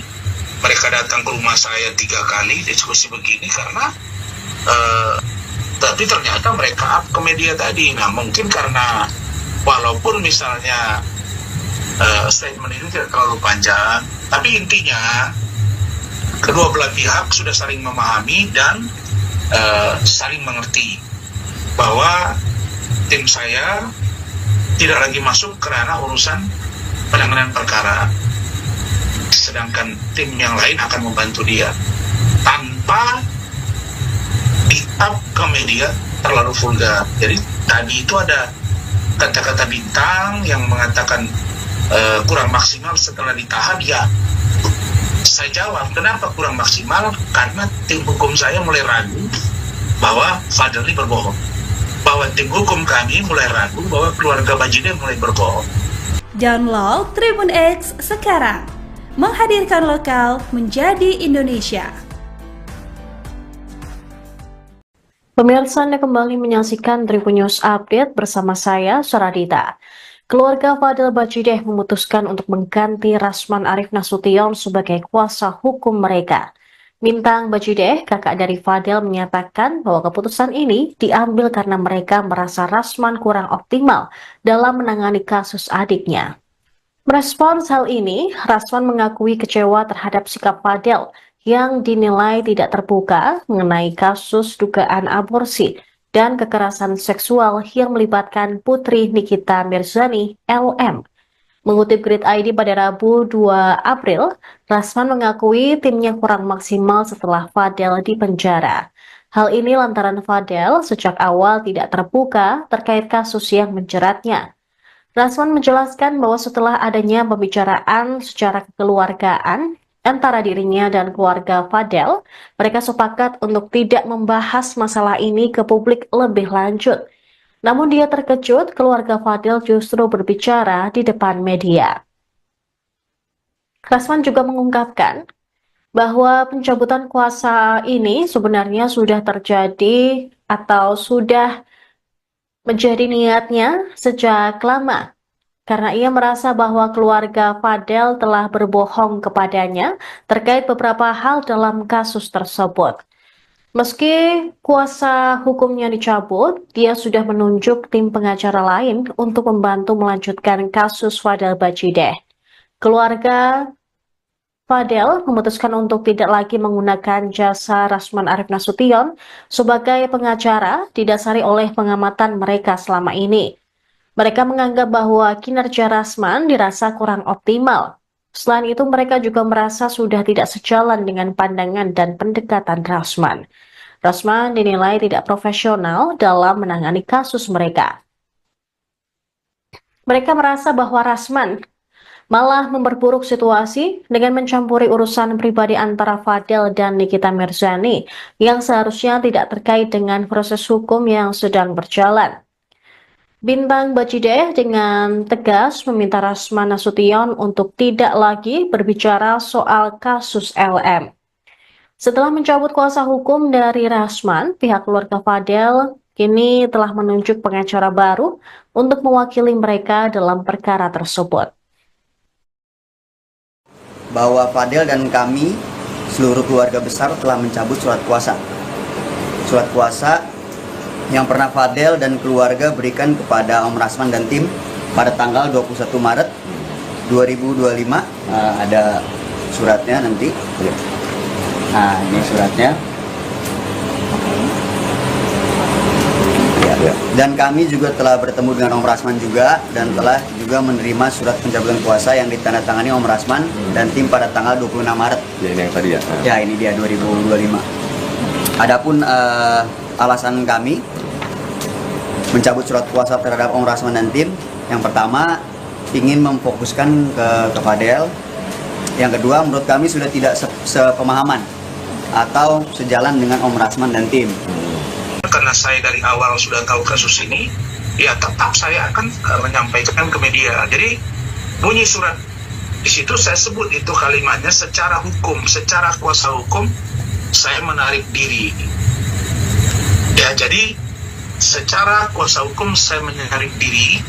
Mereka datang ke rumah saya 3 kali diskusi begini karena tapi ternyata mereka up ke media tadi. Nah, mungkin karena walaupun misalnya statement ini tidak terlalu panjang, tapi intinya kedua belah pihak sudah saling memahami dan saling mengerti bahwa tim saya tidak lagi masuk ke ranah urusan penanganan perkara, sedangkan tim yang lain akan membantu dia tanpa di-up ke media terlalu vulgar. Jadi tadi itu ada kata-kata bintang yang mengatakan kurang maksimal setelah ditahan. Ya, saya jawab, kenapa kurang maksimal? Karena tim hukum saya mulai ragu bahwa Fadel ini berbohong, bahwa tim hukum kami mulai ragu bahwa keluarga Bajideh mulai berbohong. Download Tribun X sekarang, menghadirkan lokal menjadi Indonesia. Pemirsa, Anda kembali menyaksikan Tribun News Update bersama saya, Saradita. Keluarga Fadel Bajideh memutuskan untuk mengganti Rasman Arif Nasution sebagai kuasa hukum mereka. Bintang Bajideh, kakak dari Fadel, menyatakan bahwa keputusan ini diambil karena mereka merasa Rasman kurang optimal dalam menangani kasus adiknya. Merespons hal ini, Rasman mengakui kecewa terhadap sikap Fadel yang dinilai tidak terbuka mengenai kasus dugaan aborsi dan kekerasan seksual yang melibatkan putri Nikita Mirzani, LM. Mengutip Grid ID pada Rabu 2 April, Rasman mengakui timnya kurang maksimal setelah Fadel dipenjara. Hal ini lantaran Fadel sejak awal tidak terbuka terkait kasus yang menjeratnya. Rasman menjelaskan bahwa setelah adanya pembicaraan secara kekeluargaan antara dirinya dan keluarga Fadel, mereka sepakat untuk tidak membahas masalah ini ke publik lebih lanjut. Namun dia terkejut keluarga Fadel justru berbicara di depan media. Rasman juga mengungkapkan bahwa pencabutan kuasa ini sebenarnya sudah terjadi atau sudah menjadi niatnya sejak lama, karena ia merasa bahwa keluarga Fadel telah berbohong kepadanya terkait beberapa hal dalam kasus tersebut. Meski kuasa hukumnya dicabut, dia sudah menunjuk tim pengacara lain untuk membantu melanjutkan kasus Fadel Bajideh. Keluarga Fadel memutuskan untuk tidak lagi menggunakan jasa Rasman Arif Nasution sebagai pengacara didasari oleh pengamatan mereka selama ini. Mereka menganggap bahwa kinerja Rasman dirasa kurang optimal. Selain itu, mereka juga merasa sudah tidak sejalan dengan pandangan dan pendekatan Rasman. Rasman dinilai tidak profesional dalam menangani kasus mereka. Mereka merasa bahwa Rasman malah memperburuk situasi dengan mencampuri urusan pribadi antara Fadel dan Nikita Mirzani yang seharusnya tidak terkait dengan proses hukum yang sedang berjalan. Bintang Bajideh dengan tegas meminta Rasman Nasution untuk tidak lagi berbicara soal kasus LM. Setelah mencabut kuasa hukum dari Rasman, pihak keluarga Fadel kini telah menunjuk pengacara baru untuk mewakili mereka dalam perkara tersebut. Bahwa Fadel dan kami, seluruh keluarga besar, telah mencabut surat kuasa. Surat kuasa yang pernah Fadel dan keluarga berikan kepada Om Rasman dan tim pada tanggal 21 Maret 2025. Ada suratnya nanti. Nah, ini suratnya. Ya. Dan kami juga telah bertemu dengan Om Rasman juga dan telah juga menerima surat pencabutan kuasa yang ditandatangani Om Rasman dan tim pada tanggal 26 Maret. Ya, ini yang tadi ya. Ya, ini dia 2025. Adapun alasan kami mencabut surat kuasa terhadap Om Rasman dan tim, yang pertama ingin memfokuskan ke Fadel, yang kedua menurut kami sudah tidak sepemahaman atau sejalan dengan Om Rasman dan tim. Karena saya dari awal sudah tahu kasus ini, ya tetap saya akan menyampaikan ke media. Jadi bunyi surat di situ saya sebut itu kalimatnya secara hukum, secara kuasa hukum saya menarik diri. Ya, jadi secara kuasa hukum saya menarik diri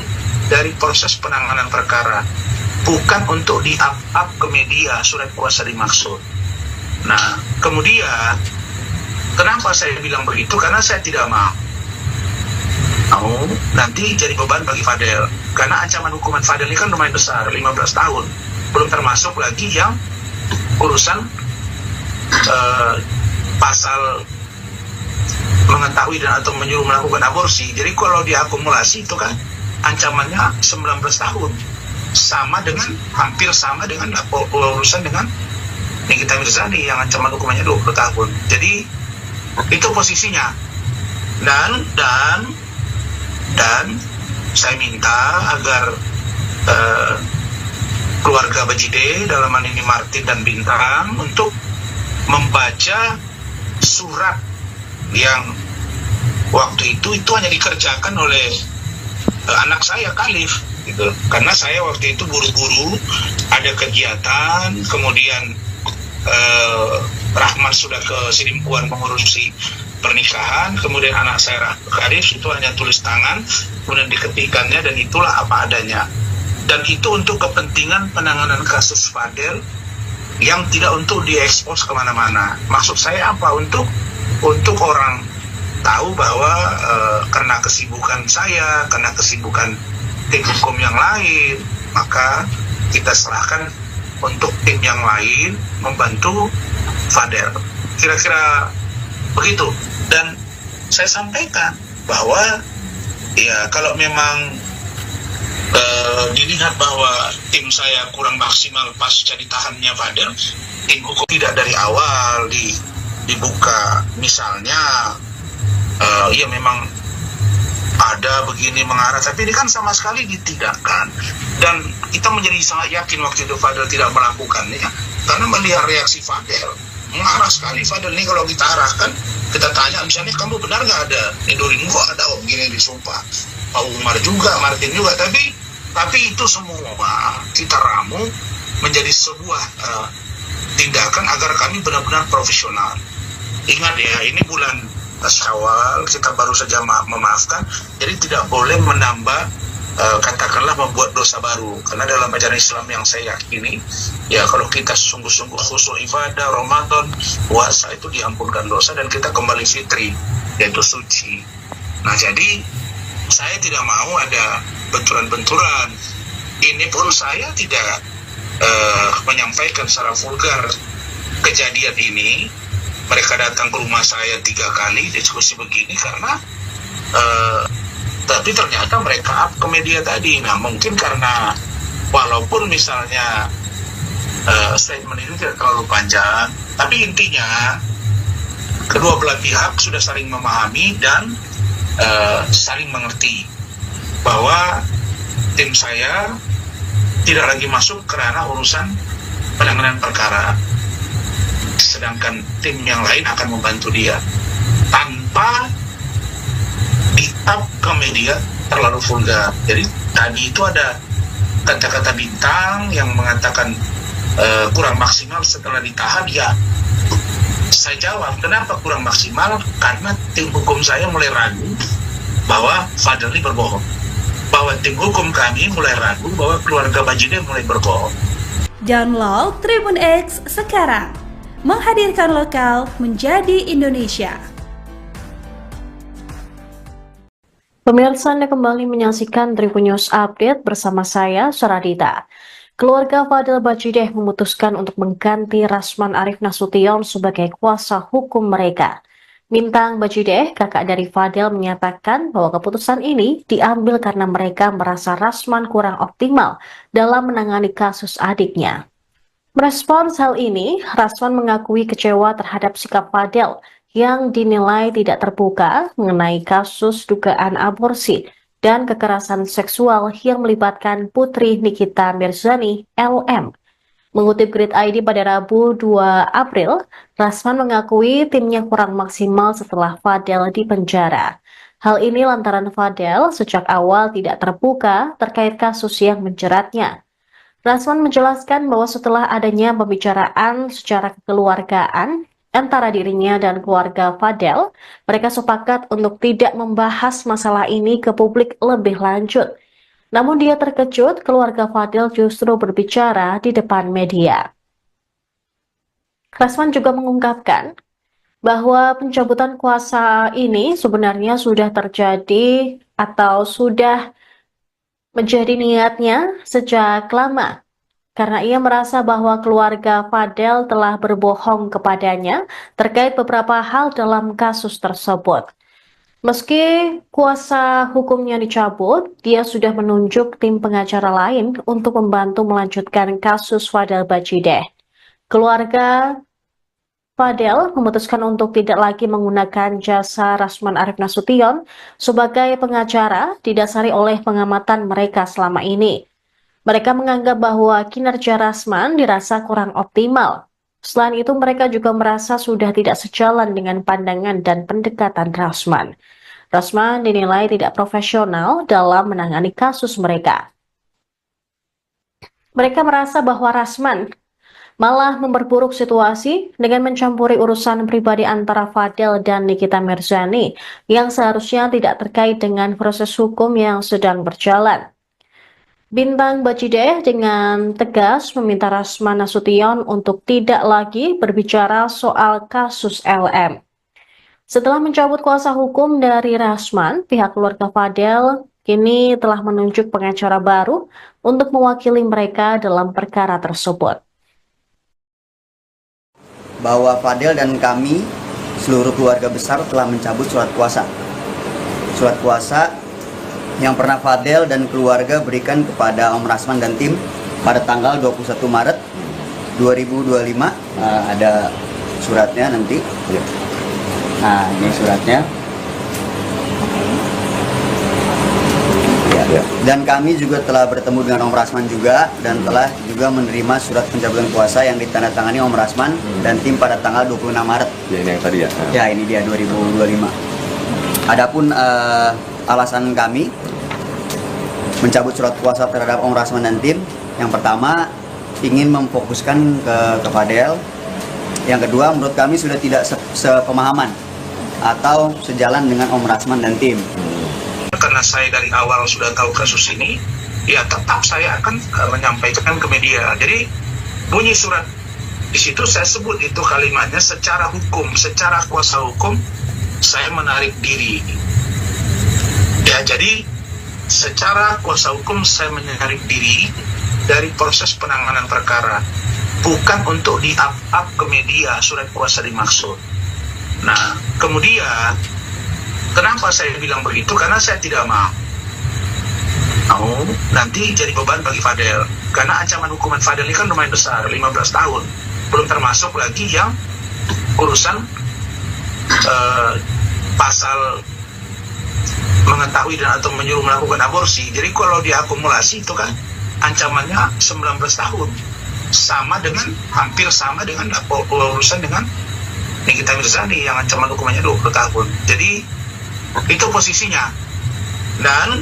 dari proses penanganan perkara, bukan untuk di-up ke media surat kuasa dimaksud. Nah, kemudian kenapa saya bilang begitu? Karena saya tidak mau nanti jadi beban bagi Fadel. Karena ancaman hukuman Fadel ini kan lumayan besar, 15 tahun. Belum termasuk lagi yang urusan pasal mengetahui dan atau menyuruh melakukan aborsi. Jadi kalau diakumulasi itu kan ancamannya 19 tahun. Hampir sama dengan urusan dengan Nikita Mirzani yang ancaman hukumannya 20 tahun. Jadi itu posisinya. Dan saya minta agar keluarga Bajide, dalam hal ini Martin dan Bintang, untuk membaca surat yang waktu itu hanya dikerjakan oleh anak saya Khalif gitu. Karena saya waktu itu buru-buru ada kegiatan, kemudian Rahman sudah ke Sidimpuan mengurusi pernikahan, kemudian anak saya Khalif itu hanya tulis tangan, kemudian diketikannya, dan itulah apa adanya. Dan itu untuk kepentingan penanganan kasus Fadel yang tidak untuk diekspos kemana-mana. Maksud saya apa? Untuk orang tahu bahwa karena kesibukan saya, karena kesibukan tim hukum yang lain, maka kita serahkan untuk tim yang lain membantu Fadel. Kira-kira begitu. Dan saya sampaikan bahwa ya kalau memang dilihat bahwa tim saya kurang maksimal pasca ditahannya Fadel, tim hukum tidak dari awal dibuka misalnya ya memang ada begini mengarah, tapi ini kan sama sekali ditidakkan. Dan kita menjadi sangat yakin waktu itu Fadel tidak melakukannya, karena melihat reaksi Fadel mengarah sekali. Fadel ini kalau kita arahkan, kita tanya misalnya, kamu benar nggak ada Nidorin? Kok ada begini disumpah, Pak Umar juga, Martin juga, tapi itu semua kita ramu menjadi sebuah tindakan agar kami benar-benar profesional. Ingat ya, ini bulan Syawal, kita baru saja memaafkan, jadi tidak boleh menambah katakanlah membuat dosa baru. Karena dalam ajaran Islam yang saya yakini, ya kalau kita sungguh-sungguh khusyuk ibadah, Ramadan, puasa, itu diampunkan dosa dan kita kembali fitri, yaitu suci. Nah, jadi saya tidak mau ada benturan-benturan. Ini pun saya tidak menyampaikan secara vulgar kejadian ini. Mereka datang ke rumah saya 3 kali diskusi begini karena tapi ternyata mereka up ke media tadi. Nah, mungkin karena walaupun misalnya statement itu tidak terlalu panjang, tapi intinya kedua belah pihak sudah saling memahami dan saling mengerti bahwa tim saya tidak lagi masuk ke ranah urusan penanganan perkara, sedangkan tim yang lain akan membantu dia tanpa di-up ke media terlalu vulgar. Jadi tadi itu ada kata-kata Bintang yang mengatakan kurang maksimal setelah ditahan. Ya, saya jawab, kenapa kurang maksimal? Karena tim hukum saya mulai ragu bahwa Fadel ini berbohong, bahwa tim hukum kami mulai ragu bahwa keluarga Bajide mulai berbohong. Download Tribun X sekarang, menghadirkan lokal menjadi Indonesia. Pemirsa, Anda kembali menyaksikan Tribun News Update bersama saya, Saradita. Keluarga Fadel Bajide memutuskan untuk mengganti Rasman Arif Nasution sebagai kuasa hukum mereka. Bintang Bajide, kakak dari Fadel, menyatakan bahwa keputusan ini diambil karena mereka merasa Rasman kurang optimal dalam menangani kasus adiknya. Merespons hal ini, Rasman mengakui kecewa terhadap sikap Fadel yang dinilai tidak terbuka mengenai kasus dugaan aborsi dan kekerasan seksual yang melibatkan putri Nikita Mirzani, LM. Mengutip Grid ID pada Rabu 2 April, Rasman mengakui timnya kurang maksimal setelah Fadel dipenjara. Hal ini lantaran Fadel sejak awal tidak terbuka terkait kasus yang menjeratnya. Rasman menjelaskan bahwa setelah adanya pembicaraan secara kekeluargaan antara dirinya dan keluarga Fadel, mereka sepakat untuk tidak membahas masalah ini ke publik lebih lanjut. Namun dia terkejut keluarga Fadel justru berbicara di depan media. Rasman juga mengungkapkan bahwa pencabutan kuasa ini sebenarnya sudah terjadi atau sudah menjadi niatnya sejak lama, karena ia merasa bahwa keluarga Fadel telah berbohong kepadanya terkait beberapa hal dalam kasus tersebut. Meski kuasa hukumnya dicabut, dia sudah menunjuk tim pengacara lain untuk membantu melanjutkan kasus Fadel Bajideh. Keluarga Fadel memutuskan untuk tidak lagi menggunakan jasa Rasman Arief Nasution sebagai pengacara didasari oleh pengamatan mereka selama ini. Mereka menganggap bahwa kinerja Rasman dirasa kurang optimal. Selain itu, mereka juga merasa sudah tidak sejalan dengan pandangan dan pendekatan Rasman. Rasman dinilai tidak profesional dalam menangani kasus mereka. Mereka merasa bahwa Rasman malah memperburuk situasi dengan mencampuri urusan pribadi antara Fadel dan Nikita Mirzani yang seharusnya tidak terkait dengan proses hukum yang sedang berjalan. Bintang Bajideh dengan tegas meminta Rasman Nasution untuk tidak lagi berbicara soal kasus LM. Setelah mencabut kuasa hukum dari Rasman, pihak keluarga Fadel kini telah menunjuk pengacara baru untuk mewakili mereka dalam perkara tersebut. Bahwa Fadel dan kami, seluruh keluarga besar telah mencabut surat kuasa. Surat kuasa yang pernah Fadel dan keluarga berikan kepada Om Rasman dan tim pada tanggal 21 Maret 2025. Ada suratnya nanti. Nah, ini suratnya. Ya. Dan kami juga telah bertemu dengan Om Rasman juga dan telah juga menerima surat pencabutan kuasa yang ditandatangani Om Rasman dan tim pada tanggal 26 Maret. Ya, ini yang tadi ya. Ya, ini dia 2025. Adapun alasan kami mencabut surat kuasa terhadap Om Rasman dan tim, yang pertama ingin memfokuskan ke Fadel. Yang kedua, menurut kami sudah tidak sepemahaman atau sejalan dengan Om Rasman dan tim. Karena saya dari awal sudah tahu kasus ini, ya tetap saya akan menyampaikan ke media. Jadi bunyi surat di situ saya sebut itu kalimatnya secara hukum, secara kuasa hukum saya menarik diri. Ya, jadi secara kuasa hukum saya menarik diri dari proses penanganan perkara, bukan untuk di-up ke media surat kuasa dimaksud. Nah, kemudian kenapa saya bilang begitu? Karena saya tidak mau nanti jadi beban bagi Fadel. Karena ancaman hukuman Fadel ini kan lumayan besar, 15 tahun. Belum termasuk lagi yang urusan pasal mengetahui dan atau menyuruh melakukan aborsi. Jadi kalau diakumulasi itu kan ancamannya 19 tahun. Sama dengan, hampir sama dengan urusan dengan Nikita Mirzani yang ancaman hukumannya 20 tahun. Jadi itu posisinya. Dan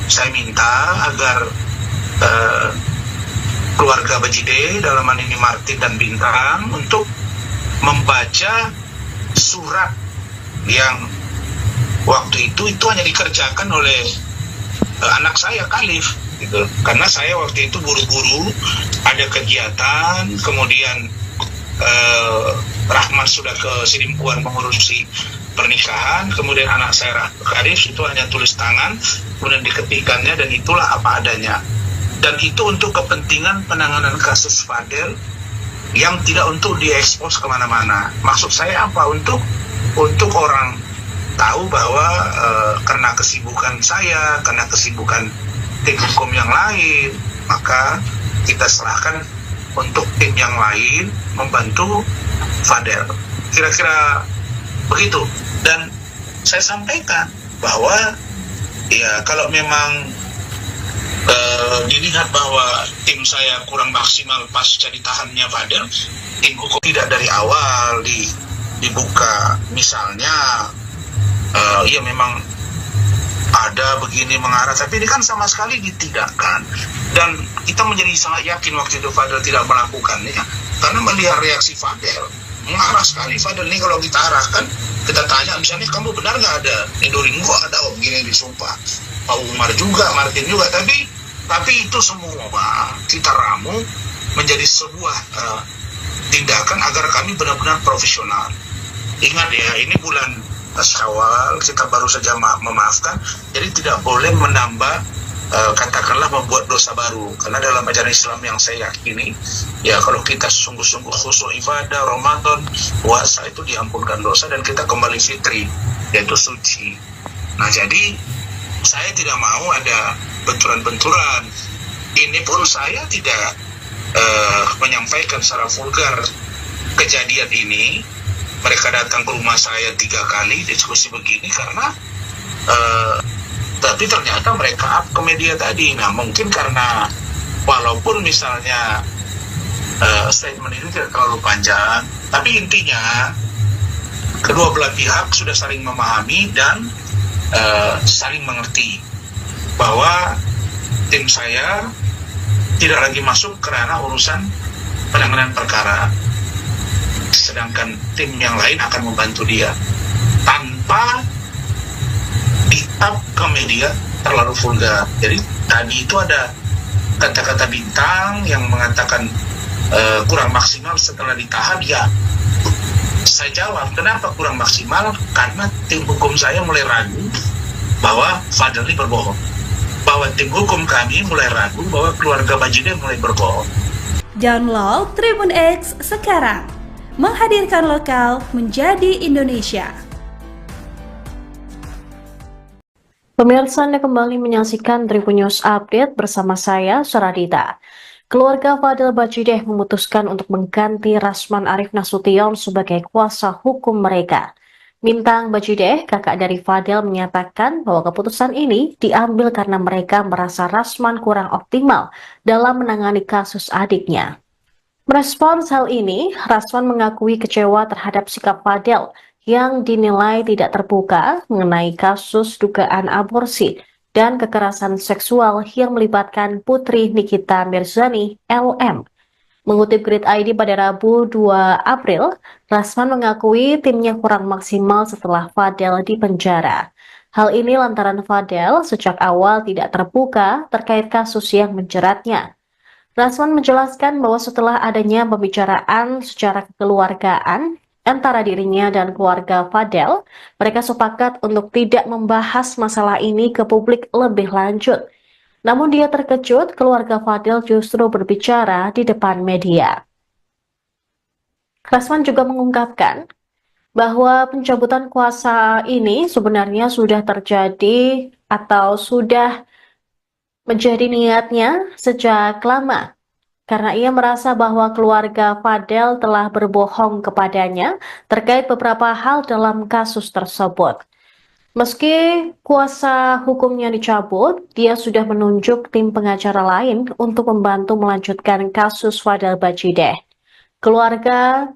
saya minta agar keluarga Bajideh, dalam hal ini Martin dan Bintang, untuk membaca surat yang waktu itu hanya dikerjakan oleh anak saya Khalif gitu. Karena saya waktu itu buru-buru ada kegiatan, kemudian Rahman sudah ke Sidimpuan mengurusi pernikahan, kemudian anak saya Khalif itu hanya tulis tangan, kemudian diketikannya, dan itulah apa adanya. Dan itu untuk kepentingan penanganan kasus Fadel yang tidak untuk diekspos kemana-mana. Maksud saya apa? Untuk orang tahu bahwa karena kesibukan saya, karena kesibukan tim hukum yang lain, maka kita serahkan untuk tim yang lain membantu Fadel. Kira-kira begitu. Dan saya sampaikan bahwa ya kalau memang dilihat bahwa tim saya kurang maksimal pasca ditahannya Fadel, tim hukum tidak dari awal dibuka, misalnya ya memang ada begini mengarah, tapi ini kan sama sekali ditidakkan. Dan kita menjadi sangat yakin waktu itu Fadel tidak melakukannya, karena melihat reaksi Fadel marah sekali Fadel nih kalau kita arahkan, kita tanya misalnya kamu benar nggak ada Indoringo, ada begini disumpah, Pak Umar juga, Martin juga, tapi itu semua kita ramu menjadi sebuah tindakan agar kami benar-benar profesional. Ingat ya, ini bulan Syawal, kita baru saja memaafkan, jadi tidak boleh menambah katakanlah membuat dosa baru, karena dalam ajaran Islam yang saya yakini ya, kalau kita sungguh-sungguh khusyuk ibadah Ramadan puasa itu diampunkan dosa dan kita kembali fitri, yaitu suci. Nah jadi saya tidak mau ada benturan-benturan. Ini pun saya tidak menyampaikan secara vulgar kejadian ini. Mereka datang ke rumah saya 3 kali diskusi begini karena tapi ternyata mereka up ke media tadi. Nah mungkin karena walaupun misalnya statement ini tidak terlalu panjang, tapi intinya kedua belah pihak sudah saling memahami dan saling mengerti bahwa tim saya tidak lagi masuk ke ranah urusan penanganan perkara, sedangkan tim yang lain akan membantu dia tanpa di-up ke media terlalu vulgar. Jadi tadi itu ada kata-kata bintang yang mengatakan kurang maksimal setelah ditahan. Ya, saya jawab kenapa kurang maksimal, karena tim hukum saya mulai ragu bahwa Fadel ini berbohong, bahwa tim hukum kami mulai ragu bahwa keluarga Bajideh mulai berbohong. Download Tribun X sekarang, menghadirkan lokal menjadi Indonesia. Pemirsa, Anda kembali menyaksikan Tribun News Update bersama saya, Saradita. Keluarga Fadel Bajideh memutuskan untuk mengganti Rasman Arif Nasution sebagai kuasa hukum mereka. Bintang Bajideh, kakak dari Fadel, menyatakan bahwa keputusan ini diambil karena mereka merasa Rasman kurang optimal dalam menangani kasus adiknya. Merespons hal ini, Rasman mengakui kecewa terhadap sikap Fadel yang dinilai tidak terbuka mengenai kasus dugaan aborsi dan kekerasan seksual yang melibatkan putri Nikita Mirzani, LM. Mengutip Grid ID pada Rabu 2 April, Rasman mengakui timnya kurang maksimal setelah Fadel dipenjara. Hal ini lantaran Fadel sejak awal tidak terbuka terkait kasus yang menjeratnya. Rasman menjelaskan bahwa setelah adanya pembicaraan secara kekeluargaan antara dirinya dan keluarga Fadel, mereka sepakat untuk tidak membahas masalah ini ke publik lebih lanjut. Namun dia terkejut keluarga Fadel justru berbicara di depan media. Rasman juga mengungkapkan bahwa pencabutan kuasa ini sebenarnya sudah terjadi atau sudah menjadi niatnya sejak lama, karena ia merasa bahwa keluarga Fadel telah berbohong kepadanya terkait beberapa hal dalam kasus tersebut. Meski kuasa hukumnya dicabut, dia sudah menunjuk tim pengacara lain untuk membantu melanjutkan kasus Fadel Bajideh. Keluarga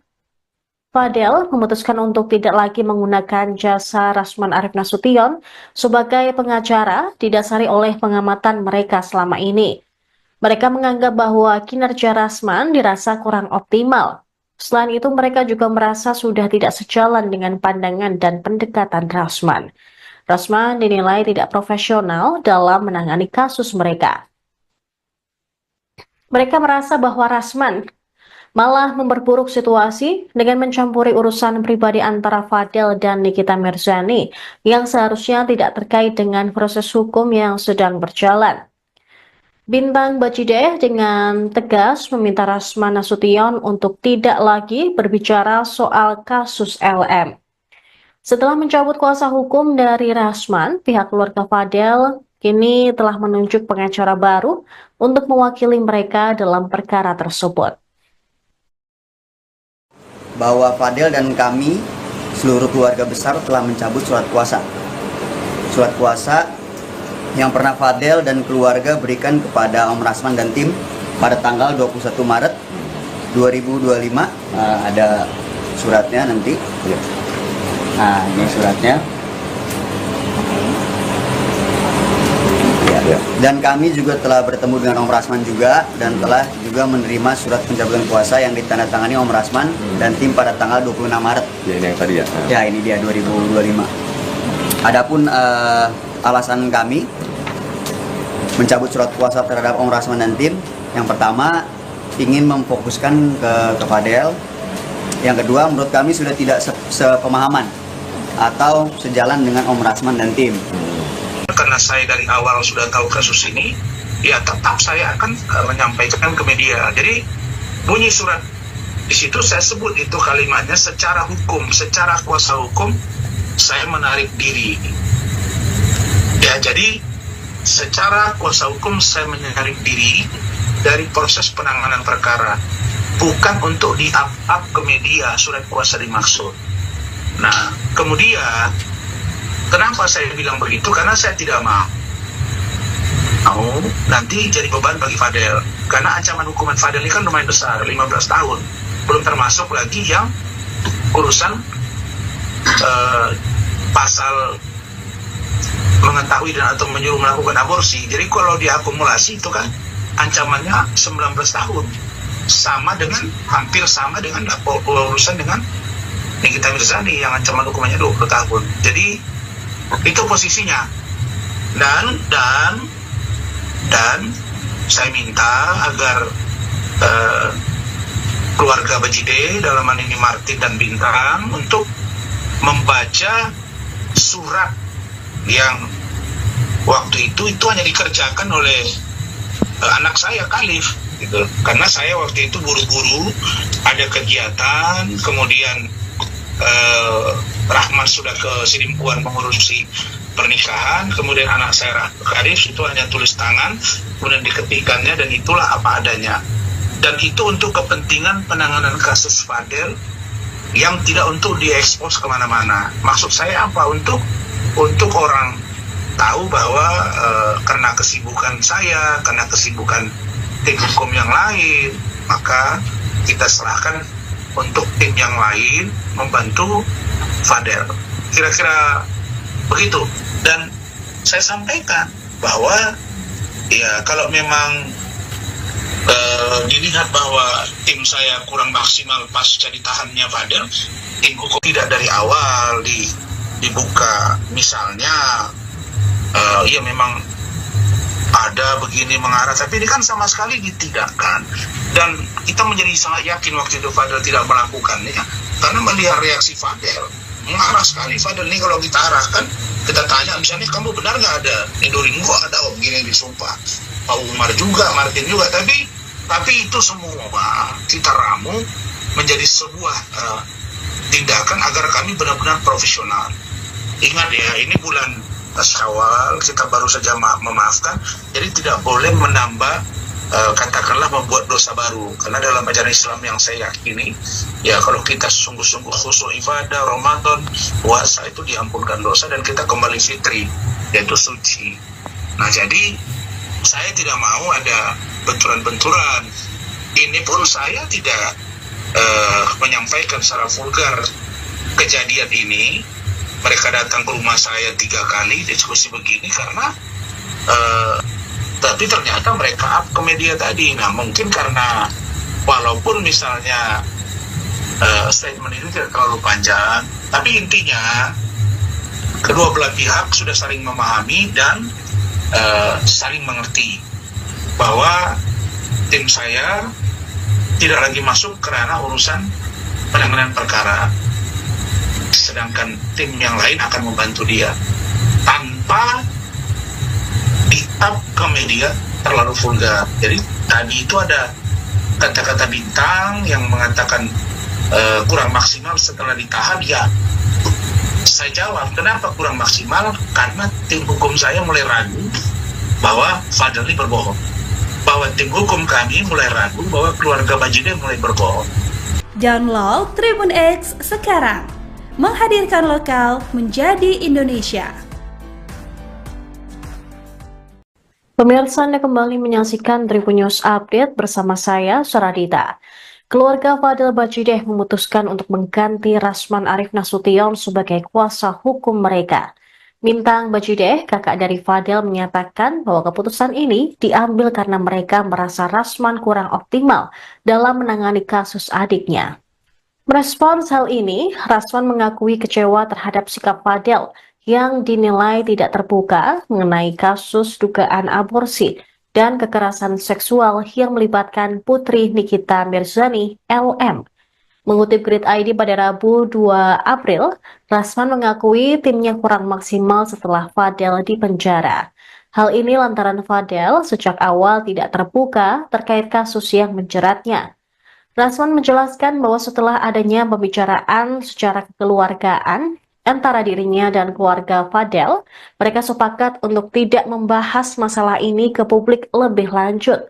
Fadel memutuskan untuk tidak lagi menggunakan jasa Rasman Arif Nasution sebagai pengacara didasari oleh pengamatan mereka selama ini. Mereka menganggap bahwa kinerja Rasman dirasa kurang optimal. Selain itu, mereka juga merasa sudah tidak sejalan dengan pandangan dan pendekatan Rasman. Rasman dinilai tidak profesional dalam menangani kasus mereka. Mereka merasa bahwa Rasman malah memperburuk situasi dengan mencampuri urusan pribadi antara Fadel dan Nikita Mirzani yang seharusnya tidak terkait dengan proses hukum yang sedang berjalan. Bintang Bajideh dengan tegas meminta Rasman Nasution untuk tidak lagi berbicara soal kasus LM. Setelah mencabut kuasa hukum dari Rasman, pihak keluarga Fadel kini telah menunjuk pengacara baru untuk mewakili mereka dalam perkara tersebut. Bahwa Fadel dan kami, seluruh keluarga besar, telah mencabut surat kuasa. Surat kuasa yang pernah Fadel dan keluarga berikan kepada Om Rasman dan tim pada tanggal 21 Maret 2025. Ada suratnya nanti. Nah, ini suratnya. Ya. Ya. Dan kami juga telah bertemu dengan Om Rasman juga dan telah juga menerima surat pencabutan kuasa yang ditandatangani Om Rasman dan tim pada tanggal 26 Maret. Ya, ini yang tadi ya. Ya, ini dia 2025. Adapun alasan kami mencabut surat kuasa terhadap Om Rasman dan tim, yang pertama ingin memfokuskan ke Fadel. Yang kedua, menurut kami sudah tidak sepemahaman atau sejalan dengan Om Rasman dan tim. Karena saya dari awal sudah tahu kasus ini, ya tetap saya akan menyampaikan ke media. Jadi bunyi surat di situ saya sebut itu kalimatnya secara hukum, secara kuasa hukum saya menarik diri. Ya, jadi secara kuasa hukum saya menarik diri dari proses penanganan perkara, bukan untuk di-up ke media surat kuasa dimaksud. Nah, kemudian kenapa saya bilang begitu? Karena saya tidak mau nanti jadi beban bagi Fadel. Karena ancaman hukuman Fadel ini kan lumayan besar, 15 tahun. Belum termasuk lagi yang urusan pasal mengetahui dan atau menyuruh melakukan aborsi. Jadi kalau diakumulasi itu kan ancamannya 19 tahun. Sama dengan, hampir sama dengan urusan dengan Nikita Mirzani yang ancaman hukumannya 20 tahun. Jadi itu posisinya. Dan saya minta agar keluarga Bajide, dalam hal ini Martin dan Bintang, untuk membaca surat yang waktu itu hanya dikerjakan oleh anak saya Khalif gitu. Karena saya waktu itu buru-buru ada kegiatan, kemudian Rahman sudah ke Sidimpuan mengurusi pernikahan, kemudian anak saya Khalif itu hanya tulis tangan, kemudian diketikannya, dan itulah apa adanya. Dan itu untuk kepentingan penanganan kasus Fadel yang tidak untuk diekspos kemana-mana. Maksud saya apa? Untuk orang tahu bahwa karena kesibukan saya, karena kesibukan tim hukum yang lain, maka kita serahkan untuk tim yang lain membantu Fadel. Kira-kira begitu. Dan saya sampaikan bahwa ya kalau memang dilihat bahwa tim saya kurang maksimal pasca ditahannya Fadel, tim hukum tidak dari awal dibuka, misalnya ya memang ada begini mengarah, tapi ini kan sama sekali ditidakkan. Dan kita menjadi sangat yakin waktu itu Fadel tidak melakukannya, karena melihat reaksi Fadel mengarah sekali. Fadel ini kalau kita arahkan, kita tanya misalnya, kamu benar nggak ada Edoringo, ada begini disumpah, Pak Umar juga, Martin juga, tapi itu semua kita ramu menjadi sebuah tindakan agar kami benar-benar profesional. Ingat ya, ini bulan Syawal, kita baru saja memaafkan, jadi tidak boleh menambah katakanlah membuat dosa baru. Karena dalam ajaran Islam yang saya yakini, ya kalau kita sungguh-sungguh khusyuk ibadah, Ramadan, puasa, itu diampunkan dosa dan kita kembali fitri, yaitu suci. Nah, jadi saya tidak mau ada benturan-benturan. Ini pun saya tidak menyampaikan secara vulgar kejadian ini. Mereka datang ke rumah saya 3 kali diskusi begini karena tapi ternyata mereka up ke media tadi. Nah, mungkin karena walaupun misalnya statement itu tidak terlalu panjang, tapi intinya kedua belah pihak sudah saling memahami dan saling mengerti bahwa tim saya tidak lagi masuk ke ranah urusan penanganan perkara, sedangkan tim yang lain akan membantu dia tanpa di-up ke media terlalu vulgar. Jadi tadi itu ada kata-kata Bintang yang mengatakan kurang maksimal setelah ditahan. Ya, saya jawab, kenapa kurang maksimal? Karena tim hukum saya mulai ragu bahwa Fadel ini berbohong, bahwa tim hukum kami mulai ragu bahwa keluarga Bajide mulai berbohong. Download Tribun X sekarang, menghadirkan lokal menjadi Indonesia. Pemirsa, Anda kembali menyaksikan Tribun News Update bersama saya, Suradita. Keluarga Fadel Bajide memutuskan untuk mengganti Rasman Arif Nasution sebagai kuasa hukum mereka. Bintang Bajideh, kakak dari Fadel, menyatakan bahwa keputusan ini diambil karena mereka merasa Rasman kurang optimal dalam menangani kasus adiknya. Merespons hal ini, Rasman mengakui kecewa terhadap sikap Fadel yang dinilai tidak terbuka mengenai kasus dugaan aborsi dan kekerasan seksual yang melibatkan putri Nikita Mirzani, LM. Mengutip Grid ID pada Rabu 2 April, Rasman mengakui timnya kurang maksimal setelah Fadel dipenjara. Hal ini lantaran Fadel sejak awal tidak terbuka terkait kasus yang menjeratnya. Rasman menjelaskan bahwa setelah adanya pembicaraan secara kekeluargaan antara dirinya dan keluarga Fadel, mereka sepakat untuk tidak membahas masalah ini ke publik lebih lanjut.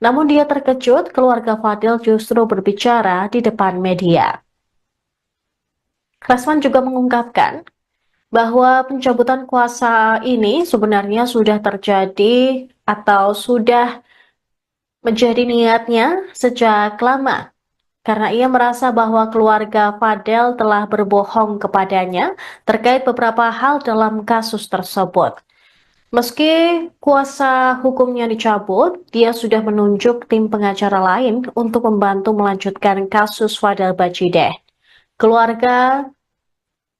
Namun dia terkejut keluarga Fadel justru berbicara di depan media. Rasman juga mengungkapkan bahwa pencabutan kuasa ini sebenarnya sudah terjadi atau sudah menjadi niatnya sejak lama. Karena ia merasa bahwa keluarga Fadel telah berbohong kepadanya terkait beberapa hal dalam kasus tersebut. Meski kuasa hukumnya dicabut, dia sudah menunjuk tim pengacara lain untuk membantu melanjutkan kasus Fadel Bajideh. Keluarga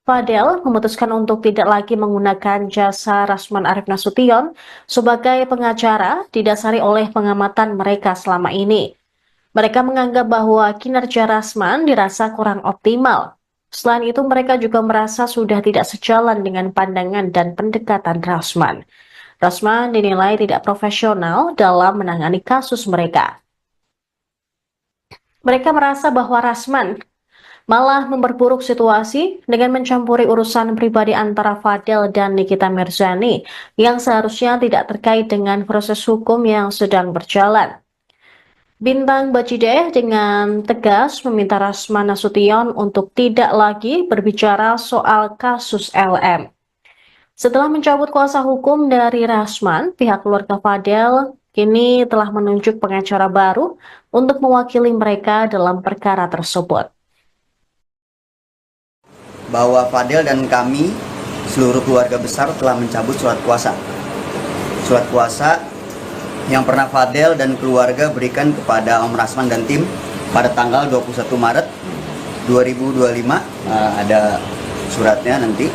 Fadel memutuskan untuk tidak lagi menggunakan jasa Rasman Arif Nasution sebagai pengacara didasari oleh pengamatan mereka selama ini. Mereka menganggap bahwa kinerja Rasman dirasa kurang optimal. Selain itu, mereka juga merasa sudah tidak sejalan dengan pandangan dan pendekatan Rasman. Rasman dinilai tidak profesional dalam menangani kasus mereka. Mereka merasa bahwa Rasman malah memperburuk situasi dengan mencampuri urusan pribadi antara Fadel dan Nikita Mirzani yang seharusnya tidak terkait dengan proses hukum yang sedang berjalan. Bintang Bajideh dengan tegas meminta Rasman Nasution untuk tidak lagi berbicara soal kasus LM. Setelah mencabut kuasa hukum dari Rasman, pihak keluarga Fadel kini telah menunjuk pengacara baru untuk mewakili mereka dalam perkara tersebut. Bahwa Fadel dan kami, seluruh keluarga besar, telah mencabut surat kuasa. Surat kuasa yang pernah Fadel dan keluarga berikan kepada Om Rasman dan tim pada tanggal 21 Maret 2025. Ada suratnya nanti.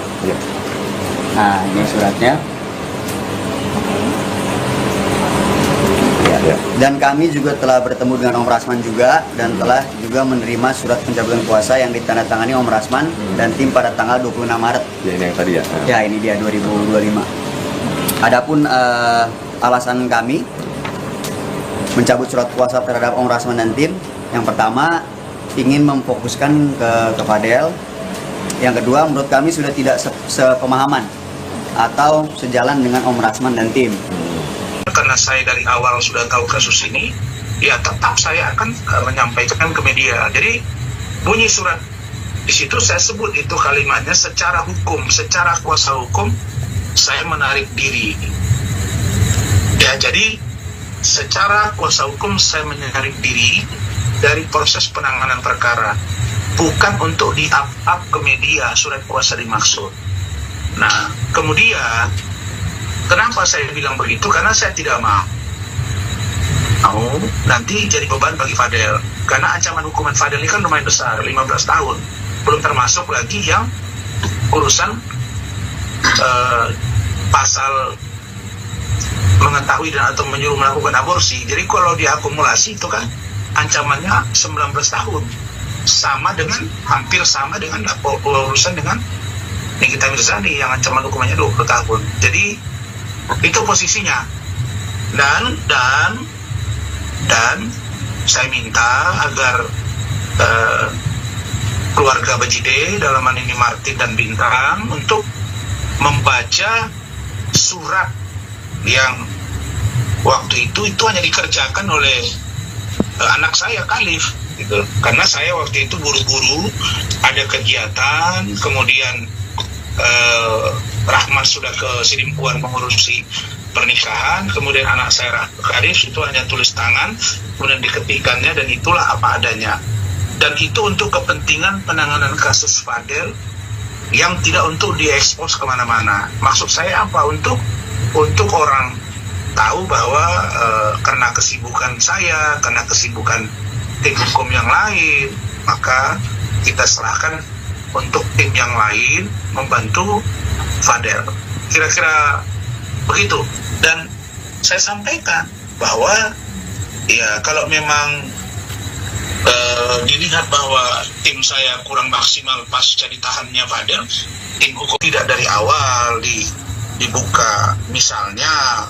Nah, ini suratnya. Ya. Dan kami juga telah bertemu dengan Om Rasman juga dan telah juga menerima surat pencabutan kuasa yang ditandatangani Om Rasman dan tim pada tanggal 26 Maret. Ya, ini yang tadi ya. Ya, ini dia 2025. Adapun alasan kami mencabut surat kuasa terhadap Om Rasman dan tim, yang pertama ingin memfokuskan ke Fadel, yang kedua menurut kami sudah tidak sepemahaman atau sejalan dengan Om Rasman dan tim. Karena saya dari awal sudah tahu kasus ini, ya tetap saya akan menyampaikan ke media. Jadi bunyi surat di situ saya sebut itu kalimatnya secara hukum, secara kuasa hukum saya menarik diri. Ya, jadi secara kuasa hukum saya menarik diri dari proses penanganan perkara, bukan untuk di-up ke media surat kuasa dimaksud. Nah, kemudian kenapa saya bilang begitu? Karena saya tidak mau nanti jadi beban bagi Fadel. Karena ancaman hukuman Fadel ini kan lumayan besar, 15 tahun. Belum termasuk lagi yang urusan pasal mengetahui dan atau menyuruh melakukan aborsi. Jadi kalau diakumulasi itu kan ancamannya 19 tahun. Sama dengan, hampir sama dengan urusan dengan Nikita Mirzani yang ancaman hukumannya 20 tahun. Jadi itu posisinya. Dan saya minta agar keluarga Bajideh, dalam hal ini Martin dan Bintang, untuk membaca surat yang waktu itu hanya dikerjakan oleh anak saya Khalif gitu. Karena saya waktu itu buru-buru ada kegiatan, kemudian Rahman sudah ke Sidimpuan mengurusi pernikahan, kemudian anak saya Khalif itu hanya tulis tangan, kemudian diketikannya, dan itulah apa adanya. Dan itu untuk kepentingan penanganan kasus Fadel yang tidak untuk diekspos kemana-mana. Maksud saya apa? Untuk orang tahu bahwa karena kesibukan saya, karena kesibukan tim hukum yang lain, maka kita serahkan untuk tim yang lain membantu Fadel. Kira-kira begitu. Dan saya sampaikan bahwa ya kalau memang dilihat bahwa tim saya kurang maksimal pasca ditahannya Fadel, tim hukum tidak dari awal dibuka. Misalnya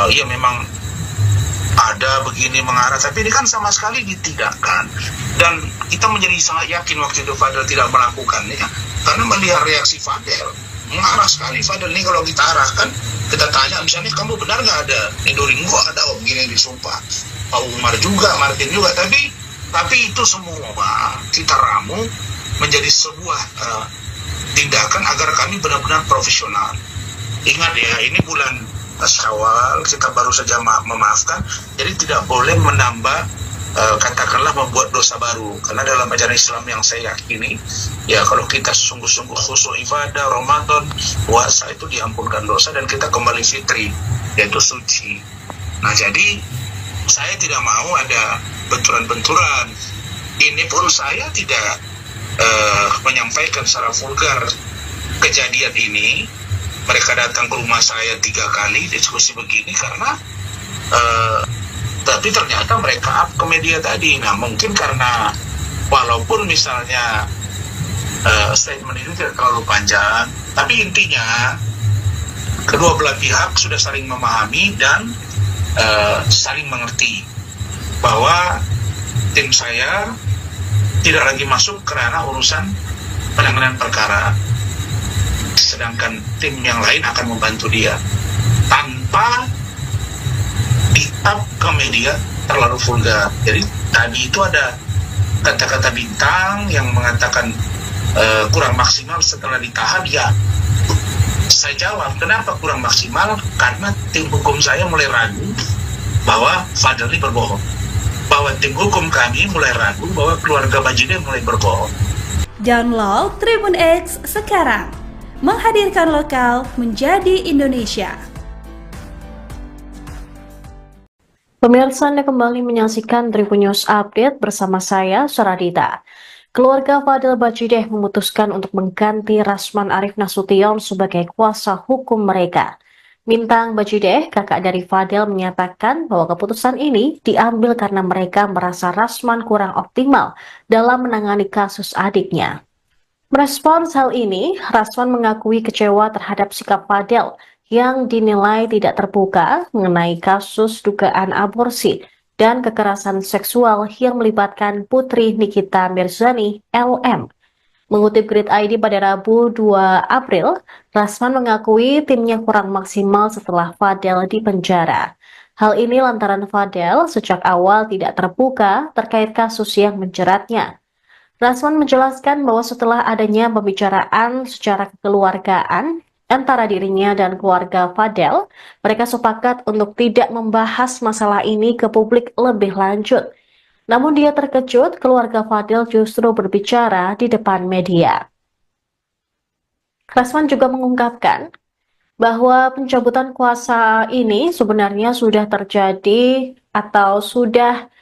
ya memang ada begini mengarah, tapi ini kan sama sekali ditidakkan. Dan kita menjadi sangat yakin waktu itu Fadel tidak melakukannya, karena melihat reaksi Fadel, mengarah sekali Fadel ini. Kalau kita arahkan, kita tanya misalnya, kamu benar nggak ada Indoring? Kok ada begini disumpah, Pak Umar juga, Martin juga, tapi itu semua kita ramu menjadi sebuah tindakan agar kami benar-benar profesional. Ingat ya, ini bulan Syawal, kita baru saja memaafkan, jadi tidak boleh menambah katakanlah membuat dosa baru, karena dalam ajaran Islam yang saya yakini, ya kalau kita sungguh-sungguh khusyuk ibadah Ramadan, puasa itu diampunkan dosa dan kita kembali fitri, yaitu suci. Nah jadi saya tidak mau ada benturan-benturan. Ini pun saya tidak menyampaikan secara vulgar kejadian ini. Mereka datang ke rumah saya 3 kali diskusi begini karena tapi ternyata mereka up ke media tadi. Nah mungkin karena walaupun misalnya statement itu tidak terlalu panjang, tapi intinya kedua belah pihak sudah saling memahami dan saling mengerti bahwa tim saya tidak lagi masuk ke ranah urusan penanganan perkara, sedangkan tim yang lain akan membantu dia tanpa di-up ke media terlalu vulgar. Jadi tadi itu ada kata-kata bintang yang mengatakan kurang maksimal setelah ditahan. Ya, saya jawab, kenapa kurang maksimal? Karena tim hukum saya mulai ragu bahwa Fadel ini berbohong, bahwa tim hukum kami mulai ragu bahwa keluarga Bajide mulai berbohong. Download Tribun X sekarang, menghadirkan lokal menjadi Indonesia. Pemirsa, Anda kembali menyaksikan Tribun News Update bersama saya, Saradita. Keluarga Fadel Bajideh memutuskan untuk mengganti Rasman Arif Nasution sebagai kuasa hukum mereka. Bintang Bajideh, kakak dari Fadel, menyatakan bahwa keputusan ini diambil karena mereka merasa Rasman kurang optimal dalam menangani kasus adiknya. Merespons hal ini, Rasman mengakui kecewa terhadap sikap Fadel yang dinilai tidak terbuka mengenai kasus dugaan aborsi dan kekerasan seksual yang melibatkan putri Nikita Mirzani, LM. Mengutip Grid ID pada Rabu 2 April, Rasman mengakui timnya kurang maksimal setelah Fadel dipenjara. Hal ini lantaran Fadel sejak awal tidak terbuka terkait kasus yang menjeratnya. Rasman menjelaskan bahwa setelah adanya pembicaraan secara kekeluargaan antara dirinya dan keluarga Fadel, mereka sepakat untuk tidak membahas masalah ini ke publik lebih lanjut. Namun dia terkejut keluarga Fadel justru berbicara di depan media. Rasman juga mengungkapkan bahwa pencabutan kuasa ini sebenarnya sudah terjadi atau sudah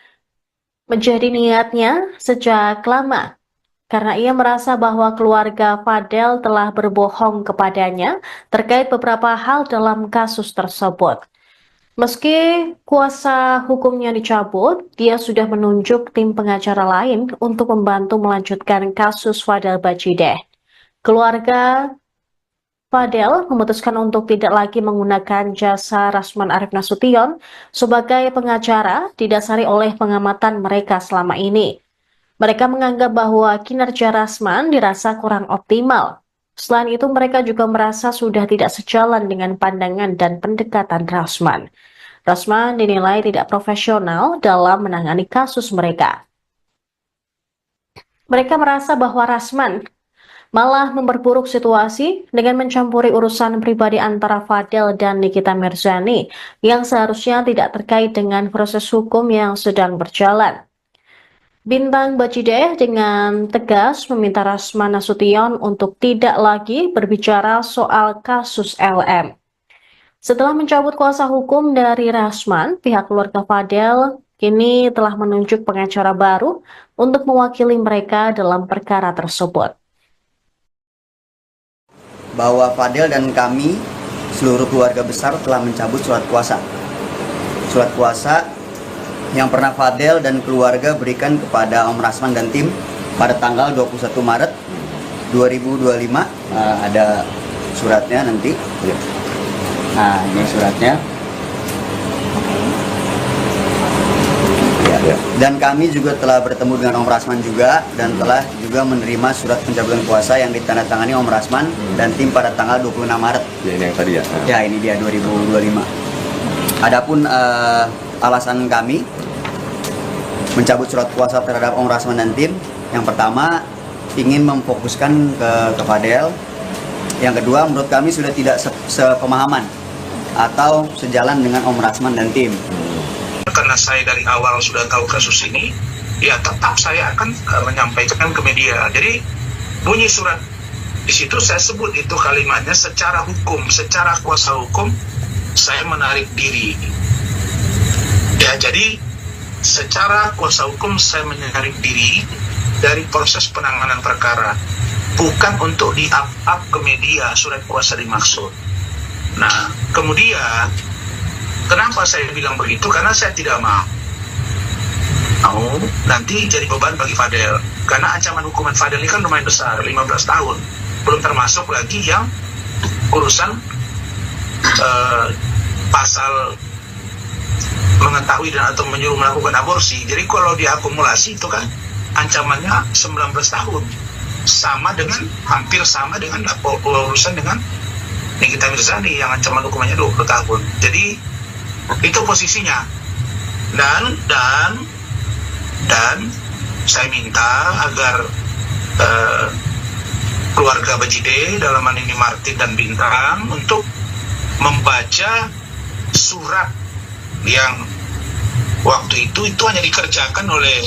menjadi niatnya sejak lama, karena ia merasa bahwa keluarga Fadel telah berbohong kepadanya terkait beberapa hal dalam kasus tersebut. Meski kuasa hukumnya dicabut, dia sudah menunjuk tim pengacara lain untuk membantu melanjutkan kasus Fadel Bajideh. Keluarga Fadel memutuskan untuk tidak lagi menggunakan jasa Rasman Arif Nasution sebagai pengacara didasari oleh pengamatan mereka selama ini. Mereka menganggap bahwa kinerja Rasman dirasa kurang optimal. Selain itu, mereka juga merasa sudah tidak sejalan dengan pandangan dan pendekatan Rasman. Rasman dinilai tidak profesional dalam menangani kasus mereka. Mereka merasa bahwa Rasman malah memperburuk situasi dengan mencampuri urusan pribadi antara Fadel dan Nikita Mirzani yang seharusnya tidak terkait dengan proses hukum yang sedang berjalan. Bintang Bajideh dengan tegas meminta Rasman Nasution untuk tidak lagi berbicara soal kasus LM. Setelah mencabut kuasa hukum dari Rasman, pihak keluarga Fadel kini telah menunjuk pengacara baru untuk mewakili mereka dalam perkara tersebut. Bahwa Fadel dan kami, seluruh keluarga besar telah mencabut surat kuasa. Surat kuasa yang pernah Fadel dan keluarga berikan kepada Om Rasman dan tim pada tanggal 21 Maret 2025. Ada suratnya nanti. Nah, ini suratnya. Ya. Dan kami juga telah bertemu dengan Om Rasman juga dan telah juga menerima surat pencabutan kuasa yang ditandatangani Om Rasman dan tim pada tanggal 26 Maret. Ya, ini yang tadi ya. Ya, ini dia 2025. Adapun alasan kami mencabut surat kuasa terhadap Om Rasman dan tim, yang pertama ingin memfokuskan ke Fadel. Yang kedua, menurut kami sudah tidak sepemahaman atau sejalan dengan Om Rasman dan tim. Karena saya dari awal sudah tahu kasus ini, ya tetap saya akan menyampaikan ke media. Jadi bunyi surat di situ saya sebut itu kalimatnya secara hukum, secara kuasa hukum saya menarik diri. Ya, jadi secara kuasa hukum saya menarik diri dari proses penanganan perkara, bukan untuk di-up ke media surat kuasa dimaksud. Nah, kemudian kenapa saya bilang begitu? Karena saya tidak mau nanti jadi beban bagi Fadel. Karena ancaman hukuman Fadel ini kan lumayan besar, 15 tahun. Belum termasuk lagi yang urusan pasal mengetahui dan atau menyuruh melakukan aborsi. Jadi kalau diakumulasi itu kan ancamannya 19 tahun. Sama dengan, hampir sama dengan urusan dengan Nikita Mirzani yang ancaman hukumannya 20 tahun. Jadi itu posisinya. Dan saya minta agar keluarga Bajideh, dalam hal ini Martin dan Bintang, untuk membaca surat yang waktu itu hanya dikerjakan oleh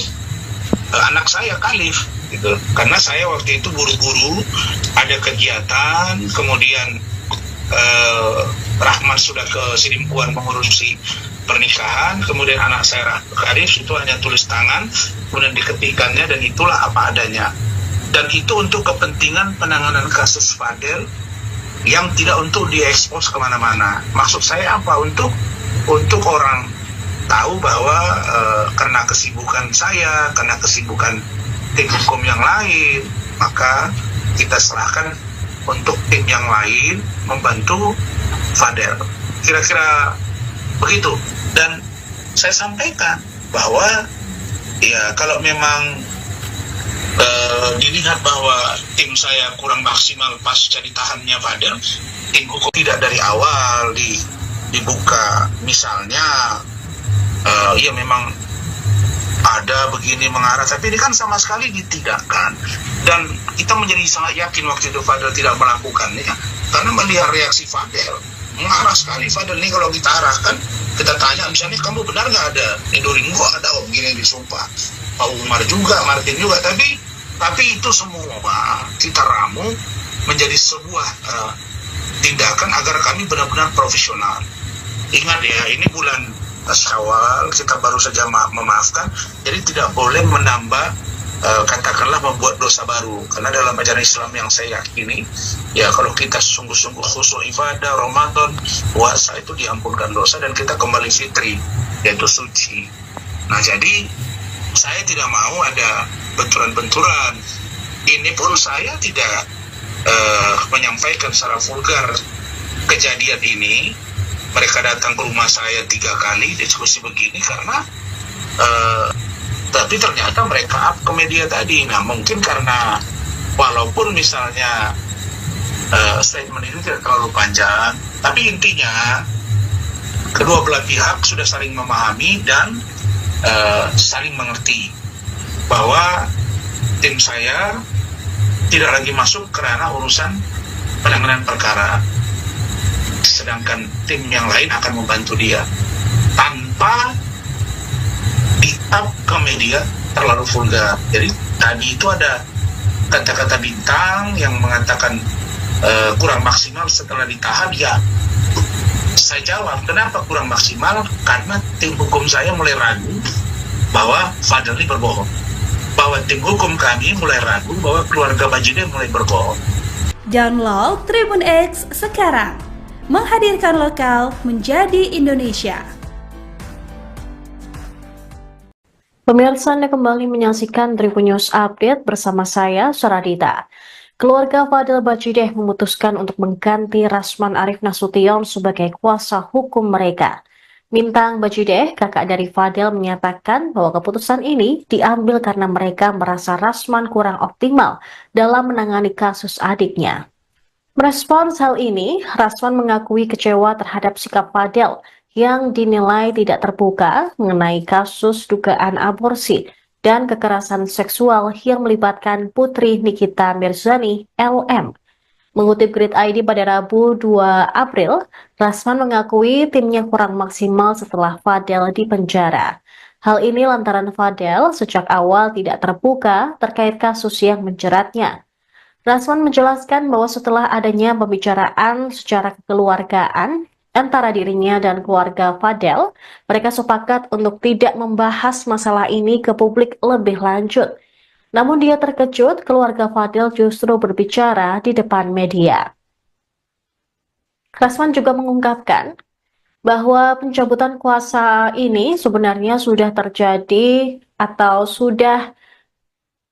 anak saya Khalif gitu. Karena saya waktu itu buru-buru ada kegiatan, kemudian Rahman sudah ke Sidimpuan mengurusi pernikahan, kemudian anak saya Khalif itu hanya tulis tangan, kemudian diketikannya, dan itulah apa adanya. Dan itu untuk kepentingan penanganan kasus Fadel yang tidak untuk diekspos kemana-mana. Maksud saya apa? Untuk orang tahu bahwa karena kesibukan saya, karena kesibukan tim hukum yang lain, maka kita serahkan untuk tim yang lain membantu Fadel. Kira-kira begitu. Dan saya sampaikan bahwa ya kalau memang dilihat bahwa tim saya kurang maksimal pasca ditahannya Fadel, tim hukum tidak dari awal dibuka, misalnya ya memang ada begini mengarah, tapi ini kan sama sekali ditidakkan. Dan kita menjadi sangat yakin waktu itu Fadel tidak melakukannya, karena melihat reaksi Fadel mengarah sekali. Fadel ini kalau kita arahkan, kita tanya misalnya, kamu benar nggak ada Nidorin? Kok ada begini disumpah, Pak Umar juga, Martin juga, tapi itu semua kita ramu menjadi sebuah tindakan agar kami benar-benar profesional. Ingat ya, ini bulan Syawal, kita baru saja memaafkan, jadi tidak boleh menambah katakanlah membuat dosa baru. Karena dalam ajaran Islam yang saya yakini, ya kalau kita sungguh-sungguh khusyuk ibadah, Ramadan, puasa, itu diampunkan dosa dan kita kembali fitri, yaitu suci. Nah, jadi saya tidak mau ada benturan-benturan. Ini pun saya tidak menyampaikan secara vulgar kejadian ini. Mereka datang ke rumah saya 3 kali diskusi begini karena tapi ternyata mereka up ke media tadi. Nah, mungkin karena walaupun misalnya statement itu tidak terlalu panjang, tapi intinya kedua belah pihak sudah saling memahami dan saling mengerti bahwa tim saya tidak lagi masuk karena urusan penanganan perkara, sedangkan tim yang lain akan membantu dia tanpa di-up ke media terlalu vulgar. Jadi tadi itu ada kata-kata bintang yang mengatakan kurang maksimal setelah ditahan. Ya, saya jawab, kenapa kurang maksimal? Karena tim hukum saya mulai ragu bahwa Fadel ini berbohong. Bahwa tim hukum kami mulai ragu bahwa keluarga Bajideh mulai berbohong. Download Tribun X sekarang, menghadirkan lokal menjadi Indonesia. Pemirsa, Anda kembali menyaksikan Tribun News Update bersama saya, Suradita. Keluarga Fadel Bajideh memutuskan untuk mengganti Rasman Arif Nasution sebagai kuasa hukum mereka. Mintang Bajideh, kakak dari Fadel, menyatakan bahwa keputusan ini diambil karena mereka merasa Rasman kurang optimal dalam menangani kasus adiknya. Merespons hal ini, Rasman mengakui kecewa terhadap sikap Fadel yang dinilai tidak terbuka mengenai kasus dugaan aborsi dan kekerasan seksual yang melibatkan putri Nikita Mirzani, LM. Mengutip Grid ID pada Rabu 2 April, Rasman mengakui timnya kurang maksimal setelah Fadel dipenjara. Hal ini lantaran Fadel sejak awal tidak terbuka terkait kasus yang menjeratnya. Rasman menjelaskan bahwa setelah adanya pembicaraan secara kekeluargaan antara dirinya dan keluarga Fadel, mereka sepakat untuk tidak membahas masalah ini ke publik lebih lanjut. Namun dia terkejut keluarga Fadel justru berbicara di depan media. Rasman juga mengungkapkan bahwa pencabutan kuasa ini sebenarnya sudah terjadi atau sudah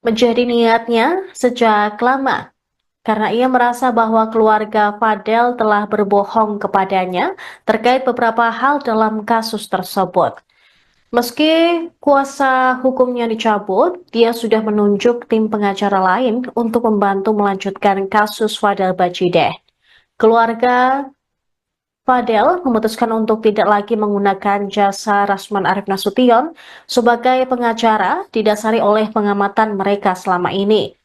menjadi niatnya sejak lama. Karena ia merasa bahwa keluarga Fadel telah berbohong kepadanya terkait beberapa hal dalam kasus tersebut. Meski kuasa hukumnya dicabut, dia sudah menunjuk tim pengacara lain untuk membantu melanjutkan kasus Fadel Bajideh. Keluarga Fadel memutuskan untuk tidak lagi menggunakan jasa Rasman Arif Nasution sebagai pengacara didasari oleh pengamatan mereka selama ini.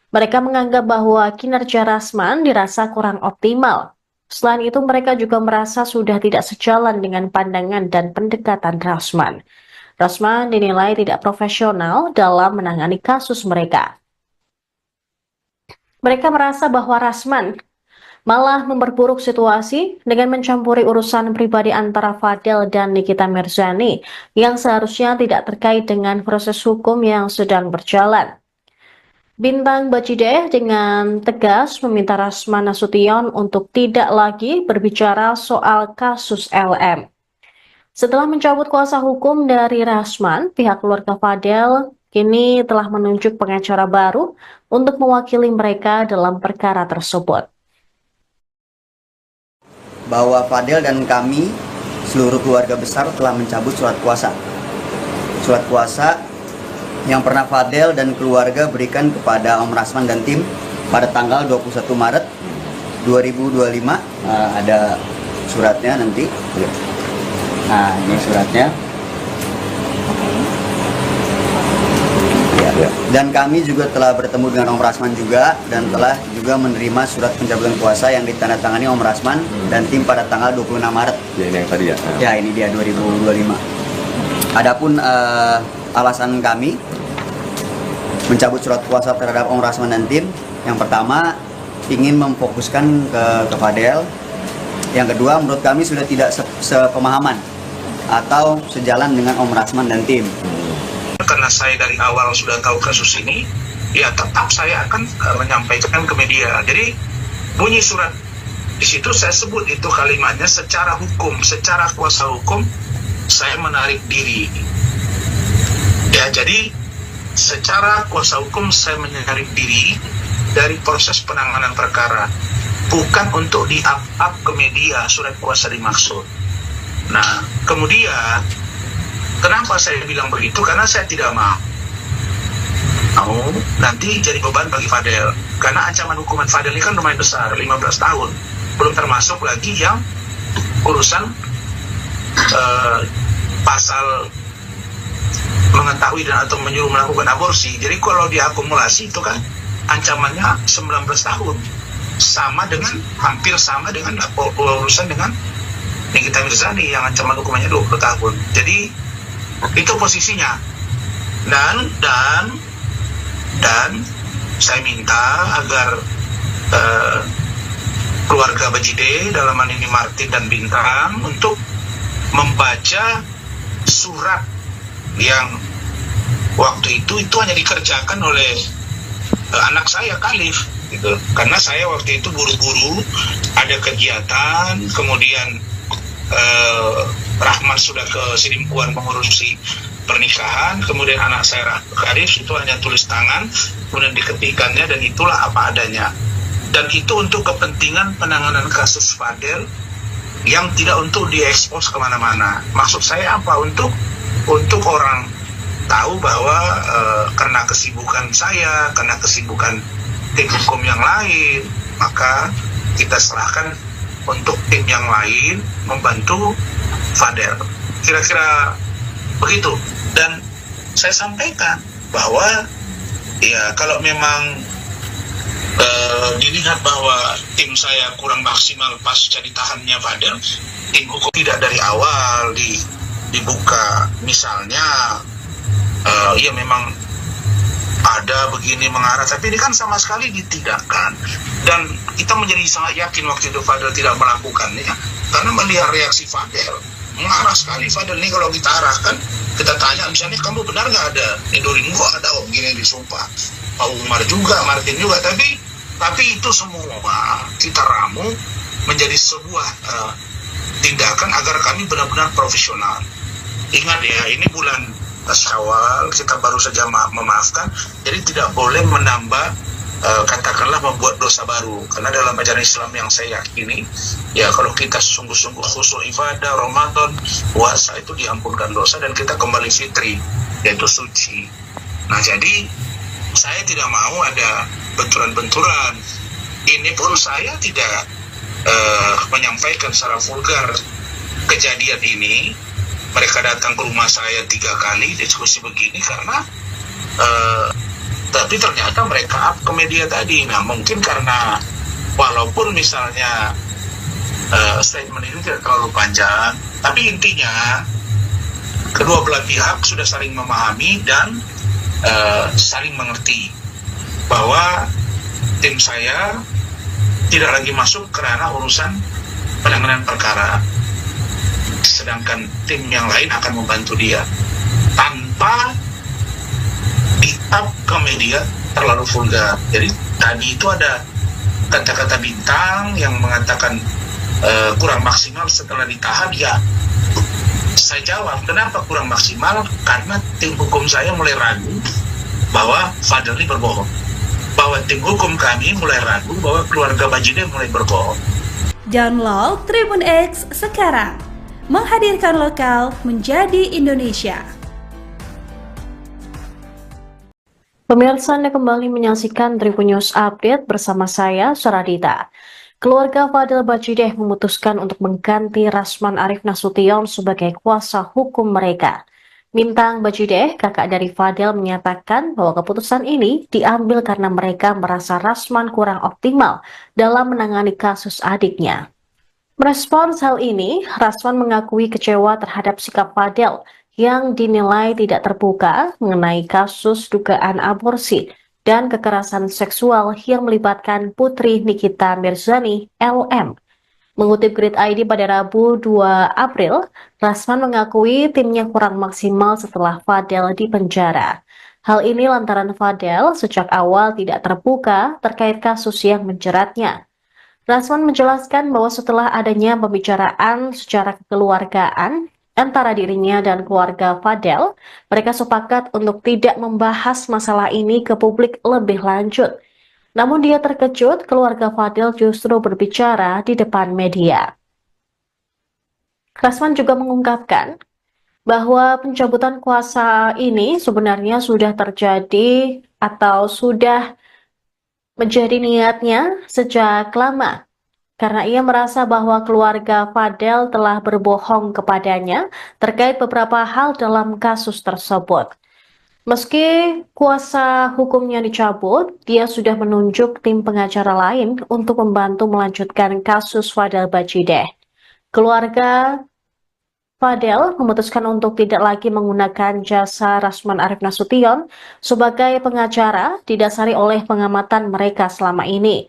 Mereka menganggap bahwa kinerja Rasman dirasa kurang optimal. Selain itu, mereka juga merasa sudah tidak sejalan dengan pandangan dan pendekatan Rasman. Rasman dinilai tidak profesional dalam menangani kasus mereka. Mereka merasa bahwa Rasman malah memperburuk situasi dengan mencampuri urusan pribadi antara Fadel dan Nikita Mirzani yang seharusnya tidak terkait dengan proses hukum yang sedang berjalan. Bintang Bajideh dengan tegas meminta Rasman Nasution untuk tidak lagi berbicara soal kasus LM. Setelah mencabut kuasa hukum dari Rasman, pihak keluarga Fadel kini telah menunjuk pengacara baru untuk mewakili mereka dalam perkara tersebut. Bahwa Fadel dan kami, seluruh keluarga besar, telah mencabut surat kuasa. Surat kuasa yang pernah Fadel dan keluarga berikan kepada Om Rasman dan tim pada tanggal 21 Maret 2025. Ada suratnya nanti. Nah, ini suratnya. Ya. Dan kami juga telah bertemu dengan Om Rasman juga dan telah juga menerima surat pencabutan kuasa yang ditandatangani Om Rasman dan tim pada tanggal 26 Maret. Ya, ini yang tadi ya. Ya, ini dia 2025. Adapun alasan kami mencabut surat kuasa terhadap Om Rasman dan tim, yang pertama ingin memfokuskan ke Fadel, yang kedua menurut kami sudah tidak sepemahaman atau sejalan dengan Om Rasman dan tim. Karena saya dari awal sudah tahu kasus ini, ya tetap saya akan menyampaikan ke media. Jadi bunyi surat di situ saya sebut itu kalimatnya secara hukum, secara kuasa hukum saya menarik diri. Ya, jadi secara kuasa hukum saya menarik diri dari proses penanganan perkara, bukan untuk di-up ke media surat kuasa dimaksud. Nah, kemudian kenapa saya bilang begitu? Karena saya tidak mau nanti jadi beban bagi Fadel. Karena ancaman hukuman Fadel ini kan lumayan besar, 15 tahun. Belum termasuk lagi yang urusan pasal mengetahui dan atau menyuruh melakukan aborsi. Jadi kalau diakumulasi itu kan ancamannya 19 tahun. Sama dengan, hampir sama dengan urusan dengan Nikita Mirzani yang ancaman hukumannya 20 tahun. Jadi itu posisinya. dan saya minta agar keluarga Bajide, dalam hal ini Martin dan Bintang, untuk membaca surat yang waktu itu hanya dikerjakan oleh anak saya Khalif gitu. Karena saya waktu itu buru-buru ada kegiatan, kemudian Rahman sudah ke Sidimpuan mengurusi pernikahan, kemudian anak saya Khalif itu hanya tulis tangan, kemudian diketikkannya, dan itulah apa adanya. Dan itu untuk kepentingan penanganan kasus Fadel yang tidak untuk diekspos kemana-mana. Maksud saya apa? Untuk orang tahu bahwa karena kesibukan saya, karena kesibukan tim hukum yang lain, maka kita serahkan untuk tim yang lain membantu Fadel. Kira-kira begitu. Dan saya sampaikan bahwa ya kalau memang dilihat bahwa tim saya kurang maksimal pasca ditahannya Fadel, tim hukum tidak dari awal dibuka. Misalnya ya memang ada begini mengarah, tapi ini kan sama sekali ditidakkan. Dan kita menjadi sangat yakin waktu itu Fadel tidak melakukannya, karena melihat reaksi Fadel mengarah sekali. Fadel ini kalau kita arahkan, kita tanya misalnya, kamu benar nggak ada Niduri? Enggak ada, begini disumpah. Pak Umar juga, Martin juga, tapi itu semua kita ramu menjadi sebuah tindakan agar kami benar-benar profesional. Ingat ya, ini bulan Syawal, kita baru saja memaafkan, jadi tidak boleh menambah katakanlah membuat dosa baru. Karena dalam ajaran Islam yang saya yakini, ya kalau kita sungguh-sungguh khusyuk ibadah, Ramadan, puasa, itu diampunkan dosa dan kita kembali fitri, yaitu suci. Nah jadi saya tidak mau ada benturan-benturan. Ini pun saya tidak menyampaikan secara vulgar kejadian ini. Mereka datang ke rumah saya 3 kali diskusi begini karena tapi ternyata mereka up ke media tadi. Nah mungkin karena walaupun misalnya statement ini tidak terlalu panjang, tapi intinya kedua belah pihak sudah saling memahami dan saling mengerti bahwa tim saya tidak lagi masuk ke ranah urusan penanganan perkara, sedangkan tim yang lain akan membantu dia tanpa di-up ke media terlalu vulgar. Jadi tadi itu ada kata-kata Bintang yang mengatakan kurang maksimal setelah ditahan. Ya, saya jawab, kenapa kurang maksimal? Karena tim hukum saya mulai ragu bahwa Fadel ini berbohong, bahwa tim hukum kami mulai ragu bahwa keluarga Bajide mulai berbohong. Download Tribun X sekarang, menghadirkan lokal menjadi Indonesia. Pemirsa, Anda kembali menyaksikan Tribun News Update bersama saya, Saradita. Keluarga Fadel Bajide memutuskan untuk mengganti Rasman Arif Nasution sebagai kuasa hukum mereka. Bintang Bajide, kakak dari Fadel, menyatakan bahwa keputusan ini diambil karena mereka merasa Rasman kurang optimal dalam menangani kasus adiknya. Merespons hal ini, Rasman mengakui kecewa terhadap sikap Fadel yang dinilai tidak terbuka mengenai kasus dugaan aborsi dan kekerasan seksual yang melibatkan Putri Nikita Mirzani, LM. Mengutip Grid ID pada Rabu 2 April, Rasman mengakui timnya kurang maksimal setelah Fadel dipenjara. Hal ini lantaran Fadel sejak awal tidak terbuka terkait kasus yang menjeratnya. Rasman menjelaskan bahwa setelah adanya pembicaraan secara kekeluargaan antara dirinya dan keluarga Fadel, mereka sepakat untuk tidak membahas masalah ini ke publik lebih lanjut. Namun dia terkejut keluarga Fadel justru berbicara di depan media. Rasman juga mengungkapkan bahwa pencabutan kuasa ini sebenarnya sudah terjadi atau sudah menjadi niatnya sejak lama, karena ia merasa bahwa keluarga Fadel telah berbohong kepadanya terkait beberapa hal dalam kasus tersebut. Meski kuasa hukumnya dicabut, dia sudah menunjuk tim pengacara lain untuk membantu melanjutkan kasus Fadel Bajide. Keluarga Fadel memutuskan untuk tidak lagi menggunakan jasa Rasman Arif Nasution sebagai pengacara didasari oleh pengamatan mereka selama ini.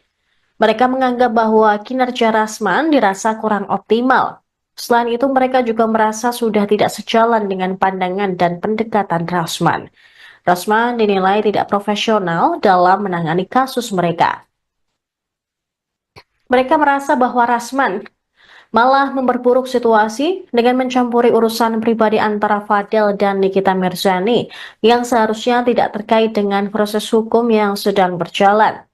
Mereka menganggap bahwa kinerja Rasman dirasa kurang optimal. Selain itu, mereka juga merasa sudah tidak sejalan dengan pandangan dan pendekatan Rasman. Rasman dinilai tidak profesional dalam menangani kasus mereka. Mereka merasa bahwa Rasman malah memperburuk situasi dengan mencampuri urusan pribadi antara Fadel dan Nikita Mirzani yang seharusnya tidak terkait dengan proses hukum yang sedang berjalan.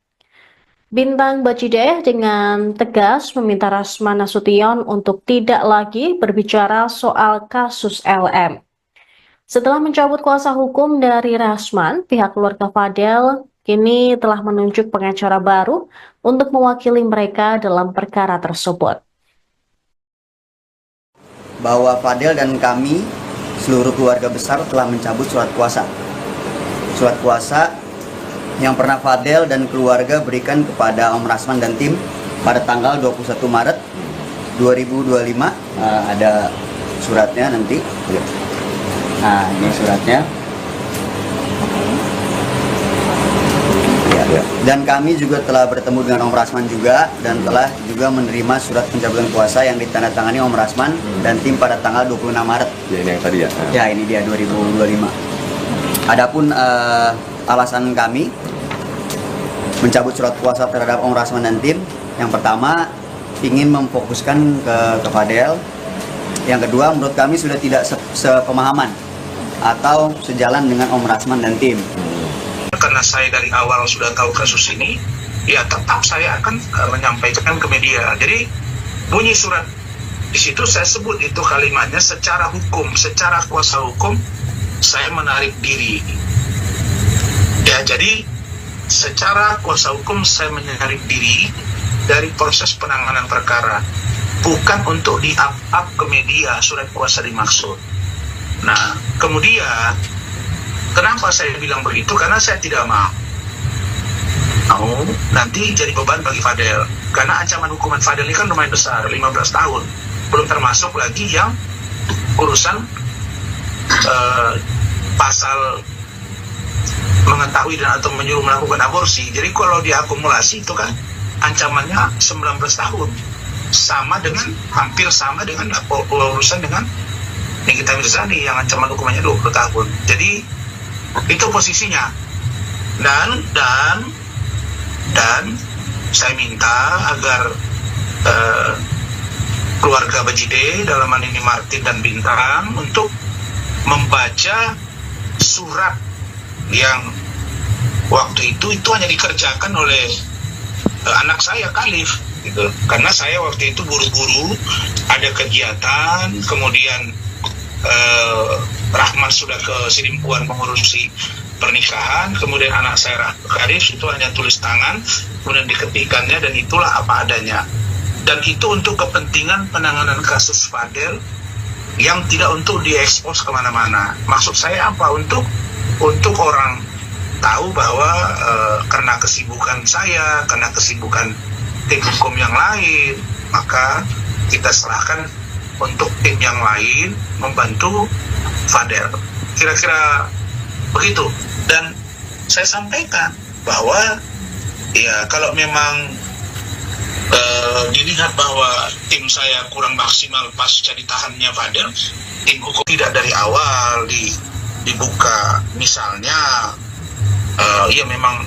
Bintang Bajideh dengan tegas meminta Rasman Nasution untuk tidak lagi berbicara soal kasus LM. Setelah mencabut kuasa hukum dari Rasman, pihak keluarga Fadel kini telah menunjuk pengacara baru untuk mewakili mereka dalam perkara tersebut. Bahwa Fadel dan kami, seluruh keluarga besar telah mencabut surat kuasa. Surat kuasa yang pernah Fadel dan keluarga berikan kepada Om Rasman dan tim pada tanggal 21 Maret 2025. Ada suratnya nanti. Nah, ini suratnya. Dan kami juga telah bertemu dengan Om Rasman juga dan telah juga menerima surat pencabutan kuasa yang ditandatangani Om Rasman dan tim pada tanggal 26 Maret. Ya, ini yang tadi ya. Ya, ini dia 2025. Adapun alasan kami mencabut surat kuasa terhadap Om Rasman dan tim, yang pertama ingin memfokuskan ke Fadel. Yang kedua, menurut kami sudah tidak sepemahaman atau sejalan dengan Om Rasman dan tim. Karena saya dari awal sudah tahu kasus ini, ya tetap saya akan menyampaikan ke media. Jadi bunyi surat di situ saya sebut itu kalimatnya secara hukum, secara kuasa hukum saya menarik diri. Ya, jadi secara kuasa hukum saya menarik diri dari proses penanganan perkara, bukan untuk di-up ke media surat kuasa dimaksud. Nah, kemudian kenapa saya bilang begitu? Karena saya tidak mau nanti jadi beban bagi Fadel. Karena ancaman hukuman Fadel ini kan lumayan besar, 15 tahun. Belum termasuk lagi yang urusan pasal mengetahui dan atau menyuruh melakukan aborsi. Jadi kalau diakumulasi itu kan ancamannya 19 tahun. Sama dengan, hampir sama dengan urusan dengan Nikita Mirzani yang ancaman hukumannya 20 tahun. Jadi itu posisinya. Dan saya minta agar keluarga Bajideh, dalam hal ini Martin dan Bintang, untuk membaca surat yang waktu itu hanya dikerjakan oleh anak saya Khalif gitu. Karena saya waktu itu buru-buru ada kegiatan, kemudian Rahman sudah ke Sidimpuan mengurusi pernikahan, kemudian anak saya Khalif itu hanya tulis tangan, kemudian diketikannya, dan itulah apa adanya. Dan itu untuk kepentingan penanganan kasus Fadel yang tidak untuk diekspos kemana-mana. Maksud saya apa? Untuk orang tahu bahwa karena kesibukan saya, karena kesibukan tim hukum yang lain, maka kita serahkan untuk tim yang lain membantu Fadel. Kira-kira begitu. Dan saya sampaikan bahwa ya kalau memang dilihat bahwa tim saya kurang maksimal pasca ditahannya Fadel, tim hukum tidak dari awal dibuka, misalnya ya memang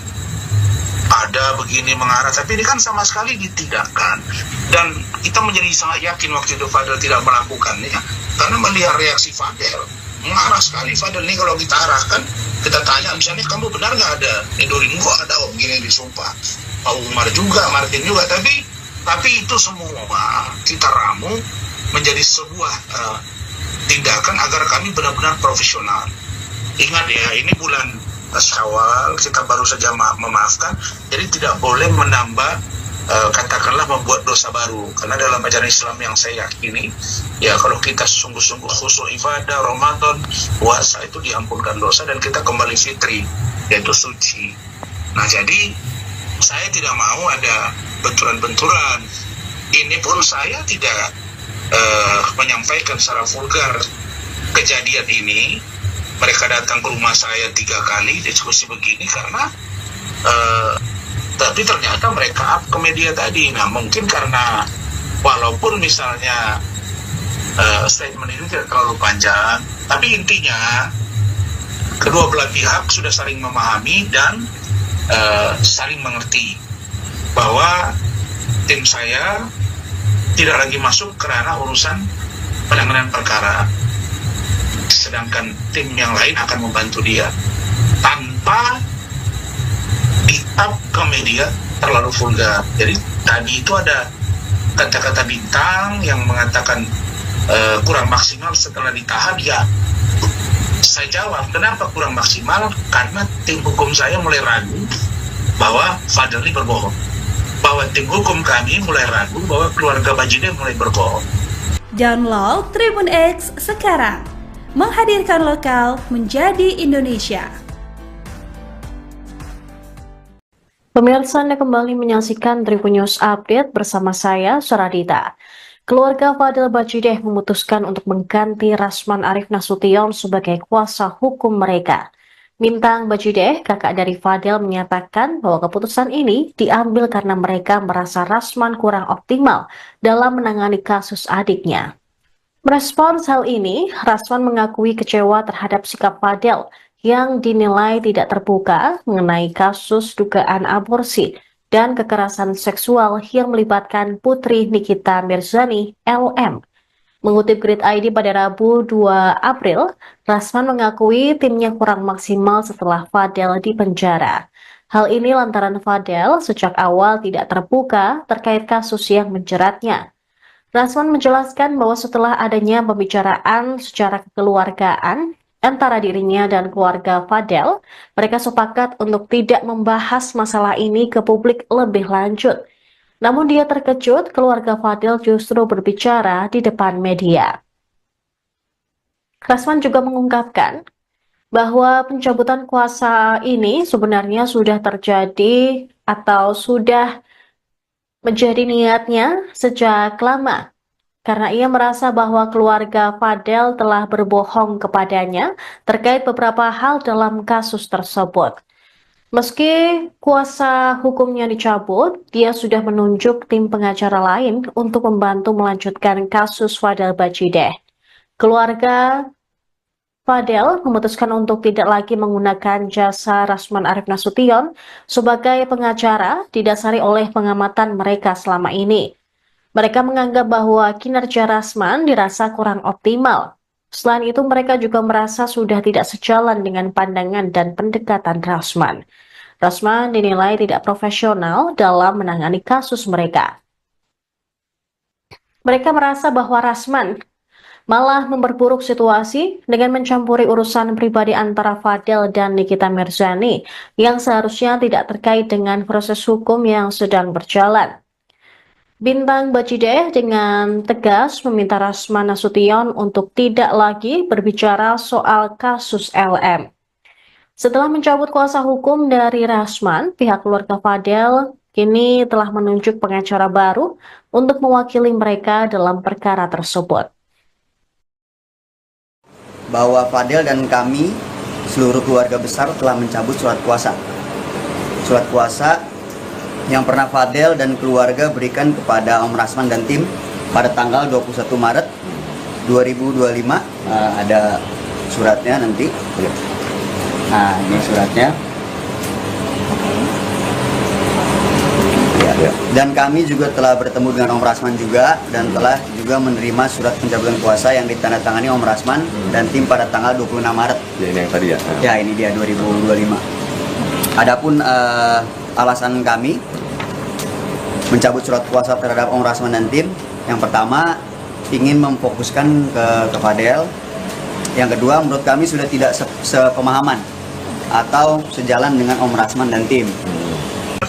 ada begini mengarah, tapi ini kan sama sekali ditidakkan. Dan kita menjadi sangat yakin waktu itu Fadel tidak melakukannya, karena melihat reaksi Fadel mengarah sekali. Fadel ini kalau kita arahkan, kita tanya misalnya, kamu benar nggak ada Nedorimu kok ada begini disumpah, Pak Umar juga, Martin juga, tapi itu semua kita ramu menjadi sebuah tindakan agar kami benar-benar profesional. Ingat ya, ini bulan Syawal, kita baru saja memaafkan, jadi tidak boleh menambah katakanlah membuat dosa baru. Karena dalam ajaran Islam yang saya yakini, ya kalau kita sungguh-sungguh khusyuk ibadah, Ramadan, puasa, itu diampunkan dosa dan kita kembali fitri, yaitu suci. Nah, jadi saya tidak mau ada benturan-benturan. Ini pun saya tidak menyampaikan secara vulgar kejadian ini. Mereka datang ke rumah saya 3 kali diskusi begini karena tapi ternyata mereka up ke media tadi. Nah, mungkin karena walaupun misalnya statement ini tidak terlalu panjang, tapi intinya kedua belah pihak sudah saling memahami dan saling mengerti bahwa tim saya tidak lagi masuk ke ranah urusan penanganan perkara, sedangkan tim yang lain akan membantu dia tanpa di-up ke media terlalu vulgar. Jadi tadi itu ada kata-kata bintang yang mengatakan kurang maksimal setelah ditahan. Ya, saya jawab, kenapa kurang maksimal? Karena tim hukum saya mulai ragu bahwa Fadel ini berbohong, bahwa tim hukum kami mulai ragu bahwa keluarga Bajideh mulai berbohong. Download Tribun X sekarang, menghadirkan lokal menjadi Indonesia. Pemirsa, Anda kembali menyaksikan Tribun News Update bersama saya, Suradita. Keluarga Fadel Bajideh memutuskan untuk mengganti Rasman Arif Nasution sebagai kuasa hukum mereka. Bintang Bajideh, kakak dari Fadel, menyatakan bahwa keputusan ini diambil karena mereka merasa Rasman kurang optimal dalam menangani kasus adiknya. Merespons hal ini, Rasman mengakui kecewa terhadap sikap Fadel yang dinilai tidak terbuka mengenai kasus dugaan aborsi dan kekerasan seksual yang melibatkan putri Nikita Mirzani, LM. Mengutip Grid ID pada Rabu 2 April, Rasman mengakui timnya kurang maksimal setelah Fadel dipenjara. Hal ini lantaran Fadel sejak awal tidak terbuka terkait kasus yang menjeratnya. Rasman menjelaskan bahwa setelah adanya pembicaraan secara kekeluargaan antara dirinya dan keluarga Fadel, mereka sepakat untuk tidak membahas masalah ini ke publik lebih lanjut. Namun dia terkejut keluarga Fadel justru berbicara di depan media. Rasman juga mengungkapkan bahwa pencabutan kuasa ini sebenarnya sudah terjadi atau sudah menjadi niatnya sejak lama, karena ia merasa bahwa keluarga Fadel telah berbohong kepadanya terkait beberapa hal dalam kasus tersebut. Meski kuasa hukumnya dicabut, dia sudah menunjuk tim pengacara lain untuk membantu melanjutkan kasus Fadel Bajideh. Keluarga Fadel memutuskan untuk tidak lagi menggunakan jasa Rasman Arif Nasution sebagai pengacara didasari oleh pengamatan mereka selama ini. Mereka menganggap bahwa kinerja Rasman dirasa kurang optimal. Selain itu, mereka juga merasa sudah tidak sejalan dengan pandangan dan pendekatan Rasman. Rasman dinilai tidak profesional dalam menangani kasus mereka. Mereka merasa bahwa Rasman malah memperburuk situasi dengan mencampuri urusan pribadi antara Fadel dan Nikita Mirzani yang seharusnya tidak terkait dengan proses hukum yang sedang berjalan. Bintang Bajideh dengan tegas meminta Rasman Nasution untuk tidak lagi berbicara soal kasus LM. Setelah mencabut kuasa hukum dari Rasman, pihak keluarga Fadel kini telah menunjuk pengacara baru untuk mewakili mereka dalam perkara tersebut. Bahwa Fadel dan kami, seluruh keluarga besar, telah mencabut surat kuasa. Surat kuasa yang pernah Fadel dan keluarga berikan kepada Om Rasman dan tim pada tanggal 21 Maret 2025. Ada suratnya nanti. Nah, ini suratnya. Dan kami juga telah bertemu dengan Om Rasman juga dan telah juga menerima surat pencabutan kuasa yang ditandatangani Om Rasman dan tim pada tanggal 26 Maret. Ya, ini yang tadi ya? Ya, ini dia 2025. Adapun alasan kami mencabut surat kuasa terhadap Om Rasman dan tim, yang pertama ingin memfokuskan ke Fadel. Yang kedua, menurut kami sudah tidak sepemahaman atau sejalan dengan Om Rasman dan tim.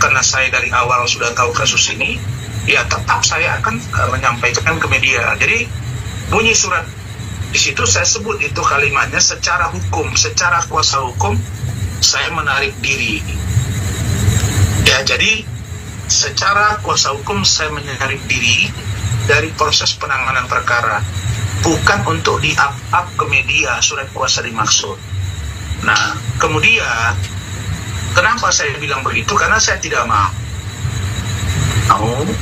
Karena saya dari awal sudah tahu kasus ini, ya tetap saya akan menyampaikan ke media. Jadi bunyi surat di situ saya sebut itu kalimatnya secara hukum, secara kuasa hukum saya menarik diri. Ya, jadi secara kuasa hukum saya menarik diri dari proses penanganan perkara, bukan untuk di-up ke media surat kuasa dimaksud. Nah, kemudian kenapa saya bilang begitu? Karena saya tidak mau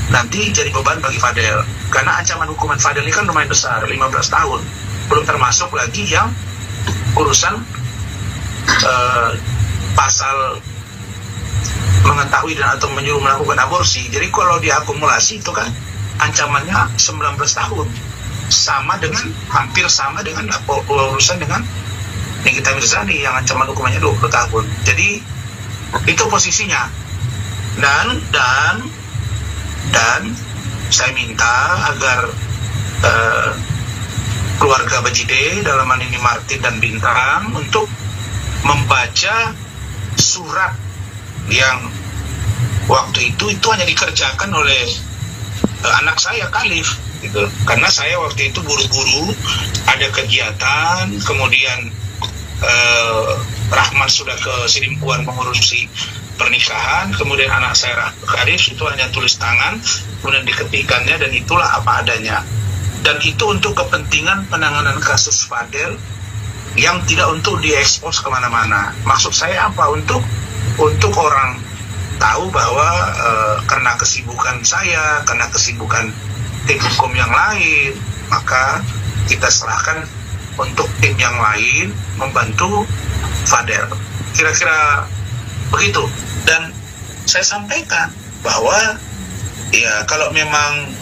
nanti jadi beban bagi Fadel. Karena ancaman hukuman Fadel ini kan lumayan besar, 15 tahun. Belum termasuk lagi yang urusan pasal mengetahui dan atau menyuruh melakukan aborsi. Jadi kalau diakumulasi itu kan ancamannya 19 tahun. Hampir sama dengan urusan dengan Nikita Mirzani yang ancaman hukumannya 20 tahun. Jadi itu posisinya. Dan saya minta agar keluarga Bajide, dalam hal ini Martin dan Bintang, untuk membaca surat yang waktu itu hanya dikerjakan oleh anak saya Khalif gitu. Karena saya waktu itu buru-buru ada kegiatan, kemudian Rahman sudah ke Sidimpuan mengurusi pernikahan, kemudian anak saya Khalif itu hanya tulis tangan, kemudian diketikannya, dan itulah apa adanya. Dan itu untuk kepentingan penanganan kasus Fadel yang tidak untuk diekspos kemana-mana. Maksud saya apa? Untuk orang tahu bahwa karena kesibukan saya, karena kesibukan tim hukum yang lain, maka kita serahkan untuk tim yang lain membantu Fadel. Kira-kira begitu. Dan saya sampaikan bahwa ya kalau memang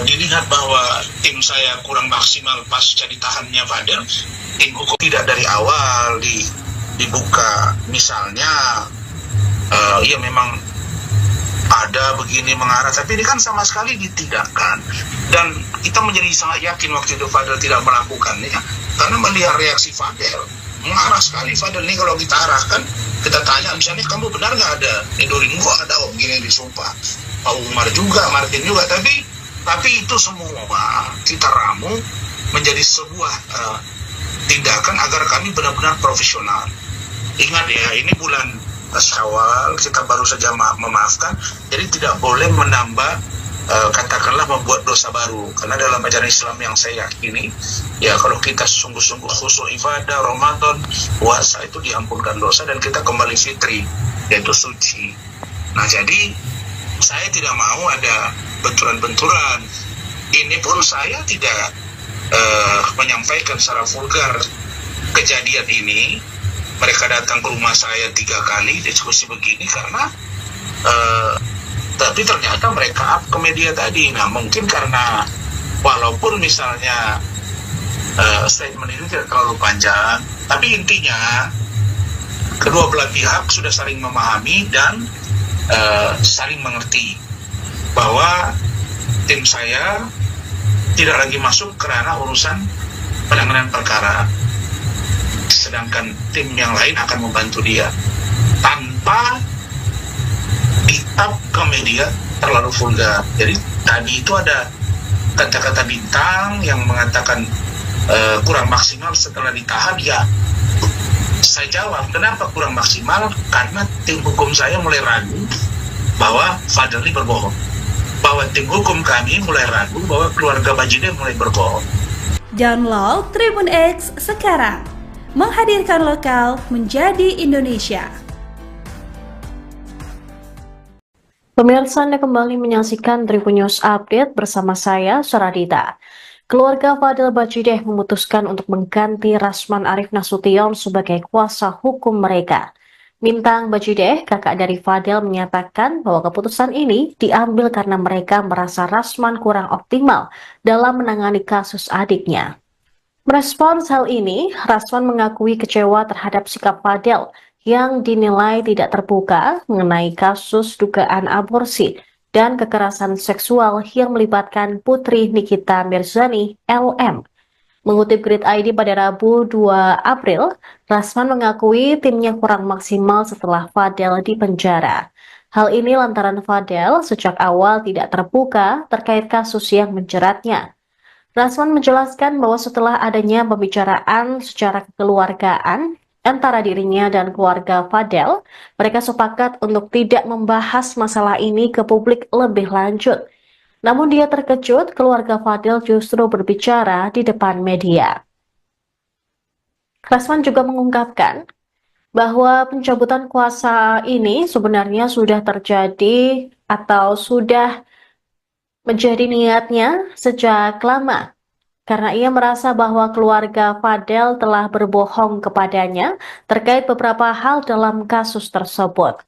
dilihat bahwa tim saya kurang maksimal pasca ditahannya Fadel, tim hukum tidak dari awal dibuka misalnya ya memang ada begini mengarah, tapi ini kan sama sekali ditidakkan. Dan kita menjadi sangat yakin waktu itu Fadel tidak melakukannya, karena melihat reaksi Fadel mengarah sekali. Fadel ini kalau kita arahkan, kita tanya misalnya, kamu benar nggak ada Nidorin? Kok ada begini disumpah. Pak Umar juga, Martin juga, tapi itu semua kita ramu menjadi sebuah tindakan agar kami benar-benar profesional. Ingat ya, ini bulan Syawal, kita baru saja memaafkan, jadi tidak boleh menambah katakanlah membuat dosa baru. Karena dalam ajaran Islam yang saya yakini, ya kalau kita sungguh-sungguh khusyuk ibadah, Ramadan, puasa, itu diampunkan dosa dan kita kembali fitri, yaitu suci. Nah, jadi saya tidak mau ada benturan-benturan. Ini pun saya tidak menyampaikan secara vulgar kejadian ini. Mereka datang ke rumah saya 3 kali diskusi begini karena tapi ternyata mereka up ke media tadi. Nah, mungkin karena walaupun misalnya statement ini tidak terlalu panjang, tapi intinya kedua belah pihak sudah saling memahami dan saling mengerti bahwa tim saya tidak lagi masuk ke ranah urusan penanganan perkara, sedangkan tim yang lain akan membantu dia tanpa di-up ke media terlalu vulgar. Jadi tadi itu ada kata-kata Bintang yang mengatakan kurang maksimal setelah ditahan. Ya, saya jawab, kenapa kurang maksimal? Karena tim hukum saya mulai ragu bahwa Fadel ini berbohong, bahwa tim hukum kami mulai ragu bahwa keluarga Bajide mulai berbohong. Download Tribun X sekarang, menghadirkan lokal menjadi Indonesia. Pemirsa, Anda kembali menyaksikan Tribun News Update bersama saya, Suradita. Keluarga Fadel Bajide memutuskan untuk mengganti Rasman Arif Nasution sebagai kuasa hukum mereka. Bintang Bajide, kakak dari Fadel, menyatakan bahwa keputusan ini diambil karena mereka merasa Rasman kurang optimal dalam menangani kasus adiknya. Merespons hal ini, Rasman mengakui kecewa terhadap sikap Fadel yang dinilai tidak terbuka mengenai kasus dugaan aborsi dan kekerasan seksual yang melibatkan putri Nikita Mirzani, LM. Mengutip Grid ID pada Rabu 2 April, Rasman mengakui timnya kurang maksimal setelah Fadel dipenjara. Hal ini lantaran Fadel sejak awal tidak terbuka terkait kasus yang menjeratnya. Rasman menjelaskan bahwa setelah adanya pembicaraan secara kekeluargaan antara dirinya dan keluarga Fadel, mereka sepakat untuk tidak membahas masalah ini ke publik lebih lanjut. Namun dia terkejut keluarga Fadil justru berbicara di depan media. Rasman juga mengungkapkan bahwa pencabutan kuasa ini sebenarnya sudah terjadi atau sudah menjadi niatnya sejak lama, karena ia merasa bahwa keluarga Fadel telah berbohong kepadanya terkait beberapa hal dalam kasus tersebut.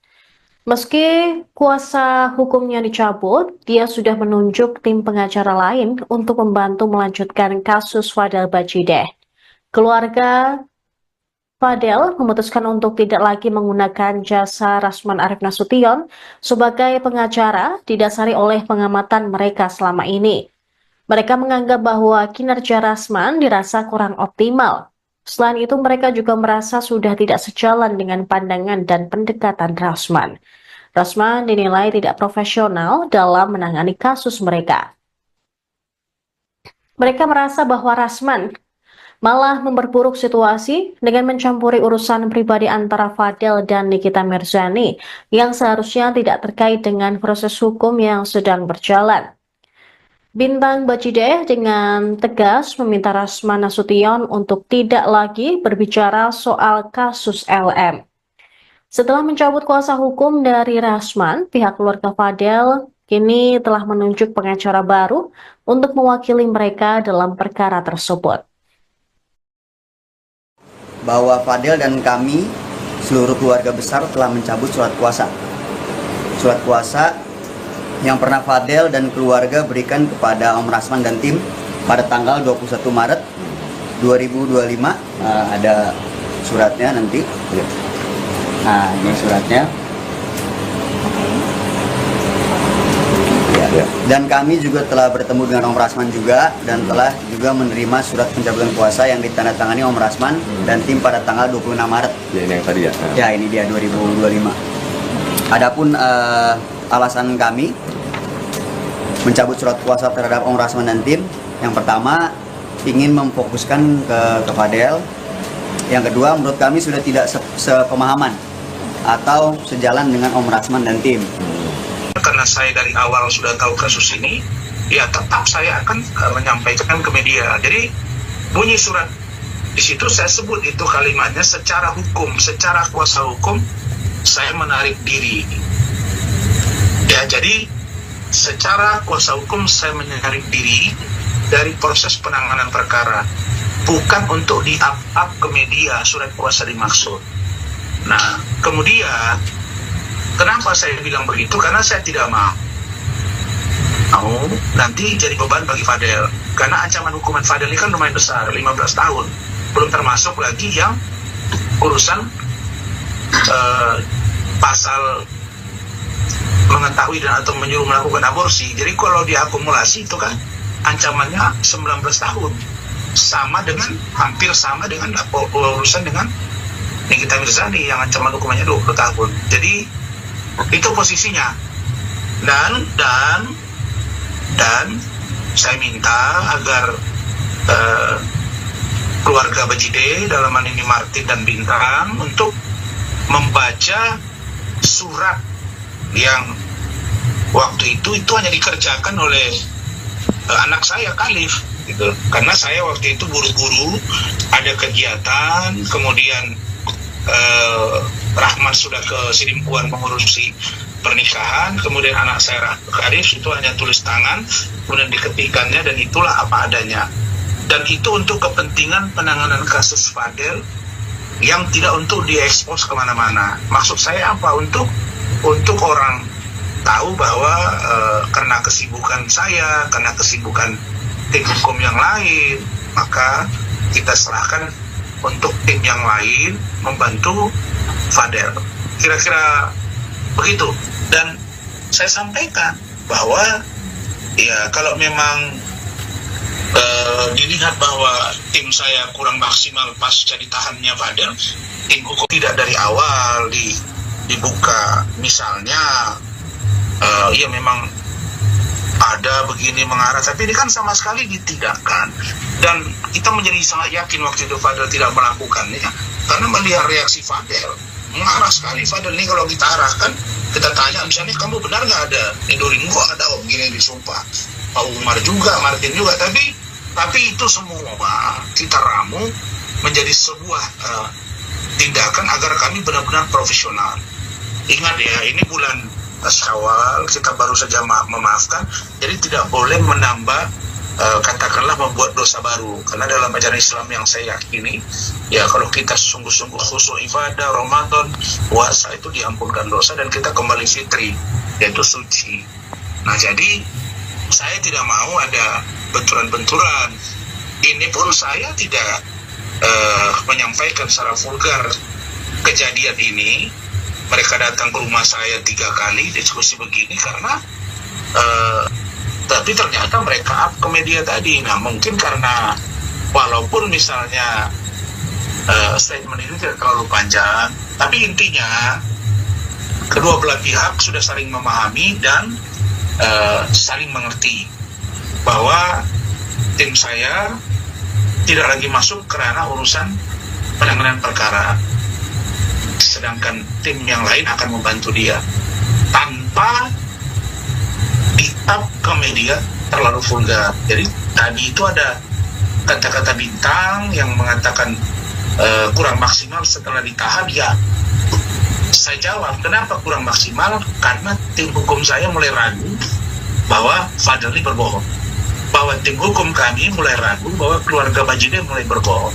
Meski kuasa hukumnya dicabut, dia sudah menunjuk tim pengacara lain untuk membantu melanjutkan kasus Fadel Bajideh. Keluarga Fadel memutuskan untuk tidak lagi menggunakan jasa Rasman Arief Nasution sebagai pengacara didasari oleh pengamatan mereka selama ini. Mereka menganggap bahwa kinerja Rasman dirasa kurang optimal. Selain itu, mereka juga merasa sudah tidak sejalan dengan pandangan dan pendekatan Rasman. Rasman dinilai tidak profesional dalam menangani kasus mereka. Mereka merasa bahwa Rasman malah memperburuk situasi dengan mencampuri urusan pribadi antara Fadel dan Nikita Mirzani yang seharusnya tidak terkait dengan proses hukum yang sedang berjalan. Bintang Bajideh dengan tegas meminta Rasman Nasution untuk tidak lagi berbicara soal kasus LM. Setelah mencabut kuasa hukum dari Rasman, pihak keluarga Fadel kini telah menunjuk pengacara baru untuk mewakili mereka dalam perkara tersebut. Bahwa Fadel dan kami, seluruh keluarga besar telah mencabut surat kuasa. Surat kuasa yang pernah Fadel dan keluarga berikan kepada Om Rasman dan tim pada tanggal 21 Maret 2025. Ada suratnya nanti. Nah, ini suratnya. Ya. Dan kami juga telah bertemu dengan Om Rasman juga dan telah juga menerima surat pencabutan kuasa yang ditandatangani Om Rasman dan tim pada tanggal 26 Maret. Ya, ini yang tadi ya. Ya, ini dia 2025. Adapun alasan kami mencabut surat kuasa terhadap Om Rasman dan tim, yang pertama ingin memfokuskan ke Fadel. Yang kedua, menurut kami sudah tidak sepemahaman atau sejalan dengan Om Rasman dan tim. Karena saya dari awal sudah tahu kasus ini, ya tetap saya akan menyampaikan ke media. Jadi bunyi surat di situ saya sebut itu kalimatnya secara hukum, secara kuasa hukum saya menarik diri. Ya, jadi secara kuasa hukum saya menarik diri dari proses penanganan perkara, bukan untuk di-up ke media surat kuasa dimaksud. Nah, kemudian kenapa saya bilang begitu? Karena saya tidak mau nanti jadi beban bagi Fadel. Karena ancaman hukuman Fadel ini kan lumayan besar, 15 tahun. Belum termasuk lagi yang urusan pasal mengetahui dan atau menyuruh melakukan aborsi. Jadi kalau diakumulasi itu kan ancamannya 19 tahun. Sama dengan, hampir sama dengan urusan dengan Nikita Mirzani yang ancaman hukumannya 20 tahun. Jadi itu posisinya. Dan saya minta agar keluarga Bajideh, dalam hal ini Martin dan Bintang, untuk membaca surat yang waktu itu hanya dikerjakan oleh anak saya Khalif gitu. Karena saya waktu itu buru-buru ada kegiatan, kemudian Rahman sudah ke Sidimpuan mengurusi pernikahan, kemudian anak saya Khalif itu hanya tulis tangan, kemudian diketikannya, dan itulah apa adanya. Dan itu untuk kepentingan penanganan kasus Fadel yang tidak untuk diekspos kemana-mana. Maksud saya apa? Untuk orang tahu bahwa karena kesibukan saya, karena kesibukan tim hukum yang lain, maka kita serahkan untuk tim yang lain membantu Fadel. Kira-kira begitu. Dan saya sampaikan bahwa ya kalau memang dilihat bahwa tim saya kurang maksimal pasca ditahannya Fadel, tim hukum tidak dari awal dibuka, misalnya ya memang ada begini mengarah, tapi ini kan sama sekali ditidakkan. Dan kita menjadi sangat yakin waktu itu Fadel tidak melakukannya, karena melihat reaksi Fadel marah sekali Fadel nih kalau kita arahkan, kita tanya misalnya kamu benar nggak ada Indoringo, ada om gini disumpah, Pak Umar juga, Martin juga, tapi itu semua kita ramu menjadi sebuah tindakan agar kami benar-benar profesional. Ingat ya, ini bulan Syawal, kita baru saja memaafkan, jadi tidak boleh menambah katakanlah membuat dosa baru, karena dalam ajaran Islam yang saya yakini ya, kalau kita sungguh-sungguh khusyuk ibadah Ramadan puasa itu diampunkan dosa dan kita kembali fitri, yaitu suci. Nah jadi saya tidak mau ada benturan-benturan. Ini pun saya tidak menyampaikan secara vulgar kejadian ini. Mereka datang ke rumah saya 3 kali diskusi begini karena tapi ternyata mereka up ke media tadi. Nah mungkin karena walaupun misalnya statement itu tidak terlalu panjang, tapi intinya kedua belah pihak sudah saling memahami dan saling mengerti bahwa tim saya tidak lagi masuk ke ranah urusan penanganan perkara, sedangkan tim yang lain akan membantu dia tanpa di-up ke media terlalu vulgar. Jadi tadi itu ada kata-kata bintang yang mengatakan kurang maksimal setelah ditahan. Ya, saya jawab, kenapa kurang maksimal? Karena tim hukum saya mulai ragu bahwa Fadel ini berbohong, bahwa tim hukum kami mulai ragu bahwa keluarga Bajide mulai berbohong.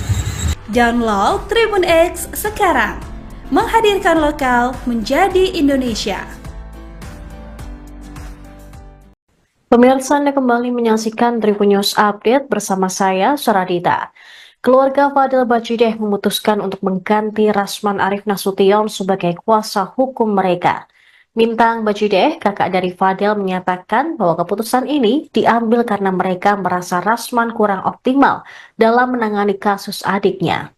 Download Tribun X sekarang, menghadirkan lokal menjadi Indonesia. Pemirsa, Anda kembali menyaksikan Tribun News Update bersama saya, Saradita. Keluarga Fadel Bajideh memutuskan untuk mengganti Rasman Arif Nasution sebagai kuasa hukum mereka. Bintang Bajideh, kakak dari Fadel, menyatakan bahwa keputusan ini diambil karena mereka merasa Rasman kurang optimal dalam menangani kasus adiknya.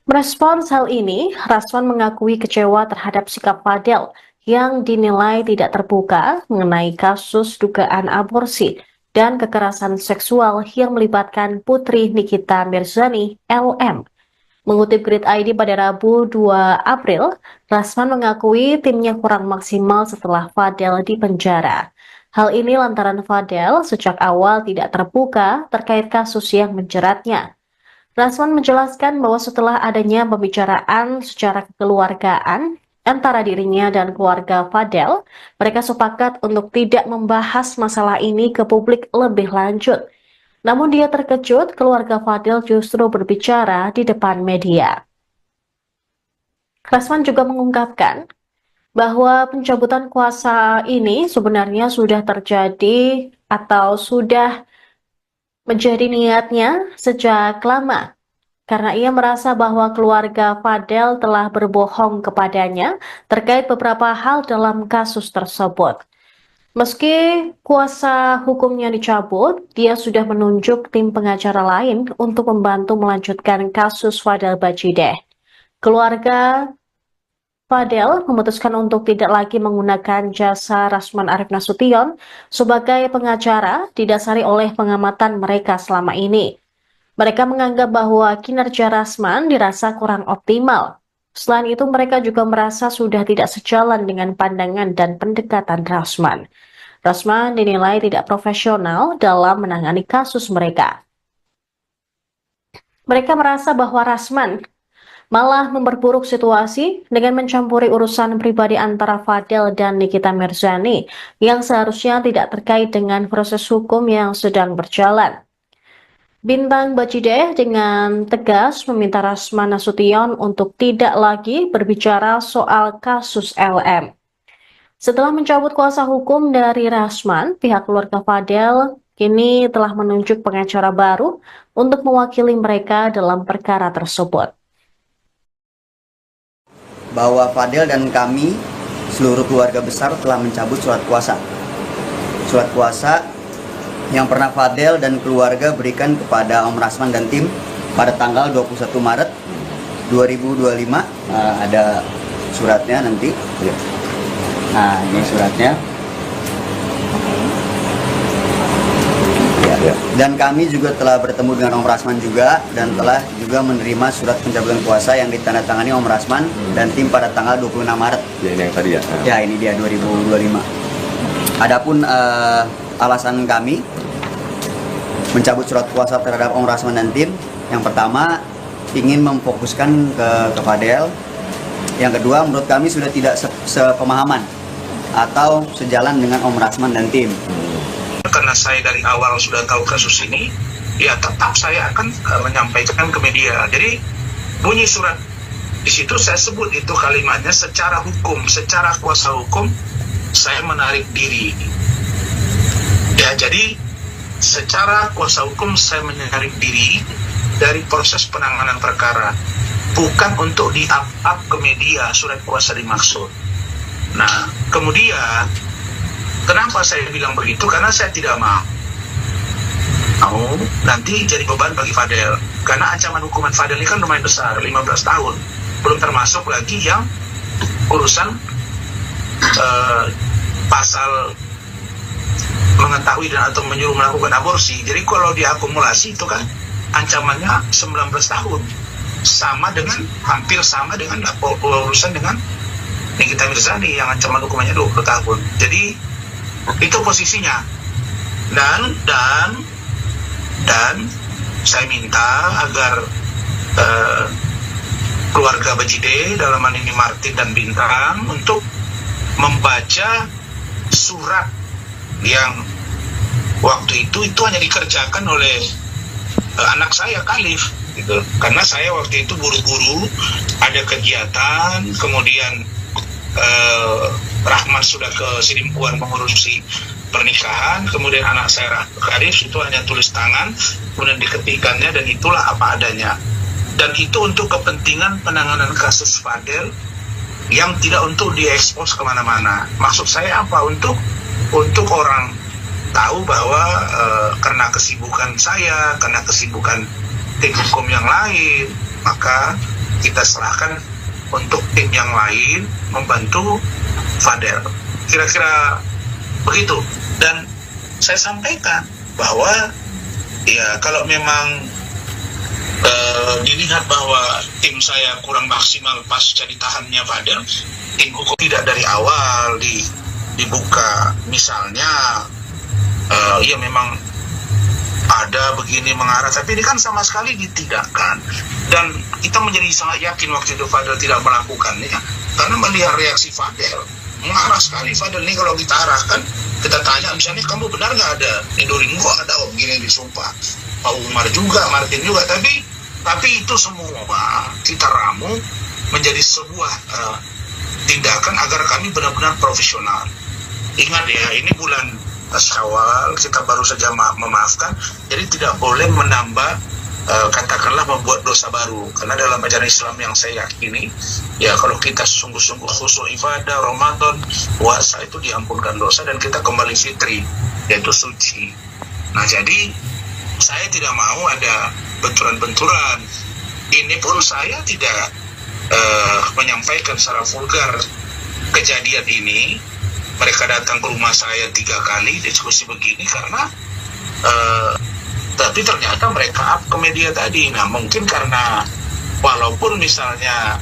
Merespons hal ini, Rasman mengakui kecewa terhadap sikap Fadel yang dinilai tidak terbuka mengenai kasus dugaan aborsi dan kekerasan seksual yang melibatkan Putri Nikita Mirzani, LM. Mengutip Grid ID pada Rabu 2 April, Rasman mengakui timnya kurang maksimal setelah Fadel dipenjara. Hal ini lantaran Fadel sejak awal tidak terbuka terkait kasus yang menjeratnya. Rasman menjelaskan bahwa setelah adanya pembicaraan secara kekeluargaan antara dirinya dan keluarga Fadel, mereka sepakat untuk tidak membahas masalah ini ke publik lebih lanjut. Namun dia terkejut keluarga Fadel justru berbicara di depan media. Rasman juga mengungkapkan bahwa pencabutan kuasa ini sebenarnya sudah terjadi atau sudah menjadi niatnya sejak lama, karena ia merasa bahwa keluarga Fadel telah berbohong kepadanya terkait beberapa hal dalam kasus tersebut. Meski kuasa hukumnya dicabut, dia sudah menunjuk tim pengacara lain untuk membantu melanjutkan kasus Fadel Bajideh. Keluarga Fadel memutuskan untuk tidak lagi menggunakan jasa Rasman Arif Nasution sebagai pengacara didasari oleh pengamatan mereka selama ini. Mereka menganggap bahwa kinerja Rasman dirasa kurang optimal. Selain itu, mereka juga merasa sudah tidak sejalan dengan pandangan dan pendekatan Rasman. Rasman dinilai tidak profesional dalam menangani kasus mereka. Mereka merasa bahwa Rasman malah memperburuk situasi dengan mencampuri urusan pribadi antara Fadel dan Nikita Mirzani yang seharusnya tidak terkait dengan proses hukum yang sedang berjalan. Bintang Bajideh dengan tegas meminta Rasman Nasution untuk tidak lagi berbicara soal kasus LM. Setelah mencabut kuasa hukum dari Rasman, pihak keluarga Fadel kini telah menunjuk pengacara baru untuk mewakili mereka dalam perkara tersebut. Bahwa Fadel dan kami, seluruh keluarga besar, telah mencabut surat kuasa. Surat kuasa yang pernah Fadel dan keluarga berikan kepada Om Rasman dan tim pada tanggal 21 Maret 2025. Ada suratnya nanti. Nah, ini suratnya. Ya. Ya. Dan kami juga telah bertemu dengan Om Rasman juga dan telah juga menerima surat pencabutan kuasa yang ditandatangani Om Rasman dan tim pada tanggal 26 Maret. Ya, ini yang tadi ya. Ya, ini dia 2025. Adapun alasan kami mencabut surat kuasa terhadap Om Rasman dan tim, yang pertama ingin memfokuskan ke Fadel. Yang kedua, menurut kami sudah tidak sepemahaman atau sejalan dengan Om Rasman dan tim. Karena saya dari awal sudah tahu kasus ini, ya tetap saya akan menyampaikan ke media. Jadi bunyi surat di situ saya sebut itu kalimatnya secara hukum, secara kuasa hukum saya menarik diri. Ya, jadi secara kuasa hukum saya menarik diri dari proses penanganan perkara, bukan untuk di-up ke media surat kuasa dimaksud. Nah, kemudian kenapa saya bilang begitu? Karena saya tidak mau nanti jadi beban bagi Fadel. Karena ancaman hukuman Fadel ini kan lumayan besar, 15 tahun. Belum termasuk lagi yang urusan pasal mengetahui dan atau menyuruh melakukan aborsi. Jadi kalau diakumulasi itu kan ancamannya 19 tahun. Sama dengan, hampir sama dengan urusan dengan Nikita Mirzani yang ancaman hukumannya 20 tahun. Jadi itu posisinya. Dan saya minta agar keluarga Bajide, dalam hal ini Martin dan Bintang, untuk membaca surat yang waktu itu hanya dikerjakan oleh anak saya Khalif gitu. Karena saya waktu itu buru-buru ada kegiatan, kemudian Rahman sudah ke Sidimpuan mengurusi pernikahan, kemudian anak saya Khalif itu hanya tulis tangan, kemudian diketikkannya, dan itulah apa adanya. Dan itu untuk kepentingan penanganan kasus Fadel yang tidak untuk diekspos kemana-mana. Maksud saya apa? Untuk orang tahu bahwa karena kesibukan saya, karena kesibukan tim hukum yang lain, maka kita serahkan untuk tim yang lain membantu Fadel. Kira-kira begitu. Dan saya sampaikan bahwa ya kalau memang dilihat bahwa tim saya kurang maksimal pasca ditahannya Fadel, tim hukum tidak dari awal dibuka, misalnya ya memang ada begini mengarah, tapi ini kan sama sekali ditidakkan. Dan kita menjadi sangat yakin waktu itu Fadel tidak melakukannya, karena melihat reaksi Fadel mengarah sekali. Fadel ini kalau kita arahkan, kita tanya misalnya, kamu benar nggak ada Nidorin? Kok ada begini disumpah, Pak Umar juga, Martin juga, tapi itu semua kita ramu menjadi sebuah tindakan agar kami benar-benar profesional. Ingat ya, ini bulan Syawal, kita baru saja memaafkan, jadi tidak boleh menambah katakanlah membuat dosa baru. Karena dalam ajaran Islam yang saya yakini, ya kalau kita sungguh-sungguh khusyuk ibadah, Ramadan, puasa, itu diampunkan dosa dan kita kembali fitri, yaitu suci. Nah, jadi saya tidak mau ada benturan-benturan. Ini pun saya tidak menyampaikan secara vulgar kejadian ini. Mereka datang ke rumah saya 3 kali diskusi begini karena tapi ternyata mereka up ke media tadi. Nah, mungkin karena walaupun misalnya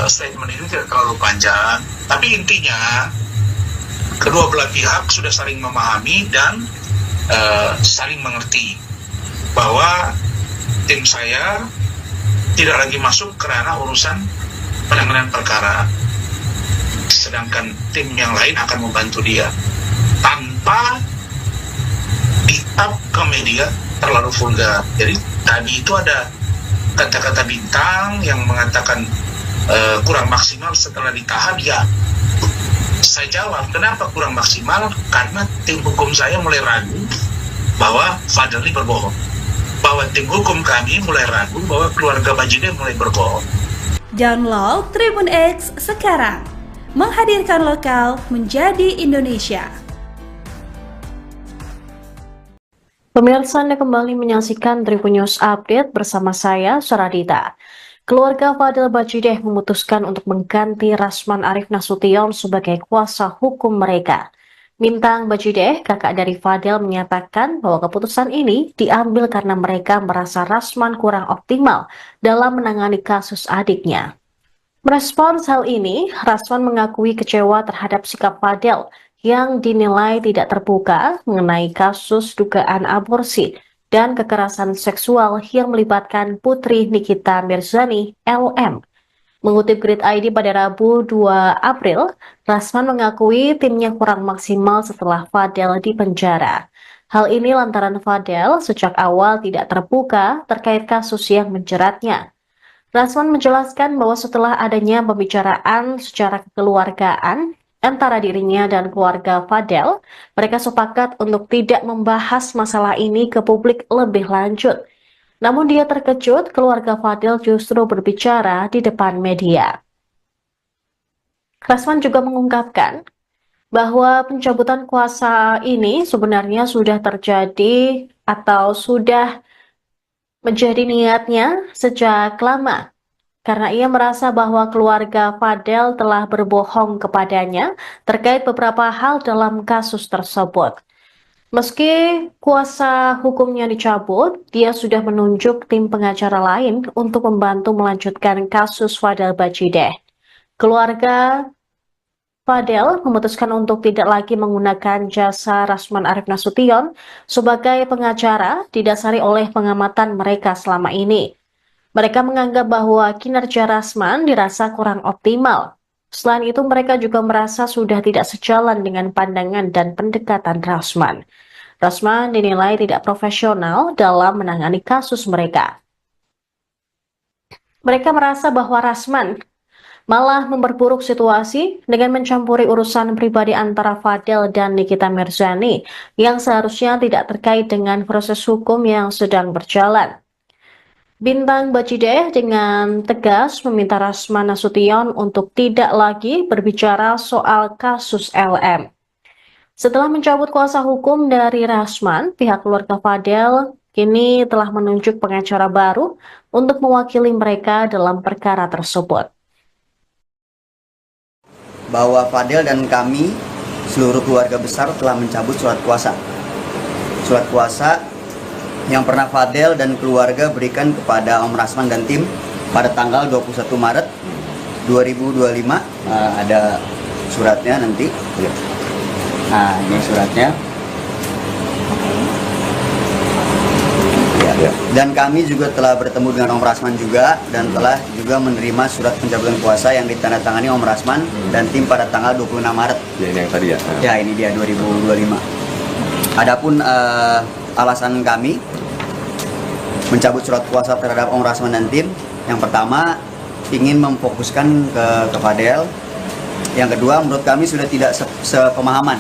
statement itu tidak terlalu panjang, tapi intinya kedua belah pihak sudah saling memahami dan saling mengerti bahwa tim saya tidak lagi masuk kerana urusan penanganan perkara, sedangkan tim yang lain akan membantu dia tanpa di-up ke media terlalu vulgar. Jadi tadi itu ada kata-kata Bintang yang mengatakan kurang maksimal setelah ditahan. Ya, saya jawab, kenapa kurang maksimal? Karena tim hukum saya mulai ragu bahwa Fadel ini berbohong, bahwa tim hukum kami mulai ragu bahwa keluarga Bajide mulai berbohong. Download Tribun X sekarang, menghadirkan lokal menjadi Indonesia. Pemirsa, Anda kembali menyaksikan Tribun News Update bersama saya, Suradita. Keluarga Fadel Bajide memutuskan untuk mengganti Rasman Arif Nasution sebagai kuasa hukum mereka. Bintang Bajideh, kakak dari Fadel, menyatakan bahwa keputusan ini diambil karena mereka merasa Rasman kurang optimal dalam menangani kasus adiknya. Merespons hal ini, Rasman mengakui kecewa terhadap sikap Fadel yang dinilai tidak terbuka mengenai kasus dugaan aborsi dan kekerasan seksual yang melibatkan putri Nikita Mirzani, LM. Mengutip Grid ID pada Rabu 2 April, Rasman mengakui timnya kurang maksimal setelah Fadel dipenjara. Hal ini lantaran Fadel sejak awal tidak terbuka terkait kasus yang menjeratnya. Rasman menjelaskan bahwa setelah adanya pembicaraan secara kekeluargaan antara dirinya dan keluarga Fadel, mereka sepakat untuk tidak membahas masalah ini ke publik lebih lanjut. Namun dia terkejut keluarga Fadel justru berbicara di depan media. Rasman juga mengungkapkan bahwa pencabutan kuasa ini sebenarnya sudah terjadi atau sudah menjadi niatnya sejak lama. Karena ia merasa bahwa keluarga Fadel telah berbohong kepadanya terkait beberapa hal dalam kasus tersebut. Meski kuasa hukumnya dicabut, dia sudah menunjuk tim pengacara lain untuk membantu melanjutkan kasus Fadel Bajideh. Keluarga Fadel memutuskan untuk tidak lagi menggunakan jasa Rasman Arief Nasution sebagai pengacara didasari oleh pengamatan mereka selama ini. Mereka menganggap bahwa kinerja Rasman dirasa kurang optimal. Selain itu, mereka juga merasa sudah tidak sejalan dengan pandangan dan pendekatan Rasman. Rasman dinilai tidak profesional dalam menangani kasus mereka. Mereka merasa bahwa Rasman malah memperburuk situasi dengan mencampuri urusan pribadi antara Fadel dan Nikita Mirzani yang seharusnya tidak terkait dengan proses hukum yang sedang berjalan. Bintang Bajideh dengan tegas meminta Rasman Nasution untuk tidak lagi berbicara soal kasus LM. Setelah mencabut kuasa hukum dari Rasman, pihak keluarga Fadel kini telah menunjuk pengacara baru untuk mewakili mereka dalam perkara tersebut. Bahwa Fadel dan kami, seluruh keluarga besar, telah mencabut surat kuasa. Surat kuasa yang pernah Fadel dan keluarga berikan kepada Om Rasman dan tim pada tanggal 21 Maret 2025. Ada suratnya nanti. Nah, ini suratnya. Ya. Dan kami juga telah bertemu dengan Om Rasman juga dan telah juga menerima surat pencabutan kuasa yang ditandatangani Om Rasman dan tim pada tanggal 26 Maret. Ya, ini yang tadi ya. Ya, ini dia 2025. Adapun alasan kami mencabut surat kuasa terhadap Om Rasman dan tim, yang pertama ingin memfokuskan ke Fadel. Yang kedua, menurut kami sudah tidak sepemahaman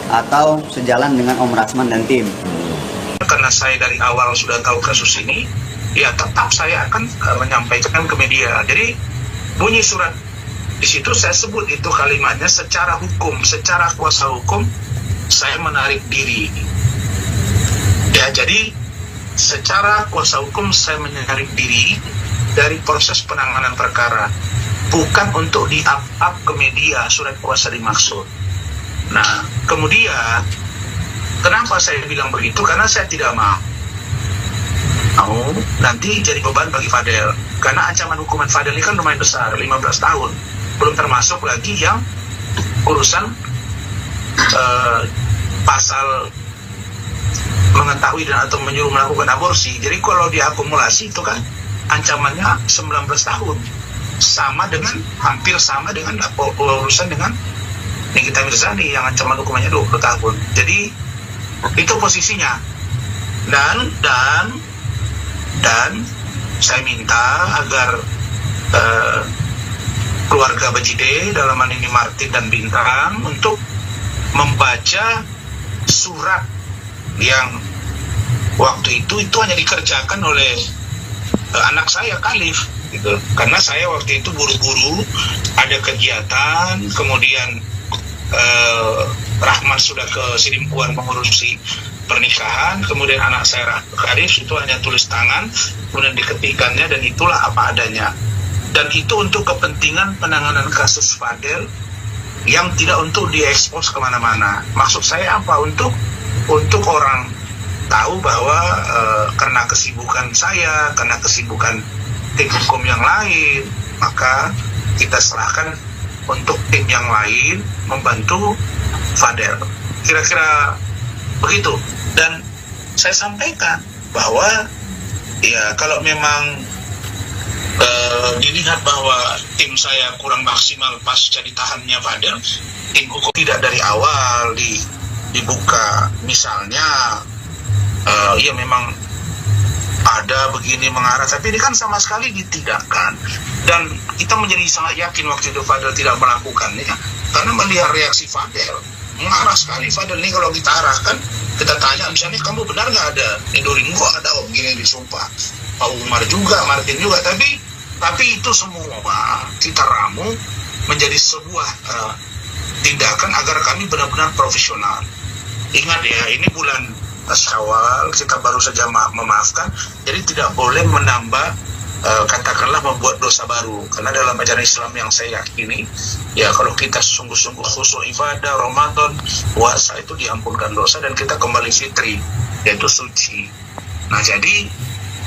atau sejalan dengan Om Rasman dan tim. Karena saya dari awal sudah tahu kasus ini, ya tetap saya akan menyampaikan ke media. Jadi bunyi surat di situ saya sebut itu kalimatnya secara hukum, secara kuasa hukum saya menarik diri. Ya, jadi secara kuasa hukum saya menarik diri dari proses penanganan perkara, bukan untuk di-up ke media surat kuasa dimaksud. Nah, kemudian kenapa saya bilang begitu? Karena saya tidak mau nanti jadi beban bagi Fadel. Karena ancaman hukuman Fadel ini kan lumayan besar, 15 tahun. Belum termasuk lagi yang urusan pasal mengetahui dan atau menyuruh melakukan aborsi. Jadi kalau diakumulasi itu kan ancamannya 19 tahun. Hampir sama dengan urusan dengan Nikita Mirzani yang ancaman hukumannya 20 tahun. Jadi itu posisinya. Dan saya minta agar keluarga Bajideh, dalam hal ini Martin dan Bintang, untuk membaca surat yang waktu itu hanya dikerjakan oleh anak saya Khalif gitu. Karena saya waktu itu buru-buru ada kegiatan, kemudian Rahman sudah ke Sidimpuan mengurusi pernikahan, kemudian anak saya Khalif itu hanya tulis tangan, kemudian diketikannya, dan itulah apa adanya. Dan itu untuk kepentingan penanganan kasus Fadel yang tidak untuk diekspos kemana-mana. Maksud saya apa? Untuk orang tahu bahwa karena kesibukan saya, karena kesibukan tim hukum yang lain, maka kita serahkan untuk tim yang lain membantu Fadel. Kira-kira begitu. Dan saya sampaikan bahwa ya kalau memang dilihat bahwa tim saya kurang maksimal pasca ditahannya Fadel, tim hukum tidak dari awal dibuka. Misalnya ya memang ada begini mengarah, tapi ini kan sama sekali ditidakkan. Dan kita menjadi sangat yakin waktu itu Fadel tidak melakukannya, karena melihat reaksi Fadel mengarah sekali. Fadel ini kalau kita arahkan, kita tanya misalnya, kamu benar nggak ada Indoringo, ada begini disumpah, Pak Umar juga, Martin juga, tapi itu semua kita ramu menjadi sebuah tindakan agar kami benar-benar profesional. Ingat ya, ini bulan Syawal, kita baru saja memaafkan, jadi tidak boleh menambah katakanlah membuat dosa baru, karena dalam ajaran Islam yang saya yakini, ya kalau kita sungguh-sungguh khusyuk ibadah Ramadan, puasa, itu diampunkan dosa dan kita kembali fitri, yaitu suci. Nah jadi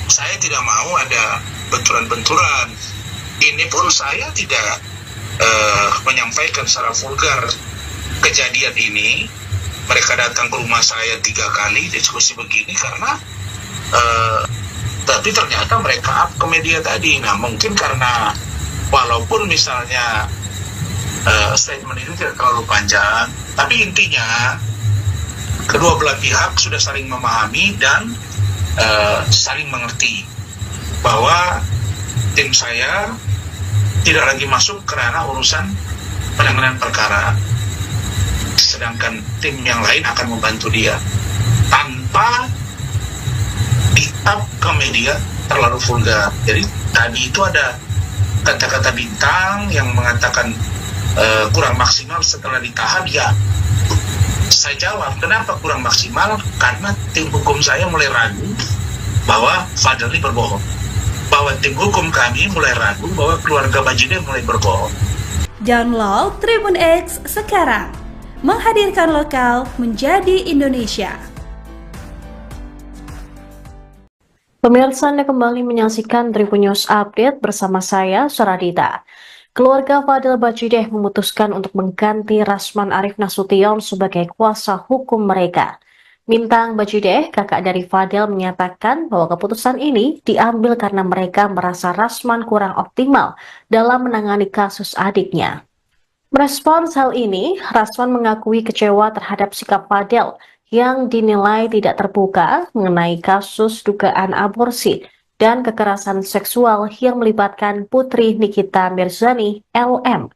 saya tidak mau ada benturan-benturan. Ini pun saya tidak menyampaikan secara vulgar kejadian ini. Mereka datang ke rumah saya 3 kali diskusi begini karena tapi ternyata mereka up ke media tadi. Nah mungkin karena walaupun misalnya statement ini tidak terlalu panjang, tapi intinya kedua belah pihak sudah saling memahami dan saling mengerti bahwa tim saya tidak lagi masuk ke ranah urusan penanganan perkara, sedangkan tim yang lain akan membantu dia tanpa di-up ke media terlalu vulgar. Jadi tadi itu ada kata-kata bintang yang mengatakan kurang maksimal setelah ditahan. Ya, saya jawab, kenapa kurang maksimal? Karena tim hukum saya mulai ragu bahwa Fadel ini berbohong, bahwa tim hukum kami mulai ragu bahwa keluarga Bajideh mulai berbohong. Download Tribun X sekarang, menghadirkan lokal menjadi Indonesia. Pemirsa, Anda kembali menyaksikan Tribun News Update bersama saya, Saradita. Keluarga Fadel Bajideh memutuskan untuk mengganti Rasman Arif Nasution sebagai kuasa hukum mereka. Mintang Bajideh, kakak dari Fadel, menyatakan bahwa keputusan ini diambil karena mereka merasa Rasman kurang optimal dalam menangani kasus adiknya. Merespons hal ini, Rasman mengakui kecewa terhadap sikap Fadel yang dinilai tidak terbuka mengenai kasus dugaan aborsi dan kekerasan seksual yang melibatkan putri Nikita Mirzani, LM.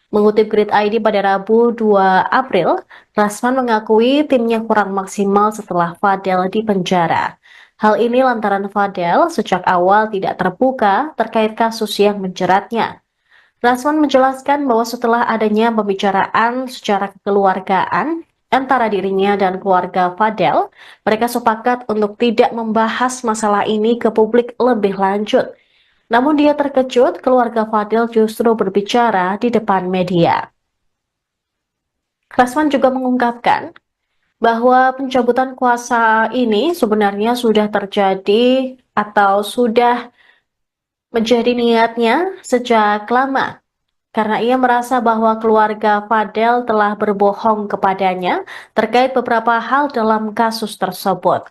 Mengutip Grid ID pada Rabu 2 April, Rasman mengakui timnya kurang maksimal setelah Fadel dipenjara. Hal ini lantaran Fadel sejak awal tidak terbuka terkait kasus yang menjeratnya. Rasman menjelaskan bahwa setelah adanya pembicaraan secara kekeluargaan antara dirinya dan keluarga Fadel, mereka sepakat untuk tidak membahas masalah ini ke publik lebih lanjut. Namun dia terkejut keluarga Fadel justru berbicara di depan media. Rasman juga mengungkapkan bahwa pencabutan kuasa ini sebenarnya sudah terjadi atau sudah menjadi niatnya sejak lama, karena ia merasa bahwa keluarga Fadel telah berbohong kepadanya terkait beberapa hal dalam kasus tersebut.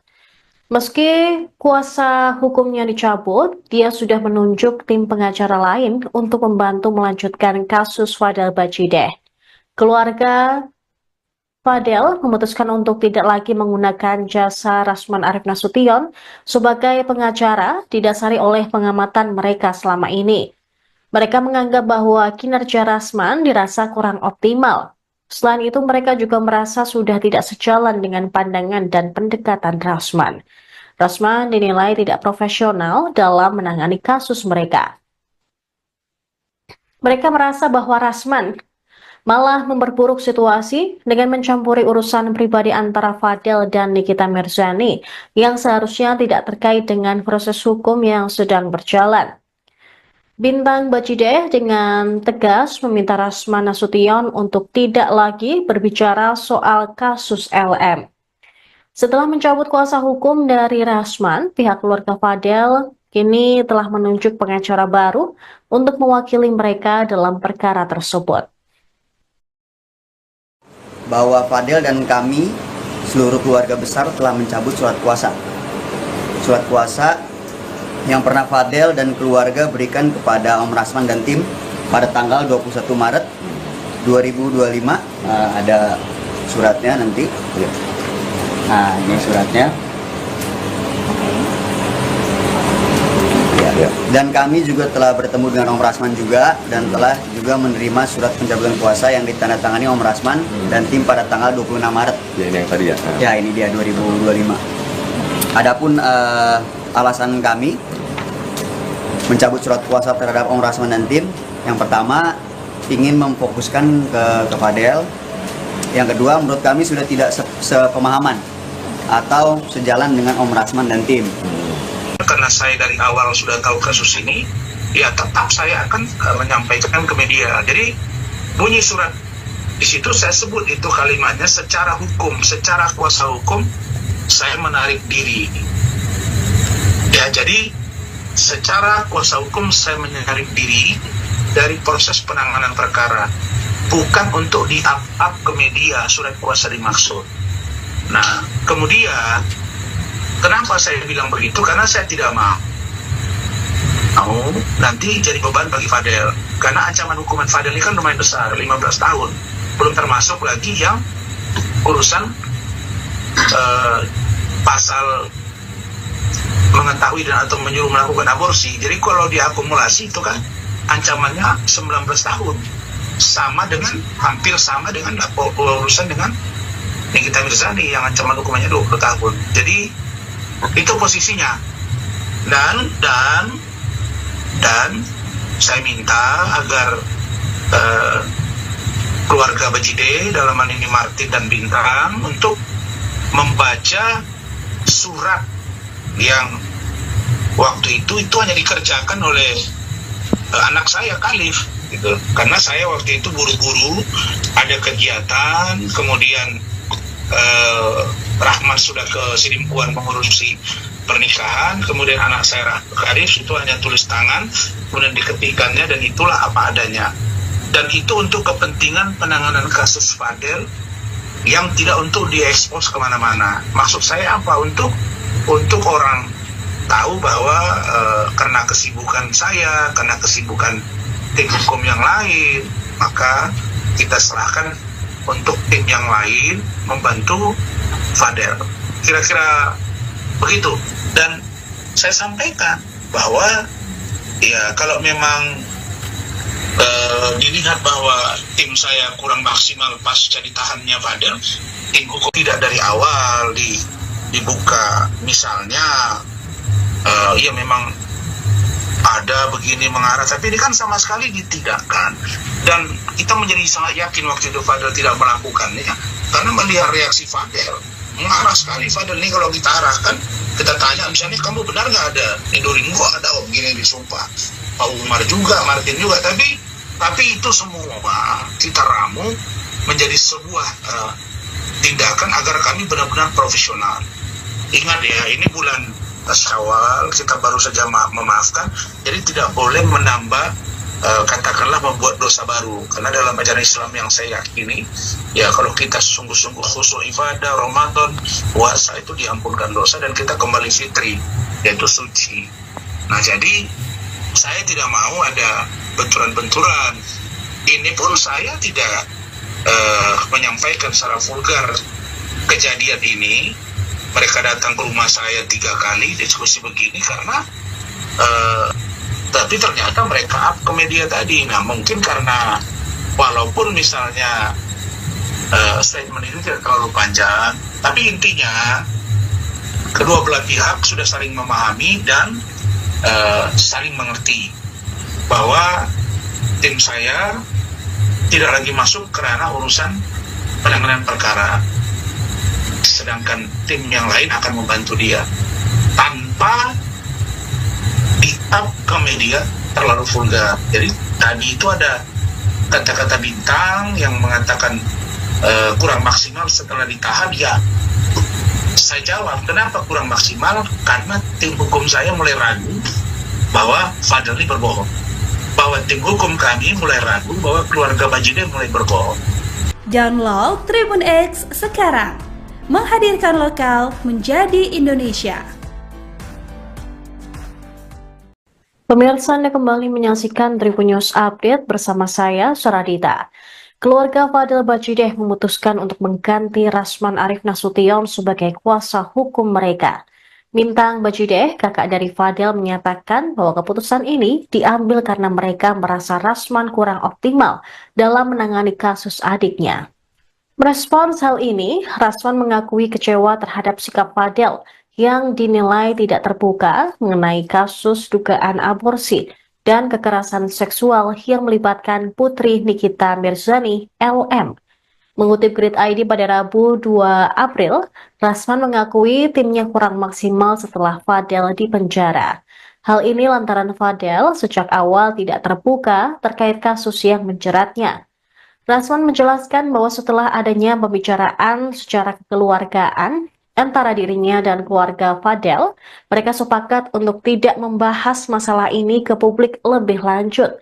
Meski kuasa hukumnya dicabut, dia sudah menunjuk tim pengacara lain untuk membantu melanjutkan kasus Fadel Bajideh. Keluarga Fadel memutuskan untuk tidak lagi menggunakan jasa Rasman Arif Nasution sebagai pengacara didasari oleh pengamatan mereka selama ini. Mereka menganggap bahwa kinerja Rasman dirasa kurang optimal. Selain itu, mereka juga merasa sudah tidak sejalan dengan pandangan dan pendekatan Rasman. Rasman dinilai tidak profesional dalam menangani kasus mereka. Mereka merasa bahwa Rasman malah memperburuk situasi dengan mencampuri urusan pribadi antara Fadel dan Nikita Mirzani yang seharusnya tidak terkait dengan proses hukum yang sedang berjalan. Bintang Bajideh dengan tegas meminta Rasman Nasution untuk tidak lagi berbicara soal kasus LM. Setelah mencabut kuasa hukum dari Rasman, pihak keluarga Fadel kini telah menunjuk pengacara baru untuk mewakili mereka dalam perkara tersebut. Bahwa Fadel dan kami, seluruh keluarga besar telah mencabut surat kuasa. Surat kuasa yang pernah Fadel dan keluarga berikan kepada Om Rasman dan tim pada tanggal 21 Maret 2025. Ada suratnya nanti. Nah, ini suratnya. Ya. Dan kami juga telah bertemu dengan Om Rasman juga dan telah juga menerima surat pencabutan kuasa yang ditandatangani Om Rasman dan tim pada tanggal 26 Maret. Ya, ini yang tadi ya. Ya, ini dia 2025. Adapun alasan kami mencabut surat kuasa terhadap Om Rasman dan tim, yang pertama ingin memfokuskan ke Fadel. Yang kedua, menurut kami sudah tidak sepemahaman atau sejalan dengan Om Rasman dan tim. Karena saya dari awal sudah tahu kasus ini, ya tetap saya akan menyampaikan ke media. Jadi bunyi surat di situ saya sebut itu kalimatnya secara hukum, secara kuasa hukum saya menarik diri. Ya, jadi secara kuasa hukum saya menarik diri dari proses penanganan perkara, bukan untuk di-up ke media surat kuasa dimaksud. Nah, kemudian kenapa saya bilang begitu? Karena saya tidak mau nanti jadi beban bagi Fadel. Karena ancaman hukuman Fadel ini kan lumayan besar, 15 tahun. Belum termasuk lagi yang urusan pasal mengetahui dan atau menyuruh melakukan aborsi. Jadi kalau diakumulasi itu kan ancamannya 19 tahun. Sama dengan, hampir sama dengan urusan dengan Nikita Mirzani yang ancaman hukumannya 20 tahun. Jadi itu posisinya. Dan saya minta agar keluarga Bajideh, dalam hal ini Martin dan Bintang, untuk membaca surat yang waktu itu hanya dikerjakan oleh anak saya Khalif gitu. Karena saya waktu itu buru-buru ada kegiatan, kemudian Rahman sudah ke Sidimpuan mengurusi pernikahan, kemudian anak saya Khalif itu hanya tulis tangan, kemudian diketikkannya, dan itulah apa adanya. Dan itu untuk kepentingan penanganan kasus Fadel yang tidak untuk diekspos kemana-mana. Maksud saya apa? Untuk orang tahu bahwa karena kesibukan saya, karena kesibukan tim hukum yang lain, maka kita serahkan untuk tim yang lain membantu Fadel. Kira-kira begitu. Dan saya sampaikan bahwa ya kalau memang dilihat bahwa tim saya kurang maksimal pasca ditahannya Fadel, tim hukum tidak dari awal dibuka, misalnya ya memang ada begini mengarah, tapi ini kan sama sekali ditidakkan. Dan kita menjadi sangat yakin waktu itu Fadel tidak melakukannya, karena melihat reaksi Fadel mengarah sekali. Fadel ini kalau kita arahkan, kita tanya misalnya, kamu benar nggak ada Nidorin? Gua ada, begini disumpah, Pak Umar juga, Martin juga, tapi itu semua kita ramu menjadi sebuah tindakan agar kami benar-benar profesional. Ingat ya, ini bulan Syawal, kita baru saja memaafkan, jadi tidak boleh menambah katakanlah membuat dosa baru. Karena dalam ajaran Islam yang saya yakini, ya kalau kita sungguh-sungguh khusyuk ibadah, Ramadan, puasa, itu diampunkan dosa dan kita kembali fitri, yaitu suci. Nah, jadi saya tidak mau ada benturan-benturan. Ini pun saya tidak menyampaikan secara vulgar kejadian ini. Mereka datang ke rumah saya 3 kali diskusi begini karena tapi ternyata mereka up ke media tadi. Nah, mungkin karena walaupun misalnya statement itu tidak terlalu panjang, tapi intinya kedua belah pihak sudah saling memahami dan saling mengerti bahwa tim saya tidak lagi masuk ke ranah urusan penanganan perkara, sedangkan tim yang lain akan membantu dia tanpa di-up ke media terlalu vulgar. Jadi tadi itu ada kata-kata bintang yang mengatakan kurang maksimal setelah ditahan. Ya, saya jawab, kenapa kurang maksimal? Karena tim hukum saya mulai ragu bahwa Fadel ini berbohong. Bahwa tim hukum kami mulai ragu bahwa keluarga Bajideh mulai berbohong. Download Tribun X sekarang, menghadirkan lokal menjadi Indonesia. Pemirsa, Anda kembali menyaksikan Tribun News Update bersama saya, Saradita. Keluarga Fadel Bajideh memutuskan untuk mengganti Rasman Arif Nasution sebagai kuasa hukum mereka. Bintang Bajideh, kakak dari Fadel, menyatakan bahwa keputusan ini diambil karena mereka merasa Rasman kurang optimal dalam menangani kasus adiknya. Merespons hal ini, Rasman mengakui kecewa terhadap sikap Fadel yang dinilai tidak terbuka mengenai kasus dugaan aborsi dan kekerasan seksual yang melibatkan putri Nikita Mirzani, LM. Mengutip Grid ID pada Rabu 2 April, Rasman mengakui timnya kurang maksimal setelah Fadel dipenjara. Hal ini lantaran Fadel sejak awal tidak terbuka terkait kasus yang menjeratnya. Rasman menjelaskan bahwa setelah adanya pembicaraan secara kekeluargaan antara dirinya dan keluarga Fadel, mereka sepakat untuk tidak membahas masalah ini ke publik lebih lanjut.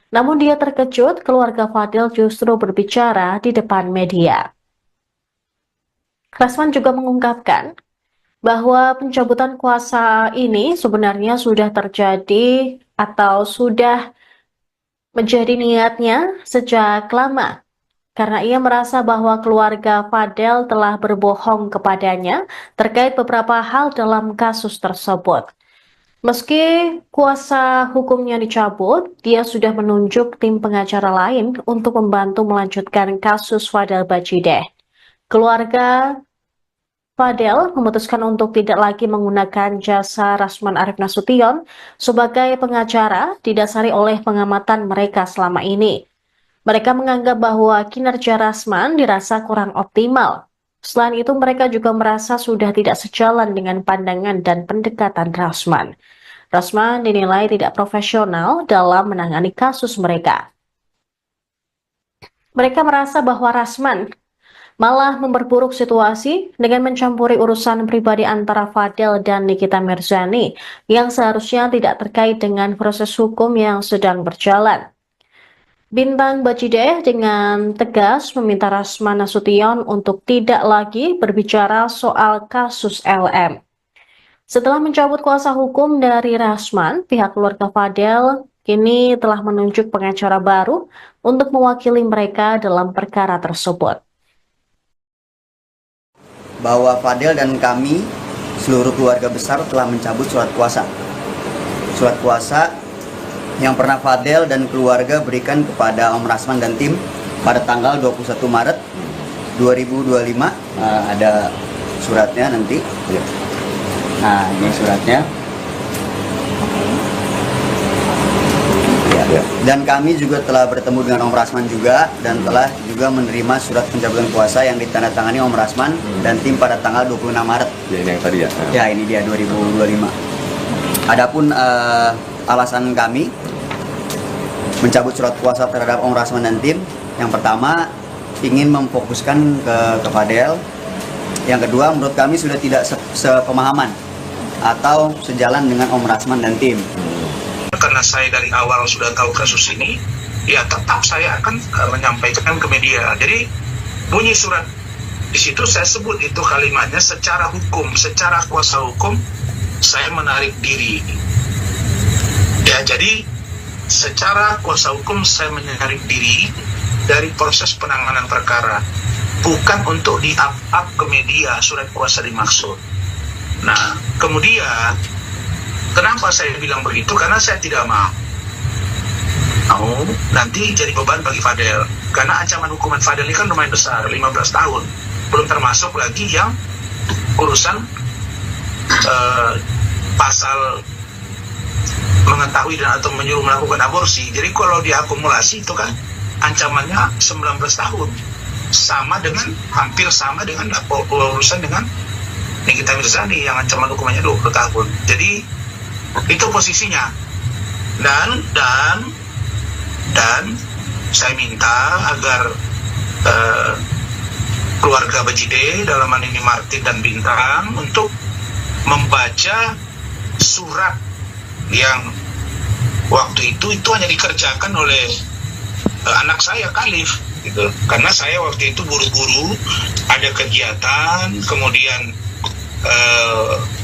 Namun dia terkejut keluarga Fadel justru berbicara di depan media. Rasman juga mengungkapkan bahwa pencabutan kuasa ini sebenarnya sudah terjadi atau sudah menjadi niatnya sejak lama. Karena ia merasa bahwa keluarga Fadel telah berbohong kepadanya terkait beberapa hal dalam kasus tersebut. Meski kuasa hukumnya dicabut, dia sudah menunjuk tim pengacara lain untuk membantu melanjutkan kasus Fadel Bajideh. Keluarga Fadel memutuskan untuk tidak lagi menggunakan jasa Rasman Arif Nasution sebagai pengacara didasari oleh pengamatan mereka selama ini. Mereka menganggap bahwa kinerja Rasman dirasa kurang optimal. Selain itu, mereka juga merasa sudah tidak sejalan dengan pandangan dan pendekatan Rasman. Rasman dinilai tidak profesional dalam menangani kasus mereka. Mereka merasa bahwa Rasman malah memperburuk situasi dengan mencampuri urusan pribadi antara Fadel dan Nikita Mirzani yang seharusnya tidak terkait dengan proses hukum yang sedang berjalan. Bintang Bajideh dengan tegas meminta Rasman Nasution untuk tidak lagi berbicara soal kasus LM. Setelah mencabut kuasa hukum dari Rasman, pihak keluarga Fadel kini telah menunjuk pengacara baru untuk mewakili mereka dalam perkara tersebut. Bahwa Fadel dan kami, seluruh keluarga besar, telah mencabut surat kuasa. Surat kuasa yang pernah Fadel dan keluarga berikan kepada Om Rasman dan tim pada tanggal 21 Maret 2025. Ada suratnya nanti. Nah, ini suratnya. Ya. Dan kami juga telah bertemu dengan Om Rasman juga dan telah juga menerima surat pencabutan kuasa yang ditandatangani Om Rasman dan tim pada tanggal 26 Maret. Ya, ini yang tadi ya. Ya, ini dia 2025. Adapun alasan kami mencabut surat kuasa terhadap Om Rasman dan tim, yang pertama ingin memfokuskan ke Fadel. Yang kedua, menurut kami sudah tidak sepemahaman atau sejalan dengan Om Rasman dan tim. Karena saya dari awal sudah tahu kasus ini, ya tetap saya akan menyampaikan ke media. Jadi bunyi surat di situ saya sebut itu kalimatnya secara hukum, secara kuasa hukum saya menarik diri. Ya, jadi secara kuasa hukum saya menarik diri dari proses penanganan perkara, bukan untuk di-up ke media surat kuasa dimaksud. Nah, kemudian kenapa saya bilang begitu? Karena saya tidak mau nanti jadi beban bagi Fadel. Karena ancaman hukuman Fadel ini kan lumayan besar, 15 tahun. Belum termasuk lagi yang urusan pasal mengetahui dan atau menyuruh melakukan aborsi. Jadi kalau diakumulasi itu kan ancamannya 19 tahun. Sama dengan, hampir sama dengan urusan dengan Nikita Mirzani yang ancaman hukumannya 20 tahun. Jadi itu posisinya. dan saya minta agar keluarga Bajide, dalam hal ini Martin dan Bintang, untuk membaca surat yang waktu itu hanya dikerjakan oleh anak saya Khalif gitu. Karena saya waktu itu buru-buru ada kegiatan, kemudian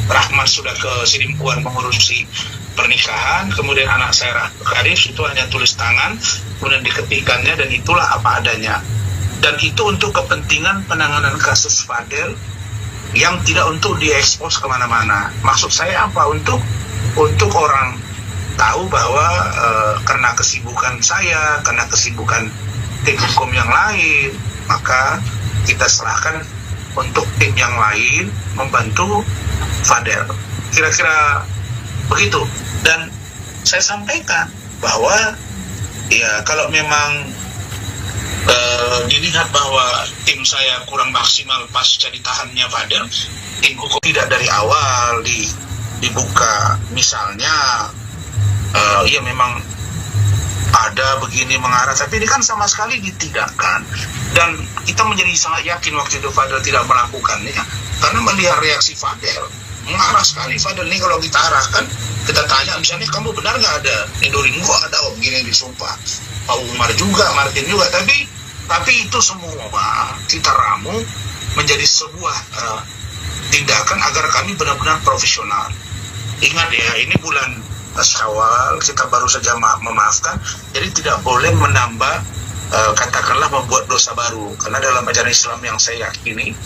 Rahman sudah ke Sidimpuan mengurusi pernikahan, kemudian anak saya Khalif itu hanya tulis tangan, kemudian diketikkannya, dan itulah apa adanya. Dan itu untuk kepentingan penanganan kasus Fadel yang tidak untuk diekspos kemana-mana. Maksud saya apa? Untuk orang tahu bahwa karena kesibukan saya, karena kesibukan tim hukum yang lain, maka kita serahkan untuk tim yang lain membantu Fadel. Kira-kira begitu. Dan saya sampaikan bahwa ya kalau memang dilihat bahwa tim saya kurang maksimal pasca ditahannya Fadel, tim hukum tidak dari awal dibuka misalnya ya memang ada begini mengarah, tapi ini kan sama sekali ditidakkan. Dan kita menjadi sangat yakin waktu itu Fadel tidak melakukannya, karena melihat reaksi Fadel mengarah sekali. Fadel ini kalau kita arahkan, kita tanya misalnya, kamu benar nggak ada Indoringo, ada begini disumpah, Pak Umar juga, Martin juga, tapi itu semua kita ramu menjadi sebuah tindakan agar kami benar-benar profesional. Ingat ya, ini bulan Syawal, kita baru saja memaafkan, jadi tidak boleh menambah katakanlah membuat dosa baru, karena dalam ajaran Islam yang saya yakini,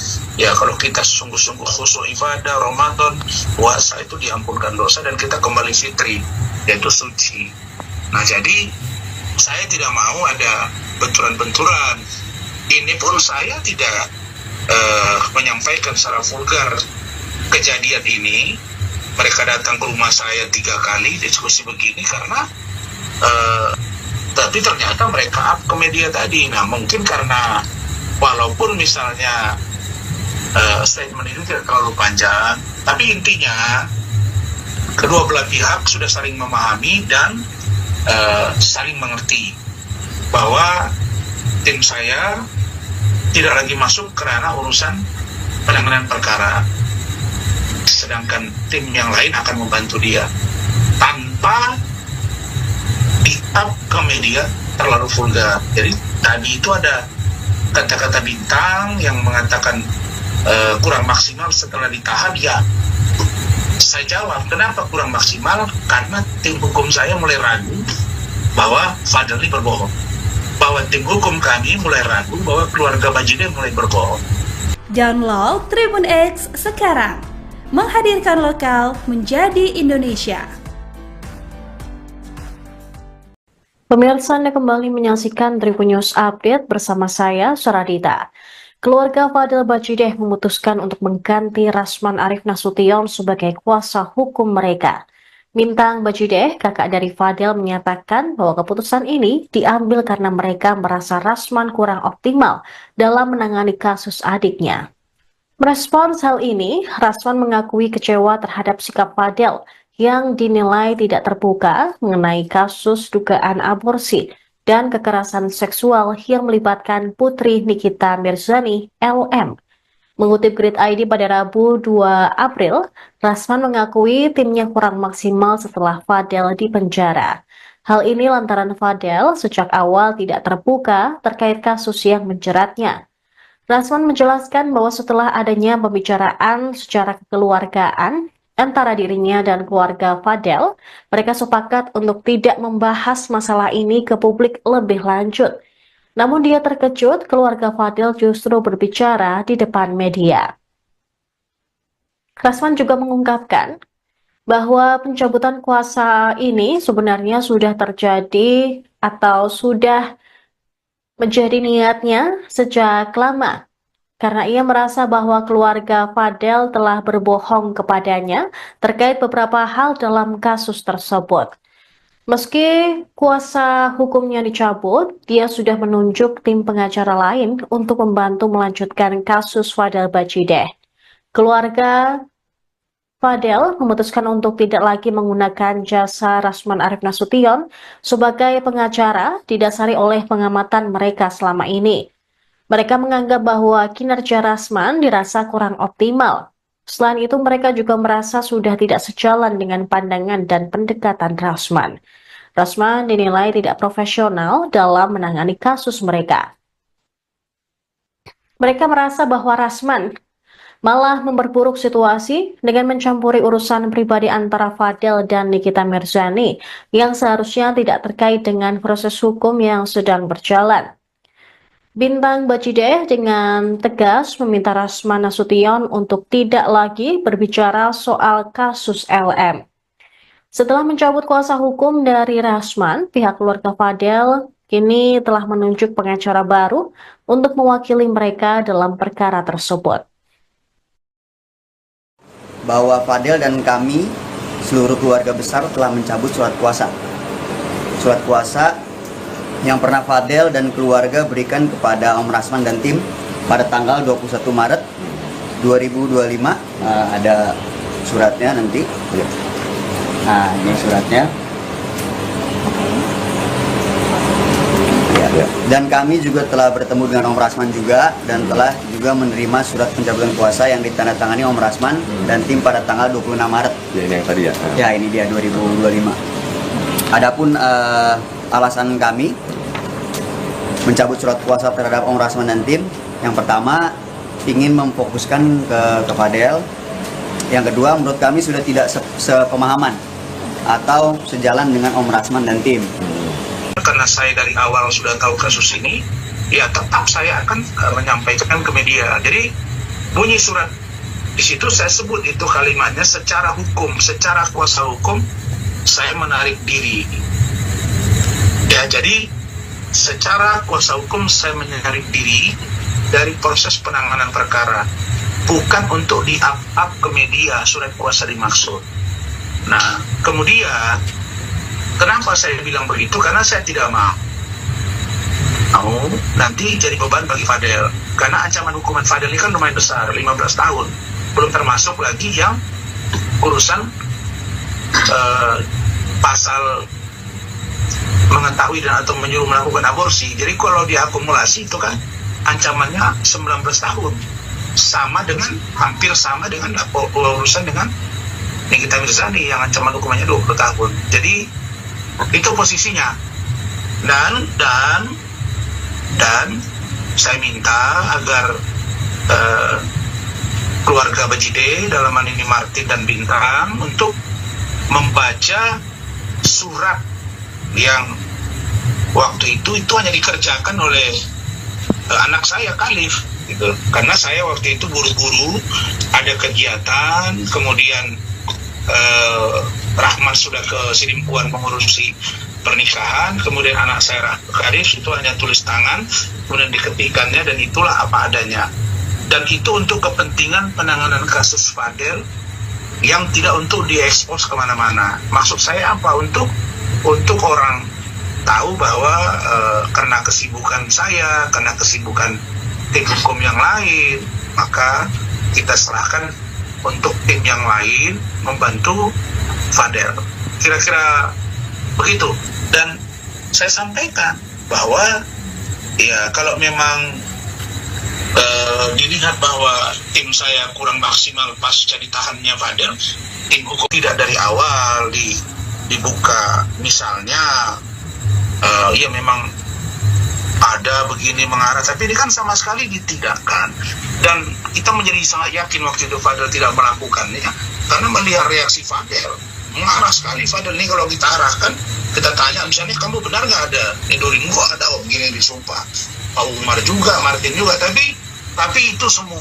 ya kalau kita sungguh-sungguh khusyuk ibadah Ramadan, puasa, itu diampunkan dosa dan kita kembali fitri, yaitu suci. Nah jadi saya tidak mau ada benturan-benturan. Ini pun saya tidak menyampaikan secara vulgar kejadian ini. Mereka datang ke rumah saya 3 kali diskusi begini karena tapi ternyata mereka up ke media tadi. Nah mungkin karena walaupun misalnya statement itu tidak terlalu panjang, tapi intinya kedua belah pihak sudah saling memahami dan saling mengerti bahwa tim saya tidak lagi masuk ke ranah urusan penanganan perkara, sedangkan tim yang lain akan membantu dia tanpa di-up ke media terlalu vulgar. Jadi tadi itu ada kata-kata Bintang yang mengatakan kurang maksimal setelah ditahan. Ya, saya jawab, kenapa kurang maksimal? Karena tim hukum saya mulai ragu bahwa Fadel ini berbohong, bahwa tim hukum kami mulai ragu bahwa keluarga Bajide mulai berbohong. Download Tribun X sekarang, menghadirkan lokal menjadi Indonesia. Pemirsa, Anda kembali menyaksikan Tribun News Update bersama saya, Saradita. Keluarga Fadel Bajide memutuskan untuk mengganti Rasman Arif Nasution sebagai kuasa hukum mereka. Bintang Bajide, kakak dari Fadel, menyatakan bahwa keputusan ini diambil karena mereka merasa Rasman kurang optimal dalam menangani kasus adiknya. Merespons hal ini, Rasman mengakui kecewa terhadap sikap Fadel yang dinilai tidak terbuka mengenai kasus dugaan aborsi dan kekerasan seksual yang melibatkan Putri Nikita Mirzani, LM. Mengutip Grid ID pada Rabu 2 April, Rasman mengakui timnya kurang maksimal setelah Fadel dipenjara. Hal ini lantaran Fadel sejak awal tidak terbuka terkait kasus yang menjeratnya. Rasman menjelaskan bahwa setelah adanya pembicaraan secara kekeluargaan antara dirinya dan keluarga Fadel, mereka sepakat untuk tidak membahas masalah ini ke publik lebih lanjut. Namun dia terkejut keluarga Fadel justru berbicara di depan media. Rasman juga mengungkapkan bahwa pencabutan kuasa ini sebenarnya sudah terjadi atau sudah menjadi niatnya sejak lama, karena ia merasa bahwa keluarga Fadel telah berbohong kepadanya terkait beberapa hal dalam kasus tersebut. Meski kuasa hukumnya dicabut, dia sudah menunjuk tim pengacara lain untuk membantu melanjutkan kasus Fadel Bajide. Keluarga Fadel memutuskan untuk tidak lagi menggunakan jasa Rasman Arif Nasution sebagai pengacara didasari oleh pengamatan mereka selama ini. Mereka menganggap bahwa kinerja Rasman dirasa kurang optimal. Selain itu, mereka juga merasa sudah tidak sejalan dengan pandangan dan pendekatan Rasman. Rasman dinilai tidak profesional dalam menangani kasus mereka. Mereka merasa bahwa Rasman malah memperburuk situasi dengan mencampuri urusan pribadi antara Fadel dan Nikita Mirzani yang seharusnya tidak terkait dengan proses hukum yang sedang berjalan. Bintang Bajideh dengan tegas meminta Rasman Nasution untuk tidak lagi berbicara soal kasus LM. Setelah mencabut kuasa hukum dari Rasman, pihak keluarga Fadel kini telah menunjuk pengacara baru untuk mewakili mereka dalam perkara tersebut. Bahwa Fadel dan kami, seluruh keluarga besar, telah mencabut surat kuasa. Surat kuasa yang pernah Fadel dan keluarga berikan kepada Om Rasman dan tim pada tanggal 21 Maret 2025. Ada suratnya nanti. Nah, ini suratnya. Dan kami juga telah bertemu dengan Om Rasman juga dan telah juga menerima surat pencabutan kuasa yang ditandatangani Om Rasman dan tim pada tanggal 26 Maret. Ya, ini yang tadi ya. Ya, ini dia 2025. Adapun alasan kami mencabut surat kuasa terhadap Om Rasman dan tim, yang pertama ingin memfokuskan ke Fadel. Yang kedua, menurut kami sudah tidak sepemahaman atau sejalan dengan Om Rasman dan tim. Karena saya dari awal sudah tahu kasus ini, ya tetap saya akan menyampaikan ke media. Jadi bunyi surat di situ saya sebut itu kalimatnya secara hukum, secara kuasa hukum saya menarik diri. Ya, jadi secara kuasa hukum saya menarik diri dari proses penanganan perkara, bukan untuk di-up ke media surat kuasa dimaksud. Nah, kemudian kenapa saya bilang begitu? Karena saya tidak mau nanti jadi beban bagi Fadel. Karena ancaman hukuman Fadel ini kan lumayan besar, 15 tahun. Belum termasuk lagi yang urusan pasal mengetahui dan atau menyuruh melakukan aborsi. Jadi kalau diakumulasi itu kan ancamannya 19 tahun. Sama dengan, hampir sama dengan urusan dengan Nikita Mirzani yang ancaman hukumannya 20 tahun. Jadi itu posisinya. Dan saya minta agar keluarga Bajideh, dalam hal ini Martin dan Bintang, untuk membaca surat yang waktu itu hanya dikerjakan oleh anak saya Khalif gitu. Karena saya waktu itu buru-buru ada kegiatan, kemudian Rahman sudah ke Sidimpuan mengurusi pernikahan, kemudian anak saya Khalif itu hanya tulis tangan, kemudian diketikannya, dan itulah apa adanya. Dan itu untuk kepentingan penanganan kasus Fadel yang tidak untuk diekspos kemana-mana. Maksud saya apa? Untuk orang tahu bahwa karena kesibukan saya, karena kesibukan tim hukum yang lain, maka kita serahkan untuk tim yang lain membantu Fadel. Kira-kira begitu. Dan saya sampaikan bahwa ya kalau memang dilihat bahwa tim saya kurang maksimal pasca ditahannya Fadel, tim hukum tidak dari awal dibuka. Misalnya ya memang ada begini mengarah, tapi ini kan sama sekali ditidakkan. Dan kita menjadi sangat yakin waktu itu Fadel tidak melakukannya, karena melihat reaksi Fadel mengarah sekali. Fadel ini kalau kita arahkan, kita tanya misalnya, kamu benar nggak ada Nidorin? Gua ada, oh begini disumpah. Pak Umar juga, Martin juga, tapi itu semua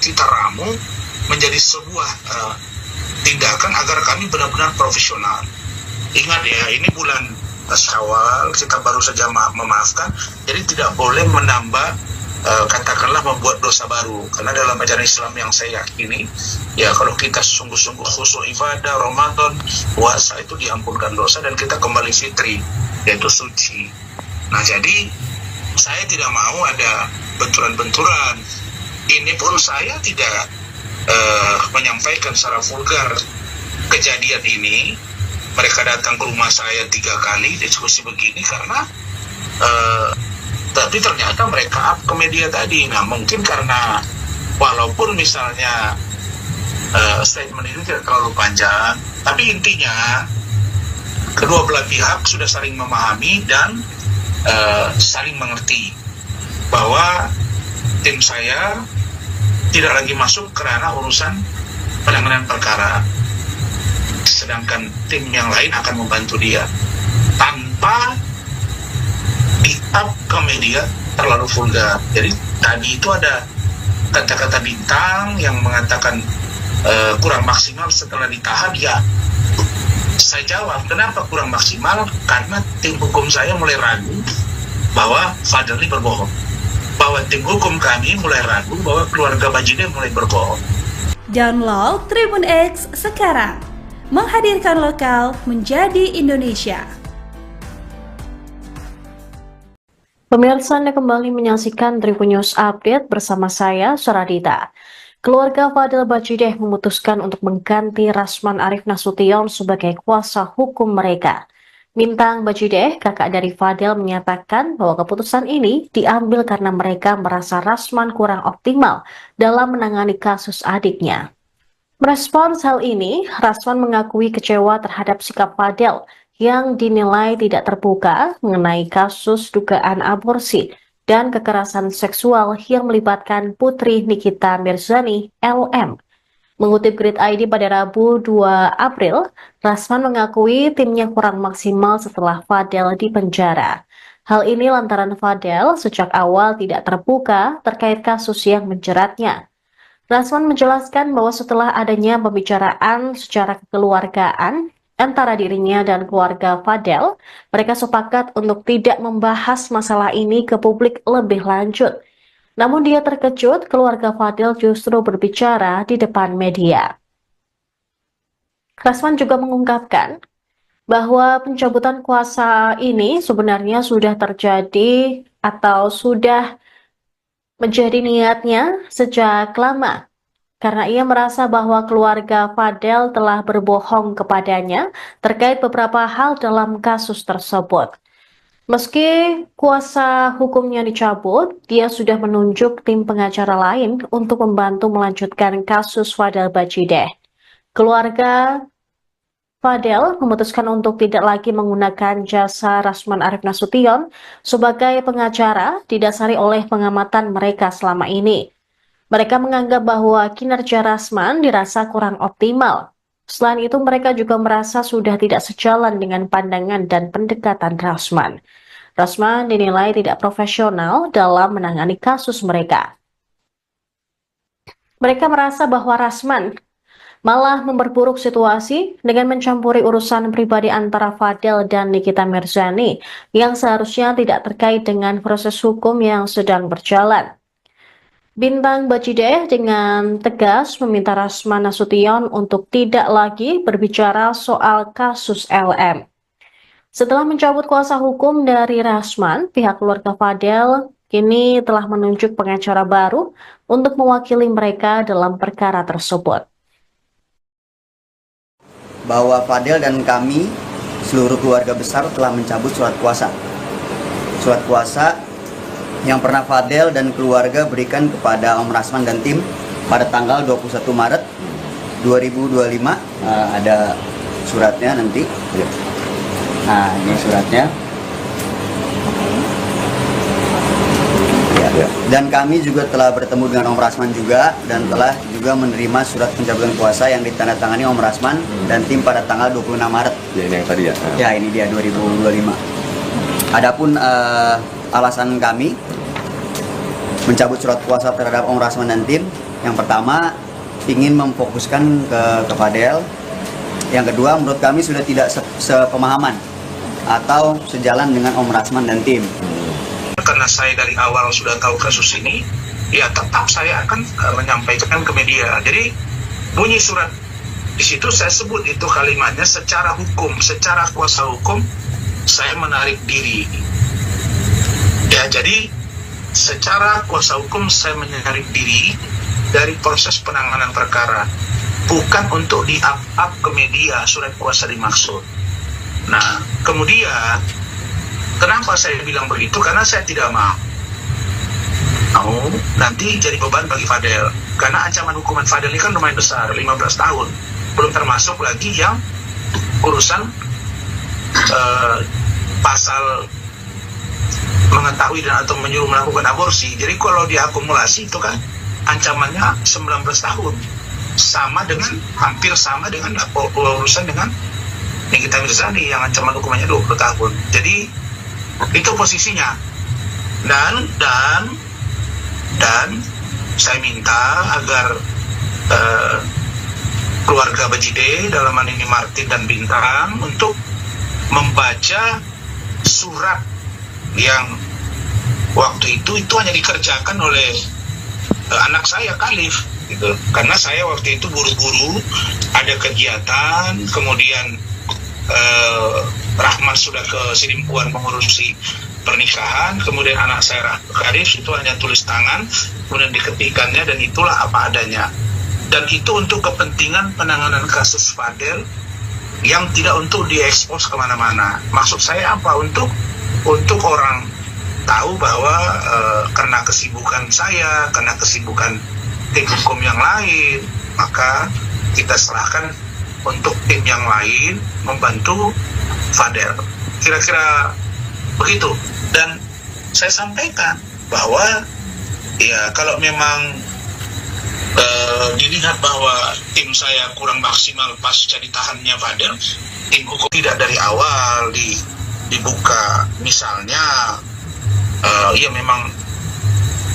kita ramu menjadi sebuah tindakan agar kami benar-benar profesional. Ingat ya, ini bulan Syawal, kita baru saja memaafkan, jadi tidak boleh menambah katakanlah membuat dosa baru. Karena dalam ajaran Islam yang saya yakini, ya kalau kita sungguh-sungguh khusyuk ibadah, Ramadan, puasa, itu diampunkan dosa dan kita kembali fitri, yaitu suci. Nah, jadi saya tidak mau ada benturan-benturan. Ini pun saya tidak menyampaikan secara vulgar kejadian ini. Mereka datang ke rumah saya 3 kali diskusi begini karena tapi ternyata mereka up ke media tadi. Nah, mungkin karena walaupun misalnya statement itu tidak terlalu panjang, tapi intinya kedua belah pihak sudah saling memahami dan saling mengerti bahwa tim saya tidak lagi masuk ke ranah urusan penanganan perkara, sedangkan tim yang lain akan membantu dia tanpa di-up ke media terlalu vulgar. Jadi tadi itu ada kata-kata bintang yang mengatakan kurang maksimal setelah ditahan. Ya, saya jawab, kenapa kurang maksimal? Karena tim hukum saya mulai ragu bahwa Fadel ini berbohong, bahwa tim hukum kami mulai ragu bahwa keluarga Bajideh mulai berbohong. Download Tribun X sekarang, menghadirkan lokal menjadi Indonesia. Pemirsa, Anda kembali menyaksikan Tribun News Update bersama saya, Suradita. Keluarga Fadel Bajideh memutuskan untuk mengganti Rasman Arif Nasution sebagai kuasa hukum mereka. Bintang Bajideh, kakak dari Fadel, menyatakan bahwa keputusan ini diambil karena mereka merasa Rasman kurang optimal dalam menangani kasus adiknya. Merespons hal ini, Rasman mengakui kecewa terhadap sikap Fadel yang dinilai tidak terbuka mengenai kasus dugaan aborsi dan kekerasan seksual yang melibatkan putri Nikita Mirzani, LM. Mengutip Grid ID pada Rabu 2 April, Rasman mengakui timnya kurang maksimal setelah Fadel dipenjara. Hal ini lantaran Fadel sejak awal tidak terbuka terkait kasus yang menjeratnya. Rasman menjelaskan bahwa setelah adanya pembicaraan secara kekeluargaan antara dirinya dan keluarga Fadel, mereka sepakat untuk tidak membahas masalah ini ke publik lebih lanjut. Namun dia terkejut keluarga Fadel justru berbicara di depan media. Rasman juga mengungkapkan bahwa pencabutan kuasa ini sebenarnya sudah terjadi atau sudah menjadi niatnya sejak lama, karena ia merasa bahwa keluarga Fadel telah berbohong kepadanya terkait beberapa hal dalam kasus tersebut. Meski kuasa hukumnya dicabut, dia sudah menunjuk tim pengacara lain untuk membantu melanjutkan kasus Fadel Bajideh. Keluarga Fadel memutuskan untuk tidak lagi menggunakan jasa Rasman Arif Nasution sebagai pengacara didasari oleh pengamatan mereka selama ini. Mereka menganggap bahwa kinerja Rasman dirasa kurang optimal. Selain itu, mereka juga merasa sudah tidak sejalan dengan pandangan dan pendekatan Rasman. Rasman dinilai tidak profesional dalam menangani kasus mereka. Mereka merasa bahwa Rasman malah memperburuk situasi dengan mencampuri urusan pribadi antara Fadel dan Nikita Mirzani yang seharusnya tidak terkait dengan proses hukum yang sedang berjalan. Bintang Bajideh dengan tegas meminta Rasman Nasution untuk tidak lagi berbicara soal kasus LM. Setelah mencabut kuasa hukum dari Rasman, pihak keluarga Fadel kini telah menunjuk pengacara baru untuk mewakili mereka dalam perkara tersebut. Bahwa Fadel dan kami, seluruh keluarga besar, telah mencabut surat kuasa. Surat kuasa yang pernah Fadel dan keluarga berikan kepada Om Rasman dan tim pada tanggal 21 Maret 2025. Ada suratnya nanti. Nah, ini suratnya. Ya. Dan kami juga telah bertemu dengan Om Rasman juga dan telah juga menerima surat pencabutan kuasa yang ditandatangani Om Rasman dan tim pada tanggal 26 Maret. Ya, ini yang tadi ya. Ya, ini dia 2025. Adapun alasan kami mencabut surat kuasa terhadap Om Rasman dan tim, yang pertama ingin memfokuskan ke Fadel. Yang kedua, menurut kami sudah tidak sepemahaman atau sejalan dengan Om Rasman dan tim. Karena saya dari awal sudah tahu kasus ini, ya tetap saya akan menyampaikan ke media. Jadi bunyi surat di situ saya sebut itu kalimatnya secara hukum, secara kuasa hukum saya menarik diri. Ya, jadi secara kuasa hukum saya menarik diri dari proses penanganan perkara, bukan untuk di-up ke media surat kuasa dimaksud. Nah, kemudian kenapa saya bilang begitu? Karena saya tidak mau nanti jadi beban bagi Fadel. Karena ancaman hukuman Fadel ini kan lumayan besar, 15 tahun. Belum termasuk lagi yang urusan pasal mengetahui dan atau menyuruh melakukan aborsi. Jadi kalau diakumulasi itu kan ancamannya 19 tahun. Hampir sama dengan urusan dengan Nikita Mirzani yang ancaman hukumannya 20 tahun. Jadi itu posisinya. Dan saya minta agar keluarga Bajide, dalam hal ini Martin dan Bintang, untuk membaca surat yang waktu itu hanya dikerjakan oleh anak saya Khalif gitu. Karena saya waktu itu buru-buru ada kegiatan, kemudian Rahman sudah ke Sidimpuan mengurusi pernikahan, kemudian anak saya Khalif itu hanya tulis tangan, kemudian diketikannya, dan itulah apa adanya. Dan itu untuk kepentingan penanganan kasus Fadel yang tidak untuk diekspos kemana-mana. Maksud saya apa? Untuk orang tahu bahwa karena kesibukan saya, karena kesibukan tim hukum yang lain, maka kita serahkan untuk tim yang lain membantu Fadel. Kira-kira begitu. Dan saya sampaikan bahwa ya kalau memang dilihat bahwa tim saya kurang maksimal pasca ditahannya Fadel, tim hukum tidak dari awal dibuka misalnya ya memang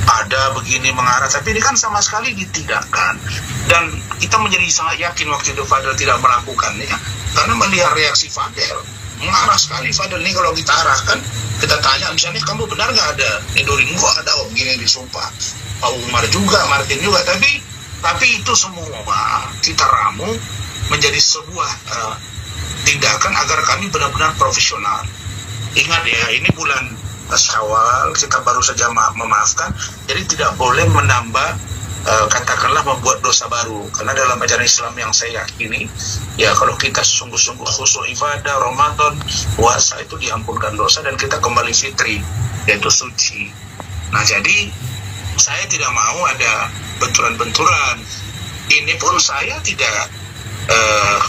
ada begini mengarah, tapi ini kan sama sekali ditidakkan. Dan kita menjadi sangat yakin waktu itu Fadel tidak melakukannya, karena melihat reaksi Fadel mengarah sekali. Fadel ini kalau kita arahkan, kita tanya misalnya, kamu benar nggak ada Edoring? Kok ada begini disumpah, Pak Umar juga, Martin juga, tapi itu semua kita ramu menjadi sebuah tindakan agar kami benar-benar profesional. Ingat ya, ini bulan Syawal, kita baru saja memaafkan, jadi tidak boleh menambah katakanlah membuat dosa baru. Karena dalam ajaran Islam yang saya yakini, ya kalau kita sungguh-sungguh khusyuk ibadah, Ramadan, puasa, itu diampunkan dosa dan kita kembali fitri, yaitu suci. Nah, jadi saya tidak mau ada benturan-benturan. Ini pun saya tidak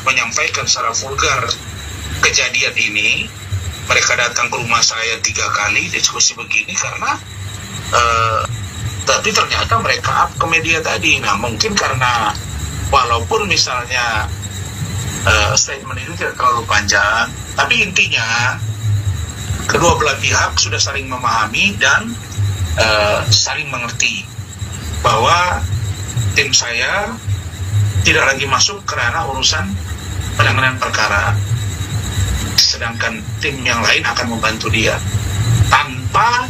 menyampaikan secara vulgar kejadian ini. Mereka datang ke rumah saya 3 kali diskusi begini karena tapi ternyata mereka up ke media tadi. Nah, mungkin karena walaupun misalnya statement itu tidak terlalu panjang, tapi intinya kedua belah pihak sudah saling memahami dan saling mengerti bahwa tim saya tidak lagi masuk ke ranah urusan penanganan perkara, sedangkan tim yang lain akan membantu dia tanpa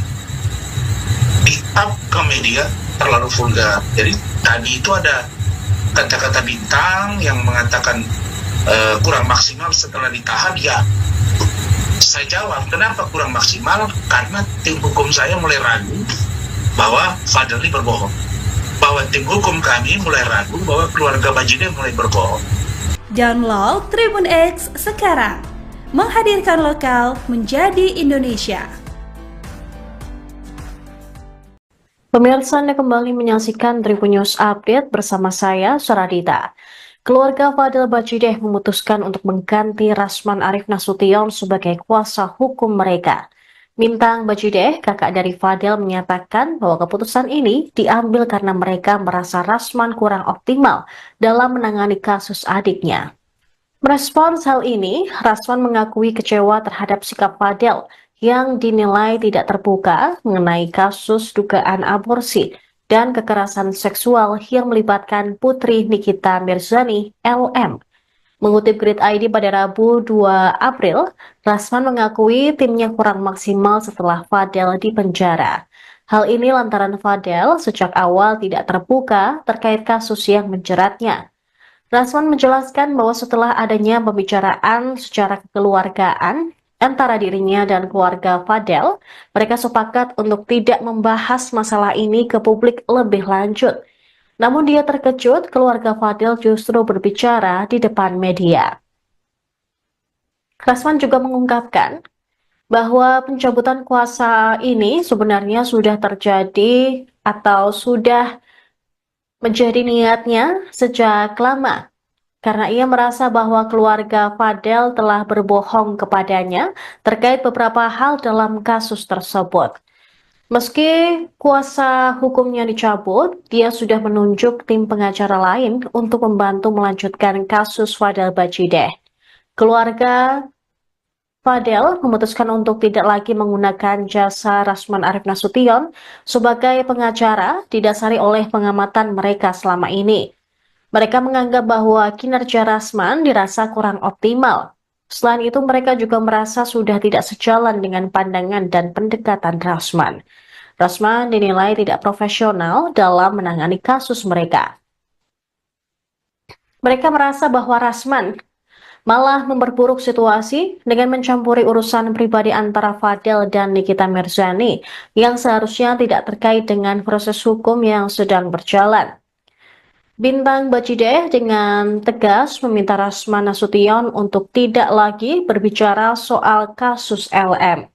di-up ke media terlalu vulgar. Jadi tadi itu ada kata-kata Bintang yang mengatakan kurang maksimal setelah ditahan. Ya, saya jawab, kenapa kurang maksimal? Karena tim hukum saya mulai ragu bahwa Fadel ini berbohong, bahwa tim hukum kami mulai ragu bahwa keluarga Bajide mulai berbohong. Download Tribun X sekarang, menghadirkan lokal menjadi Indonesia. Pemirsa, Anda kembali menyaksikan Tribun News Update bersama saya, Suradita. Keluarga Fadel Bajide memutuskan untuk mengganti Rasman Arif Nasution sebagai kuasa hukum mereka. Bintang Bajide, kakak dari Fadel, menyatakan bahwa keputusan ini diambil karena mereka merasa Rasman kurang optimal dalam menangani kasus adiknya. Merespons hal ini, Rasman mengakui kecewa terhadap sikap Fadel yang dinilai tidak terbuka mengenai kasus dugaan aborsi dan kekerasan seksual yang melibatkan putri Nikita Mirzani, LM. Mengutip Grid ID pada Rabu 2 April, Rasman mengakui timnya kurang maksimal setelah Fadel dipenjara. Hal ini lantaran Fadel sejak awal tidak terbuka terkait kasus yang menjeratnya. Rasman menjelaskan bahwa setelah adanya pembicaraan secara kekeluargaan antara dirinya dan keluarga Fadel, mereka sepakat untuk tidak membahas masalah ini ke publik lebih lanjut. Namun dia terkejut keluarga Fadil justru berbicara di depan media. Rasman juga mengungkapkan bahwa pencabutan kuasa ini sebenarnya sudah terjadi atau sudah menjadi niatnya sejak lama. Karena ia merasa bahwa keluarga Fadel telah berbohong kepadanya terkait beberapa hal dalam kasus tersebut. Meski kuasa hukumnya dicabut, dia sudah menunjuk tim pengacara lain untuk membantu melanjutkan kasus Fadel Bajideh. Keluarga Fadel memutuskan untuk tidak lagi menggunakan jasa Rasman Arif Nasution sebagai pengacara didasari oleh pengamatan mereka selama ini. Mereka menganggap bahwa kinerja Rasman dirasa kurang optimal. Selain itu, mereka juga merasa sudah tidak sejalan dengan pandangan dan pendekatan Rasman. Rasman dinilai tidak profesional dalam menangani kasus mereka. Mereka merasa bahwa Rasman malah memperburuk situasi dengan mencampuri urusan pribadi antara Fadel dan Nikita Mirzani yang seharusnya tidak terkait dengan proses hukum yang sedang berjalan. Bintang Bajideh dengan tegas meminta Rasman Nasution untuk tidak lagi berbicara soal kasus LM.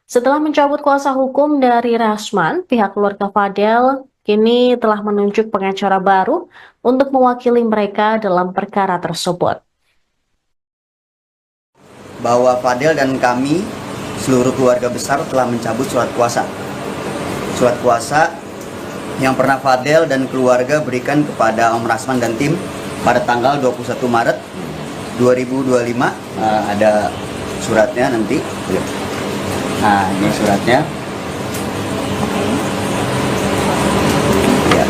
Setelah mencabut kuasa hukum dari Rasman, pihak keluarga Fadel kini telah menunjuk pengacara baru untuk mewakili mereka dalam perkara tersebut. Bahwa Fadel dan kami, seluruh keluarga besar telah mencabut surat kuasa. Surat kuasa yang pernah Fadel dan keluarga berikan kepada Om Rasman dan tim pada tanggal 21 Maret 2025. Ada suratnya nanti. Nah, ini suratnya.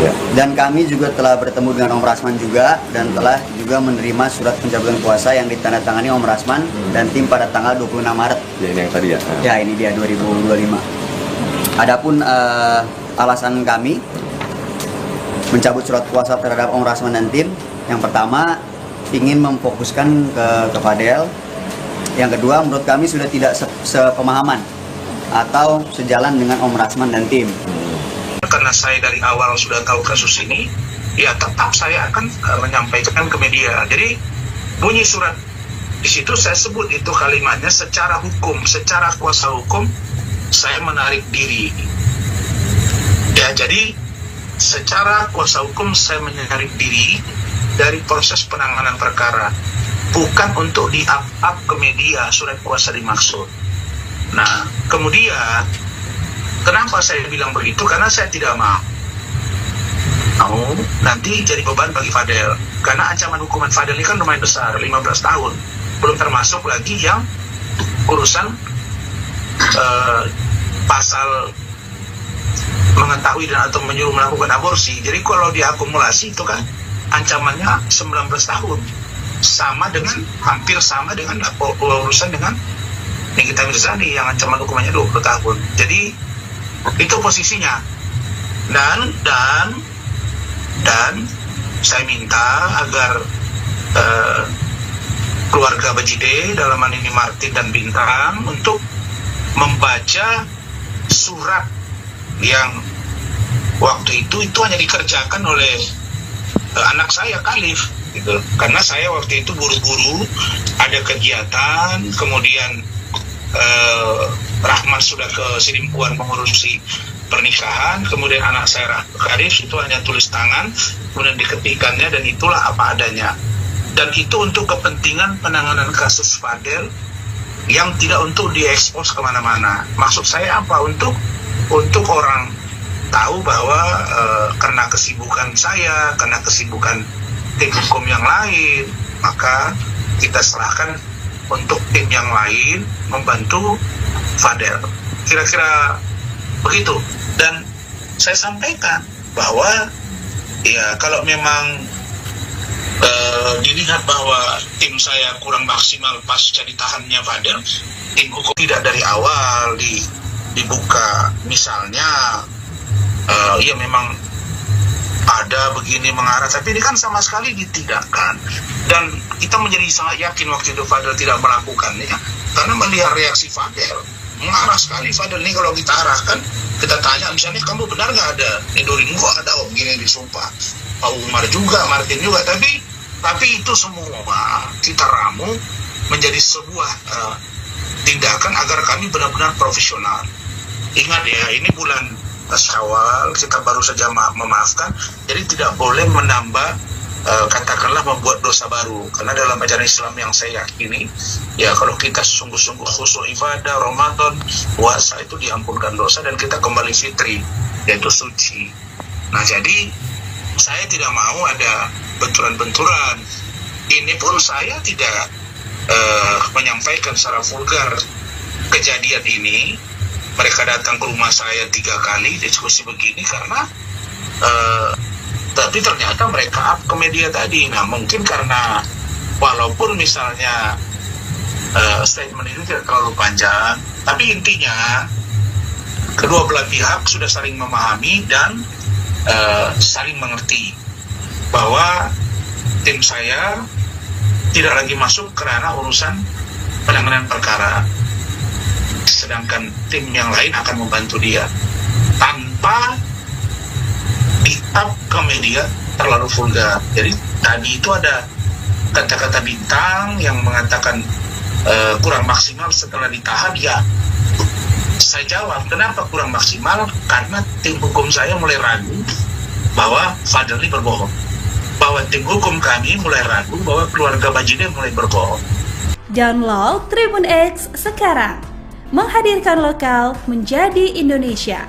Ya. Dan kami juga telah bertemu dengan Om Rasman juga dan telah juga menerima surat pencabutan kuasa yang ditandatangani Om Rasman dan tim pada tanggal 26 Maret. Ya, ini yang tadi ya. Ya, ini dia 2025. Adapun alasan kami mencabut surat kuasa terhadap Om Rasman dan tim, yang pertama ingin memfokuskan ke Fadel. Yang kedua, menurut kami sudah tidak sepemahaman atau sejalan dengan Om Rasman dan tim. Karena saya dari awal sudah tahu kasus ini, ya tetap saya akan menyampaikan ke media. Jadi bunyi surat di situ saya sebut itu kalimatnya secara hukum, secara kuasa hukum saya menarik diri. Ya, jadi secara kuasa hukum saya menarik diri dari proses penanganan perkara, bukan untuk di-up ke media surat kuasa dimaksud. Nah, kemudian kenapa saya bilang begitu? Karena saya tidak mau nanti jadi beban bagi Fadel. Karena ancaman hukuman Fadel ini kan lumayan besar, 15 tahun. Belum termasuk lagi yang urusan pasal mengetahui dan atau menyuruh melakukan aborsi. Jadi kalau diakumulasi itu kan ancamannya 19 tahun. Sama dengan, hampir sama dengan urusan dengan Nikita Mirzani yang ancaman hukumannya 20 tahun. Jadi itu posisinya. Dan saya minta agar keluarga Bajideh, dalam hal ini Martin dan Bintang, untuk membaca surat yang waktu itu hanya dikerjakan oleh anak saya Khalif gitu. Karena saya waktu itu buru-buru ada kegiatan, kemudian Rahman sudah ke Sidimpuan mengurusi pernikahan, kemudian anak saya Khalif itu hanya tulis tangan, kemudian diketikannya, dan itulah apa adanya. Dan itu untuk kepentingan penanganan kasus Fadel yang tidak untuk diekspos kemana-mana. Maksud saya apa? Untuk orang tahu bahwa karena kesibukan saya, karena kesibukan tim hukum yang lain, maka kita serahkan untuk tim yang lain membantu Fadel. Kira-kira begitu. Dan saya sampaikan bahwa ya kalau memang dilihat bahwa tim saya kurang maksimal pasca ditahannya Fadel, tim hukum tidak dari awal dibuka, misalnya ya memang ada begini mengarah, tapi ini kan sama sekali ditidakkan. Dan kita menjadi sangat yakin waktu itu Fadel tidak melakukannya, karena melihat reaksi Fadel mengarah sekali. Fadel ini kalau kita arahkan kita tanya misalnya, kamu benar nggak ada Nurdin? Kok ada om gini disumpah, Pak Umar juga, Martin juga, tapi itu semua kita ramu menjadi sebuah tindakan agar kami benar-benar profesional. Ingat ya, ini bulan Syawal, kita baru saja memaafkan, jadi tidak boleh menambah katakanlah membuat dosa baru, karena dalam ajaran Islam yang saya yakini, ya kalau kita sungguh-sungguh khusyuk ibadah Ramadan, puasa itu diampunkan dosa dan kita kembali fitri, yaitu suci. Nah jadi saya tidak mau ada benturan-benturan. Ini pun saya tidak menyampaikan secara vulgar kejadian ini. Mereka datang ke rumah saya 3 kali diskusi begini karena tapi ternyata mereka up ke media tadi. Nah mungkin karena walaupun misalnya statement itu tidak terlalu panjang, tapi intinya kedua belah pihak sudah saling memahami dan saling mengerti bahwa tim saya tidak lagi masuk ke ranah urusan penanganan perkara, sedangkan tim yang lain akan membantu dia tanpa di-up ke media terlalu vulgar. Jadi tadi itu ada kata-kata bintang yang mengatakan kurang maksimal setelah ditahan. Ya, saya jawab, kenapa kurang maksimal? Karena tim hukum saya mulai ragu bahwa Fadel ini berbohong, bahwa tim hukum kami mulai ragu bahwa keluarga Bajideh mulai berbohong. Download Tribun X sekarang, menghadirkan lokal menjadi Indonesia.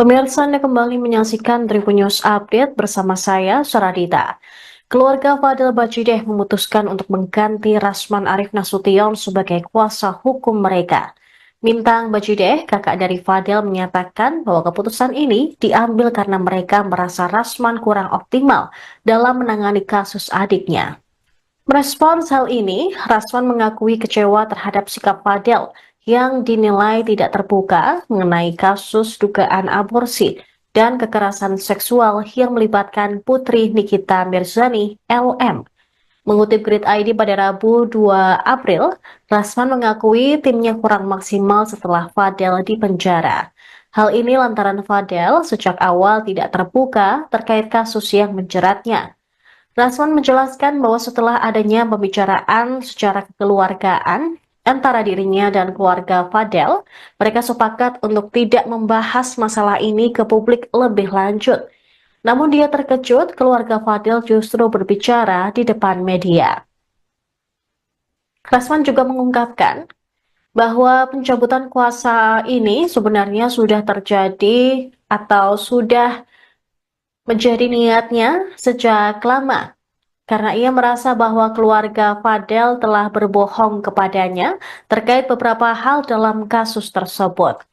Pemirsa, Anda kembali menyaksikan Tribun News Update bersama saya, Saradita. Keluarga Fadel Bajideh memutuskan untuk mengganti Rasman Arif Nasution sebagai kuasa hukum mereka. Mintang Bajideh, kakak dari Fadel, menyatakan bahwa keputusan ini diambil karena mereka merasa Rasman kurang optimal dalam menangani kasus adiknya. Merespons hal ini, Rasman mengakui kecewa terhadap sikap Fadel yang dinilai tidak terbuka mengenai kasus dugaan aborsi dan kekerasan seksual yang melibatkan putri Nikita Mirzani, LM. Mengutip Grid ID pada Rabu 2 April, Rasman mengakui timnya kurang maksimal setelah Fadel dipenjara. Hal ini lantaran Fadel sejak awal tidak terbuka terkait kasus yang menjeratnya. Rasman menjelaskan bahwa setelah adanya pembicaraan secara kekeluargaan antara dirinya dan keluarga Fadel, mereka sepakat untuk tidak membahas masalah ini ke publik lebih lanjut. Namun dia terkejut keluarga Fadel justru berbicara di depan media. Rasman juga mengungkapkan bahwa pencabutan kuasa ini sebenarnya sudah terjadi atau sudah menjadi niatnya sejak lama, karena ia merasa bahwa keluarga Fadel telah berbohong kepadanya terkait beberapa hal dalam kasus tersebut.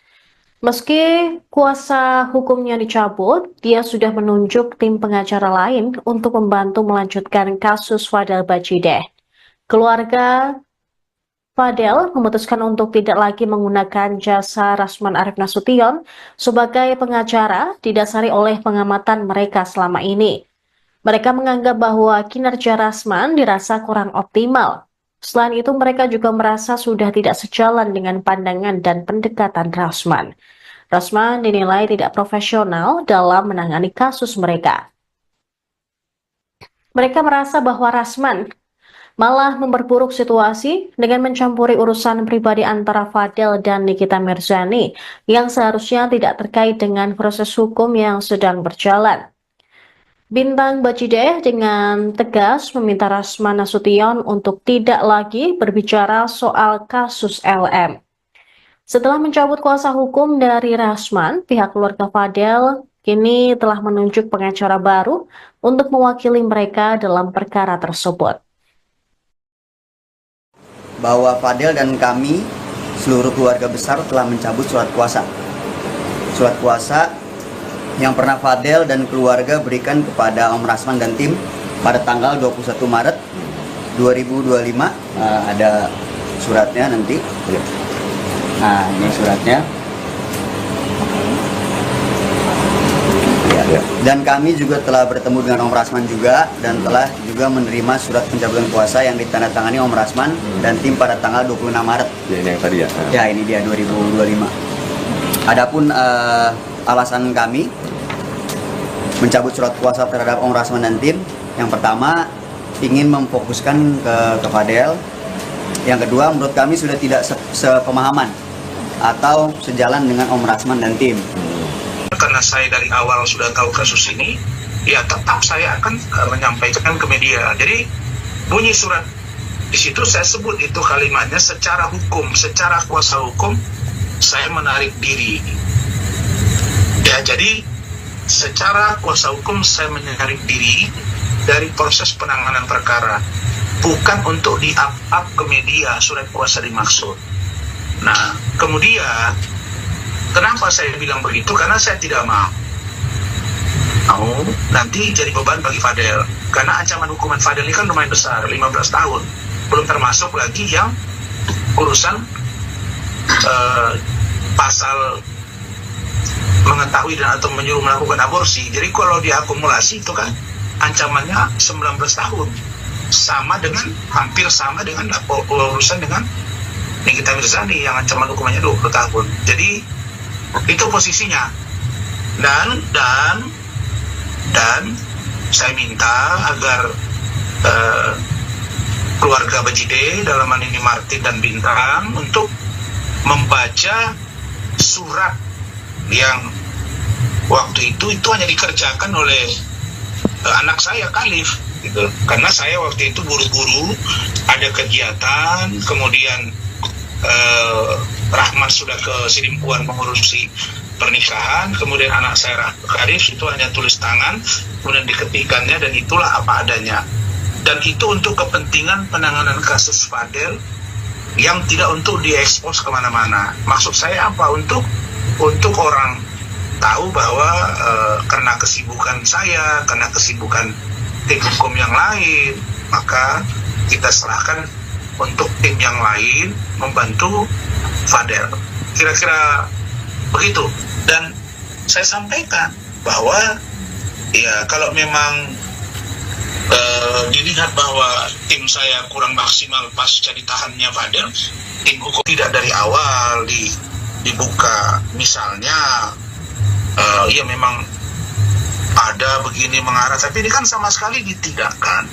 Meski kuasa hukumnya dicabut, dia sudah menunjuk tim pengacara lain untuk membantu melanjutkan kasus Fadel Bajideh. Keluarga Fadel memutuskan untuk tidak lagi menggunakan jasa Rasman Arif Nasution sebagai pengacara didasari oleh pengamatan mereka selama ini. Mereka menganggap bahwa kinerja Rasman dirasa kurang optimal. Selain itu, mereka juga merasa sudah tidak sejalan dengan pandangan dan pendekatan Rasman. Rasman dinilai tidak profesional dalam menangani kasus mereka. Mereka merasa bahwa Rasman malah memperburuk situasi dengan mencampuri urusan pribadi antara Fadel dan Nikita Mirzani yang seharusnya tidak terkait dengan proses hukum yang sedang berjalan. Bintang Bajideh dengan tegas meminta Rasman Nasution untuk tidak lagi berbicara soal kasus LM. Setelah mencabut kuasa hukum dari Rasman, pihak keluarga Fadel kini telah menunjuk pengacara baru untuk mewakili mereka dalam perkara tersebut. Bahwa Fadel dan kami, seluruh keluarga besar, telah mencabut surat kuasa. Surat kuasa yang pernah Fadel dan keluarga berikan kepada Om Rasman dan tim pada tanggal 21 Maret 2025. Ada suratnya nanti. Nah, ini suratnya. Ya. Dan kami juga telah bertemu dengan Om Rasman juga dan telah juga menerima surat pencabutan kuasa yang ditandatangani Om Rasman dan tim pada tanggal 26 Maret. Ya, ini yang tadi ya. Ya, ini dia 2025. Adapun alasan kami mencabut surat kuasa terhadap Om Rasman dan tim, yang pertama ingin memfokuskan ke Fadel. Yang kedua, menurut kami sudah tidak sepemahaman atau sejalan dengan Om Rasman dan tim. Karena saya dari awal sudah tahu kasus ini, ya tetap saya akan menyampaikan ke media. Jadi bunyi surat di situ saya sebut itu kalimatnya secara hukum, secara kuasa hukum saya menarik diri. Ya, jadi secara kuasa hukum saya menarik diri dari proses penanganan perkara, bukan untuk di-up ke media surat kuasa dimaksud. Nah, kemudian kenapa saya bilang begitu? Karena saya tidak mau nanti jadi beban bagi Fadel. Karena ancaman hukuman Fadel ini kan lumayan besar, 15 tahun. Belum termasuk lagi yang urusan pasal mengetahui dan atau menyuruh melakukan aborsi. Jadi kalau diakumulasi itu kan ancamannya 19 tahun. Sama dengan, hampir sama dengan urusan dengan Nikita Mirzani yang ancaman hukumannya 20 tahun. Jadi itu posisinya. Dan saya minta agar keluarga Bajide, dalam hal ini Martin dan Bintang, untuk membaca surat yang waktu itu hanya dikerjakan oleh anak saya Khalif gitu. Karena saya waktu itu buru-buru ada kegiatan, kemudian Rahman sudah ke Sidimpuan mengurusi pernikahan, kemudian anak saya Khalif itu hanya tulis tangan, kemudian diketikannya, dan itulah apa adanya. Dan itu untuk kepentingan penanganan kasus Fadel yang tidak untuk diekspos kemana-mana. Maksud saya apa? Untuk orang tahu bahwa karena kesibukan saya, karena kesibukan tim hukum yang lain, maka kita serahkan untuk tim yang lain membantu Fadel. Kira-kira begitu. Dan saya sampaikan bahwa ya kalau memang dilihat bahwa tim saya kurang maksimal pasca ditahannya Fadel, tim hukum tidak dari awal dibuka, misalnya ya memang ada begini mengarah, tapi ini kan sama sekali ditidakkan.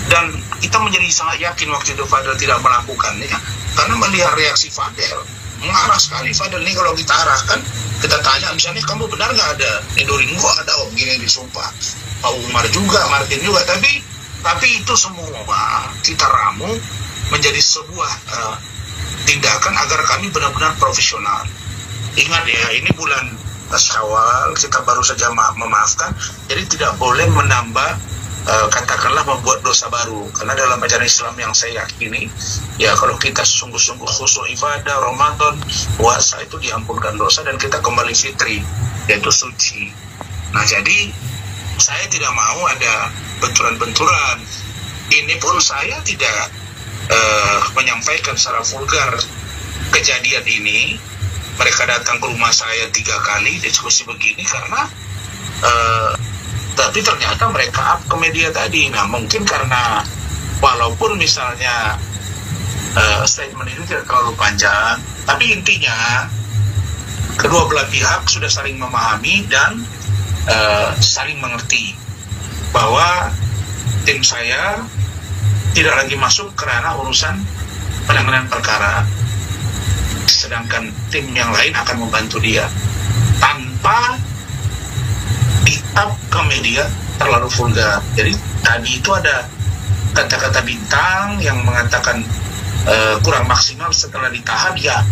Dan kita menjadi sangat yakin waktu itu Fadel tidak melakukannya, karena melihat reaksi Fadel mengarah sekali. Fadel ini kalau kita arahkan, kita tanya misalnya, kamu benar nggak ada Edoringo, ada begini disumpah, Pak Umar juga, Martin juga, tapi itu semua kita ramu menjadi sebuah tindakan agar kami benar-benar profesional. Ingat ya, ini bulan Syawal, kita baru saja memaafkan, jadi tidak boleh menambah katakanlah membuat dosa baru. Karena dalam ajaran Islam yang saya yakini, ya kalau kita sungguh-sungguh khusyuk ibadah, Ramadan, puasa, itu diampunkan dosa dan kita kembali fitri, yaitu suci. Nah, jadi saya tidak mau ada benturan-benturan. Ini pun saya tidak menyampaikan secara vulgar kejadian ini. Mereka datang ke rumah saya 3 kali diskusi begini karena tapi ternyata mereka up ke media tadi. Nah, mungkin karena walaupun misalnya statement itu tidak terlalu panjang, tapi intinya kedua belah pihak sudah saling memahami dan saling mengerti bahwa tim saya tidak lagi masuk ke ranah urusan penanganan perkara, sedangkan tim yang lain akan membantu dia tanpa di-up ke media terlalu vulgar. Jadi tadi itu ada kata-kata Bintang yang mengatakan kurang maksimal setelah ditahan. Ya,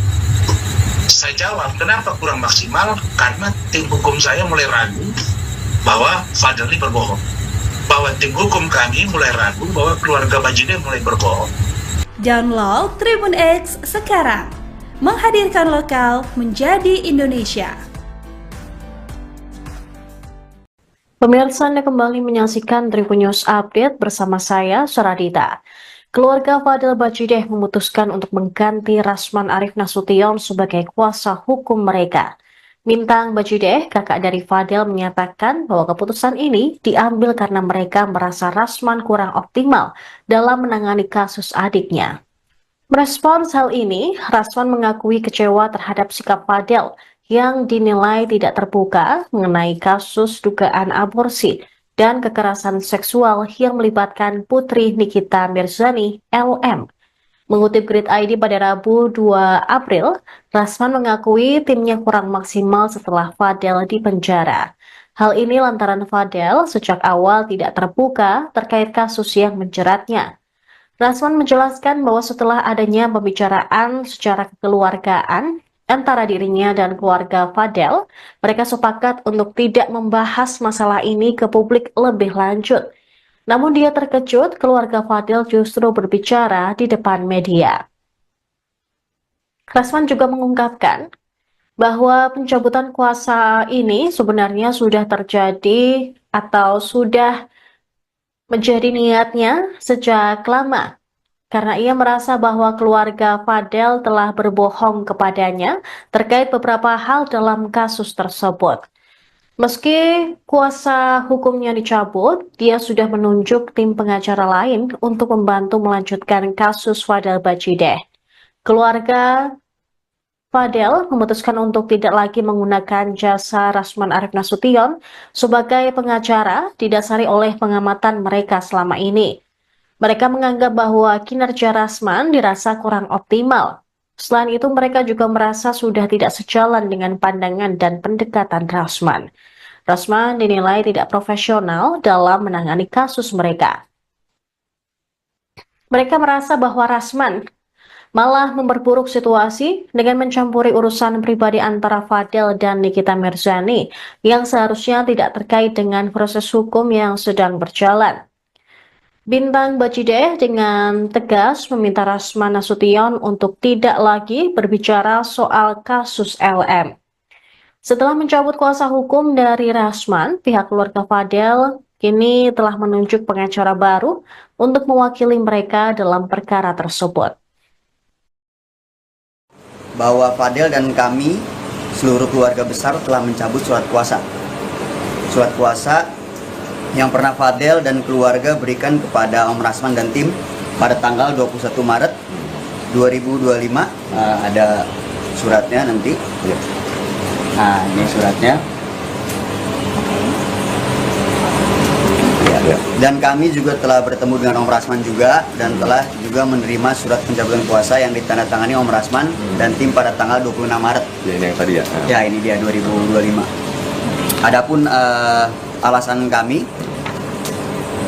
saya jawab, kenapa kurang maksimal? Karena tim hukum saya mulai ragu bahwa Fadel ini berbohong, bahwa tim hukum kami mulai ragu bahwa keluarga Bajide mulai berbohong. Download Tribun X sekarang, menghadirkan lokal menjadi Indonesia. Pemirsa, Anda kembali menyaksikan Tribun News Update bersama saya, Suradita. Keluarga Fadel Bajide memutuskan untuk mengganti Rasman Arif Nasution sebagai kuasa hukum mereka. Bintang Bajideh, kakak dari Fadel, menyatakan bahwa keputusan ini diambil karena mereka merasa Rasman kurang optimal dalam menangani kasus adiknya. Merespons hal ini, Rasman mengakui kecewa terhadap sikap Fadel yang dinilai tidak terbuka mengenai kasus dugaan aborsi dan kekerasan seksual yang melibatkan putri Nikita Mirzani, LM. Mengutip Grid ID pada Rabu 2 April, Rasman mengakui timnya kurang maksimal setelah Fadel dipenjara. Hal ini lantaran Fadel sejak awal tidak terbuka terkait kasus yang menjeratnya. Rasman menjelaskan bahwa setelah adanya pembicaraan secara kekeluargaan antara dirinya dan keluarga Fadel, mereka sepakat untuk tidak membahas masalah ini ke publik lebih lanjut. Namun dia terkejut keluarga Fadel justru berbicara di depan media. Rasman juga mengungkapkan bahwa pencabutan kuasa ini sebenarnya sudah terjadi atau sudah menjadi niatnya sejak lama. Karena ia merasa bahwa keluarga Fadel telah berbohong kepadanya terkait beberapa hal dalam kasus tersebut. Meski kuasa hukumnya dicabut, dia sudah menunjuk tim pengacara lain untuk membantu melanjutkan kasus Fadel Bajideh. Keluarga Fadel memutuskan untuk tidak lagi menggunakan jasa Rasman Arif Nasution sebagai pengacara didasari oleh pengamatan mereka selama ini. Mereka menganggap bahwa kinerja Rasman dirasa kurang optimal. Selain itu, mereka juga merasa sudah tidak sejalan dengan pandangan dan pendekatan Rasman. Rasman dinilai tidak profesional dalam menangani kasus mereka. Mereka merasa bahwa Rasman malah memperburuk situasi dengan mencampuri urusan pribadi antara Fadel dan Nikita Mirzani yang seharusnya tidak terkait dengan proses hukum yang sedang berjalan. Bintang Bajideh dengan tegas meminta Rasman Nasution untuk tidak lagi berbicara soal kasus LM. Setelah mencabut kuasa hukum dari Rasman, pihak keluarga Fadel kini telah menunjuk pengacara baru untuk mewakili mereka dalam perkara tersebut. Bahwa Fadel dan kami, seluruh keluarga besar, telah mencabut surat kuasa. Surat kuasa yang pernah Fadel dan keluarga berikan kepada Om Rasman dan tim pada tanggal 21 Maret 2025. Ada suratnya nanti. Nah, ini suratnya. Dan kami juga telah bertemu dengan Om Rasman juga dan telah juga menerima surat pencabutan kuasa yang ditandatangani Om Rasman dan tim pada tanggal 26 Maret. Ya, ini yang tadi ya. Ya, ini dia 2025. Adapun alasan kami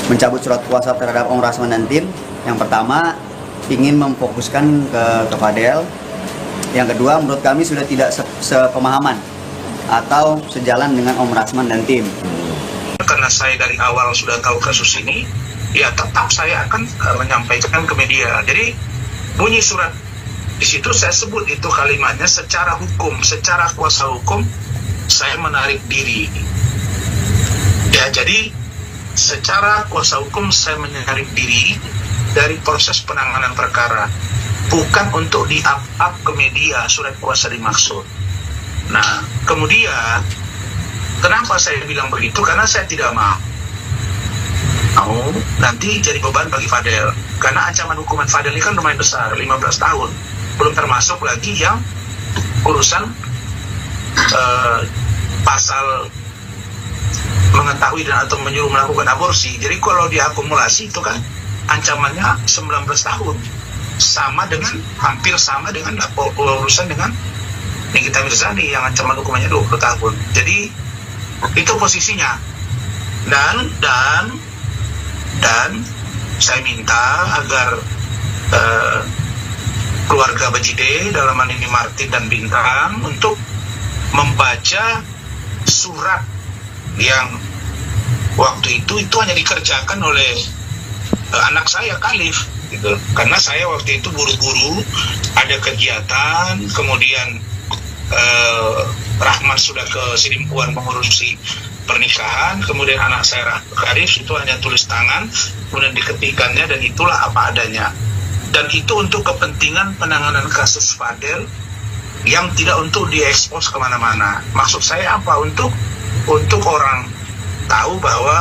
mencabut surat kuasa terhadap Om Rasman dan tim, yang pertama ingin memfokuskan ke Fadel. Yang kedua, menurut kami sudah tidak sepemahaman atau sejalan dengan Om Rasman dan tim. Karena saya dari awal sudah tahu kasus ini, ya tetap saya akan menyampaikan ke media. Jadi bunyi surat di situ saya sebut itu kalimatnya secara hukum, secara kuasa hukum saya menarik diri. Ya, jadi secara kuasa hukum saya menarik diri dari proses penanganan perkara, bukan untuk di-up ke media surat kuasa dimaksud. Nah, kemudian kenapa saya bilang begitu? Karena saya tidak mau nanti jadi beban bagi Fadel. Karena ancaman hukuman Fadel ini kan lumayan besar, 15 tahun. Belum termasuk lagi yang urusan pasal mengetahui dan atau menyuruh melakukan aborsi. Jadi kalau diakumulasi itu kan ancamannya 19 tahun. Sama dengan, hampir sama dengan urusan dengan Nikita Mirzani yang ancaman hukumannya 20 tahun. Jadi itu posisinya. Dan saya minta agar keluarga Bajideh, dalam hal ini Martin dan Bintang, untuk membaca surat yang waktu itu hanya dikerjakan oleh anak saya Khalif gitu. Karena saya waktu itu buru-buru ada kegiatan, kemudian Rahman sudah ke Sidimpuan mengurusi pernikahan, kemudian anak saya Khalif itu hanya tulis tangan, kemudian diketikannya, dan itulah apa adanya. Dan itu untuk kepentingan penanganan kasus Fadel yang tidak untuk diekspos kemana-mana. Maksud saya apa? Untuk orang tahu bahwa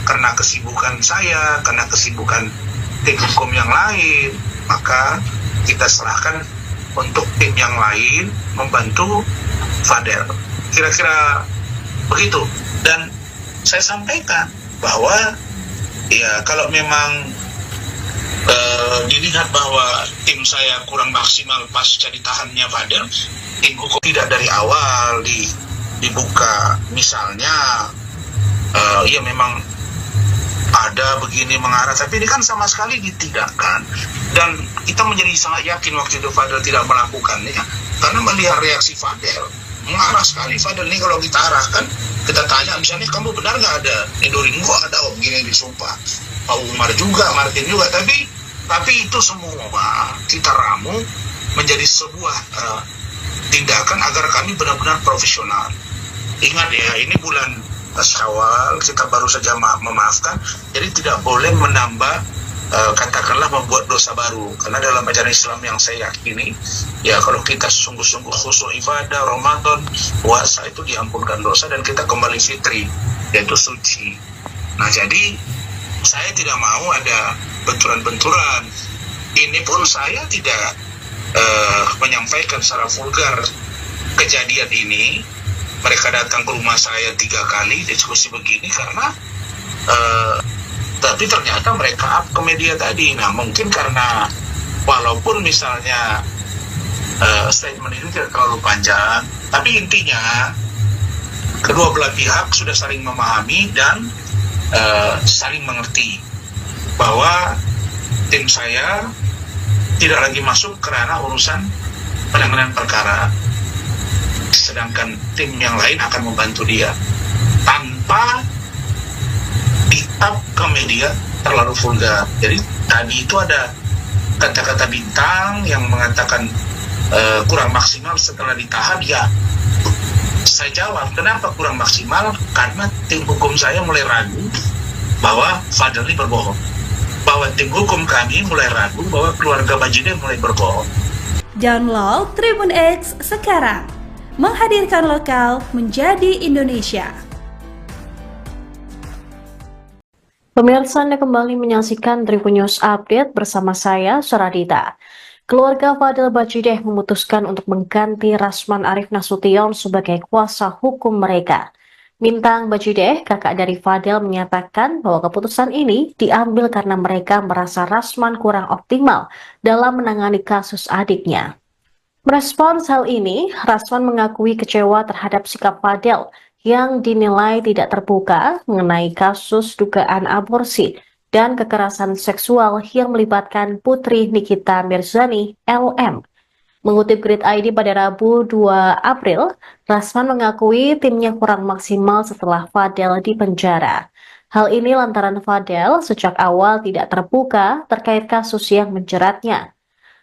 karena kesibukan saya, karena kesibukan tim hukum yang lain, maka kita serahkan untuk tim yang lain membantu Fadel. Kira-kira begitu. Dan saya sampaikan bahwa ya kalau memang dilihat bahwa tim saya kurang maksimal pasca ditahannya Fadel, tim hukum tidak dari awal dibuka. Misalnya ya memang ada begini mengarah, tapi ini kan sama sekali ditidakkan. Dan kita menjadi sangat yakin waktu itu Fadel tidak melakukannya, karena melihat reaksi Fadel mengarah sekali. Fadel ini kalau kita arahkan, kita tanya misalnya, kamu benar nggak ada Nidorin? Kok ada begini disumpah, Pak Umar juga, Martin juga, tapi itu semua kita ramu menjadi sebuah tindakan agar kami benar-benar profesional. Ingat ya, ini bulan Syawal, kita baru saja memaafkan, jadi tidak boleh menambah katakanlah membuat dosa baru, karena dalam ajaran Islam yang saya yakini, ya kalau kita sungguh-sungguh khusyuk ibadah Ramadan, puasa, itu diampunkan dosa dan kita kembali fitri, yaitu suci. Nah, jadi saya tidak mau ada benturan-benturan. Ini pun saya tidak menyampaikan secara vulgar kejadian ini. Mereka datang ke rumah saya 3 kali diskusi begini karena tapi ternyata mereka up ke media tadi. Nah, mungkin karena walaupun misalnya statement ini tidak terlalu panjang, tapi intinya kedua belah pihak sudah saling memahami dan saling mengerti bahwa tim saya tidak lagi masuk ke ranah urusan penanganan perkara, sedangkan tim yang lain akan membantu dia tanpa di-up ke media terlalu vulgar. Jadi tadi itu ada kata-kata bintang yang mengatakan kurang maksimal setelah ditahan. Ya, saya jawab, kenapa kurang maksimal? Karena tim hukum saya mulai ragu bahwa Fadel ini berbohong, bahwa tim hukum kami mulai ragu bahwa keluarga Bajide mulai berbohong. Download Tribun X sekarang, menghadirkan lokal menjadi Indonesia. Pemirsa, Anda kembali menyaksikan Tribun News Update bersama saya, Suradita. Keluarga Fadel Bajideh memutuskan untuk mengganti Rasman Arif Nasution sebagai kuasa hukum mereka. Mintang Bajideh, kakak dari Fadel, menyatakan bahwa keputusan ini diambil karena mereka merasa Rasman kurang optimal dalam menangani kasus adiknya. Merespons hal ini, Rasman mengakui kecewa terhadap sikap Fadel yang dinilai tidak terbuka mengenai kasus dugaan aborsi dan kekerasan seksual yang melibatkan putri Nikita Mirzani, LM. Mengutip Grid ID pada Rabu 2 April, Rasman mengakui timnya kurang maksimal setelah Fadel dipenjara. Hal ini lantaran Fadel sejak awal tidak terbuka terkait kasus yang menjeratnya.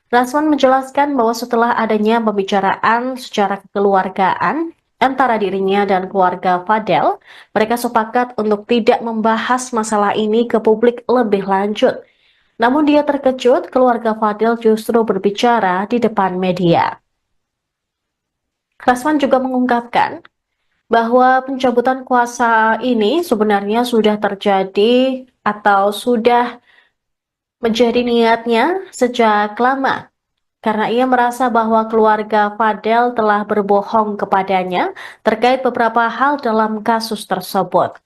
Rasman menjelaskan bahwa setelah adanya pembicaraan secara kekeluargaan antara dirinya dan keluarga Fadel, mereka sepakat untuk tidak membahas masalah ini ke publik lebih lanjut. Namun dia terkejut keluarga Fadel justru berbicara di depan media. Rasman juga mengungkapkan bahwa pencabutan kuasa ini sebenarnya sudah terjadi atau sudah menjadi niatnya sejak lama, karena ia merasa bahwa keluarga Fadel telah berbohong kepadanya terkait beberapa hal dalam kasus tersebut.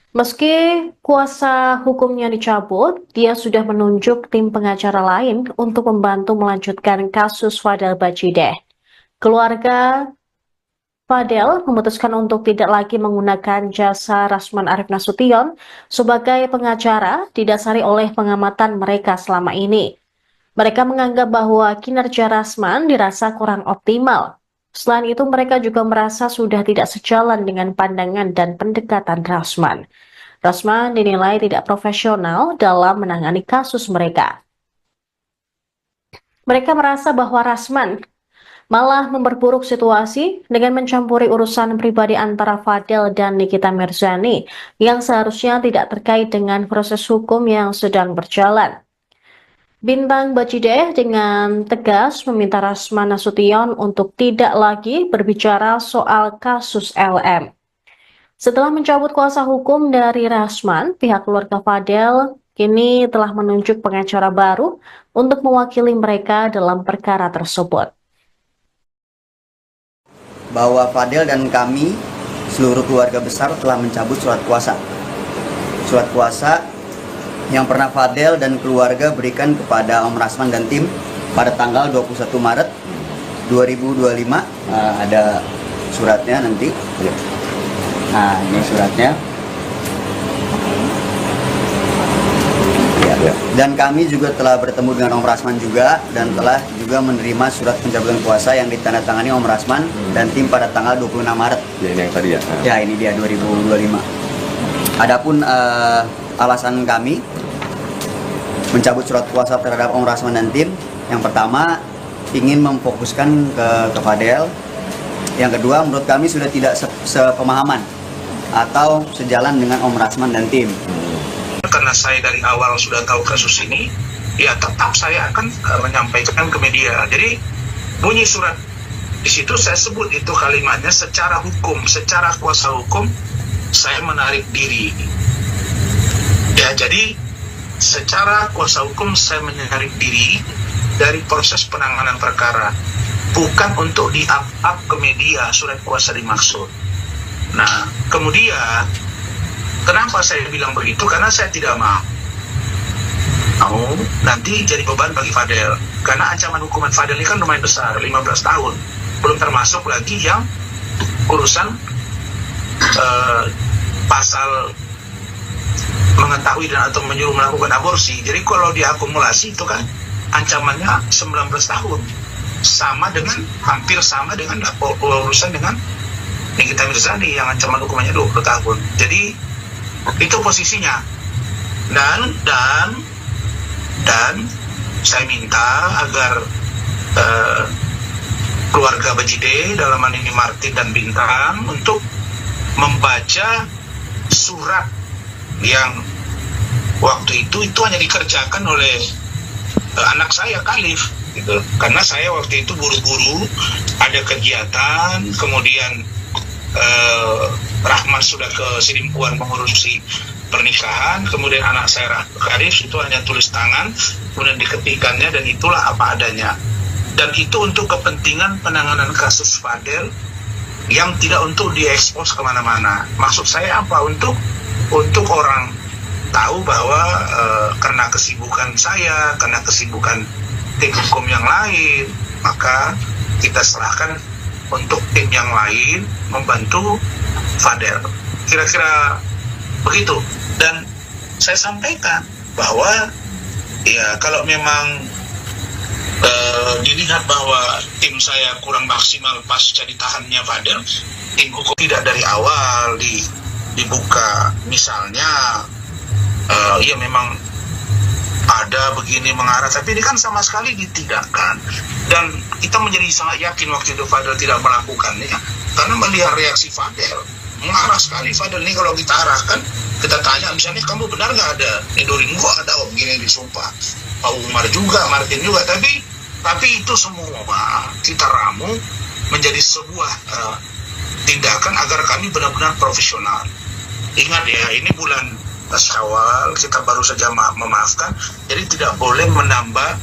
Meski kuasa hukumnya dicabut, dia sudah menunjuk tim pengacara lain untuk membantu melanjutkan kasus Fadel Bajideh. Keluarga Fadel memutuskan untuk tidak lagi menggunakan jasa Rasman Arif Nasution sebagai pengacara didasari oleh pengamatan mereka selama ini. Mereka menganggap bahwa kinerja Rasman dirasa kurang optimal. Selain itu, mereka juga merasa sudah tidak sejalan dengan pandangan dan pendekatan Rasman. Rasman dinilai tidak profesional dalam menangani kasus mereka. Mereka merasa bahwa Rasman malah memperburuk situasi dengan mencampuri urusan pribadi antara Fadel dan Nikita Mirzani yang seharusnya tidak terkait dengan proses hukum yang sedang berjalan. Bintang Bajideh dengan tegas meminta Rasman Nasution untuk tidak lagi berbicara soal kasus LM. Setelah mencabut kuasa hukum dari Rasman, pihak keluarga Fadel kini telah menunjuk pengacara baru untuk mewakili mereka dalam perkara tersebut. Bahwa Fadel dan kami, seluruh keluarga besar telah mencabut surat kuasa. Surat kuasa yang pernah Fadel dan keluarga berikan kepada Om Rasman dan tim pada tanggal 21 Maret 2025. Ada suratnya nanti. Nah, ini suratnya. Ya. Dan kami juga telah bertemu dengan Om Rasman juga dan telah juga menerima surat pencabutan kuasa yang ditandatangani Om Rasman dan tim pada tanggal 26 Maret. Ya, ini yang tadi ya. Ya, ini dia 2025. Adapun alasan kami mencabut surat kuasa terhadap Om Rasman dan tim, yang pertama ingin memfokuskan ke Fadel. Yang kedua, menurut kami sudah tidak sepemahaman atau sejalan dengan Om Rasman dan tim. Karena saya dari awal sudah tahu kasus ini, ya tetap saya akan menyampaikan ke media. Jadi bunyi surat di situ saya sebut itu kalimatnya secara hukum, secara kuasa hukum saya menarik diri. Ya, jadi secara kuasa hukum saya menarik diri dari proses penanganan perkara, bukan untuk di-up ke media surat kuasa dimaksud. Nah, kemudian kenapa saya bilang begitu? Karena saya tidak mau nanti jadi beban bagi Fadel. Karena ancaman hukuman Fadel ini kan lumayan besar, 15 tahun. Belum termasuk lagi yang urusan pasal mengetahui dan atau menyuruh melakukan aborsi. Jadi kalau diakumulasi itu kan ancamannya 19 tahun. Sama dengan, hampir sama dengan urusan dengan Nikita Mirzani yang ancaman hukumannya 20 tahun. Jadi itu posisinya. Dan saya minta agar keluarga Bajideh, dalam hal ini Martin dan Bintang, untuk membaca surat yang waktu itu hanya dikerjakan oleh anak saya Khalif gitu. Karena saya waktu itu buru-buru ada kegiatan, kemudian Rahman sudah ke Sidimpuan mengurusi pernikahan, kemudian anak saya Khalif itu hanya tulis tangan, kemudian diketikannya, dan itulah apa adanya. Dan itu untuk kepentingan penanganan kasus Fadel yang tidak untuk diekspos kemana-mana. Maksud saya apa? Untuk orang tahu bahwa karena kesibukan saya, karena kesibukan tim hukum yang lain, maka kita serahkan untuk tim yang lain membantu Fadel. Kira-kira begitu. Dan saya sampaikan bahwa ya kalau memang dilihat bahwa tim saya kurang maksimal pasca ditahannya Fadel, tim hukum tidak dari awal dibuka, misalnya ya memang ada begini mengarah, tapi ini kan sama sekali ditidakkan. Dan kita menjadi sangat yakin waktu itu Fadel tidak melakukannya, karena melihat reaksi Fadel mengarah sekali. Fadel ini kalau kita arahkan, kita tanya misalnya, kamu benar nggak ada Edoring kok ada begini disumpah, Pak Umar juga, Martin juga, tapi itu semua kita ramu menjadi sebuah tindakan agar kami benar-benar profesional. Ingat ya, ini bulan Syawal, kita baru saja memaafkan, jadi tidak boleh menambah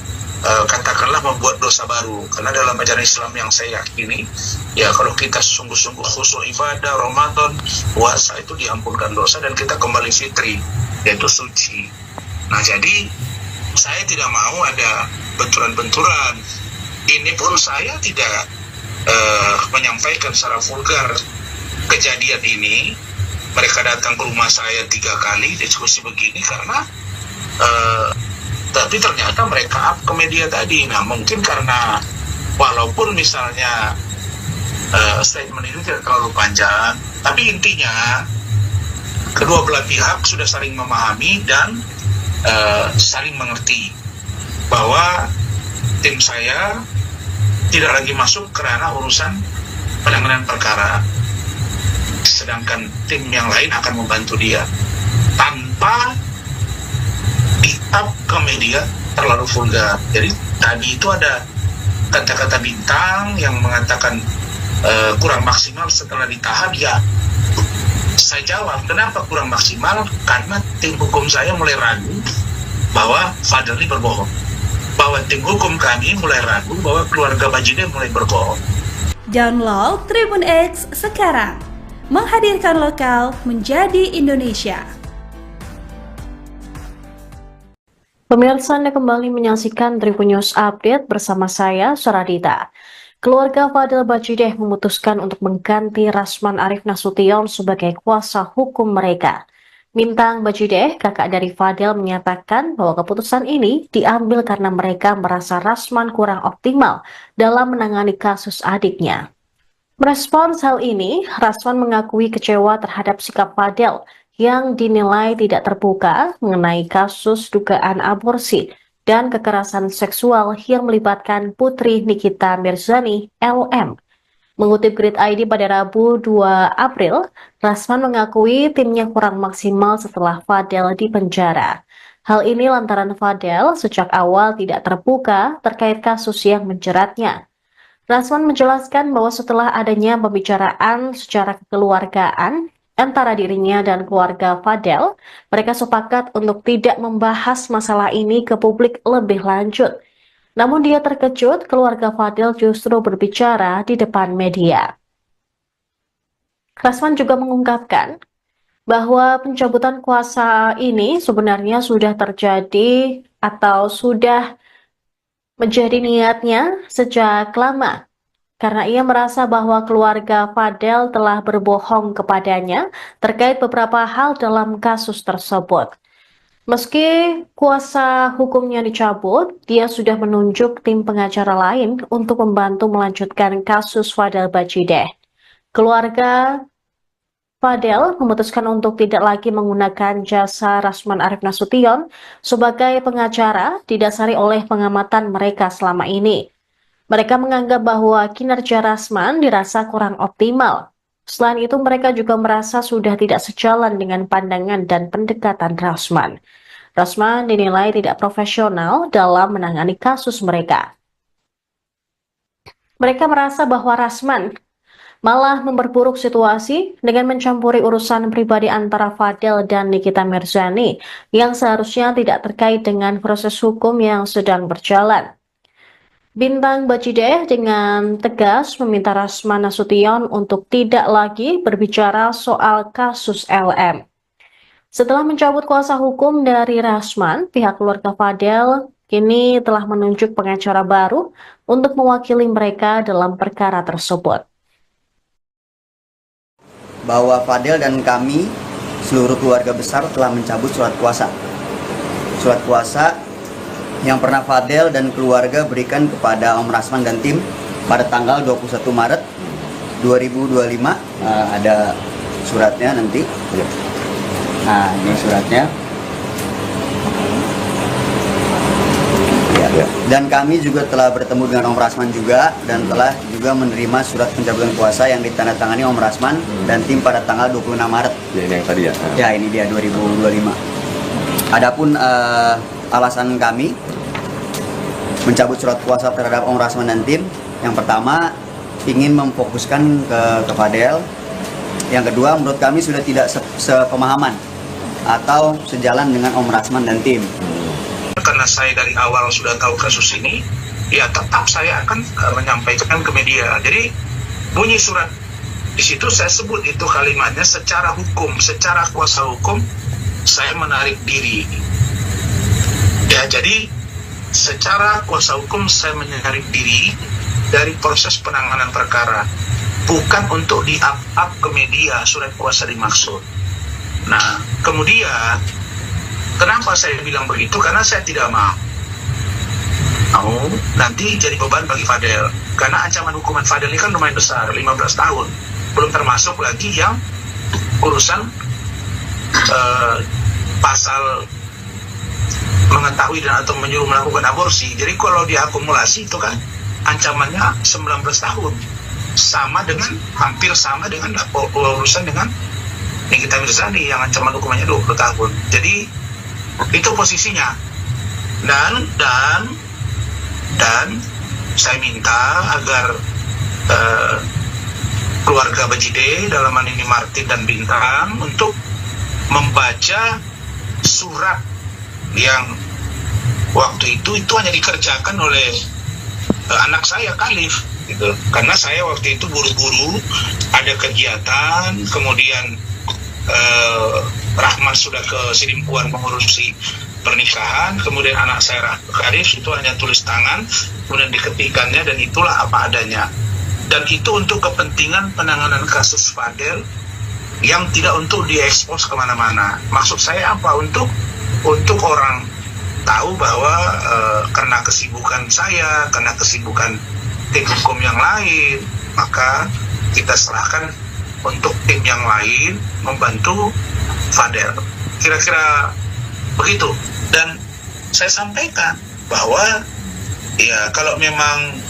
katakanlah membuat dosa baru. Karena dalam ajaran Islam yang saya yakini, ya kalau kita sungguh-sungguh khusyuk ibadah, Ramadan, puasa, itu diampunkan dosa dan kita kembali fitri, yaitu suci. Nah, jadi saya tidak mau ada benturan-benturan. Ini pun saya tidak menyampaikan secara vulgar kejadian ini. Mereka datang ke rumah saya 3 kali diskusi begini karena tapi ternyata mereka up ke media tadi. Nah, mungkin karena walaupun misalnya statement itu tidak terlalu panjang, tapi intinya kedua belah pihak sudah saling memahami dan saling mengerti bahwa tim saya tidak lagi masuk ke ranah urusan penanganan perkara, sedangkan tim yang lain akan membantu dia tanpa di-up ke media terlalu vulgar. Jadi tadi itu ada kata-kata bintang yang mengatakan kurang maksimal setelah ditahan. Ya, saya jawab, kenapa kurang maksimal? Karena tim hukum saya mulai ragu bahwa Fadel ini berbohong. Bahwa tim hukum kami mulai ragu bahwa keluarga Bajideh mulai berbohong. Download Tribun X sekarang. Menghadirkan lokal menjadi Indonesia. Pemirsa, Anda kembali menyaksikan Tribun News Update bersama saya, Suradita. Keluarga Fadel Bajideh memutuskan untuk mengganti Rasman Arif Nasution sebagai kuasa hukum mereka. Mintang Bajideh, kakak dari Fadel, menyatakan bahwa keputusan ini diambil karena mereka merasa Rasman kurang optimal dalam menangani kasus adiknya. Merespons hal ini, Rasman mengakui kecewa terhadap sikap Fadel yang dinilai tidak terbuka mengenai kasus dugaan aborsi dan kekerasan seksual yang melibatkan putri Nikita Mirzani, LM. Mengutip Grid ID pada Rabu 2 April, Rasman mengakui timnya kurang maksimal setelah Fadel dipenjara. Hal ini lantaran Fadel sejak awal tidak terbuka terkait kasus yang menjeratnya. Rasman menjelaskan bahwa setelah adanya pembicaraan secara kekeluargaan antara dirinya dan keluarga Fadel, mereka sepakat untuk tidak membahas masalah ini ke publik lebih lanjut. Namun dia terkejut keluarga Fadel justru berbicara di depan media. Rasman juga mengungkapkan bahwa pencabutan kuasa ini sebenarnya sudah terjadi atau sudah menjadi niatnya sejak lama. Karena ia merasa bahwa keluarga Fadel telah berbohong kepadanya terkait beberapa hal dalam kasus tersebut. Meski kuasa hukumnya dicabut, dia sudah menunjuk tim pengacara lain untuk membantu melanjutkan kasus Fadel Bajideh. Keluarga Fadel memutuskan untuk tidak lagi menggunakan jasa Rasman Arif Nasution sebagai pengacara didasari oleh pengamatan mereka selama ini. Mereka menganggap bahwa kinerja Rasman dirasa kurang optimal. Selain itu, mereka juga merasa sudah tidak sejalan dengan pandangan dan pendekatan Rasman. Rasman dinilai tidak profesional dalam menangani kasus mereka. Mereka merasa bahwa Rasman malah memperburuk situasi dengan mencampuri urusan pribadi antara Fadel dan Nikita Mirzani yang seharusnya tidak terkait dengan proses hukum yang sedang berjalan. Bintang Bajideh dengan tegas meminta Rasman Nasution untuk tidak lagi berbicara soal kasus LM. Setelah mencabut kuasa hukum dari Rasman, pihak keluarga Fadel kini telah menunjuk pengacara baru untuk mewakili mereka dalam perkara tersebut. Bahwa Fadel dan kami, seluruh keluarga besar, telah mencabut surat kuasa. Surat kuasa yang pernah Fadel dan keluarga berikan kepada Om Rasman dan tim pada tanggal 21 Maret 2025. Ada suratnya nanti. Nah, ini suratnya. Ya. Dan kami juga telah bertemu dengan Om Rasman juga dan telah juga menerima surat pencabutan kuasa yang ditandatangani Om Rasman dan tim pada tanggal 26 Maret. Ya, ini yang tadi ya. Ya, ini dia 2025. Adapun alasan kami mencabut surat kuasa terhadap Om Rasman dan tim, yang pertama ingin memfokuskan ke Fadel, yang kedua menurut kami sudah tidak sepemahaman atau sejalan dengan Om Rasman dan tim. Karena saya dari awal sudah tahu kasus ini, ya tetap saya akan menyampaikan ke media. Jadi bunyi surat di situ saya sebut itu kalimatnya secara hukum, secara kuasa hukum saya menarik diri. Ya, jadi secara kuasa hukum saya menarik diri dari proses penanganan perkara, bukan untuk di-up ke media surat kuasa dimaksud. Nah, kemudian kenapa saya bilang begitu? Karena saya tidak mau nanti jadi beban bagi Fadel. Karena ancaman hukuman Fadel ini kan lumayan besar, 15 tahun. Belum termasuk lagi yang urusan pasal mengetahui dan atau menyuruh melakukan aborsi. Jadi kalau diakumulasi itu kan ancamannya 19 tahun. Sama dengan, hampir sama dengan urusan dengan Nikita Mirzani yang ancaman hukumannya 20 tahun. Jadi itu posisinya. dan saya minta agar keluarga Bajide, dalam hal ini Martin dan Bintang, untuk membaca surat yang waktu itu hanya dikerjakan oleh anak saya Khalif gitu. Karena saya waktu itu buru-buru ada kegiatan, kemudian Rahman sudah ke Sidimpuan mengurusi pernikahan, kemudian anak saya Khalif itu hanya tulis tangan, kemudian diketikkannya, dan itulah apa adanya. Dan itu untuk kepentingan penanganan kasus Fadel yang tidak untuk diekspos kemana-mana. Maksud saya apa? Untuk orang tahu bahwa karena kesibukan saya, karena kesibukan tim hukum yang lain, maka kita serahkan untuk tim yang lain membantu Fadel. Kira-kira begitu. Dan saya sampaikan bahwa ya kalau memang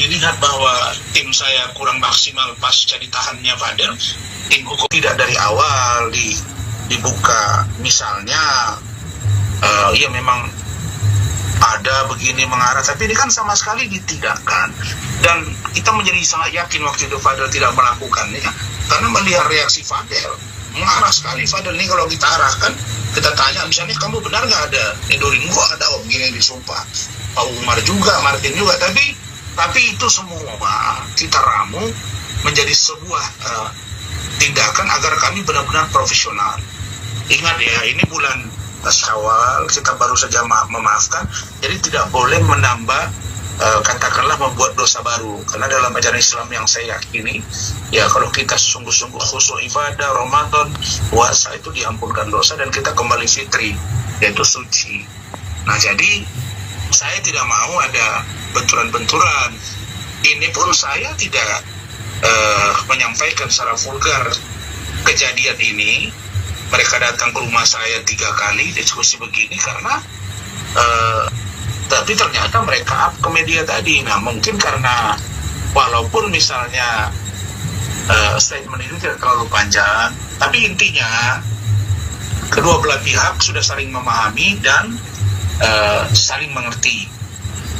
dilihat bahwa tim saya kurang maksimal pasca ditahannya Fadel, tim hukum tidak dari awal dibuka. Misalnya ya memang ada begini mengarah, tapi ini kan sama sekali ditidakkan. Dan kita menjadi sangat yakin waktu itu Fadel tidak melakukannya, karena melihat reaksi Fadel mengarah sekali. Fadel ini kalau kita arahkan, kita tanya misalnya, kamu benar nggak ada Edoring? Gua ada, oh begini disumpah. Pak Umar juga, Martin juga, tapi itu semua kita ramu menjadi sebuah tindakan agar kami benar-benar profesional. Ingat ya, ini bulan Syawal, kita baru saja memaafkan, jadi tidak boleh menambah katakanlah membuat dosa baru. Karena dalam ajaran Islam yang saya yakini, ya kalau kita sungguh-sungguh khusyuk ibadah, Ramadan, puasa, itu diampunkan dosa dan kita kembali fitri, yaitu suci. Nah jadi saya tidak mau ada benturan-benturan. Ini pun saya tidak menyampaikan secara vulgar kejadian ini. Mereka datang ke rumah saya 3 kali diskusi begini karena tapi ternyata mereka up ke media tadi. Nah mungkin karena walaupun misalnya statement itu tidak terlalu panjang, tapi intinya kedua belah pihak sudah saling memahami dan saling mengerti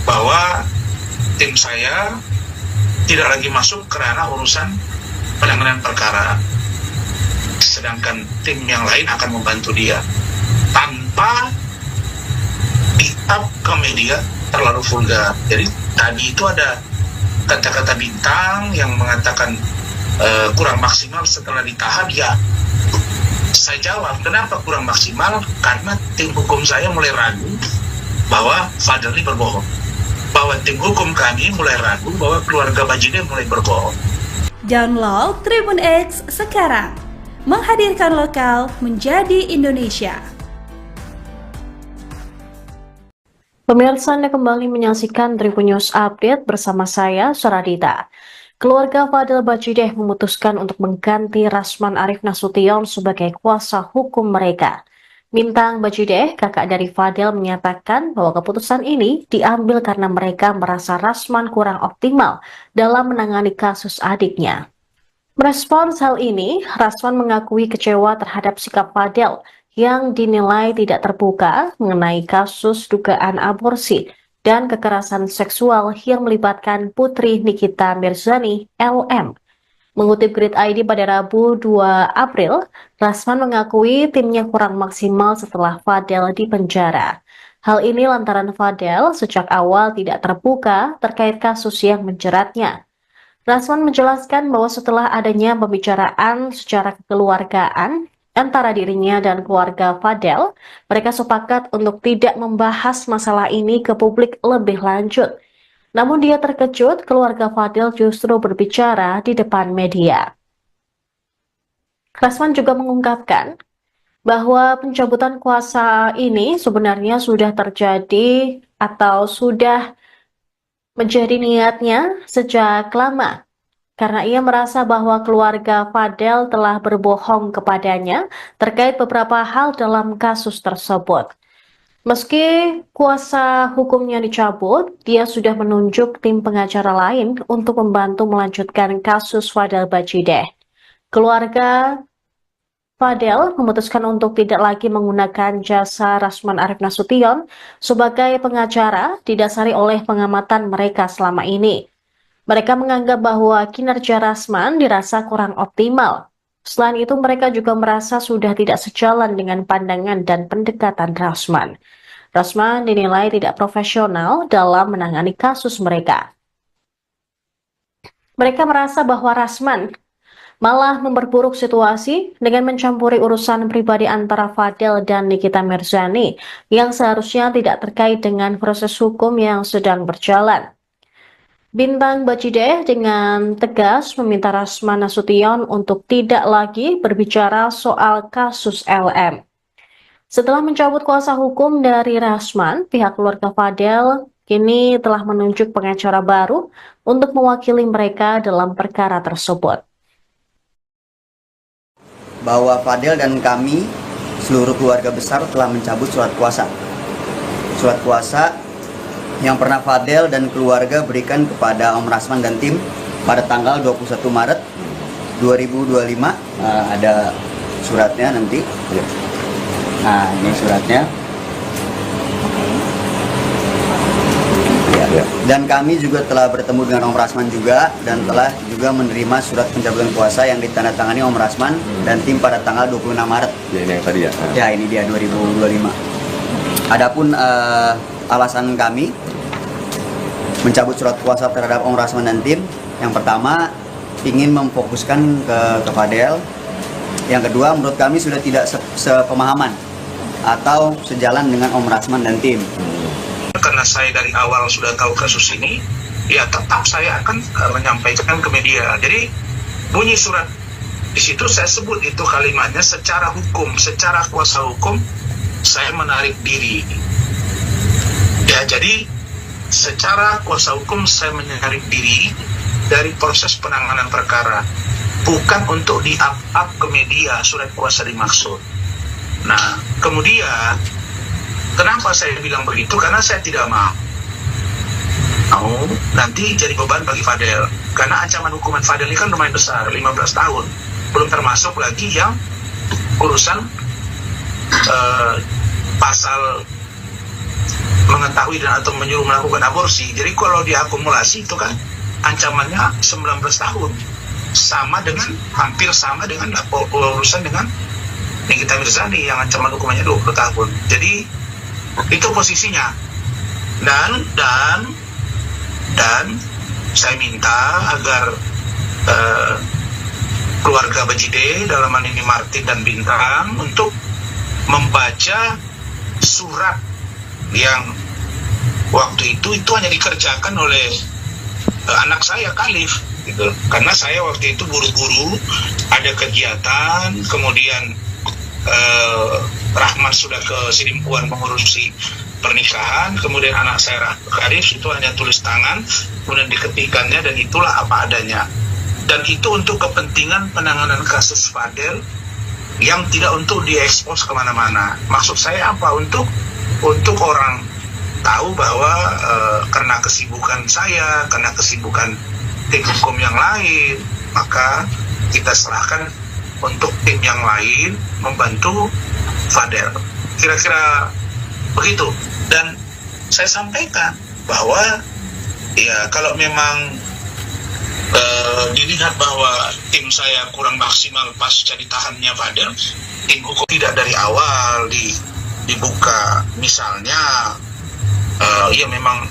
bahwa tim saya tidak lagi masuk ke ranah urusan penanganan perkara, sedangkan tim yang lain akan membantu dia tanpa di-up ke media terlalu vulgar. Jadi tadi itu ada kata-kata Bintang yang mengatakan kurang maksimal setelah ditahan. Ya saya jawab, kenapa kurang maksimal? Karena tim hukum saya mulai ragu bahwa Fadel ini berbohong, bahwa tim hukum kami mulai ragu bahwa keluarga Bajide mulai berbohong. Download Tribun X sekarang, menghadirkan lokal menjadi Indonesia. Pemirsa, Anda kembali menyaksikan Tribun News Update bersama saya, Saradita. Keluarga Fadel Bajide memutuskan untuk mengganti Rasman Arif Nasution sebagai kuasa hukum mereka. Bintang Bajide, kakak dari Fadel, menyatakan bahwa keputusan ini diambil karena mereka merasa Rasman kurang optimal dalam menangani kasus adiknya. Merespons hal ini, Rasman mengakui kecewa terhadap sikap Fadel yang dinilai tidak terbuka mengenai kasus dugaan aborsi dan kekerasan seksual yang melibatkan putri Nikita Mirzani, LM. Mengutip Grid ID pada Rabu 2 April, Rasman mengakui timnya kurang maksimal setelah Fadel dipenjara. Hal ini lantaran Fadel sejak awal tidak terbuka terkait kasus yang menjeratnya. Rasman menjelaskan bahwa setelah adanya pembicaraan secara kekeluargaan antara dirinya dan keluarga Fadel, mereka sepakat untuk tidak membahas masalah ini ke publik lebih lanjut. Namun dia terkejut keluarga Fadel justru berbicara di depan media. Rasman juga mengungkapkan bahwa pencabutan kuasa ini sebenarnya sudah terjadi atau sudah menjadi niatnya sejak lama, karena ia merasa bahwa keluarga Fadel telah berbohong kepadanya terkait beberapa hal dalam kasus tersebut. Meski kuasa hukumnya dicabut, dia sudah menunjuk tim pengacara lain untuk membantu melanjutkan kasus Fadel Bajide. Keluarga Fadel memutuskan untuk tidak lagi menggunakan jasa Rasman Arief Nasution sebagai pengacara didasari oleh pengamatan mereka selama ini. Mereka menganggap bahwa kinerja Rasman dirasa kurang optimal. Selain itu, mereka juga merasa sudah tidak sejalan dengan pandangan dan pendekatan Rasman. Rasman dinilai tidak profesional dalam menangani kasus mereka. Mereka merasa bahwa Rasman malah memperburuk situasi dengan mencampuri urusan pribadi antara Fadel dan Nikita Mirzani yang seharusnya tidak terkait dengan proses hukum yang sedang berjalan. Bintang Bajideh dengan tegas meminta Rasman Nasution untuk tidak lagi berbicara soal kasus LM. Setelah mencabut kuasa hukum dari Rasman, pihak keluarga Fadel kini telah menunjuk pengacara baru untuk mewakili mereka dalam perkara tersebut. Bahwa Fadel dan kami, seluruh keluarga besar telah mencabut surat kuasa. Surat kuasa yang pernah Fadel dan keluarga berikan kepada Om Rasman dan tim pada tanggal 21 Maret 2025. Ada suratnya nanti. Nah, ini suratnya. Ya. Dan kami juga telah bertemu dengan Om Rasman juga dan telah juga menerima surat pencabutan kuasa yang ditandatangani Om Rasman dan tim pada tanggal 26 Maret. Ya, ini yang tadi ya. Ya, ini dia 2025. Adapun alasan kami mencabut surat kuasa terhadap Om Rasman dan tim, yang pertama ingin memfokuskan ke Fadel. Yang kedua, menurut kami sudah tidak sepemahaman atau sejalan dengan Om Rasman dan tim. Karena saya dari awal sudah tahu kasus ini, ya tetap saya akan menyampaikan ke media. Jadi bunyi surat di situ saya sebut itu kalimatnya secara hukum, secara kuasa hukum saya menarik diri. Ya, jadi secara kuasa hukum saya menarik diri dari proses penanganan perkara, bukan untuk di-up ke media surat kuasa dimaksud. Nah, kemudian kenapa saya bilang begitu? Karena saya tidak mau nanti jadi beban bagi Fadel. Karena ancaman hukuman Fadel ini kan lumayan besar, 15 tahun. Belum termasuk lagi yang urusan pasal mengetahui dan atau menyuruh melakukan aborsi. Jadi kalau diakumulasi itu kan ancamannya 19 tahun. Sama dengan, hampir sama dengan urusan dengan Nikita Mirzani yang ancaman hukumannya 20 tahun. Jadi itu posisinya. Dan saya minta agar keluarga Bajideh, dalam hal ini Martin dan Bintang, untuk membaca surat yang waktu itu hanya dikerjakan oleh anak saya Khalif gitu. Karena saya waktu itu buru-buru ada kegiatan, kemudian Rahman sudah ke Sidimpuan mengurusi pernikahan, kemudian anak saya Khalif itu hanya tulis tangan, kemudian diketikannya, dan itulah apa adanya. Dan itu untuk kepentingan penanganan kasus Fadel yang tidak untuk diekspos kemana-mana. Maksud saya apa? Untuk orang tahu bahwa karena kesibukan saya, karena kesibukan tim hukum yang lain, maka kita serahkan untuk tim yang lain membantu Fadel. Kira-kira begitu. Dan saya sampaikan bahwa ya kalau memang dilihat bahwa tim saya kurang maksimal pasca ditahannya Fadel, tim hukum tidak dari awal dibuka, misalnya ya memang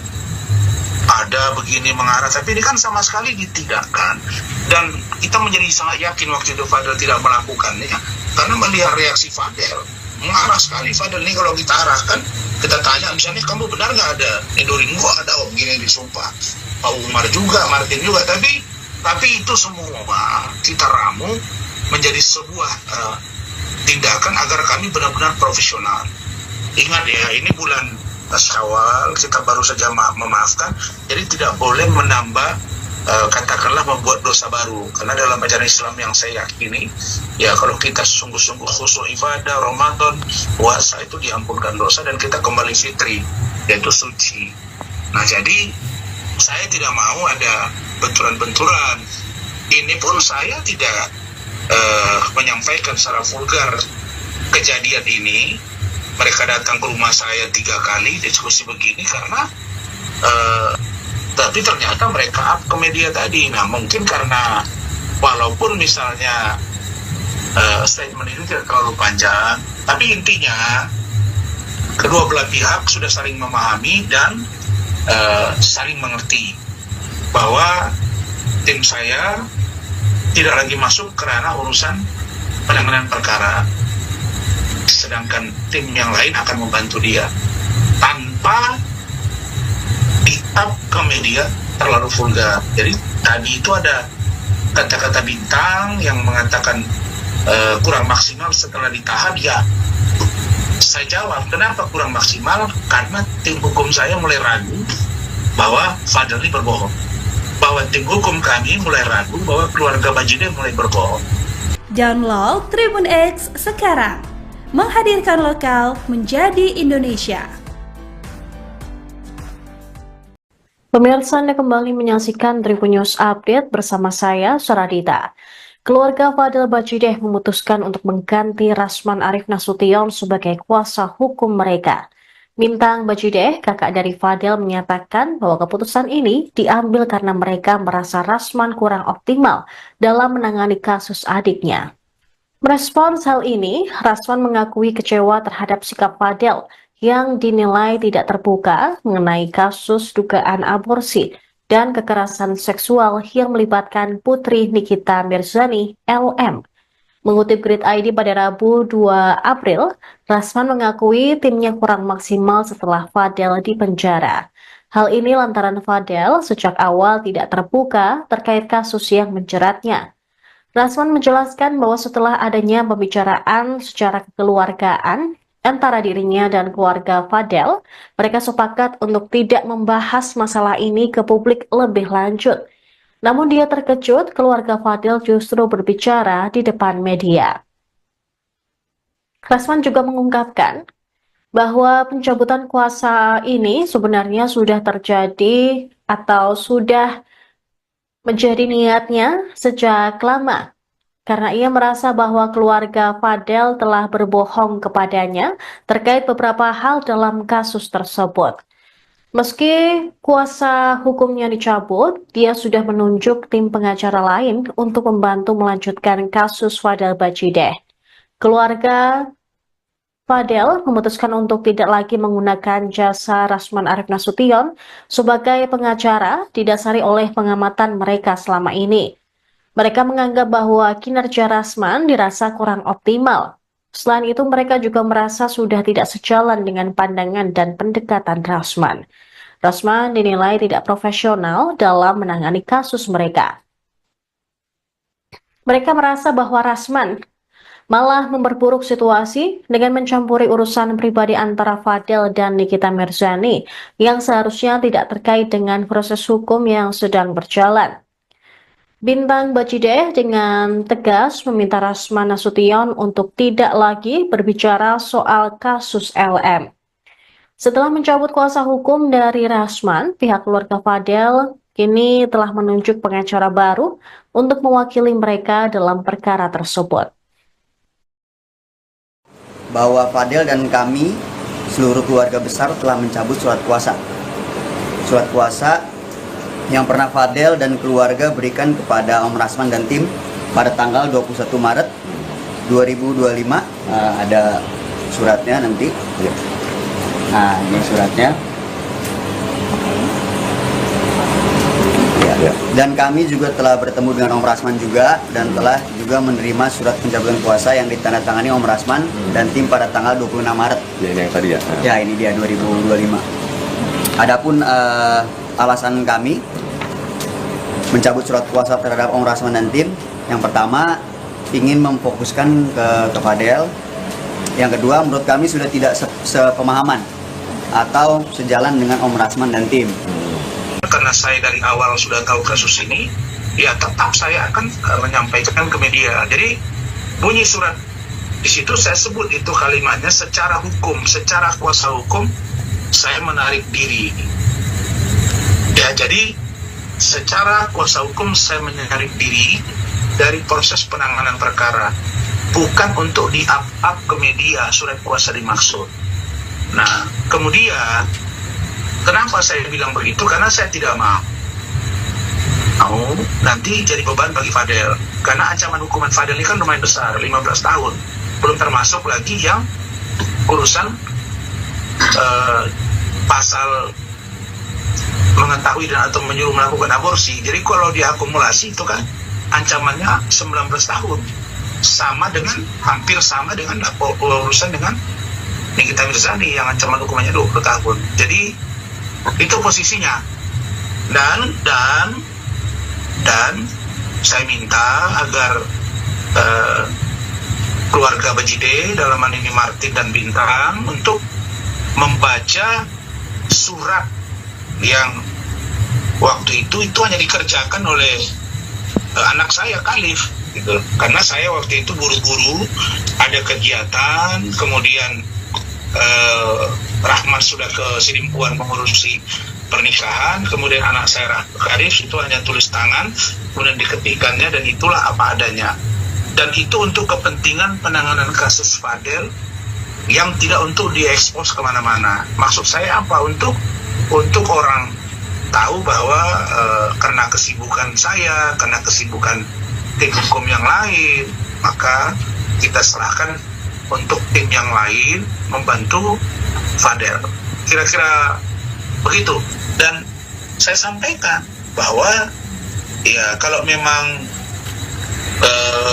ada begini mengarah, tapi ini kan sama sekali ditidakkan. Dan kita menjadi sangat yakin waktu itu Fadel tidak melakukannya, karena melihat reaksi Fadel mengarah sekali. Fadel ini kalau kita arahkan, kita tanya misalnya, kamu benar nggak ada Nedorin? Gua ada, oh begini disumpah. Pak Umar juga, Martin juga, tapi itu semua kita ramu menjadi sebuah tindakan agar kami benar-benar profesional. Ingat ya, ini bulan Syawal, kita baru saja memaafkan, jadi tidak boleh menambah katakanlah membuat dosa baru. Karena dalam ajaran Islam yang saya yakini, ya kalau kita sungguh-sungguh khusyuk ibadah, Ramadan, puasa, itu diampunkan dosa dan kita kembali fitri, yaitu suci. Nah, jadi saya tidak mau ada benturan-benturan. Ini pun saya tidak menyampaikan secara vulgar kejadian ini. Mereka datang ke rumah saya 3 kali diskusi begini karena tapi ternyata mereka up ke media tadi. Nah, mungkin karena walaupun misalnya statement itu tidak terlalu panjang, tapi intinya kedua belah pihak sudah saling memahami dan saling mengerti bahwa tim saya tidak lagi masuk ke ranah urusan penanganan perkara, sedangkan tim yang lain akan membantu dia tanpa di-up ke media terlalu vulgar. Jadi tadi itu ada kata-kata bintang yang mengatakan kurang maksimal setelah ditahan. Ya, saya jawab, kenapa kurang maksimal? Karena tim hukum saya mulai ragu bahwa Fadel ini berbohong, bahwa tim hukum kami mulai ragu bahwa keluarga Bajideh mulai berbohong. Download Tribun X sekarang, menghadirkan lokal menjadi Indonesia. Pemirsa, Anda kembali menyaksikan Tribun News Update bersama saya, Saradita. Keluarga Fadel Bajideh memutuskan untuk mengganti Rasman Arif Nasution sebagai kuasa hukum mereka. Bintang Bajideh, kakak dari Fadel, menyatakan bahwa keputusan ini diambil karena mereka merasa Rasman kurang optimal dalam menangani kasus adiknya. Merespons hal ini, Rasman mengakui kecewa terhadap sikap Fadel yang dinilai tidak terbuka mengenai kasus dugaan aborsi dan kekerasan seksual yang melibatkan putri Nikita Mirzani, LM. Mengutip Grid ID pada Rabu 2 April, Rasman mengakui timnya kurang maksimal setelah Fadel dipenjara. Hal ini lantaran Fadel sejak awal tidak terbuka terkait kasus yang menjeratnya. Rasman menjelaskan bahwa setelah adanya pembicaraan secara kekeluargaan antara dirinya dan keluarga Fadel, mereka sepakat untuk tidak membahas masalah ini ke publik lebih lanjut. Namun dia terkejut keluarga Fadel justru berbicara di depan media. Rasman juga mengungkapkan bahwa pencabutan kuasa ini sebenarnya sudah terjadi atau sudah menjadi niatnya sejak lama, karena ia merasa bahwa keluarga Fadel telah berbohong kepadanya terkait beberapa hal dalam kasus tersebut. Meski kuasa hukumnya dicabut, dia sudah menunjuk tim pengacara lain untuk membantu melanjutkan kasus Fadel Bajideh. Keluarga Fadel memutuskan untuk tidak lagi menggunakan jasa Rasman Arif Nasution sebagai pengacara didasari oleh pengamatan mereka selama ini. Mereka menganggap bahwa kinerja Rasman dirasa kurang optimal. Selain itu, mereka juga merasa sudah tidak sejalan dengan pandangan dan pendekatan Rasman. Rasman dinilai tidak profesional dalam menangani kasus mereka. Mereka merasa bahwa Rasman malah memperburuk situasi dengan mencampuri urusan pribadi antara Fadel dan Nikita Mirzani yang seharusnya tidak terkait dengan proses hukum yang sedang berjalan. Bintang Bajideh dengan tegas meminta Rasman Nasution untuk tidak lagi berbicara soal kasus LM. Setelah mencabut kuasa hukum dari Rasman, pihak keluarga Fadel kini telah menunjuk pengacara baru untuk mewakili mereka dalam perkara tersebut. Bahwa Fadel dan kami, seluruh keluarga besar, telah mencabut surat kuasa. Surat kuasa yang pernah Fadel dan keluarga berikan kepada Om Rasman dan tim pada tanggal 21 Maret 2025. Ada suratnya nanti. Nah, ini suratnya. Ya. Dan kami juga telah bertemu dengan Om Rasman juga dan telah juga menerima surat pencabutan kuasa yang ditandatangani Om Rasman dan tim pada tanggal 26 Maret. Ya, ini yang tadi ya. Ya, ini dia 2025. Adapun alasan kami mencabut surat kuasa terhadap Om Rasman dan tim, yang pertama ingin memfokuskan ke Fadel, yang kedua menurut kami sudah tidak sepemahaman atau sejalan dengan Om Rasman dan tim. Karena saya dari awal sudah tahu kasus ini, ya tetap saya akan menyampaikan ke media. Jadi bunyi surat di situ saya sebut itu kalimatnya secara hukum, secara kuasa hukum saya menarik diri. Ya, jadi secara kuasa hukum saya menarik diri dari proses penanganan perkara. bukan untuk di-up ke media surat kuasa dimaksud. Nah, kemudian kenapa saya bilang begitu? Karena saya tidak mau nanti jadi beban bagi Fadel. Karena ancaman hukuman Fadel ini kan lumayan besar, 15 tahun. Belum termasuk lagi yang urusan pasal mengetahui dan atau menyuruh melakukan aborsi. Jadi kalau diakumulasi itu kan ancamannya 19 tahun. Hampir sama dengan urusan dengan Nikita Mirzani yang ancaman hukumannya 20 tahun. Jadi itu posisinya. Dan saya minta agar keluarga Bajide, dalam hal ini Martin dan Bintang, untuk membaca surat yang waktu itu hanya dikerjakan oleh anak saya Khalif gitu. Karena saya waktu itu buru-buru ada kegiatan, kemudian Rahmat sudah ke Sidimpuan mengurusi pernikahan, kemudian anak saya Khalif itu hanya tulis tangan, kemudian diketikkannya, dan itulah apa adanya. Dan itu untuk kepentingan penanganan kasus Fadel yang tidak untuk diekspos kemana-mana. Maksud saya apa? Untuk orang tahu bahwa karena kesibukan saya, karena kesibukan tim hukum yang lain, maka kita serahkan untuk tim yang lain membantu Fadel. Kira-kira begitu. Dan saya sampaikan bahwa ya kalau memang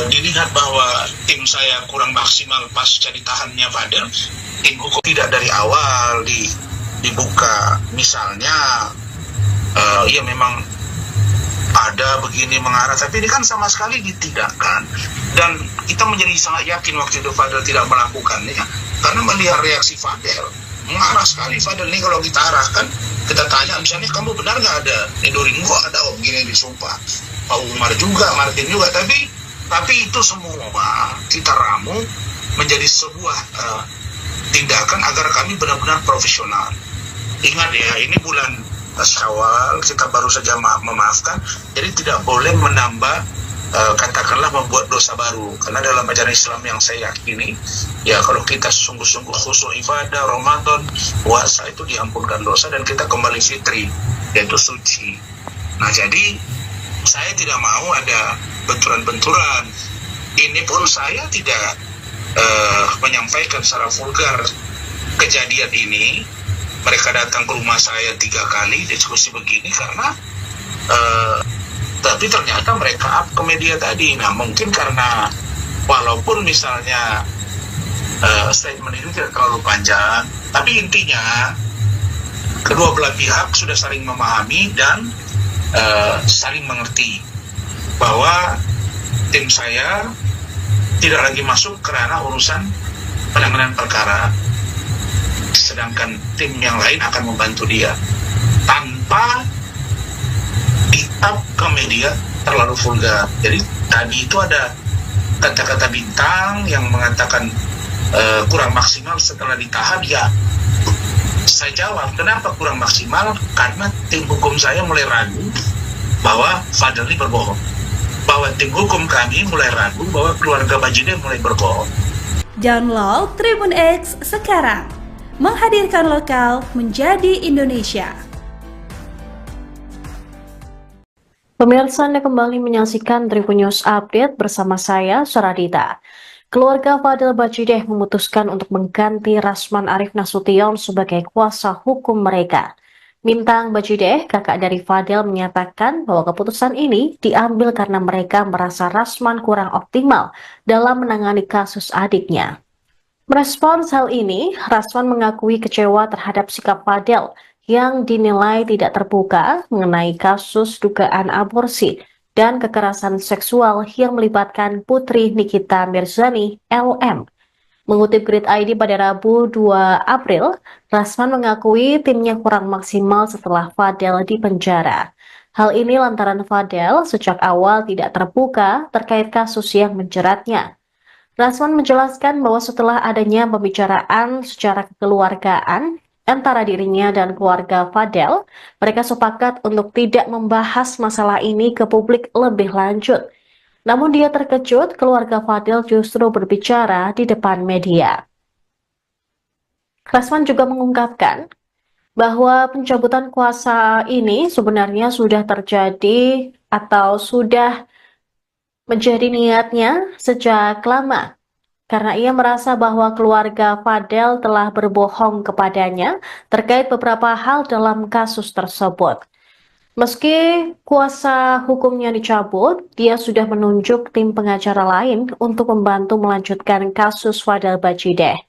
dilihat bahwa tim saya kurang maksimal pasca ditahannya Fadel, tim hukum tidak dari awal dibuka, misalnya ya memang ada begini mengarah, tapi ini kan sama sekali ditidakkan. Dan kita menjadi sangat yakin waktu itu Fadel tidak melakukannya, karena melihat reaksi Fadel mengarah sekali. Fadel ini kalau kita arahkan, kita tanya misalnya, kamu benar nggak ada nidorin gua, ada begini disumpah, Pak Umar juga, Martin juga, tapi itu semua kita ramu menjadi sebuah tindakan agar kami benar-benar profesional. Ingat ya, ini bulan Syawal, kita baru saja memaafkan, jadi tidak boleh menambah katakanlah membuat dosa baru. Karena dalam ajaran Islam yang saya yakini, ya kalau kita sungguh-sungguh khusyuk ibadah, Ramadan, puasa, itu diampunkan dosa dan kita kembali fitri, yaitu suci. Nah, jadi saya tidak mau ada benturan-benturan. Ini pun saya tidak menyampaikan secara vulgar kejadian ini. Mereka datang ke rumah saya 3 kali diskusi begini karena tapi ternyata mereka up ke media tadi. Nah, mungkin karena walaupun misalnya statement itu tidak terlalu panjang, tapi intinya kedua belah pihak sudah saling memahami dan saling mengerti bahwa tim saya tidak lagi masuk ke ranah urusan penanganan perkara, sedangkan tim yang lain akan membantu dia tanpa di-up ke media terlalu vulgar. Jadi tadi itu ada kata-kata Bintang yang mengatakan kurang maksimal setelah ditahan. Ya, saya jawab, kenapa kurang maksimal? Karena tim hukum saya mulai ragu bahwa Fadel ini berbohong, bahwa tim hukum kami mulai ragu bahwa keluarga Bajide mulai berbohong. Download Tribun X sekarang, menghadirkan lokal menjadi Indonesia. Pemirsa, Anda kembali menyaksikan Tribun News Update bersama saya, Saradita. Keluarga Fadel Bajide memutuskan untuk mengganti Rasman Arif Nasution sebagai kuasa hukum mereka. Bintang Bajide, kakak dari Fadel, menyatakan bahwa keputusan ini diambil karena mereka merasa Rasman kurang optimal dalam menangani kasus adiknya. Merespons hal ini, Rasman mengakui kecewa terhadap sikap Fadel yang dinilai tidak terbuka mengenai kasus dugaan aborsi dan kekerasan seksual yang melibatkan putri Nikita Mirzani, LM. Mengutip Grid ID pada Rabu 2 April, Rasman mengakui timnya kurang maksimal setelah Fadel dipenjara. Hal ini lantaran Fadel sejak awal tidak terbuka terkait kasus yang menjeratnya. Rasman menjelaskan bahwa setelah adanya pembicaraan secara kekeluargaan antara dirinya dan keluarga Fadel, mereka sepakat untuk tidak membahas masalah ini ke publik lebih lanjut. Namun dia terkejut keluarga Fadil justru berbicara di depan media. Rasman juga mengungkapkan bahwa pencabutan kuasa ini sebenarnya sudah terjadi atau sudah menjadi niatnya sejak lama. Karena ia merasa bahwa keluarga Fadel telah berbohong kepadanya terkait beberapa hal dalam kasus tersebut. Meski kuasa hukumnya dicabut, dia sudah menunjuk tim pengacara lain untuk membantu melanjutkan kasus Fadel Bajideh.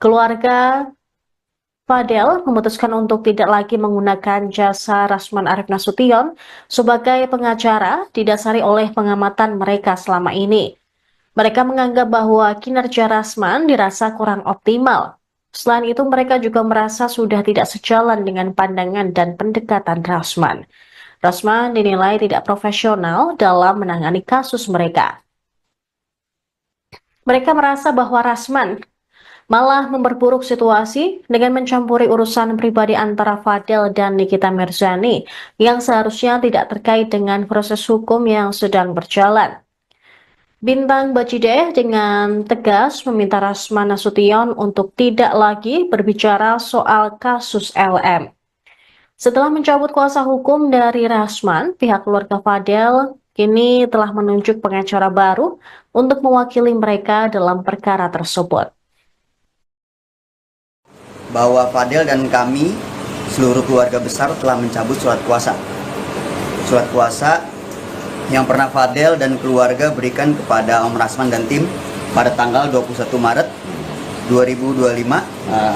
Keluarga Fadel memutuskan untuk tidak lagi menggunakan jasa Rasman Arief Nasution sebagai pengacara didasari oleh pengamatan mereka selama ini. Mereka menganggap bahwa kinerja Rasman dirasa kurang optimal. Selain itu, mereka juga merasa sudah tidak sejalan dengan pandangan dan pendekatan Rasman. Rasman dinilai tidak profesional dalam menangani kasus mereka. Mereka merasa bahwa Rasman malah memperburuk situasi dengan mencampuri urusan pribadi antara Fadel dan Nikita Mirzani yang seharusnya tidak terkait dengan proses hukum yang sedang berjalan. Bintang Bajideh dengan tegas meminta Rasman Nasution untuk tidak lagi berbicara soal kasus LM. Setelah mencabut kuasa hukum dari Rasman, pihak keluarga Fadel kini telah menunjuk pengacara baru untuk mewakili mereka dalam perkara tersebut. Bahwa Fadel dan kami, seluruh keluarga besar telah mencabut surat kuasa. Surat kuasa yang pernah Fadel dan keluarga berikan kepada Om Rasman dan tim pada tanggal 21 Maret 2025.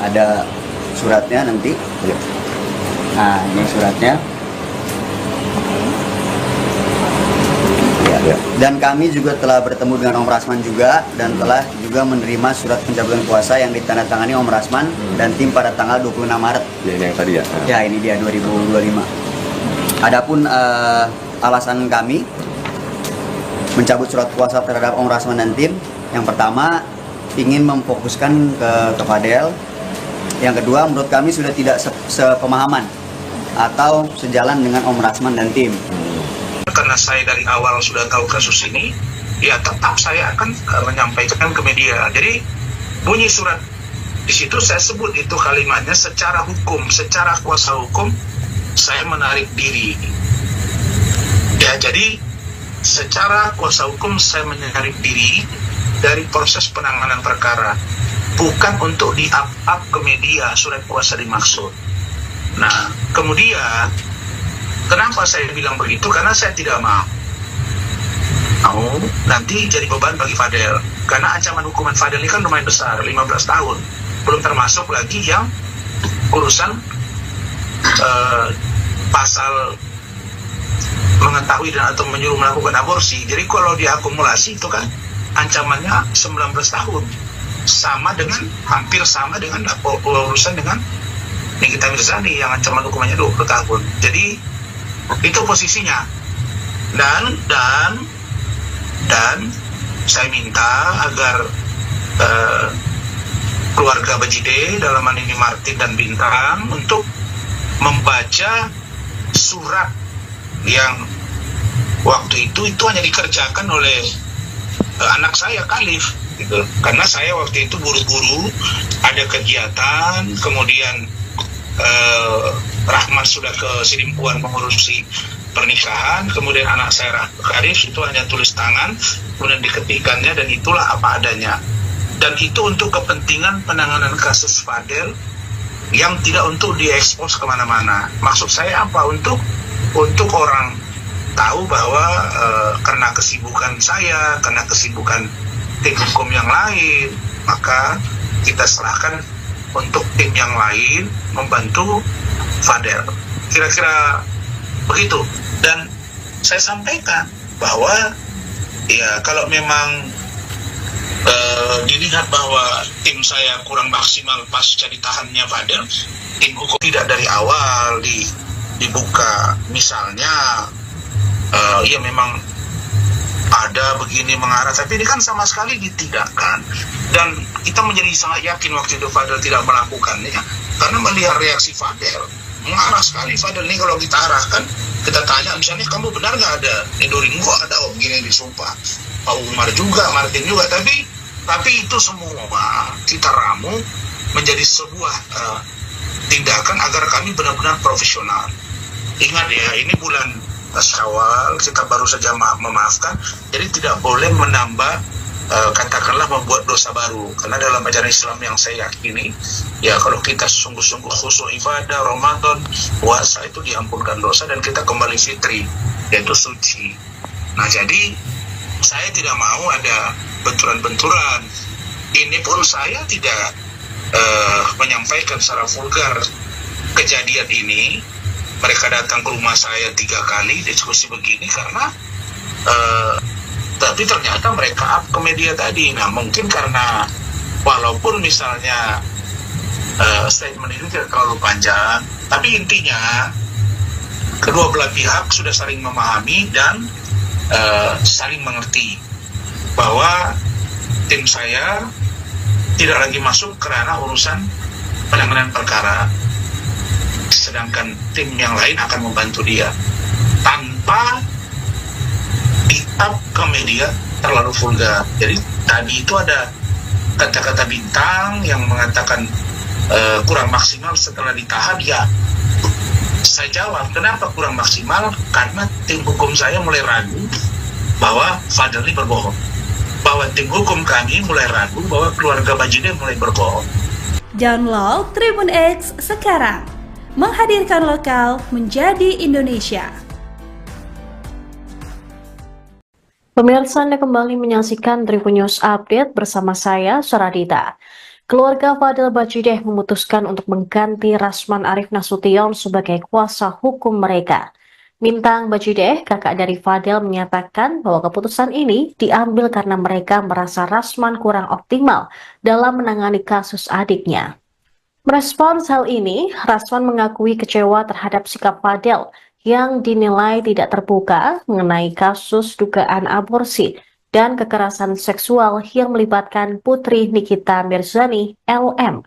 Ada suratnya nanti. Nah, ini suratnya. Ya. Dan kami juga telah bertemu dengan Om Rasman juga dan telah juga menerima surat pencabutan kuasa yang ditandatangani Om Rasman dan tim pada tanggal 26 Maret. Ya, ini yang tadi ya. Ya, ini dia 2025. Adapun alasan kami mencabut surat kuasa terhadap Om Rasman dan tim, yang pertama ingin memfokuskan ke Fadel. Yang kedua, menurut kami sudah tidak sepemahaman atau sejalan dengan Om Rasman dan tim. Karena saya dari awal sudah tahu kasus ini, ya tetap saya akan menyampaikan ke media. Jadi bunyi surat di situ saya sebut itu kalimatnya secara hukum, secara kuasa hukum saya menarik diri. Ya, jadi secara kuasa hukum saya menarik diri dari proses penanganan perkara, bukan untuk di-up ke media surat kuasa dimaksud. Nah, kemudian kenapa saya bilang begitu? Karena saya tidak mau nanti jadi beban bagi Fadel. Karena ancaman hukuman Fadel ini kan lumayan besar, 15 tahun. Belum termasuk lagi yang urusan pasal mengetahui dan atau menyuruh melakukan aborsi. Jadi kalau diakumulasi itu kan ancamannya 19 tahun. Sama dengan, hampir sama dengan urusan dengan Nikita Mirzani yang ancaman hukumannya 20 tahun. Jadi itu posisinya. Dan saya minta agar keluarga Bajideh dalam hal ini Martin dan Bintang untuk membaca surat yang waktu itu hanya dikerjakan oleh anak saya Khalif gitu. Karena saya waktu itu buru-buru ada kegiatan, kemudian Rahman sudah ke Sidimpuan mengurusi pernikahan, kemudian anak saya Khalif itu hanya tulis tangan, kemudian diketikannya dan itulah apa adanya. Dan itu untuk kepentingan penanganan kasus Fadel yang tidak untuk diekspos kemana-mana. Maksud saya apa? Untuk orang tahu bahwa karena kesibukan saya, karena kesibukan tim hukum yang lain, maka kita serahkan untuk tim yang lain membantu Fadel. Kira-kira begitu. Dan saya sampaikan bahwa ya kalau memang dilihat bahwa tim saya kurang maksimal pasca ditahannya Fadel, tim hukum tidak dari awal dibuka misalnya ya memang ada begini mengarah, tapi ini kan sama sekali ditidakkan. Dan kita menjadi sangat yakin waktu itu Fadel tidak melakukannya karena melihat reaksi Fadel marah sekali Fadel nih kalau kita arahkan, kita tanya misalnya kamu benar nggak ada Indoringo, ada gini disumpah, Pak Umar juga, Martin juga, tapi itu semua kita ramu menjadi sebuah tindakan agar kami benar-benar profesional. Ingat ya, ini bulan Syawal, kita baru saja memaafkan, jadi tidak boleh menambah katakanlah membuat dosa baru, karena dalam ajaran Islam yang saya yakini ya, kalau kita sungguh-sungguh khusyuk ibadah Ramadan puasa itu diampunkan dosa dan kita kembali fitri, yaitu suci. Nah jadi saya tidak mau ada benturan-benturan. Ini pun saya tidak menyampaikan secara vulgar kejadian ini. Mereka datang ke rumah saya 3 kali diskusi begini karena tapi ternyata mereka up ke media tadi. Nah mungkin karena walaupun misalnya statement ini tidak terlalu panjang, tapi intinya kedua belah pihak sudah saling memahami dan saling mengerti bahwa tim saya tidak lagi masuk ke ranah urusan penanganan perkara, sedangkan tim yang lain akan membantu dia tanpa di-up ke media terlalu vulgar. Jadi tadi itu ada kata-kata bintang yang mengatakan kurang maksimal setelah ditahan. Ya, saya jawab, kenapa kurang maksimal? Karena tim hukum saya mulai ragu bahwa Fadel ini berbohong, bahwa tim hukum kami mulai ragu bahwa keluarga Bajideh mulai berbohong. Download Tribun X sekarang, menghadirkan lokal menjadi Indonesia. Pemirsa, Anda kembali menyaksikan Tribun News Update bersama saya, Saradita. Keluarga Fadel Bajideh memutuskan untuk mengganti Rasman Arif Nasution sebagai kuasa hukum mereka. Bintang Bajideh, kakak dari Fadel, menyatakan bahwa keputusan ini diambil karena mereka merasa Rasman kurang optimal dalam menangani kasus adiknya. Merespons hal ini, Rasman mengakui kecewa terhadap sikap Fadel yang dinilai tidak terbuka mengenai kasus dugaan aborsi dan kekerasan seksual yang melibatkan putri Nikita Mirzani, LM.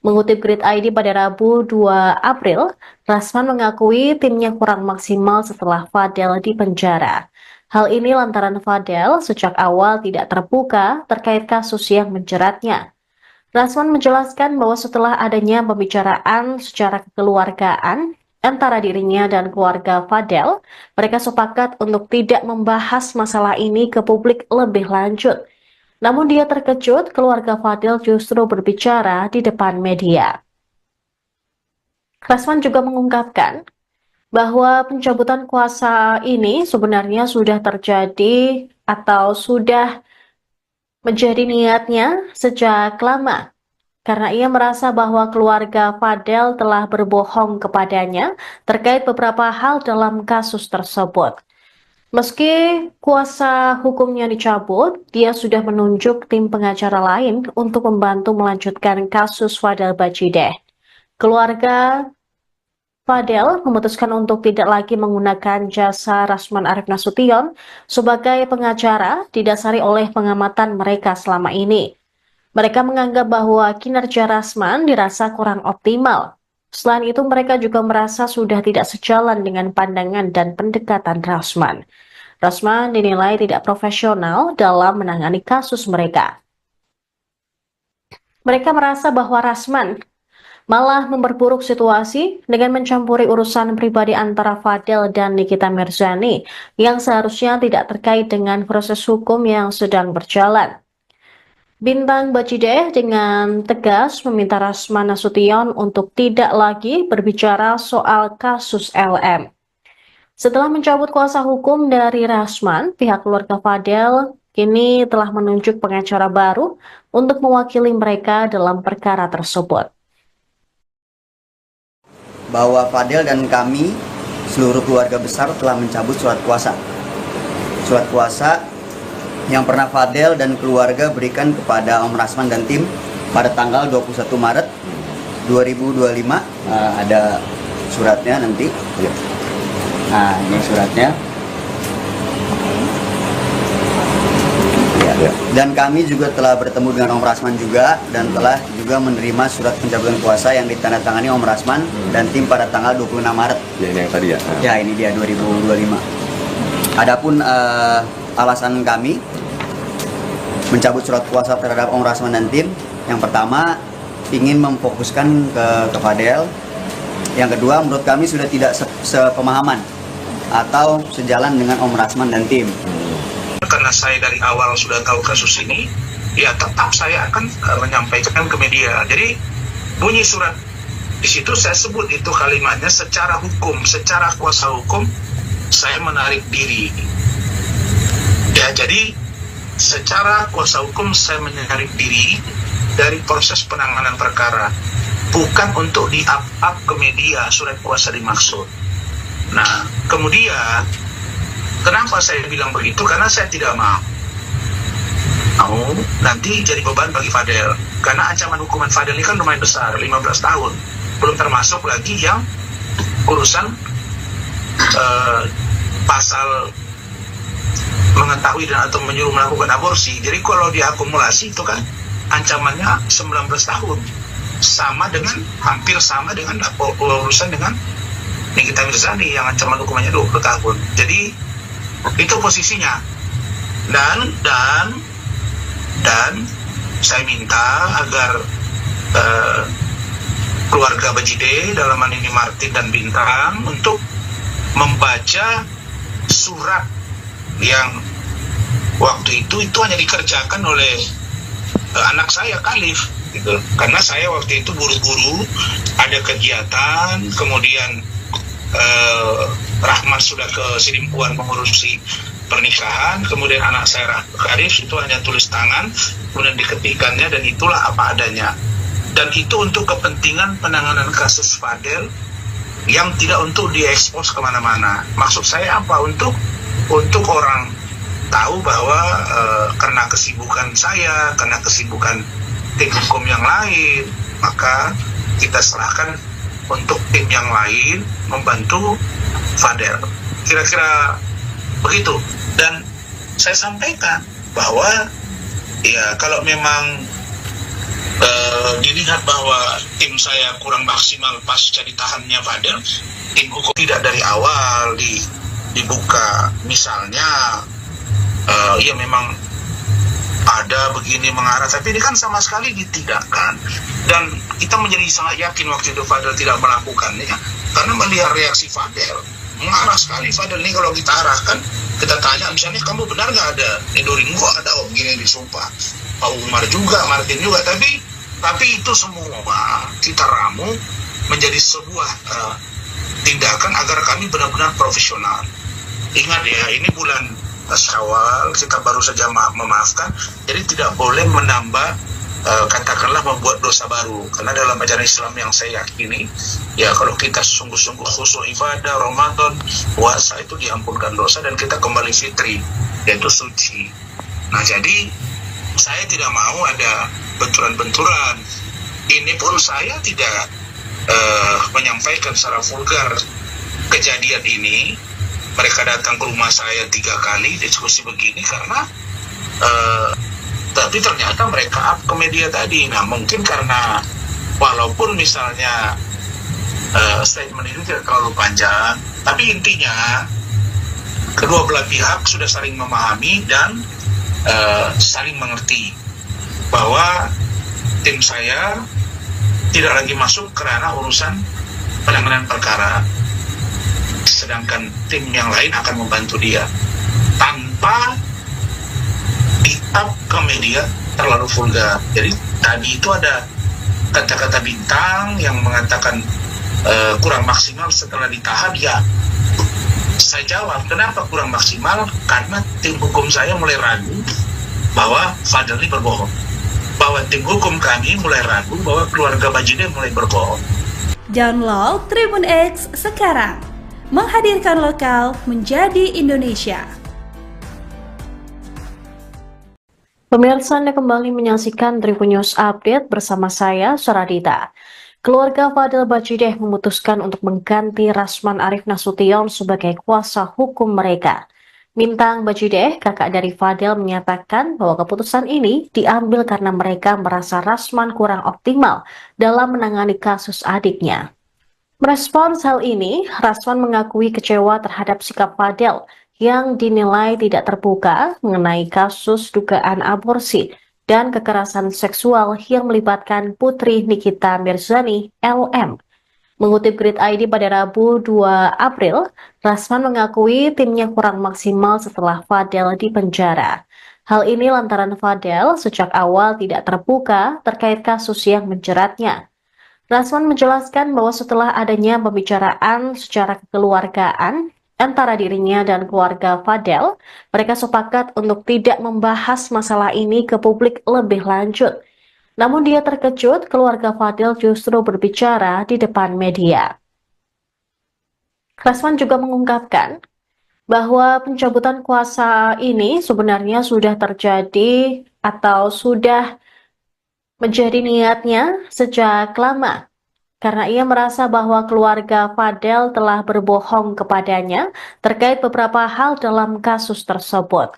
Mengutip Grid ID pada Rabu 2 April, Rasman mengakui timnya kurang maksimal setelah Fadel dipenjara. Hal ini lantaran Fadel sejak awal tidak terbuka terkait kasus yang menjeratnya. Rasman menjelaskan bahwa setelah adanya pembicaraan secara kekeluargaan antara dirinya dan keluarga Fadel, mereka sepakat untuk tidak membahas masalah ini ke publik lebih lanjut. Namun dia terkejut keluarga Fadel justru berbicara di depan media. Rasman juga mengungkapkan bahwa pencabutan kuasa ini sebenarnya sudah terjadi atau sudah menjadi niatnya sejak lama, karena ia merasa bahwa keluarga Fadel telah berbohong kepadanya terkait beberapa hal dalam kasus tersebut. Meski kuasa hukumnya dicabut, dia sudah menunjuk tim pengacara lain untuk membantu melanjutkan kasus Fadel Bajideh. Keluarga Fadel memutuskan untuk tidak lagi menggunakan jasa Rasman Arif Nasution sebagai pengacara didasari oleh pengamatan mereka selama ini. Mereka menganggap bahwa kinerja Rasman dirasa kurang optimal. Selain itu, mereka juga merasa sudah tidak sejalan dengan pandangan dan pendekatan Rasman. Rasman dinilai tidak profesional dalam menangani kasus mereka. Mereka merasa bahwa Rasman malah memperburuk situasi dengan mencampuri urusan pribadi antara Fadel dan Nikita Mirzani yang seharusnya tidak terkait dengan proses hukum yang sedang berjalan. Bintang Bajideh dengan tegas meminta Rasman Nasution untuk tidak lagi berbicara soal kasus LM. Setelah mencabut kuasa hukum dari Rasman, pihak keluarga Fadel kini telah menunjuk pengacara baru untuk mewakili mereka dalam perkara tersebut. Bahwa Fadel dan kami, seluruh keluarga besar, telah mencabut surat kuasa. Surat kuasa yang pernah Fadel dan keluarga berikan kepada Om Rasman dan tim pada tanggal 21 Maret 2025. Ada suratnya nanti. Nah, ini suratnya. Ya. Ya. Dan kami juga telah bertemu dengan Om Rasman juga dan telah juga menerima surat pencabutan kuasa yang ditandatangani Om Rasman dan tim pada tanggal 26 Maret. Ya, ini yang tadi ya. Ya, ini dia 2025. Adapun alasan kami mencabut surat kuasa terhadap Om Rasman dan tim, yang pertama ingin memfokuskan ke Fadel. Yang kedua, menurut kami sudah tidak sepemahaman atau sejalan dengan Om Rasman dan tim. Karena saya dari awal sudah tahu kasus ini, ya tetap saya akan menyampaikan ke media. Jadi bunyi surat di situ saya sebut itu kalimatnya secara hukum, secara kuasa hukum saya menarik diri. Ya, jadi secara kuasa hukum saya menarik diri dari proses penanganan perkara, bukan untuk di-up ke media surat kuasa dimaksud. Nah, kemudian kenapa saya bilang begitu? Karena saya tidak mau nanti jadi beban bagi Fadel. Karena ancaman hukuman Fadel ini kan lumayan besar, 15 tahun. Belum termasuk lagi yang urusan pasal mengetahui dan atau menyuruh melakukan aborsi. Jadi kalau diakumulasi itu kan ancamannya 19 tahun. Sama dengan, hampir sama dengan urusan dengan Nikita Mirzani yang ancaman hukumannya 20 tahun. Jadi itu posisinya. Dan saya minta agar keluarga Bajide, dalam hal ini Martin dan Bintang, untuk membaca surat yang waktu itu hanya dikerjakan oleh anak saya Khalif gitu. Karena saya waktu itu buru-buru ada kegiatan, kemudian Rahmat sudah ke Sidimpuan mengurusi pernikahan, kemudian anak saya Khalif itu hanya tulis tangan, kemudian diketikannya, dan itulah apa adanya. Dan itu untuk kepentingan penanganan kasus Fadel yang tidak untuk diekspos kemana-mana. Maksud saya apa? Untuk orang tahu bahwa karena kesibukan saya, karena kesibukan tim hukum yang lain, maka kita serahkan untuk tim yang lain membantu Fadel. Kira-kira begitu. Dan saya sampaikan bahwa ya kalau memang dilihat bahwa tim saya kurang maksimal pasca ditahannya Fadel, tim hukum tidak dari awal dibuka. Misalnya ya memang ada begini mengarah, tapi ini kan sama sekali ditidakkan. Dan kita menjadi sangat yakin waktu itu Fadel tidak melakukannya, karena melihat reaksi Fadel mengarah sekali. Fadel ini kalau kita arahkan, kita tanya misalnya, kamu benar nggak ada Nidorin? Gua ada, om gini disumpah. Pak Umar juga, Martin juga, tapi itu semua kita ramu menjadi sebuah tindakan agar kami benar-benar profesional. Ingat ya, ini bulan Syawal, kita baru saja memaafkan, jadi tidak boleh menambah katakanlah membuat dosa baru. Karena dalam ajaran Islam yang saya yakini, ya kalau kita sungguh-sungguh khusyuk ibadah, Ramadan, puasa, itu diampunkan dosa dan kita kembali fitri, yaitu suci. Nah, jadi saya tidak mau ada benturan-benturan. Ini pun saya tidak menyampaikan secara vulgar kejadian ini. Mereka datang ke rumah saya 3 kali diskusi begini karena tapi ternyata mereka up ke media tadi. Nah, mungkin karena walaupun misalnya statement itu tidak terlalu panjang, tapi intinya kedua belah pihak sudah saling memahami dan saling mengerti bahwa tim saya tidak lagi masuk ke ranah urusan penanganan perkara, sedangkan tim yang lain akan membantu dia tanpa di-up ke media terlalu vulgar. Jadi tadi itu ada kata-kata Bintang yang mengatakan kurang maksimal setelah ditahan. Ya, saya jawab, kenapa kurang maksimal? Karena tim hukum saya mulai ragu bahwa Fadel ini berbohong, bahwa tim hukum kami mulai ragu bahwa keluarga Bajide mulai berbohong. Download Tribun X sekarang, menghadirkan lokal menjadi Indonesia. Pemirsa, Anda kembali menyaksikan Tribun News Update bersama saya, Saradita. Keluarga Fadel Bajide memutuskan untuk mengganti Rasman Arief Nasution sebagai kuasa hukum mereka. Bintang Bajideh, kakak dari Fadel, menyatakan bahwa keputusan ini diambil karena mereka merasa Rasman kurang optimal dalam menangani kasus adiknya. Merespons hal ini, Rasman mengakui kecewa terhadap sikap Fadel yang dinilai tidak terbuka mengenai kasus dugaan aborsi dan kekerasan seksual yang melibatkan putri Nikita Mirzani, LM. Mengutip Grid ID pada Rabu 2 April, Rasman mengakui timnya kurang maksimal setelah Fadel dipenjara. Hal ini lantaran Fadel sejak awal tidak terbuka terkait kasus yang menjeratnya. Rasman menjelaskan bahwa setelah adanya pembicaraan secara kekeluargaan antara dirinya dan keluarga Fadel, mereka sepakat untuk tidak membahas masalah ini ke publik lebih lanjut. Namun dia terkejut keluarga Fadel justru berbicara di depan media. Rasman juga mengungkapkan bahwa pencabutan kuasa ini sebenarnya sudah terjadi atau sudah menjadi niatnya sejak lama, karena ia merasa bahwa keluarga Fadel telah berbohong kepadanya terkait beberapa hal dalam kasus tersebut.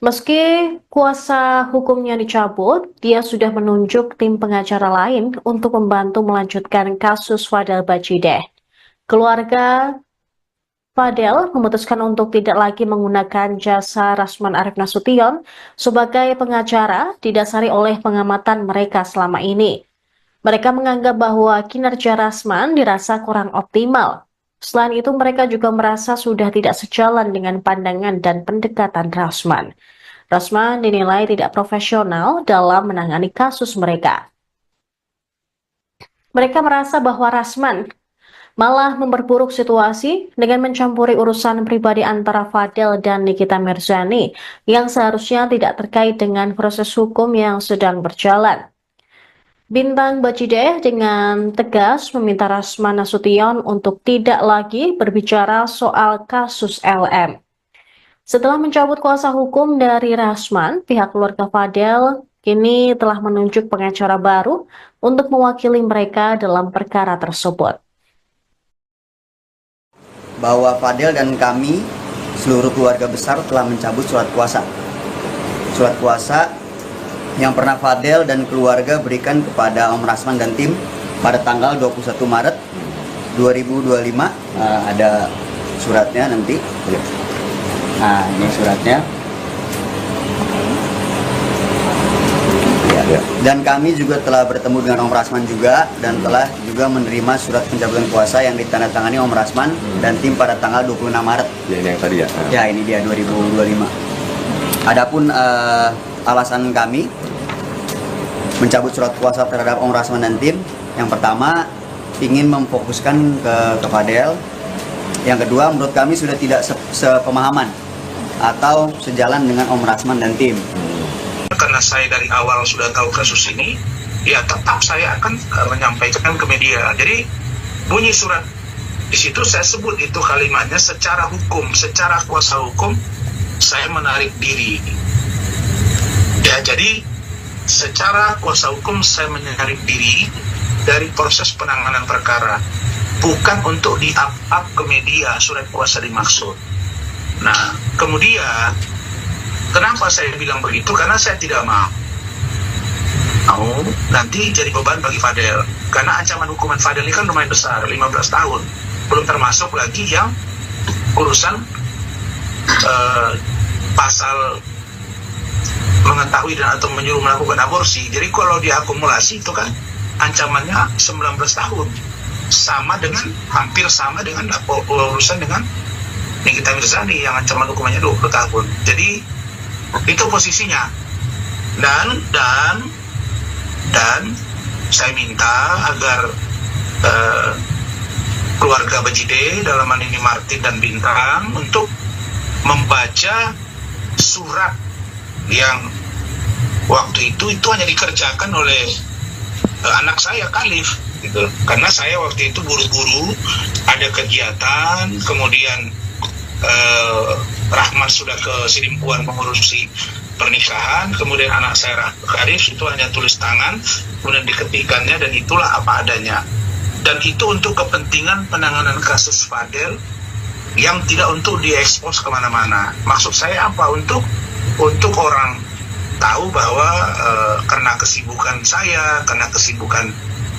Meski kuasa hukumnya dicabut, dia sudah menunjuk tim pengacara lain untuk membantu melanjutkan kasus Fadel Bajideh. Keluarga Fadel memutuskan untuk tidak lagi menggunakan jasa Rasman Arief Nasution sebagai pengacara didasari oleh pengamatan mereka selama ini. Mereka menganggap bahwa kinerja Rasman dirasa kurang optimal. Selain itu, mereka juga merasa sudah tidak sejalan dengan pandangan dan pendekatan Rasman. Rasman dinilai tidak profesional dalam menangani kasus mereka. Mereka merasa bahwa Rasman malah memperburuk situasi dengan mencampuri urusan pribadi antara Fadel dan Nikita Mirzani yang seharusnya tidak terkait dengan proses hukum yang sedang berjalan. Bintang Bajideh dengan tegas meminta Rasman Nasution untuk tidak lagi berbicara soal kasus LM. Setelah mencabut kuasa hukum dari Rasman, pihak keluarga Fadel kini telah menunjuk pengacara baru untuk mewakili mereka dalam perkara tersebut. Bahwa Fadel dan kami, seluruh keluarga besar, telah mencabut surat kuasa. Surat kuasa yang pernah Fadel dan keluarga berikan kepada Om Rasman dan tim pada tanggal 21 Maret 2025. Ada suratnya nanti. Nah, ini suratnya. Dan kami juga telah bertemu dengan Om Rasman juga dan telah juga menerima surat pencabutan kuasa yang ditandatangani Om Rasman dan tim pada tanggal 26 Maret. Ya, ini yang tadi ya. Ya, ini dia 2025. Adapun alasan kami mencabut surat kuasa terhadap Om Rasman dan tim, yang pertama ingin memfokuskan ke Fadel. Yang kedua, menurut kami sudah tidak sepemahaman atau sejalan dengan Om Rasman dan tim. Karena saya dari awal sudah tahu kasus ini, ya tetap saya akan menyampaikan ke media. Jadi bunyi surat di situ saya sebut itu kalimatnya secara hukum, secara kuasa hukum saya menarik diri. Ya, jadi secara kuasa hukum saya menarik diri dari proses penanganan perkara, bukan untuk di-up ke media surat kuasa dimaksud. Nah, kemudian kenapa saya bilang begitu? Karena saya tidak mau nanti jadi beban bagi Fadel. Karena ancaman hukuman Fadel ini kan lumayan besar, 15 tahun. Belum termasuk lagi yang urusan pasal mengetahui dan atau menyuruh melakukan aborsi. Jadi kalau diakumulasi itu kan ancamannya 19 tahun. Sama dengan, hampir sama dengan urusan dengan Nikita Mirzani yang ancaman hukumannya 20 tahun. Jadi itu posisinya. Dan saya minta agar keluarga Bajideh, dalam hal ini Martin dan Bintang, untuk membaca surat yang waktu itu hanya dikerjakan oleh anak saya Khalif gitu. Karena saya waktu itu buru-buru ada kegiatan, kemudian Rahmat sudah ke Sidimpuan mengurusi pernikahan, kemudian anak saya Khalif itu hanya tulis tangan, kemudian diketikannya, dan itulah apa adanya. Dan itu untuk kepentingan penanganan kasus Fadel yang tidak untuk diekspos kemana-mana. Maksud saya apa? Untuk orang tahu bahwa karena kesibukan saya, karena kesibukan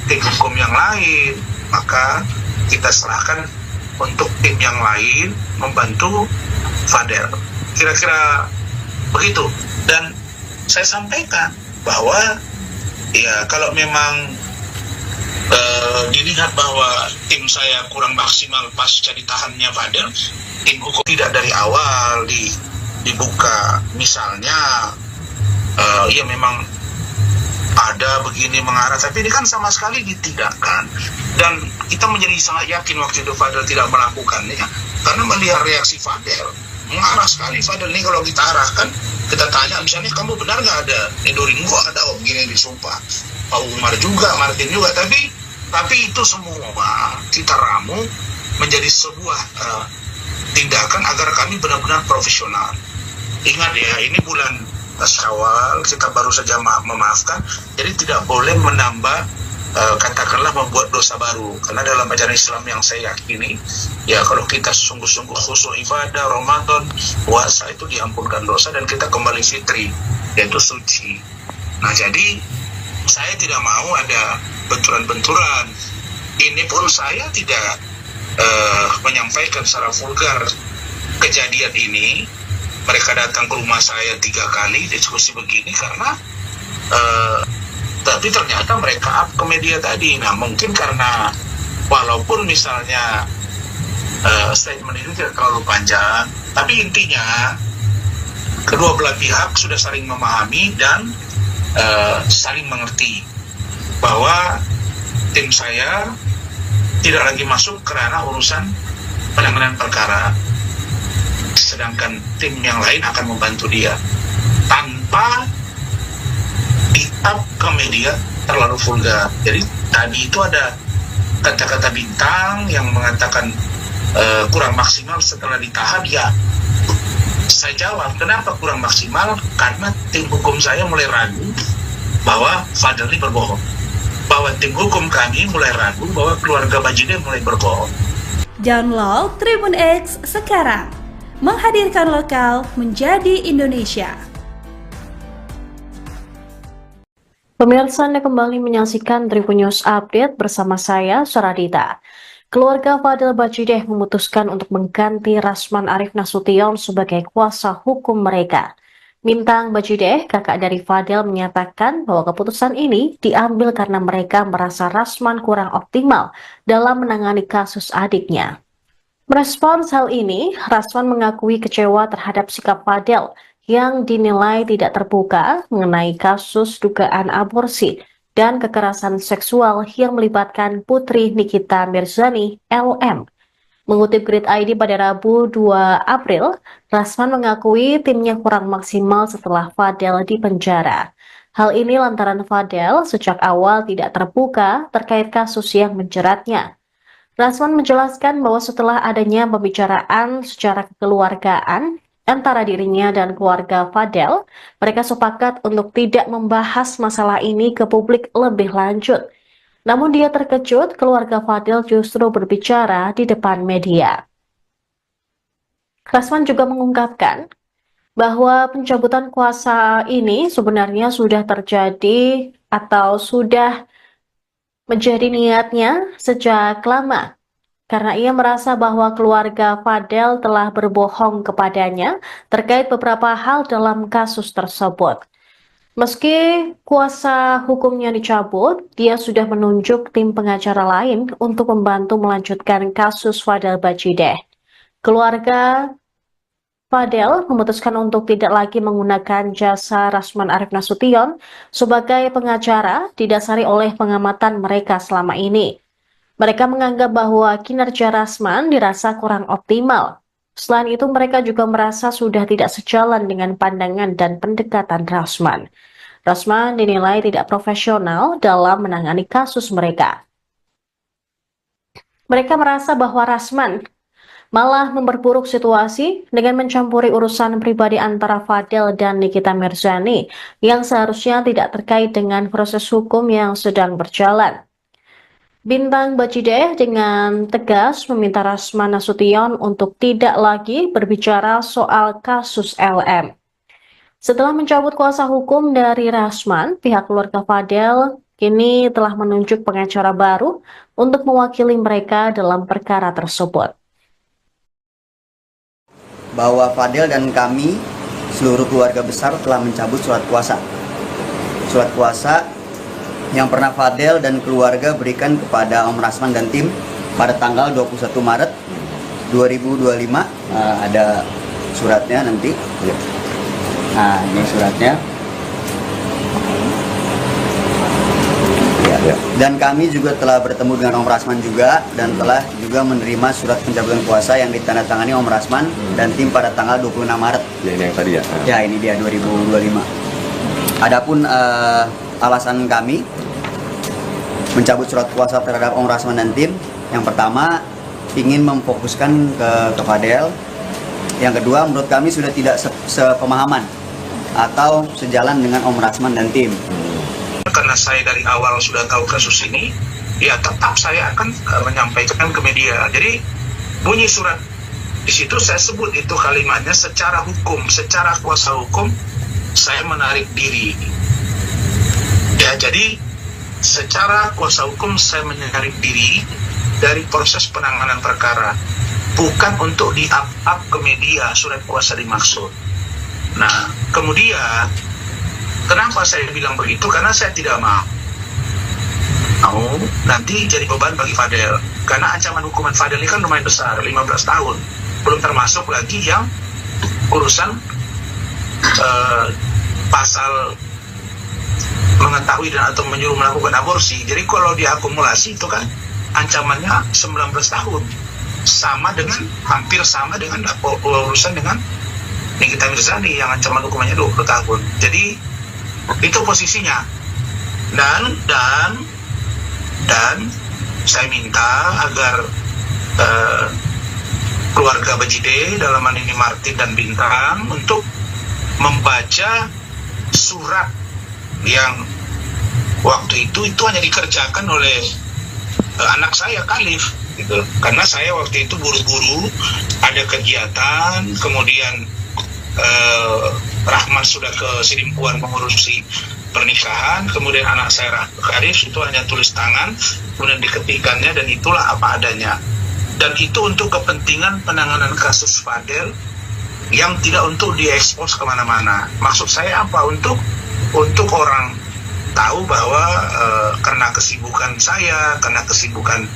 tim hukum yang lain, maka kita serahkan untuk tim yang lain membantu Fadel. Kira-kira begitu. Dan saya sampaikan bahwa ya kalau memang dilihat bahwa tim saya kurang maksimal pasca ditahannya Fadel, tim hukum tidak dari awal dibuka. Misalnya ya memang ada begini mengarah, tapi ini kan sama sekali ditidakkan. Dan kita menjadi sangat yakin waktu itu Fadel tidak melakukannya, karena melihat reaksi Fadel, mengarah sekali Fadel ini. Kalau kita arahkan, kita tanya misalnya, kamu benar nggak ada Nidorin? Kok ada begini disumpah, Pak Umar juga, Martin juga. Tapi itu semua kita ramu menjadi sebuah tindakan agar kami benar-benar profesional. Ingat ya, ini bulan Syawal, kita baru saja memaafkan, jadi tidak boleh menambah katakanlah membuat dosa baru. Karena dalam ajaran Islam yang saya yakini, ya kalau kita sungguh-sungguh khusyuk ibadah, Ramadan, puasa, itu diampunkan dosa dan kita kembali fitri, yaitu suci. Nah, jadi saya tidak mau ada benturan-benturan. Ini pun saya tidak menyampaikan secara vulgar kejadian ini. Mereka datang ke rumah saya 3 kali diskusi begini karena tapi ternyata mereka up ke media tadi. Nah, mungkin karena walaupun misalnya statement itu tidak terlalu panjang, tapi intinya kedua belah pihak sudah saling memahami dan saling mengerti bahwa tim saya tidak lagi masuk ke ranah urusan penanganan perkara, sedangkan tim yang lain akan membantu dia tanpa di-up ke media terlalu vulgar. Jadi tadi itu ada kata-kata bintang yang mengatakan kurang maksimal setelah ditahan. Ya, saya jawab, kenapa kurang maksimal? Karena tim hukum saya mulai ragu bahwa Fadel ini berbohong, bahwa tim hukum kami mulai ragu bahwa keluarga Bajideh mulai berbohong. Download Tribun X sekarang, menghadirkan lokal menjadi Indonesia. Pemirsa, Anda kembali menyaksikan Tribun News Update bersama saya, Saradita. Keluarga Fadel Bajideh memutuskan untuk mengganti Rasman Arif Nasution sebagai kuasa hukum mereka. Mintang Bajideh, kakak dari Fadel, menyatakan bahwa keputusan ini diambil karena mereka merasa Rasman kurang optimal dalam menangani kasus adiknya. Merespons hal ini, Rasman mengakui kecewa terhadap sikap Fadel yang dinilai tidak terbuka mengenai kasus dugaan aborsi dan kekerasan seksual yang melibatkan putri Nikita Mirzani, LM. Mengutip Grid ID pada Rabu 2 April, Rasman mengakui timnya kurang maksimal setelah Fadel dipenjara. Hal ini lantaran Fadel sejak awal tidak terbuka terkait kasus yang menjeratnya. Rasman menjelaskan bahwa setelah adanya pembicaraan secara kekeluargaan antara dirinya dan keluarga Fadel, mereka sepakat untuk tidak membahas masalah ini ke publik lebih lanjut. Namun dia terkejut keluarga Fadel justru berbicara di depan media. Rasman juga mengungkapkan bahwa pencabutan kuasa ini sebenarnya sudah terjadi atau sudah menjadi niatnya sejak lama, karena ia merasa bahwa keluarga Fadel telah berbohong kepadanya terkait beberapa hal dalam kasus tersebut. Meski kuasa hukumnya dicabut, dia sudah menunjuk tim pengacara lain untuk membantu melanjutkan kasus Fadel Bajideh. Keluarga Fadel memutuskan untuk tidak lagi menggunakan jasa Rasman Arif Nasution sebagai pengacara didasari oleh pengamatan mereka selama ini. Mereka menganggap bahwa kinerja Rasman dirasa kurang optimal. Selain itu, mereka juga merasa sudah tidak sejalan dengan pandangan dan pendekatan Rasman. Rasman dinilai tidak profesional dalam menangani kasus mereka. Mereka merasa bahwa Rasman malah memperburuk situasi dengan mencampuri urusan pribadi antara Fadel dan Nikita Mirzani yang seharusnya tidak terkait dengan proses hukum yang sedang berjalan. Bintang Bajideh dengan tegas meminta Rasman Nasution untuk tidak lagi berbicara soal kasus LM. Setelah mencabut kuasa hukum dari Rasman, pihak keluarga Fadel kini telah menunjuk pengacara baru untuk mewakili mereka dalam perkara tersebut. Bahwa Fadel dan kami, seluruh keluarga besar, telah mencabut surat kuasa. Surat kuasa yang pernah Fadel dan keluarga berikan kepada Om Rasman dan tim pada tanggal 21 Maret 2025. Ada suratnya nanti. Nah, ini suratnya. Ya. Dan kami juga telah bertemu dengan Om Rasman juga dan telah juga menerima surat pencabutan kuasa yang ditandatangani Om Rasman dan tim pada tanggal 26 Maret. Ya, ini yang tadi ya. Ya, ini dia 2025. Adapun alasan kami mencabut surat kuasa terhadap Om Rasman dan tim, yang pertama ingin memfokuskan ke Fadel. Yang kedua, menurut kami sudah tidak sepemahaman atau sejalan dengan Om Rasman dan tim. Karena saya dari awal sudah tahu kasus ini, ya tetap saya akan menyampaikan ke media. Jadi bunyi surat di situ saya sebut itu kalimatnya secara hukum, secara kuasa hukum saya menarik diri. Ya, jadi secara kuasa hukum saya menarik diri dari proses penanganan perkara, bukan untuk di-up ke media surat kuasa dimaksud. Nah, kemudian kenapa saya bilang begitu? Karena saya tidak mau nanti jadi beban bagi Fadel. Karena ancaman hukuman Fadel ini kan lumayan besar, 15 tahun. Belum termasuk lagi yang urusan pasal mengetahui dan atau menyuruh melakukan aborsi. Jadi kalau diakumulasi itu kan ancamannya 19 tahun. Sama dengan, hampir sama dengan urusan dengan Nikita Mirzani yang ancaman hukumannya 20 tahun. Jadi itu posisinya. Dan saya minta agar keluarga Bajideh, dalam hal ini Martin dan Bintang, untuk membaca surat yang waktu itu hanya dikerjakan oleh anak saya Khalif gitu. Karena saya waktu itu buru-buru ada kegiatan, kemudian Rahman sudah ke Sidimpuan mengurusi pernikahan, kemudian anak saya Khalif itu hanya tulis tangan, kemudian diketikkannya, dan itulah apa adanya. Dan itu untuk kepentingan penanganan kasus Fadel yang tidak untuk diekspos kemana-mana. Maksud saya apa? Untuk orang tahu bahwa karena kesibukan saya, karena kesibukan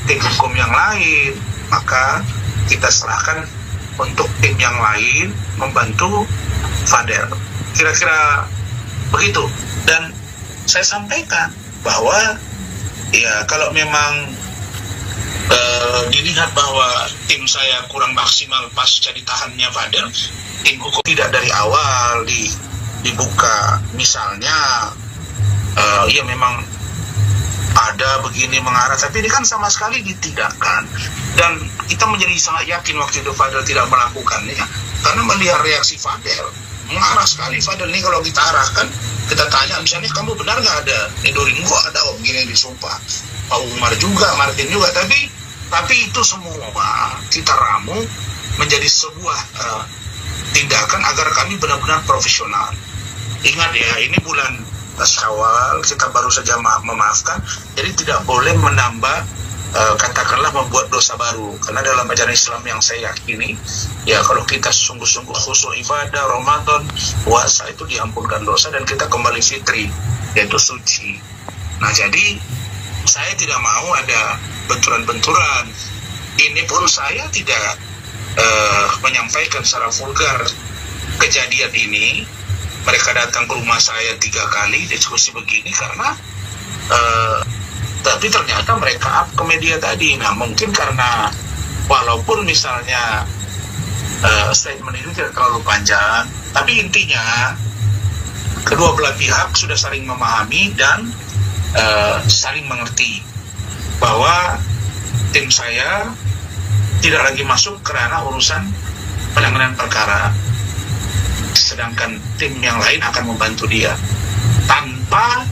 tim hukum yang lain, maka kita serahkan untuk tim yang lain membantu Fadel. Kira-kira begitu. Dan saya sampaikan bahwa ya kalau memang dilihat bahwa tim saya kurang maksimal pasca ditahannya Fadel, tim hukum tidak dari awal dibuka, misalnya ya memang ada begini mengarah, tapi ini kan sama sekali ditidakkan. Dan kita menjadi sangat yakin waktu itu Fadel tidak melakukannya, karena melihat reaksi Fadel mengarah sekali. Fadel ini kalau kita arahkan, kita tanya misalnya, kamu benar nggak ada nidurin gua, ada begini disumpah, Pak Umar juga, Martin juga, tapi itu semua kita ramu menjadi sebuah tindakan agar kami benar-benar profesional. Ingat ya, ini bulan Syawal, kita baru saja memaafkan, jadi tidak boleh menambah katakanlah membuat dosa baru. Karena dalam ajaran Islam yang saya yakini, ya kalau kita sungguh-sungguh khusyuk ibadah, Ramadan, puasa, itu diampunkan dosa dan kita kembali fitri, yaitu suci. Nah, jadi saya tidak mau ada benturan-benturan. Ini pun saya tidak menyampaikan secara vulgar kejadian ini. Mereka datang ke rumah saya 3 kali diskusi begini karena tapi ternyata mereka up ke media tadi. Nah, mungkin karena walaupun misalnya statement itu tidak terlalu panjang, tapi intinya kedua belah pihak sudah saling memahami dan saling mengerti bahwa tim saya tidak lagi masuk ke ranah urusan penanganan perkara, sedangkan tim yang lain akan membantu dia tanpa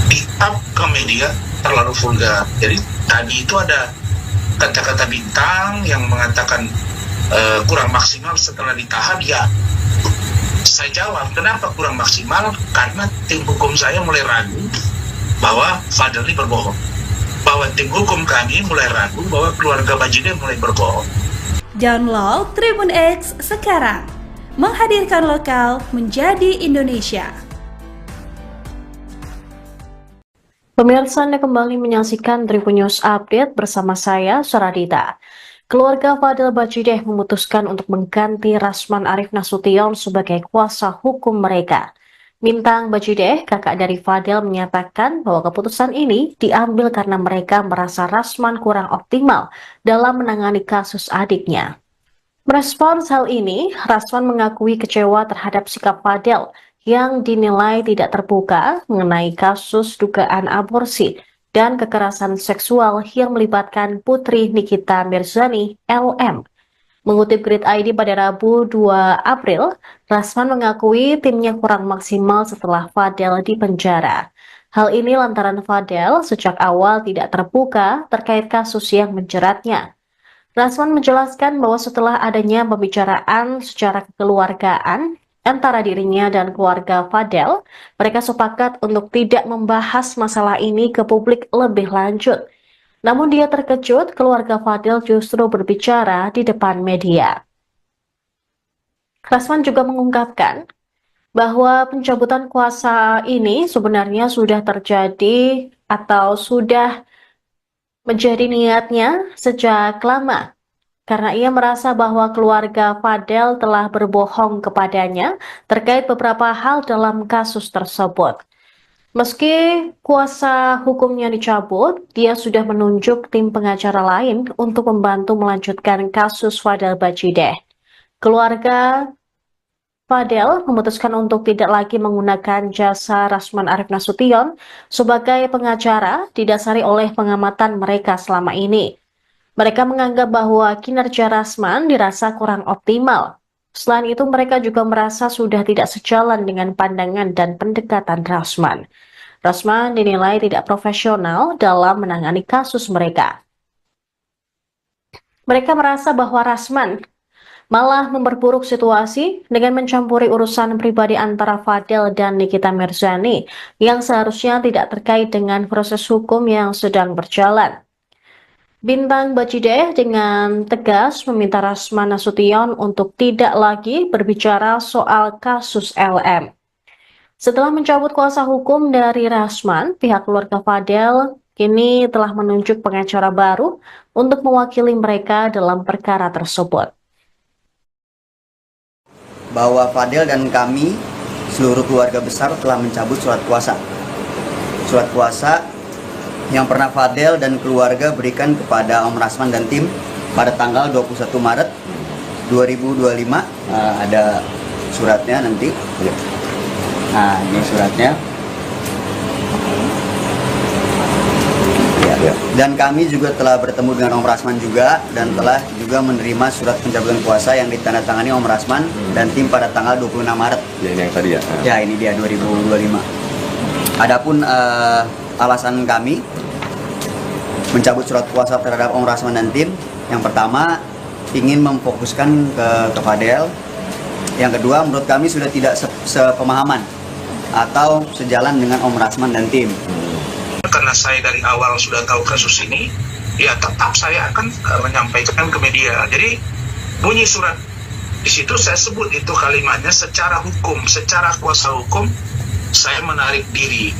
di-up ke media terlalu vulgar. Jadi tadi itu ada kata-kata bintang yang mengatakan kurang maksimal setelah ditahan. Ya, saya jawab, kenapa kurang maksimal? Karena tim hukum saya mulai ragu bahwa Fadel ini berbohong. Bahwa tim hukum kami mulai ragu bahwa keluarga Bajideh mulai berbohong. Download Tribun X sekarang. Menghadirkan lokal menjadi Indonesia. Pemirsa, Anda kembali menyaksikan Tribun News Update bersama saya, Saradita. Keluarga Fadel Bajideh memutuskan untuk mengganti Rasman Arif Nasution sebagai kuasa hukum mereka. Bintang Bajideh, kakak dari Fadel, menyatakan bahwa keputusan ini diambil karena mereka merasa Rasman kurang optimal dalam menangani kasus adiknya. Merespons hal ini, Rasman mengakui kecewa terhadap sikap Fadel yang dinilai tidak terbuka mengenai kasus dugaan aborsi dan kekerasan seksual yang melibatkan putri Nikita Mirzani, LM. Mengutip Grid ID pada Rabu 2 April, Rasman mengakui timnya kurang maksimal setelah Fadel dipenjara. Hal ini lantaran Fadel sejak awal tidak terbuka terkait kasus yang menjeratnya. Rasman menjelaskan bahwa setelah adanya pembicaraan secara kekeluargaan antara dirinya dan keluarga Fadel, mereka sepakat untuk tidak membahas masalah ini ke publik lebih lanjut. Namun dia terkejut keluarga Fadel justru berbicara di depan media. Rasman juga mengungkapkan bahwa pencabutan kuasa ini sebenarnya sudah terjadi atau sudah menjadi niatnya sejak lama, karena ia merasa bahwa keluarga Fadel telah berbohong kepadanya terkait beberapa hal dalam kasus tersebut. Meski kuasa hukumnya dicabut, dia sudah menunjuk tim pengacara lain untuk membantu melanjutkan kasus Fadel Bajideh. Keluarga Fadel memutuskan untuk tidak lagi menggunakan jasa Rasman Arif Nasution sebagai pengacara didasari oleh pengamatan mereka selama ini. Mereka menganggap bahwa kinerja Rasman dirasa kurang optimal. Selain itu, mereka juga merasa sudah tidak sejalan dengan pandangan dan pendekatan Rasman. Rasman dinilai tidak profesional dalam menangani kasus mereka. Mereka merasa bahwa Rasman malah memperburuk situasi dengan mencampuri urusan pribadi antara Fadel dan Nikita Mirzani yang seharusnya tidak terkait dengan proses hukum yang sedang berjalan. Bintang Bajideh dengan tegas meminta Rasman Nasution untuk tidak lagi berbicara soal kasus LM. Setelah mencabut kuasa hukum dari Rasman, pihak keluarga Fadel kini telah menunjuk pengacara baru untuk mewakili mereka dalam perkara tersebut. Bahwa Fadel dan kami, seluruh keluarga besar, telah mencabut surat kuasa. Surat kuasa yang pernah Fadel dan keluarga berikan kepada Om Rasman dan tim pada tanggal 21 Maret 2025. Ada suratnya nanti. Nah, ini suratnya. Dan kami juga telah bertemu dengan Om Rasman juga dan telah juga menerima surat pencabutan kuasa yang ditandatangani Om Rasman dan tim pada tanggal 26 Maret. Ya, ini yang tadi ya. Ya, ini dia 2025. Adapun alasan kami mencabut surat kuasa terhadap Om Rasman dan tim, yang pertama ingin memfokuskan ke Fadel. Yang kedua, menurut kami sudah tidak sepemahaman atau sejalan dengan Om Rasman dan tim. Karena saya dari awal sudah tahu kasus ini, ya tetap saya akan menyampaikan ke media. Jadi bunyi surat di situ saya sebut itu kalimatnya secara hukum, secara kuasa hukum saya menarik diri.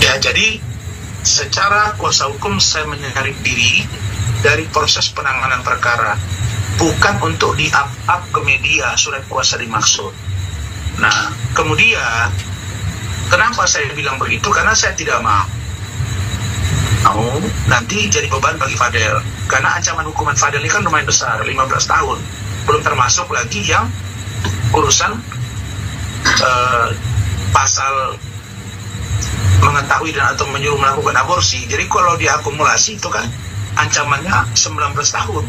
Ya, jadi secara kuasa hukum saya menarik diri dari proses penanganan perkara, bukan untuk di-up ke media surat kuasa dimaksud. Nah, kemudian kenapa saya bilang begitu? Karena saya tidak mau nanti jadi beban bagi Fadel. Karena ancaman hukuman Fadel ini kan lumayan besar, 15 tahun. Belum termasuk lagi yang urusan pasal mengetahui dan atau menyuruh melakukan aborsi. Jadi kalau diakumulasi itu kan ancamannya 19 tahun.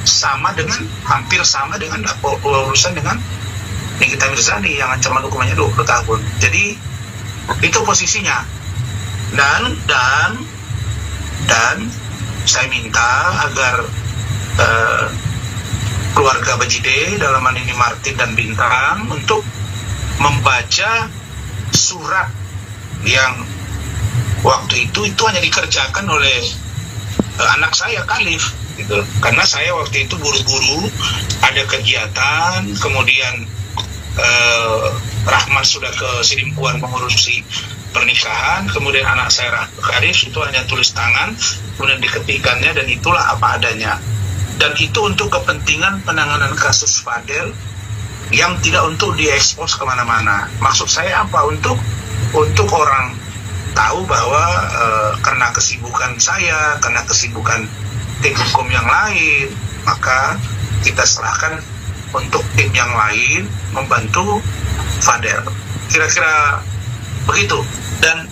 Sama dengan, hampir sama dengan urusan dengan Nikita Mirzani yang ancaman hukumannya 20 tahun. Jadi itu posisinya. dan saya minta agar keluarga Bajide, dalam hal ini Martin dan Bintang, untuk membaca surat yang waktu itu hanya dikerjakan oleh anak saya Khalif gitu. Karena saya waktu itu buru-buru ada kegiatan, kemudian Rahman sudah ke Sidimpuan mengurusi pernikahan, kemudian anak saya Khalif itu hanya tulis tangan, kemudian diketikkannya, dan itulah apa adanya. Dan itu untuk kepentingan penanganan kasus Fadel yang tidak untuk diekspos kemana-mana. Maksud saya apa? Untuk orang tahu bahwa karena kesibukan saya, karena kesibukan tim hukum yang lain, maka kita serahkan untuk tim yang lain membantu Fadel. Kira-kira begitu. Dan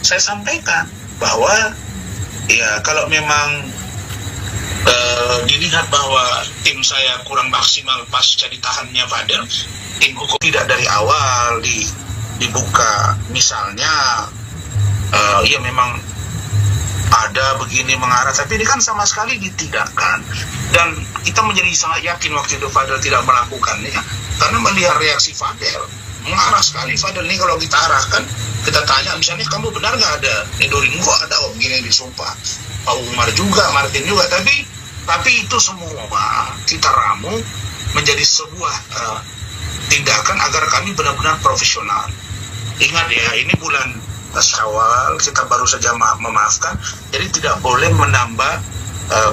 saya sampaikan bahwa ya kalau memang dilihat bahwa tim saya kurang maksimal pasca ditahannya Fadel, tim hukum tidak dari awal dibuka, misalnya ya memang ada begini mengarah, tapi ini kan sama sekali ditidakkan. Dan kita menjadi sangat yakin waktu itu Fadel tidak melakukannya, karena melihat reaksi Fadel mengarah sekali. Fadel ini kalau kita arahkan, kita tanya misalnya, kamu benar nggak ada Nedorin? Kok ada begini disumpah, Pak Umar juga, Martin juga, tapi itu semua kita ramu menjadi sebuah tindakan agar kami benar-benar profesional. Ingat ya, ini bulan Syawal, kita baru saja memaafkan, jadi tidak boleh menambah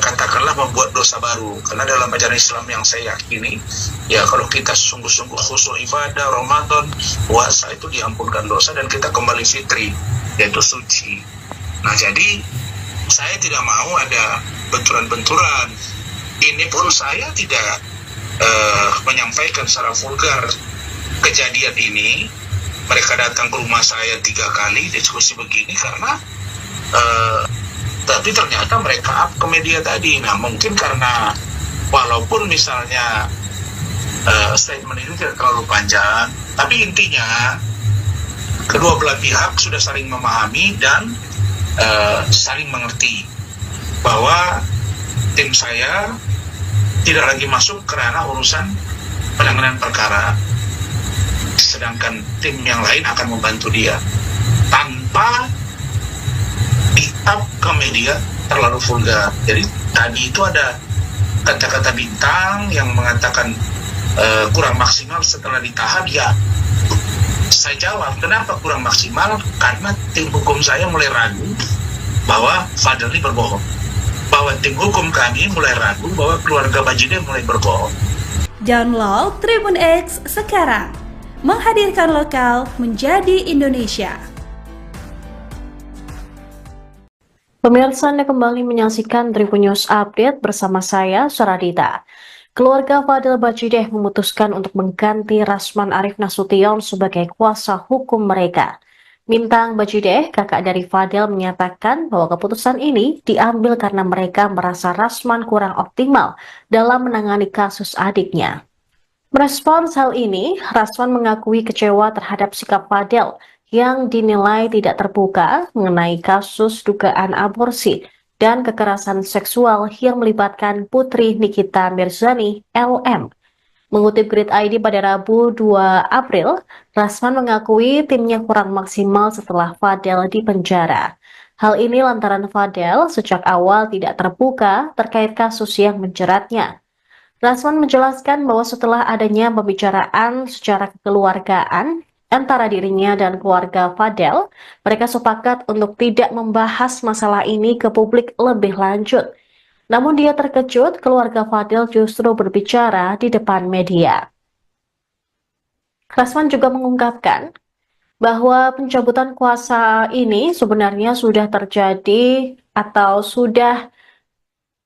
katakanlah membuat dosa baru, karena dalam ajaran Islam yang saya yakini, ya kalau kita sungguh-sungguh khusyuk ibadah Ramadan, puasa, itu diampunkan dosa dan kita kembali fitri, yaitu suci. Nah, jadi saya tidak mau ada benturan-benturan. Ini pun saya tidak menyampaikan secara vulgar kejadian ini. Mereka datang ke rumah saya 3 kali diskusi begini karena tapi ternyata mereka up ke media tadi. Nah, mungkin karena walaupun misalnya statement itu tidak terlalu panjang, tapi intinya kedua belah pihak sudah saling memahami dan saling mengerti bahwa tim saya tidak lagi masuk ke ranah urusan penanganan perkara, sedangkan tim yang lain akan membantu dia tanpa di-up ke media terlalu vulgar. Jadi tadi itu ada kata-kata Bintang yang mengatakan kurang maksimal setelah ditahan. Ya, saya jawab, kenapa kurang maksimal? Karena tim hukum saya mulai ragu bahwa Fadel ini berbohong, bahwa tim hukum kami mulai ragu bahwa keluarga Bajide mulai berbohong. Download Tribun X sekarang, menghadirkan lokal menjadi Indonesia. Pemirsa, Anda kembali menyaksikan Tribun News Update bersama saya, Saradita. Keluarga Fadel Bajide memutuskan untuk mengganti Rasman Arif Nasution sebagai kuasa hukum mereka. Bintang Bajide, kakak dari Fadel, menyatakan bahwa keputusan ini diambil karena mereka merasa Rasman kurang optimal dalam menangani kasus adiknya. Merespons hal ini, Rasman mengakui kecewa terhadap sikap Fadel yang dinilai tidak terbuka mengenai kasus dugaan aborsi dan kekerasan seksual yang melibatkan putri Nikita Mirzani, LM. Mengutip Grid ID pada Rabu 2 April, Rasman mengakui timnya kurang maksimal setelah Fadel dipenjara. Hal ini lantaran Fadel sejak awal tidak terbuka terkait kasus yang menjeratnya. Rasman menjelaskan bahwa setelah adanya pembicaraan secara kekeluargaan antara dirinya dan keluarga Fadel, mereka sepakat untuk tidak membahas masalah ini ke publik lebih lanjut. Namun dia terkejut keluarga Fadel justru berbicara di depan media. Rasman juga mengungkapkan bahwa pencabutan kuasa ini sebenarnya sudah terjadi atau sudah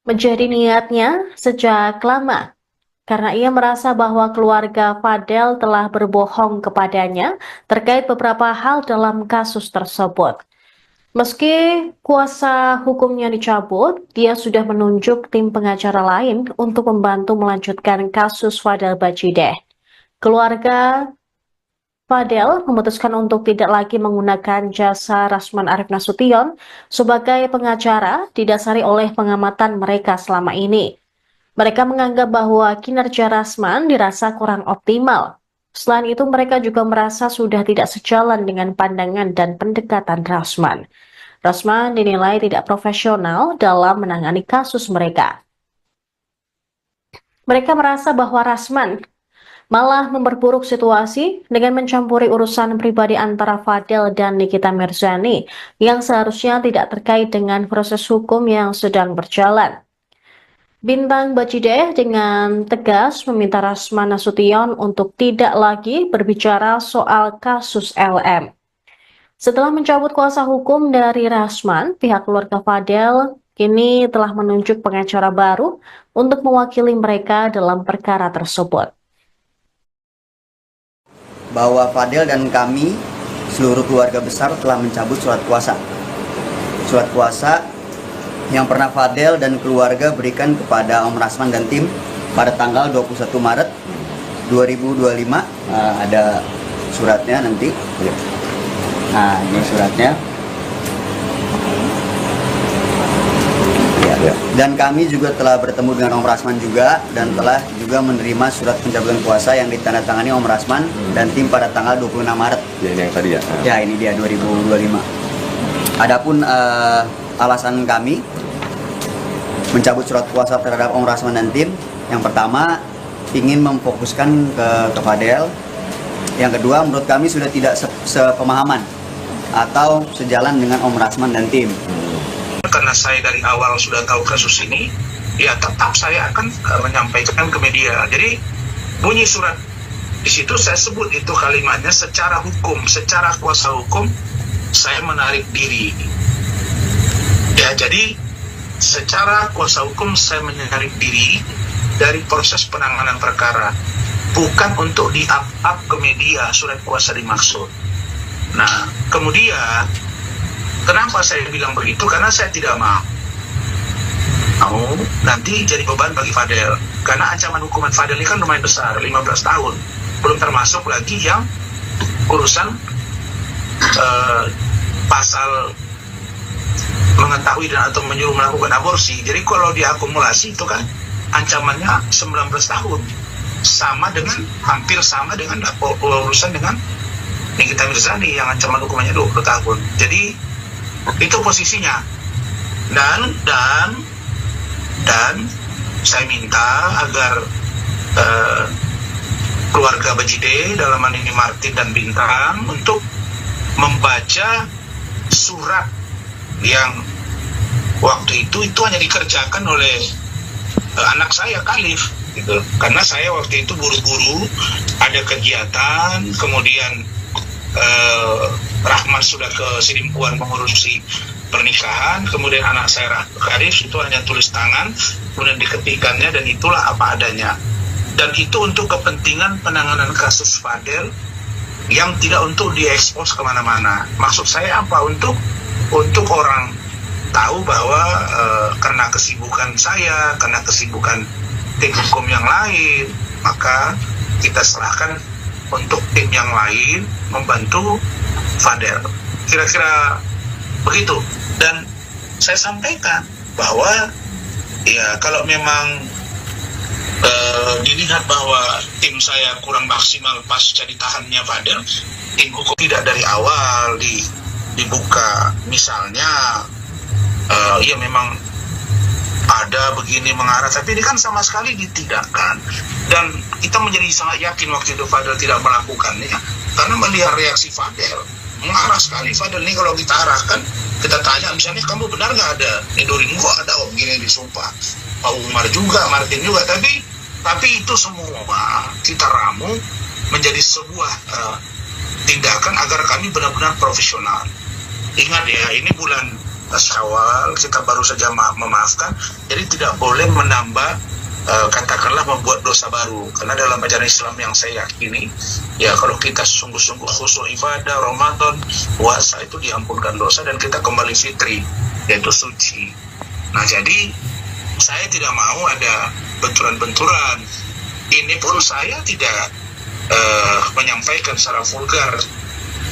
menjadi niatnya sejak lama, karena ia merasa bahwa keluarga Fadel telah berbohong kepadanya terkait beberapa hal dalam kasus tersebut. Meski kuasa hukumnya dicabut, dia sudah menunjuk tim pengacara lain untuk membantu melanjutkan kasus Fadel Bajide. Keluarga Fadel memutuskan untuk tidak lagi menggunakan jasa Rasman Arif Nasution sebagai pengacara didasari oleh pengamatan mereka selama ini. Mereka menganggap bahwa kinerja Rasman dirasa kurang optimal. Selain itu, mereka juga merasa sudah tidak sejalan dengan pandangan dan pendekatan Rasman. Rasman dinilai tidak profesional dalam menangani kasus mereka. Mereka merasa bahwa Rasman malah memperburuk situasi dengan mencampuri urusan pribadi antara Fadel dan Nikita Mirzani yang seharusnya tidak terkait dengan proses hukum yang sedang berjalan. Bintang Bajideh dengan tegas meminta Rasman Nasution untuk tidak lagi berbicara soal kasus LM. Setelah mencabut kuasa hukum dari Rasman, pihak keluarga Fadel kini telah menunjuk pengacara baru untuk mewakili mereka dalam perkara tersebut. Bahwa Fadel dan kami, seluruh keluarga besar, telah mencabut surat kuasa. Surat kuasa yang pernah Fadel dan keluarga berikan kepada Om Rasman dan tim pada tanggal 21 Maret 2025. Ada suratnya nanti. Nah, ini suratnya. Ya. Dan kami juga telah bertemu dengan Om Rasman juga dan telah juga menerima surat pencabutan kuasa yang ditandatangani Om Rasman dan tim pada tanggal 26 Maret. Ya, ini yang tadi ya. Ya, ini dia 2025. Adapun alasan kami mencabut surat kuasa terhadap Om Rasman dan tim, yang pertama ingin memfokuskan ke Fadel. Yang kedua, menurut kami sudah tidak sepemahaman atau sejalan dengan Om Rasman dan tim. Karena saya dari awal sudah tahu kasus ini, ya tetap saya akan menyampaikan ke media. Jadi bunyi surat di situ saya sebut itu kalimatnya secara hukum, secara kuasa hukum saya menarik diri. Ya, jadi secara kuasa hukum saya menarik diri dari proses penanganan perkara, bukan untuk di-up ke media surat kuasa dimaksud. Nah, kemudian kenapa saya bilang begitu? Karena saya tidak mau nanti jadi beban bagi Fadel. Karena ancaman hukuman Fadel ini kan lumayan besar, 15 tahun. Belum termasuk lagi yang urusan pasal mengetahui dan atau menyuruh melakukan aborsi. Jadi kalau diakumulasi itu kan ancamannya 19 tahun. Hampir sama dengan urusan dengan Nikita Mirzani yang ancaman hukumannya 20 tahun. Jadi itu posisinya. Dan saya minta agar keluarga Bajideh, dalam hal ini Martin dan Bintang, untuk membaca surat yang waktu itu hanya dikerjakan oleh anak saya Khalif gitu. Karena saya waktu itu buru-buru ada kegiatan, kemudian Rahmat sudah ke Sidimpuan mengurusi pernikahan, kemudian anak saya Khalif itu hanya tulis tangan, kemudian diketikannya, dan itulah apa adanya. Dan itu untuk kepentingan penanganan kasus Fadel yang tidak untuk diekspos kemana-mana. Maksud saya apa? Untuk orang tahu bahwa karena kesibukan saya, karena kesibukan tim hukum yang lain, maka kita serahkan untuk tim yang lain membantu Fadel. Kira-kira begitu. Dan saya sampaikan bahwa ya kalau memang dilihat bahwa tim saya kurang maksimal pasca ditahannya Fadel, tim hukum tidak dari awal dibuka, misalnya ya memang ada begini mengarah, tapi ini kan sama sekali ditidakkan. Dan kita menjadi sangat yakin waktu itu Fadel tidak melakukannya, karena melihat reaksi Fadel mengarah sekali. Fadel ini kalau kita arahkan, kita tanya misalnya, kamu benar nggak ada Nidorin? Kok ada begini disumpah, Pak Umar juga, Martin juga, tapi itu semua kita ramu menjadi sebuah tindakan agar kami benar-benar profesional. Ingat ya, ini bulan Syawal, kita baru saja memaafkan, jadi tidak boleh menambah katakanlah membuat dosa baru. Karena dalam ajaran Islam yang saya yakini, ya kalau kita sungguh-sungguh khusyuk ibadah, Ramadan, puasa, itu diampunkan dosa dan kita kembali fitri, yaitu suci. Nah, jadi saya tidak mau ada benturan-benturan. Ini pun saya tidak menyampaikan secara vulgar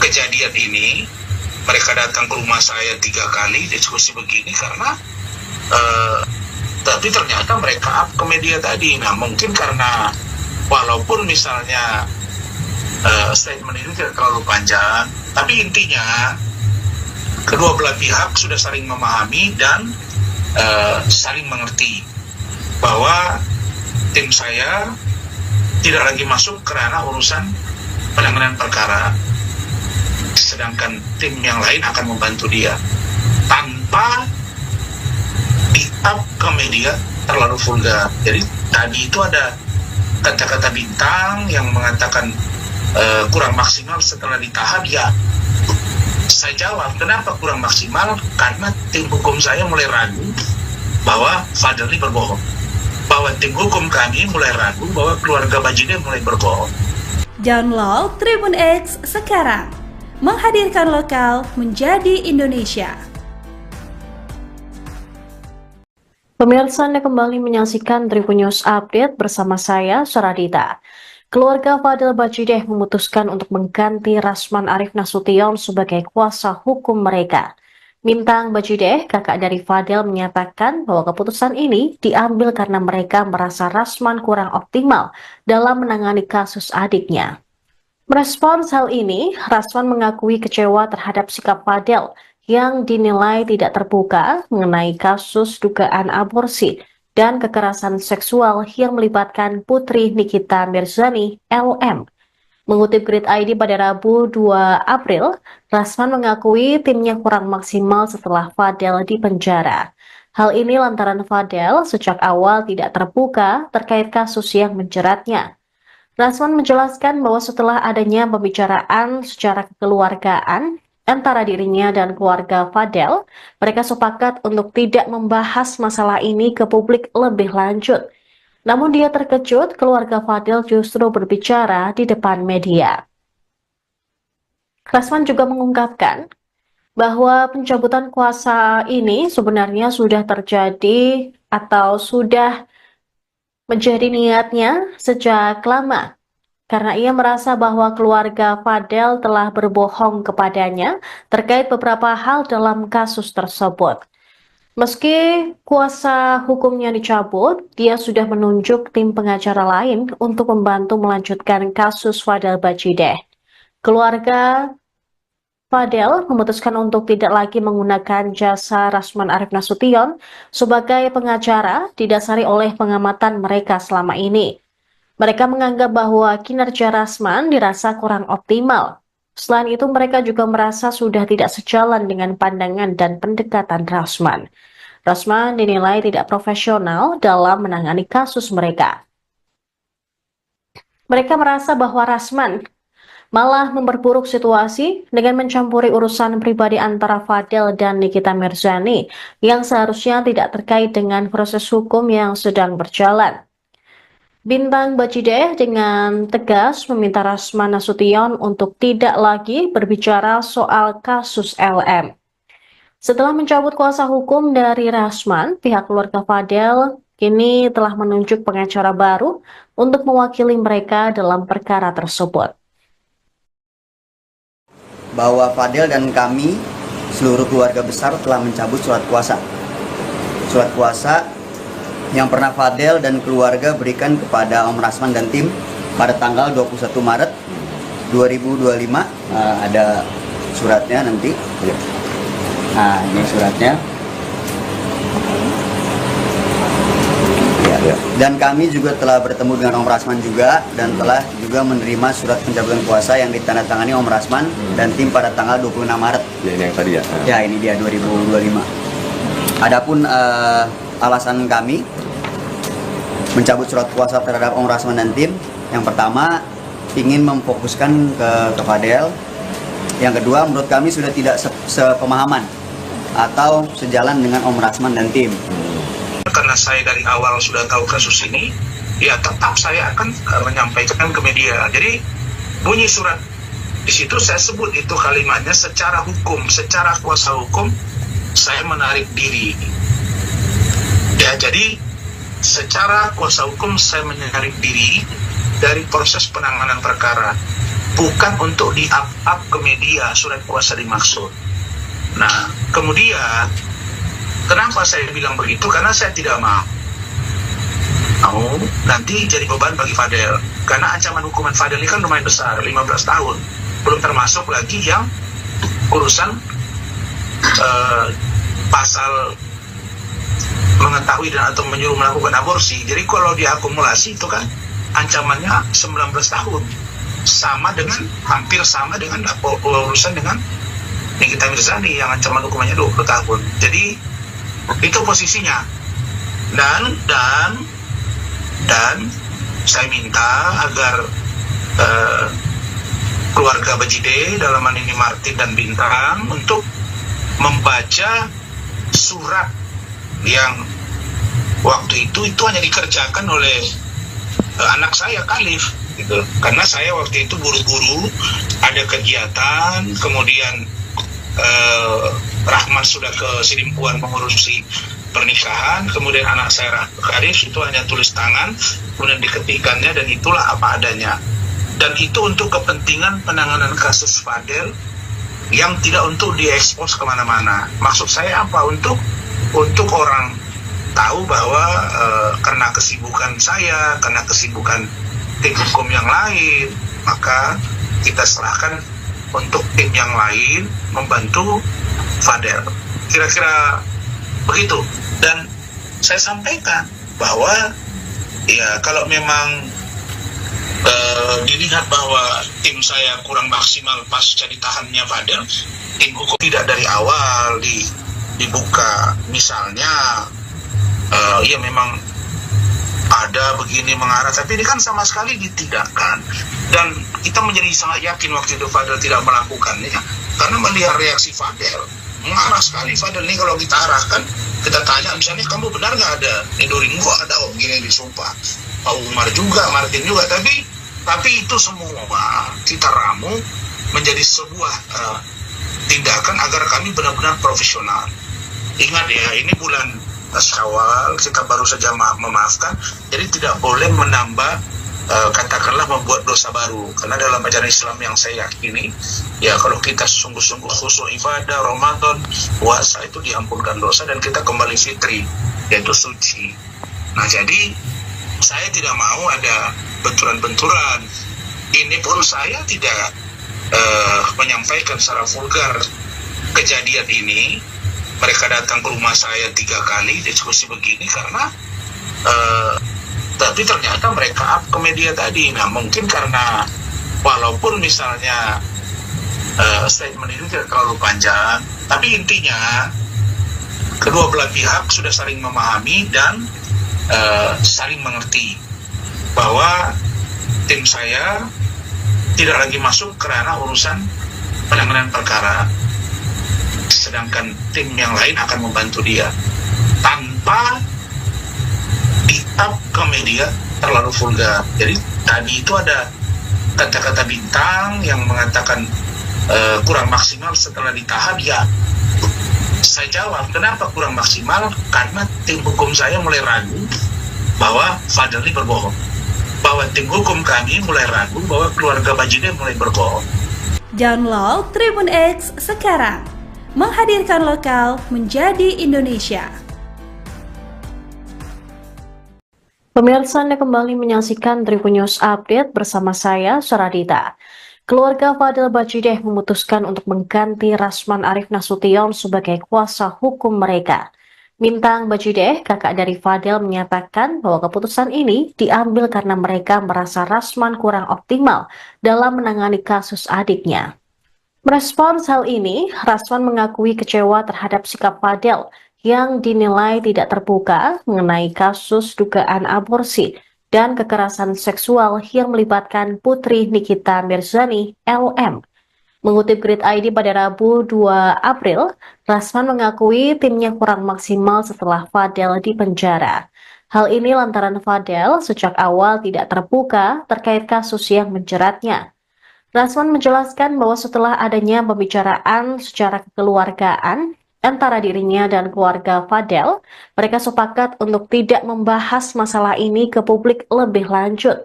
kejadian ini. Mereka datang ke rumah saya 3 kali diskusi begini karena tapi ternyata mereka up ke media tadi. Nah, mungkin karena walaupun misalnya statement itu tidak terlalu panjang, tapi intinya kedua belah pihak sudah saling memahami dan saling mengerti bahwa tim saya tidak lagi masuk ke ranah urusan penanganan perkara, sedangkan tim yang lain akan membantu dia tanpa di-up ke media terlalu vulgar. Jadi tadi itu ada kata-kata bintang yang mengatakan kurang maksimal setelah ditahan. Ya, saya jawab, kenapa kurang maksimal? Karena tim hukum saya mulai ragu bahwa Fadel ini berbohong, bahwa tim hukum kami mulai ragu bahwa keluarga Bajide mulai berbohong. Download Tribun X sekarang, menghadirkan lokal menjadi Indonesia. Pemirsa, Anda kembali menyaksikan Tribun News Update bersama saya, Saradita. Keluarga Fadel Bajide memutuskan untuk mengganti Rasman Arif Nasution sebagai kuasa hukum mereka. Bintang Bajide, kakak dari Fadel, menyatakan bahwa keputusan ini diambil karena mereka merasa Rasman kurang optimal dalam menangani kasus adiknya. Merespons hal ini, Rasman mengakui kecewa terhadap sikap Fadel yang dinilai tidak terbuka mengenai kasus dugaan aborsi dan kekerasan seksual yang melibatkan putri Nikita Mirzani, LM. Mengutip Grid ID pada Rabu 2 April, Rasman mengakui timnya kurang maksimal setelah Fadel dipenjara. Hal ini lantaran Fadel sejak awal tidak terbuka terkait kasus yang menjeratnya. Rasman menjelaskan bahwa setelah adanya pembicaraan secara kekeluargaan antara dirinya dan keluarga Fadel, mereka sepakat untuk tidak membahas masalah ini ke publik lebih lanjut. Namun dia terkejut keluarga Fadel justru berbicara di depan media. Rasman juga mengungkapkan bahwa pencabutan kuasa ini sebenarnya sudah terjadi atau sudah menjadi niatnya sejak lama, karena ia merasa bahwa keluarga Fadel telah berbohong kepadanya terkait beberapa hal dalam kasus tersebut. Meski kuasa hukumnya dicabut, dia sudah menunjuk tim pengacara lain untuk membantu melanjutkan kasus Fadel Bajide. Keluarga Fadel memutuskan untuk tidak lagi menggunakan jasa Rasman Arif Nasution sebagai pengacara didasari oleh pengamatan mereka selama ini. Mereka menganggap bahwa kinerja Rasman dirasa kurang optimal. Selain itu, mereka juga merasa sudah tidak sejalan dengan pandangan dan pendekatan Rasman. Rasman dinilai tidak profesional dalam menangani kasus mereka. Mereka merasa bahwa Rasman malah memperburuk situasi dengan mencampuri urusan pribadi antara Fadel dan Nikita Mirzani yang seharusnya tidak terkait dengan proses hukum yang sedang berjalan. Bintang Bajide dengan tegas meminta Rasman Nasution untuk tidak lagi berbicara soal kasus LM. Setelah mencabut kuasa hukum dari Rasman, pihak keluarga Fadel kini telah menunjuk pengacara baru untuk mewakili mereka dalam perkara tersebut. Bahwa Fadel dan kami, seluruh keluarga besar, telah mencabut surat kuasa. Surat kuasa yang pernah Fadel dan keluarga berikan kepada Om Rasman dan tim pada tanggal 21 Maret 2025. Ada suratnya nanti. Nah, ini suratnya. Ya. Dan kami juga telah bertemu dengan Om Rasman juga dan telah juga menerima surat pencabutan kuasa yang ditandatangani Om Rasman dan tim pada tanggal 26 Maret. Ya, ini yang tadi ya. Ya, ini dia 2025. Adapun alasan kami mencabut surat kuasa terhadap Om Rasman dan tim, yang pertama ingin memfokuskan ke Fadel, yang kedua menurut kami sudah tidak sepemahaman atau sejalan dengan Om Rasman dan tim. Karena saya dari awal sudah tahu kasus ini, ya tetap saya akan menyampaikan ke media. Jadi bunyi surat di situ saya sebut itu kalimatnya secara hukum, secara kuasa hukum saya menarik diri. Ya, jadi secara kuasa hukum saya menarik diri dari proses penanganan perkara, bukan untuk di-up ke media surat kuasa dimaksud. Nah, kemudian kenapa saya bilang begitu? Karena saya tidak mau nanti jadi beban bagi Fadel. Karena ancaman hukuman Fadel ini kan lumayan besar, 15 tahun. Belum termasuk lagi yang urusan pasal mengetahui dan atau menyuruh melakukan aborsi. Jadi kalau diakumulasi itu kan ancamannya 19 tahun. Sama dengan, hampir sama dengan urusan dengan Nikita Mirzani yang ancaman hukumannya 20 tahun. Jadi itu posisinya. Dan saya minta agar keluarga Bajide, dalam hal ini Martin dan Bintang, untuk membaca surat yang waktu itu hanya dikerjakan oleh anak saya Khalif gitu. Karena saya waktu itu buru-buru ada kegiatan, kemudian Rahman sudah ke Sidimpuan mengurusi pernikahan, kemudian anak saya Khalif itu hanya tulis tangan, kemudian diketikannya, dan itulah apa adanya. Dan itu untuk kepentingan penanganan kasus Fadel yang tidak untuk diekspos kemana-mana. Maksud saya apa? Untuk orang tahu bahwa karena kesibukan saya, karena kesibukan tim hukum yang lain, maka kita serahkan untuk tim yang lain membantu Fadel. Kira-kira begitu. Dan saya sampaikan bahwa ya kalau memang dilihat bahwa tim saya kurang maksimal pasca ditahannya Fadel, tim hukum tidak dari awal dibuka, misalnya ya memang ada begini mengarah, tapi ini kan sama sekali ditidakkan. Dan kita menjadi sangat yakin waktu itu Fadel tidak melakukannya, karena melihat reaksi Fadel mengarah sekali. Fadel ini kalau kita arahkan, kita tanya misalnya, kamu benar nggak ada Nedoring? Kok ada begini disumpah? Pak Umar juga, Martin juga, tapi itu semua kita ramu menjadi sebuah tindakan agar kami benar-benar profesional. Ingat ya, ini bulan Syawal, kita baru saja memaafkan, jadi tidak boleh menambah katakanlah membuat dosa baru. Karena dalam ajaran Islam yang saya yakini, ya kalau kita sungguh-sungguh khusyuk ibadah, Ramadan, puasa, itu diampunkan dosa dan kita kembali fitri, yaitu suci. Nah, jadi saya tidak mau ada benturan-benturan. Ini pun saya tidak menyampaikan secara vulgar kejadian ini. Mereka datang ke rumah saya 3 kali diskusi begini karena tapi ternyata mereka up ke media tadi. Nah, mungkin karena walaupun misalnya statement itu tidak terlalu panjang, tapi intinya kedua belah pihak sudah saling memahami dan saling mengerti bahwa tim saya tidak lagi masuk ke ranah urusan penanganan perkara, sedangkan tim yang lain akan membantu dia tanpa di-up ke media terlalu vulgar. Jadi tadi itu ada kata-kata Bintang yang mengatakan kurang maksimal setelah ditahan. Ya, saya jawab, kenapa kurang maksimal? Karena tim hukum saya mulai ragu bahwa Fadel ini berbohong, bahwa tim hukum kami mulai ragu bahwa keluarga Bajide mulai berbohong. Download Tribun X sekarang, menghadirkan lokal menjadi Indonesia. Pemirsa, Anda kembali menyaksikan Tribun News Update bersama saya, Suradita. Keluarga Fadel Bajide memutuskan untuk mengganti Rasman Arif Nasution sebagai kuasa hukum mereka. Bintang Bajide, kakak dari Fadel, menyatakan bahwa keputusan ini diambil karena mereka merasa Rasman kurang optimal dalam menangani kasus adiknya. Merespons hal ini, Rasman mengakui kecewa terhadap sikap Fadel yang dinilai tidak terbuka mengenai kasus dugaan aborsi dan kekerasan seksual yang melibatkan putri Nikita Mirzani, LM. Mengutip Grid ID pada Rabu 2 April, Rasman mengakui timnya kurang maksimal setelah Fadel dipenjara. Hal ini lantaran Fadel sejak awal tidak terbuka terkait kasus yang menjeratnya. Rasman menjelaskan bahwa setelah adanya pembicaraan secara kekeluargaan antara dirinya dan keluarga Fadel, mereka sepakat untuk tidak membahas masalah ini ke publik lebih lanjut.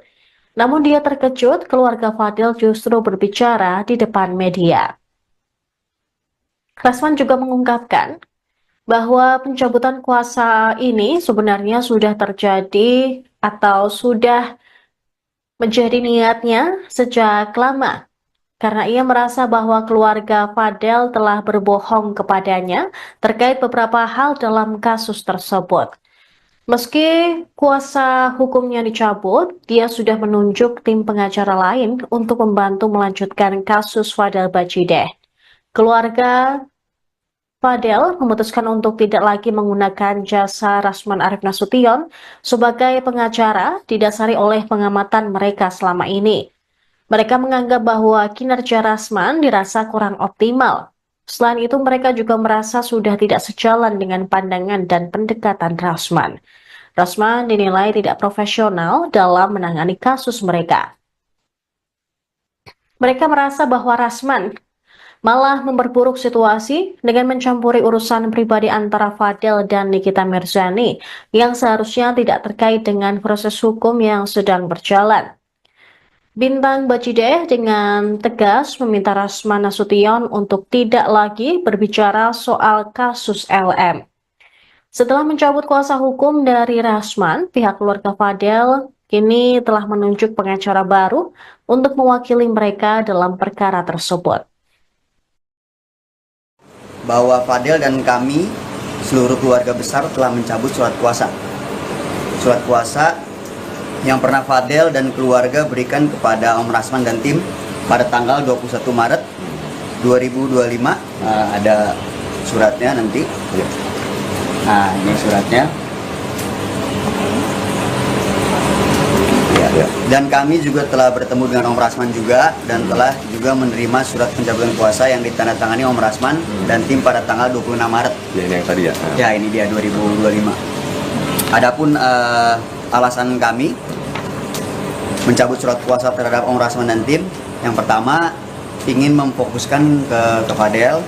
Namun dia terkejut keluarga Fadil justru berbicara di depan media. Rasman juga mengungkapkan bahwa pencabutan kuasa ini sebenarnya sudah terjadi atau sudah menjadi niatnya sejak lama. Karena ia merasa bahwa keluarga Fadel telah berbohong kepadanya terkait beberapa hal dalam kasus tersebut. Meski kuasa hukumnya dicabut, dia sudah menunjuk tim pengacara lain untuk membantu melanjutkan kasus Fadel Bajideh. Keluarga Fadel memutuskan untuk tidak lagi menggunakan jasa Rasman Arief Nasution sebagai pengacara didasari oleh pengamatan mereka selama ini. Mereka menganggap bahwa kinerja Rasman dirasa kurang optimal. Selain itu, mereka juga merasa sudah tidak sejalan dengan pandangan dan pendekatan Rasman. Rasman dinilai tidak profesional dalam menangani kasus mereka. Mereka merasa bahwa Rasman malah memperburuk situasi dengan mencampuri urusan pribadi antara Fadel dan Nikita Mirzani yang seharusnya tidak terkait dengan proses hukum yang sedang berjalan. Bintang Bajideh dengan tegas meminta Rasman Nasution untuk tidak lagi berbicara soal kasus LM. Setelah mencabut kuasa hukum dari Rasman, pihak keluarga Fadel kini telah menunjuk pengacara baru untuk mewakili mereka dalam perkara tersebut. Bahwa Fadel dan kami, seluruh keluarga besar telah mencabut surat kuasa. Surat kuasa yang pernah Fadel dan keluarga berikan kepada Om Rasman dan tim pada tanggal 21 Maret 2025. Ada suratnya nanti. Nah, ini suratnya. Ya. Dan kami juga telah bertemu dengan Om Rasman juga dan telah juga menerima surat pencabutan kuasa yang ditandatangani Om Rasman dan tim pada tanggal 26 Maret. Ya, ini yang tadi ya. Ya, ini dia 2025. Adapun alasan kami mencabut surat kuasa terhadap Om Rasman dan tim, yang pertama ingin memfokuskan ke Fadel.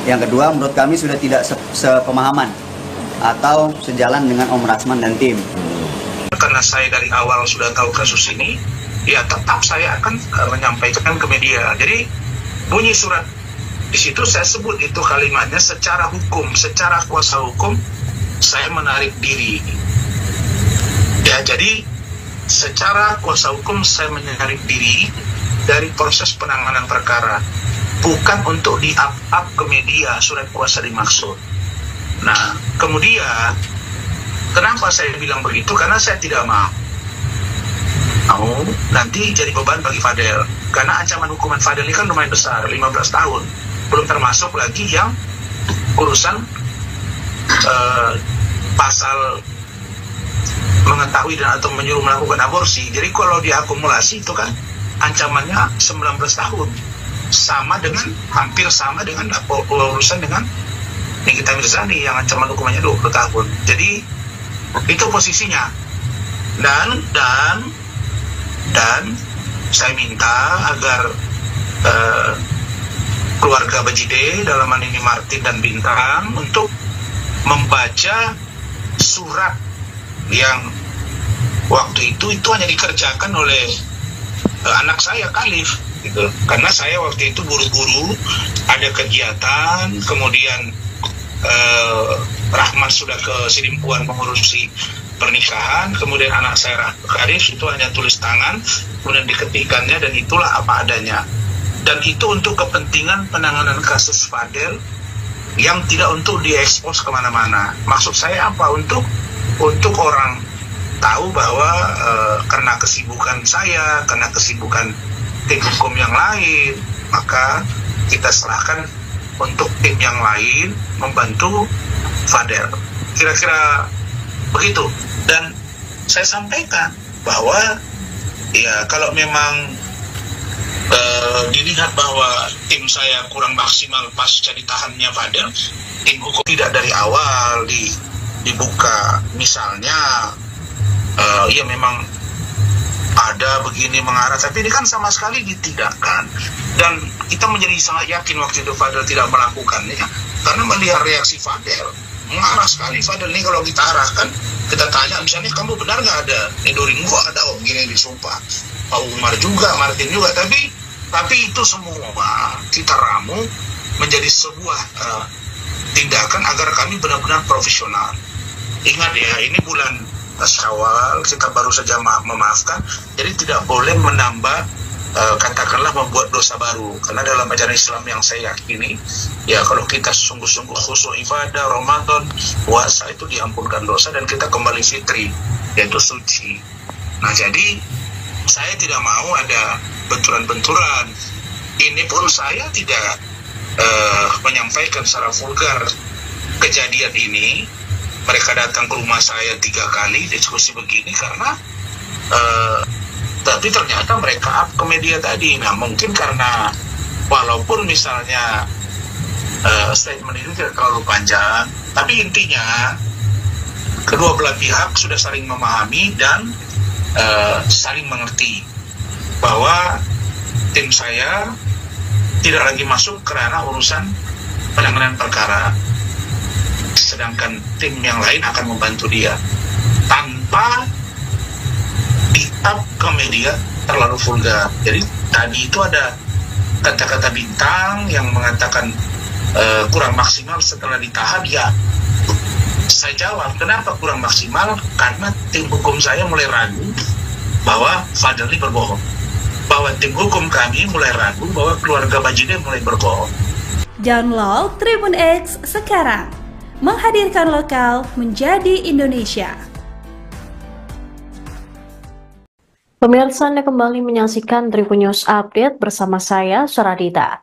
Yang kedua, menurut kami sudah tidak sepemahaman atau sejalan dengan Om Rasman dan tim. Karena saya dari awal sudah tahu kasus ini, ya tetap saya akan menyampaikan ke media. Jadi bunyi surat di situ saya sebut itu kalimatnya secara hukum, secara kuasa hukum saya menarik diri. Ya, jadi secara kuasa hukum saya menarik diri dari proses penanganan perkara, bukan untuk di-up ke media surat kuasa dimaksud. Nah, kemudian kenapa saya bilang begitu? Karena saya tidak mau nanti jadi beban bagi Fadel. Karena ancaman hukuman Fadel ini kan lumayan besar, 15 tahun. Belum termasuk lagi yang urusan pasal mengetahui dan atau menyuruh melakukan aborsi. Jadi kalau diakumulasi itu kan ancamannya 19 tahun. Hampir sama dengan urusan dengan Nikita Mirzani yang ancaman hukumannya 20 tahun. Jadi itu posisinya. Dan saya minta agar keluarga Bajideh, dalam hal ini Martin dan Bintang, untuk membaca surat yang waktu itu hanya dikerjakan oleh anak saya Khalif gitu. Karena saya waktu itu buru-buru ada kegiatan, kemudian Rahmat sudah ke Sidimpuan mengurusi pernikahan, kemudian anak saya Khalif itu hanya tulis tangan, kemudian diketikannya, dan itulah apa adanya. Dan itu untuk kepentingan penanganan kasus Fadel yang tidak untuk diekspos kemana-mana. Maksud saya apa? Untuk orang tahu bahwa karena kesibukan saya, karena kesibukan tim hukum yang lain, maka kita serahkan untuk tim yang lain membantu Fadel. Kira-kira begitu. Dan saya sampaikan bahwa ya kalau memang dilihat bahwa tim saya kurang maksimal pasca ditahannya Fadel, tim hukum tidak dari awal dibuka, misalnya ya memang ada begini mengarah, tapi ini kan sama sekali ditidakkan. Dan kita menjadi sangat yakin waktu itu Fadel tidak melakukannya, karena melihat reaksi Fadel marah sekali Fadel nih kalau kita arahkan, kita tanya misalnya kamu benar nggak ada Nidoring, gua ada om gini disumpah, Pak Umar juga, Martin juga, tapi itu semua kita ramu menjadi sebuah tindakan agar kami benar-benar profesional. Ingat ya, ini bulan Syawal, kita baru saja memaafkan, jadi tidak boleh menambah katakanlah membuat dosa baru, karena dalam ajaran Islam yang saya yakini ya, kalau kita sungguh-sungguh khusyuk ibadah Ramadan puasa itu diampunkan dosa dan kita kembali fitri, yaitu suci. Nah jadi saya tidak mau ada benturan-benturan. Ini pun saya tidak menyampaikan secara vulgar kejadian ini. Mereka datang ke rumah saya 3 kali diskusi begini karena tapi ternyata mereka up ke media tadi. Nah mungkin karena walaupun misalnya statement itu tidak terlalu panjang, tapi intinya kedua belah pihak sudah saling memahami dan saling mengerti bahwa tim saya tidak lagi masuk ke ranah urusan penanganan perkara, sedangkan tim yang lain akan membantu dia tanpa di-up ke media terlalu vulgar. Jadi tadi itu ada kata-kata bintang yang mengatakan kurang maksimal setelah ditahan. Ya, saya jawab, kenapa kurang maksimal? Karena tim hukum saya mulai ragu bahwa Fadel ini berbohong, bahwa tim hukum kami mulai ragu bahwa keluarga Bajideh mulai berbohong. Download Tribun X sekarang, menghadirkan lokal menjadi Indonesia. Pemirsa, Anda kembali menyaksikan Tribun News Update bersama saya, Suradita.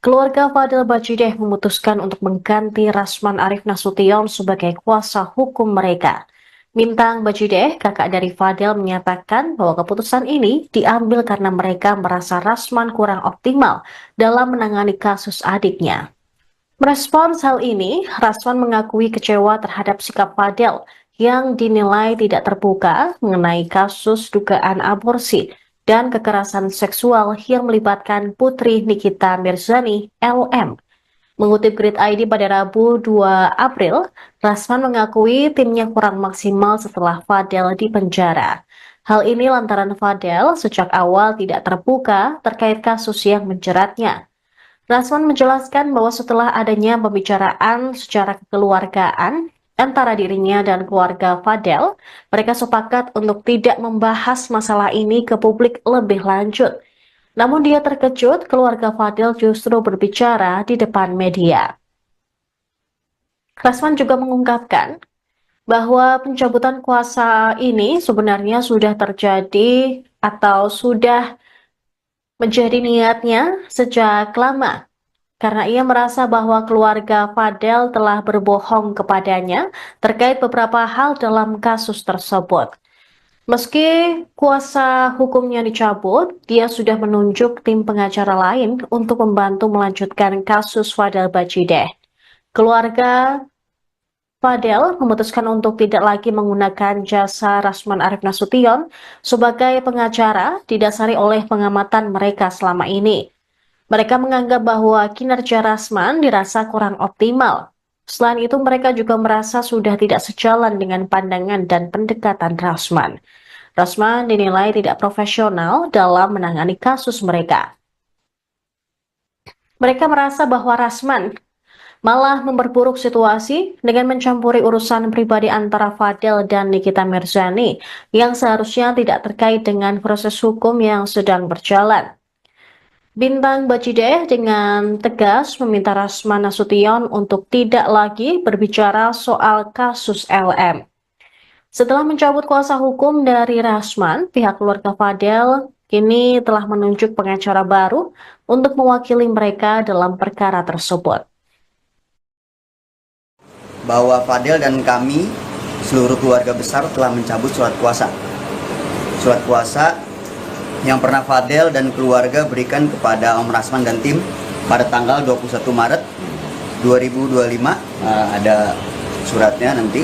Keluarga Fadel Bajideh memutuskan untuk mengganti Rasman Arif Nasution sebagai kuasa hukum mereka. Bintang Bajideh, kakak dari Fadel, menyatakan bahwa keputusan ini diambil karena mereka merasa Rasman kurang optimal dalam menangani kasus adiknya. Merespons hal ini, Rasman mengakui kecewa terhadap sikap Fadel yang dinilai tidak terbuka mengenai kasus dugaan aborsi dan kekerasan seksual yang melibatkan putri Nikita Mirzani, LM. Mengutip Grid ID pada Rabu 2 April, Rasman mengakui timnya kurang maksimal setelah Fadel dipenjara. Hal ini lantaran Fadel sejak awal tidak terbuka terkait kasus yang menjeratnya. Rasman menjelaskan bahwa setelah adanya pembicaraan secara kekeluargaan antara dirinya dan keluarga Fadel, mereka sepakat untuk tidak membahas masalah ini ke publik lebih lanjut. Namun dia terkejut keluarga Fadel justru berbicara di depan media. Rasman juga mengungkapkan bahwa pencabutan kuasa ini sebenarnya sudah terjadi atau sudah menjadi niatnya sejak lama, karena ia merasa bahwa keluarga Fadel telah berbohong kepadanya terkait beberapa hal dalam kasus tersebut. Meski kuasa hukumnya dicabut, dia sudah menunjuk tim pengacara lain untuk membantu melanjutkan kasus Fadel Bajideh. Keluarga Fadel memutuskan untuk tidak lagi menggunakan jasa Rasman Arif Nasution sebagai pengacara didasari oleh pengamatan mereka selama ini. Mereka menganggap bahwa kinerja Rasman dirasa kurang optimal. Selain itu, mereka juga merasa sudah tidak sejalan dengan pandangan dan pendekatan Rasman. Rasman dinilai tidak profesional dalam menangani kasus mereka. Mereka merasa bahwa Rasman malah memperburuk situasi dengan mencampuri urusan pribadi antara Fadel dan Nikita Mirzani yang seharusnya tidak terkait dengan proses hukum yang sedang berjalan. Bintang Bajideh dengan tegas meminta Rasman Nasution untuk tidak lagi berbicara soal kasus LM. Setelah mencabut kuasa hukum dari Rasman, pihak keluarga Fadel kini telah menunjuk pengacara baru untuk mewakili mereka dalam perkara tersebut. Bahwa Fadel dan kami, seluruh keluarga besar, telah mencabut surat kuasa. Surat kuasa yang pernah Fadel dan keluarga berikan kepada Om Rasman dan tim pada tanggal 21 Maret 2025. Ada suratnya nanti.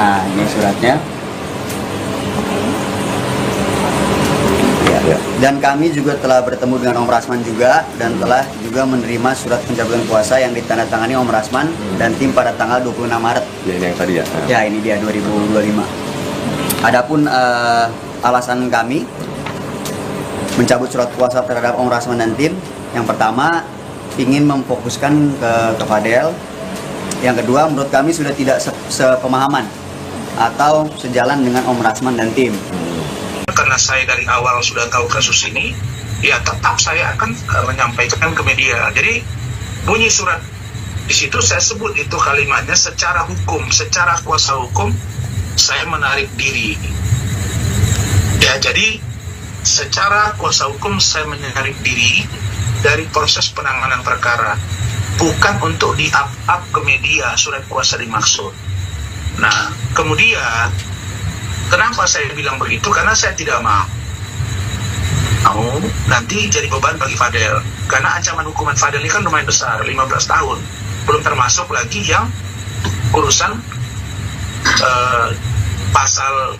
Nah, ini suratnya. Ya. Ya. Dan kami juga telah bertemu dengan Om Rasman juga dan telah juga menerima surat pencabutan kuasa yang ditandatangani Om Rasman dan tim pada tanggal 26 Maret. Ya, ini yang tadi ya. Ya, ini dia 2025. Adapun alasan kami mencabut surat kuasa terhadap Om Rasman dan tim, yang pertama ingin memfokuskan ke Fadel. Yang kedua, menurut kami sudah tidak sepemahaman atau sejalan dengan Om Rasman dan tim. Karena saya dari awal sudah tahu kasus ini, ya tetap saya akan menyampaikan ke media. Jadi bunyi surat di situ saya sebut itu kalimatnya secara hukum, secara kuasa hukum saya menarik diri. Ya, jadi secara kuasa hukum saya menarik diri dari proses penanganan perkara, bukan untuk di-up ke media surat kuasa dimaksud. Nah, kemudian kenapa saya bilang begitu? Karena saya tidak mau nanti jadi beban bagi Fadel. Karena ancaman hukuman Fadel ini kan lumayan besar, 15 tahun. Belum termasuk lagi yang urusan pasal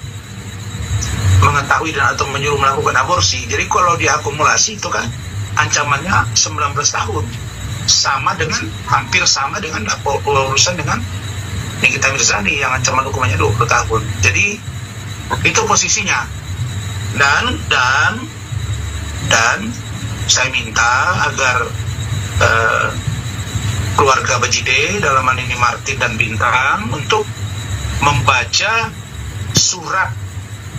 mengetahui dan atau menyuruh melakukan aborsi. Jadi kalau diakumulasi itu kan ancamannya 19 tahun. Sama dengan, hampir sama dengan urusan dengan Nikita Mirzani yang ancaman hukumannya 20 tahun. Jadi itu posisinya. Dan saya minta agar keluarga Bajide, dalam hal ini Martin dan Bintang, untuk membaca surat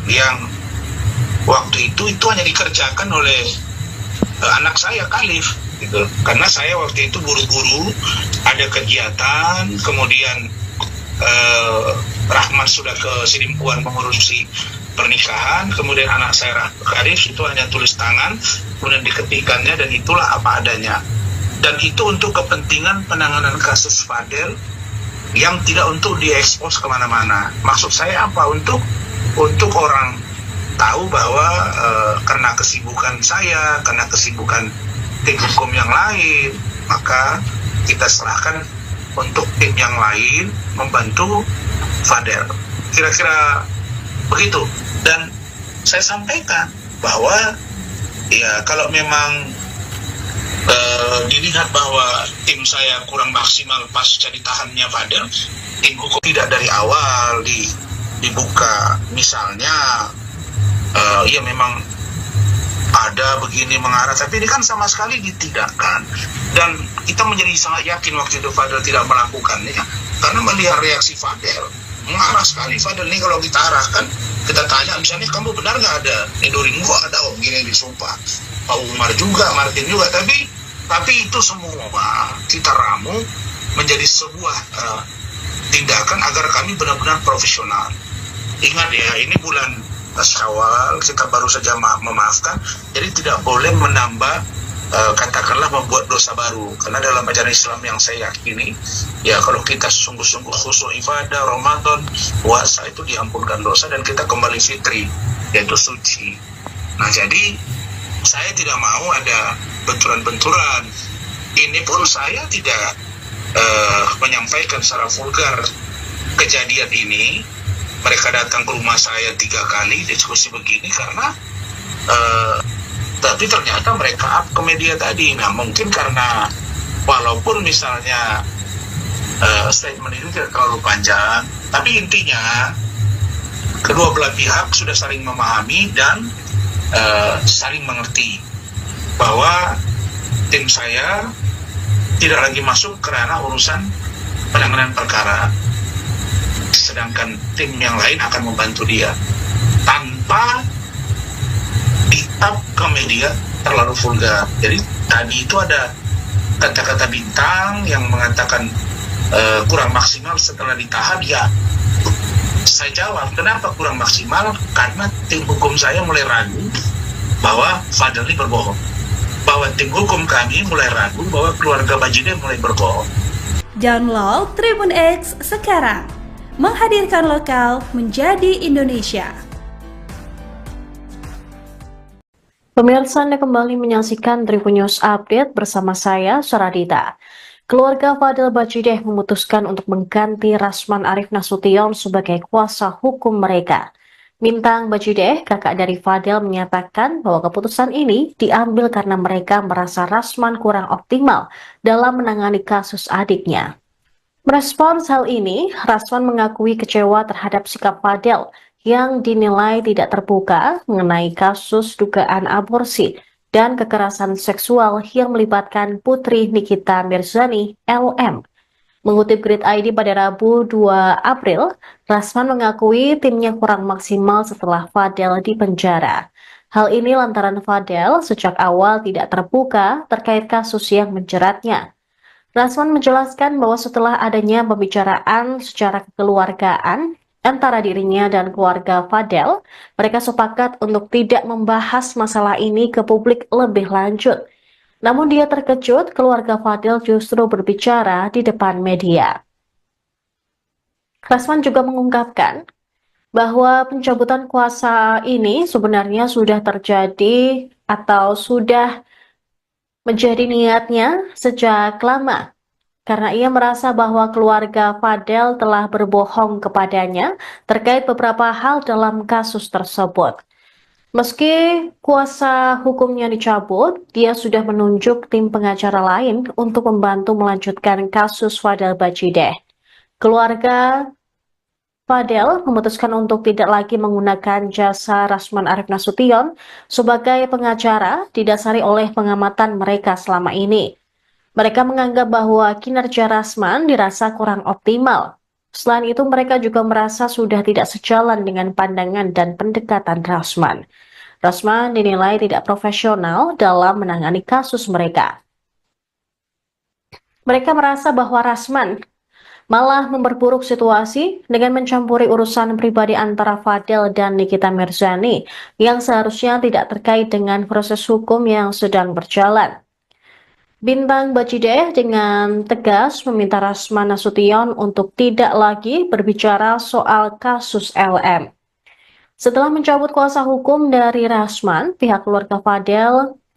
yang waktu itu hanya dikerjakan oleh anak saya Khalif gitu. Karena saya waktu itu buru-buru ada kegiatan, kemudian Rahman sudah ke Sidimpuan mengurusi pernikahan, kemudian anak saya Khalif itu hanya tulis tangan, kemudian diketikannya, dan itulah apa adanya. Dan itu untuk kepentingan penanganan kasus Fadel yang tidak untuk diekspos kemana-mana. Maksud saya apa? Untuk orang tahu bahwa karena kesibukan saya, karena kesibukan tim hukum yang lain, maka kita serahkan untuk tim yang lain membantu Fadel. Kira-kira begitu. Dan saya sampaikan bahwa ya kalau memang dilihat bahwa tim saya kurang maksimal pasca ditahannya Fadel, tim hukum tidak dari awal dibuka. Misalnya ya memang ada begini mengarah, tapi ini kan sama sekali ditidakkan. Dan kita menjadi sangat yakin waktu itu Fadel tidak melakukannya, karena melihat reaksi Fadel mengarah sekali. Fadel ini kalau kita arahkan, kita tanya misalnya, kamu benar nggak ada Nidorin? Gua ada, oh begini disumpah. Pak Umar juga, Martin juga, tapi itu semua kita ramu menjadi sebuah tindakan agar kami benar-benar profesional. Ingat ya, ini bulan Syawal, kita baru saja memaafkan, jadi tidak boleh menambah katakanlah membuat dosa baru. Karena dalam ajaran Islam yang saya yakini, ya kalau kita sungguh-sungguh khusyuk ibadah, Ramadan, puasa, itu diampunkan dosa dan kita kembali fitri, yaitu suci. Nah, jadi saya tidak mau ada benturan-benturan. Ini pun saya tidak menyampaikan secara vulgar kejadian ini. Mereka datang ke rumah saya 3 kali diskusi begini karena tapi ternyata mereka up ke media tadi. Nah, mungkin karena walaupun misalnya statement itu tidak terlalu panjang, tapi intinya kedua belah pihak sudah saling memahami dan saling mengerti bahwa tim saya tidak lagi masuk ke ranah urusan penanganan perkara, sedangkan tim yang lain akan membantu dia tanpa di-up ke media terlalu vulgar. Jadi tadi itu ada kata-kata Bintang yang mengatakan kurang maksimal setelah ditahan. Ya, saya jawab, kenapa kurang maksimal? Karena tim hukum saya mulai ragu bahwa Fadel ini berbohong, bahwa tim hukum kami mulai ragu bahwa keluarga Bajide mulai berbohong. Download Tribun X sekarang, menghadirkan lokal menjadi Indonesia. Pemirsa, Anda kembali menyaksikan Tribun News Update bersama saya, Saradita. Keluarga Fadel Bajideh memutuskan untuk mengganti Rasman Arif Nasution sebagai kuasa hukum mereka. Bintang Bajideh, kakak dari Fadel, menyatakan bahwa keputusan ini diambil karena mereka merasa Rasman kurang optimal dalam menangani kasus adiknya. Merespons hal ini, Rasman mengakui kecewa terhadap sikap Fadel yang dinilai tidak terbuka mengenai kasus dugaan aborsi dan kekerasan seksual yang melibatkan putri Nikita Mirzani, LM. Mengutip Grid ID pada Rabu 2 April, Rasman mengakui timnya kurang maksimal setelah Fadel dipenjara. Hal ini lantaran Fadel sejak awal tidak terbuka terkait kasus yang menjeratnya. Rasman menjelaskan bahwa setelah adanya pembicaraan secara kekeluargaan antara dirinya dan keluarga Fadel, mereka sepakat untuk tidak membahas masalah ini ke publik lebih lanjut. Namun dia terkejut keluarga Fadel justru berbicara di depan media. Rasman juga mengungkapkan bahwa pencabutan kuasa ini sebenarnya sudah terjadi atau sudah menjadi niatnya sejak lama. Karena ia merasa bahwa keluarga Fadel telah berbohong kepadanya terkait beberapa hal dalam kasus tersebut. Meski kuasa hukumnya dicabut, dia sudah menunjuk tim pengacara lain untuk membantu melanjutkan kasus Fadel Bajideh. Keluarga Fadel memutuskan untuk tidak lagi menggunakan jasa Rasman Arief Nasution sebagai pengacara didasari oleh pengamatan mereka selama ini. Mereka menganggap bahwa kinerja Rasman dirasa kurang optimal. Selain itu, mereka juga merasa sudah tidak sejalan dengan pandangan dan pendekatan Rasman. Rasman dinilai tidak profesional dalam menangani kasus mereka. Mereka merasa bahwa Rasman malah memperburuk situasi dengan mencampuri urusan pribadi antara Fadel dan Nikita Mirzani yang seharusnya tidak terkait dengan proses hukum yang sedang berjalan. Bintang Bajideh dengan tegas meminta Rasman Nasution untuk tidak lagi berbicara soal kasus LM. Setelah mencabut kuasa hukum dari Rasman, pihak keluarga Fadel